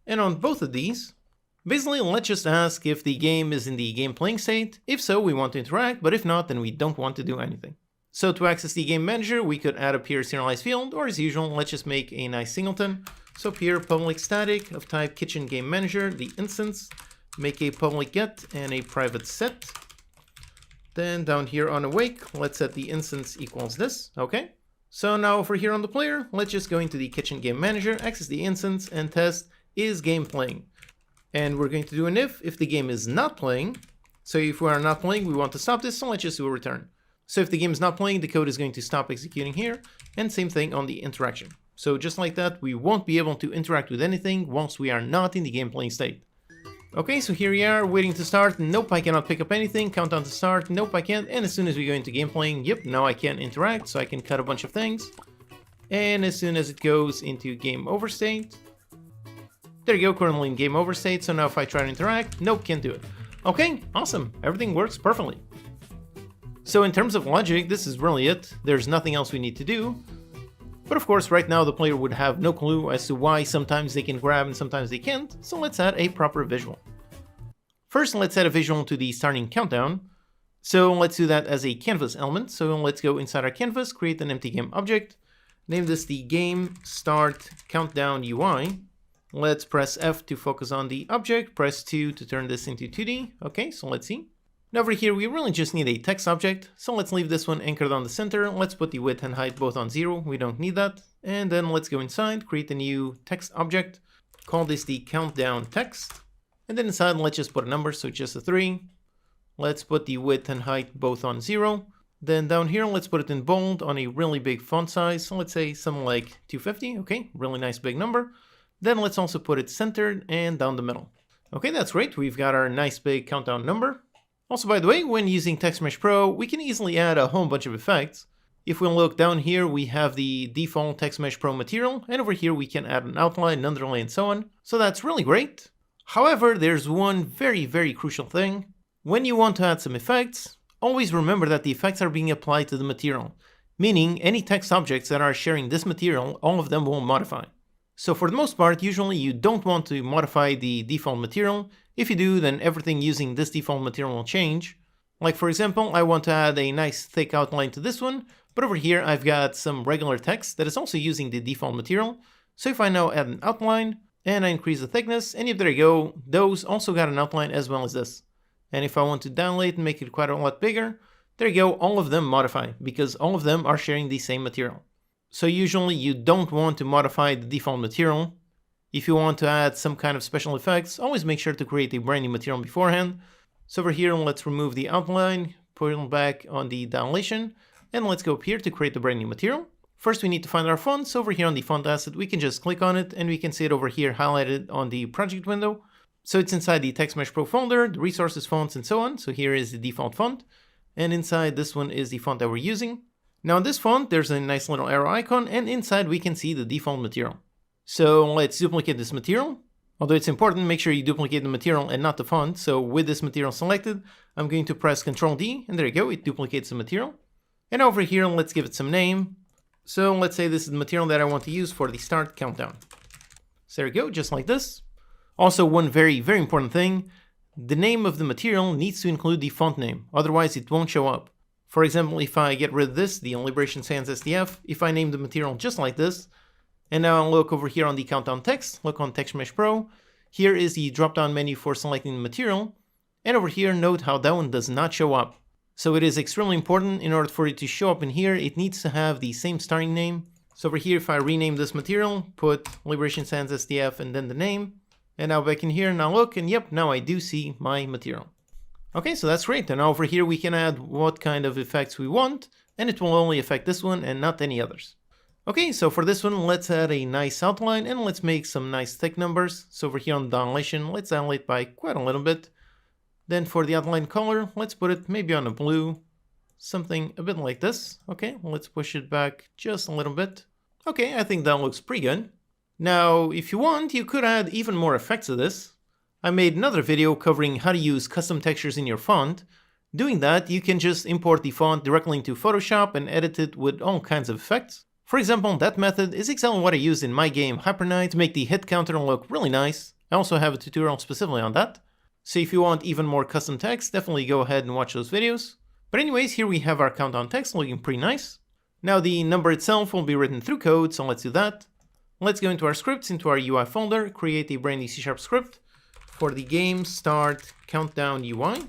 And on both of these, basically let's just ask if the game is in the game playing state. If so, we want to interact, but if not, then we don't want to do anything. So to access the game manager, we could add a peer serialized field, or as usual, let's just make a nice singleton. So peer public static of type kitchen game manager, the instance, make a public get and a private set. Then down here on awake, let's set the instance equals this, okay? So now over here on the player, let's just go into the kitchen game manager, access the instance and test is game playing. And we're going to do an if the game is not playing. So if we are not playing, we want to stop this, so let's just do a return. So if the game is not playing, the code is going to stop executing here, and same thing on the interaction. So just like that, we won't be able to interact with anything once we are not in the game playing state. Okay, so here we are, waiting to start. Nope, I cannot pick up anything. Countdown to start. Nope, I can't. And as soon as we go into game playing, yep, now I can't interact, so I can cut a bunch of things. And as soon as it goes into game over state, there you go, currently in game over state. So now if I try to interact, nope, can't do it. Okay, awesome. Everything works perfectly. So in terms of logic, this is really it. There's nothing else we need to do. But of course, right now the player would have no clue as to why sometimes they can grab and sometimes they can't, so let's add a proper visual. First, let's add a visual to the starting countdown. So let's do that as a canvas element. So let's go inside our canvas, create an empty game object, name this the game start countdown UI. Let's press F to focus on the object, press 2 to turn this into 2D. Okay, so let's see. Now over here, we really just need a text object, so let's leave this one anchored on the center. Let's put the width and height both on 0, we don't need that. And then let's go inside, create a new text object, call this the countdown text. And then inside, let's just put a number, so just a 3. Let's put the width and height both on 0. Then down here, let's put it in bold on a really big font size, so let's say something like 250, okay, really nice big number. Then let's also put it centered and down the middle. Okay, that's great, we've got our nice big countdown number. Also, by the way, when using Text Mesh Pro, we can easily add a whole bunch of effects. If we look down here, we have the default Text Mesh Pro material, and over here we can add an outline, an underlay, and so on. So that's really great. However, there's one very, very crucial thing. When you want to add some effects, always remember that the effects are being applied to the material, meaning any text objects that are sharing this material, all of them will modify. So for the most part, usually you don't want to modify the default material. If you do, then everything using this default material will change. Like for example, I want to add a nice thick outline to this one, but over here I've got some regular text that is also using the default material. So if I now add an outline, and I increase the thickness, and if there you go, those also got an outline as well as this. And if I want to downlate and make it quite a lot bigger, there you go, all of them modify, because all of them are sharing the same material. So usually you don't want to modify the default material. If you want to add some kind of special effects, always make sure to create a brand new material beforehand. So over here, let's remove the outline, put it back on the dilation, and let's go up here to create the brand new material. First, we need to find our font. So over here on the font asset, we can just click on it, and we can see it over here highlighted on the project window. So it's inside the Text Mesh Pro folder, the resources, fonts, and so on. So here is the default font, and inside this one is the font that we're using. Now in this font, there's a nice little arrow icon, and inside we can see the default material. So let's duplicate this material. Although it's important, make sure you duplicate the material and not the font. So with this material selected, I'm going to press Ctrl D, and there you go, it duplicates the material. And over here, let's give it some name. So let's say this is the material that I want to use for the start countdown. So there you go, just like this. Also, one very, very important thing, the name of the material needs to include the font name, otherwise it won't show up. For example, if I get rid of this, the Liberation Sans SDF, if I name the material just like this, and now I'll look over here on the countdown text, look on Text Mesh Pro, here is the drop-down menu for selecting the material, and over here note how that one does not show up. So it is extremely important, in order for it to show up in here, it needs to have the same starting name. So over here, if I rename this material, put Liberation Sans SDF and then the name, and now back in here, now look, and yep, now I do see my material. Okay, so that's great, and now over here we can add what kind of effects we want, and it will only affect this one and not any others. Okay, so for this one, let's add a nice outline, and let's make some nice thick numbers. So over here on the dilation, let's dilate by quite a little bit. Then for the outline color, let's put it maybe on a blue, something a bit like this. Okay, let's push it back just a little bit. Okay, I think that looks pretty good. Now, if you want, you could add even more effects to this. I made another video covering how to use custom textures in your font. Doing that, you can just import the font directly into Photoshop and edit it with all kinds of effects. For example, that method is exactly what I used in my game Hyper Knight to make the hit counter look really nice. I also have a tutorial specifically on that. So if you want even more custom text, definitely go ahead and watch those videos. But anyways, here we have our countdown text looking pretty nice. Now the number itself will be written through code, so let's do that. Let's go into our scripts, into our UI folder, create a brand new C# script for the game start countdown UI.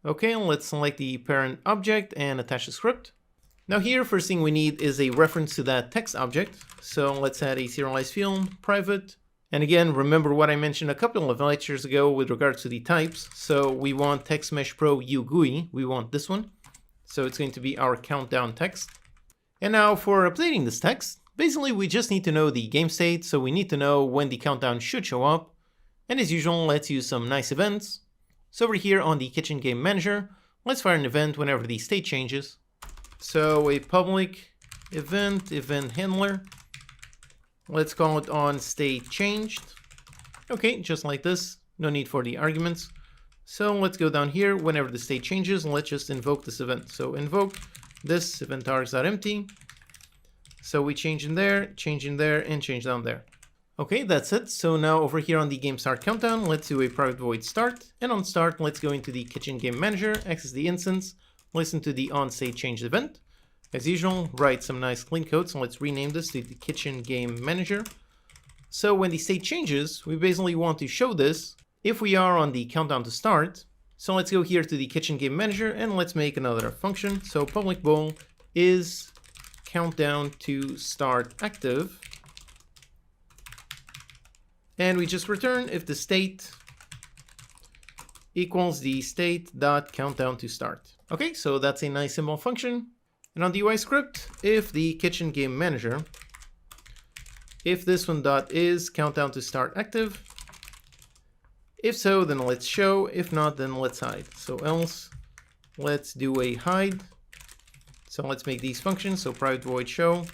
Okay, let's select the parent object and attach the script. Now here, first thing we need is a reference to that text object. So let's add a serialized field, private. And again, remember what I mentioned a couple of lectures ago with regards to the types. So we want Text Mesh Pro UGUI, we want this one. So it's going to be our countdown text. And now for updating this text, basically we just need to know the game state. So we need to know when the countdown should show up. And as usual, let's use some nice events. So over here on the Kitchen Game Manager, let's fire an event whenever the state changes. So a public event handler. Let's call it on state changed. Okay, just like this. No need for the arguments. So let's go down here. Whenever the state changes, let's just invoke this event. So invoke this event args.empty. So we change in there, and change down there. Okay, that's it. So now over here on the game start countdown, let's do a private void start. And on start, let's go into the Kitchen Game Manager, access the instance, listen to the on state changed event. As usual, write some nice clean code. So let's rename this to the Kitchen Game Manager. So when the state changes, we basically want to show this if we are on the countdown to start. So let's go here to the Kitchen Game Manager and let's make another function. So public bool is countdown to start active. And we just return if the state equals the state dot countdown to start. Okay, so that's a nice simple function. And on the UI script, if the Kitchen Game Manager, if this one dot is countdown to start active, if so, then let's show. If not, then let's hide. So else, let's do a hide. So let's make these functions. So private void show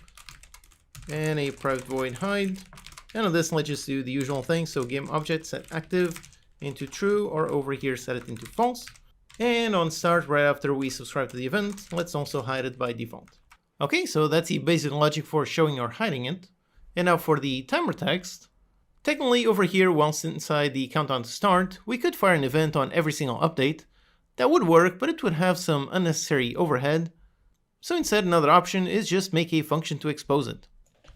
and a private void hide. And on this, let's just do the usual thing. So game object set active into true, or over here set it into false. And on start, right after we subscribe to the event, let's also hide it by default. Okay, so that's the basic logic for showing or hiding it. And now for the timer text, technically over here, whilst inside the countdown to start, we could fire an event on every single update. That would work, but it would have some unnecessary overhead. So instead, another option is just make a function to expose it.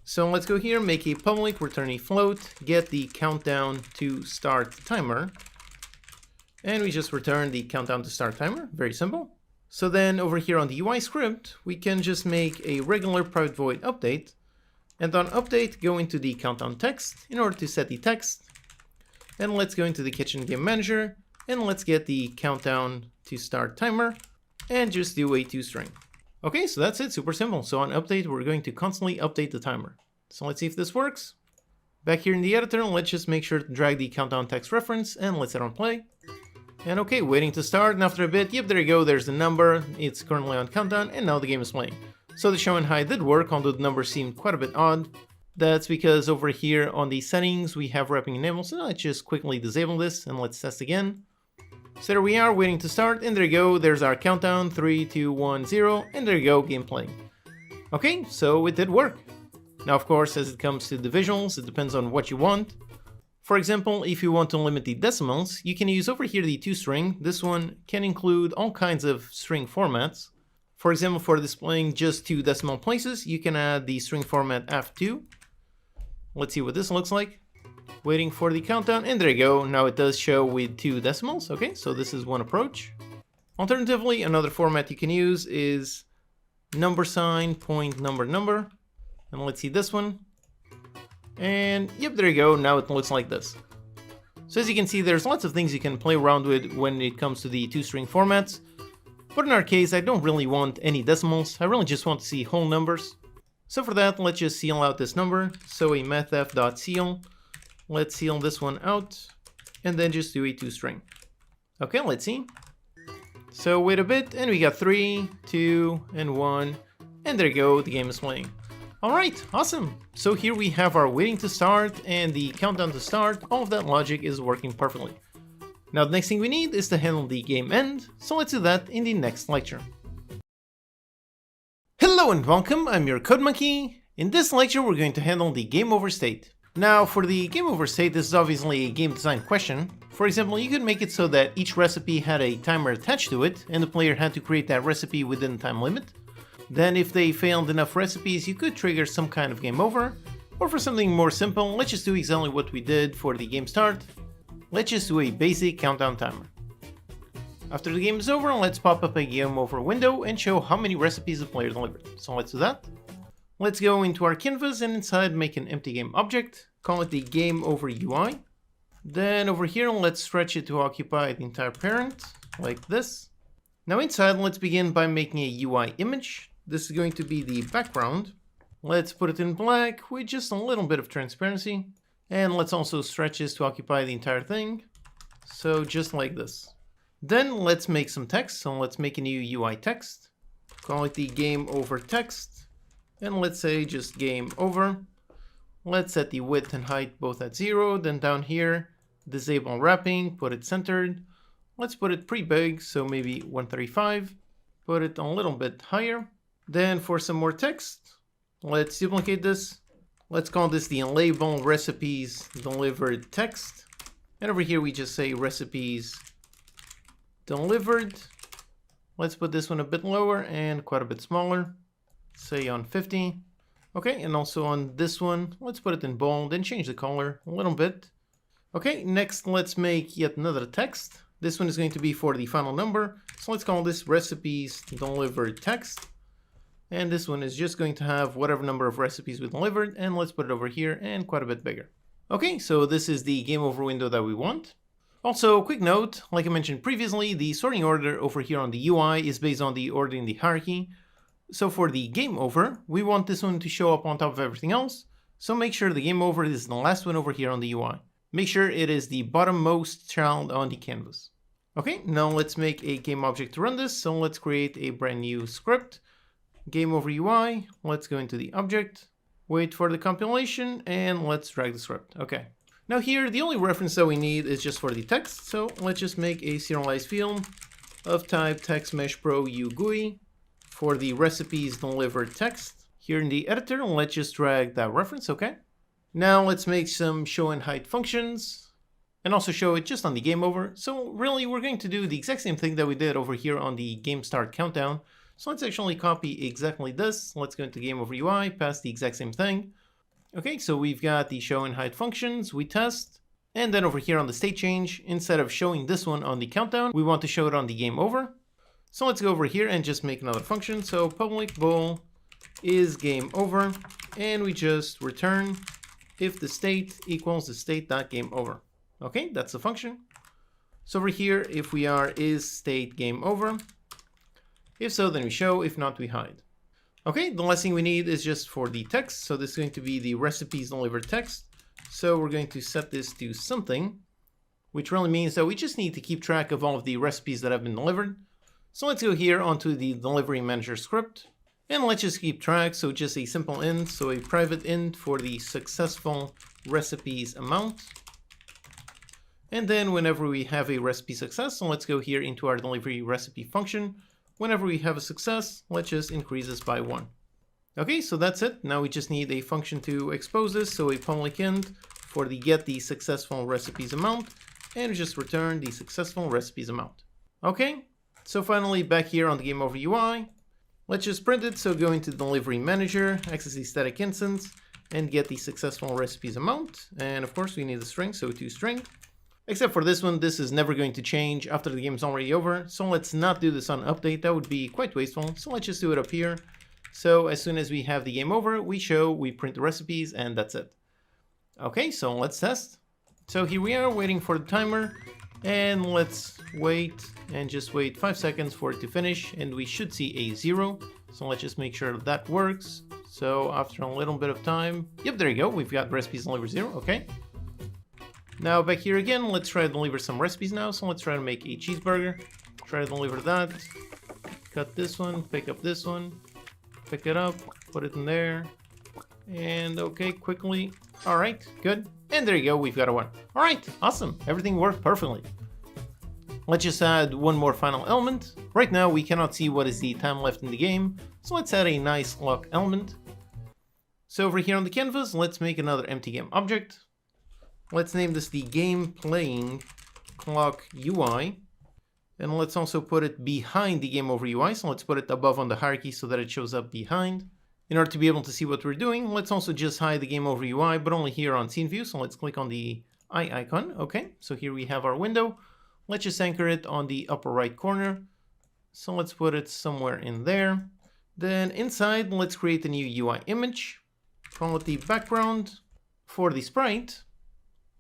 So let's go here, make a public, return a float, get the countdown to start timer. And we just return the countdown to start timer, very simple. So then over here on the UI script, we can just make a regular private void update. And on update, go into the countdown text in order to set the text. And let's go into the Kitchen Game Manager and let's get the countdown to start timer and just do a toString. Okay, so that's it, super simple. So on update, we're going to constantly update the timer. So let's see if this works. Back here in the editor, let's just make sure to drag the countdown text reference and let's hit on play. And okay, waiting to start, and after a bit, yep, there you go, there's the number, it's currently on countdown, and now the game is playing. So the show and hide did work, although the number seemed quite a bit odd. That's because over here on the settings, we have wrapping enabled. So let's just quickly disable this and let's test again. So there we are, waiting to start, and there you go, there's our countdown, 3, 2, 1, 0, and there you go, game playing. Okay, so it did work. Now of course, as it comes to the visuals, it depends on what you want. For example, if you want to limit the decimals, you can use over here the toString. This one can include all kinds of string formats. For example, for displaying just 2 decimal places, you can add the string format f2. Let's see what this looks like. Waiting for the countdown, and there you go. Now it does show with 2 decimals. Okay, so this is one approach. Alternatively, another format you can use is number sign, point, number. And let's see this one. And yep, there you go. Now it looks like this. So as you can see, there's lots of things you can play around with when it comes to the toString formats. But in our case, I don't really want any decimals. I really just want to see whole numbers. So for that, let's just seal out this number. So a mathf.seal. Let's seal this one out, and then just do a toString. Okay, let's see. So wait a bit, and we got 3, 2, and 1, and there you go, the game is playing. Alright, awesome. So here we have our waiting to start and the countdown to start. All of that logic is working perfectly. Now the next thing we need is to handle the game end, so let's do that in the next lecture. Hello and welcome, I'm your Code Monkey. In this lecture we're going to handle the game over state. Now, for the game over state, this is obviously a game design question. For example, you could make it so that each recipe had a timer attached to it, and the player had to create that recipe within the time limit. Then if they failed enough recipes, you could trigger some kind of game over. Or for something more simple, let's just do exactly what we did for the game start. Let's just do a basic countdown timer. After the game is over, let's pop up a game over window and show how many recipes the player delivered. So let's do that. Let's go into our canvas and inside make an empty game object, call it the game over UI. Then over here, let's stretch it to occupy the entire parent, like this. Now inside, let's begin by making a UI image. This is going to be the background. Let's put it in black with just a little bit of transparency. And let's also stretch this to occupy the entire thing. So just like this. Then let's make some text. So let's make a new UI text. Call it the game over text. And let's say just game over. Let's set the width and height both at 0. Then down here, disable wrapping, put it centered. Let's put it pretty big, so maybe 135. Put it a little bit higher. Then for some more text, let's duplicate this. Let's call this the label recipes delivered text. And over here we just say recipes delivered. Let's put this one a bit lower and quite a bit smaller. Say on 50. Okay, and also on this one, let's put it in bold and change the color a little bit. Okay, next let's make yet another text. This one is going to be for the final number. So let's call this recipes delivered text. And this one is just going to have whatever number of recipes we delivered, and let's put it over here and quite a bit bigger. Okay, so this is the game over window that we want. Also, quick note, like I mentioned previously, the sorting order over here on the UI is based on the order in the hierarchy. So for the game over, we want this one to show up on top of everything else. So make sure the game over is the last one over here on the UI. Make sure it is the bottommost child on the canvas. Okay, now let's make a game object to run this. So let's create a brand new script. Game over UI, let's go into the object, wait for the compilation, and let's drag the script. Okay. Now here, the only reference that we need is just for the text. So let's just make a serialized field of type text mesh pro UGUI. For the recipes delivered text. Here in the editor, let's just drag that reference, okay? Now let's make some show and hide functions and also show it just on the game over. So really, we're going to do the exact same thing that we did over here on the game start countdown. So let's actually copy exactly this. Let's go into game over UI, pass the exact same thing. Okay, so we've got the show and hide functions, we test. And then over here on the state change, instead of showing this one on the countdown, we want to show it on the game over. So let's go over here and just make another function. So public bool is game over, and we just return if the state equals the state.gameover. Okay, that's the function. So over here, if we are is state game over. If so, then we show. If not, we hide. Okay, the last thing we need is just for the text. So this is going to be the recipes delivered text. So we're going to set this to something, which really means that we just need to keep track of all of the recipes that have been delivered. So let's go here onto the delivery manager script. And let's just keep track, so just a simple int, so a private int for the successful recipes amount. And then whenever we have a recipe success, so let's go here into our delivery recipe function. Whenever we have a success, let's just increase this by 1. Okay, so that's it. Now we just need a function to expose this, so a public int for the get the successful recipes amount, and just return the successful recipes amount. Okay, so finally back here on the game over UI, let's just print it. So go into delivery manager, access the static instance, and get the successful recipes amount. And of course we need a string, so toString. Except for this one, this is never going to change after the game is already over. So let's not do this on update, that would be quite wasteful. So let's just do it up here. So as soon as we have the game over, we print the recipes, and that's it. Okay, so let's test. So here we are waiting for the timer, and let's wait and just wait 5 seconds for it to finish, and we should see a 0. So let's just make sure that works. So after a little bit of time, yep, there you go. We've got recipes deliver 0, okay. Now back here again, let's try to deliver some recipes now. So let's try to make a cheeseburger. Try to deliver that. Cut this one, pick up this one, pick it up, put it in there. And okay, quickly. All right, good. And there you go, we've got a 1. All right, awesome. Everything worked perfectly. Let's just add one more final element. Right now, we cannot see what is the time left in the game. So let's add a nice clock element. So over here on the canvas, let's make another empty game object. Let's name this the game playing clock UI. And let's also put it behind the game over UI. So let's put it above on the hierarchy so that it shows up behind. In order to be able to see what we're doing, let's also just hide the game over UI, but only here on scene view. So let's click on the eye icon. Okay, so here we have our window. Let's just anchor it on the upper right corner. So let's put it somewhere in there. Then inside, let's create a new UI image. Call it the background. For the sprite,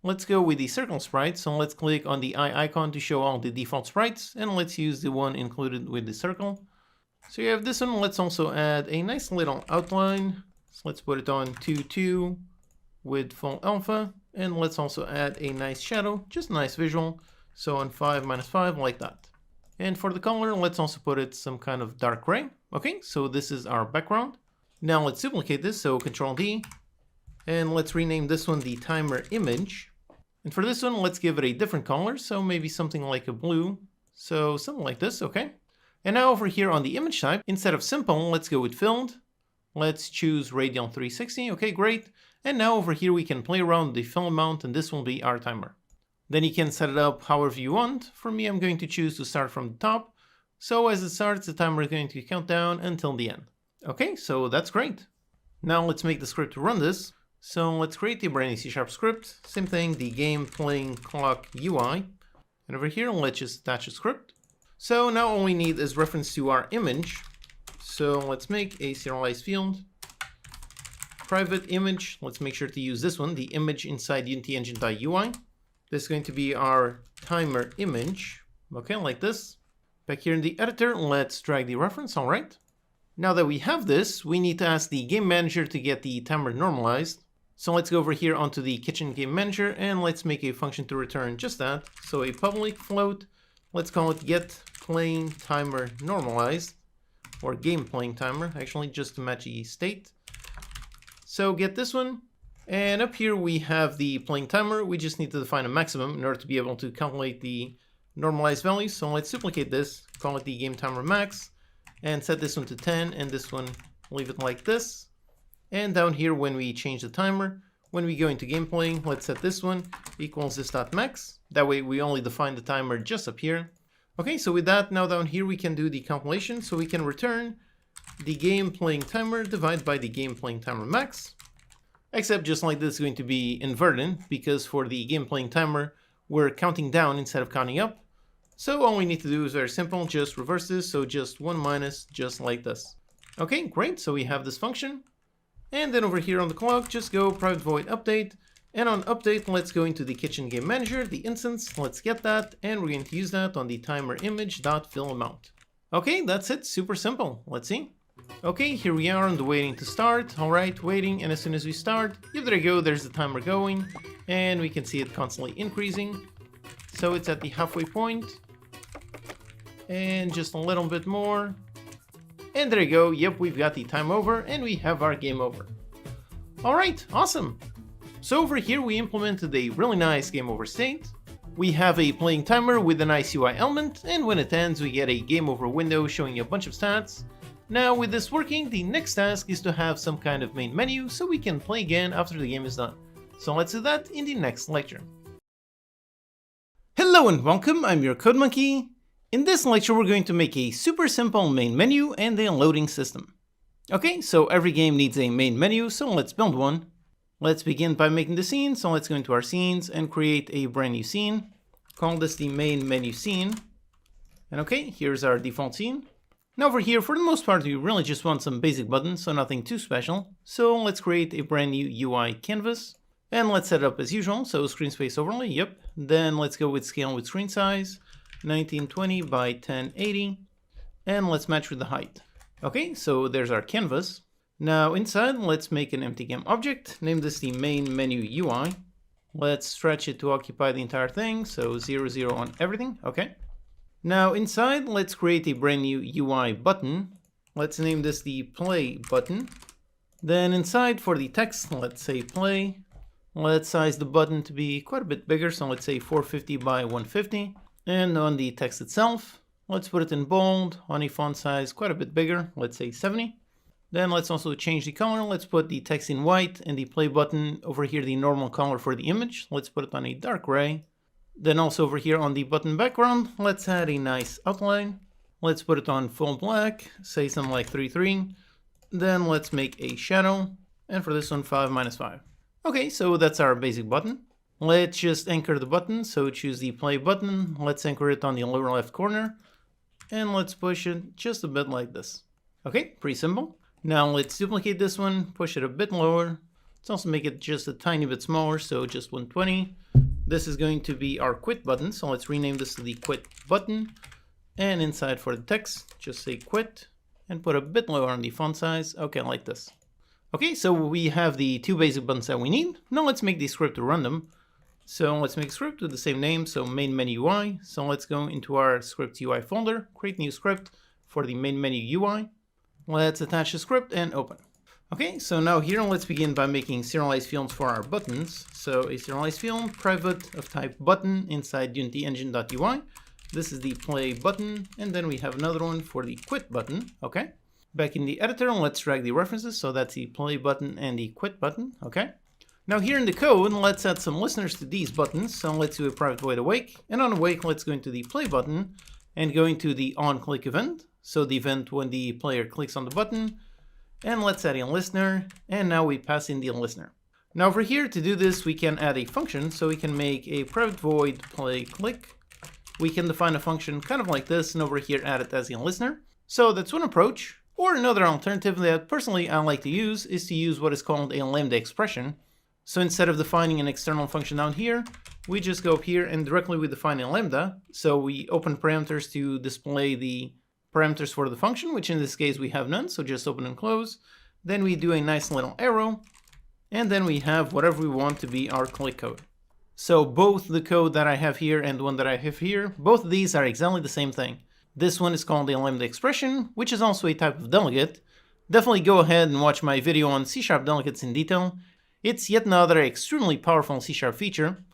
let's go with the circle sprite. So let's click on the eye icon to show all the default sprites, and let's use the one included with the circle. So you have this one. Let's also add a nice little outline. So let's put it on 2.2 with full alpha, and let's also add a nice shadow, just a nice visual. So on 5 - 5 like that. And for the color, let's also put it some kind of dark gray. Okay, so this is our background. Now let's duplicate this, so Control D, and let's rename this one the timer image. And for this one, let's give it a different color, so maybe something like a blue. So something like this, okay. And now over here on the image type, instead of simple, let's go with filled. Let's choose radial 360, okay, great. And now over here we can play around with the fill amount, and this will be our timer. Then you can set it up however you want. For me, I'm going to choose to start from the top. So as it starts, the timer is going to count down until the end. Okay, so that's great. Now let's make the script to run this. So let's create a brand new C# script. Same thing, the game playing clock UI. And over here, let's just attach a script. So now all we need is reference to our image. So let's make a serialized field. Private image, let's make sure to use this one, the image inside Unity Engine.ui. This is going to be our timer image. Okay, like this. Back here in the editor, let's drag the reference, all right. Now that we have this, we need to ask the game manager to get the timer normalized. So let's go over here onto the kitchen game manager, and let's make a function to return just that. So a public float, let's call it get playing timer normalized, or game playing timer, actually, just to match the state. So get this one, and up here we have the playing timer. We just need to define a maximum in order to be able to calculate the normalized value. So let's duplicate this, call it the game timer max, and set this one to 10, and this one, leave it like this. And down here, when we change the timer, when we go into game playing, let's set this one equals this.max. That way we only define the timer just up here. Okay, so with that, now down here we can do the compilation. So we can return the game playing timer divided by the game playing timer max. Except just like this is going to be inverted, because for the game playing timer, we're counting down instead of counting up. So all we need to do is very simple, just reverse this. So just 1 minus, just like this. Okay, great. So we have this function. And then over here on the clock, just go private void update. And on update, let's go into the kitchen game manager, the instance. Let's get that. And we're going to use that on the timer image.fillAmount. Okay, that's it. Super simple. Let's see. Okay, here we are on the waiting to start. All right, waiting. And as soon as we start, yep, there you go. There's the timer going. And we can see it constantly increasing. So it's at the halfway point. And just a little bit more. And there you go, yep, we've got the time over and we have our game over. Alright, awesome! So over here we implemented a really nice game over state. We have a playing timer with a nice UI element, and when it ends we get a game over window showing a bunch of stats. Now with this working, the next task is to have some kind of main menu so we can play again after the game is done. So let's do that in the next lecture. Hello and welcome, I'm your Code Monkey. In this lecture we're going to make a super simple main menu and a loading system. Okay, so every game needs a main menu, so let's build one. Let's begin by making the scene, so let's go into our scenes and create a brand new scene. Call this the main menu scene. And okay, here's our default scene. Now over here, for the most part, we really just want some basic buttons, so nothing too special. So let's create a brand new UI canvas. And let's set it up as usual, so screen space overlay, yep. Then let's go with scale with screen size, 1920 by 1080. And let's match with the height. Okay, so there's our canvas. Now inside, let's make an empty game object. Name this the main menu UI. Let's stretch it to occupy the entire thing, so 0, 0 on everything, okay. Now inside, let's create a brand new UI button. Let's name this the play button. Then inside for the text, let's say play. Let's size the button to be quite a bit bigger, so let's say 450 by 150. And on the text itself, let's put it in bold, on a font size quite a bit bigger, let's say 70. Then let's also change the color. Let's put the text in white and the play button over here, the normal color for the image. Let's put it on a dark gray. Then also over here on the button background, let's add a nice outline. Let's put it on full black, say something like 3:3. Then let's make a shadow, and for this one 5 - 5. Okay, so that's our basic button. Let's just anchor the button, so choose the play button. Let's anchor it on the lower left corner, and let's push it just a bit like this. Okay, pretty simple. Now let's duplicate this one, push it a bit lower. Let's also make it just a tiny bit smaller, so just 120. This is going to be our quit button, so let's rename this to the quit button. And inside for the text, just say quit, and put a bit lower on the font size, okay, like this. Okay, so we have the two basic buttons that we need. Now let's make the script to run them. So let's make a script with the same name, so main menu UI. So let's go into our script UI folder, create new script for the main menu UI. Let's attach the script and open. Okay, so now here let's begin by making serialized fields for our buttons. So a serialized field, private of type button inside unityengine.ui. This is the play button, and then we have another one for the quit button, okay? Back in the editor, let's drag the references, so that's the play button and the quit button, okay? Now here in the code, let's add some listeners to these buttons. So let's do a private void awake, and on awake, let's go into the play button and go into the onClick event. So the event when the player clicks on the button, and let's add a listener, and now we pass in the listener. Now over here, to do this, we can add a function, so we can make a private void play click. We can define a function kind of like this, and over here add it as a listener. So that's one approach. Or another alternative that personally I like to use is to use what is called a lambda expression. So instead of defining an external function down here, we just go up here and directly we define a lambda. So we open parameters to display the parameters for the function, which in this case we have none, so just open and close. Then we do a nice little arrow, and then we have whatever we want to be our click code. So both the code that I have here and the one that I have here, both of these are exactly the same thing. This one is called a lambda expression, which is also a type of delegate. Definitely go ahead and watch my video on C# delegates in detail. It's yet another extremely powerful C# feature.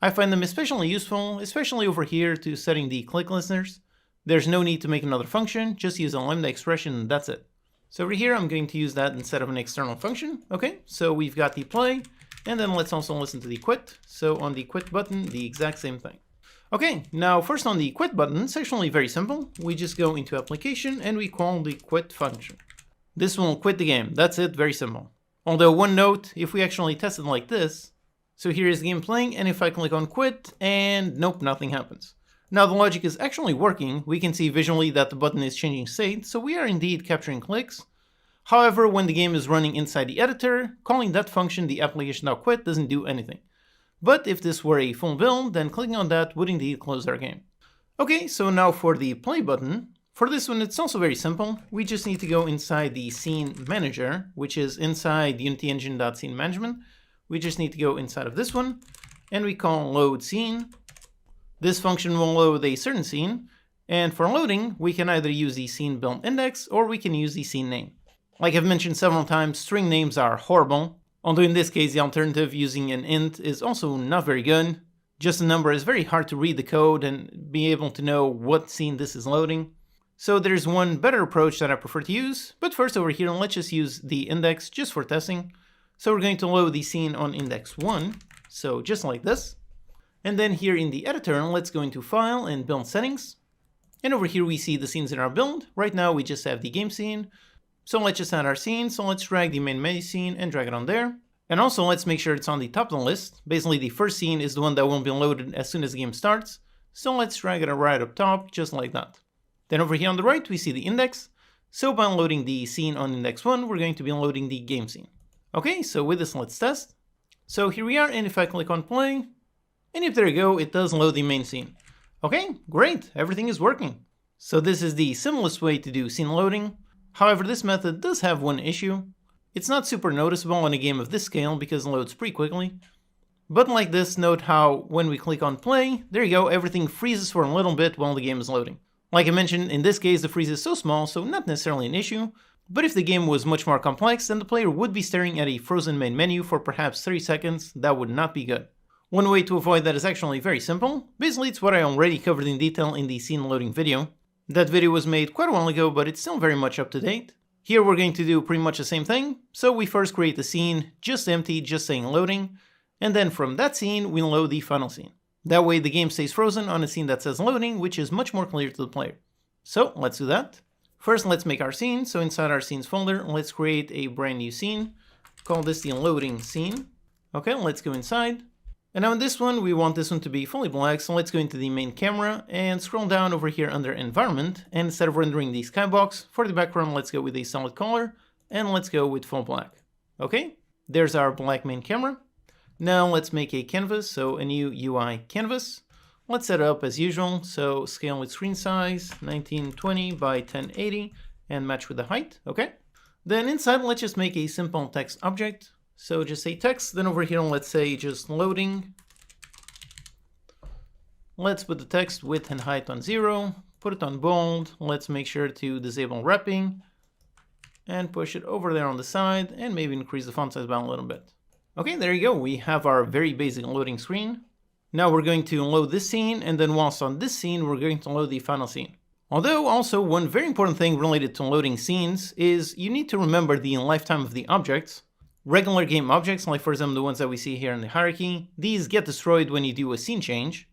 I find them especially useful, especially over here to setting the click listeners. There's no need to make another function, just use a lambda expression and that's it. So over here I'm going to use that instead of an external function. Okay, so we've got the play, and then let's also listen to the quit. So on the quit button, the exact same thing. Okay, now first on the quit button, it's actually very simple. We just go into application and we call the quit function. This will quit the game, that's it, very simple. Although one note, if we actually test it like this, so here is the game playing, and if I click on quit, and nope, nothing happens. Now the logic is actually working. We can see visually that the button is changing state, so we are indeed capturing clicks. However, when the game is running inside the editor, calling that function, the application.quit, doesn't do anything. But if this were a full build, then clicking on that would indeed close our game. Okay, so now for the play button. For this one, it's also very simple. We just need to go inside the scene manager, which is inside unityengine.scene management. We just need to go inside of this one, and we call load scene. This function will load a certain scene, And for loading, we can either use the scene build index or we can use the scene name. Like I've mentioned several times, string names are horrible. Although in this case, the alternative using an int is also not very good. Just a number is very hard to read the code and be able to know what scene this is loading. So there's one better approach that I prefer to use, but first over here, let's just use the index just for testing. So we're going to load the scene on index 1, so just like this. And then here in the editor, let's go into File and Build Settings. And over here we see the scenes in our build. Right now we just have the game scene. So let's just add our scene. So let's drag the main menu scene and drag it on there. And also let's make sure it's on the top of the list. Basically the first scene is the one that won't be loaded as soon as the game starts. So let's drag it right up top, just like that. Then over here on the right we see the index. So by loading the scene on index 1, we're going to be loading the game scene. Okay, so with this let's test. So here we are, and if I click on play, and if there you go, it does load the main scene. Okay, great, everything is working. So this is the simplest way to do scene loading. However, this method does have one issue. It's not super noticeable in a game of this scale because it loads pretty quickly. But like this, note how when we click on play, there you go, everything freezes for a little bit while the game is loading. Like I mentioned, in this case the freeze is so small, so not necessarily an issue. But if the game was much more complex, then the player would be staring at a frozen main menu for perhaps 30 seconds. That would not be good. One way to avoid that is actually very simple. Basically, it's what I already covered in detail in the scene loading video. That video was made quite a while ago, but it's still very much up to date. Here we're going to do pretty much the same thing. So we first create the scene, just empty, just saying loading. And then from that scene, we load the final scene. That way the game stays frozen on a scene that says loading, which is much more clear to the player. So let's do that. First, let's make our scene. So inside our scenes folder, let's create a brand new scene. Call this the loading scene. Okay, let's go inside. And now in this one, we want this one to be fully black. So let's go into the main camera and scroll down over here under environment. And instead of rendering the skybox, for the background, let's go with a solid color and let's go with full black. Okay, there's our black main camera. Now let's make a canvas. So a new UI canvas. Let's set it up as usual. So scale with screen size 1920 by 1080 and match with the height. Okay. Then inside, let's just make a simple text object. So just say text, then over here, let's say just loading. Let's put the text width and height on 0, put it on bold. Let's make sure to disable wrapping and push it over there on the side and maybe increase the font size by a little bit. Okay, there you go. We have our very basic loading screen. Now we're going to load this scene, and then whilst on this scene, we're going to load the final scene. Although also one very important thing related to loading scenes is you need to remember the lifetime of the objects. Regular game objects, like for example the ones that we see here in the hierarchy, these get destroyed when you do a scene change.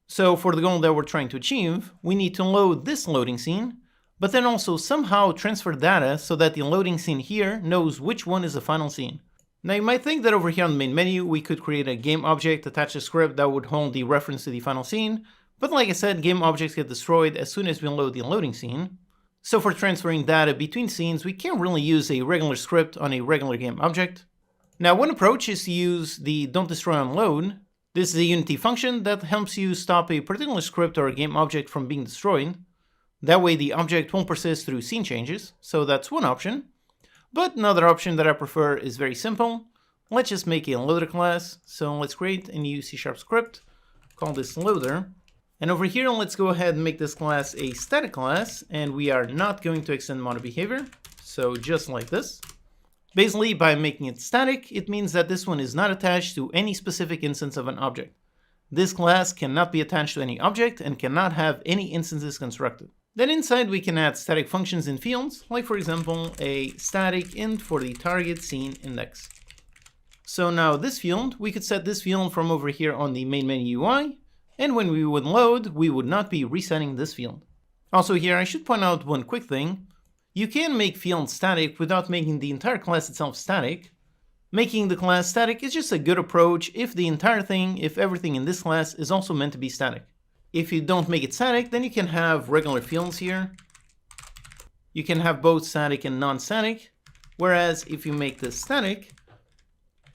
So for the goal that we're trying to achieve, we need to load this loading scene, but then also somehow transfer data so that the loading scene here knows which one is the final scene. Now you might think that over here on the main menu we could create a game object, attach a script that would hold the reference to the final scene, but like I said, game objects get destroyed as soon as we load the loading scene. So for transferring data between scenes, we can't really use a regular script on a regular game object. Now one approach is to use the don't destroy on load. This is a Unity function that helps you stop a particular script or a game object from being destroyed. That way the object won't persist through scene changes, so that's one option. But another option that I prefer is very simple. Let's just make a loader class. So let's create a new C# script, call this loader. And over here, let's go ahead and make this class a static class, and we are not going to extend mono behavior. So just like this. Basically, by making it static, it means that this one is not attached to any specific instance of an object. This class cannot be attached to any object and cannot have any instances constructed. Then inside, we can add static functions and fields, like for example, a static int for the target scene index. So now this field, we could set this field from over here on the main menu UI. And when we would load, we would not be resetting this field. Also here, I should point out one quick thing. You can make fields static without making the entire class itself static. Making the class static is just a good approach if the entire thing, if everything in this class is also meant to be static. If you don't make it static, then you can have regular fields here. You can have both static and non-static. Whereas if you make this static,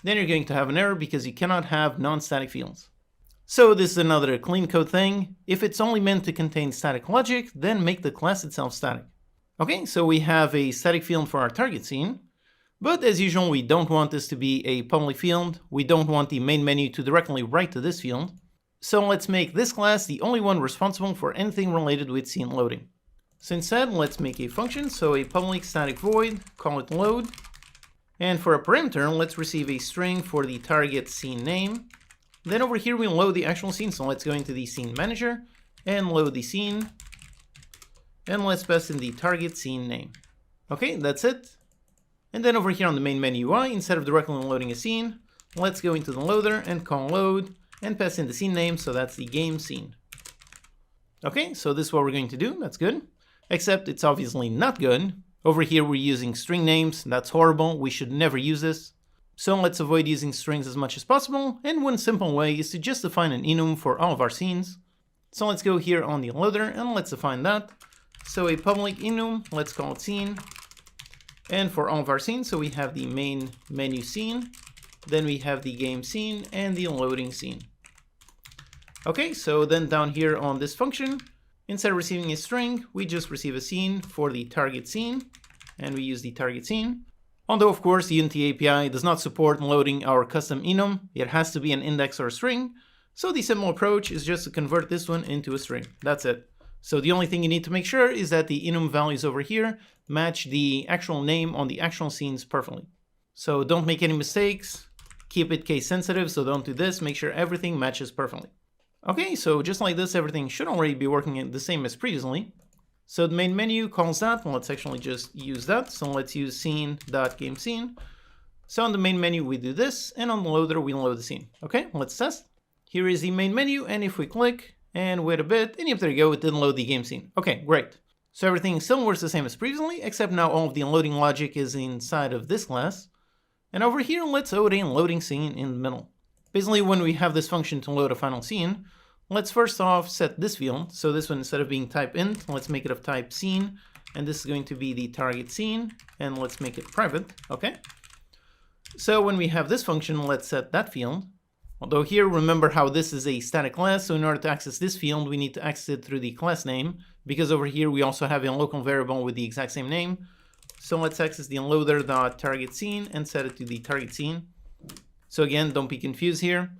then you're going to have an error because you cannot have non-static fields. So this is another clean code thing. If it's only meant to contain static logic, then make the class itself static. Okay, so we have a static field for our target scene. But as usual, we don't want this to be a public field. We don't want the main menu to directly write to this field. So let's make this class the only one responsible for anything related with scene loading. So instead, let's make a function, so a public static void, call it load. And for a parameter, let's receive a string for the target scene name. Then over here, we'll load the actual scene. So let's go into the scene manager and load the scene. And let's pass in the target scene name. Okay, that's it. And then over here on the main menu UI, instead of directly loading a scene, let's go into the loader and call load and pass in the scene name, so that's the game scene. Okay, so this is what we're going to do, that's good. Except it's obviously not good. Over here we're using string names, that's horrible, we should never use this. So let's avoid using strings as much as possible, and one simple way is to just define an enum for all of our scenes. So let's go here on the loader and let's define that. So a public enum, let's call it scene. And for all of our scenes, so we have the main menu scene, then we have the game scene and the loading scene. Okay, so then down here on this function, instead of receiving a string, we just receive a scene for the target scene, and we use the target scene. Although, of course, the Unity API does not support loading our custom enum, it has to be an index or a string, so the simple approach is just to convert this one into a string. That's it. So the only thing you need to make sure is that the enum values over here match the actual name on the actual scenes perfectly. So don't make any mistakes, keep it case sensitive, so don't do this, make sure everything matches perfectly. Okay, so just like this, everything should already be working the same as previously. So the main menu calls that, let's actually just use that. So let's use scene.gameScene. So on the main menu, we do this, and on the loader, we load the scene. Okay, let's test. Here is the main menu, and if we click and wait a bit, and yep, there you go, it didn't load the game scene. Okay, great. So everything still works the same as previously, except now all of the loading logic is inside of this class. And over here, let's load a loading scene in the middle. Basically, when we have this function to load a final scene, let's first off set this field. So this one, instead of being type int, let's make it of type scene. And this is going to be the target scene. And let's make it private. Okay. So when we have this function, let's set that field. Although here, remember how this is a static class. So in order to access this field, we need to access it through the class name. Because over here, we also have a local variable with the exact same name. So let's access the unloader.targetScene and set it to the target scene. So again, don't be confused here.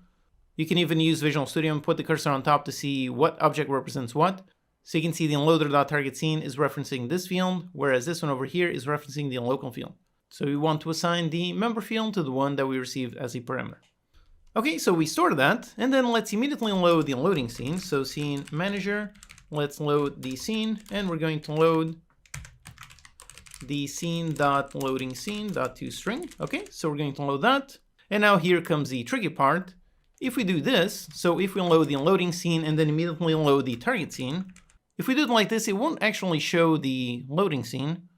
You can even use Visual Studio and put the cursor on top to see what object represents what. So you can see the unloader.targetScene is referencing this field, whereas this one over here is referencing the local field. So we want to assign the member field to the one that we received as a parameter. Okay, so we stored that, and then let's immediately load the loading scene. So scene manager, let's load the scene, and we're going to load the scene.loadingScene.toString. Okay, so we're going to load that. And now here comes the tricky part. If we do this, so if we load the loading scene and then immediately load the target scene, if we do it like this, it won't actually show the loading scene.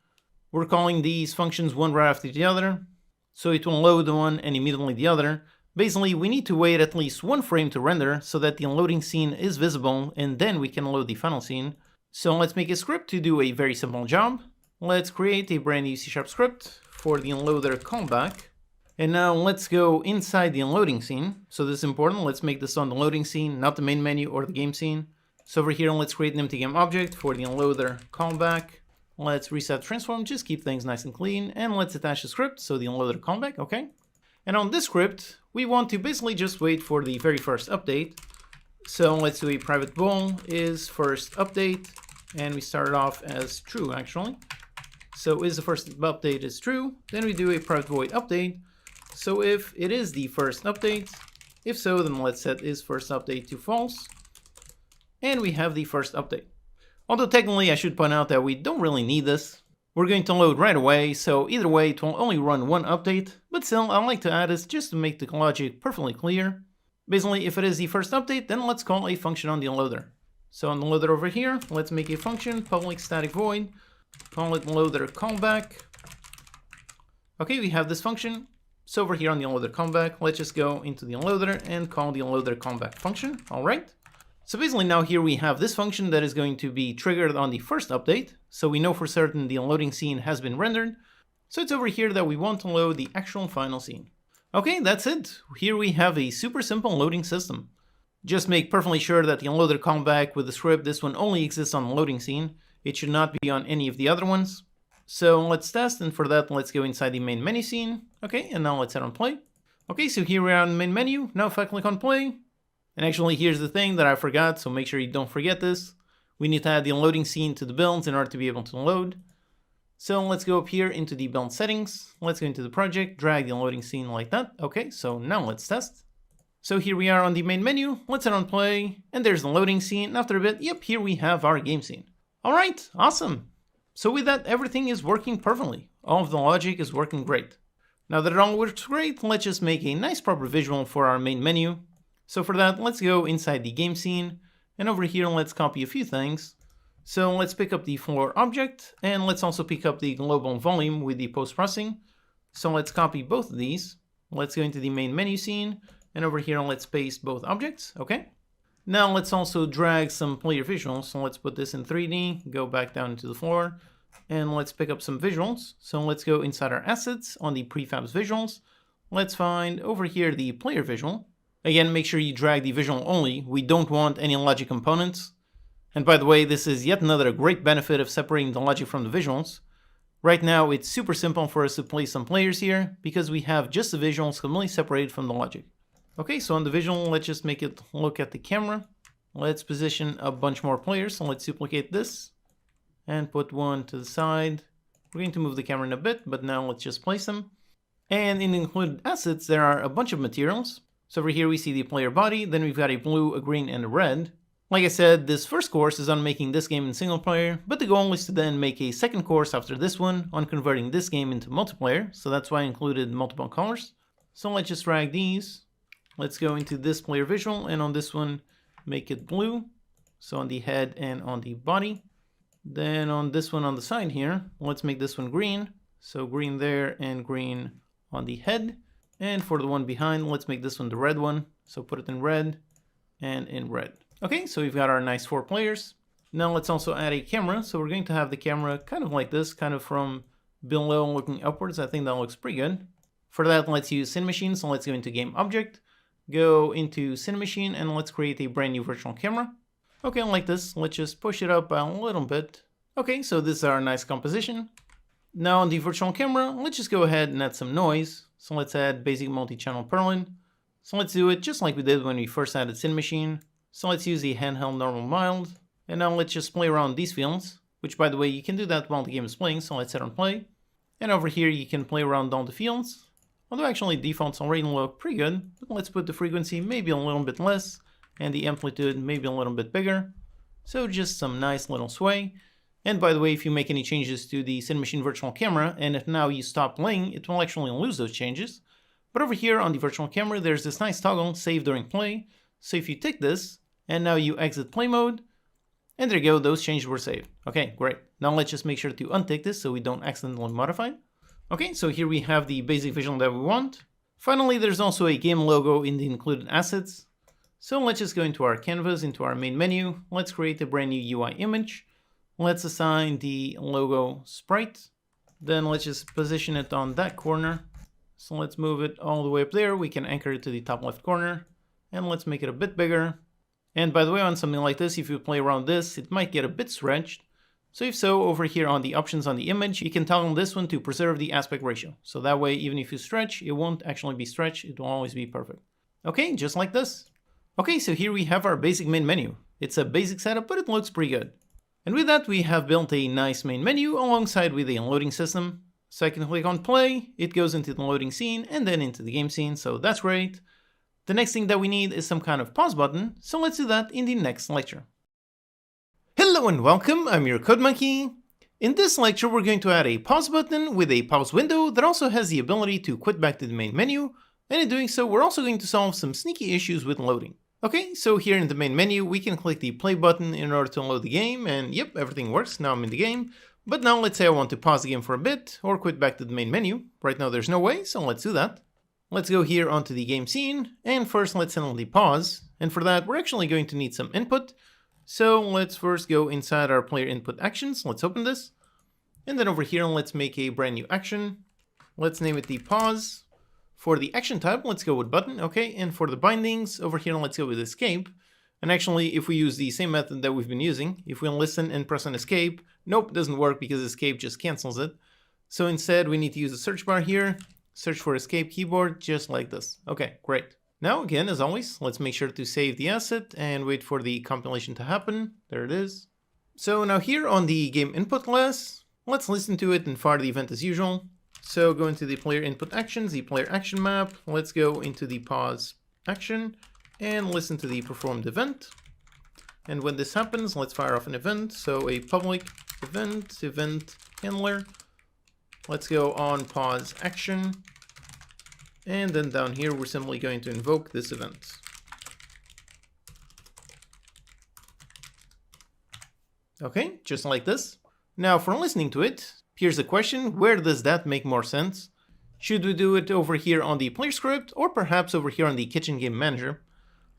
We're calling these functions one right after the other. So it will load one and immediately the other. Basically, we need to wait at least one frame to render so that the loading scene is visible, and then we can load the final scene. So let's make a script to do a very simple job. Let's create a brand new C# script for the unloader callback. And now let's go inside the unloading scene. So this is important. Let's make this on the loading scene, not the main menu or the game scene. So over here, let's create an empty game object for the unloader callback. Let's reset transform, just keep things nice and clean. And let's attach the script, so the unloader callback, okay. And on this script, we want to basically just wait for the very first update. So let's do a private bool is first update. And we start it off as true, actually. So is the first update is true, then we do a private void update. So if it is the first update, if so, then let's set is first update to false. And we have the first update. Although technically I should point out that we don't really need this. We're going to load right away, so either way it will only run one update, but still I like to add this just to make the logic perfectly clear. Basically, if it is the first update, then let's call a function on the unloader. So on the loader over here, let's make a function, public static void, call it loader callback. Okay, we have this function. So over here on the unloader callback, let's just go into the unloader and call the unloader callback function. All right. So basically now here we have this function that is going to be triggered on the first update. So we know for certain the unloading scene has been rendered. So it's over here that we want to load the actual final scene. Okay, that's it. Here we have a super simple loading system. Just make perfectly sure that the unloader callback with the script, this one only exists on the loading scene. It should not be on any of the other ones. So let's test, and for that, let's go inside the main menu scene. Okay, and now let's hit on play. Okay, so here we are on the main menu. Now if I click on play, And actually, here's the thing that I forgot, so make sure you don't forget this. We need to add the loading scene to the builds in order to be able to load. So let's go up here into the build settings. Let's go into the project, drag the loading scene like that. Okay, so now let's test. So here we are on the main menu. Let's hit on play, and there's the loading scene. And after a bit, yep, here we have our game scene. All right, awesome. So with that, everything is working perfectly. All of the logic is working great. Now that it all works great, let's just make a nice proper visual for our main menu. So for that, let's go inside the game scene, and over here, let's copy a few things. So let's pick up the floor object, and let's also pick up the global volume with the post-processing. So let's copy both of these. Let's go into the main menu scene, and over here, let's paste both objects, okay? Now let's also drag some player visuals. So let's put this in 3D, go back down into the floor, and let's pick up some visuals. So let's go inside our assets on the prefabs visuals. Let's find over here the player visual. Again, make sure you drag the visual only. We don't want any logic components. And by the way, this is yet another great benefit of separating the logic from the visuals. Right now, it's super simple for us to place some players here because we have just the visuals completely separated from the logic. Okay, so on the visual, let's just make it look at the camera. Let's position a bunch more players. So let's duplicate this and put one to the side. We're going to move the camera in a bit, but now let's just place them. And in the included assets, there are a bunch of materials. So over here we see the player body, then we've got a blue, a green, and a red. Like I said, this first course is on making this game in single player, but the goal is to then make a second course after this one on converting this game into multiplayer, so that's why I included multiple colors. So let's just drag these. Let's go into this player visual, and on this one, make it blue. So on the head and on the body. Then on this one on the side here, let's make this one green. So green there and green on the head. And for the one behind, let's make this one the red one. So put it in red and in red. Okay, so we've got our nice 4 players. Now let's also add a camera. So we're going to have the camera kind of like this, kind of from below looking upwards. I think that looks pretty good. For that, let's use Cinemachine. So let's go into Game Object, go into Cinemachine, and let's create a brand new virtual camera. Okay, like this, let's just push it up a little bit. Okay, so this is our nice composition. Now on the virtual camera, let's just go ahead and add some noise. So let's add basic multi-channel purlin. So let's do it just like we did when we first added Cinemachine. So let's use the handheld normal mild. And now let's just play around these fields, which by the way, you can do that while the game is playing. So let's hit on play. And over here, you can play around all the fields. Although actually defaults already look pretty good. But let's put the frequency maybe a little bit less and the amplitude maybe a little bit bigger. So just some nice little sway. And by the way, if you make any changes to the Cinemachine virtual camera, and if now you stop playing, it will actually lose those changes. But over here on the virtual camera, there's this nice toggle, save during play. So if you tick this, and now you exit play mode, and there you go, those changes were saved. Okay, great. Now let's just make sure to untick this so we don't accidentally modify it. Okay, so here we have the basic visual that we want. Finally, there's also a game logo in the included assets. So let's just go into our canvas, into our main menu. Let's create a brand new UI image. Let's assign the logo sprite. Then let's just position it on that corner. So let's move it all the way up there. We can anchor it to the top left corner. And let's make it a bit bigger. And by the way, on something like this, if you play around this, it might get a bit stretched. So if so, over here on the options on the image, you can toggle this one to preserve the aspect ratio. So that way, even if you stretch, it won't actually be stretched. It will always be perfect. Okay, just like this. Okay, so here we have our basic main menu. It's a basic setup, but it looks pretty good. And with that, we have built a nice main menu alongside with a loading system. So I can click on play, it goes into the loading scene and then into the game scene, so that's great. The next thing that we need is some kind of pause button, so let's do that in the next lecture. Hello and welcome, I'm your Code Monkey. In this lecture, we're going to add a pause button with a pause window that also has the ability to quit back to the main menu, and in doing so, we're also going to solve some sneaky issues with loading. Okay, so here in the main menu, we can click the play button in order to load the game, and yep, everything works, now I'm in the game. But now let's say I want to pause the game for a bit, or quit back to the main menu. Right now there's no way, so let's do that. Let's go here onto the game scene, and first let's enable the pause, and for that we're actually going to need some input. So let's first go inside our player input actions, let's open this, and then over here let's make a brand new action. Let's name it the pause. For the action type, let's go with button, okay, and for the bindings, over here let's go with escape. And actually, if we use the same method that we've been using, if we listen and press on escape, nope, doesn't work because escape just cancels it. So instead, we need to use the search bar here, search for escape keyboard, just like this. Okay, great. Now again, as always, let's make sure to save the asset and wait for the compilation to happen. There it is. So now here on the game input class, let's listen to it and fire the event as usual. So go into the player input actions, the player action map. Let's go into the pause action and listen to the performed event. And when this happens, let's fire off an event. So a public event handler. Let's go on pause action. And then down here, we're simply going to invoke this event. Okay, just like this. Now for listening to it, here's the question, where does that make more sense? Should we do it over here on the player script or perhaps over here on the kitchen game manager?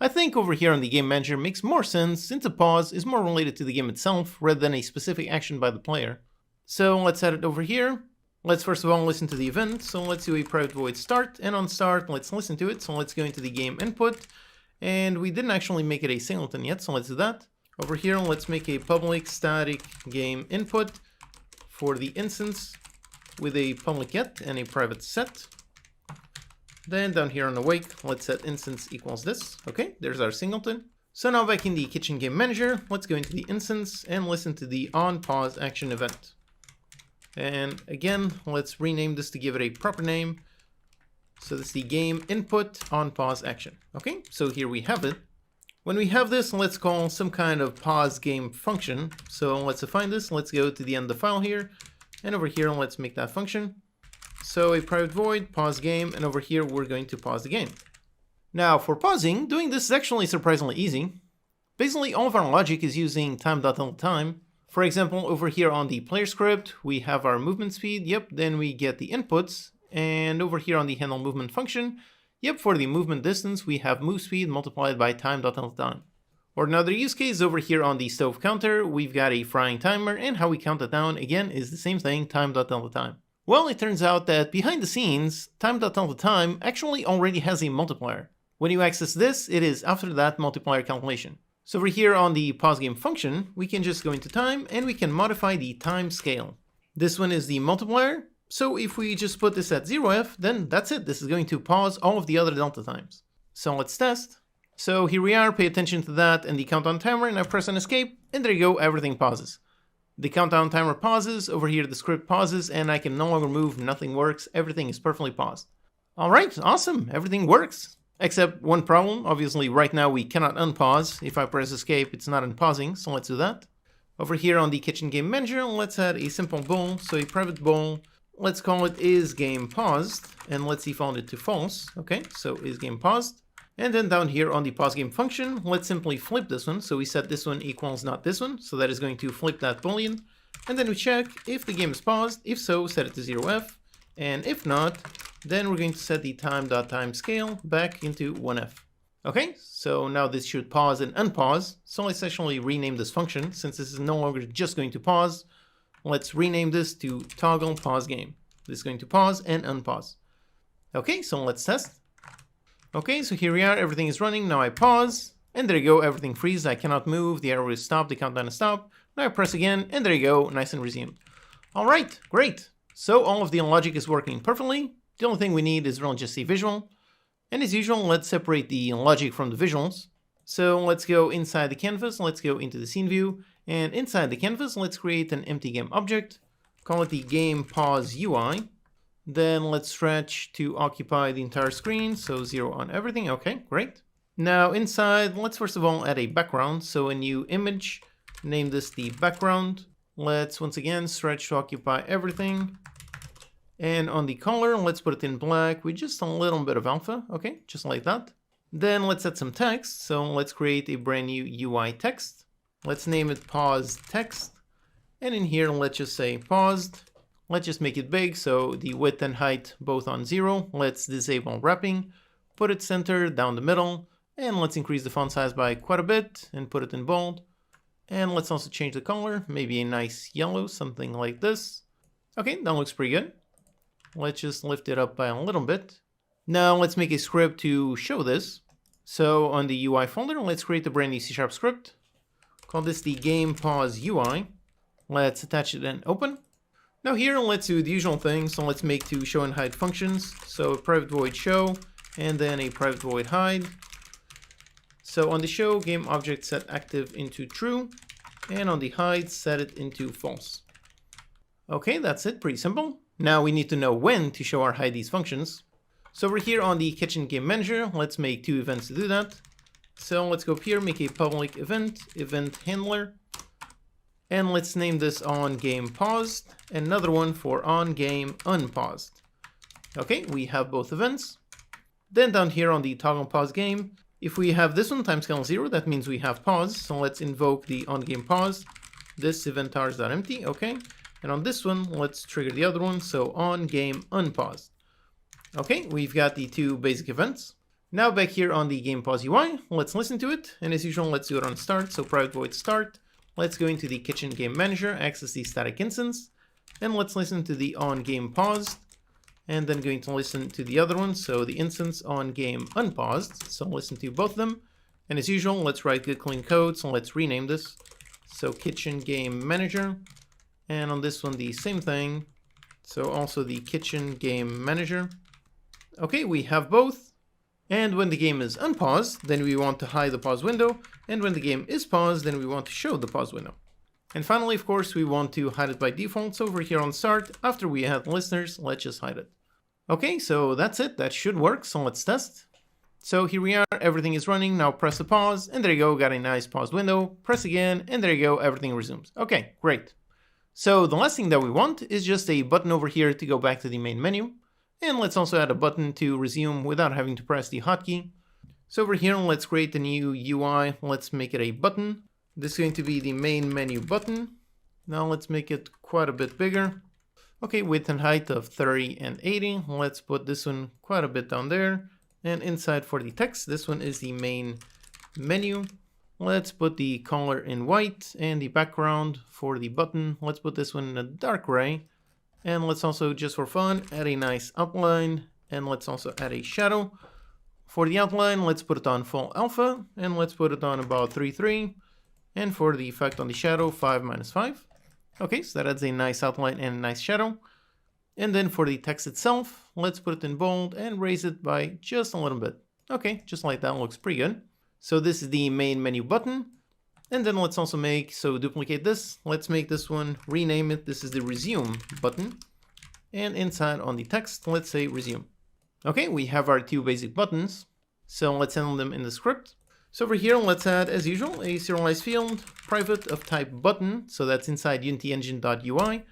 I think over here on the game manager makes more sense since a pause is more related to the game itself rather than a specific action by the player. So let's set it over here. Let's first of all listen to the event. So let's do a private void start, and on start, let's listen to it. So let's go into the game input, and we didn't actually make it a singleton yet, so let's do that. Over here, let's make a public static game input for the instance with a public get and a private set. Then down here on awake, let's set instance equals this. Okay, there's our singleton. So now back in the kitchen game manager, let's go into the instance and listen to the on pause action event. And again, let's rename this to give it a proper name. So this is the game input on pause action. Okay, so here we have it. When we have this, let's call some kind of pause game function. So let's define this. Let's go to the end of the file here. And over here, let's make that function. So a private void, pause game, and over here, we're going to pause the game. Now for pausing, doing this is actually surprisingly easy. Basically, all of our logic is using time.time. For example, over here on the player script, we have our movement speed. Yep, then we get the inputs. And over here on the handle movement function, yep, for the movement distance, we have move speed multiplied by time.time. Or another use case over here on the stove counter, we've got a frying timer, and how we count it down, again, is the same thing, time.time. Well, it turns out that behind the scenes, time.time actually already has a multiplier. When you access this, it is after that multiplier calculation. So over here on the pause game function, we can just go into time and we can modify the time scale. This one is the multiplier. So if we just put this at 0f, then that's it. This is going to pause all of the other delta times. So let's test. So here we are, pay attention to that and the countdown timer, and I press on escape, and there you go, everything pauses. The countdown timer pauses, over here the script pauses, and I can no longer move, nothing works, everything is perfectly paused. Alright, awesome, everything works. Except one problem, obviously right now we cannot unpause. If I press escape, it's not unpausing, so let's do that. Over here on the kitchen game manager, let's add a simple bool, so a private bool. Let's call it is game paused, and let's default it to false. Okay, so is game paused. And then down here on the pause game function, let's simply flip this one. So we set this one equals not this one, so that is going to flip that boolean. And then we check if the game is paused. If so, set it to 0f. And if not, then we're going to set the time.time scale back into 1f. Okay, so now this should pause and unpause. So let's actually rename this function. Since this is no longer just going to pause, let's rename this to toggle pause game. This is going to pause and unpause. Okay, so let's test. Okay, so here we are, everything is running. Now I pause, and there you go, everything freezes. I cannot move, the arrow is stopped, the countdown is stopped. Now I press again, and there you go, nice and resumed. All right, great. So all of the logic is working perfectly. The only thing we need is really just a visual. And as usual, let's separate the logic from the visuals. So let's go inside the canvas, let's go into the scene view, and inside the canvas, let's create an empty game object. Call it the game pause UI. Then let's stretch to occupy the entire screen, so 0 on everything. Okay, great. Now inside, let's first of all add a background. So a new image, name this the background. Let's once again stretch to occupy everything. And on the color, let's put it in black with just a little bit of alpha. Okay, just like that. Then let's add some text. So let's create a brand new UI text. Let's name it pause text. And in here, let's just say paused. Let's just make it big, so the width and height both on 0. Let's disable wrapping, put it centered down the middle, and let's increase the font size by quite a bit and put it in bold. And let's also change the color, maybe a nice yellow, something like this. Okay, that looks pretty good. Let's just lift it up by a little bit. Now let's make a script to show this. So on the UI folder, let's create a brand new C# script. Call this the game pause UI. Let's attach it and open. Now here, let's do the usual thing. So let's make two show and hide functions. So private void show, and then a private void hide. So on the show, game object set active into true, and on the hide, set it into false. Okay, that's it, pretty simple. Now we need to know when to show or hide these functions. So over here on the kitchen game manager, let's make 2 events to do that. So let's go up here, make a public event, event handler, and let's name this on game paused, and another one for on game unpaused. Okay, we have both events. Then down here on the toggle pause game, if we have this one timescale 0, that means we have pause. So let's invoke the on game pause, this event tars.empty, okay. And on this one, let's trigger the other one, so on game unpaused. Okay, we've got the 2 basic events. Now back here on the game pause UI, let's listen to it. And as usual, let's do it on start, so private void start. Let's go into the kitchen game manager, access the static instance, and let's listen to the on game paused, and then going to listen to the other one, so the instance on game unpaused. So listen to both of them. And as usual, let's write good clean code, so let's rename this. So kitchen game manager, and on this one, the same thing. So also the kitchen game manager. Okay, we have both. And when the game is unpaused, then we want to hide the pause window. And when the game is paused, then we want to show the pause window. And finally, of course, we want to hide it by default. So over here on start, after we add listeners, let's just hide it. Okay, so that's it. That should work. So let's test. So here we are. Everything is running. Now press the pause. And there you go. Got a nice pause window. Press again. And there you go. Everything resumes. Okay, great. So the last thing that we want is just a button over here to go back to the main menu. And let's also add a button to resume without having to press the hotkey. So over here, let's create a new UI. Let's make it a button. This is going to be the main menu button. Now let's make it quite a bit bigger. Okay, width and height of 30 and 80. Let's put this one quite a bit down there. And inside for the text, this one is the main menu. Let's put the color in white and the background for the button. Let's put this one in a dark gray. And let's also, just for fun, add a nice outline. And let's also add a shadow. For the outline, let's put it on full alpha. And let's put it on about 3.3. And for the effect on the shadow, 5 minus 5. Okay, so that adds a nice outline and a nice shadow. And then for the text itself, let's put it in bold and raise it by just a little bit. Okay, just like that, looks pretty good. So this is the main menu button. And then let's also duplicate this. Let's make this one, rename it. This is the resume button. And inside on the text, let's say resume. Okay, we have our 2 basic buttons. So let's handle them in the script. So over here, let's add, as usual, a serialized field, private of type button. So that's inside unityengine.ui.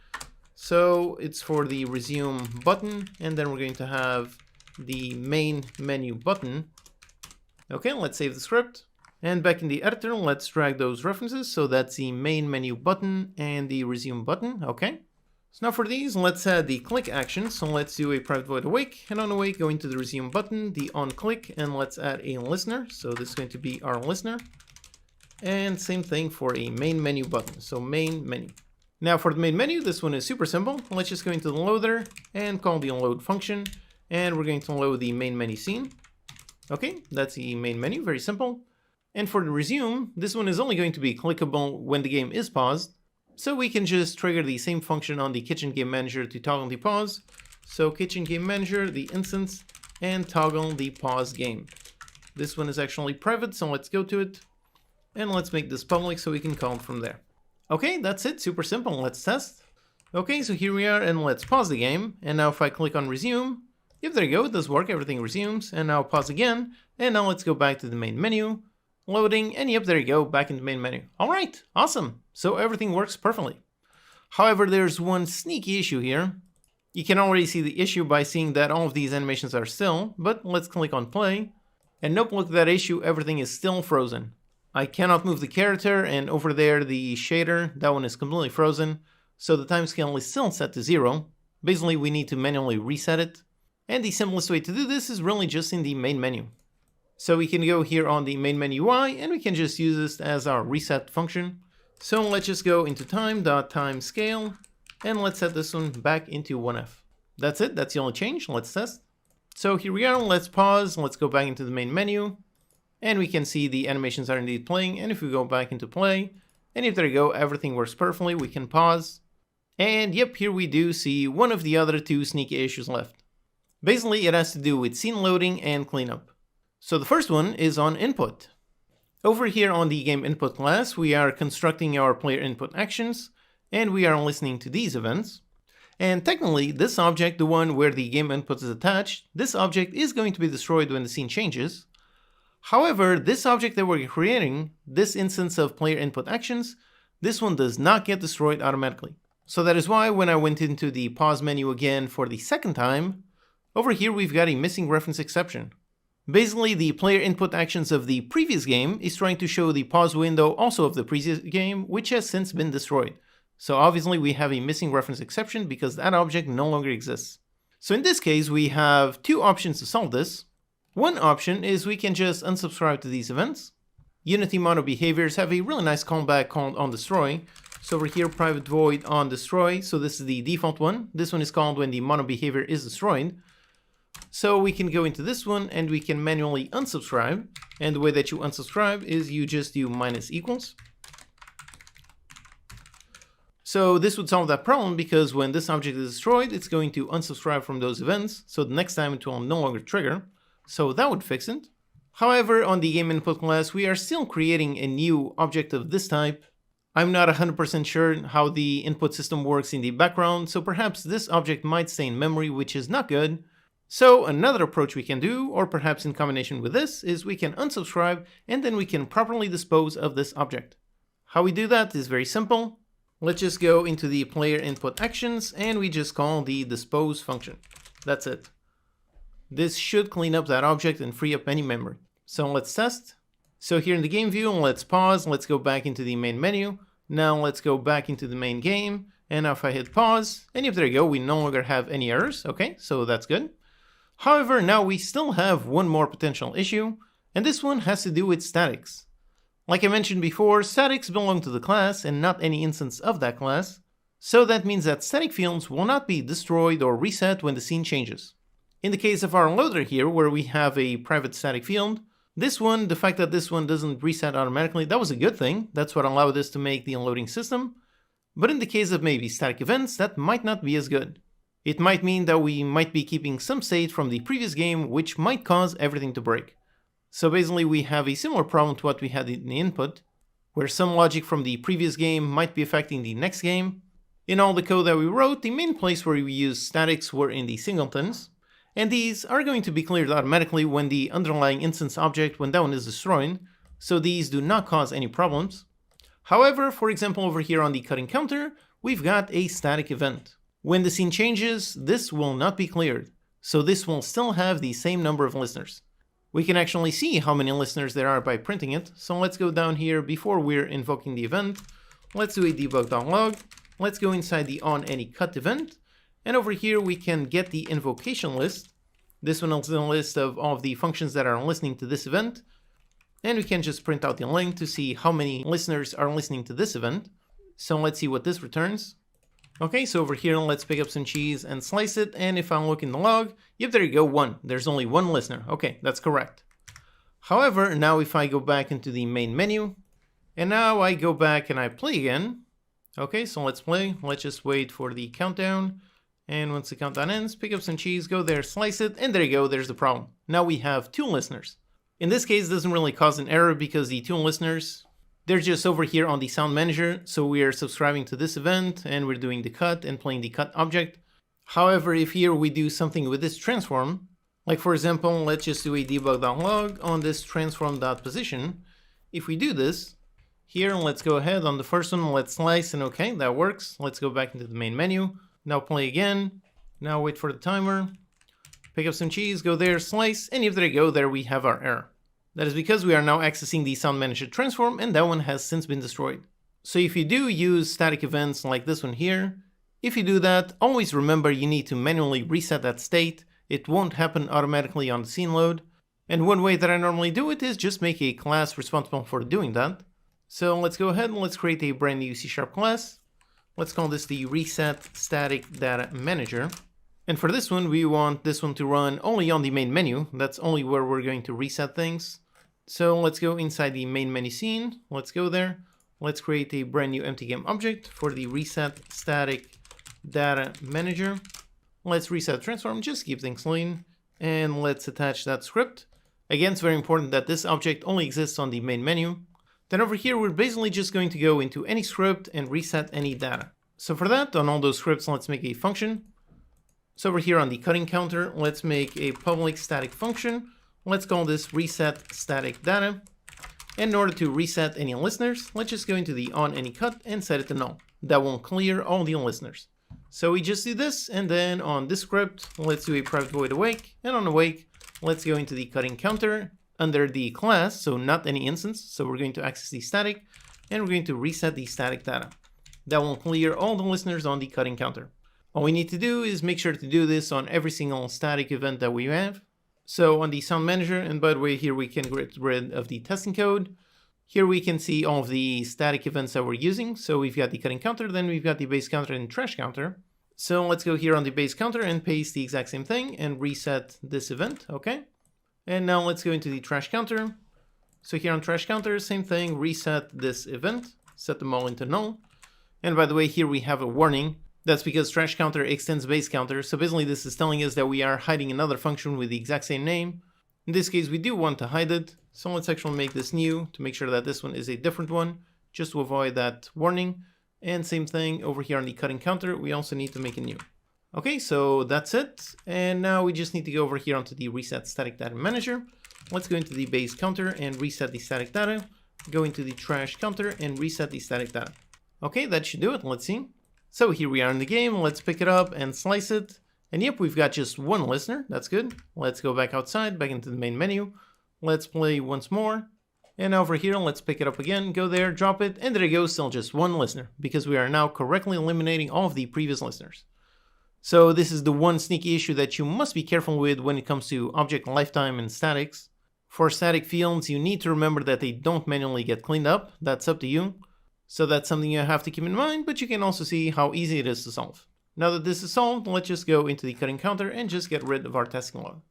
So it's for the resume button. And then we're going to have the main menu button. Okay, let's save the script. And back in the editor, let's drag those references. So that's the main menu button and the resume button. Okay. So now for these, let's add the click action. So let's do a private void awake. And on awake, go into the resume button, the on click, and let's add a listener. So this is going to be our listener. And same thing for a main menu button. So main menu. Now for the main menu, this one is super simple. Let's just go into the loader and call the load function. And we're going to load the main menu scene. Okay, that's the main menu, very simple. And for the resume, this one is only going to be clickable when the game is paused. So we can just trigger the same function on the kitchen game manager to toggle the pause. So kitchen game manager, the instance, and toggle the pause game. This one is actually private, so let's go to it. And let's make this public so we can call it from there. Okay, that's it, super simple, let's test. Okay, so here we are, and let's pause the game. And now if I click on resume, yep, there you go, it does work, everything resumes. And now pause again, and now let's go back to the main menu. Loading, and yep, there you go, back in the main menu. All right, awesome. So everything works perfectly. However, there's one sneaky issue here. You can already see the issue by seeing that all of these animations are still, but let's click on play. And nope, look at that issue, everything is still frozen. I cannot move the character, and over there, the shader, that one is completely frozen. So the timescale is still set to 0. Basically, we need to manually reset it. And the simplest way to do this is really just in the main menu. So we can go here on the main menu UI, and we can just use this as our reset function. So let's just go into time.timescale, and let's set this one back into 1F. That's it, that's the only change, let's test. So here we are, let's pause, let's go back into the main menu, and we can see the animations are indeed playing, and if we go back into play, and if there you go, everything works perfectly, we can pause. And yep, here we do see one of the other 2 sneaky issues left. Basically, it has to do with scene loading and cleanup. So the first one is on input. Over here on the game input class, we are constructing our player input actions, and we are listening to these events. And technically, this object, the one where the game input is attached, this object is going to be destroyed when the scene changes. However, this object that we're creating, this instance of player input actions, this one does not get destroyed automatically. So that is why when I went into the pause menu again for the second time, over here we've got a missing reference exception. Basically, the player input actions of the previous game is trying to show the pause window also of the previous game, which has since been destroyed. So obviously we have a missing reference exception because that object no longer exists. So in this case, we have two options to solve this. One option is we can just unsubscribe to these events. Unity mono behaviors have a really nice callback called onDestroy. So over here, private void onDestroy. So this is the default one. This one is called when the mono behavior is destroyed. So we can go into this one and we can manually unsubscribe. And the way that you unsubscribe is you just do minus equals. So this would solve that problem because when this object is destroyed, it's going to unsubscribe from those events. So the next time it will no longer trigger. So that would fix it. However, on the game input class, we are still creating a new object of this type. I'm not 100% sure how the input system works in the background, so perhaps this object might stay in memory, which is not good. So another approach we can do, or perhaps in combination with this, is we can unsubscribe and then we can properly dispose of this object. How we do that is very simple. Let's just go into the player input actions and we just call the dispose function. That's it. This should clean up that object and free up any memory. So let's test. So here in the game view, let's pause. Let's go back into the main menu. Now let's go back into the main game. And now if I hit pause, and if there you go, we no longer have any errors. Okay, so that's good. However, now we still have one more potential issue, and this one has to do with statics. Like I mentioned before, statics belong to the class and not any instance of that class. So that means that static fields will not be destroyed or reset when the scene changes. In the case of our loader here, where we have a private static field, this one, the fact that this one doesn't reset automatically, that was a good thing. That's what allowed us to make the unloading system. But in the case of maybe static events, that might not be as good. It might mean that we might be keeping some state from the previous game, which might cause everything to break. So basically we have a similar problem to what we had in the input, where some logic from the previous game might be affecting the next game. In all the code that we wrote, the main place where we used statics were in the singletons, and these are going to be cleared automatically when the underlying instance object, when that one is destroyed, so these do not cause any problems. However, for example over here on the cutting counter, we've got a static event. When the scene changes, this will not be cleared, so this will still have the same number of listeners. We can actually see how many listeners there are by printing it, so let's go down here before we're invoking the event. Let's do a debug.log. Let's go inside the onAnyCut event, and over here we can get the invocation list. This one is the list of all of the functions that are listening to this event, and we can just print out the link to see how many listeners are listening to this event. So let's see what this returns. Okay, so over here, let's pick up some cheese and slice it. And if I look in the log, yep, there you go, 1. There's only 1 listener. Okay, that's correct. However, now if I go back into the main menu, and now I go back and I play again. Okay, so let's play. Let's just wait for the countdown. And once the countdown ends, pick up some cheese, go there, slice it, and there you go, there's the problem. Now we have 2 listeners. In this case, it doesn't really cause an error because the 2 listeners, they're just over here on the sound manager, so we are subscribing to this event and we're doing the cut and playing the cut object. However, if here we do something with this transform, like for example, let's just do a debug.log on this transform.position. If we do this, here let's go ahead on the first one, let's slice, and okay, that works. Let's go back into the main menu, now play again, now wait for the timer, pick up some cheese, go there, slice, and if there you go, there we have our error. That is because we are now accessing the sound manager transform and that one has since been destroyed. So if you do use static events like this one here, if you do that, always remember you need to manually reset that state. It won't happen automatically on the scene load. And one way that I normally do it is just make a class responsible for doing that. So let's go ahead and let's create a brand new C# class. Let's call this the reset static data manager. And for this one, we want this one to run only on the main menu. That's only where we're going to reset things. So let's go inside the main menu scene. Let's go there. Let's create a brand new empty game object for the reset static data manager. Let's reset transform, just keep things clean. And let's attach that script. Again, it's very important that this object only exists on the main menu. Then over here, we're basically just going to go into any script and reset any data. So for that, on all those scripts, let's make a function. So over here on the cutting counter, let's make a public static function. Let's call this reset static data. And in order to reset any listeners, let's just go into the on any cut and set it to null. That will clear all the listeners. So we just do this, and then on this script, let's do a private void awake. And on awake, let's go into the cutting counter under the class, so not any instance. So we're going to access the static, and we're going to reset the static data. That will clear all the listeners on the cutting counter. All we need to do is make sure to do this on every single static event that we have. So on the sound manager, and by the way, here we can get rid of the testing code. Here we can see all of the static events that we're using. So we've got the cutting counter, then we've got the base counter and trash counter. So let's go here on the base counter and paste the exact same thing and reset this event, okay? And now let's go into the trash counter. So here on trash counter, same thing, reset this event, set them all into null. And by the way, here we have a warning. That's because trash counter extends base counter. So basically this is telling us that we are hiding another function with the exact same name. In this case, we do want to hide it. So let's actually make this new to make sure that this one is a different one, just to avoid that warning. And same thing over here on the cutting counter, we also need to make a new. Okay, so that's it. And now we just need to go over here onto the reset static data manager. Let's go into the base counter and reset the static data. Go into the trash counter and reset the static data. Okay, that should do it. Let's see. So here we are in the game. Let's pick it up and slice it. And yep, we've got just one listener. That's good. Let's go back outside, back into the main menu. Let's play once more. And over here, let's pick it up again. Go there, drop it, and there you go, still just one listener, because we are now correctly eliminating all of the previous listeners. So this is the one sneaky issue that you must be careful with when it comes to object lifetime and statics. For static fields, you need to remember that they don't manually get cleaned up. That's up to you. So that's something you have to keep in mind, but you can also see how easy it is to solve. Now that this is solved, let's just go into the cutting counter and just get rid of our testing log.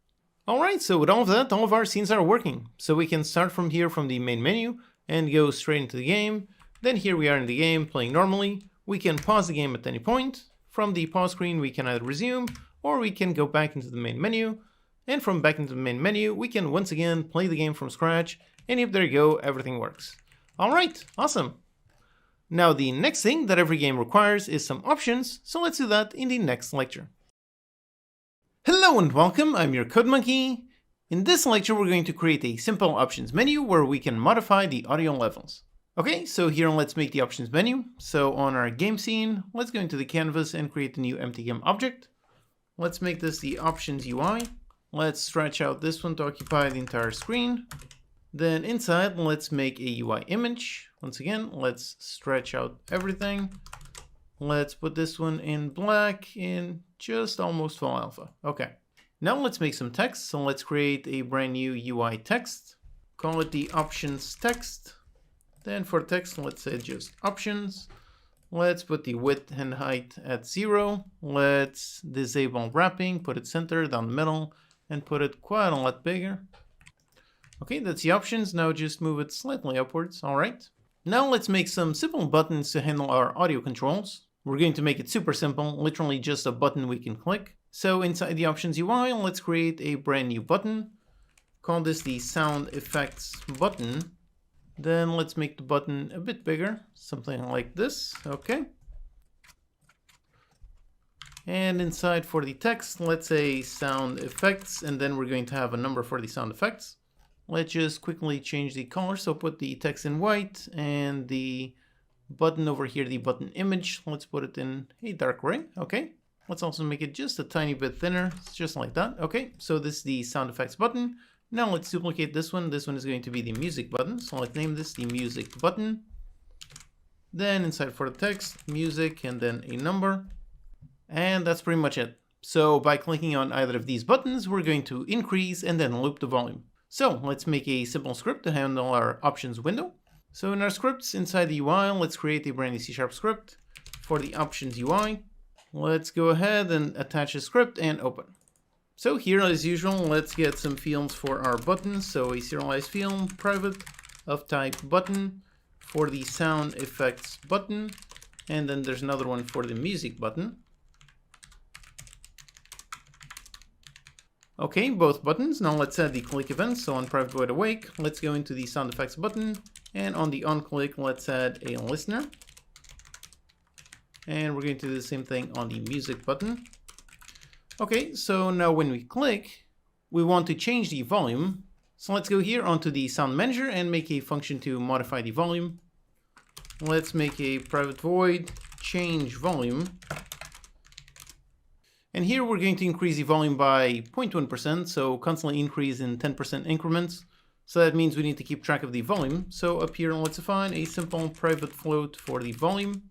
Alright, so with all of that, all of our scenes are working. So we can start from here from the main menu and go straight into the game. Then here we are in the game playing normally. We can pause the game at any point. From the pause screen, we can either resume or we can go back into the main menu. And from back into the main menu, we can once again play the game from scratch. And yep, there you go, everything works. Alright, awesome. Now the next thing that every game requires is some options, so let's do that in the next lecture. Hello and welcome, I'm your Code Monkey. In this lecture we're going to create a simple options menu where we can modify the audio levels. Okay, so here let's make the options menu. So on our game scene, let's go into the canvas and create a new empty game object. Let's make this the options UI. Let's stretch out this one to occupy the entire screen. Then inside, let's make a UI image. Once again, let's stretch out everything. Let's put this one in black in just almost full alpha. Okay. Now let's make some text. So let's create a brand new UI text. Call it the options text. Then for text, let's say just options. Let's put the width and height at 0. Let's disable wrapping, put it center down the middle, and put it quite a lot bigger. Okay, that's the options. Now just move it slightly upwards. All right. Now let's make some simple buttons to handle our audio controls. We're going to make it super simple, literally just a button we can click. So inside the options UI, let's create a brand new button. Call this the sound effects button. Then let's make the button a bit bigger, something like this. Okay. And inside for the text, let's say sound effects, and then we're going to have a number for the sound effects. Let's just quickly change the color. So put the text in white and the button over here, the button image, let's put it in a dark gray. Okay. Let's also make it just a tiny bit thinner, just like that. Okay. So this is the sound effects button. Now let's duplicate this one. This one is going to be the music button. So let's name this the music button. Then inside for the text, music, and then a number. And that's pretty much it. So by clicking on either of these buttons, we're going to increase and then loop the volume. So let's make a simple script to handle our options window. So in our scripts inside the UI, let's create a brand new C# script for the options UI. Let's go ahead and attach a script and open. So here, as usual, let's get some fields for our buttons. So a serialized field, private, of type button for the sound effects button. And then there's another one for the music button. Okay, both buttons. Now let's add the click event. So on private void awake, let's go into the sound effects button, and on the on click, let's add a listener. And we're going to do the same thing on the music button. Okay, so now when we click, we want to change the volume. So let's go here onto the sound manager and make a function to modify the volume. Let's make a private void change volume. And here we're going to increase the volume by 0.1%, so constantly increase in 10% increments. So that means we need to keep track of the volume. So up here, let's define a simple private float for the volume.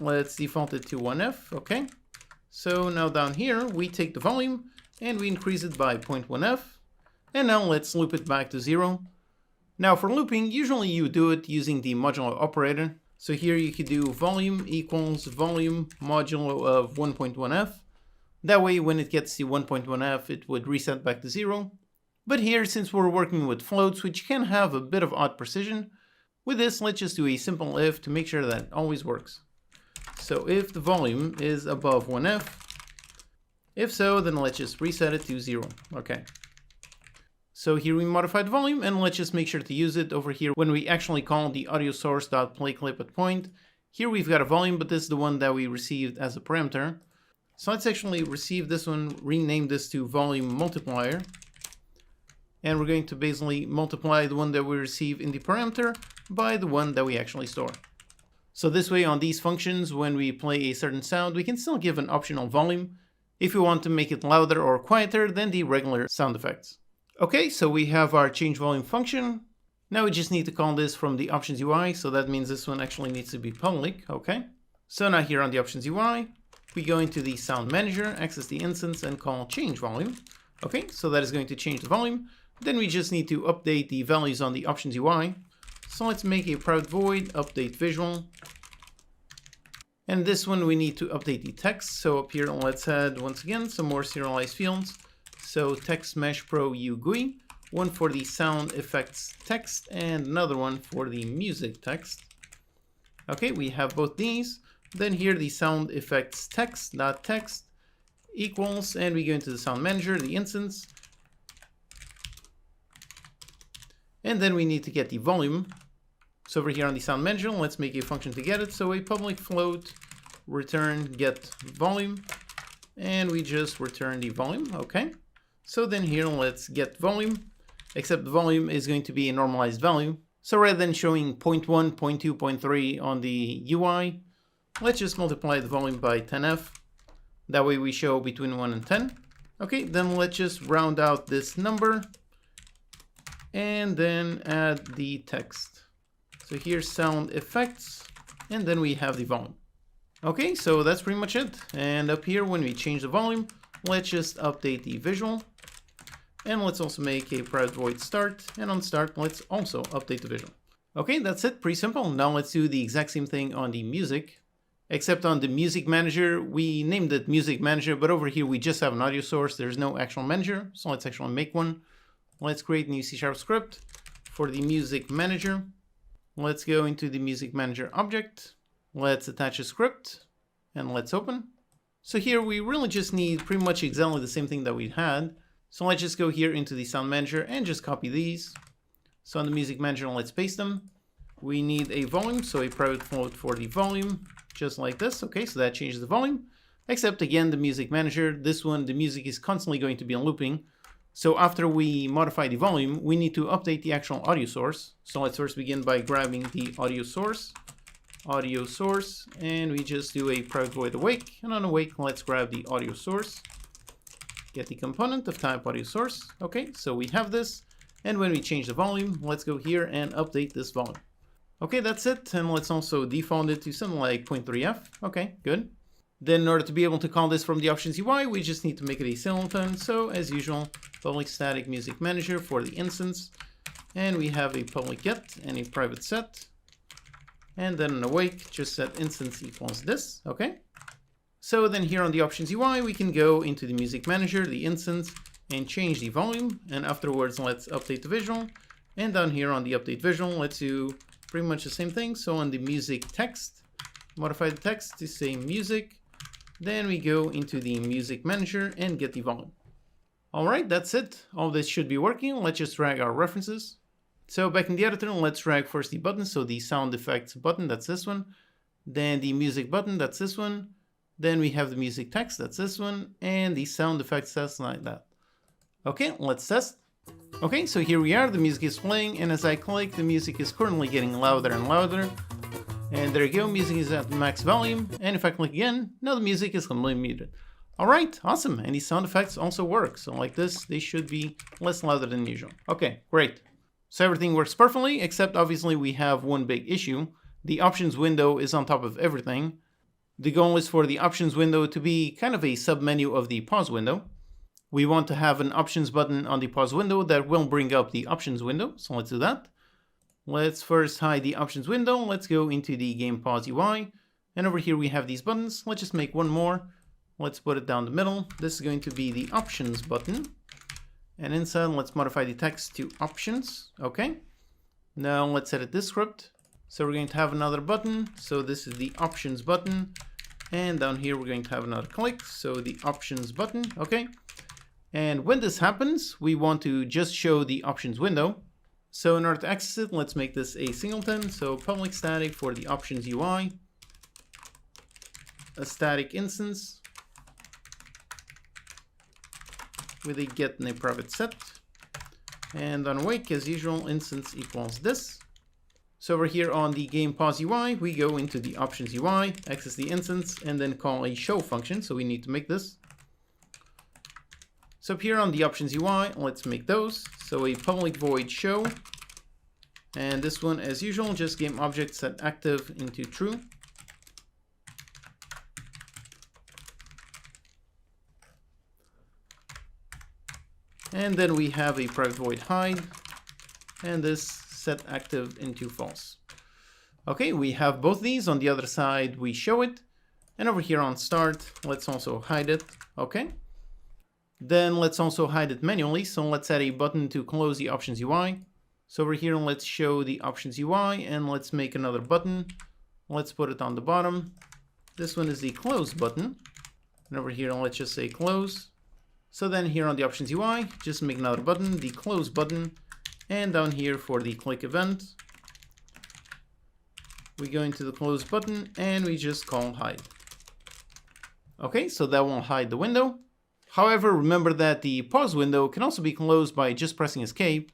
Let's default it to 1F, okay. So now down here, we take the volume and we increase it by 0.1F. And now let's loop it back to 0. Now for looping, usually you do it using the modulo operator. So here you could do volume equals volume modulo of 1.1F. That way when it gets to 1.1F, it would reset back to 0. But here, since we're working with floats, which can have a bit of odd precision, with this, let's just do a simple if to make sure that it always works. So if the volume is above 1F, if so, then let's just reset it to 0. Okay. So here we modified the volume, and let's just make sure to use it over here when we actually call the audio source.playClip at point. Here we've got a volume, but this is the one that we received as a parameter. So let's actually receive this one, rename this to volume multiplier. And we're going to basically multiply the one that we receive in the parameter by the one that we actually store. So this way on these functions, when we play a certain sound, we can still give an optional volume if we want to make it louder or quieter than the regular sound effects. Okay, so we have our change volume function. Now we just need to call this from the options UI, so that means this one actually needs to be public, okay? So now here on the options UI, we go into the sound manager, access the instance, and call change volume. Okay, so that is going to change the volume. Then we just need to update the values on the options UI. So let's make a private void update visual. And this one we need to update the text. So up here, let's add once again some more serialized fields. So text mesh pro UGUI, one for the sound effects text and another one for the music text. Okay, we have both these. Then here the sound effects text.text equals, and we go into the sound manager, the instance. And then we need to get the volume. So over here on the sound manager, let's make a function to get it. So a public float return get volume, and we just return the volume, okay. So then here, let's get volume, except the volume is going to be a normalized value. So rather than showing 0.1, 0.2, 0.3 on the UI, let's just multiply the volume by 10F. That way we show between 1 and 10. Okay, then let's just round out this number and then add the text. So here's sound effects, and then we have the volume. Okay, so that's pretty much it. And up here, when we change the volume, let's just update the visual. And let's also make a private void start. And on start, let's also update the visual. Okay, that's it. Pretty simple. Now let's do the exact same thing on the music. Except on the music manager, we named it music manager, but over here we just have an audio source. There's no actual manager. So let's actually make one. Let's create a new C# script for the music manager. Let's go into the music manager object. Let's attach a script and let's open. So here we really just need pretty much exactly the same thing that we had. So let's just go here into the sound manager and just copy these. So on the music manager, let's paste them. We need a volume, so a private float for the volume, just like this. Okay, so that changes the volume. Except again, the music manager, this one, the music is constantly going to be on looping. So after we modify the volume, we need to update the actual audio source. So let's first begin by grabbing the audio source, and we just do a private void awake. And on awake, let's grab the audio source, get the component of type audio source. Okay, so we have this. And when we change the volume, let's go here and update this volume. Okay, that's it. And let's also default it to something like 0.3F. Okay, good. Then in order to be able to call this from the options UI, we just need to make it a singleton. So as usual, public static music manager for the instance. And we have a public get and a private set. And then an awake, just set instance equals this. Okay. So then here on the options UI, we can go into the music manager, the instance, and change the volume. And afterwards, let's update the visual. And down here on the update visual, let's do pretty much the same thing. So on the music text, modify the text to say music. Then we go into the music manager and get the volume. All right, that's it. All this should be working. Let's just drag our references. So back in the editor, let's drag first the button. So the sound effects button, that's this one. Then the music button, that's this one. Then we have the music text, that's this one. And the sound effects test like that. Okay, let's test. Okay, so here we are, the music is playing, and as I click, the music is currently getting louder and louder. And there you go, music is at max volume, and if I click again, now the music is completely muted. Alright, awesome, and these sound effects also work, so like this, they should be less louder than usual. Okay, great. So everything works perfectly, except obviously we have one big issue. The options window is on top of everything. The goal is for the options window to be kind of a sub-menu of the pause window. We want to have an options button on the pause window that will bring up the options window. So let's do that. Let's first hide the options window. Let's go into the game pause UI. And over here we have these buttons. Let's just make one more. Let's put it down the middle. This is going to be the options button. And inside, let's modify the text to options. Okay. Now let's edit this script. So we're going to have another button. So this is the options button. And down here, we're going to have another click. So the options button. Okay. And when this happens, we want to just show the options window. So in order to access it, let's make this a singleton. So public static for the options UI, a static instance with a get and a private set. And on wake, as usual, instance equals this. So over here on the game pause UI, we go into the options UI, access the instance, and then call a show function. So we need to make this. So up here on the options UI, let's make those. So a public void show. And this one, as usual, just game object set active into true. And then we have a private void hide. And this set active into false. Okay, we have both these. On the other side, we show it. And over here on start, let's also hide it. Okay. Then let's also hide it manually. So let's add a button to close the options UI. So over here, let's show the options UI and let's make another button. Let's put it on the bottom. This one is the close button. And over here, let's just say close. So then here on the options UI, just make another button, the close button. And down here for the click event, we go into the close button and we just call hide. Okay, so that won't hide the window. However, remember that the pause window can also be closed by just pressing escape.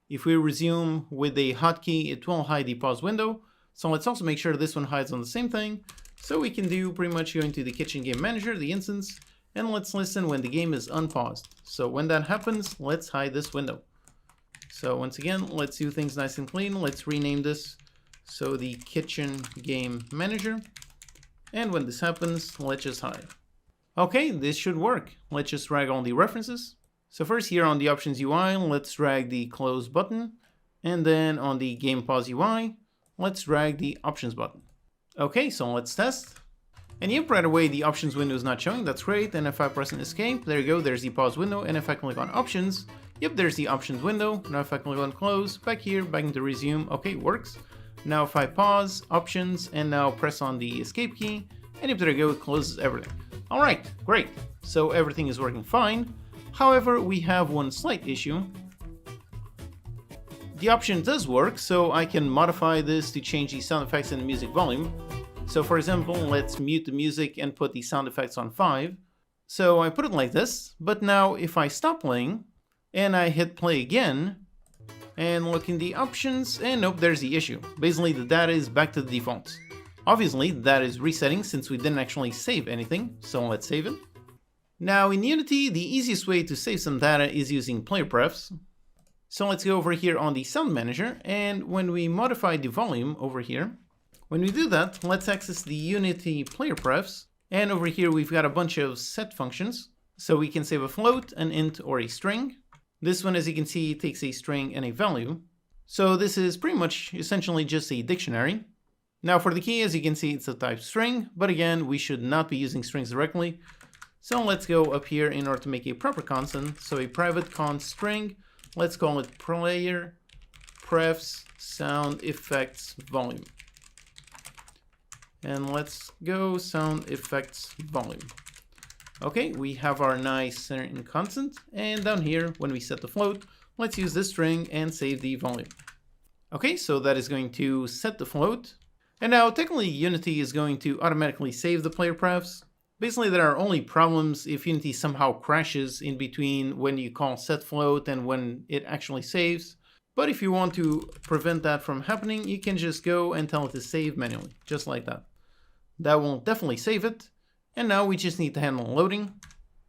If we resume with a hotkey, it will hide the pause window. So let's also make sure this one hides on the same thing. So we can do pretty much go into the kitchen game manager, the instance, and let's listen when the game is unpaused. So when that happens, let's hide this window. So once again, let's do things nice and clean. Let's rename this. So the kitchen game manager. And when this happens, let's just hide. Okay, this should work. Let's just drag all the references. So first here on the options UI, let's drag the close button. And then on the game pause UI, let's drag the options button. Okay, so let's test. And yep, right away the options window is not showing. That's great. And if I press an escape, there you go, there's the pause window. And if I click on options, yep, there's the options window. Now if I click on close, back here, back into resume, okay, works. Now if I pause, options, and now press on the escape key, and yep, there you go, it closes everything. All right, great. So everything is working fine. However, we have one slight issue. The option does work, so I can modify this to change the sound effects and the music volume. So for example, let's mute the music and put the sound effects on 5. So I put it like this, but now if I stop playing and I hit play again and look in the options, and nope, there's the issue. Basically, the data is back to the defaults. Obviously, that is resetting since we didn't actually save anything, so let's save it. Now in Unity, the easiest way to save some data is using player prefs. So let's go over here on the sound manager, and when we modify the volume over here, when we do that, let's access the Unity player prefs, and over here we've got a bunch of set functions. So we can save a float, an int, or a string. This one, as you can see, takes a string and a value. So this is pretty much essentially just a dictionary. Now for the key, as you can see, it's a type string, but again, we should not be using strings directly. So let's go up here in order to make a proper constant. So a private const string, let's call it player prefs sound effects volume. And let's go sound effects volume. Okay, we have our nice certain constant. And down here, when we set the float, let's use this string and save the volume. Okay, so that is going to set the float. And now technically Unity is going to automatically save the player prefs. Basically, there are only problems if Unity somehow crashes in between when you call set float and when it actually saves. But if you want to prevent that from happening, you can just go and tell it to save manually, just like that. That will definitely save it. And now we just need to handle loading.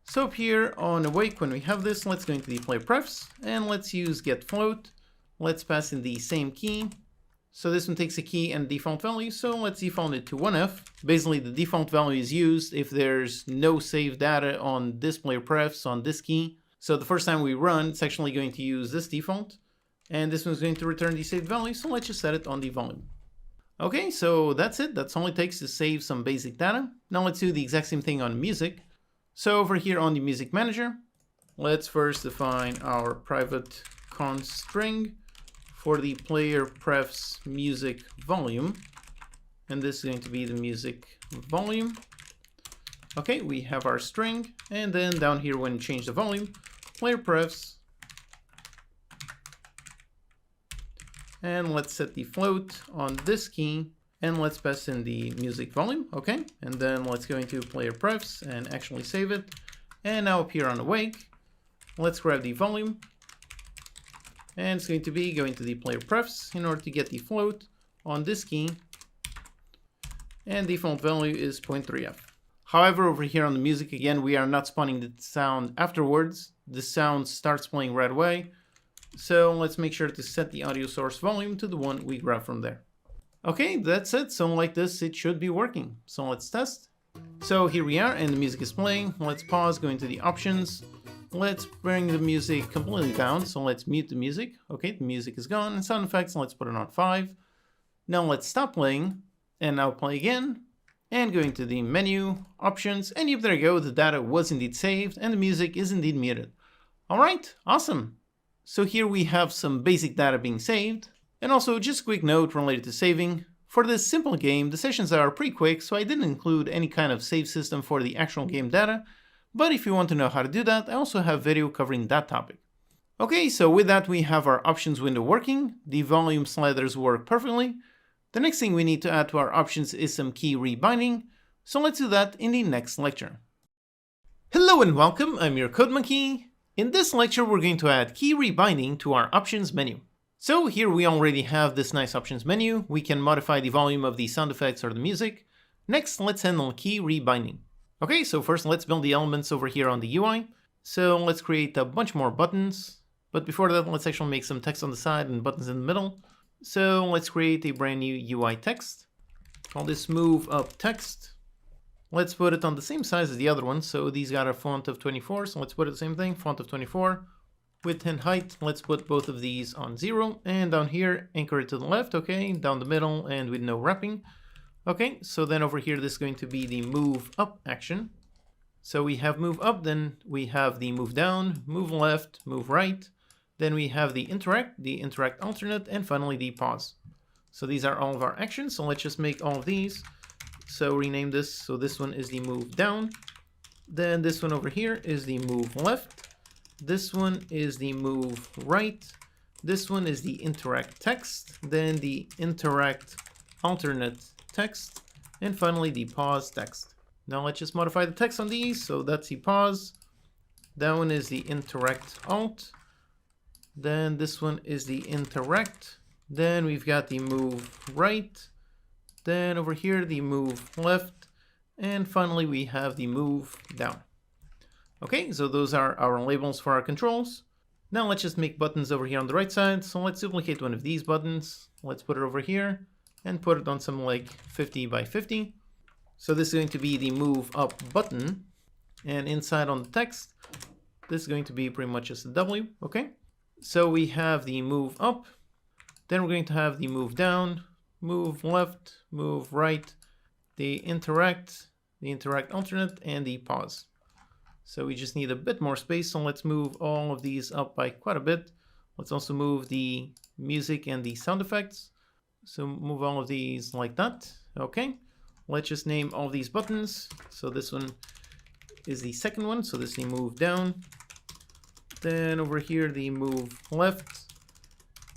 So up here on awake, when we have this, let's go into the player prefs and let's use get float. Let's pass in the same key. So this one takes a key and default value, so let's default it to 1F. Basically, the default value is used if there's no saved data on this player prefs on this key. So the first time we run, it's actually going to use this default. And this one's going to return the saved value, so let's just set it on the volume. Okay, so that's it. That's all it takes to save some basic data. Now let's do the exact same thing on music. So over here on the music manager, let's first define our private const string for the player prefs music volume. And this is going to be the music volume. Okay, we have our string. And then down here, when you change the volume, player prefs. And let's set the float on this key. And let's pass in the music volume. Okay, and then let's go into player prefs and actually save it. And now up here on awake, let's grab the volume. And it's going to be going to the player prefs in order to get the float on this key. And default value is 0.3F. However, over here on the music, again, we are not spawning the sound afterwards. The sound starts playing right away. So let's make sure to set the audio source volume to the one we grab from there. Okay, that's it. So like this, it should be working. So let's test. So here we are and the music is playing. Let's pause, go into the options. Let's bring the music completely down. So let's mute the music. Okay, the music is gone. And sound effects, let's put it on 5. Now let's stop playing and now play again. And go into the menu, options, and yep, there you go. The data was indeed saved and the music is indeed muted. All right, awesome. So here we have some basic data being saved. And also just a quick note related to saving. For this simple game, the sessions are pretty quick, so I didn't include any kind of save system for the actual game data. But if you want to know how to do that, I also have a video covering that topic. Okay, so with that we have our options window working. The volume sliders work perfectly. The next thing we need to add to our options is some key rebinding. So let's do that in the next lecture. Hello and welcome, I'm your Code Monkey. In this lecture we're going to add key rebinding to our options menu. So here we already have this nice options menu. We can modify the volume of the sound effects or the music. Next, let's handle key rebinding. Okay, so first let's build the elements over here on the UI. So let's create a bunch more buttons. But before that, let's actually make some text on the side and buttons in the middle. So let's create a brand new UI text. Call this move up text. Let's put it on the same size as the other one. So these got a font of 24. So let's put it the same thing, font of 24. Width and height, let's put both of these on 0. And down here, anchor it to the left, okay, down the middle and with no wrapping. Okay, so then over here, this is going to be the move up action. So we have move up, then we have the move down, move left, move right. Then we have the interact alternate, and finally the pause. So these are all of our actions. So let's just make all of these. So rename this. So this one is the move down. Then this one over here is the move left. This one is the move right. This one is the interact text. Then the interact alternate text, and finally the pause text. Now let's just modify the text on these. So that's the pause. That one is the interact alt. Then this one is the interact. Then we've got the move right. Then over here the move left. And finally we have the move down. Okay, so those are our labels for our controls. Now let's just make buttons over here on the right side. So let's duplicate one of these buttons. Let's put it over here and put it on some like 50 by 50. So this is going to be the move up button. And inside on the text, this is going to be pretty much just a W, okay? So we have the move up, then we're going to have the move down, move left, move right, the interact alternate, and the pause. So we just need a bit more space, so let's move all of these up by quite a bit. Let's also move the music and the sound effects. So move all of these like that, okay? let's just name all these buttons. So this one is the second one, so this the move down. Then over here the move left,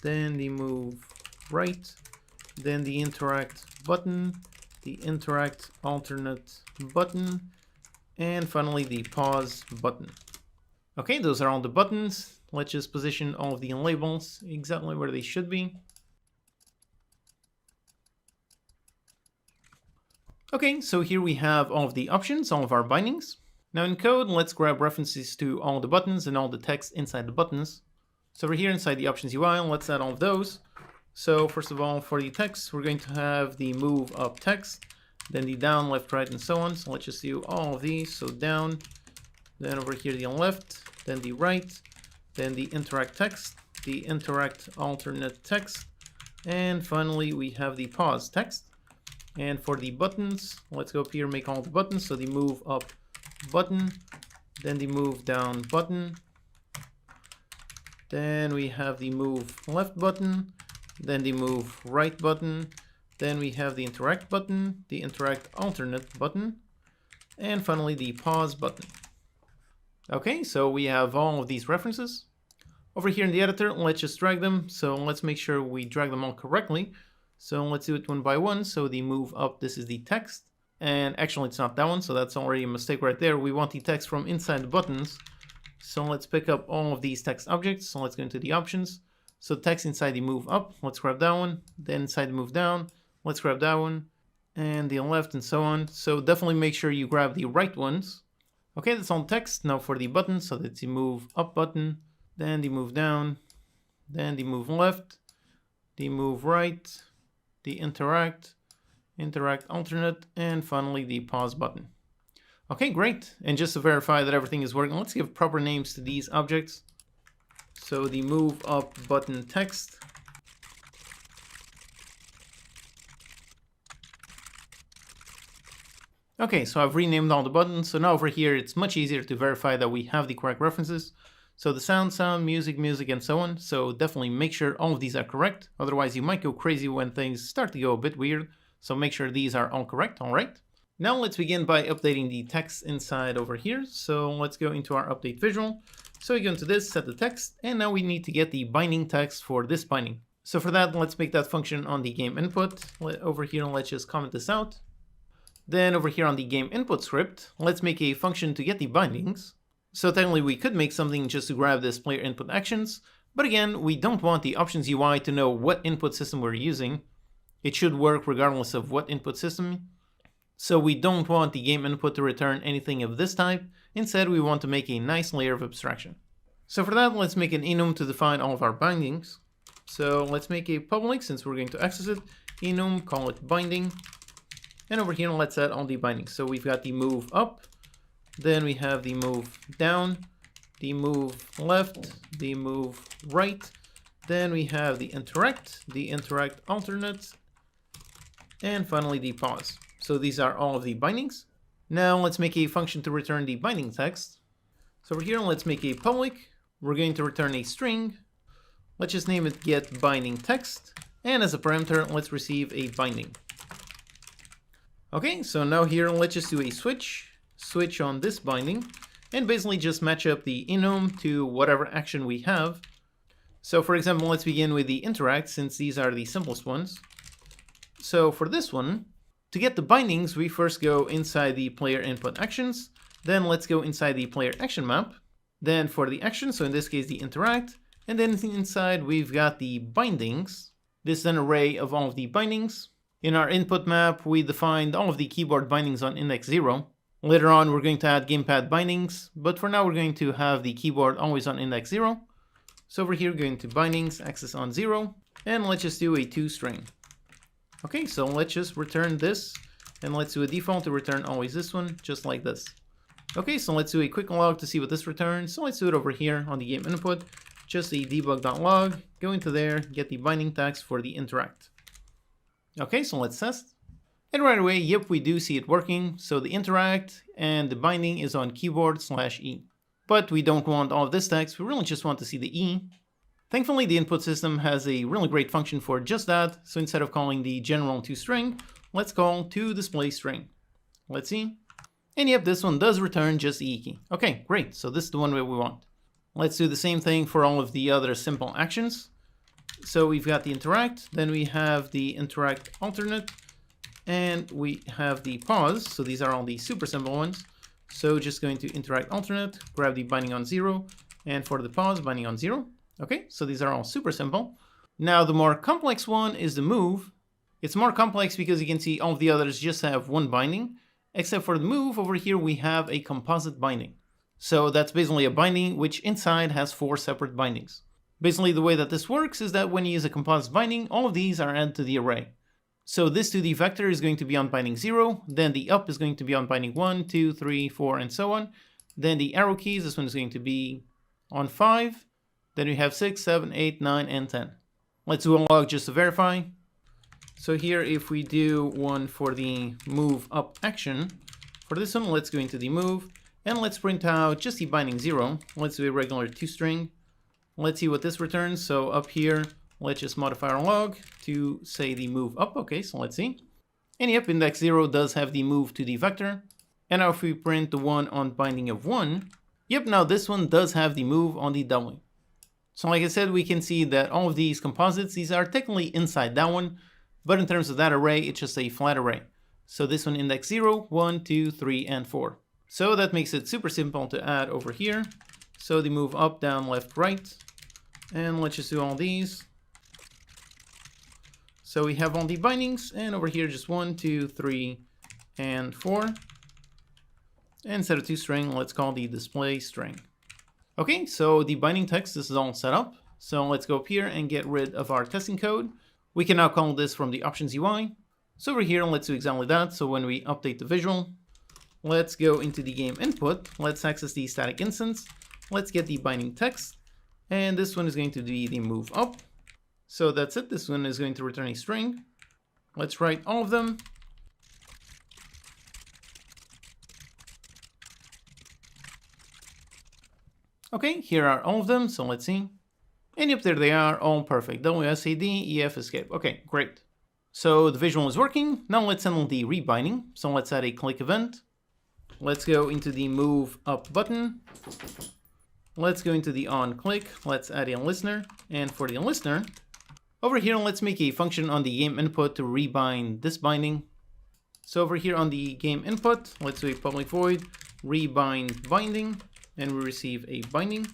then the move right, then the interact button, the interact alternate button, and finally the pause button. Okay, those are all the buttons. Let's just position all of the labels exactly where they should be. Okay, so here we have all of the options, all of our bindings. Now in code, let's grab references to all the buttons and all the text inside the buttons. So over here inside the options UI, let's add all of those. So first of all, for the text, we're going to have the move up text, then the down, left, right, and so on. So let's just do all of these. So down, then over here the left, then the right, then the interact text, the interact alternate text, and finally we have the pause text. And for the buttons, let's go up here, make all the buttons. So the move up button, then the move down button, then we have the move left button, then the move right button, then we have the interact button, the interact alternate button, and finally the pause button. Okay, so we have all of these references. Over here in the editor, let's just drag them. So let's make sure we drag them all correctly. So let's do it one by one. So the move up, this is the text. And actually it's not that one, so that's already a mistake right there. We want the text from inside the buttons. So let's pick up all of these text objects. So let's go into the options. So text inside the move up, let's grab that one. Then inside the move down, let's grab that one. And the left and so on. So definitely make sure you grab the right ones. Okay, that's all text. Now for the buttons, so that's the move up button, then the move down, then the move left, the move right, the interact alternate, and finally the pause button. Okay, great. And just to verify that everything is working, let's give proper names to these objects. So the move up button text. Okay, so I've renamed all the buttons. So now over here, it's much easier to verify that we have the correct references. So the sound, music, and so on. So definitely make sure all of these are correct. Otherwise, you might go crazy when things start to go a bit weird. So make sure these are all correct, all right? Now let's begin by updating the text inside over here. So let's go into our update visual. So we go into this, set the text, and now we need to get the binding text for this binding. So for that, let's make that function on the game input. Over here, let's just comment this out. Then over here on the game input script, let's make a function to get the bindings. So technically we could make something just to grab this player input actions, but again, we don't want the options UI to know what input system we're using. It should work regardless of what input system. So we don't want the game input to return anything of this type. Instead, we want to make a nice layer of abstraction. So for that, let's make an enum to define all of our bindings. So let's make a public, since we're going to access it, enum, call it binding. And over here, let's add all the bindings. So we've got the move up, then we have the move down, the move left, the move right, then we have the interact alternate, and finally the pause. So these are all of the bindings. Now let's make a function to return the binding text. So over here, let's make a public. We're going to return a string. Let's just name it get binding text. And as a parameter, let's receive a binding. Okay, so now here, let's just do a switch on this binding, and basically just match up the enum to whatever action we have. So for example, let's begin with the interact, since these are the simplest ones. So for this one, to get the bindings, we first go inside the player input actions, then let's go inside the player action map, then for the action, so in this case the interact, and then inside we've got the bindings. This is an array of all of the bindings. In our input map, we defined all of the keyboard bindings on index 0. Later on, we're going to add gamepad bindings, but for now, we're going to have the keyboard always on index 0. So over here, going to bindings, access on 0, and let's just do a toString. Okay, so let's just return this, and let's do a default to return always this one, just like this. Okay, so let's do a quick log to see what this returns. So let's do it over here on the game input, just a debug.log, go into there, get the binding text for the interact. Okay, so let's test. And right away, yep, we do see it working. So the interact and the binding is on keyboard/E. But we don't want all of this text, we really just want to see the E. Thankfully, the input system has a really great function for just that. So instead of calling the general toString, let's call to display string. Let's see. And yep, this one does return just the E key. Okay, great. So this is the one that we want. Let's do the same thing for all of the other simple actions. So we've got the interact, then we have the interact alternate, and we have the pause. So these are all the super simple ones. So just going to interact alternate, grab the binding on 0, and for the pause, binding on 0. Okay, so these are all super simple. Now the more complex one is the move. It's more complex because you can see all of the others just have one binding, except for the move over here we have a composite binding. So that's basically a binding which inside has 4 separate bindings. Basically the way that this works is that when you use a composite binding, all of these are added to the array. So this to the vector is going to be on binding 0, then the up is going to be on binding 1, 2, 3, 4, and so on. Then the arrow keys, this one is going to be on 5. Then we have 6, 7, 8, 9, and 10. Let's do a log just to verify. So here if we do one for the move up action, for this one let's go into the move, and let's print out just the binding 0. Let's do a regular toString. Let's see what this returns. So up here, let's just modify our log to say the move up. Okay, so let's see. And yep, index 0 does have the move to the vector. And now if we print the one on binding of 1, yep, now this one does have the move on the doubling. So like I said, we can see that all of these composites, these are technically inside that one, but in terms of that array, it's just a flat array. So this one index 0, 1, 2, 3, and 4. So that makes it super simple to add over here. So the move up, down, left, right. And let's just do all these. So we have all the bindings, and over here just 1, 2, 3, and 4. And instead of toString, let's call the display string. Okay, so the binding text, this is all set up. So let's go up here and get rid of our testing code. We can now call this from the options UI. So over here, let's do exactly that. So when we update the visual, let's go into the game input. Let's access the static instance. Let's get the binding text. And this one is going to be the move up. So that's it. This one is going to return a string. Let's write all of them. Okay, here are all of them. So let's see. And yep, there they are, all perfect. WSAD, EF, escape. Okay, great. So the visual is working. Now let's handle the rebinding. So let's add a click event. Let's go into the move up button. Let's go into the on click. Let's add a listener. And for the listener, over here, let's make a function on the game input to rebind this binding. So over here on the game input, let's do a public void rebind binding, and we receive a binding.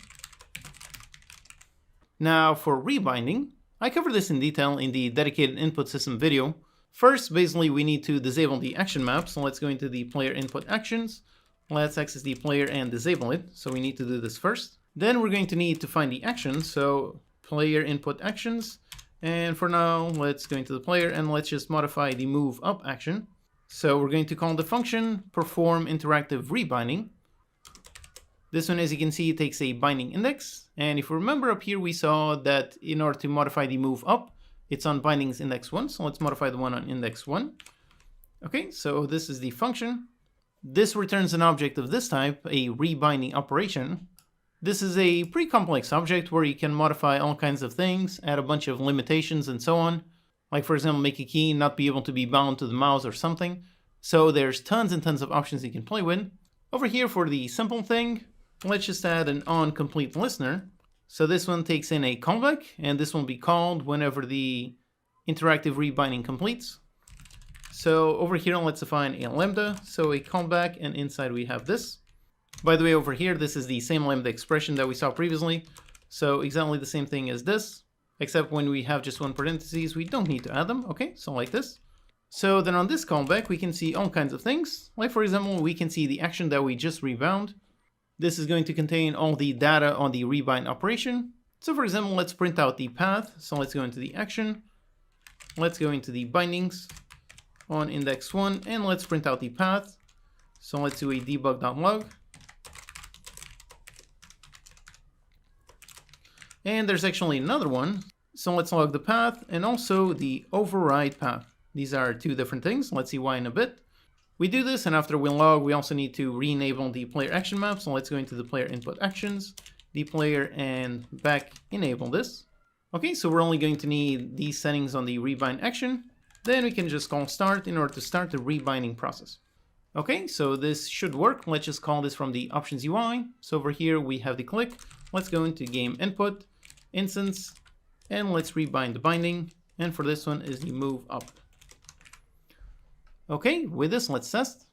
Now for rebinding, I covered this in detail in the dedicated input system video. First, basically, we need to disable the action map. So let's go into the player input actions. Let's access the player and disable it. So we need to do this first. Then we're going to need to find the action. So player input actions. And for now, let's go into the player and let's just modify the move up action. So we're going to call the function perform interactive rebinding. This one, as you can see, takes a binding index. And if you remember up here, we saw that in order to modify the move up, it's on bindings index 1. So let's modify the one on index 1. Okay, so this is the function. This returns an object of this type, a rebinding operation. This is a pretty complex object where you can modify all kinds of things, add a bunch of limitations and so on. Like for example, make a key not be able to be bound to the mouse or something. So there's tons and tons of options you can play with. Over here for the simple thing, let's just add an on complete listener. So this one takes in a callback, and this will be called whenever the interactive rebinding completes. So over here, let's define a lambda, so a callback, and inside we have this. By the way, over here, this is the same lambda expression that we saw previously. So exactly the same thing as this, except when we have just one parentheses, we don't need to add them. Okay, so like this. So then on this callback, we can see all kinds of things. Like for example, we can see the action that we just rebound. This is going to contain all the data on the rebind operation. So for example, let's print out the path. So let's go into the action. Let's go into the bindings on index 1, and let's print out the path. So let's do a debug.log. And there's actually another one. So let's log the path and also the override path. These are two different things. Let's see why in a bit. We do this, and after we log, we also need to re-enable the player action map. So let's go into the player input actions, the player, and back enable this. Okay, so we're only going to need these settings on the rebind action. Then we can just call start in order to start the rebinding process. Okay, so this should work. Let's just call this from the options UI. So over here we have the click. Let's go into game input, instance, and let's rebind the binding. And for this one is the move up. Okay, with this, let's test.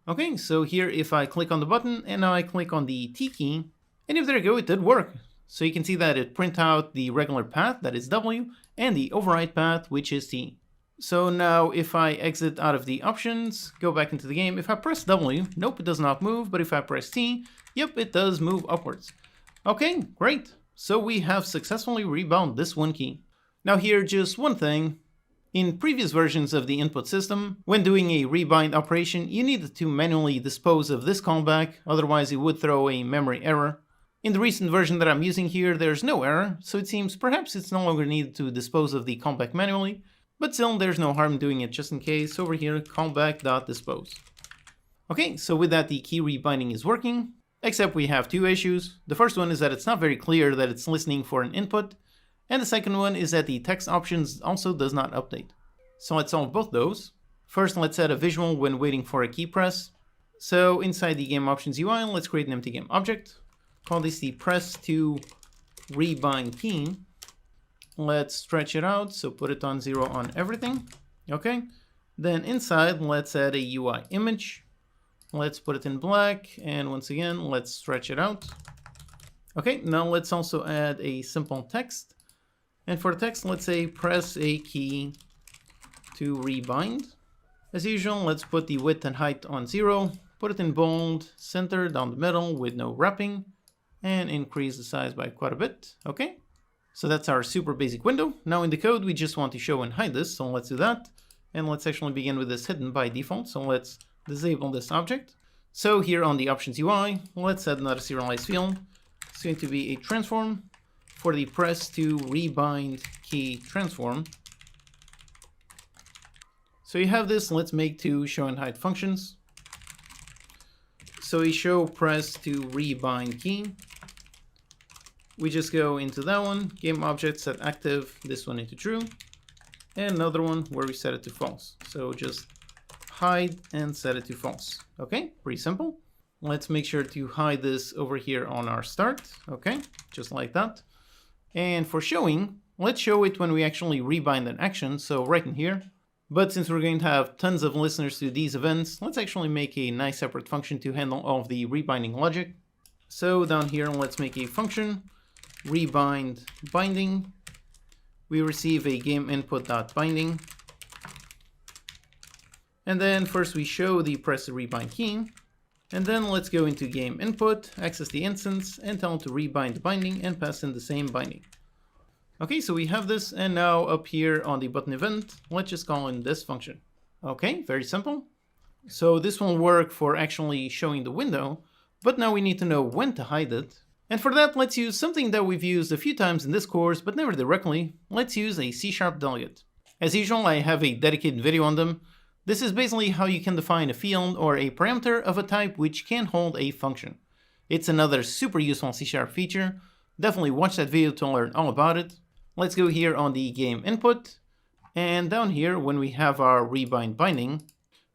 Okay, so here if I click on the button and now I click on the T key, and if there you go, it did work. So you can see that it print out the regular path, that is W, and the override path, which is T. So now if I exit out of the options, go back into the game, if I press W, nope, it does not move, but if I press T, yep, it does move upwards. Okay, great. So we have successfully rebound this one key. Now here, just one thing. In previous versions of the input system, when doing a rebind operation, you needed to manually dispose of this callback, otherwise it would throw a memory error. In the recent version that I'm using here, there's no error, so it seems perhaps it's no longer needed to dispose of the callback manually, but still there's no harm doing it just in case. Over here, callback.dispose. Okay, so with that the key rebinding is working, except we have two issues. The first one is that it's not very clear that it's listening for an input, and the second one is that the text options also does not update. So let's solve both those. First, let's add a visual when waiting for a key press. So inside the game options UI, let's create an empty game object. Call this the press to rebind key. Let's stretch it out, so put it on 0 on everything. Okay. Then inside, let's add a UI image. Let's put it in black, and once again, let's stretch it out. Okay, now let's also add a simple text. And for text, let's say press a key to rebind. As usual, let's put the width and height on 0, put it in bold, center down the middle with no wrapping, and increase the size by quite a bit. Okay. So that's our super basic window. Now in the code, we just want to show and hide this. So let's do that. And let's actually begin with this hidden by default. So let's disable this object. So here on the options UI, let's add another serialized field. It's going to be a transform for the press to rebind key transform. So you have this. Let's make two show and hide functions. So we show press to rebind key. We just go into that one, game object set active, this one into true, and another one where we set it to false. So just hide and set it to false. Okay, pretty simple. Let's make sure to hide this over here on our start. Okay, just like that. And for showing, let's show it when we actually rebind an action, so right in here. But since we're going to have tons of listeners to these events, let's actually make a nice separate function to handle all of the rebinding logic. So down here, let's make a function. Rebind binding. We receive a game input.binding. And then first we show the press to rebind key. And then let's go into game input, access the instance, and tell it to rebind the binding and pass in the same binding. Okay, so we have this, and now up here on the button event, let's just call in this function. Okay, very simple. So this will work for actually showing the window, but now we need to know when to hide it. And for that, let's use something that we've used a few times in this course, but never directly. Let's use a C# delegate. As usual, I have a dedicated video on them. This is basically how you can define a field or a parameter of a type which can hold a function. It's another super useful C# feature. Definitely watch that video to learn all about it. Let's go here on the game input. And down here, when we have our rebind binding,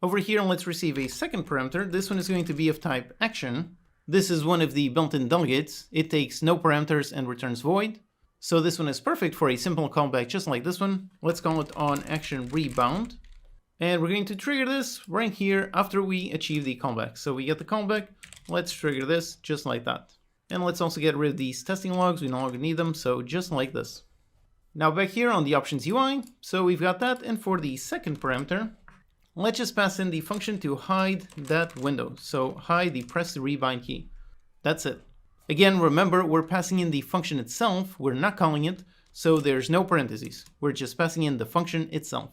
over here, let's receive a second parameter. This one is going to be of type action. This is one of the built-in delegates. It takes no parameters and returns void. So this one is perfect for a simple callback just like this one. Let's call it on action rebound. And we're going to trigger this right here after we achieve the callback. So we get the callback. Let's trigger this just like that. And let's also get rid of these testing logs. We no longer need them. So just like this. Now back here on the options UI. So we've got that. And for the second parameter, let's just pass in the function to hide that window. So hide the press to rebind key. That's it. Again, remember, we're passing in the function itself. We're not calling it. So there's no parentheses. We're just passing in the function itself.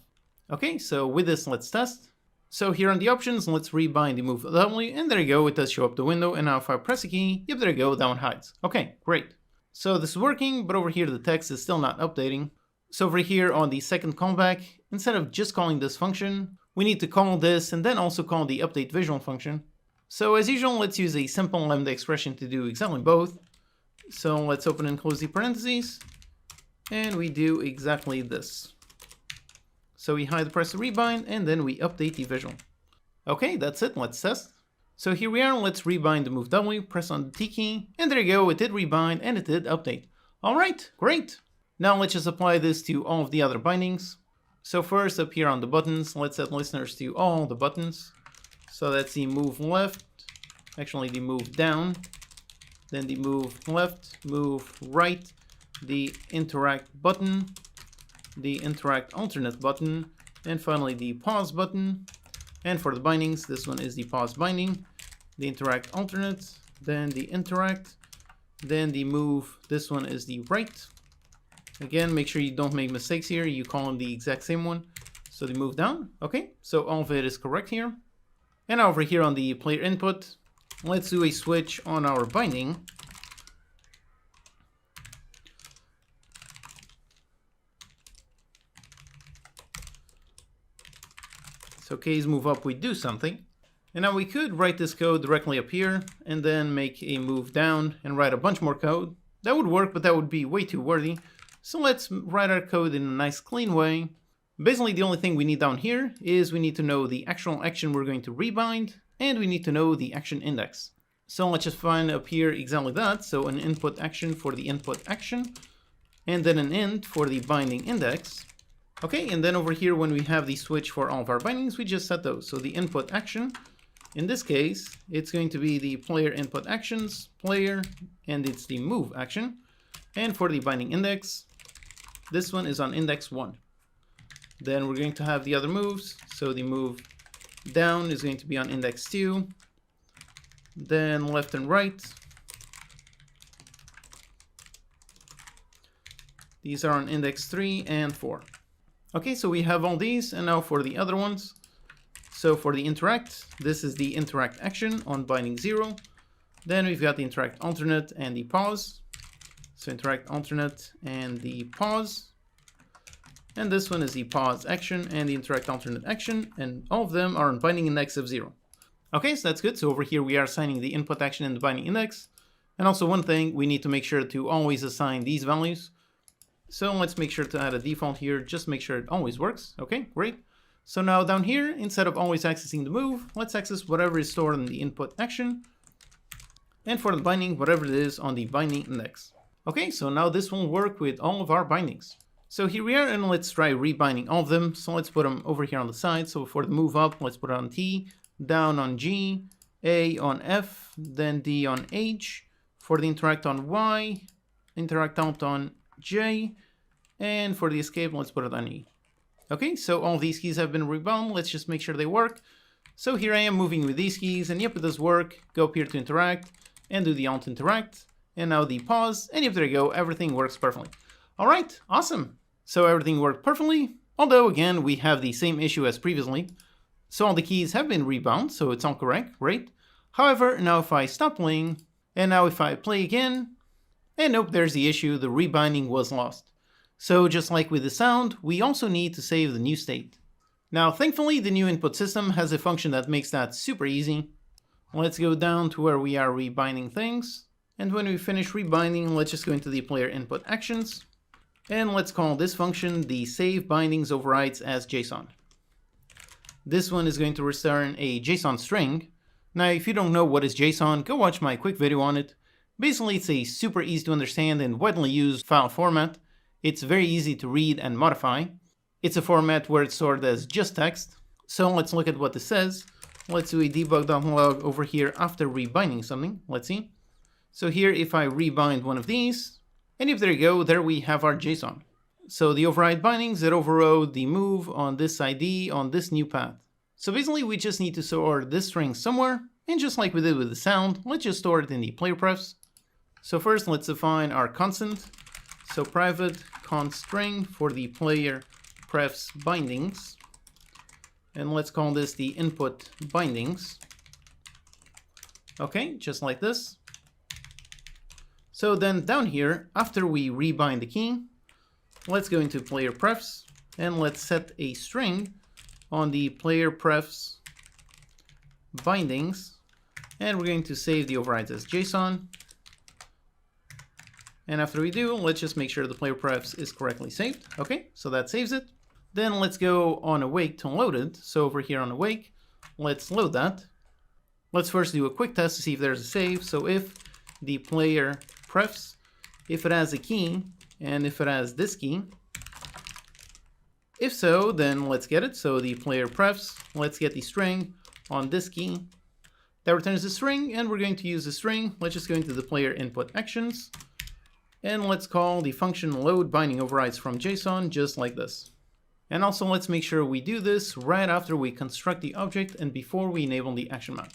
Okay, so with this, let's test. So here on the options, let's rebind the move W, and there you go, it does show up the window. And now if I press a key, yep, there you go, that one hides. Okay, great. So this is working, but over here the text is still not updating. So over here on the second callback, instead of just calling this function, we need to call this and then also call the update visual function. So as usual, let's use a simple lambda expression to do exactly both. So let's open and close the parentheses, and we do exactly this. So we hide the press to rebind, and then we update the visual. Okay, that's it, let's test. So here we are, let's rebind the move W, press on the T key, and there you go, it did rebind and it did update. Alright, great! Now let's just apply this to all of the other bindings. So first up here on the buttons, let's set listeners to all the buttons. So that's the move left, actually the move down, then the move left, move right, the interact button, the interact alternate button, and finally the pause button. And for the bindings, this one is the pause binding, the interact alternate, then the interact, then the move, this one is the right. Again, make sure you don't make mistakes here, you call them the exact same one. So the move down, okay, so all of it is correct here. And over here on the player input, let's do a switch on our binding. So K's move up, we do something. And now we could write this code directly up here and then make a move down and write a bunch more code. That would work, but that would be way too wordy. So let's write our code in a nice clean way. Basically, the only thing we need down here is we need to know the actual action we're going to rebind, and we need to know the action index. So let's just find up here exactly that. So an input action for the input action, and then an int for the binding index. Okay, and then over here, when we have the switch for all of our bindings, we just set those. So the input action, in this case, it's going to be the player input actions, player, and it's the move action. And for the binding index, this one is on index 1. Then we're going to have the other moves. So the move down is going to be on index 2. Then left and right. These are on index 3 and 4. Okay, so we have all these, and now for the other ones. So for the interact, this is the interact action on binding 0. Then we've got the interact alternate and the pause. So interact alternate and the pause. And this one is the pause action and the interact alternate action, and all of them are on binding index of 0. Okay, so that's good. So over here we are assigning the input action and the binding index. And also one thing, we need to make sure to always assign these values. So let's make sure to add a default here, just make sure it always works. Okay, great. So now down here, instead of always accessing the move, let's access whatever is stored in the input action. And for the binding, whatever it is on the binding index. Okay, so now this will work with all of our bindings. So here we are, and let's try rebinding all of them. So let's put them over here on the side. So for the move up, let's put it on T, down on G, A on F, then D on H. For the interact on Y, interact alt on J, and for the escape, let's put it on E. Okay, so all these keys have been rebound. Let's just make sure they work. So here I am moving with these keys, and yep, it does work. Go up here to interact, and do the alt interact, and now the pause, and yep, there you go, everything works perfectly. All right, awesome. So everything worked perfectly, although again, we have the same issue as previously. So all the keys have been rebound, so it's all correct, great. However, now if I stop playing, and now if I play again, and nope, there's the issue, the rebinding was lost. So just like with the sound, we also need to save the new state. Now, thankfully, the new input system has a function that makes that super easy. Let's go down to where we are rebinding things. And when we finish rebinding, let's just go into the player input actions. And let's call this function the save bindings overrides as JSON. This one is going to return a JSON string. Now, if you don't know what is JSON, go watch my quick video on it. Basically, it's a super easy to understand and widely used file format. It's very easy to read and modify. It's a format where it's stored as just text. So let's look at what this says. Let's do a debug.log over here after rebinding something. Let's see. So here, if I rebind one of these, and if there you go, there we have our JSON. So the override bindings that overrode the move on this ID on this new path. So basically, we just need to store this string somewhere. And just like we did with the sound, let's just store it in the player prefs. So first, let's define our constant. So private const string for the player prefs bindings. And let's call this the input bindings. Okay, just like this. So then down here, after we rebind the key, let's go into player prefs and let's set a string on the player prefs bindings. And we're going to save the overrides as JSON. And after we do, let's just make sure the player prefs is correctly saved. Okay, so that saves it. Then let's go on awake to load it. So over here on awake, let's load that. Let's first do a quick test to see if there's a save. So if the player prefs, if it has a key, and if it has this key. If so, then let's get it. So the player prefs, let's get the string on this key. That returns the string, and we're going to use the string. Let's just go into the player input actions, and let's call the function load binding overrides from JSON just like this. And also let's make sure we do this right after we construct the object and before we enable the action map.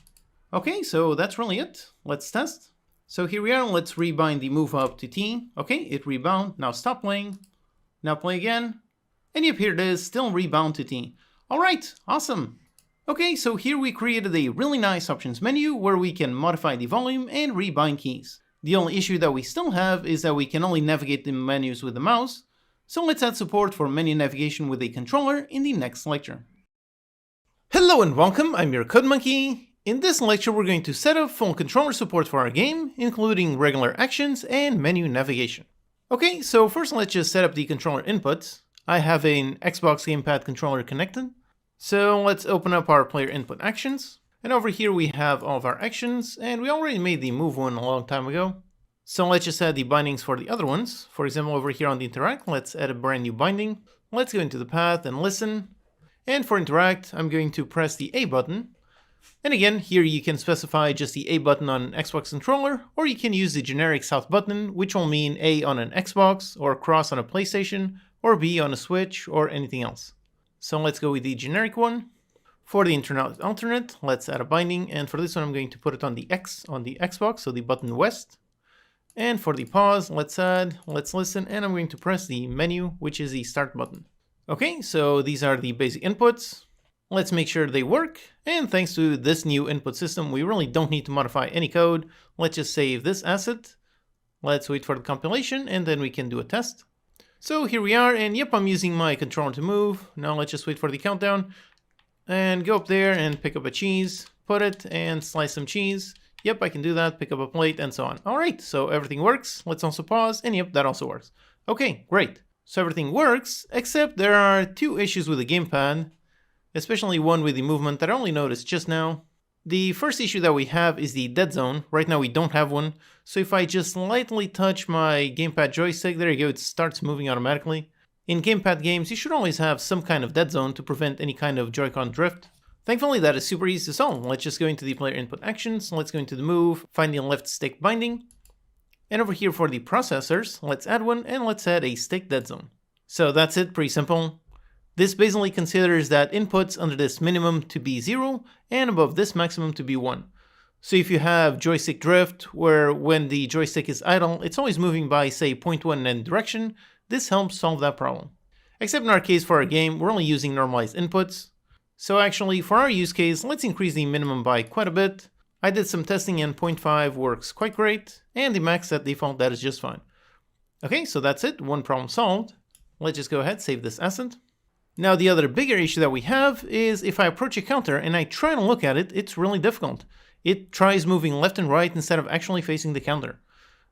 Okay, so that's really it. Let's test. So here we are. Let's rebind the move up to T. Okay, it rebound. Now stop playing. Now play again. And yep, here it is, still rebound to T. All right, awesome. Okay, so here we created a really nice options menu where we can modify the volume and rebind keys. The only issue that we still have is that we can only navigate the menus with the mouse. So let's add support for menu navigation with a controller in the next lecture. Hello and welcome, I'm your Code Monkey. In this lecture, we're going to set up full controller support for our game, including regular actions and menu navigation. Okay, so first let's just set up the controller inputs. I have an Xbox gamepad controller connected. So let's open up our player input actions. And over here we have all of our actions, and we already made the move one a long time ago. So let's just add the bindings for the other ones. For example, over here on the interact, let's add a brand new binding. Let's go into the path and listen. And for interact, I'm going to press the A button. And again, here you can specify just the A button on an Xbox controller, or you can use the generic South button, which will mean A on an Xbox, or cross on a PlayStation, or B on a Switch, or anything else. So let's go with the generic one. For the internet alternate, let's add a binding, and for this one I'm going to put it on the X on the Xbox, so the button west. And for the pause, let's listen, and I'm going to press the menu, which is the start button. Okay, so these are the basic inputs. Let's make sure they work, and thanks to this new input system, we really don't need to modify any code. Let's just save this asset. Let's wait for the compilation, and then we can do a test. So here we are, and yep, I'm using my controller to move. Now let's just wait for the countdown, and go up there and pick up a cheese, put it, and slice some cheese. Yep, I can do that, pick up a plate, and so on. All right, so everything works. Let's also pause, and yep, that also works. Okay, great. So everything works, except there are two issues with the gamepad, especially one with the movement that I only noticed just now. The first issue that we have is the dead zone. Right now we don't have one, so if I just lightly touch my gamepad joystick, there you go, it starts moving automatically. In gamepad games, you should always have some kind of dead zone to prevent any kind of Joy-Con drift. Thankfully, that is super easy to solve. Let's just go into the player input actions, let's go into the move, find the left stick binding, and over here for the processors, let's add one, and let's add a stick dead zone. So that's it, pretty simple. This basically considers that inputs under this minimum to be 0 and above this maximum to be 1. So if you have joystick drift, where when the joystick is idle, it's always moving by, say, 0.1 in any direction, this helps solve that problem. Except in our case for our game, we're only using normalized inputs. So actually, for our use case, let's increase the minimum by quite a bit. I did some testing and 0.5 works quite great, and the max at default, that is just fine. Okay, so that's it, one problem solved. Let's just go ahead, save this asset. Now the other bigger issue that we have is if I approach a counter and I try to look at it, it's really difficult. It tries moving left and right instead of actually facing the counter.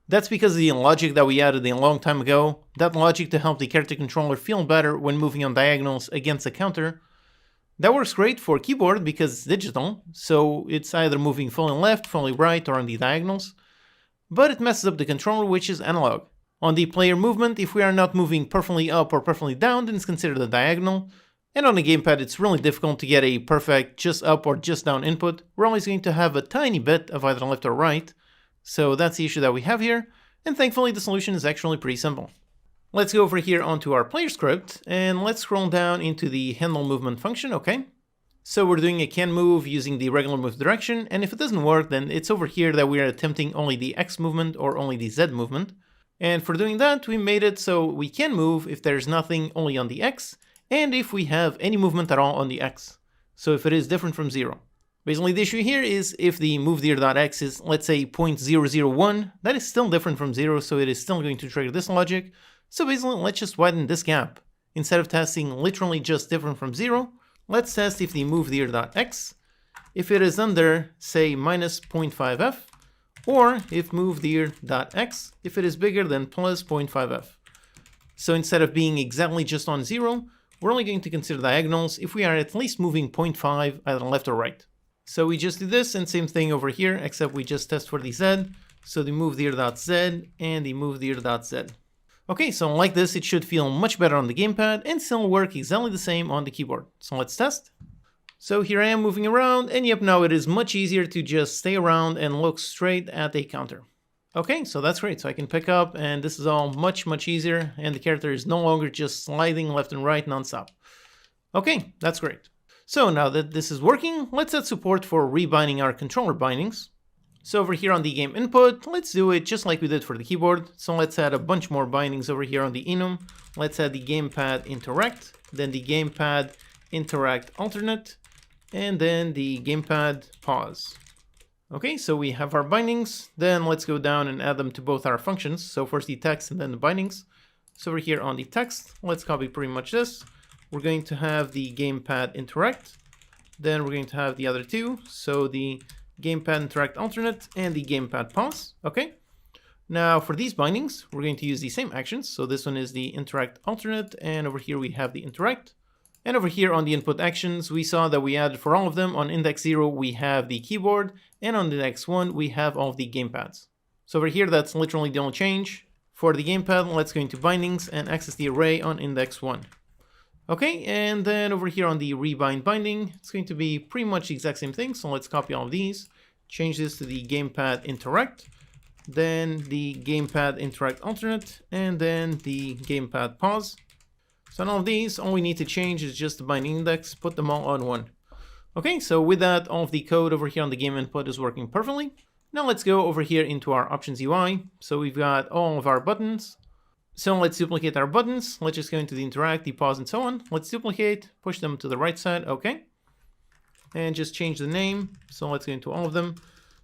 That's because of the logic that we added a long time ago, that logic to help the character controller feel better when moving on diagonals against a counter. That works great for keyboard because it's digital, so it's either moving fully left, fully right, or on the diagonals. But it messes up the controller, which is analog. On the player movement, if we are not moving perfectly up or perfectly down, then it's considered a diagonal. And on the gamepad, it's really difficult to get a perfect just up or just down input. We're always going to have a tiny bit of either left or right. So that's the issue that we have here. And thankfully, the solution is actually pretty simple. Let's go over here onto our player script, and let's scroll down into the handle movement function, okay? So we're doing a can move using the regular move direction, and if it doesn't work, then it's over here that we are attempting only the X movement or only the Z movement. And for doing that, we made it so we can move if there's nothing only on the X, and if we have any movement at all on the X. So if it is different from 0. Basically, the issue here is if the moveDeer.x is, let's say, 0.001, that is still different from 0, so it is still going to trigger this logic. So basically, let's just widen this gap. Instead of testing literally just different from 0, let's test if the moveDeer.x, if it is under, say, minus 0.5f, or if moveDeer.x, if it is bigger than plus 0.5f. So instead of being exactly just on 0, we're only going to consider diagonals if we are at least moving 0.5 either left or right. So we just do this, and same thing over here, except we just test for the Z. So the move there.z and the move there.z. Okay, so like this, it should feel much better on the gamepad and still work exactly the same on the keyboard. So let's test. So here I am moving around, and yep, now it is much easier to just stay around and look straight at a counter. Okay, so that's great. So I can pick up, and this is all much easier, and the character is no longer just sliding left and right nonstop. Okay, that's great. So now that this is working, let's add support for rebinding our controller bindings. So over here on the game input, let's do it just like we did for the keyboard. So let's add a bunch more bindings over here on the enum. Let's add the gamepad interact, then the gamepad interact alternate, and then the gamepad pause. Okay, so we have our bindings. Then let's go down and add them to both our functions. So first the text and then the bindings. So over here on the text, let's copy pretty much this. We're going to have the gamepad interact. Then we're going to have the other two. So the gamepad interact alternate and the gamepad pause. Okay. Now for these bindings, we're going to use the same actions. So this one is the interact alternate, and over here we have the interact. And over here on the input actions, we saw that we added for all of them. On index 0, we have the keyboard, and on index 1, we have all of the gamepads. So over here, that's literally the only change. For the gamepad, let's go into bindings and access the array on index 1. Okay, and then over here on the rebind binding, it's going to be pretty much the exact same thing. So let's copy all of these, change this to the gamepad interact, then the gamepad interact alternate, and then the gamepad pause. So on all of these, all we need to change is just the binding index, put them all on 1. Okay, so with that, all of the code over here on the game input is working perfectly. Now let's go over here into our options UI. So we've got all of our buttons. So let's duplicate our buttons. Let's just go into the interact, the pause, and so on. Let's duplicate, push them to the right side, okay. And just change the name. So let's go into all of them.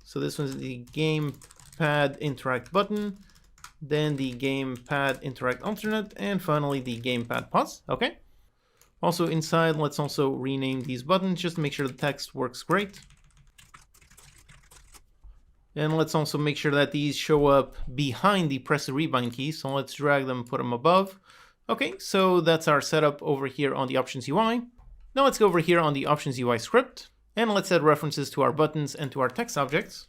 So this one's the gamepad interact button, then the gamepad interact alternate, and finally the gamepad pause, okay. Also inside, let's also rename these buttons just to make sure the text works great. And let's also make sure that these show up behind the press the rebind key. So let's drag them, put them above. Okay, so that's our setup over here on the options UI. Now let's go over here on the options UI script, and let's add references to our buttons and to our text objects.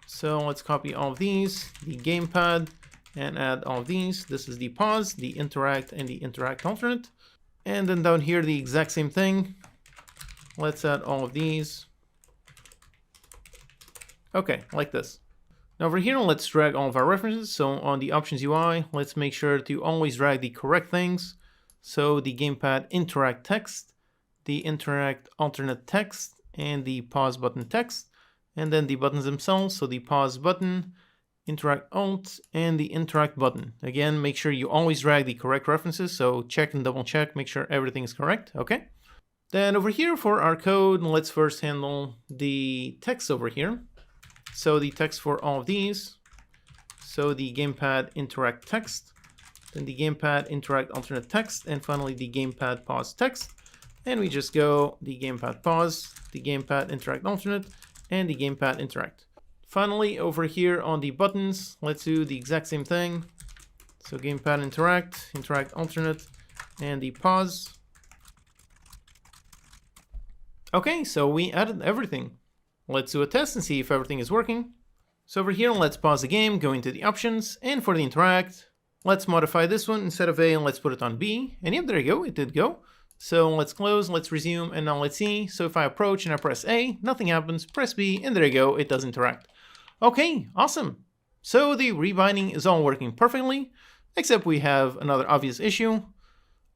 So let's copy all of these, the gamepad, and add all of these. This is the pause, the interact, and the interact alternate. And then down here, the exact same thing. Let's add all of these. Okay, like this. Now over here, let's drag all of our references. So on the options UI, let's make sure to always drag the correct things. So the gamepad interact text, the interact alternate text, and the pause button text, and then the buttons themselves. So the pause button, interact alt, and the interact button. Again, make sure you always drag the correct references. So check and double check, make sure everything is correct. Okay. Then over here for our code, let's first handle the text over here. So the text for all of these. So the gamepad interact text, then the gamepad interact alternate text, and finally the gamepad pause text. And we just go the gamepad pause, the gamepad interact alternate, and the gamepad interact. Finally, over here on the buttons, let's do the exact same thing. So gamepad interact, interact alternate, and the pause. Okay, so we added everything. Let's do a test and see if everything is working. So over here, let's pause the game, go into the options, and for the interact, let's modify this one. Instead of A, let's put it on B. And yep, there you go, it did go. So let's close, let's resume, and now let's see. So if I approach and I press A, nothing happens. Press B, and there you go, it does interact. Okay, awesome. So the rebinding is all working perfectly, except we have another obvious issue.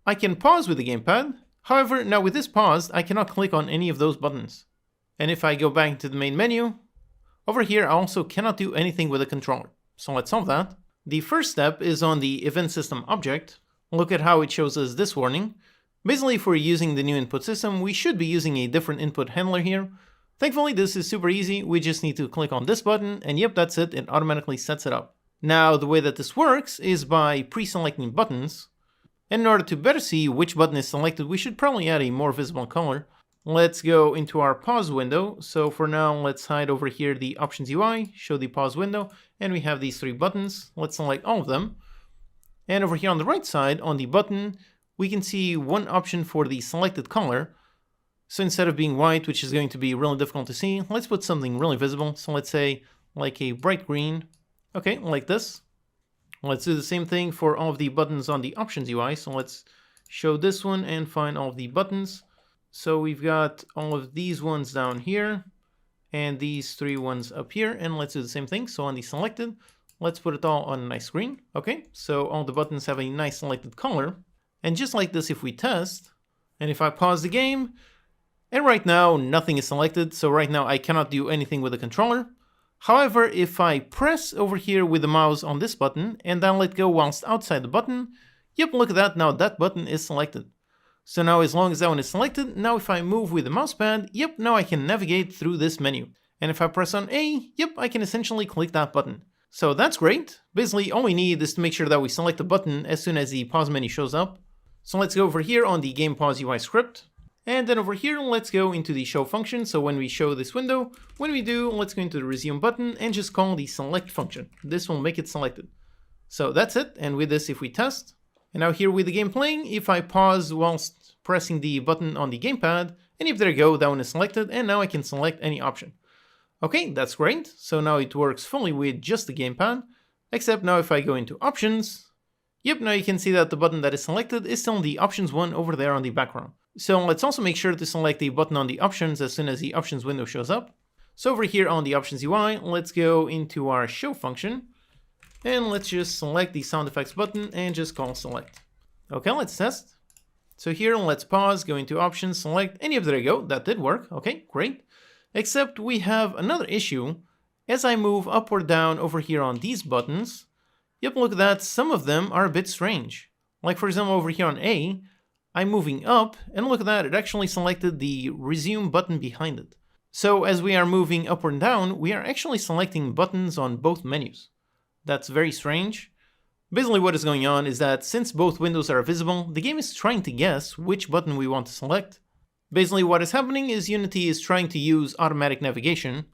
I can pause with the gamepad. However, now with this paused, I cannot click on any of those buttons. And if I go back to the main menu, over here I also cannot do anything with the controller. So let's solve that. The first step is on the event system object. Look at how it shows us this warning. Basically, if we're using the new input system, we should be using a different input handler here. Thankfully, this is super easy. We just need to click on this button, and yep, that's it. It automatically sets it up. Now, the way that this works is by pre-selecting buttons. And in order to better see which button is selected, we should probably add a more visible color. Let's go into our pause window. So for now, let's hide over here the options UI, show the pause window, and we have these 3 buttons. Let's select all of them. And over here on the right side, on the button, we can see one option for the selected color. So instead of being white, which is going to be really difficult to see, let's put something really visible. So let's say like a bright green. Okay, like this. Let's do the same thing for all of the buttons on the options UI. So let's show this one and find all of the buttons. So we've got all of these ones down here and these 3 ones up here. And let's do the same thing. So on the selected, let's put it all on a nice green. Okay, so all the buttons have a nice selected color. And just like this, if we test, and if I pause the game, and right now nothing is selected. So right now I cannot do anything with the controller. However, if I press over here with the mouse on this button and then let go whilst outside the button, yep, look at that, now that button is selected. So now as long as that one is selected, now if I move with the mousepad, yep, now I can navigate through this menu. And if I press on A, yep, I can essentially click that button. So that's great. Basically, all we need is to make sure that we select the button as soon as the pause menu shows up. So let's go over here on the game pause UI script. And then over here, let's go into the show function. So when we show this window, when we do, let's go into the resume button and just call the select function. This will make it selected. So that's it. And with this, if we test, and now here with the game playing, if I pause whilst pressing the button on the gamepad, and if there you go, that one is selected, and now I can select any option. Okay, that's great. So now it works fully with just the gamepad, except now if I go into options, yep, now you can see that the button that is selected is still in the options one over there on the background. So let's also make sure to select the button on the options as soon as the options window shows up. So over here on the options UI, let's go into our show function and let's just select the sound effects button and just call select. Okay, let's test. So here, let's pause, go into options, select, and yep, there you go, that did work. Okay, great. Except we have another issue. As I move up or down over here on these buttons, yep, look at that, some of them are a bit strange. Like for example, over here on A, I'm moving up, and look at that, it actually selected the resume button behind it. So as we are moving up and down, we are actually selecting buttons on both menus. That's very strange. Basically what is going on is that since both windows are visible, the game is trying to guess which button we want to select. Basically what is happening is Unity is trying to use automatic navigation.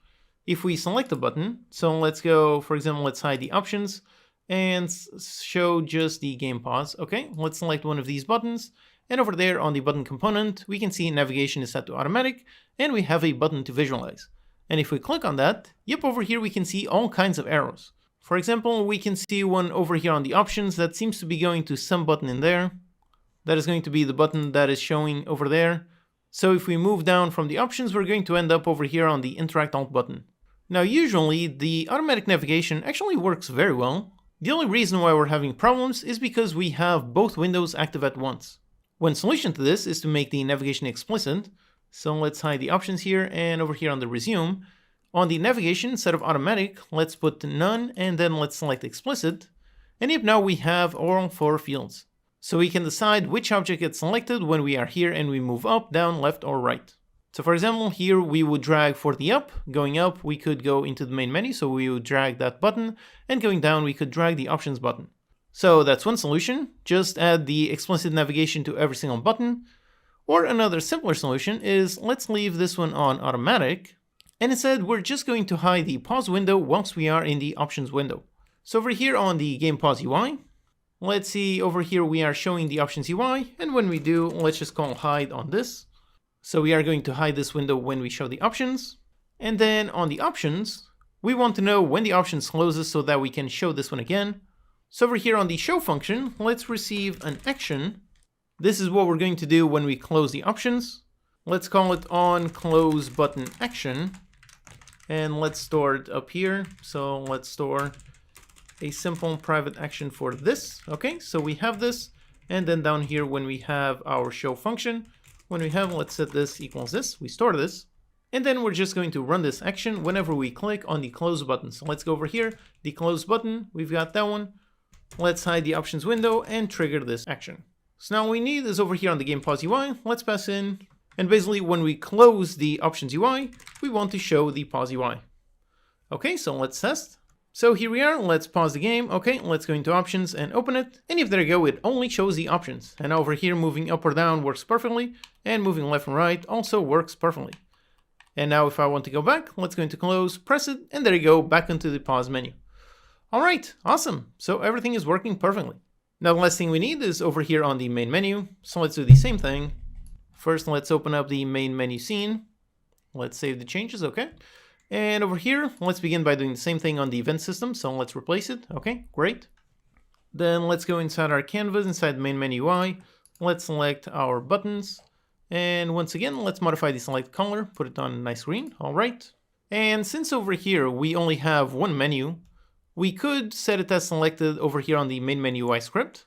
If we select a button, so let's go, for example, let's hide the options and show just the game pause. Okay, let's select one of these buttons. And over there on the button component, we can see navigation is set to automatic and we have a button to visualize. And if we click on that, yep, over here we can see all kinds of arrows. For example, we can see one over here on the options that seems to be going to some button in there. That is going to be the button that is showing over there. So if we move down from the options, we're going to end up over here on the interact alt button. Now usually the automatic navigation actually works very well. The only reason why we're having problems is because we have both windows active at once. One solution to this is to make the navigation explicit. So let's hide the options here and over here on the resume. On the navigation, instead of automatic, let's put none and then let's select explicit. And yep, now we have all 4 fields. So we can decide which object gets selected when we are here and we move up, down, left, or right. So for example, here we would drag for the up. Going up, we could go into the main menu, so we would drag that button. And going down, we could drag the options button. So that's one solution, just add the explicit navigation to every single button. Or another simpler solution is let's leave this one on automatic, and instead we're just going to hide the pause window once we are in the options window. So over here on the game pause UI, let's see over here we are showing the options UI, and when we do, let's just call hide on this. So we are going to hide this window when we show the options. And then on the options, we want to know when the options closes so that we can show this one again. So over here on the show function, let's receive an action. This is what we're going to do when we close the options. Let's call it on close button action. And let's store it up here. So let's store a simple private action for this. Okay, so we have this. And then down here when we have our show function, when we have, let's set this equals this, we store this. And then we're just going to run this action whenever we click on the close button. So let's go over here, the close button, we've got that one. Let's hide the options window and trigger this action. So now all we need is over here on the game pause UI, let's pass in, and basically when we close the options UI, we want to show the pause UI. Okay, so let's test. So here we are, let's pause the game. Okay, let's go into options and open it. And if there you go, it only shows the options. And over here, moving up or down works perfectly, and moving left and right also works perfectly. And now if I want to go back, let's go into close, press it, and there you go, back into the pause menu. All right, awesome. So everything is working perfectly. Now the last thing we need is over here on the main menu, so let's do the same thing. First, let's open up the main menu scene. Let's save the changes, okay? And over here, let's begin by doing the same thing on the event system, so let's replace it, okay, great. Then let's go inside our canvas, inside the main menu UI. Let's select our buttons. And once again, let's modify the select color, put it on nice green, all right. And since over here we only have one menu, we could set it as selected over here on the main menu UI script.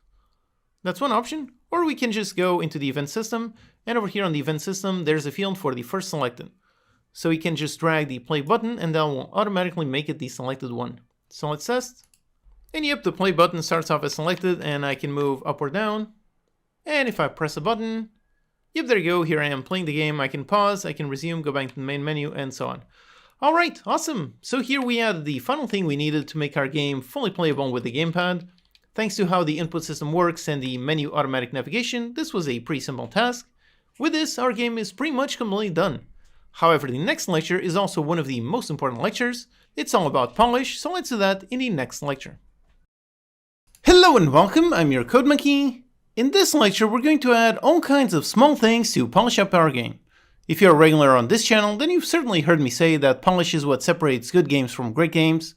That's one option. Or we can just go into the event system, and over here on the event system, there's a field for the first selected. So we can just drag the play button and that will automatically make it the selected one. So let's test. And yep, the play button starts off as selected and I can move up or down. And if I press a button, yep, there you go, here I am playing the game. I can pause, I can resume, go back to the main menu, and so on. All right, awesome. So here we had the final thing we needed to make our game fully playable with the gamepad. Thanks to how the input system works and the menu automatic navigation, this was a pretty simple task. With this, our game is pretty much completely done. However, the next lecture is also one of the most important lectures. It's all about polish, so let's do that in the next lecture. Hello and welcome, I'm your Code Monkey. In this lecture, we're going to add all kinds of small things to polish up our game. If you're a regular on this channel, then you've certainly heard me say that polish is what separates good games from great games.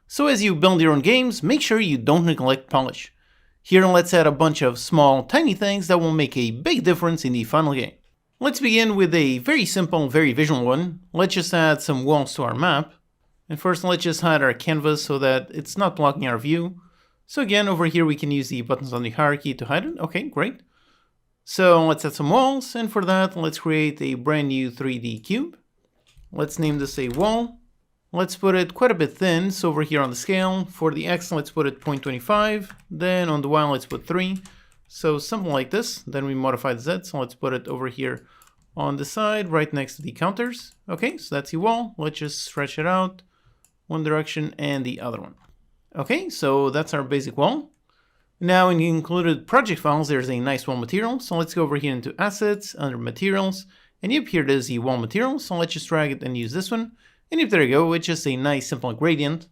So as you build your own games, make sure you don't neglect polish. Here, let's add a bunch of small, tiny things that will make a big difference in the final game. Let's begin with a very simple, very visual one. Let's just add some walls to our map. And first, let's just hide our canvas so that it's not blocking our view. So again, over here we can use the buttons on the hierarchy to hide it. Okay, great. So let's add some walls, and for that, let's create a brand new 3D cube. Let's name this a wall. Let's put it quite a bit thin, so over here on the scale, for the X, let's put it 0.25. Then on the Y, let's put 3. So something like this. Then we modify the Z, so let's put it over here on the side, right next to the counters. Okay, so that's the wall. Let's just stretch it out one direction and the other one. Okay, so that's our basic wall. Now in the included project files, there's a nice wall material. So let's go over here into assets, under materials, and yep, here it is, the wall material. So let's just drag it and use this one. And yep, there you go, it's just a nice simple gradient.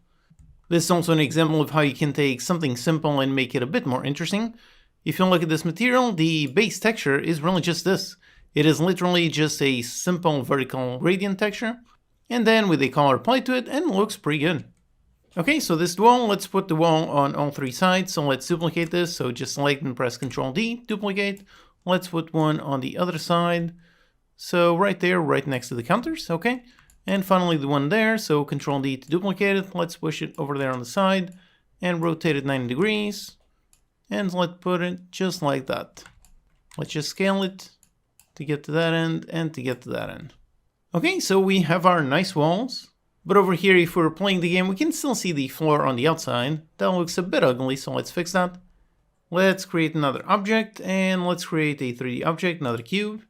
This is also an example of how you can take something simple and make it a bit more interesting. If you look at this material, the base texture is really just this. It is literally just a simple vertical gradient texture. And then with a color applied to it, and it looks pretty good. Okay, so this wall, let's put the wall on all three sides. So let's duplicate this. So just select and press Ctrl D, duplicate. Let's put one on the other side. So right there, right next to the counters, okay. And finally the one there, so Ctrl D to duplicate it. Let's push it over there on the side and rotate it 90 degrees. And let's put it just like that. Let's just scale it to get to that end and to get to that end. Okay, so we have our nice walls. But over here, if we're playing the game, we can still see the floor on the outside. That looks a bit ugly, so let's fix that. Let's create another object, and let's create a 3D object, another cube.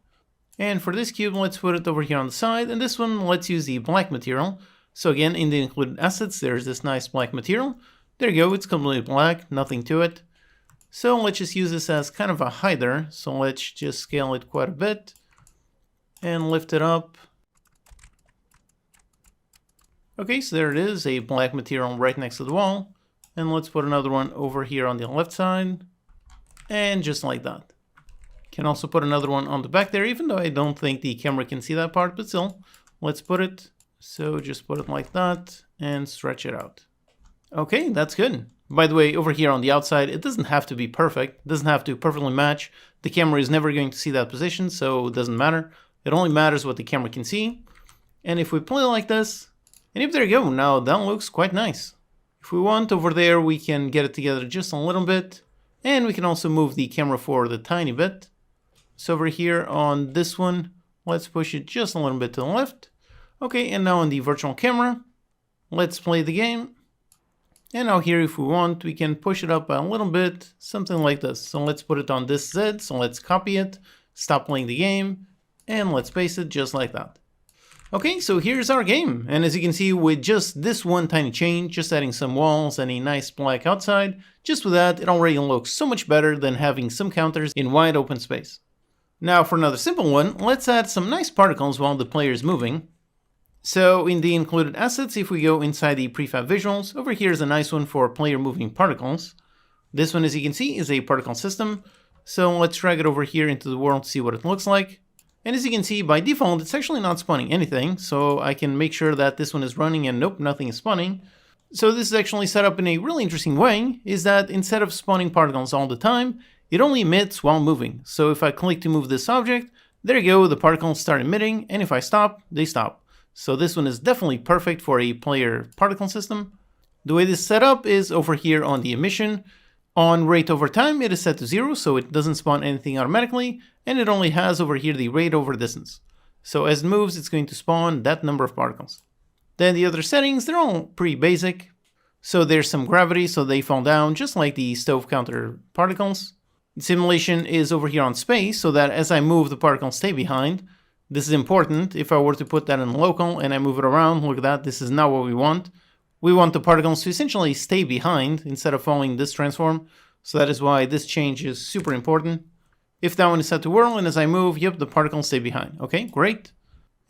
And for this cube, let's put it over here on the side, and this one, let's use the black material. So again, in the included assets, there's this nice black material. There you go, it's completely black, nothing to it. So let's just use this as kind of a hider. So let's just scale it quite a bit and lift it up. Okay, so there it is, a black material right next to the wall. And let's put another one over here on the left side. And just like that. Can also put another one on the back there, even though I don't think the camera can see that part, but still, let's put it. So just put it like that and stretch it out. Okay, that's good. By the way, over here on the outside, it doesn't have to be perfect. It doesn't have to perfectly match. The camera is never going to see that position, so it doesn't matter. It only matters what the camera can see. And if we play like this, and if there you go, now that looks quite nice. If we want over there, we can get it together just a little bit. And we can also move the camera forward a tiny bit. So over here on this one, let's push it just a little bit to the left. Okay, and now on the virtual camera, let's play the game. And now here, if we want, we can push it up a little bit, something like this. So let's put it on this Z, so let's copy it, stop playing the game, and let's paste it just like that. Okay, so here's our game. And as you can see, with just this one tiny change, just adding some walls and a nice black outside, just with that, it already looks so much better than having some counters in wide open space. Now for another simple one, let's add some nice particles while the player is moving. So in the included assets, if we go inside the prefab visuals, over here is a nice one for player moving particles. This one, as you can see, is a particle system. So let's drag it over here into the world to see what it looks like. And as you can see, by default, it's actually not spawning anything. So I can make sure that this one is running and nope, nothing is spawning. So this is actually set up in a really interesting way, is that instead of spawning particles all the time, it only emits while moving. So if I click to move this object, there you go, the particles start emitting, and if I stop, they stop. So this one is definitely perfect for a player particle system. The way this is set up is over here on the emission. On rate over time, it is set to 0, so it doesn't spawn anything automatically, and it only has over here the rate over distance. So as it moves, it's going to spawn that number of particles. Then the other settings, they're all pretty basic. So there's some gravity, so they fall down, just like the stove counter particles. The simulation is over here on space, so that as I move, the particles stay behind. This is important. If I were to put that in local and I move it around, look at that, this is not what we want. We want the particles to essentially stay behind instead of following this transform. So that is why this change is super important. If that one is set to whirl, and as I move, yep, the particles stay behind. Okay, great.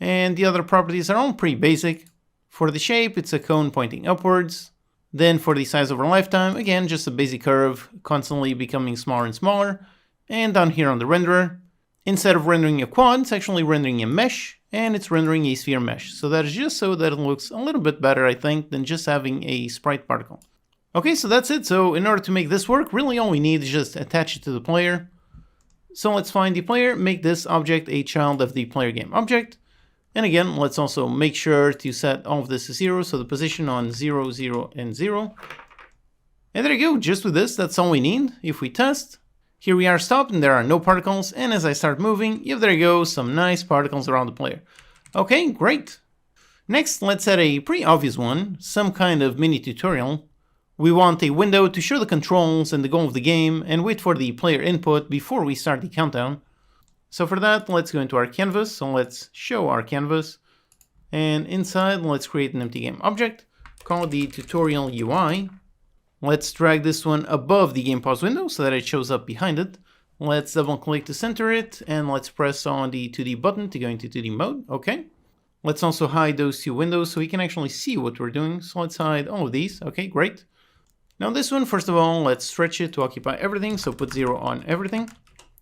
And the other properties are all pretty basic. For the shape, it's a cone pointing upwards. Then for the size over lifetime, again, just a basic curve, constantly becoming smaller and smaller. And down here on the renderer, instead of rendering a quad, it's actually rendering a mesh, and it's rendering a sphere mesh. So that is just so that it looks a little bit better, I think, than just having a sprite particle. Okay, so that's it. So in order to make this work, really all we need is just attach it to the player. So let's find the player, make this object a child of the player game object. And again, let's also make sure to set all of this to 0, so the position on 0, 0, and 0. And there you go, just with this, that's all we need. If we test, here we are stopped and there are no particles, and as I start moving, yep, there you go, some nice particles around the player. Okay, great. Next, let's add a pretty obvious one, some kind of mini tutorial. We want a window to show the controls and the goal of the game, and wait for the player input before we start the countdown. So for that, let's go into our canvas. So let's show our canvas. And inside, let's create an empty game object called the tutorial UI. Let's drag this one above the game pause window so that it shows up behind it. Let's double click to center it, and let's press on the 2D button to go into 2D mode. Okay. Let's also hide those two windows so we can actually see what we're doing. So let's hide all of these. Okay, great. Now this one, first of all, let's stretch it to occupy everything. So put 0 on everything.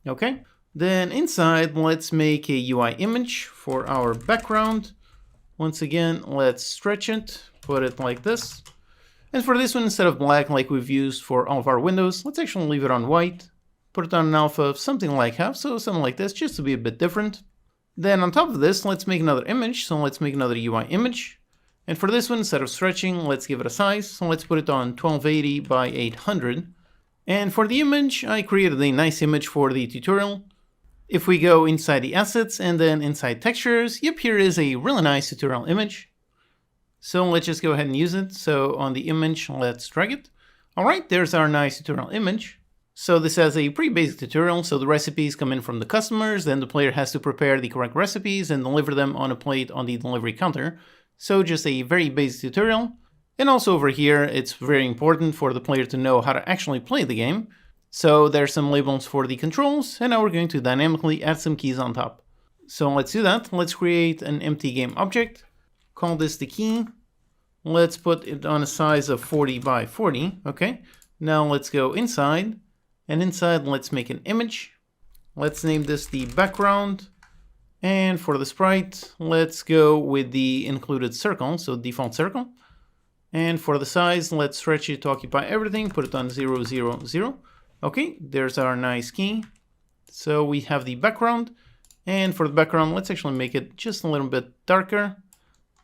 Okay. Then inside, let's make a UI image for our background. Once again, let's stretch it, put it like this. And for this one, instead of black like we've used for all of our windows, let's actually leave it on white. Put it on an alpha of something like half, so something like this, just to be a bit different. Then on top of this, let's make another image. So let's make another UI image. And for this one, instead of stretching, let's give it a size. So let's put it on 1280 by 800. And for the image, I created a nice image for the tutorial. If we go inside the assets and then inside textures, yep, here is a really nice tutorial image. So let's just go ahead and use it. So on the image, let's drag it. All right, there's our nice tutorial image. So this has a pretty basic tutorial. So the recipes come in from the customers, then the player has to prepare the correct recipes and deliver them on a plate on the delivery counter. So just a very basic tutorial. And also over here, it's very important for the player to know how to actually play the game. So there's some labels for the controls, and now we're going to dynamically add some keys on top. So let's do that. Let's create an empty game object. Call this the key. Let's put it on a size of 40 by 40. Okay. Now let's go inside. And inside, let's make an image. Let's name this the background. And for the sprite, let's go with the included circle, so default circle. And for the size, let's stretch it to occupy everything. Put it on 0, 0, 0. Okay, there's our nice key. So we have the background, and for the background, let's actually make it just a little bit darker.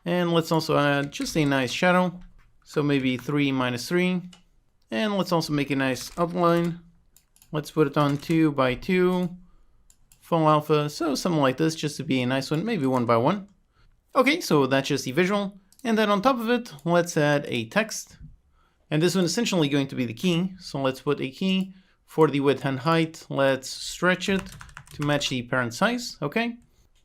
And let's also add just a nice shadow. So maybe 3 minus 3. And let's also make a nice outline. Let's put it on 2 by 2, full alpha, so something like this, just to be a nice one, maybe 1 by 1. Okay, so that's just the visual. And then on top of it, let's add a text. And this one is essentially going to be the key. So let's put a key. For the width and height, let's stretch it to match the parent size, okay?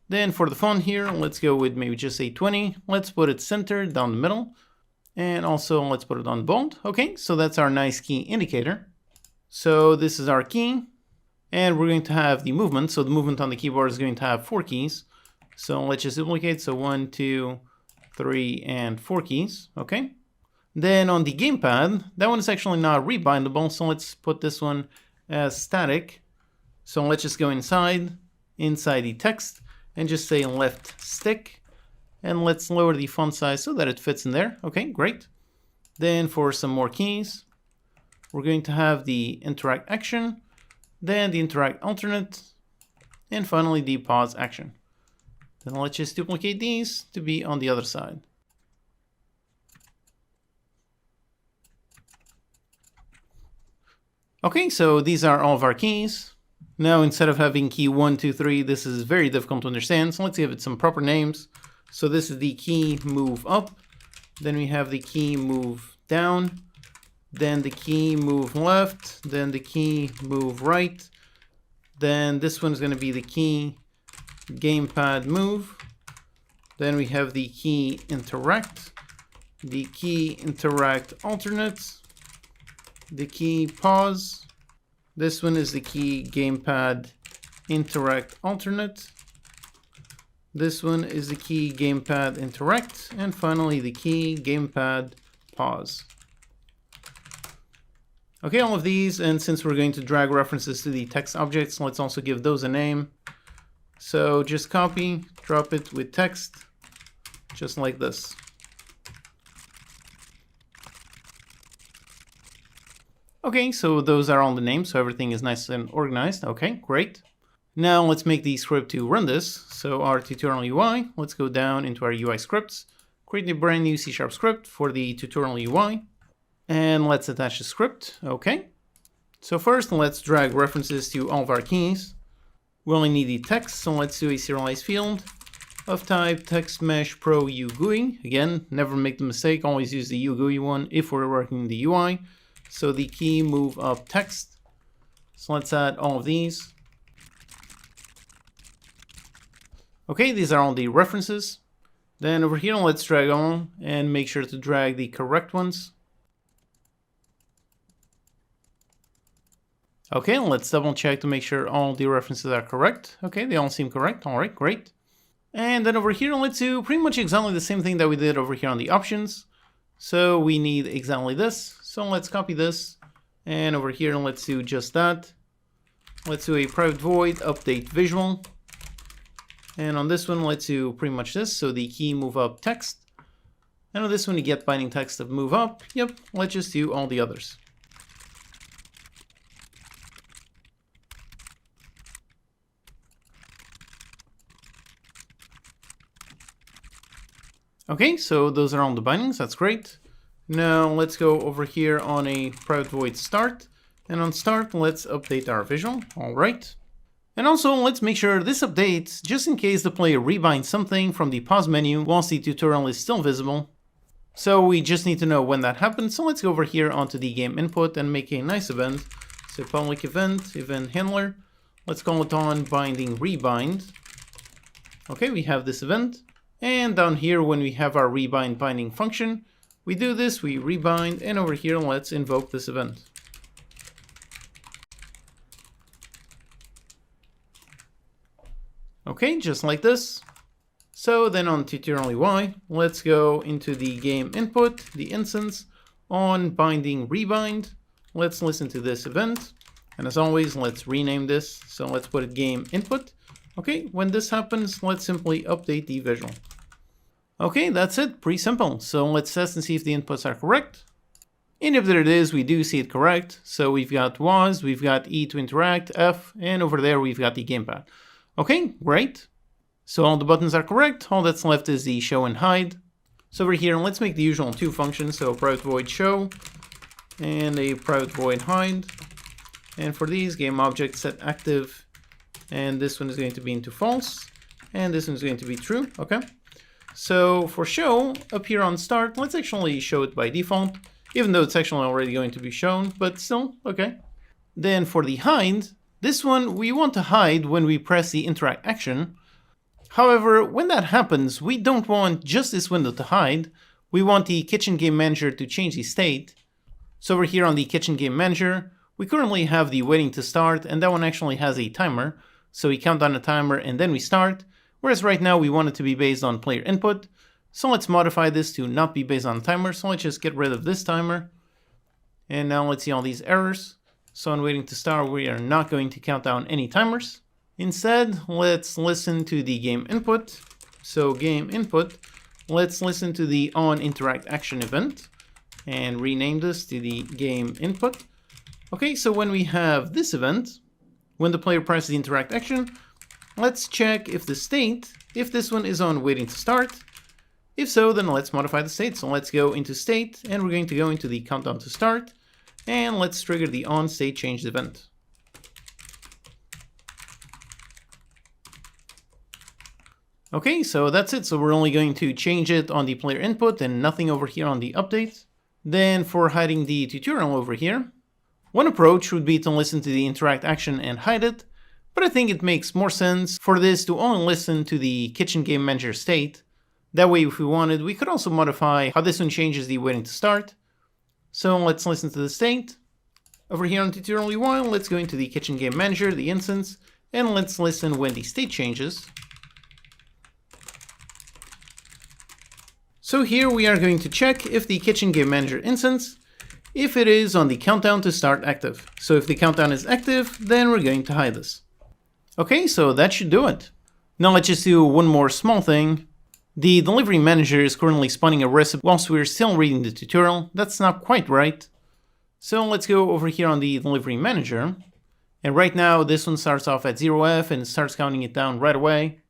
Then for the font here, let's go with maybe just a 20. Let's put it centered down the middle. And also let's put it on bold, okay? So that's our nice key indicator. So this is our key. And we're going to have the movement. So the movement on the keyboard is going to have 4 keys. So let's just duplicate. So 1, 2, 3, and 4 keys, okay? Then on the gamepad, that one is actually not rebindable, so let's put this one as static. So let's just go inside the text, and just say left stick. And let's lower the font size so that it fits in there. Okay, great. Then for some more keys, we're going to have the interact action, then the interact alternate, and finally the pause action. Then let's just duplicate these to be on the other side. Okay, so these are all of our keys. Now, instead of having key 1, 2, 3, this is very difficult to understand, so let's give it some proper names. So this is the key move up, then we have the key move down, then the key move left, then the key move right, then this one's going to be the key gamepad move, then we have the key interact, the key interact alternate, the key pause, this one is the key gamepad interact alternate, this one is the key gamepad interact, and finally the key gamepad pause. Okay, all of these, and since we're going to drag references to the text objects, let's also give those a name. So just copy, drop it with text, just like this. Okay, so those are all the names, so everything is nice and organized. Okay, great. Now let's make the script to run this. So our tutorial UI, let's go down into our UI scripts, create a brand new C# script for the tutorial UI, and let's attach the script. Okay. So first, let's drag references to all of our keys. We only need the text, so let's do a serialized field of type text mesh pro UGUI. Again, never make the mistake, always use the UGUI one if we're working in the UI. So the key move up text. So let's add all of these. Okay, these are all the references. Then over here, let's drag on and make sure to drag the correct ones. Okay, let's double check to make sure all the references are correct. Okay, they all seem correct. All right, great. And then over here, let's do pretty much exactly the same thing that we did over here on the options. So we need exactly this. So let's copy this, and over here, let's do just that. Let's do a private void update visual. And on this one, let's do pretty much this. So the key move up text. And on this one, you get binding text of move up. Yep, let's just do all the others. Okay, so those are all the bindings. That's great. Now let's go over here on a private void start. And on start, let's update our visual. All right. And also, let's make sure this updates just in case the player rebinds something from the pause menu whilst the tutorial is still visible. So we just need to know when that happens. So let's go over here onto the game input and make a nice event. So public event, event handler. Let's call it on binding rebind. Okay, we have this event. And down here, when we have our rebind binding function, we do this, we rebind, and over here, let's invoke this event. Okay, just like this. So then on tutorial UI, let's go into the game input, the instance, on binding rebind. Let's listen to this event. And as always, let's rename this. So let's put it game input. Okay, when this happens, let's simply update the visual. Okay, that's it, pretty simple. So let's test and see if the inputs are correct. And if there it is, we do see it correct. So we've got was, we've got E to interact, F, and over there we've got the gamepad. Okay, great. So all the buttons are correct. All that's left is the show and hide. So over here, let's make the usual two functions. So private void show and a private void hide. And for these, game object set active. And this one is going to be into false. And this one is going to be true. Okay. So for show, up here on start, let's actually show it by default, even though it's actually already going to be shown, but still, okay. Then for the hide, this one, we want to hide when we press the interact action. However, when that happens, we don't want just this window to hide. We want the Kitchen Game Manager to change the state. So over here on the Kitchen Game Manager, we currently have the waiting to start, and that one actually has a timer. So we count down a timer and then we start. Whereas right now we want it to be based on player input. So let's modify this to not be based on timer. So let's just get rid of this timer. And now let's see all these errors. So on waiting to start, we are not going to count down any timers. Instead, let's listen to the game input. So game input, let's listen to the on interact action event and rename this to the game input. Okay, so when we have this event, when the player presses the interact action, let's check if the state, if this one is on waiting to start. If so, then let's modify the state. So let's go into state and we're going to go into the countdown to start and let's trigger the on state change event. Okay, so that's it. So we're only going to change it on the player input and nothing over here on the update. Then for hiding the tutorial over here, one approach would be to listen to the interact action and hide it, but I think it makes more sense for this to only listen to the kitchen game manager state. That way, if we wanted, we could also modify how this one changes the waiting to start. So let's listen to the state. Over here on tutorial UI, let's go into the kitchen game manager, the instance, and let's listen when the state changes. So here we are going to check if the kitchen game manager instance, if it is on the countdown to start active. So if the countdown is active, then we're going to hide this. Okay, so that should do it. Now let's just do one more small thing. The delivery manager is currently spawning a recipe whilst we're still reading the tutorial. That's not quite right. So let's go over here on the delivery manager. And right now this one starts off at 0F and starts counting it down right away.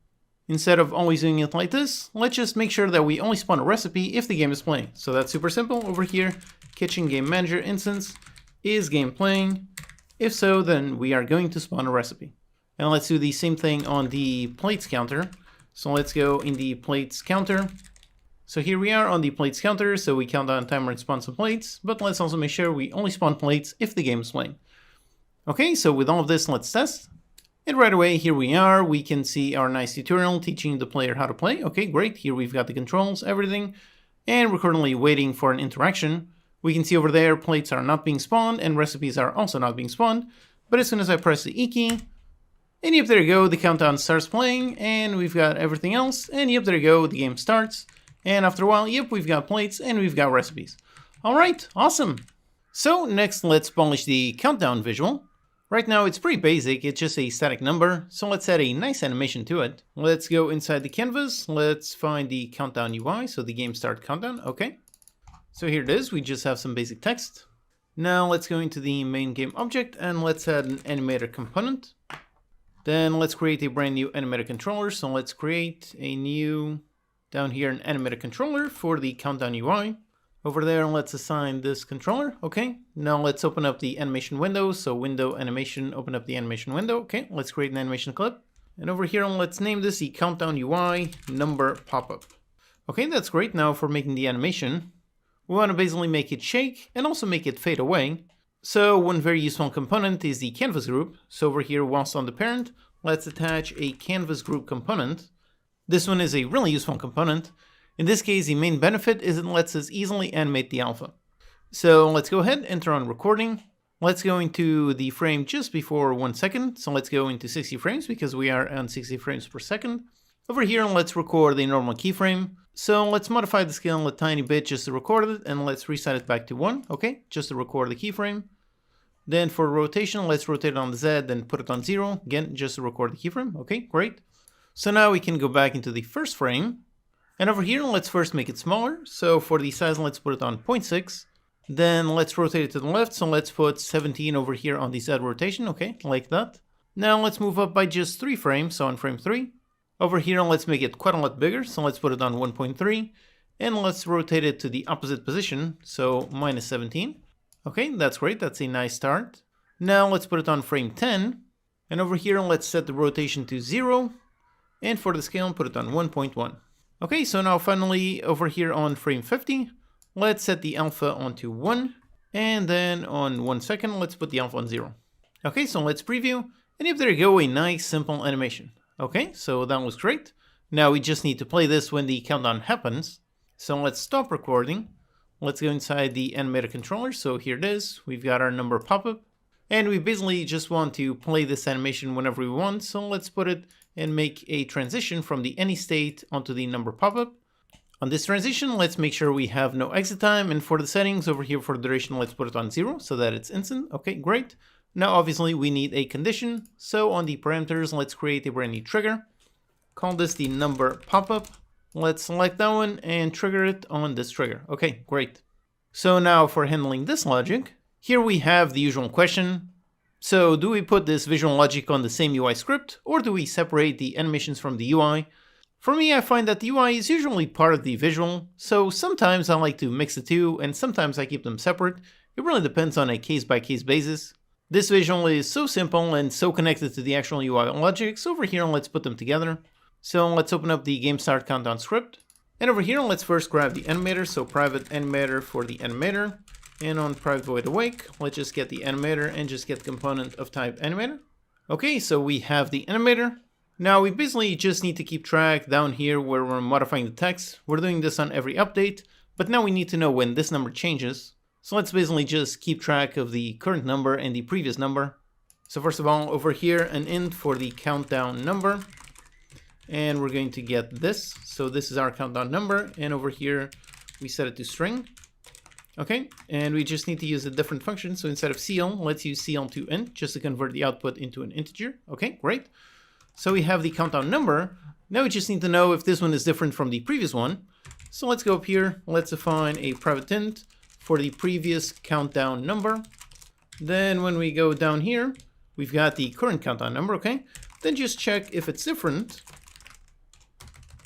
Instead of always doing it like this, let's just make sure that we only spawn a recipe if the game is playing. So that's super simple. Over here, kitchen game manager instance, is game playing? If so, then we are going to spawn a recipe. And let's do the same thing on the plates counter. So let's go in the plates counter. So here we are on the plates counter. So we count down timer and spawn some plates, but let's also make sure we only spawn plates if the game is playing. Okay, so with all of this, let's test. And right away, here we are. We can see our nice tutorial teaching the player how to play. Okay, great. Here we've got the controls, everything. And we're currently waiting for an interaction. We can see over there, plates are not being spawned and recipes are also not being spawned. But as soon as I press the E key, and yep, there you go, the countdown starts playing and we've got everything else. And yep, there you go, the game starts. And after a while, yep, we've got plates and we've got recipes. All right, awesome. So next, let's polish the countdown visual. Right now, it's pretty basic. It's just a static number. So let's add a nice animation to it. Let's go inside the canvas. Let's find the countdown UI. So the game start countdown. Okay. So here it is. We just have some basic text. Now let's go into the main game object and let's add an animator component. Then let's create a brand new animator controller. So let's create a new, down here, an animator controller for the countdown UI. Over there, let's assign this controller. Okay, now let's open up the animation window. So window animation, open up the animation window. Okay, let's create an animation clip. And over here, let's name this the countdown UI number pop-up. Okay, that's great. Now for making the animation, we want to basically make it shake and also make it fade away. So one very useful component is the canvas group. So over here, whilst on the parent, let's attach a canvas group component. This one is a really useful component. In this case, the main benefit is it lets us easily animate the alpha. So let's go ahead, enter on recording. Let's go into the frame just before 1 second. So let's go into 60 frames because we are on 60 frames per second. Over here, let's record the normal keyframe. So let's modify the scale a tiny bit just to record it and let's reset it back to 1. Okay, just to record the keyframe. Then for rotation, let's rotate it on the Z, then put it on 0. Again, just to record the keyframe. Okay, great. So now we can go back into the first frame. And over here, let's first make it smaller. So for the size, let's put it on 0.6. Then let's rotate it to the left. So let's put 17 over here on the Z rotation. Okay, like that. Now let's move up by just 3 frames. So on frame 3. Over here, let's make it quite a lot bigger. So let's put it on 1.3. And let's rotate it to the opposite position. So minus 17. Okay, that's great. That's a nice start. Now let's put it on frame 10. And over here, let's set the rotation to 0. And for the scale, put it on 1.1. Okay, so now finally over here on frame 50, let's set the alpha onto 1. And then on 1 second, let's put the alpha on 0. Okay, so let's preview. And if there you go, a nice simple animation. Okay, so that was great. Now we just need to play this when the countdown happens. So let's stop recording. Let's go inside the animator controller. So here it is. We've got our number pop-up. And we basically just want to play this animation whenever we want. So let's put it and make a transition from the any state onto the number pop-up. On this transition, let's make sure we have no exit time, and for the settings over here for duration, let's put it on 0 so that it's instant. Okay, great. Now obviously we need a condition, so on the parameters, let's create a brand new trigger. Call this the number pop-up. Let's select that one and trigger it on this trigger. Okay, great. So now for handling this logic, here we have the usual question. So do we put this visual logic on the same UI script, or do we separate the animations from the UI? For me, I find that the UI is usually part of the visual, so sometimes I like to mix the two, and sometimes I keep them separate. It really depends on a case-by-case basis. This visual is so simple and so connected to the actual UI logic, so over here let's put them together. So let's open up the game start countdown script. And over here let's first grab the animator, so private animator for the animator. And on private void awake, let's just get the animator and just get component of type animator. Okay, so we have the animator. Now we basically just need to keep track down here where we're modifying the text. We're doing this on every update, but now we need to know when this number changes. So let's basically just keep track of the current number and the previous number. So first of all, over here, an int for the countdown number. And we're going to get this. So this is our countdown number. And over here, we set it to string. Okay, and we just need to use a different function. So instead of cl, let's use cl to int just to convert the output into an integer. Okay, great. So we have the countdown number. Now we just need to know if this one is different from the previous one. So let's go up here. Let's define a private int for the previous countdown number. Then when we go down here, we've got the current countdown number, okay? Then just check if it's different.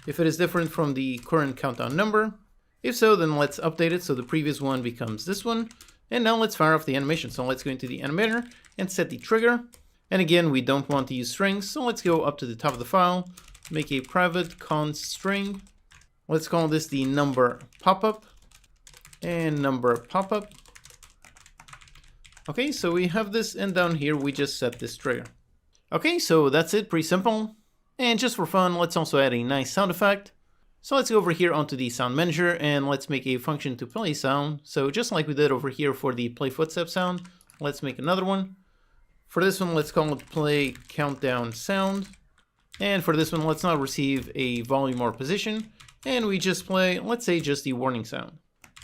If it is different from the current countdown number. If so, then let's update it so the previous one becomes this one. And now let's fire off the animation. So let's go into the animator and set the trigger. And again, we don't want to use strings, so let's go up to the top of the file, make a private const string. Let's call this the number pop-up and number pop-up. Okay, so we have this, and down here we just set this trigger. Okay, so that's it, pretty simple. And just for fun, let's also add a nice sound effect. So let's go over here onto the sound manager and let's make a function to play sound. So just like we did over here for the play footstep sound, let's make another one. For this one, let's call it play countdown sound. And for this one, let's not receive a volume or position. And we just play, let's say, just the warning sound.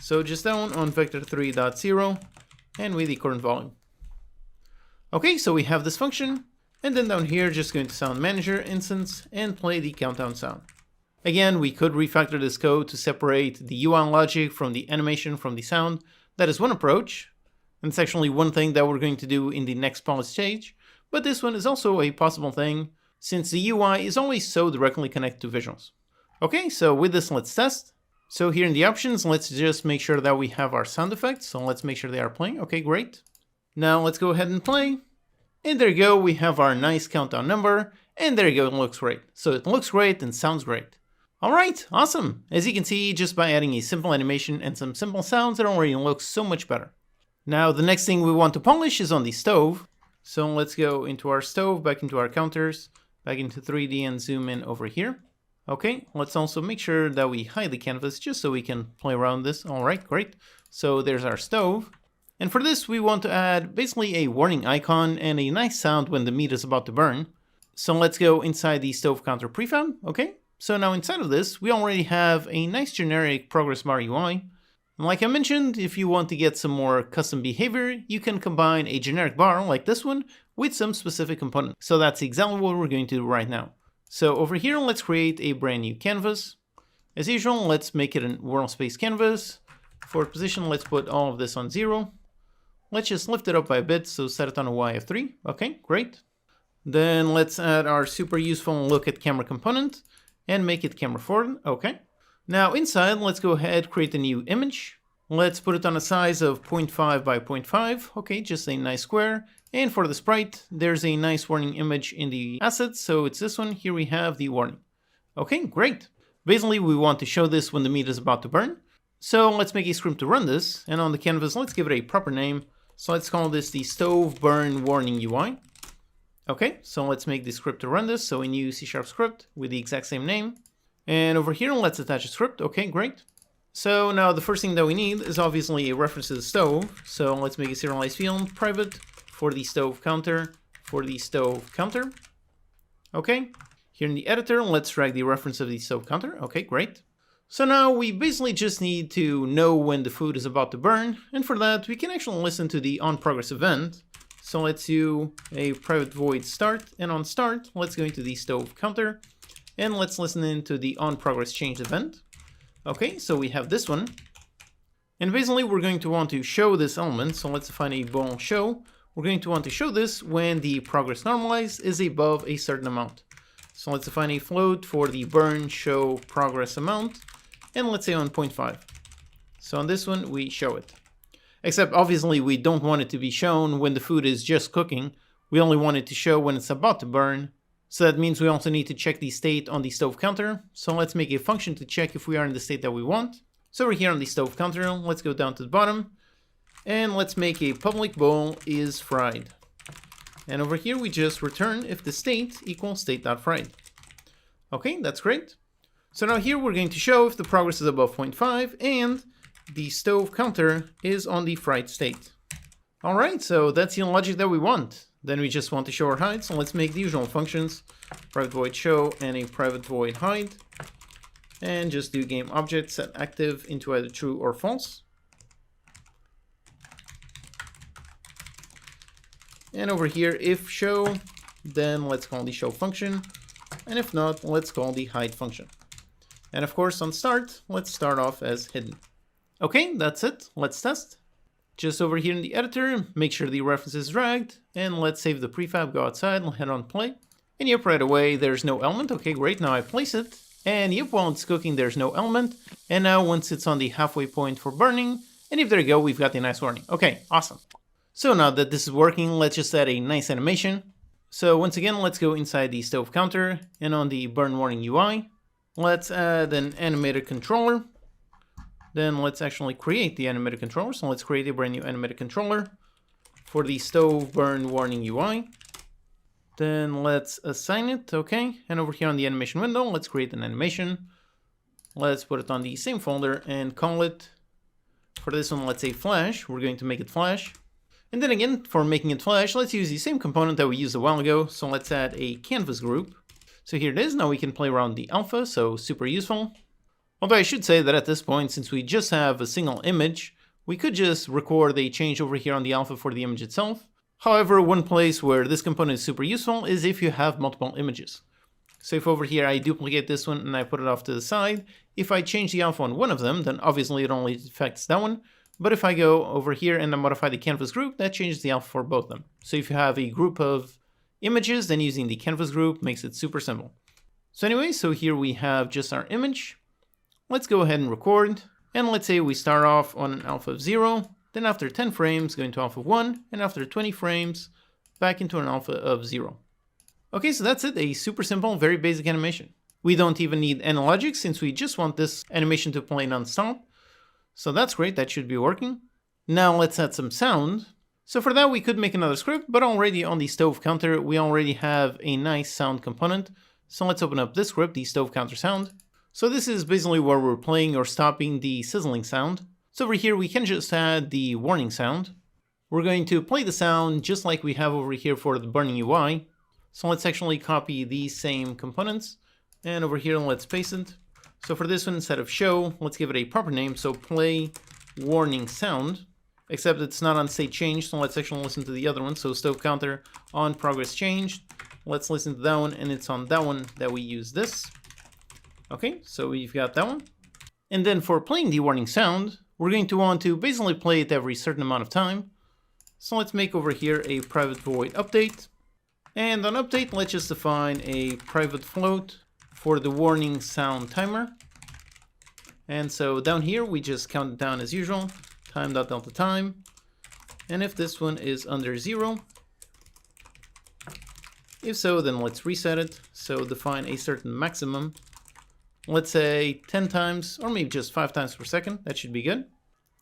So just down on vector3.0 and with the current volume. Okay, so we have this function. And then down here, just going to sound manager instance and play the countdown sound. Again, we could refactor this code to separate the UI logic from the animation from the sound. That is one approach. And it's actually one thing that we're going to do in the next polish stage, but this one is also a possible thing since the UI is always so directly connected to visuals. Okay, so with this, let's test. So here in the options, let's just make sure that we have our sound effects. So let's make sure they are playing. Okay, great. Now let's go ahead and play. And there you go, we have our nice countdown number. And there you go, it looks great. So it looks great and sounds great. All right, awesome. As you can see, just by adding a simple animation and some simple sounds, it already looks so much better. Now the next thing we want to polish is on the stove. So let's go into our stove, back into our counters, back into 3D and zoom in over here. Okay, let's also make sure that we hide the canvas just so we can play around this. All right, great. So there's our stove. And for this, we want to add basically a warning icon and a nice sound when the meat is about to burn. So let's go inside the stove counter prefab. Okay, so now inside of this, we already have a nice generic progress bar UI. And like I mentioned, if you want to get some more custom behavior, you can combine a generic bar like this one with some specific component. So that's exactly what we're going to do right now. So over here, let's create a brand new canvas. As usual, let's make it a world space canvas. For position, let's put all of this on 0. Let's just lift it up by a bit, so set it on a Y of 3. Okay, great. Then let's add our super useful look at camera component and make it camera forward. Okay. Now inside, let's go ahead, create a new image. Let's put it on a size of 0.5 by 0.5. Okay, just a nice square. And for the sprite, there's a nice warning image in the assets. So it's this one. Here we have the warning. Okay, great. Basically, we want to show this when the meat is about to burn. So let's make a script to run this. And on the canvas, let's give it a proper name. So let's call this the stove burn warning UI. Okay, so let's make the script to run this. So a new C# script with the exact same name. And over here, let's attach a script. Okay, great. So now the first thing that we need is obviously a reference to the stove. So let's make a serialized field private for the stove counter, Okay, here in the editor, let's drag the reference of the stove counter. Okay, great. So now we basically just need to know when the food is about to burn, and for that we can actually listen to the onProgress event. So let's do a private void start, and on start let's go into the stove counter and let's listen into the onProgress change event. Okay, so we have this one, and basically we're going to want to show this element. So let's define a bool show. We're going to want to show this when the progress normalized is above a certain amount. So let's define a float for the burn show progress amount, and let's say on 0.5. So on this one we show it. Except obviously we don't want it to be shown when the food is just cooking. We only want it to show when it's about to burn. So that means we also need to check the state on the stove counter. So let's make a function to check if we are in the state that we want. So over here on the stove counter, let's go down to the bottom and let's make a public bool is fried. And over here we just return if the state equals state.fried. Okay, that's great. So now here we're going to show if the progress is above 0.5 and the stove counter is on the fried state. Alright, so that's the logic that we want. Then we just want to show our hide, so let's make the usual functions. Private void show and a private void hide. And just do game object set active into either true or false. And over here, if show, then let's call the show function. And if not, let's call the hide function. And of course, on start, let's start off as hidden. Okay, that's it. Let's test. Just over here in the editor, make sure the reference is dragged, and let's save the prefab, go outside, and hit on play. And yep, right away, there's no element. Okay, great, now I place it. And yep, while it's cooking, there's no element. And now once it's on the halfway point for burning, and if there you go, we've got the nice warning. Okay, awesome. So now that this is working, let's just add a nice animation. So once again, let's go inside the stove counter, and on the burn warning UI, let's add an animated controller. Then let's actually create the animated controller. So let's create a brand new animated controller for the stove burn warning UI. Then let's assign it, okay. And over here on the animation window, let's create an animation. Let's put it on the same folder and call it, for this one, let's say flash. We're going to make it flash. And then again, for making it flash, let's use the same component that we used a while ago. So let's add a canvas group. So here it is. Now we can play around the alpha, so super useful. Although I should say that at this point, since we just have a single image, we could just record a change over here on the alpha for the image itself. However, one place where this component is super useful is if you have multiple images. So if over here I duplicate this one and I put it off to the side, if I change the alpha on one of them, then obviously it only affects that one. But if I go over here and I modify the canvas group, that changes the alpha for both of them. So if you have a group of images, then using the canvas group makes it super simple. So anyway, so here we have just our image. Let's go ahead and record, and let's say we start off on an alpha of 0, then after 10 frames go into alpha of 1, and after 20 frames back into an alpha of 0. Okay, so that's it, a super simple, very basic animation. We don't even need any logic since we just want this animation to play non-stop. So that's great, that should be working. Now let's add some sound. So for that we could make another script, but already on the stove counter we already have a nice sound component. So let's open up this script, the stove counter sound. So this is basically where we're playing or stopping the sizzling sound. So over here we can just add the warning sound. We're going to play the sound just like we have over here for the burning UI. So let's actually copy these same components, and over here let's paste it. So for this one, instead of show, let's give it a proper name. So play warning sound, except it's not on state change. So let's actually listen to the other one. So stove counter on progress changed. Let's listen to that one, and it's on that one that we use this. Okay, so we've got that one. And then for playing the warning sound, we're going to want to basically play it every certain amount of time. So let's make over here a private void update. And on update, let's just define a private float for the warning sound timer. And so down here, we just count it down as usual, time.delta time. And if this one is under 0, if so, then let's reset it. So define a certain maximum. Let's say 10 times, or maybe just 5 times per second. That should be good.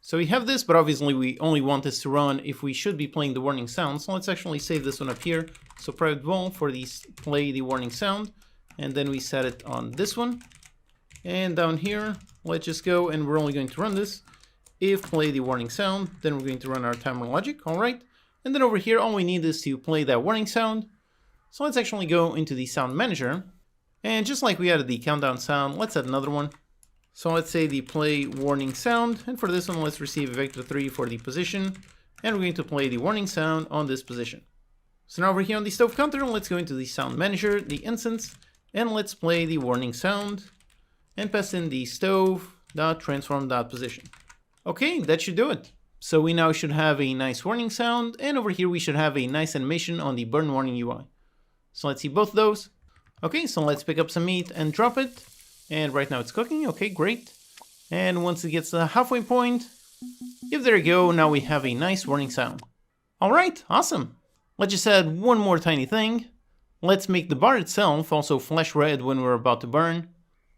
So we have this, but obviously we only want this to run if we should be playing the warning sound. So let's actually save this one up here. So private void for these play the warning sound, and then we set it on this one. And down here, let's just go, and we're only going to run this if play the warning sound. Then we're going to run our timer logic. All right. And then over here, all we need is to play that warning sound. So let's actually go into the sound manager. And just like we added the countdown sound, let's add another one. So let's say the play warning sound, and for this one, let's receive a vector 3 for the position, and we're going to play the warning sound on this position. So now over here on the stove counter, let's go into the sound manager, the instance, and let's play the warning sound, and pass in the stove.transform.position. Okay, that should do it. So we now should have a nice warning sound, and over here we should have a nice animation on the burn warning UI. So let's see both of those. Okay, so let's pick up some meat and drop it. And right now it's cooking. Okay, great. And once it gets to the halfway point, if there you go, now we have a nice warning sound. All right, awesome. Let's just add one more tiny thing. Let's make the bar itself also flash red when we're about to burn.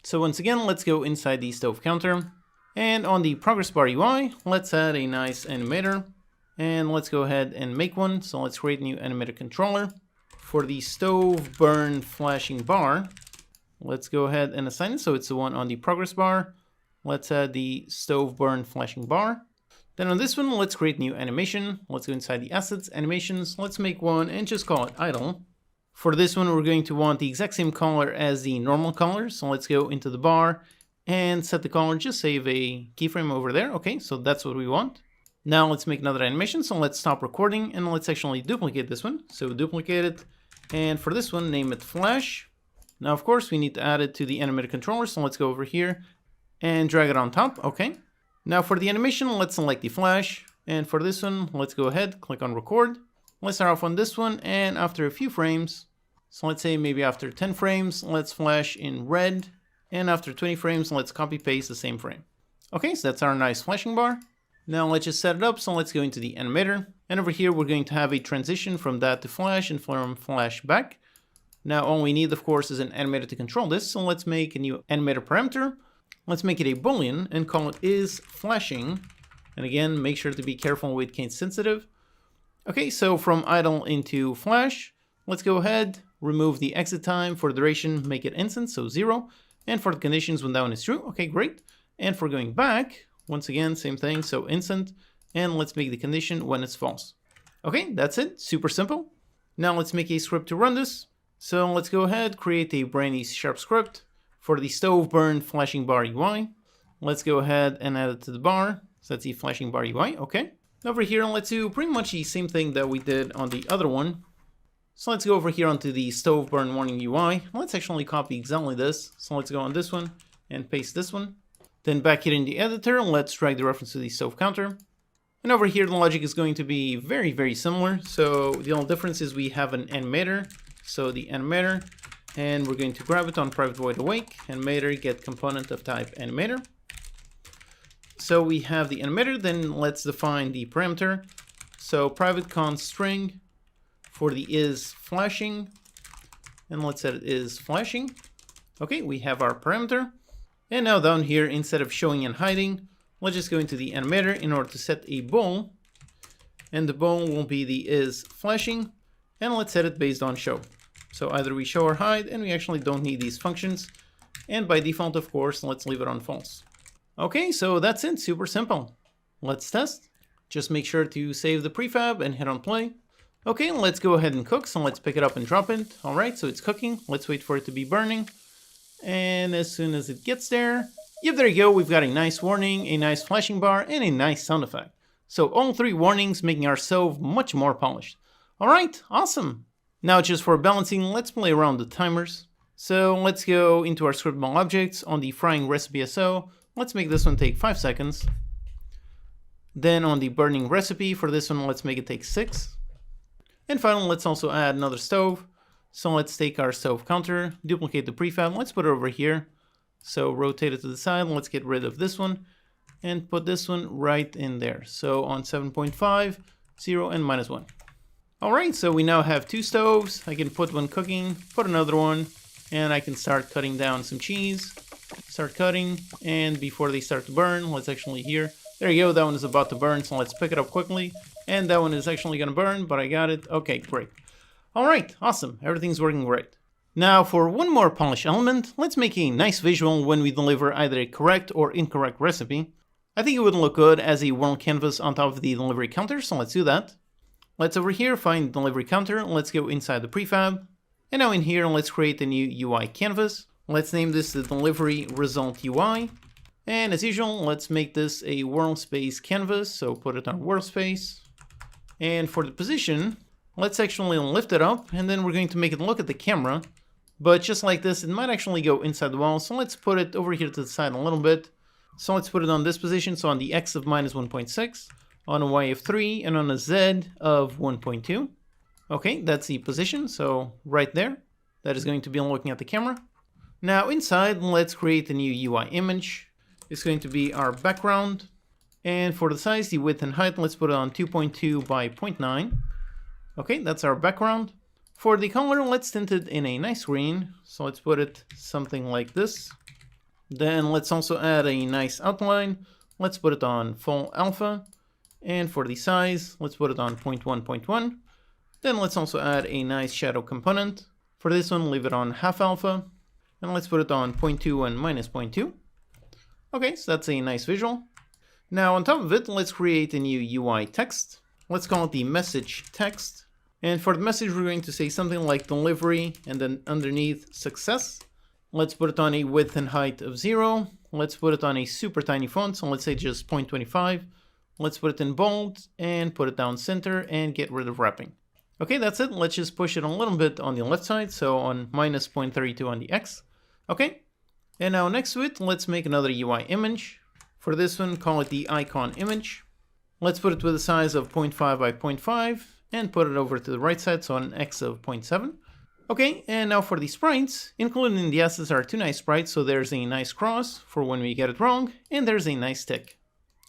So once again, let's go inside the stove counter. And on the progress bar UI, let's add a nice animator. And let's go ahead and make one. So let's create a new animator controller. For the stove burn flashing bar, let's go ahead and assign it. So it's the one on the progress bar. Let's add the stove burn flashing bar. Then on this one, let's create new animation. Let's go inside the assets, animations. Let's make one and just call it idle. For this one, we're going to want the exact same color as the normal color. So let's go into the bar and set the color, just save a keyframe over there. Okay, so that's what we want. Now let's make another animation. So let's stop recording and let's actually duplicate this one. So duplicate it. And for this one, name it flash. Now, of course, we need to add it to the animator controller. So let's go over here and drag it on top. Okay. Now for the animation, let's select the flash. And for this one, let's go ahead, click on record. Let's start off on this one. And after a few frames, so let's say maybe after 10 frames, let's flash in red. And after 20 frames, let's copy paste the same frame. Okay, so that's our nice flashing bar. Now let's just set it up. So let's go into the animator. And over here, we're going to have a transition from that to flash and from flash back. Now all we need, of course, is an animator to control this. So let's make a new animator parameter. Let's make it a boolean and call it is flashing. And again, make sure to be careful with case sensitive. Okay, so from idle into flash, let's go ahead, remove the exit time. For duration, make it instant, so 0. And for the conditions, when that one is true, okay, great. And for going back, once again, same thing, so instant. And let's make the condition when it's false. Okay, that's it, super simple. Now let's make a script to run this. So let's go ahead, create a brand new C# script for the stove burn flashing bar UI. Let's go ahead and add it to the bar. So that's the flashing bar UI, okay. Over here, let's do pretty much the same thing that we did on the other one. So let's go over here onto the stove burn warning UI. Let's actually copy exactly this. So let's go on this one and paste this one. Then back here in the editor, let's drag the reference to the stove counter. And over here, the logic is going to be very, very similar. So the only difference is we have an animator. So the animator, and we're going to grab it on private void awake, animator get component of type animator. So we have the animator, then let's define the parameter. So private const string for the is flashing, and let's set it is flashing. Okay, we have our parameter. And now down here, instead of showing and hiding, let's just go into the animator in order to set a bool. And the bool will be the is flashing, and let's set it based on show. So either we show or hide, and we actually don't need these functions. And by default, of course, let's leave it on false. Okay, so that's it, super simple. Let's test. Just make sure to save the prefab and hit on play. Okay, let's go ahead and cook. So let's pick it up and drop it. All right, so it's cooking. Let's wait for it to be burning. And as soon as it gets there, yep, there you go. We've got a nice warning, a nice flashing bar, and a nice sound effect. So all 3 warnings making our stove much more polished. All right, awesome. Now just for balancing, let's play around the timers. So let's go into our scriptable objects on the frying recipe SO. Let's make this one take 5 seconds. Then on the burning recipe, for this one, let's make it take 6. And finally, let's also add another stove. So let's take our stove counter, duplicate the prefab, let's put it over here. So rotate it to the side, let's get rid of this one, and put this one right in there. So on 7.5, 0, and -1. Alright, so we now have 2 stoves. I can put one cooking, put another one, and I can start cutting down some cheese. Start cutting, and before they start to burn, let's actually here. There you go, that one is about to burn, so let's pick it up quickly. And that one is actually going to burn, but I got it. Okay, great. Alright, awesome. Everything's working great. Now for one more polish element, let's make a nice visual when we deliver either a correct or incorrect recipe. I think it would look good as a world canvas on top of the delivery counter, so let's do that. Let's over here find delivery counter, let's go inside the prefab. And now in here, let's create a new UI canvas. Let's name this the delivery result UI. And as usual, let's make this a world space canvas. So put it on world space. And for the position, let's actually lift it up, and then we're going to make it look at the camera. But just like this, it might actually go inside the wall. So let's put it over here to the side a little bit. So let's put it on this position. So on the X of minus 1.6, on a Y of 3, and on a Z of 1.2. Okay, that's the position. So right there, that is going to be looking at the camera. Now inside, let's create a new UI image. It's going to be our background. And for the size, the width and height, let's put it on 2.2 by 0.9. Okay, that's our background. For the color, let's tint it in a nice green. So let's put it something like this. Then let's also add a nice outline. Let's put it on full alpha. And for the size, let's put it on 0.1.1. Then let's also add a nice shadow component. For this one, leave it on half alpha. And let's put it on 0.2 and minus 0.2. Okay, so that's a nice visual. Now on top of it, let's create a new UI text. Let's call it the message text. And for the message, we're going to say something like delivery and then underneath success. Let's put it on a width and height of 0. Let's put it on a super tiny font. So let's say just 0.25. Let's put it in bold and put it down center and get rid of wrapping. Okay, that's it. Let's just push it a little bit on the left side. So on minus 0.32 on the X. Okay. And now next to it, let's make another UI image. For this one, call it the icon image. Let's put it with a size of 0.5 by 0.5 and put it over to the right side, so on an X of 0.7. Okay, and now for the sprites, included in the assets are two nice sprites, so there's a nice cross for when we get it wrong, and there's a nice tick.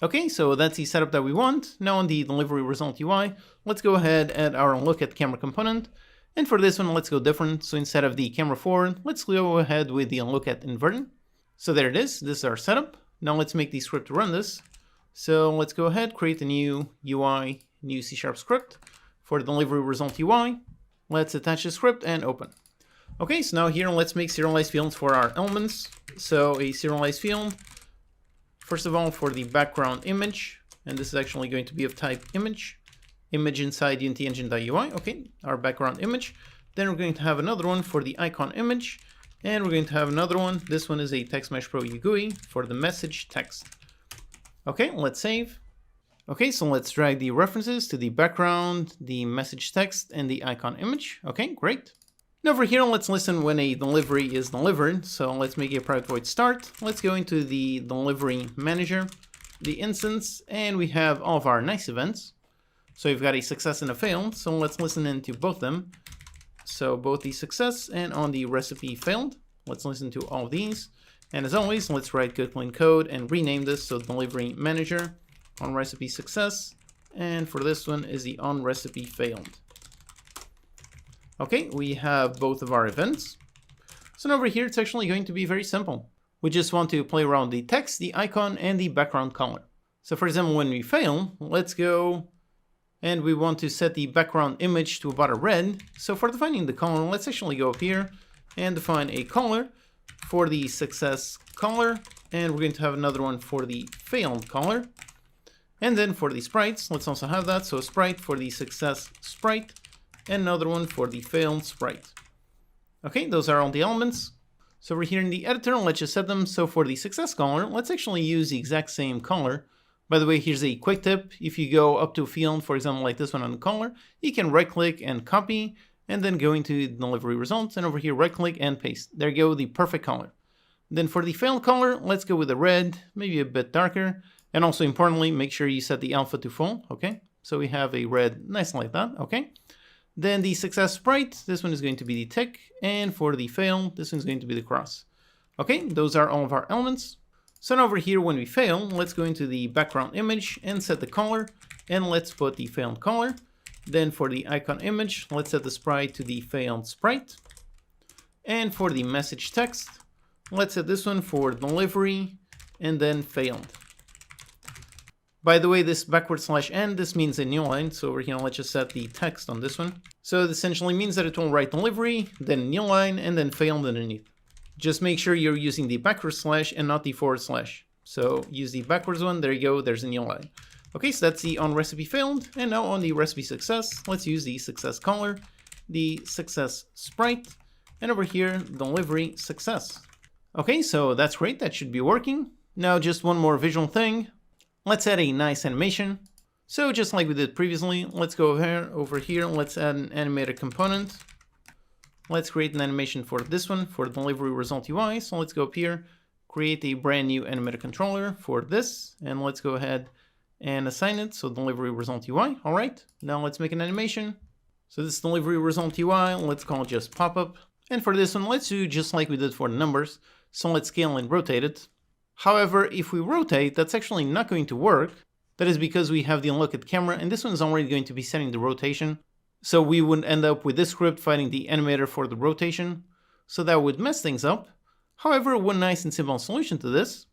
Okay, so that's the setup that we want. Now on the delivery result UI, let's go ahead and add our look at camera component. And for this one, let's go different. So instead of the camera forward, let's go ahead with the look at inverted. So there it is. This is our setup. Now let's make the script to run this. So let's go ahead, create a new UI, new C# script for the delivery result UI. Let's attach the script and open. Okay, so now here let's make serialized fields for our elements. So a serialized field, first of all, for the background image, and this is actually going to be of type image inside Unity engine.ui. Okay, our background image. Then we're going to have another one for the icon image, and we're going to have another one. This one is a Text Mesh Pro GUI for the message text. Okay, let's save. Okay, so let's drag the references to the background, the message text, and the icon image. Okay, great. Now over here, let's listen when a delivery is delivered. So let's make a private void start. Let's go into the delivery manager, the instance, and we have all of our nice events. So we've got a success and a failed. So let's listen into both of them. So both the success and on the recipe failed. Let's listen to all of these. And as always, let's write good clean code and rename this. So delivery manager on recipe success. And for this one is the on recipe failed. Okay, we have both of our events. So now over here, it's actually going to be very simple. We just want to play around the text, the icon, and the background color. So for example, when we fail, let's go and we want to set the background image to about a red. So for defining the color, let's actually go up here and define a color for the success color. And we're going to have another one for the failed color. And then for the sprites, let's also have that. So a sprite for the success sprite and another one for the failed sprite. Okay, those are all the elements. So over here in the editor, let's just set them. So for the success color, let's actually use the exact same color. By the way, here's a quick tip. If you go up to a field, for example, like this one on the color, you can right click and copy and then go into delivery results. And over here, right click and paste. There you go, the perfect color. Then for the failed color, let's go with the red, maybe a bit darker. And also importantly, make sure you set the alpha to full. Okay, so we have a red nice like that. Okay. Then the success sprite, this one is going to be the tick. And for the fail, this one's going to be the cross. Okay, those are all of our elements. So now over here, when we fail, let's go into the background image and set the color. And let's put the failed color. Then for the icon image, let's set the sprite to the failed sprite. And for the message text, let's set this one for delivery and then failed. By the way, this /n, this means a new line. So over here, let's just set the text on this one. So it essentially means that it will write delivery, then new line, and then failed underneath. Just make sure you're using the / and not the /. So use the backwards one. There you go. There's a new line. Okay, so that's the on recipe failed. And now on the recipe success, let's use the success color, the success sprite, and over here, delivery success. Okay, so that's great. That should be working. Now just one more visual thing. Let's add a nice animation. So just like we did previously, let's go over here, let's add an animated component. Let's create an animation for this one, for delivery result UI. So let's go up here, create a brand new animated controller for this, and let's go ahead and assign it, so delivery result UI. All right, now let's make an animation. So this delivery result UI, let's call it just pop-up. And for this one, let's do just like we did for the numbers. So let's scale and rotate it. However, if we rotate, that's actually not going to work. That is because we have the unlock at camera, and this one is already going to be setting the rotation. So we would end up with this script fighting the animator for the rotation. So that would mess things up. However, one nice and simple solution to this,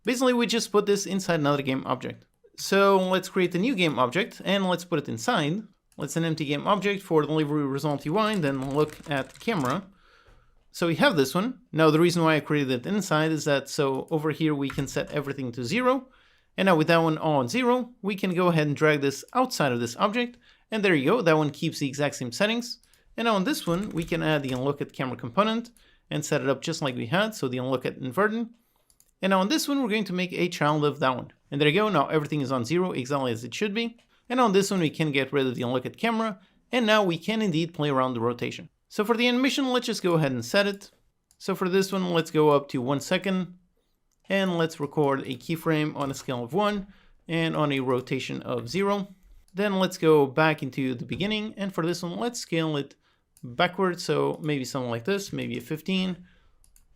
basically we just put this inside another game object. So let's create a new game object and let's put it inside. Let's an empty game object for delivery result UI and then look at camera. So we have this one. Now the reason why I created it inside is that so over here we can set everything to 0. And now with that one all on 0, we can go ahead and drag this outside of this object. And there you go, that one keeps the exact same settings. And now on this one, we can add the unlock at camera component and set it up just like we had, so the unlock at inverted. And now on this one, we're going to make a child of that one. And there you go, now everything is on 0, exactly as it should be. And on this one, we can get rid of the unlock at camera, and now we can indeed play around the rotation. So for the animation, let's just go ahead and set it. So for this one, let's go up to 1 second, and let's record a keyframe on a scale of 1, and on a rotation of 0. Then let's go back into the beginning, and for this one, let's scale it backwards, so maybe something like this, maybe a 15.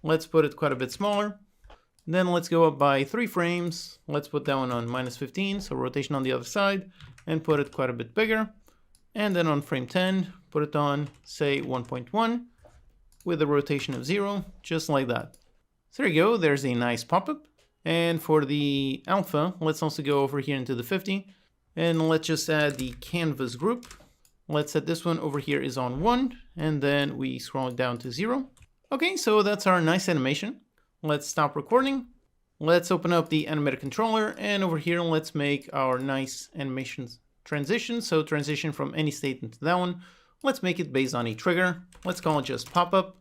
Let's put it quite a bit smaller. Then let's go up by 3 frames. Let's put that one on -15, so rotation on the other side, and put it quite a bit bigger. And then on frame 10, put it on, say, 1.1, with a rotation of 0, just like that. So there you go, there's a nice pop-up. And for the alpha, let's also go over here into the 50. And let's just add the canvas group. Let's set this one over here is on 1, and then we scroll it down to 0. Okay, so that's our nice animation. Let's stop recording. Let's open up the animated controller, and over here, let's make our nice animations transition. So transition from any state into that one. Let's make it based on a trigger. Let's call it just pop-up.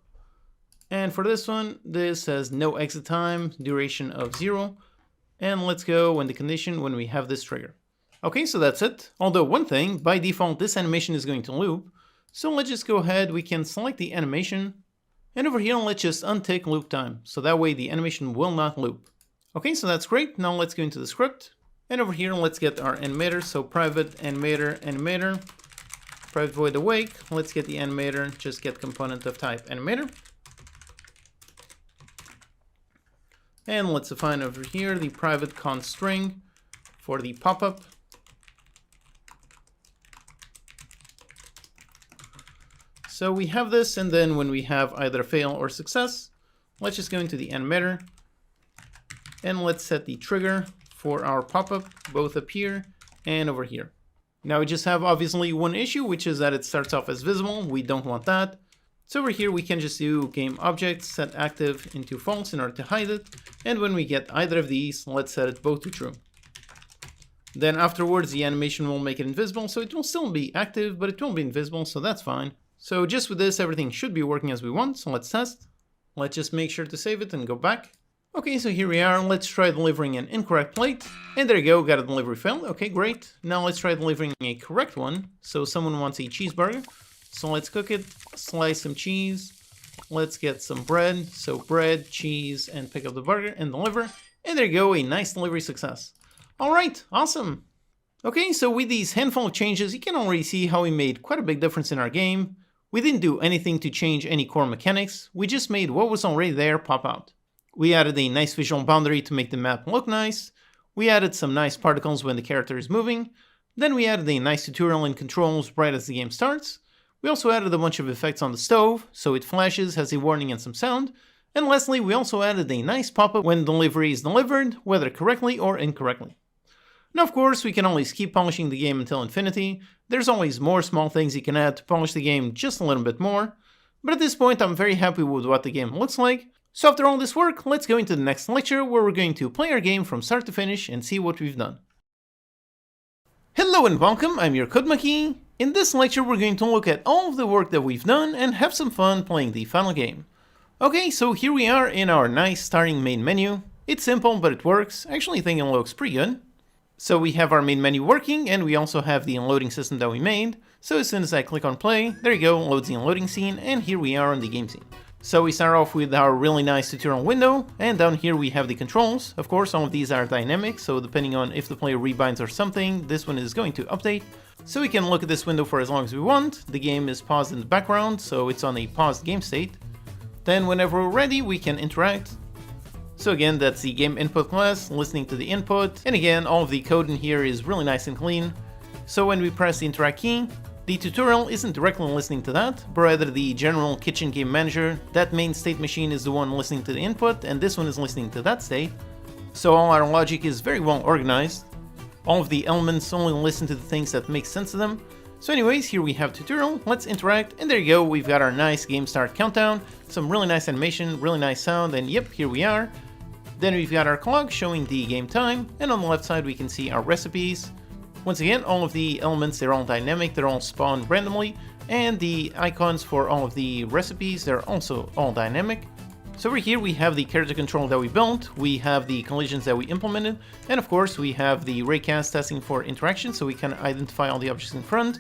And for this one, this says no exit time, duration of 0. And let's go when the condition when we have this trigger. Okay, so that's it. Although one thing, by default, this animation is going to loop. So let's just go ahead, we can select the animation. And over here, let's just untick loop time. So that way the animation will not loop. Okay, so that's great. Now let's go into the script. And over here, let's get our animator. So private animator, private void awake. Let's get the animator, just get component of type animator. And let's define over here the private const string for the pop-up. So we have this, and then when we have either fail or success, let's just go into the animator, and let's set the trigger for our pop-up, both up here and over here. Now we just have obviously one issue, which is that it starts off as visible. We don't want that. So over here, we can just do game object, set active into false in order to hide it. And when we get either of these, let's set it both to true. Then afterwards, the animation will make it invisible, so it will still be active, but it won't be invisible, so that's fine. So just with this, everything should be working as we want, so let's test. Let's just make sure to save it and go back. Okay, so here we are. Let's try delivering an incorrect plate. And there you go, got a delivery failed. Okay, great. Now let's try delivering a correct one. So someone wants a cheeseburger. So let's cook it, slice some cheese. Let's get some bread. So bread, cheese, and pick up the burger and deliver. And there you go, a nice delivery success. All right, awesome. Okay, so with these handful of changes, you can already see how we made quite a big difference in our game. We didn't do anything to change any core mechanics. We just made what was already there pop out. We added a nice visual boundary to make the map look nice. We added some nice particles when the character is moving. Then we added a nice tutorial and controls right as the game starts. We also added a bunch of effects on the stove, so it flashes, has a warning and some sound. And lastly, we also added a nice pop-up when delivery is delivered, whether correctly or incorrectly. Now, of course, we can always keep polishing the game until infinity. There's always more small things you can add to polish the game just a little bit more. But at this point, I'm very happy with what the game looks like. So after all this work, let's go into the next lecture where we're going to play our game from start to finish and see what we've done. Hello and welcome, I'm your Code Monkey. In this lecture, we're going to look at all of the work that we've done and have some fun playing the final game. Okay, so here we are in our nice starting main menu. It's simple, but it works. I actually think it looks pretty good. So we have our main menu working, and we also have the unloading system that we made. So as soon as I click on play, there you go, loads the unloading scene, and here we are on the game scene. So we start off with our really nice tutorial window, and down here we have the controls. Of course, all of these are dynamic, so depending on if the player rebinds or something, this one is going to update. So we can look at this window for as long as we want. The game is paused in the background, so it's on a paused game state. Then whenever we're ready, we can interact. So again, that's the game input class, listening to the input, and again, all of the code in here is really nice and clean. So when we press the interact key, the tutorial isn't directly listening to that, but rather the general kitchen game manager. That main state machine is the one listening to the input, and this one is listening to that state. So all our logic is very well organized. All of the elements only listen to the things that make sense to them. So anyways, here we have tutorial, let's interact, and there you go, we've got our nice game start countdown, some really nice animation, really nice sound, and yep, here we are. Then we've got our clock showing the game time, and on the left side we can see our recipes. Once again, all of the elements, they're all dynamic, they're all spawned randomly, and the icons for all of the recipes, they're also all dynamic. So over here we have the character control that we built, we have the collisions that we implemented, and of course we have the raycast testing for interaction, so we can identify all the objects in front.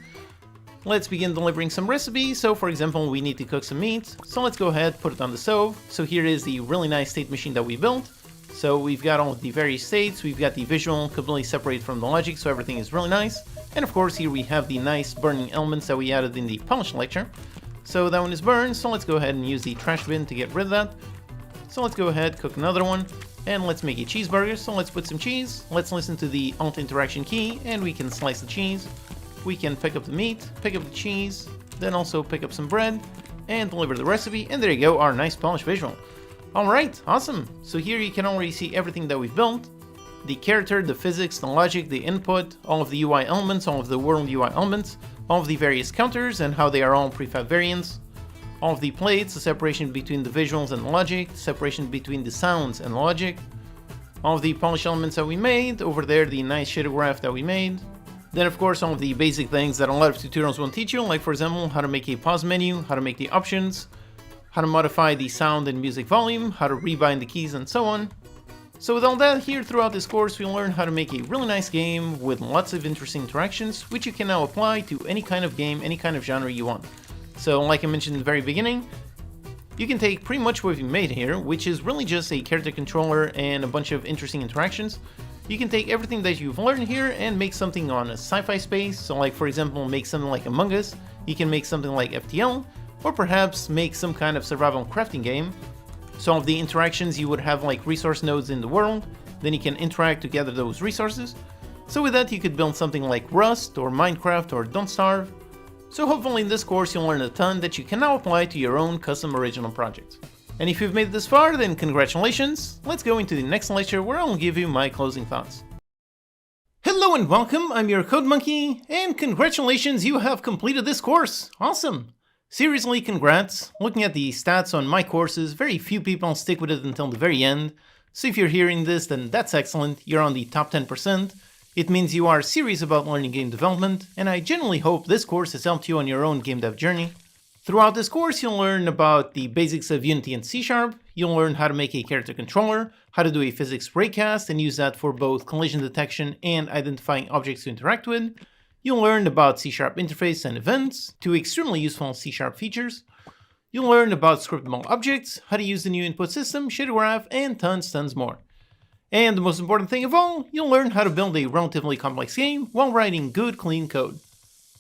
Let's begin delivering some recipes. So for example, we need to cook some meat, so let's go ahead, put it on the stove. So here is the really nice state machine that we built. So we've got all of the various states, we've got the visual completely separated from the logic, so everything is really nice. And of course here we have the nice burning elements that we added in the polish lecture. So that one is burned, so let's go ahead and use the trash bin to get rid of that. So let's go ahead, cook another one, and let's make a cheeseburger. So let's put some cheese, let's listen to the alt interaction key, and we can slice the cheese. We can pick up the meat, pick up the cheese, then also pick up some bread, and deliver the recipe, and there you go, our nice polished visual. Alright, awesome. So here you can already see everything that we've built. The character, the physics, the logic, the input, all of the UI elements, all of the world UI elements, all of the various counters and how they are all prefab variants, all of the plates, the separation between the visuals and the logic, the separation between the sounds and the logic, all of the polish elements that we made, over there the nice shader graph that we made. Then of course all of the basic things that a lot of tutorials won't teach you, like for example how to make a pause menu, how to make the options, how to modify the sound and music volume, how to rebind the keys, and so on. So with all that, here throughout this course we'll learn how to make a really nice game with lots of interesting interactions, which you can now apply to any kind of game, any kind of genre you want. So like I mentioned in the very beginning, you can take pretty much what we made here, which is really just a character controller and a bunch of interesting interactions. You can take everything that you've learned here and make something on a sci-fi space, so like for example make something like Among Us, you can make something like FTL, or perhaps make some kind of survival crafting game. So all of the interactions you would have like resource nodes in the world, then you can interact to gather those resources. So with that you could build something like Rust or Minecraft or Don't Starve. So hopefully in this course you'll learn a ton that you can now apply to your own custom original projects. And if you've made it this far, then congratulations! Let's go into the next lecture where I'll give you my closing thoughts. Hello and welcome, I'm your Code Monkey, and congratulations, you have completed this course! Awesome! Seriously, congrats. Looking at the stats on my courses, very few people stick with it until the very end. So if you're hearing this, then that's excellent, you're on the top 10%. It means you are serious about learning game development, and I genuinely hope this course has helped you on your own game dev journey. Throughout this course, you'll learn about the basics of Unity and C#, you'll learn how to make a character controller, how to do a physics raycast and use that for both collision detection and identifying objects to interact with. You'll learn about C# interface and events, two extremely useful C# features. You'll learn about scriptable objects, how to use the new input system, shader graph, and tons more. And the most important thing of all, you'll learn how to build a relatively complex game while writing good, clean code.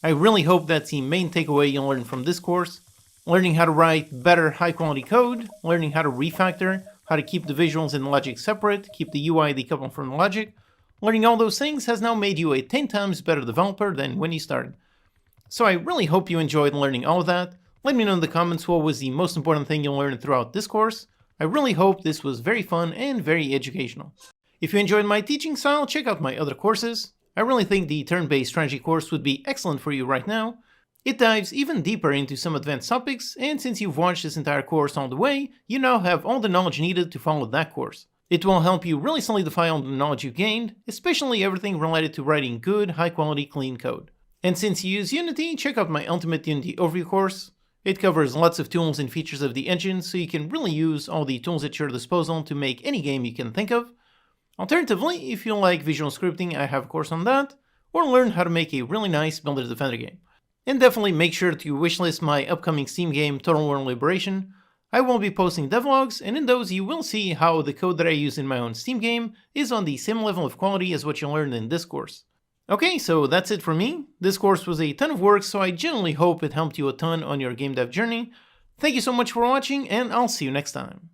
I really hope that's the main takeaway you'll learn from this course. Learning how to write better, high-quality code, learning how to refactor, how to keep the visuals and the logic separate, keep the UI decoupled from the logic. Learning all those things has now made you a 10 times better developer than when you started. So I really hope you enjoyed learning all of that. Let me know in the comments what was the most important thing you learned throughout this course. I really hope this was very fun and very educational. If you enjoyed my teaching style, check out my other courses. I really think the turn-based strategy course would be excellent for you right now. It dives even deeper into some advanced topics, and since you've watched this entire course all the way, you now have all the knowledge needed to follow that course. It will help you really solidify all the knowledge you've gained, especially everything related to writing good, high-quality, clean code. And since you use Unity, check out my Ultimate Unity Overview course. It covers lots of tools and features of the engine, so you can really use all the tools at your disposal to make any game you can think of. Alternatively, if you like visual scripting, I have a course on that, or learn how to make a really nice Builder Defender game. And definitely make sure to wishlist my upcoming Steam game, Total War Liberation. I will be posting devlogs, and in those you will see how the code that I use in my own Steam game is on the same level of quality as what you learned in this course. Okay, so that's it for me. This course was a ton of work, so I genuinely hope it helped you a ton on your game dev journey. Thank you so much for watching, and I'll see you next time.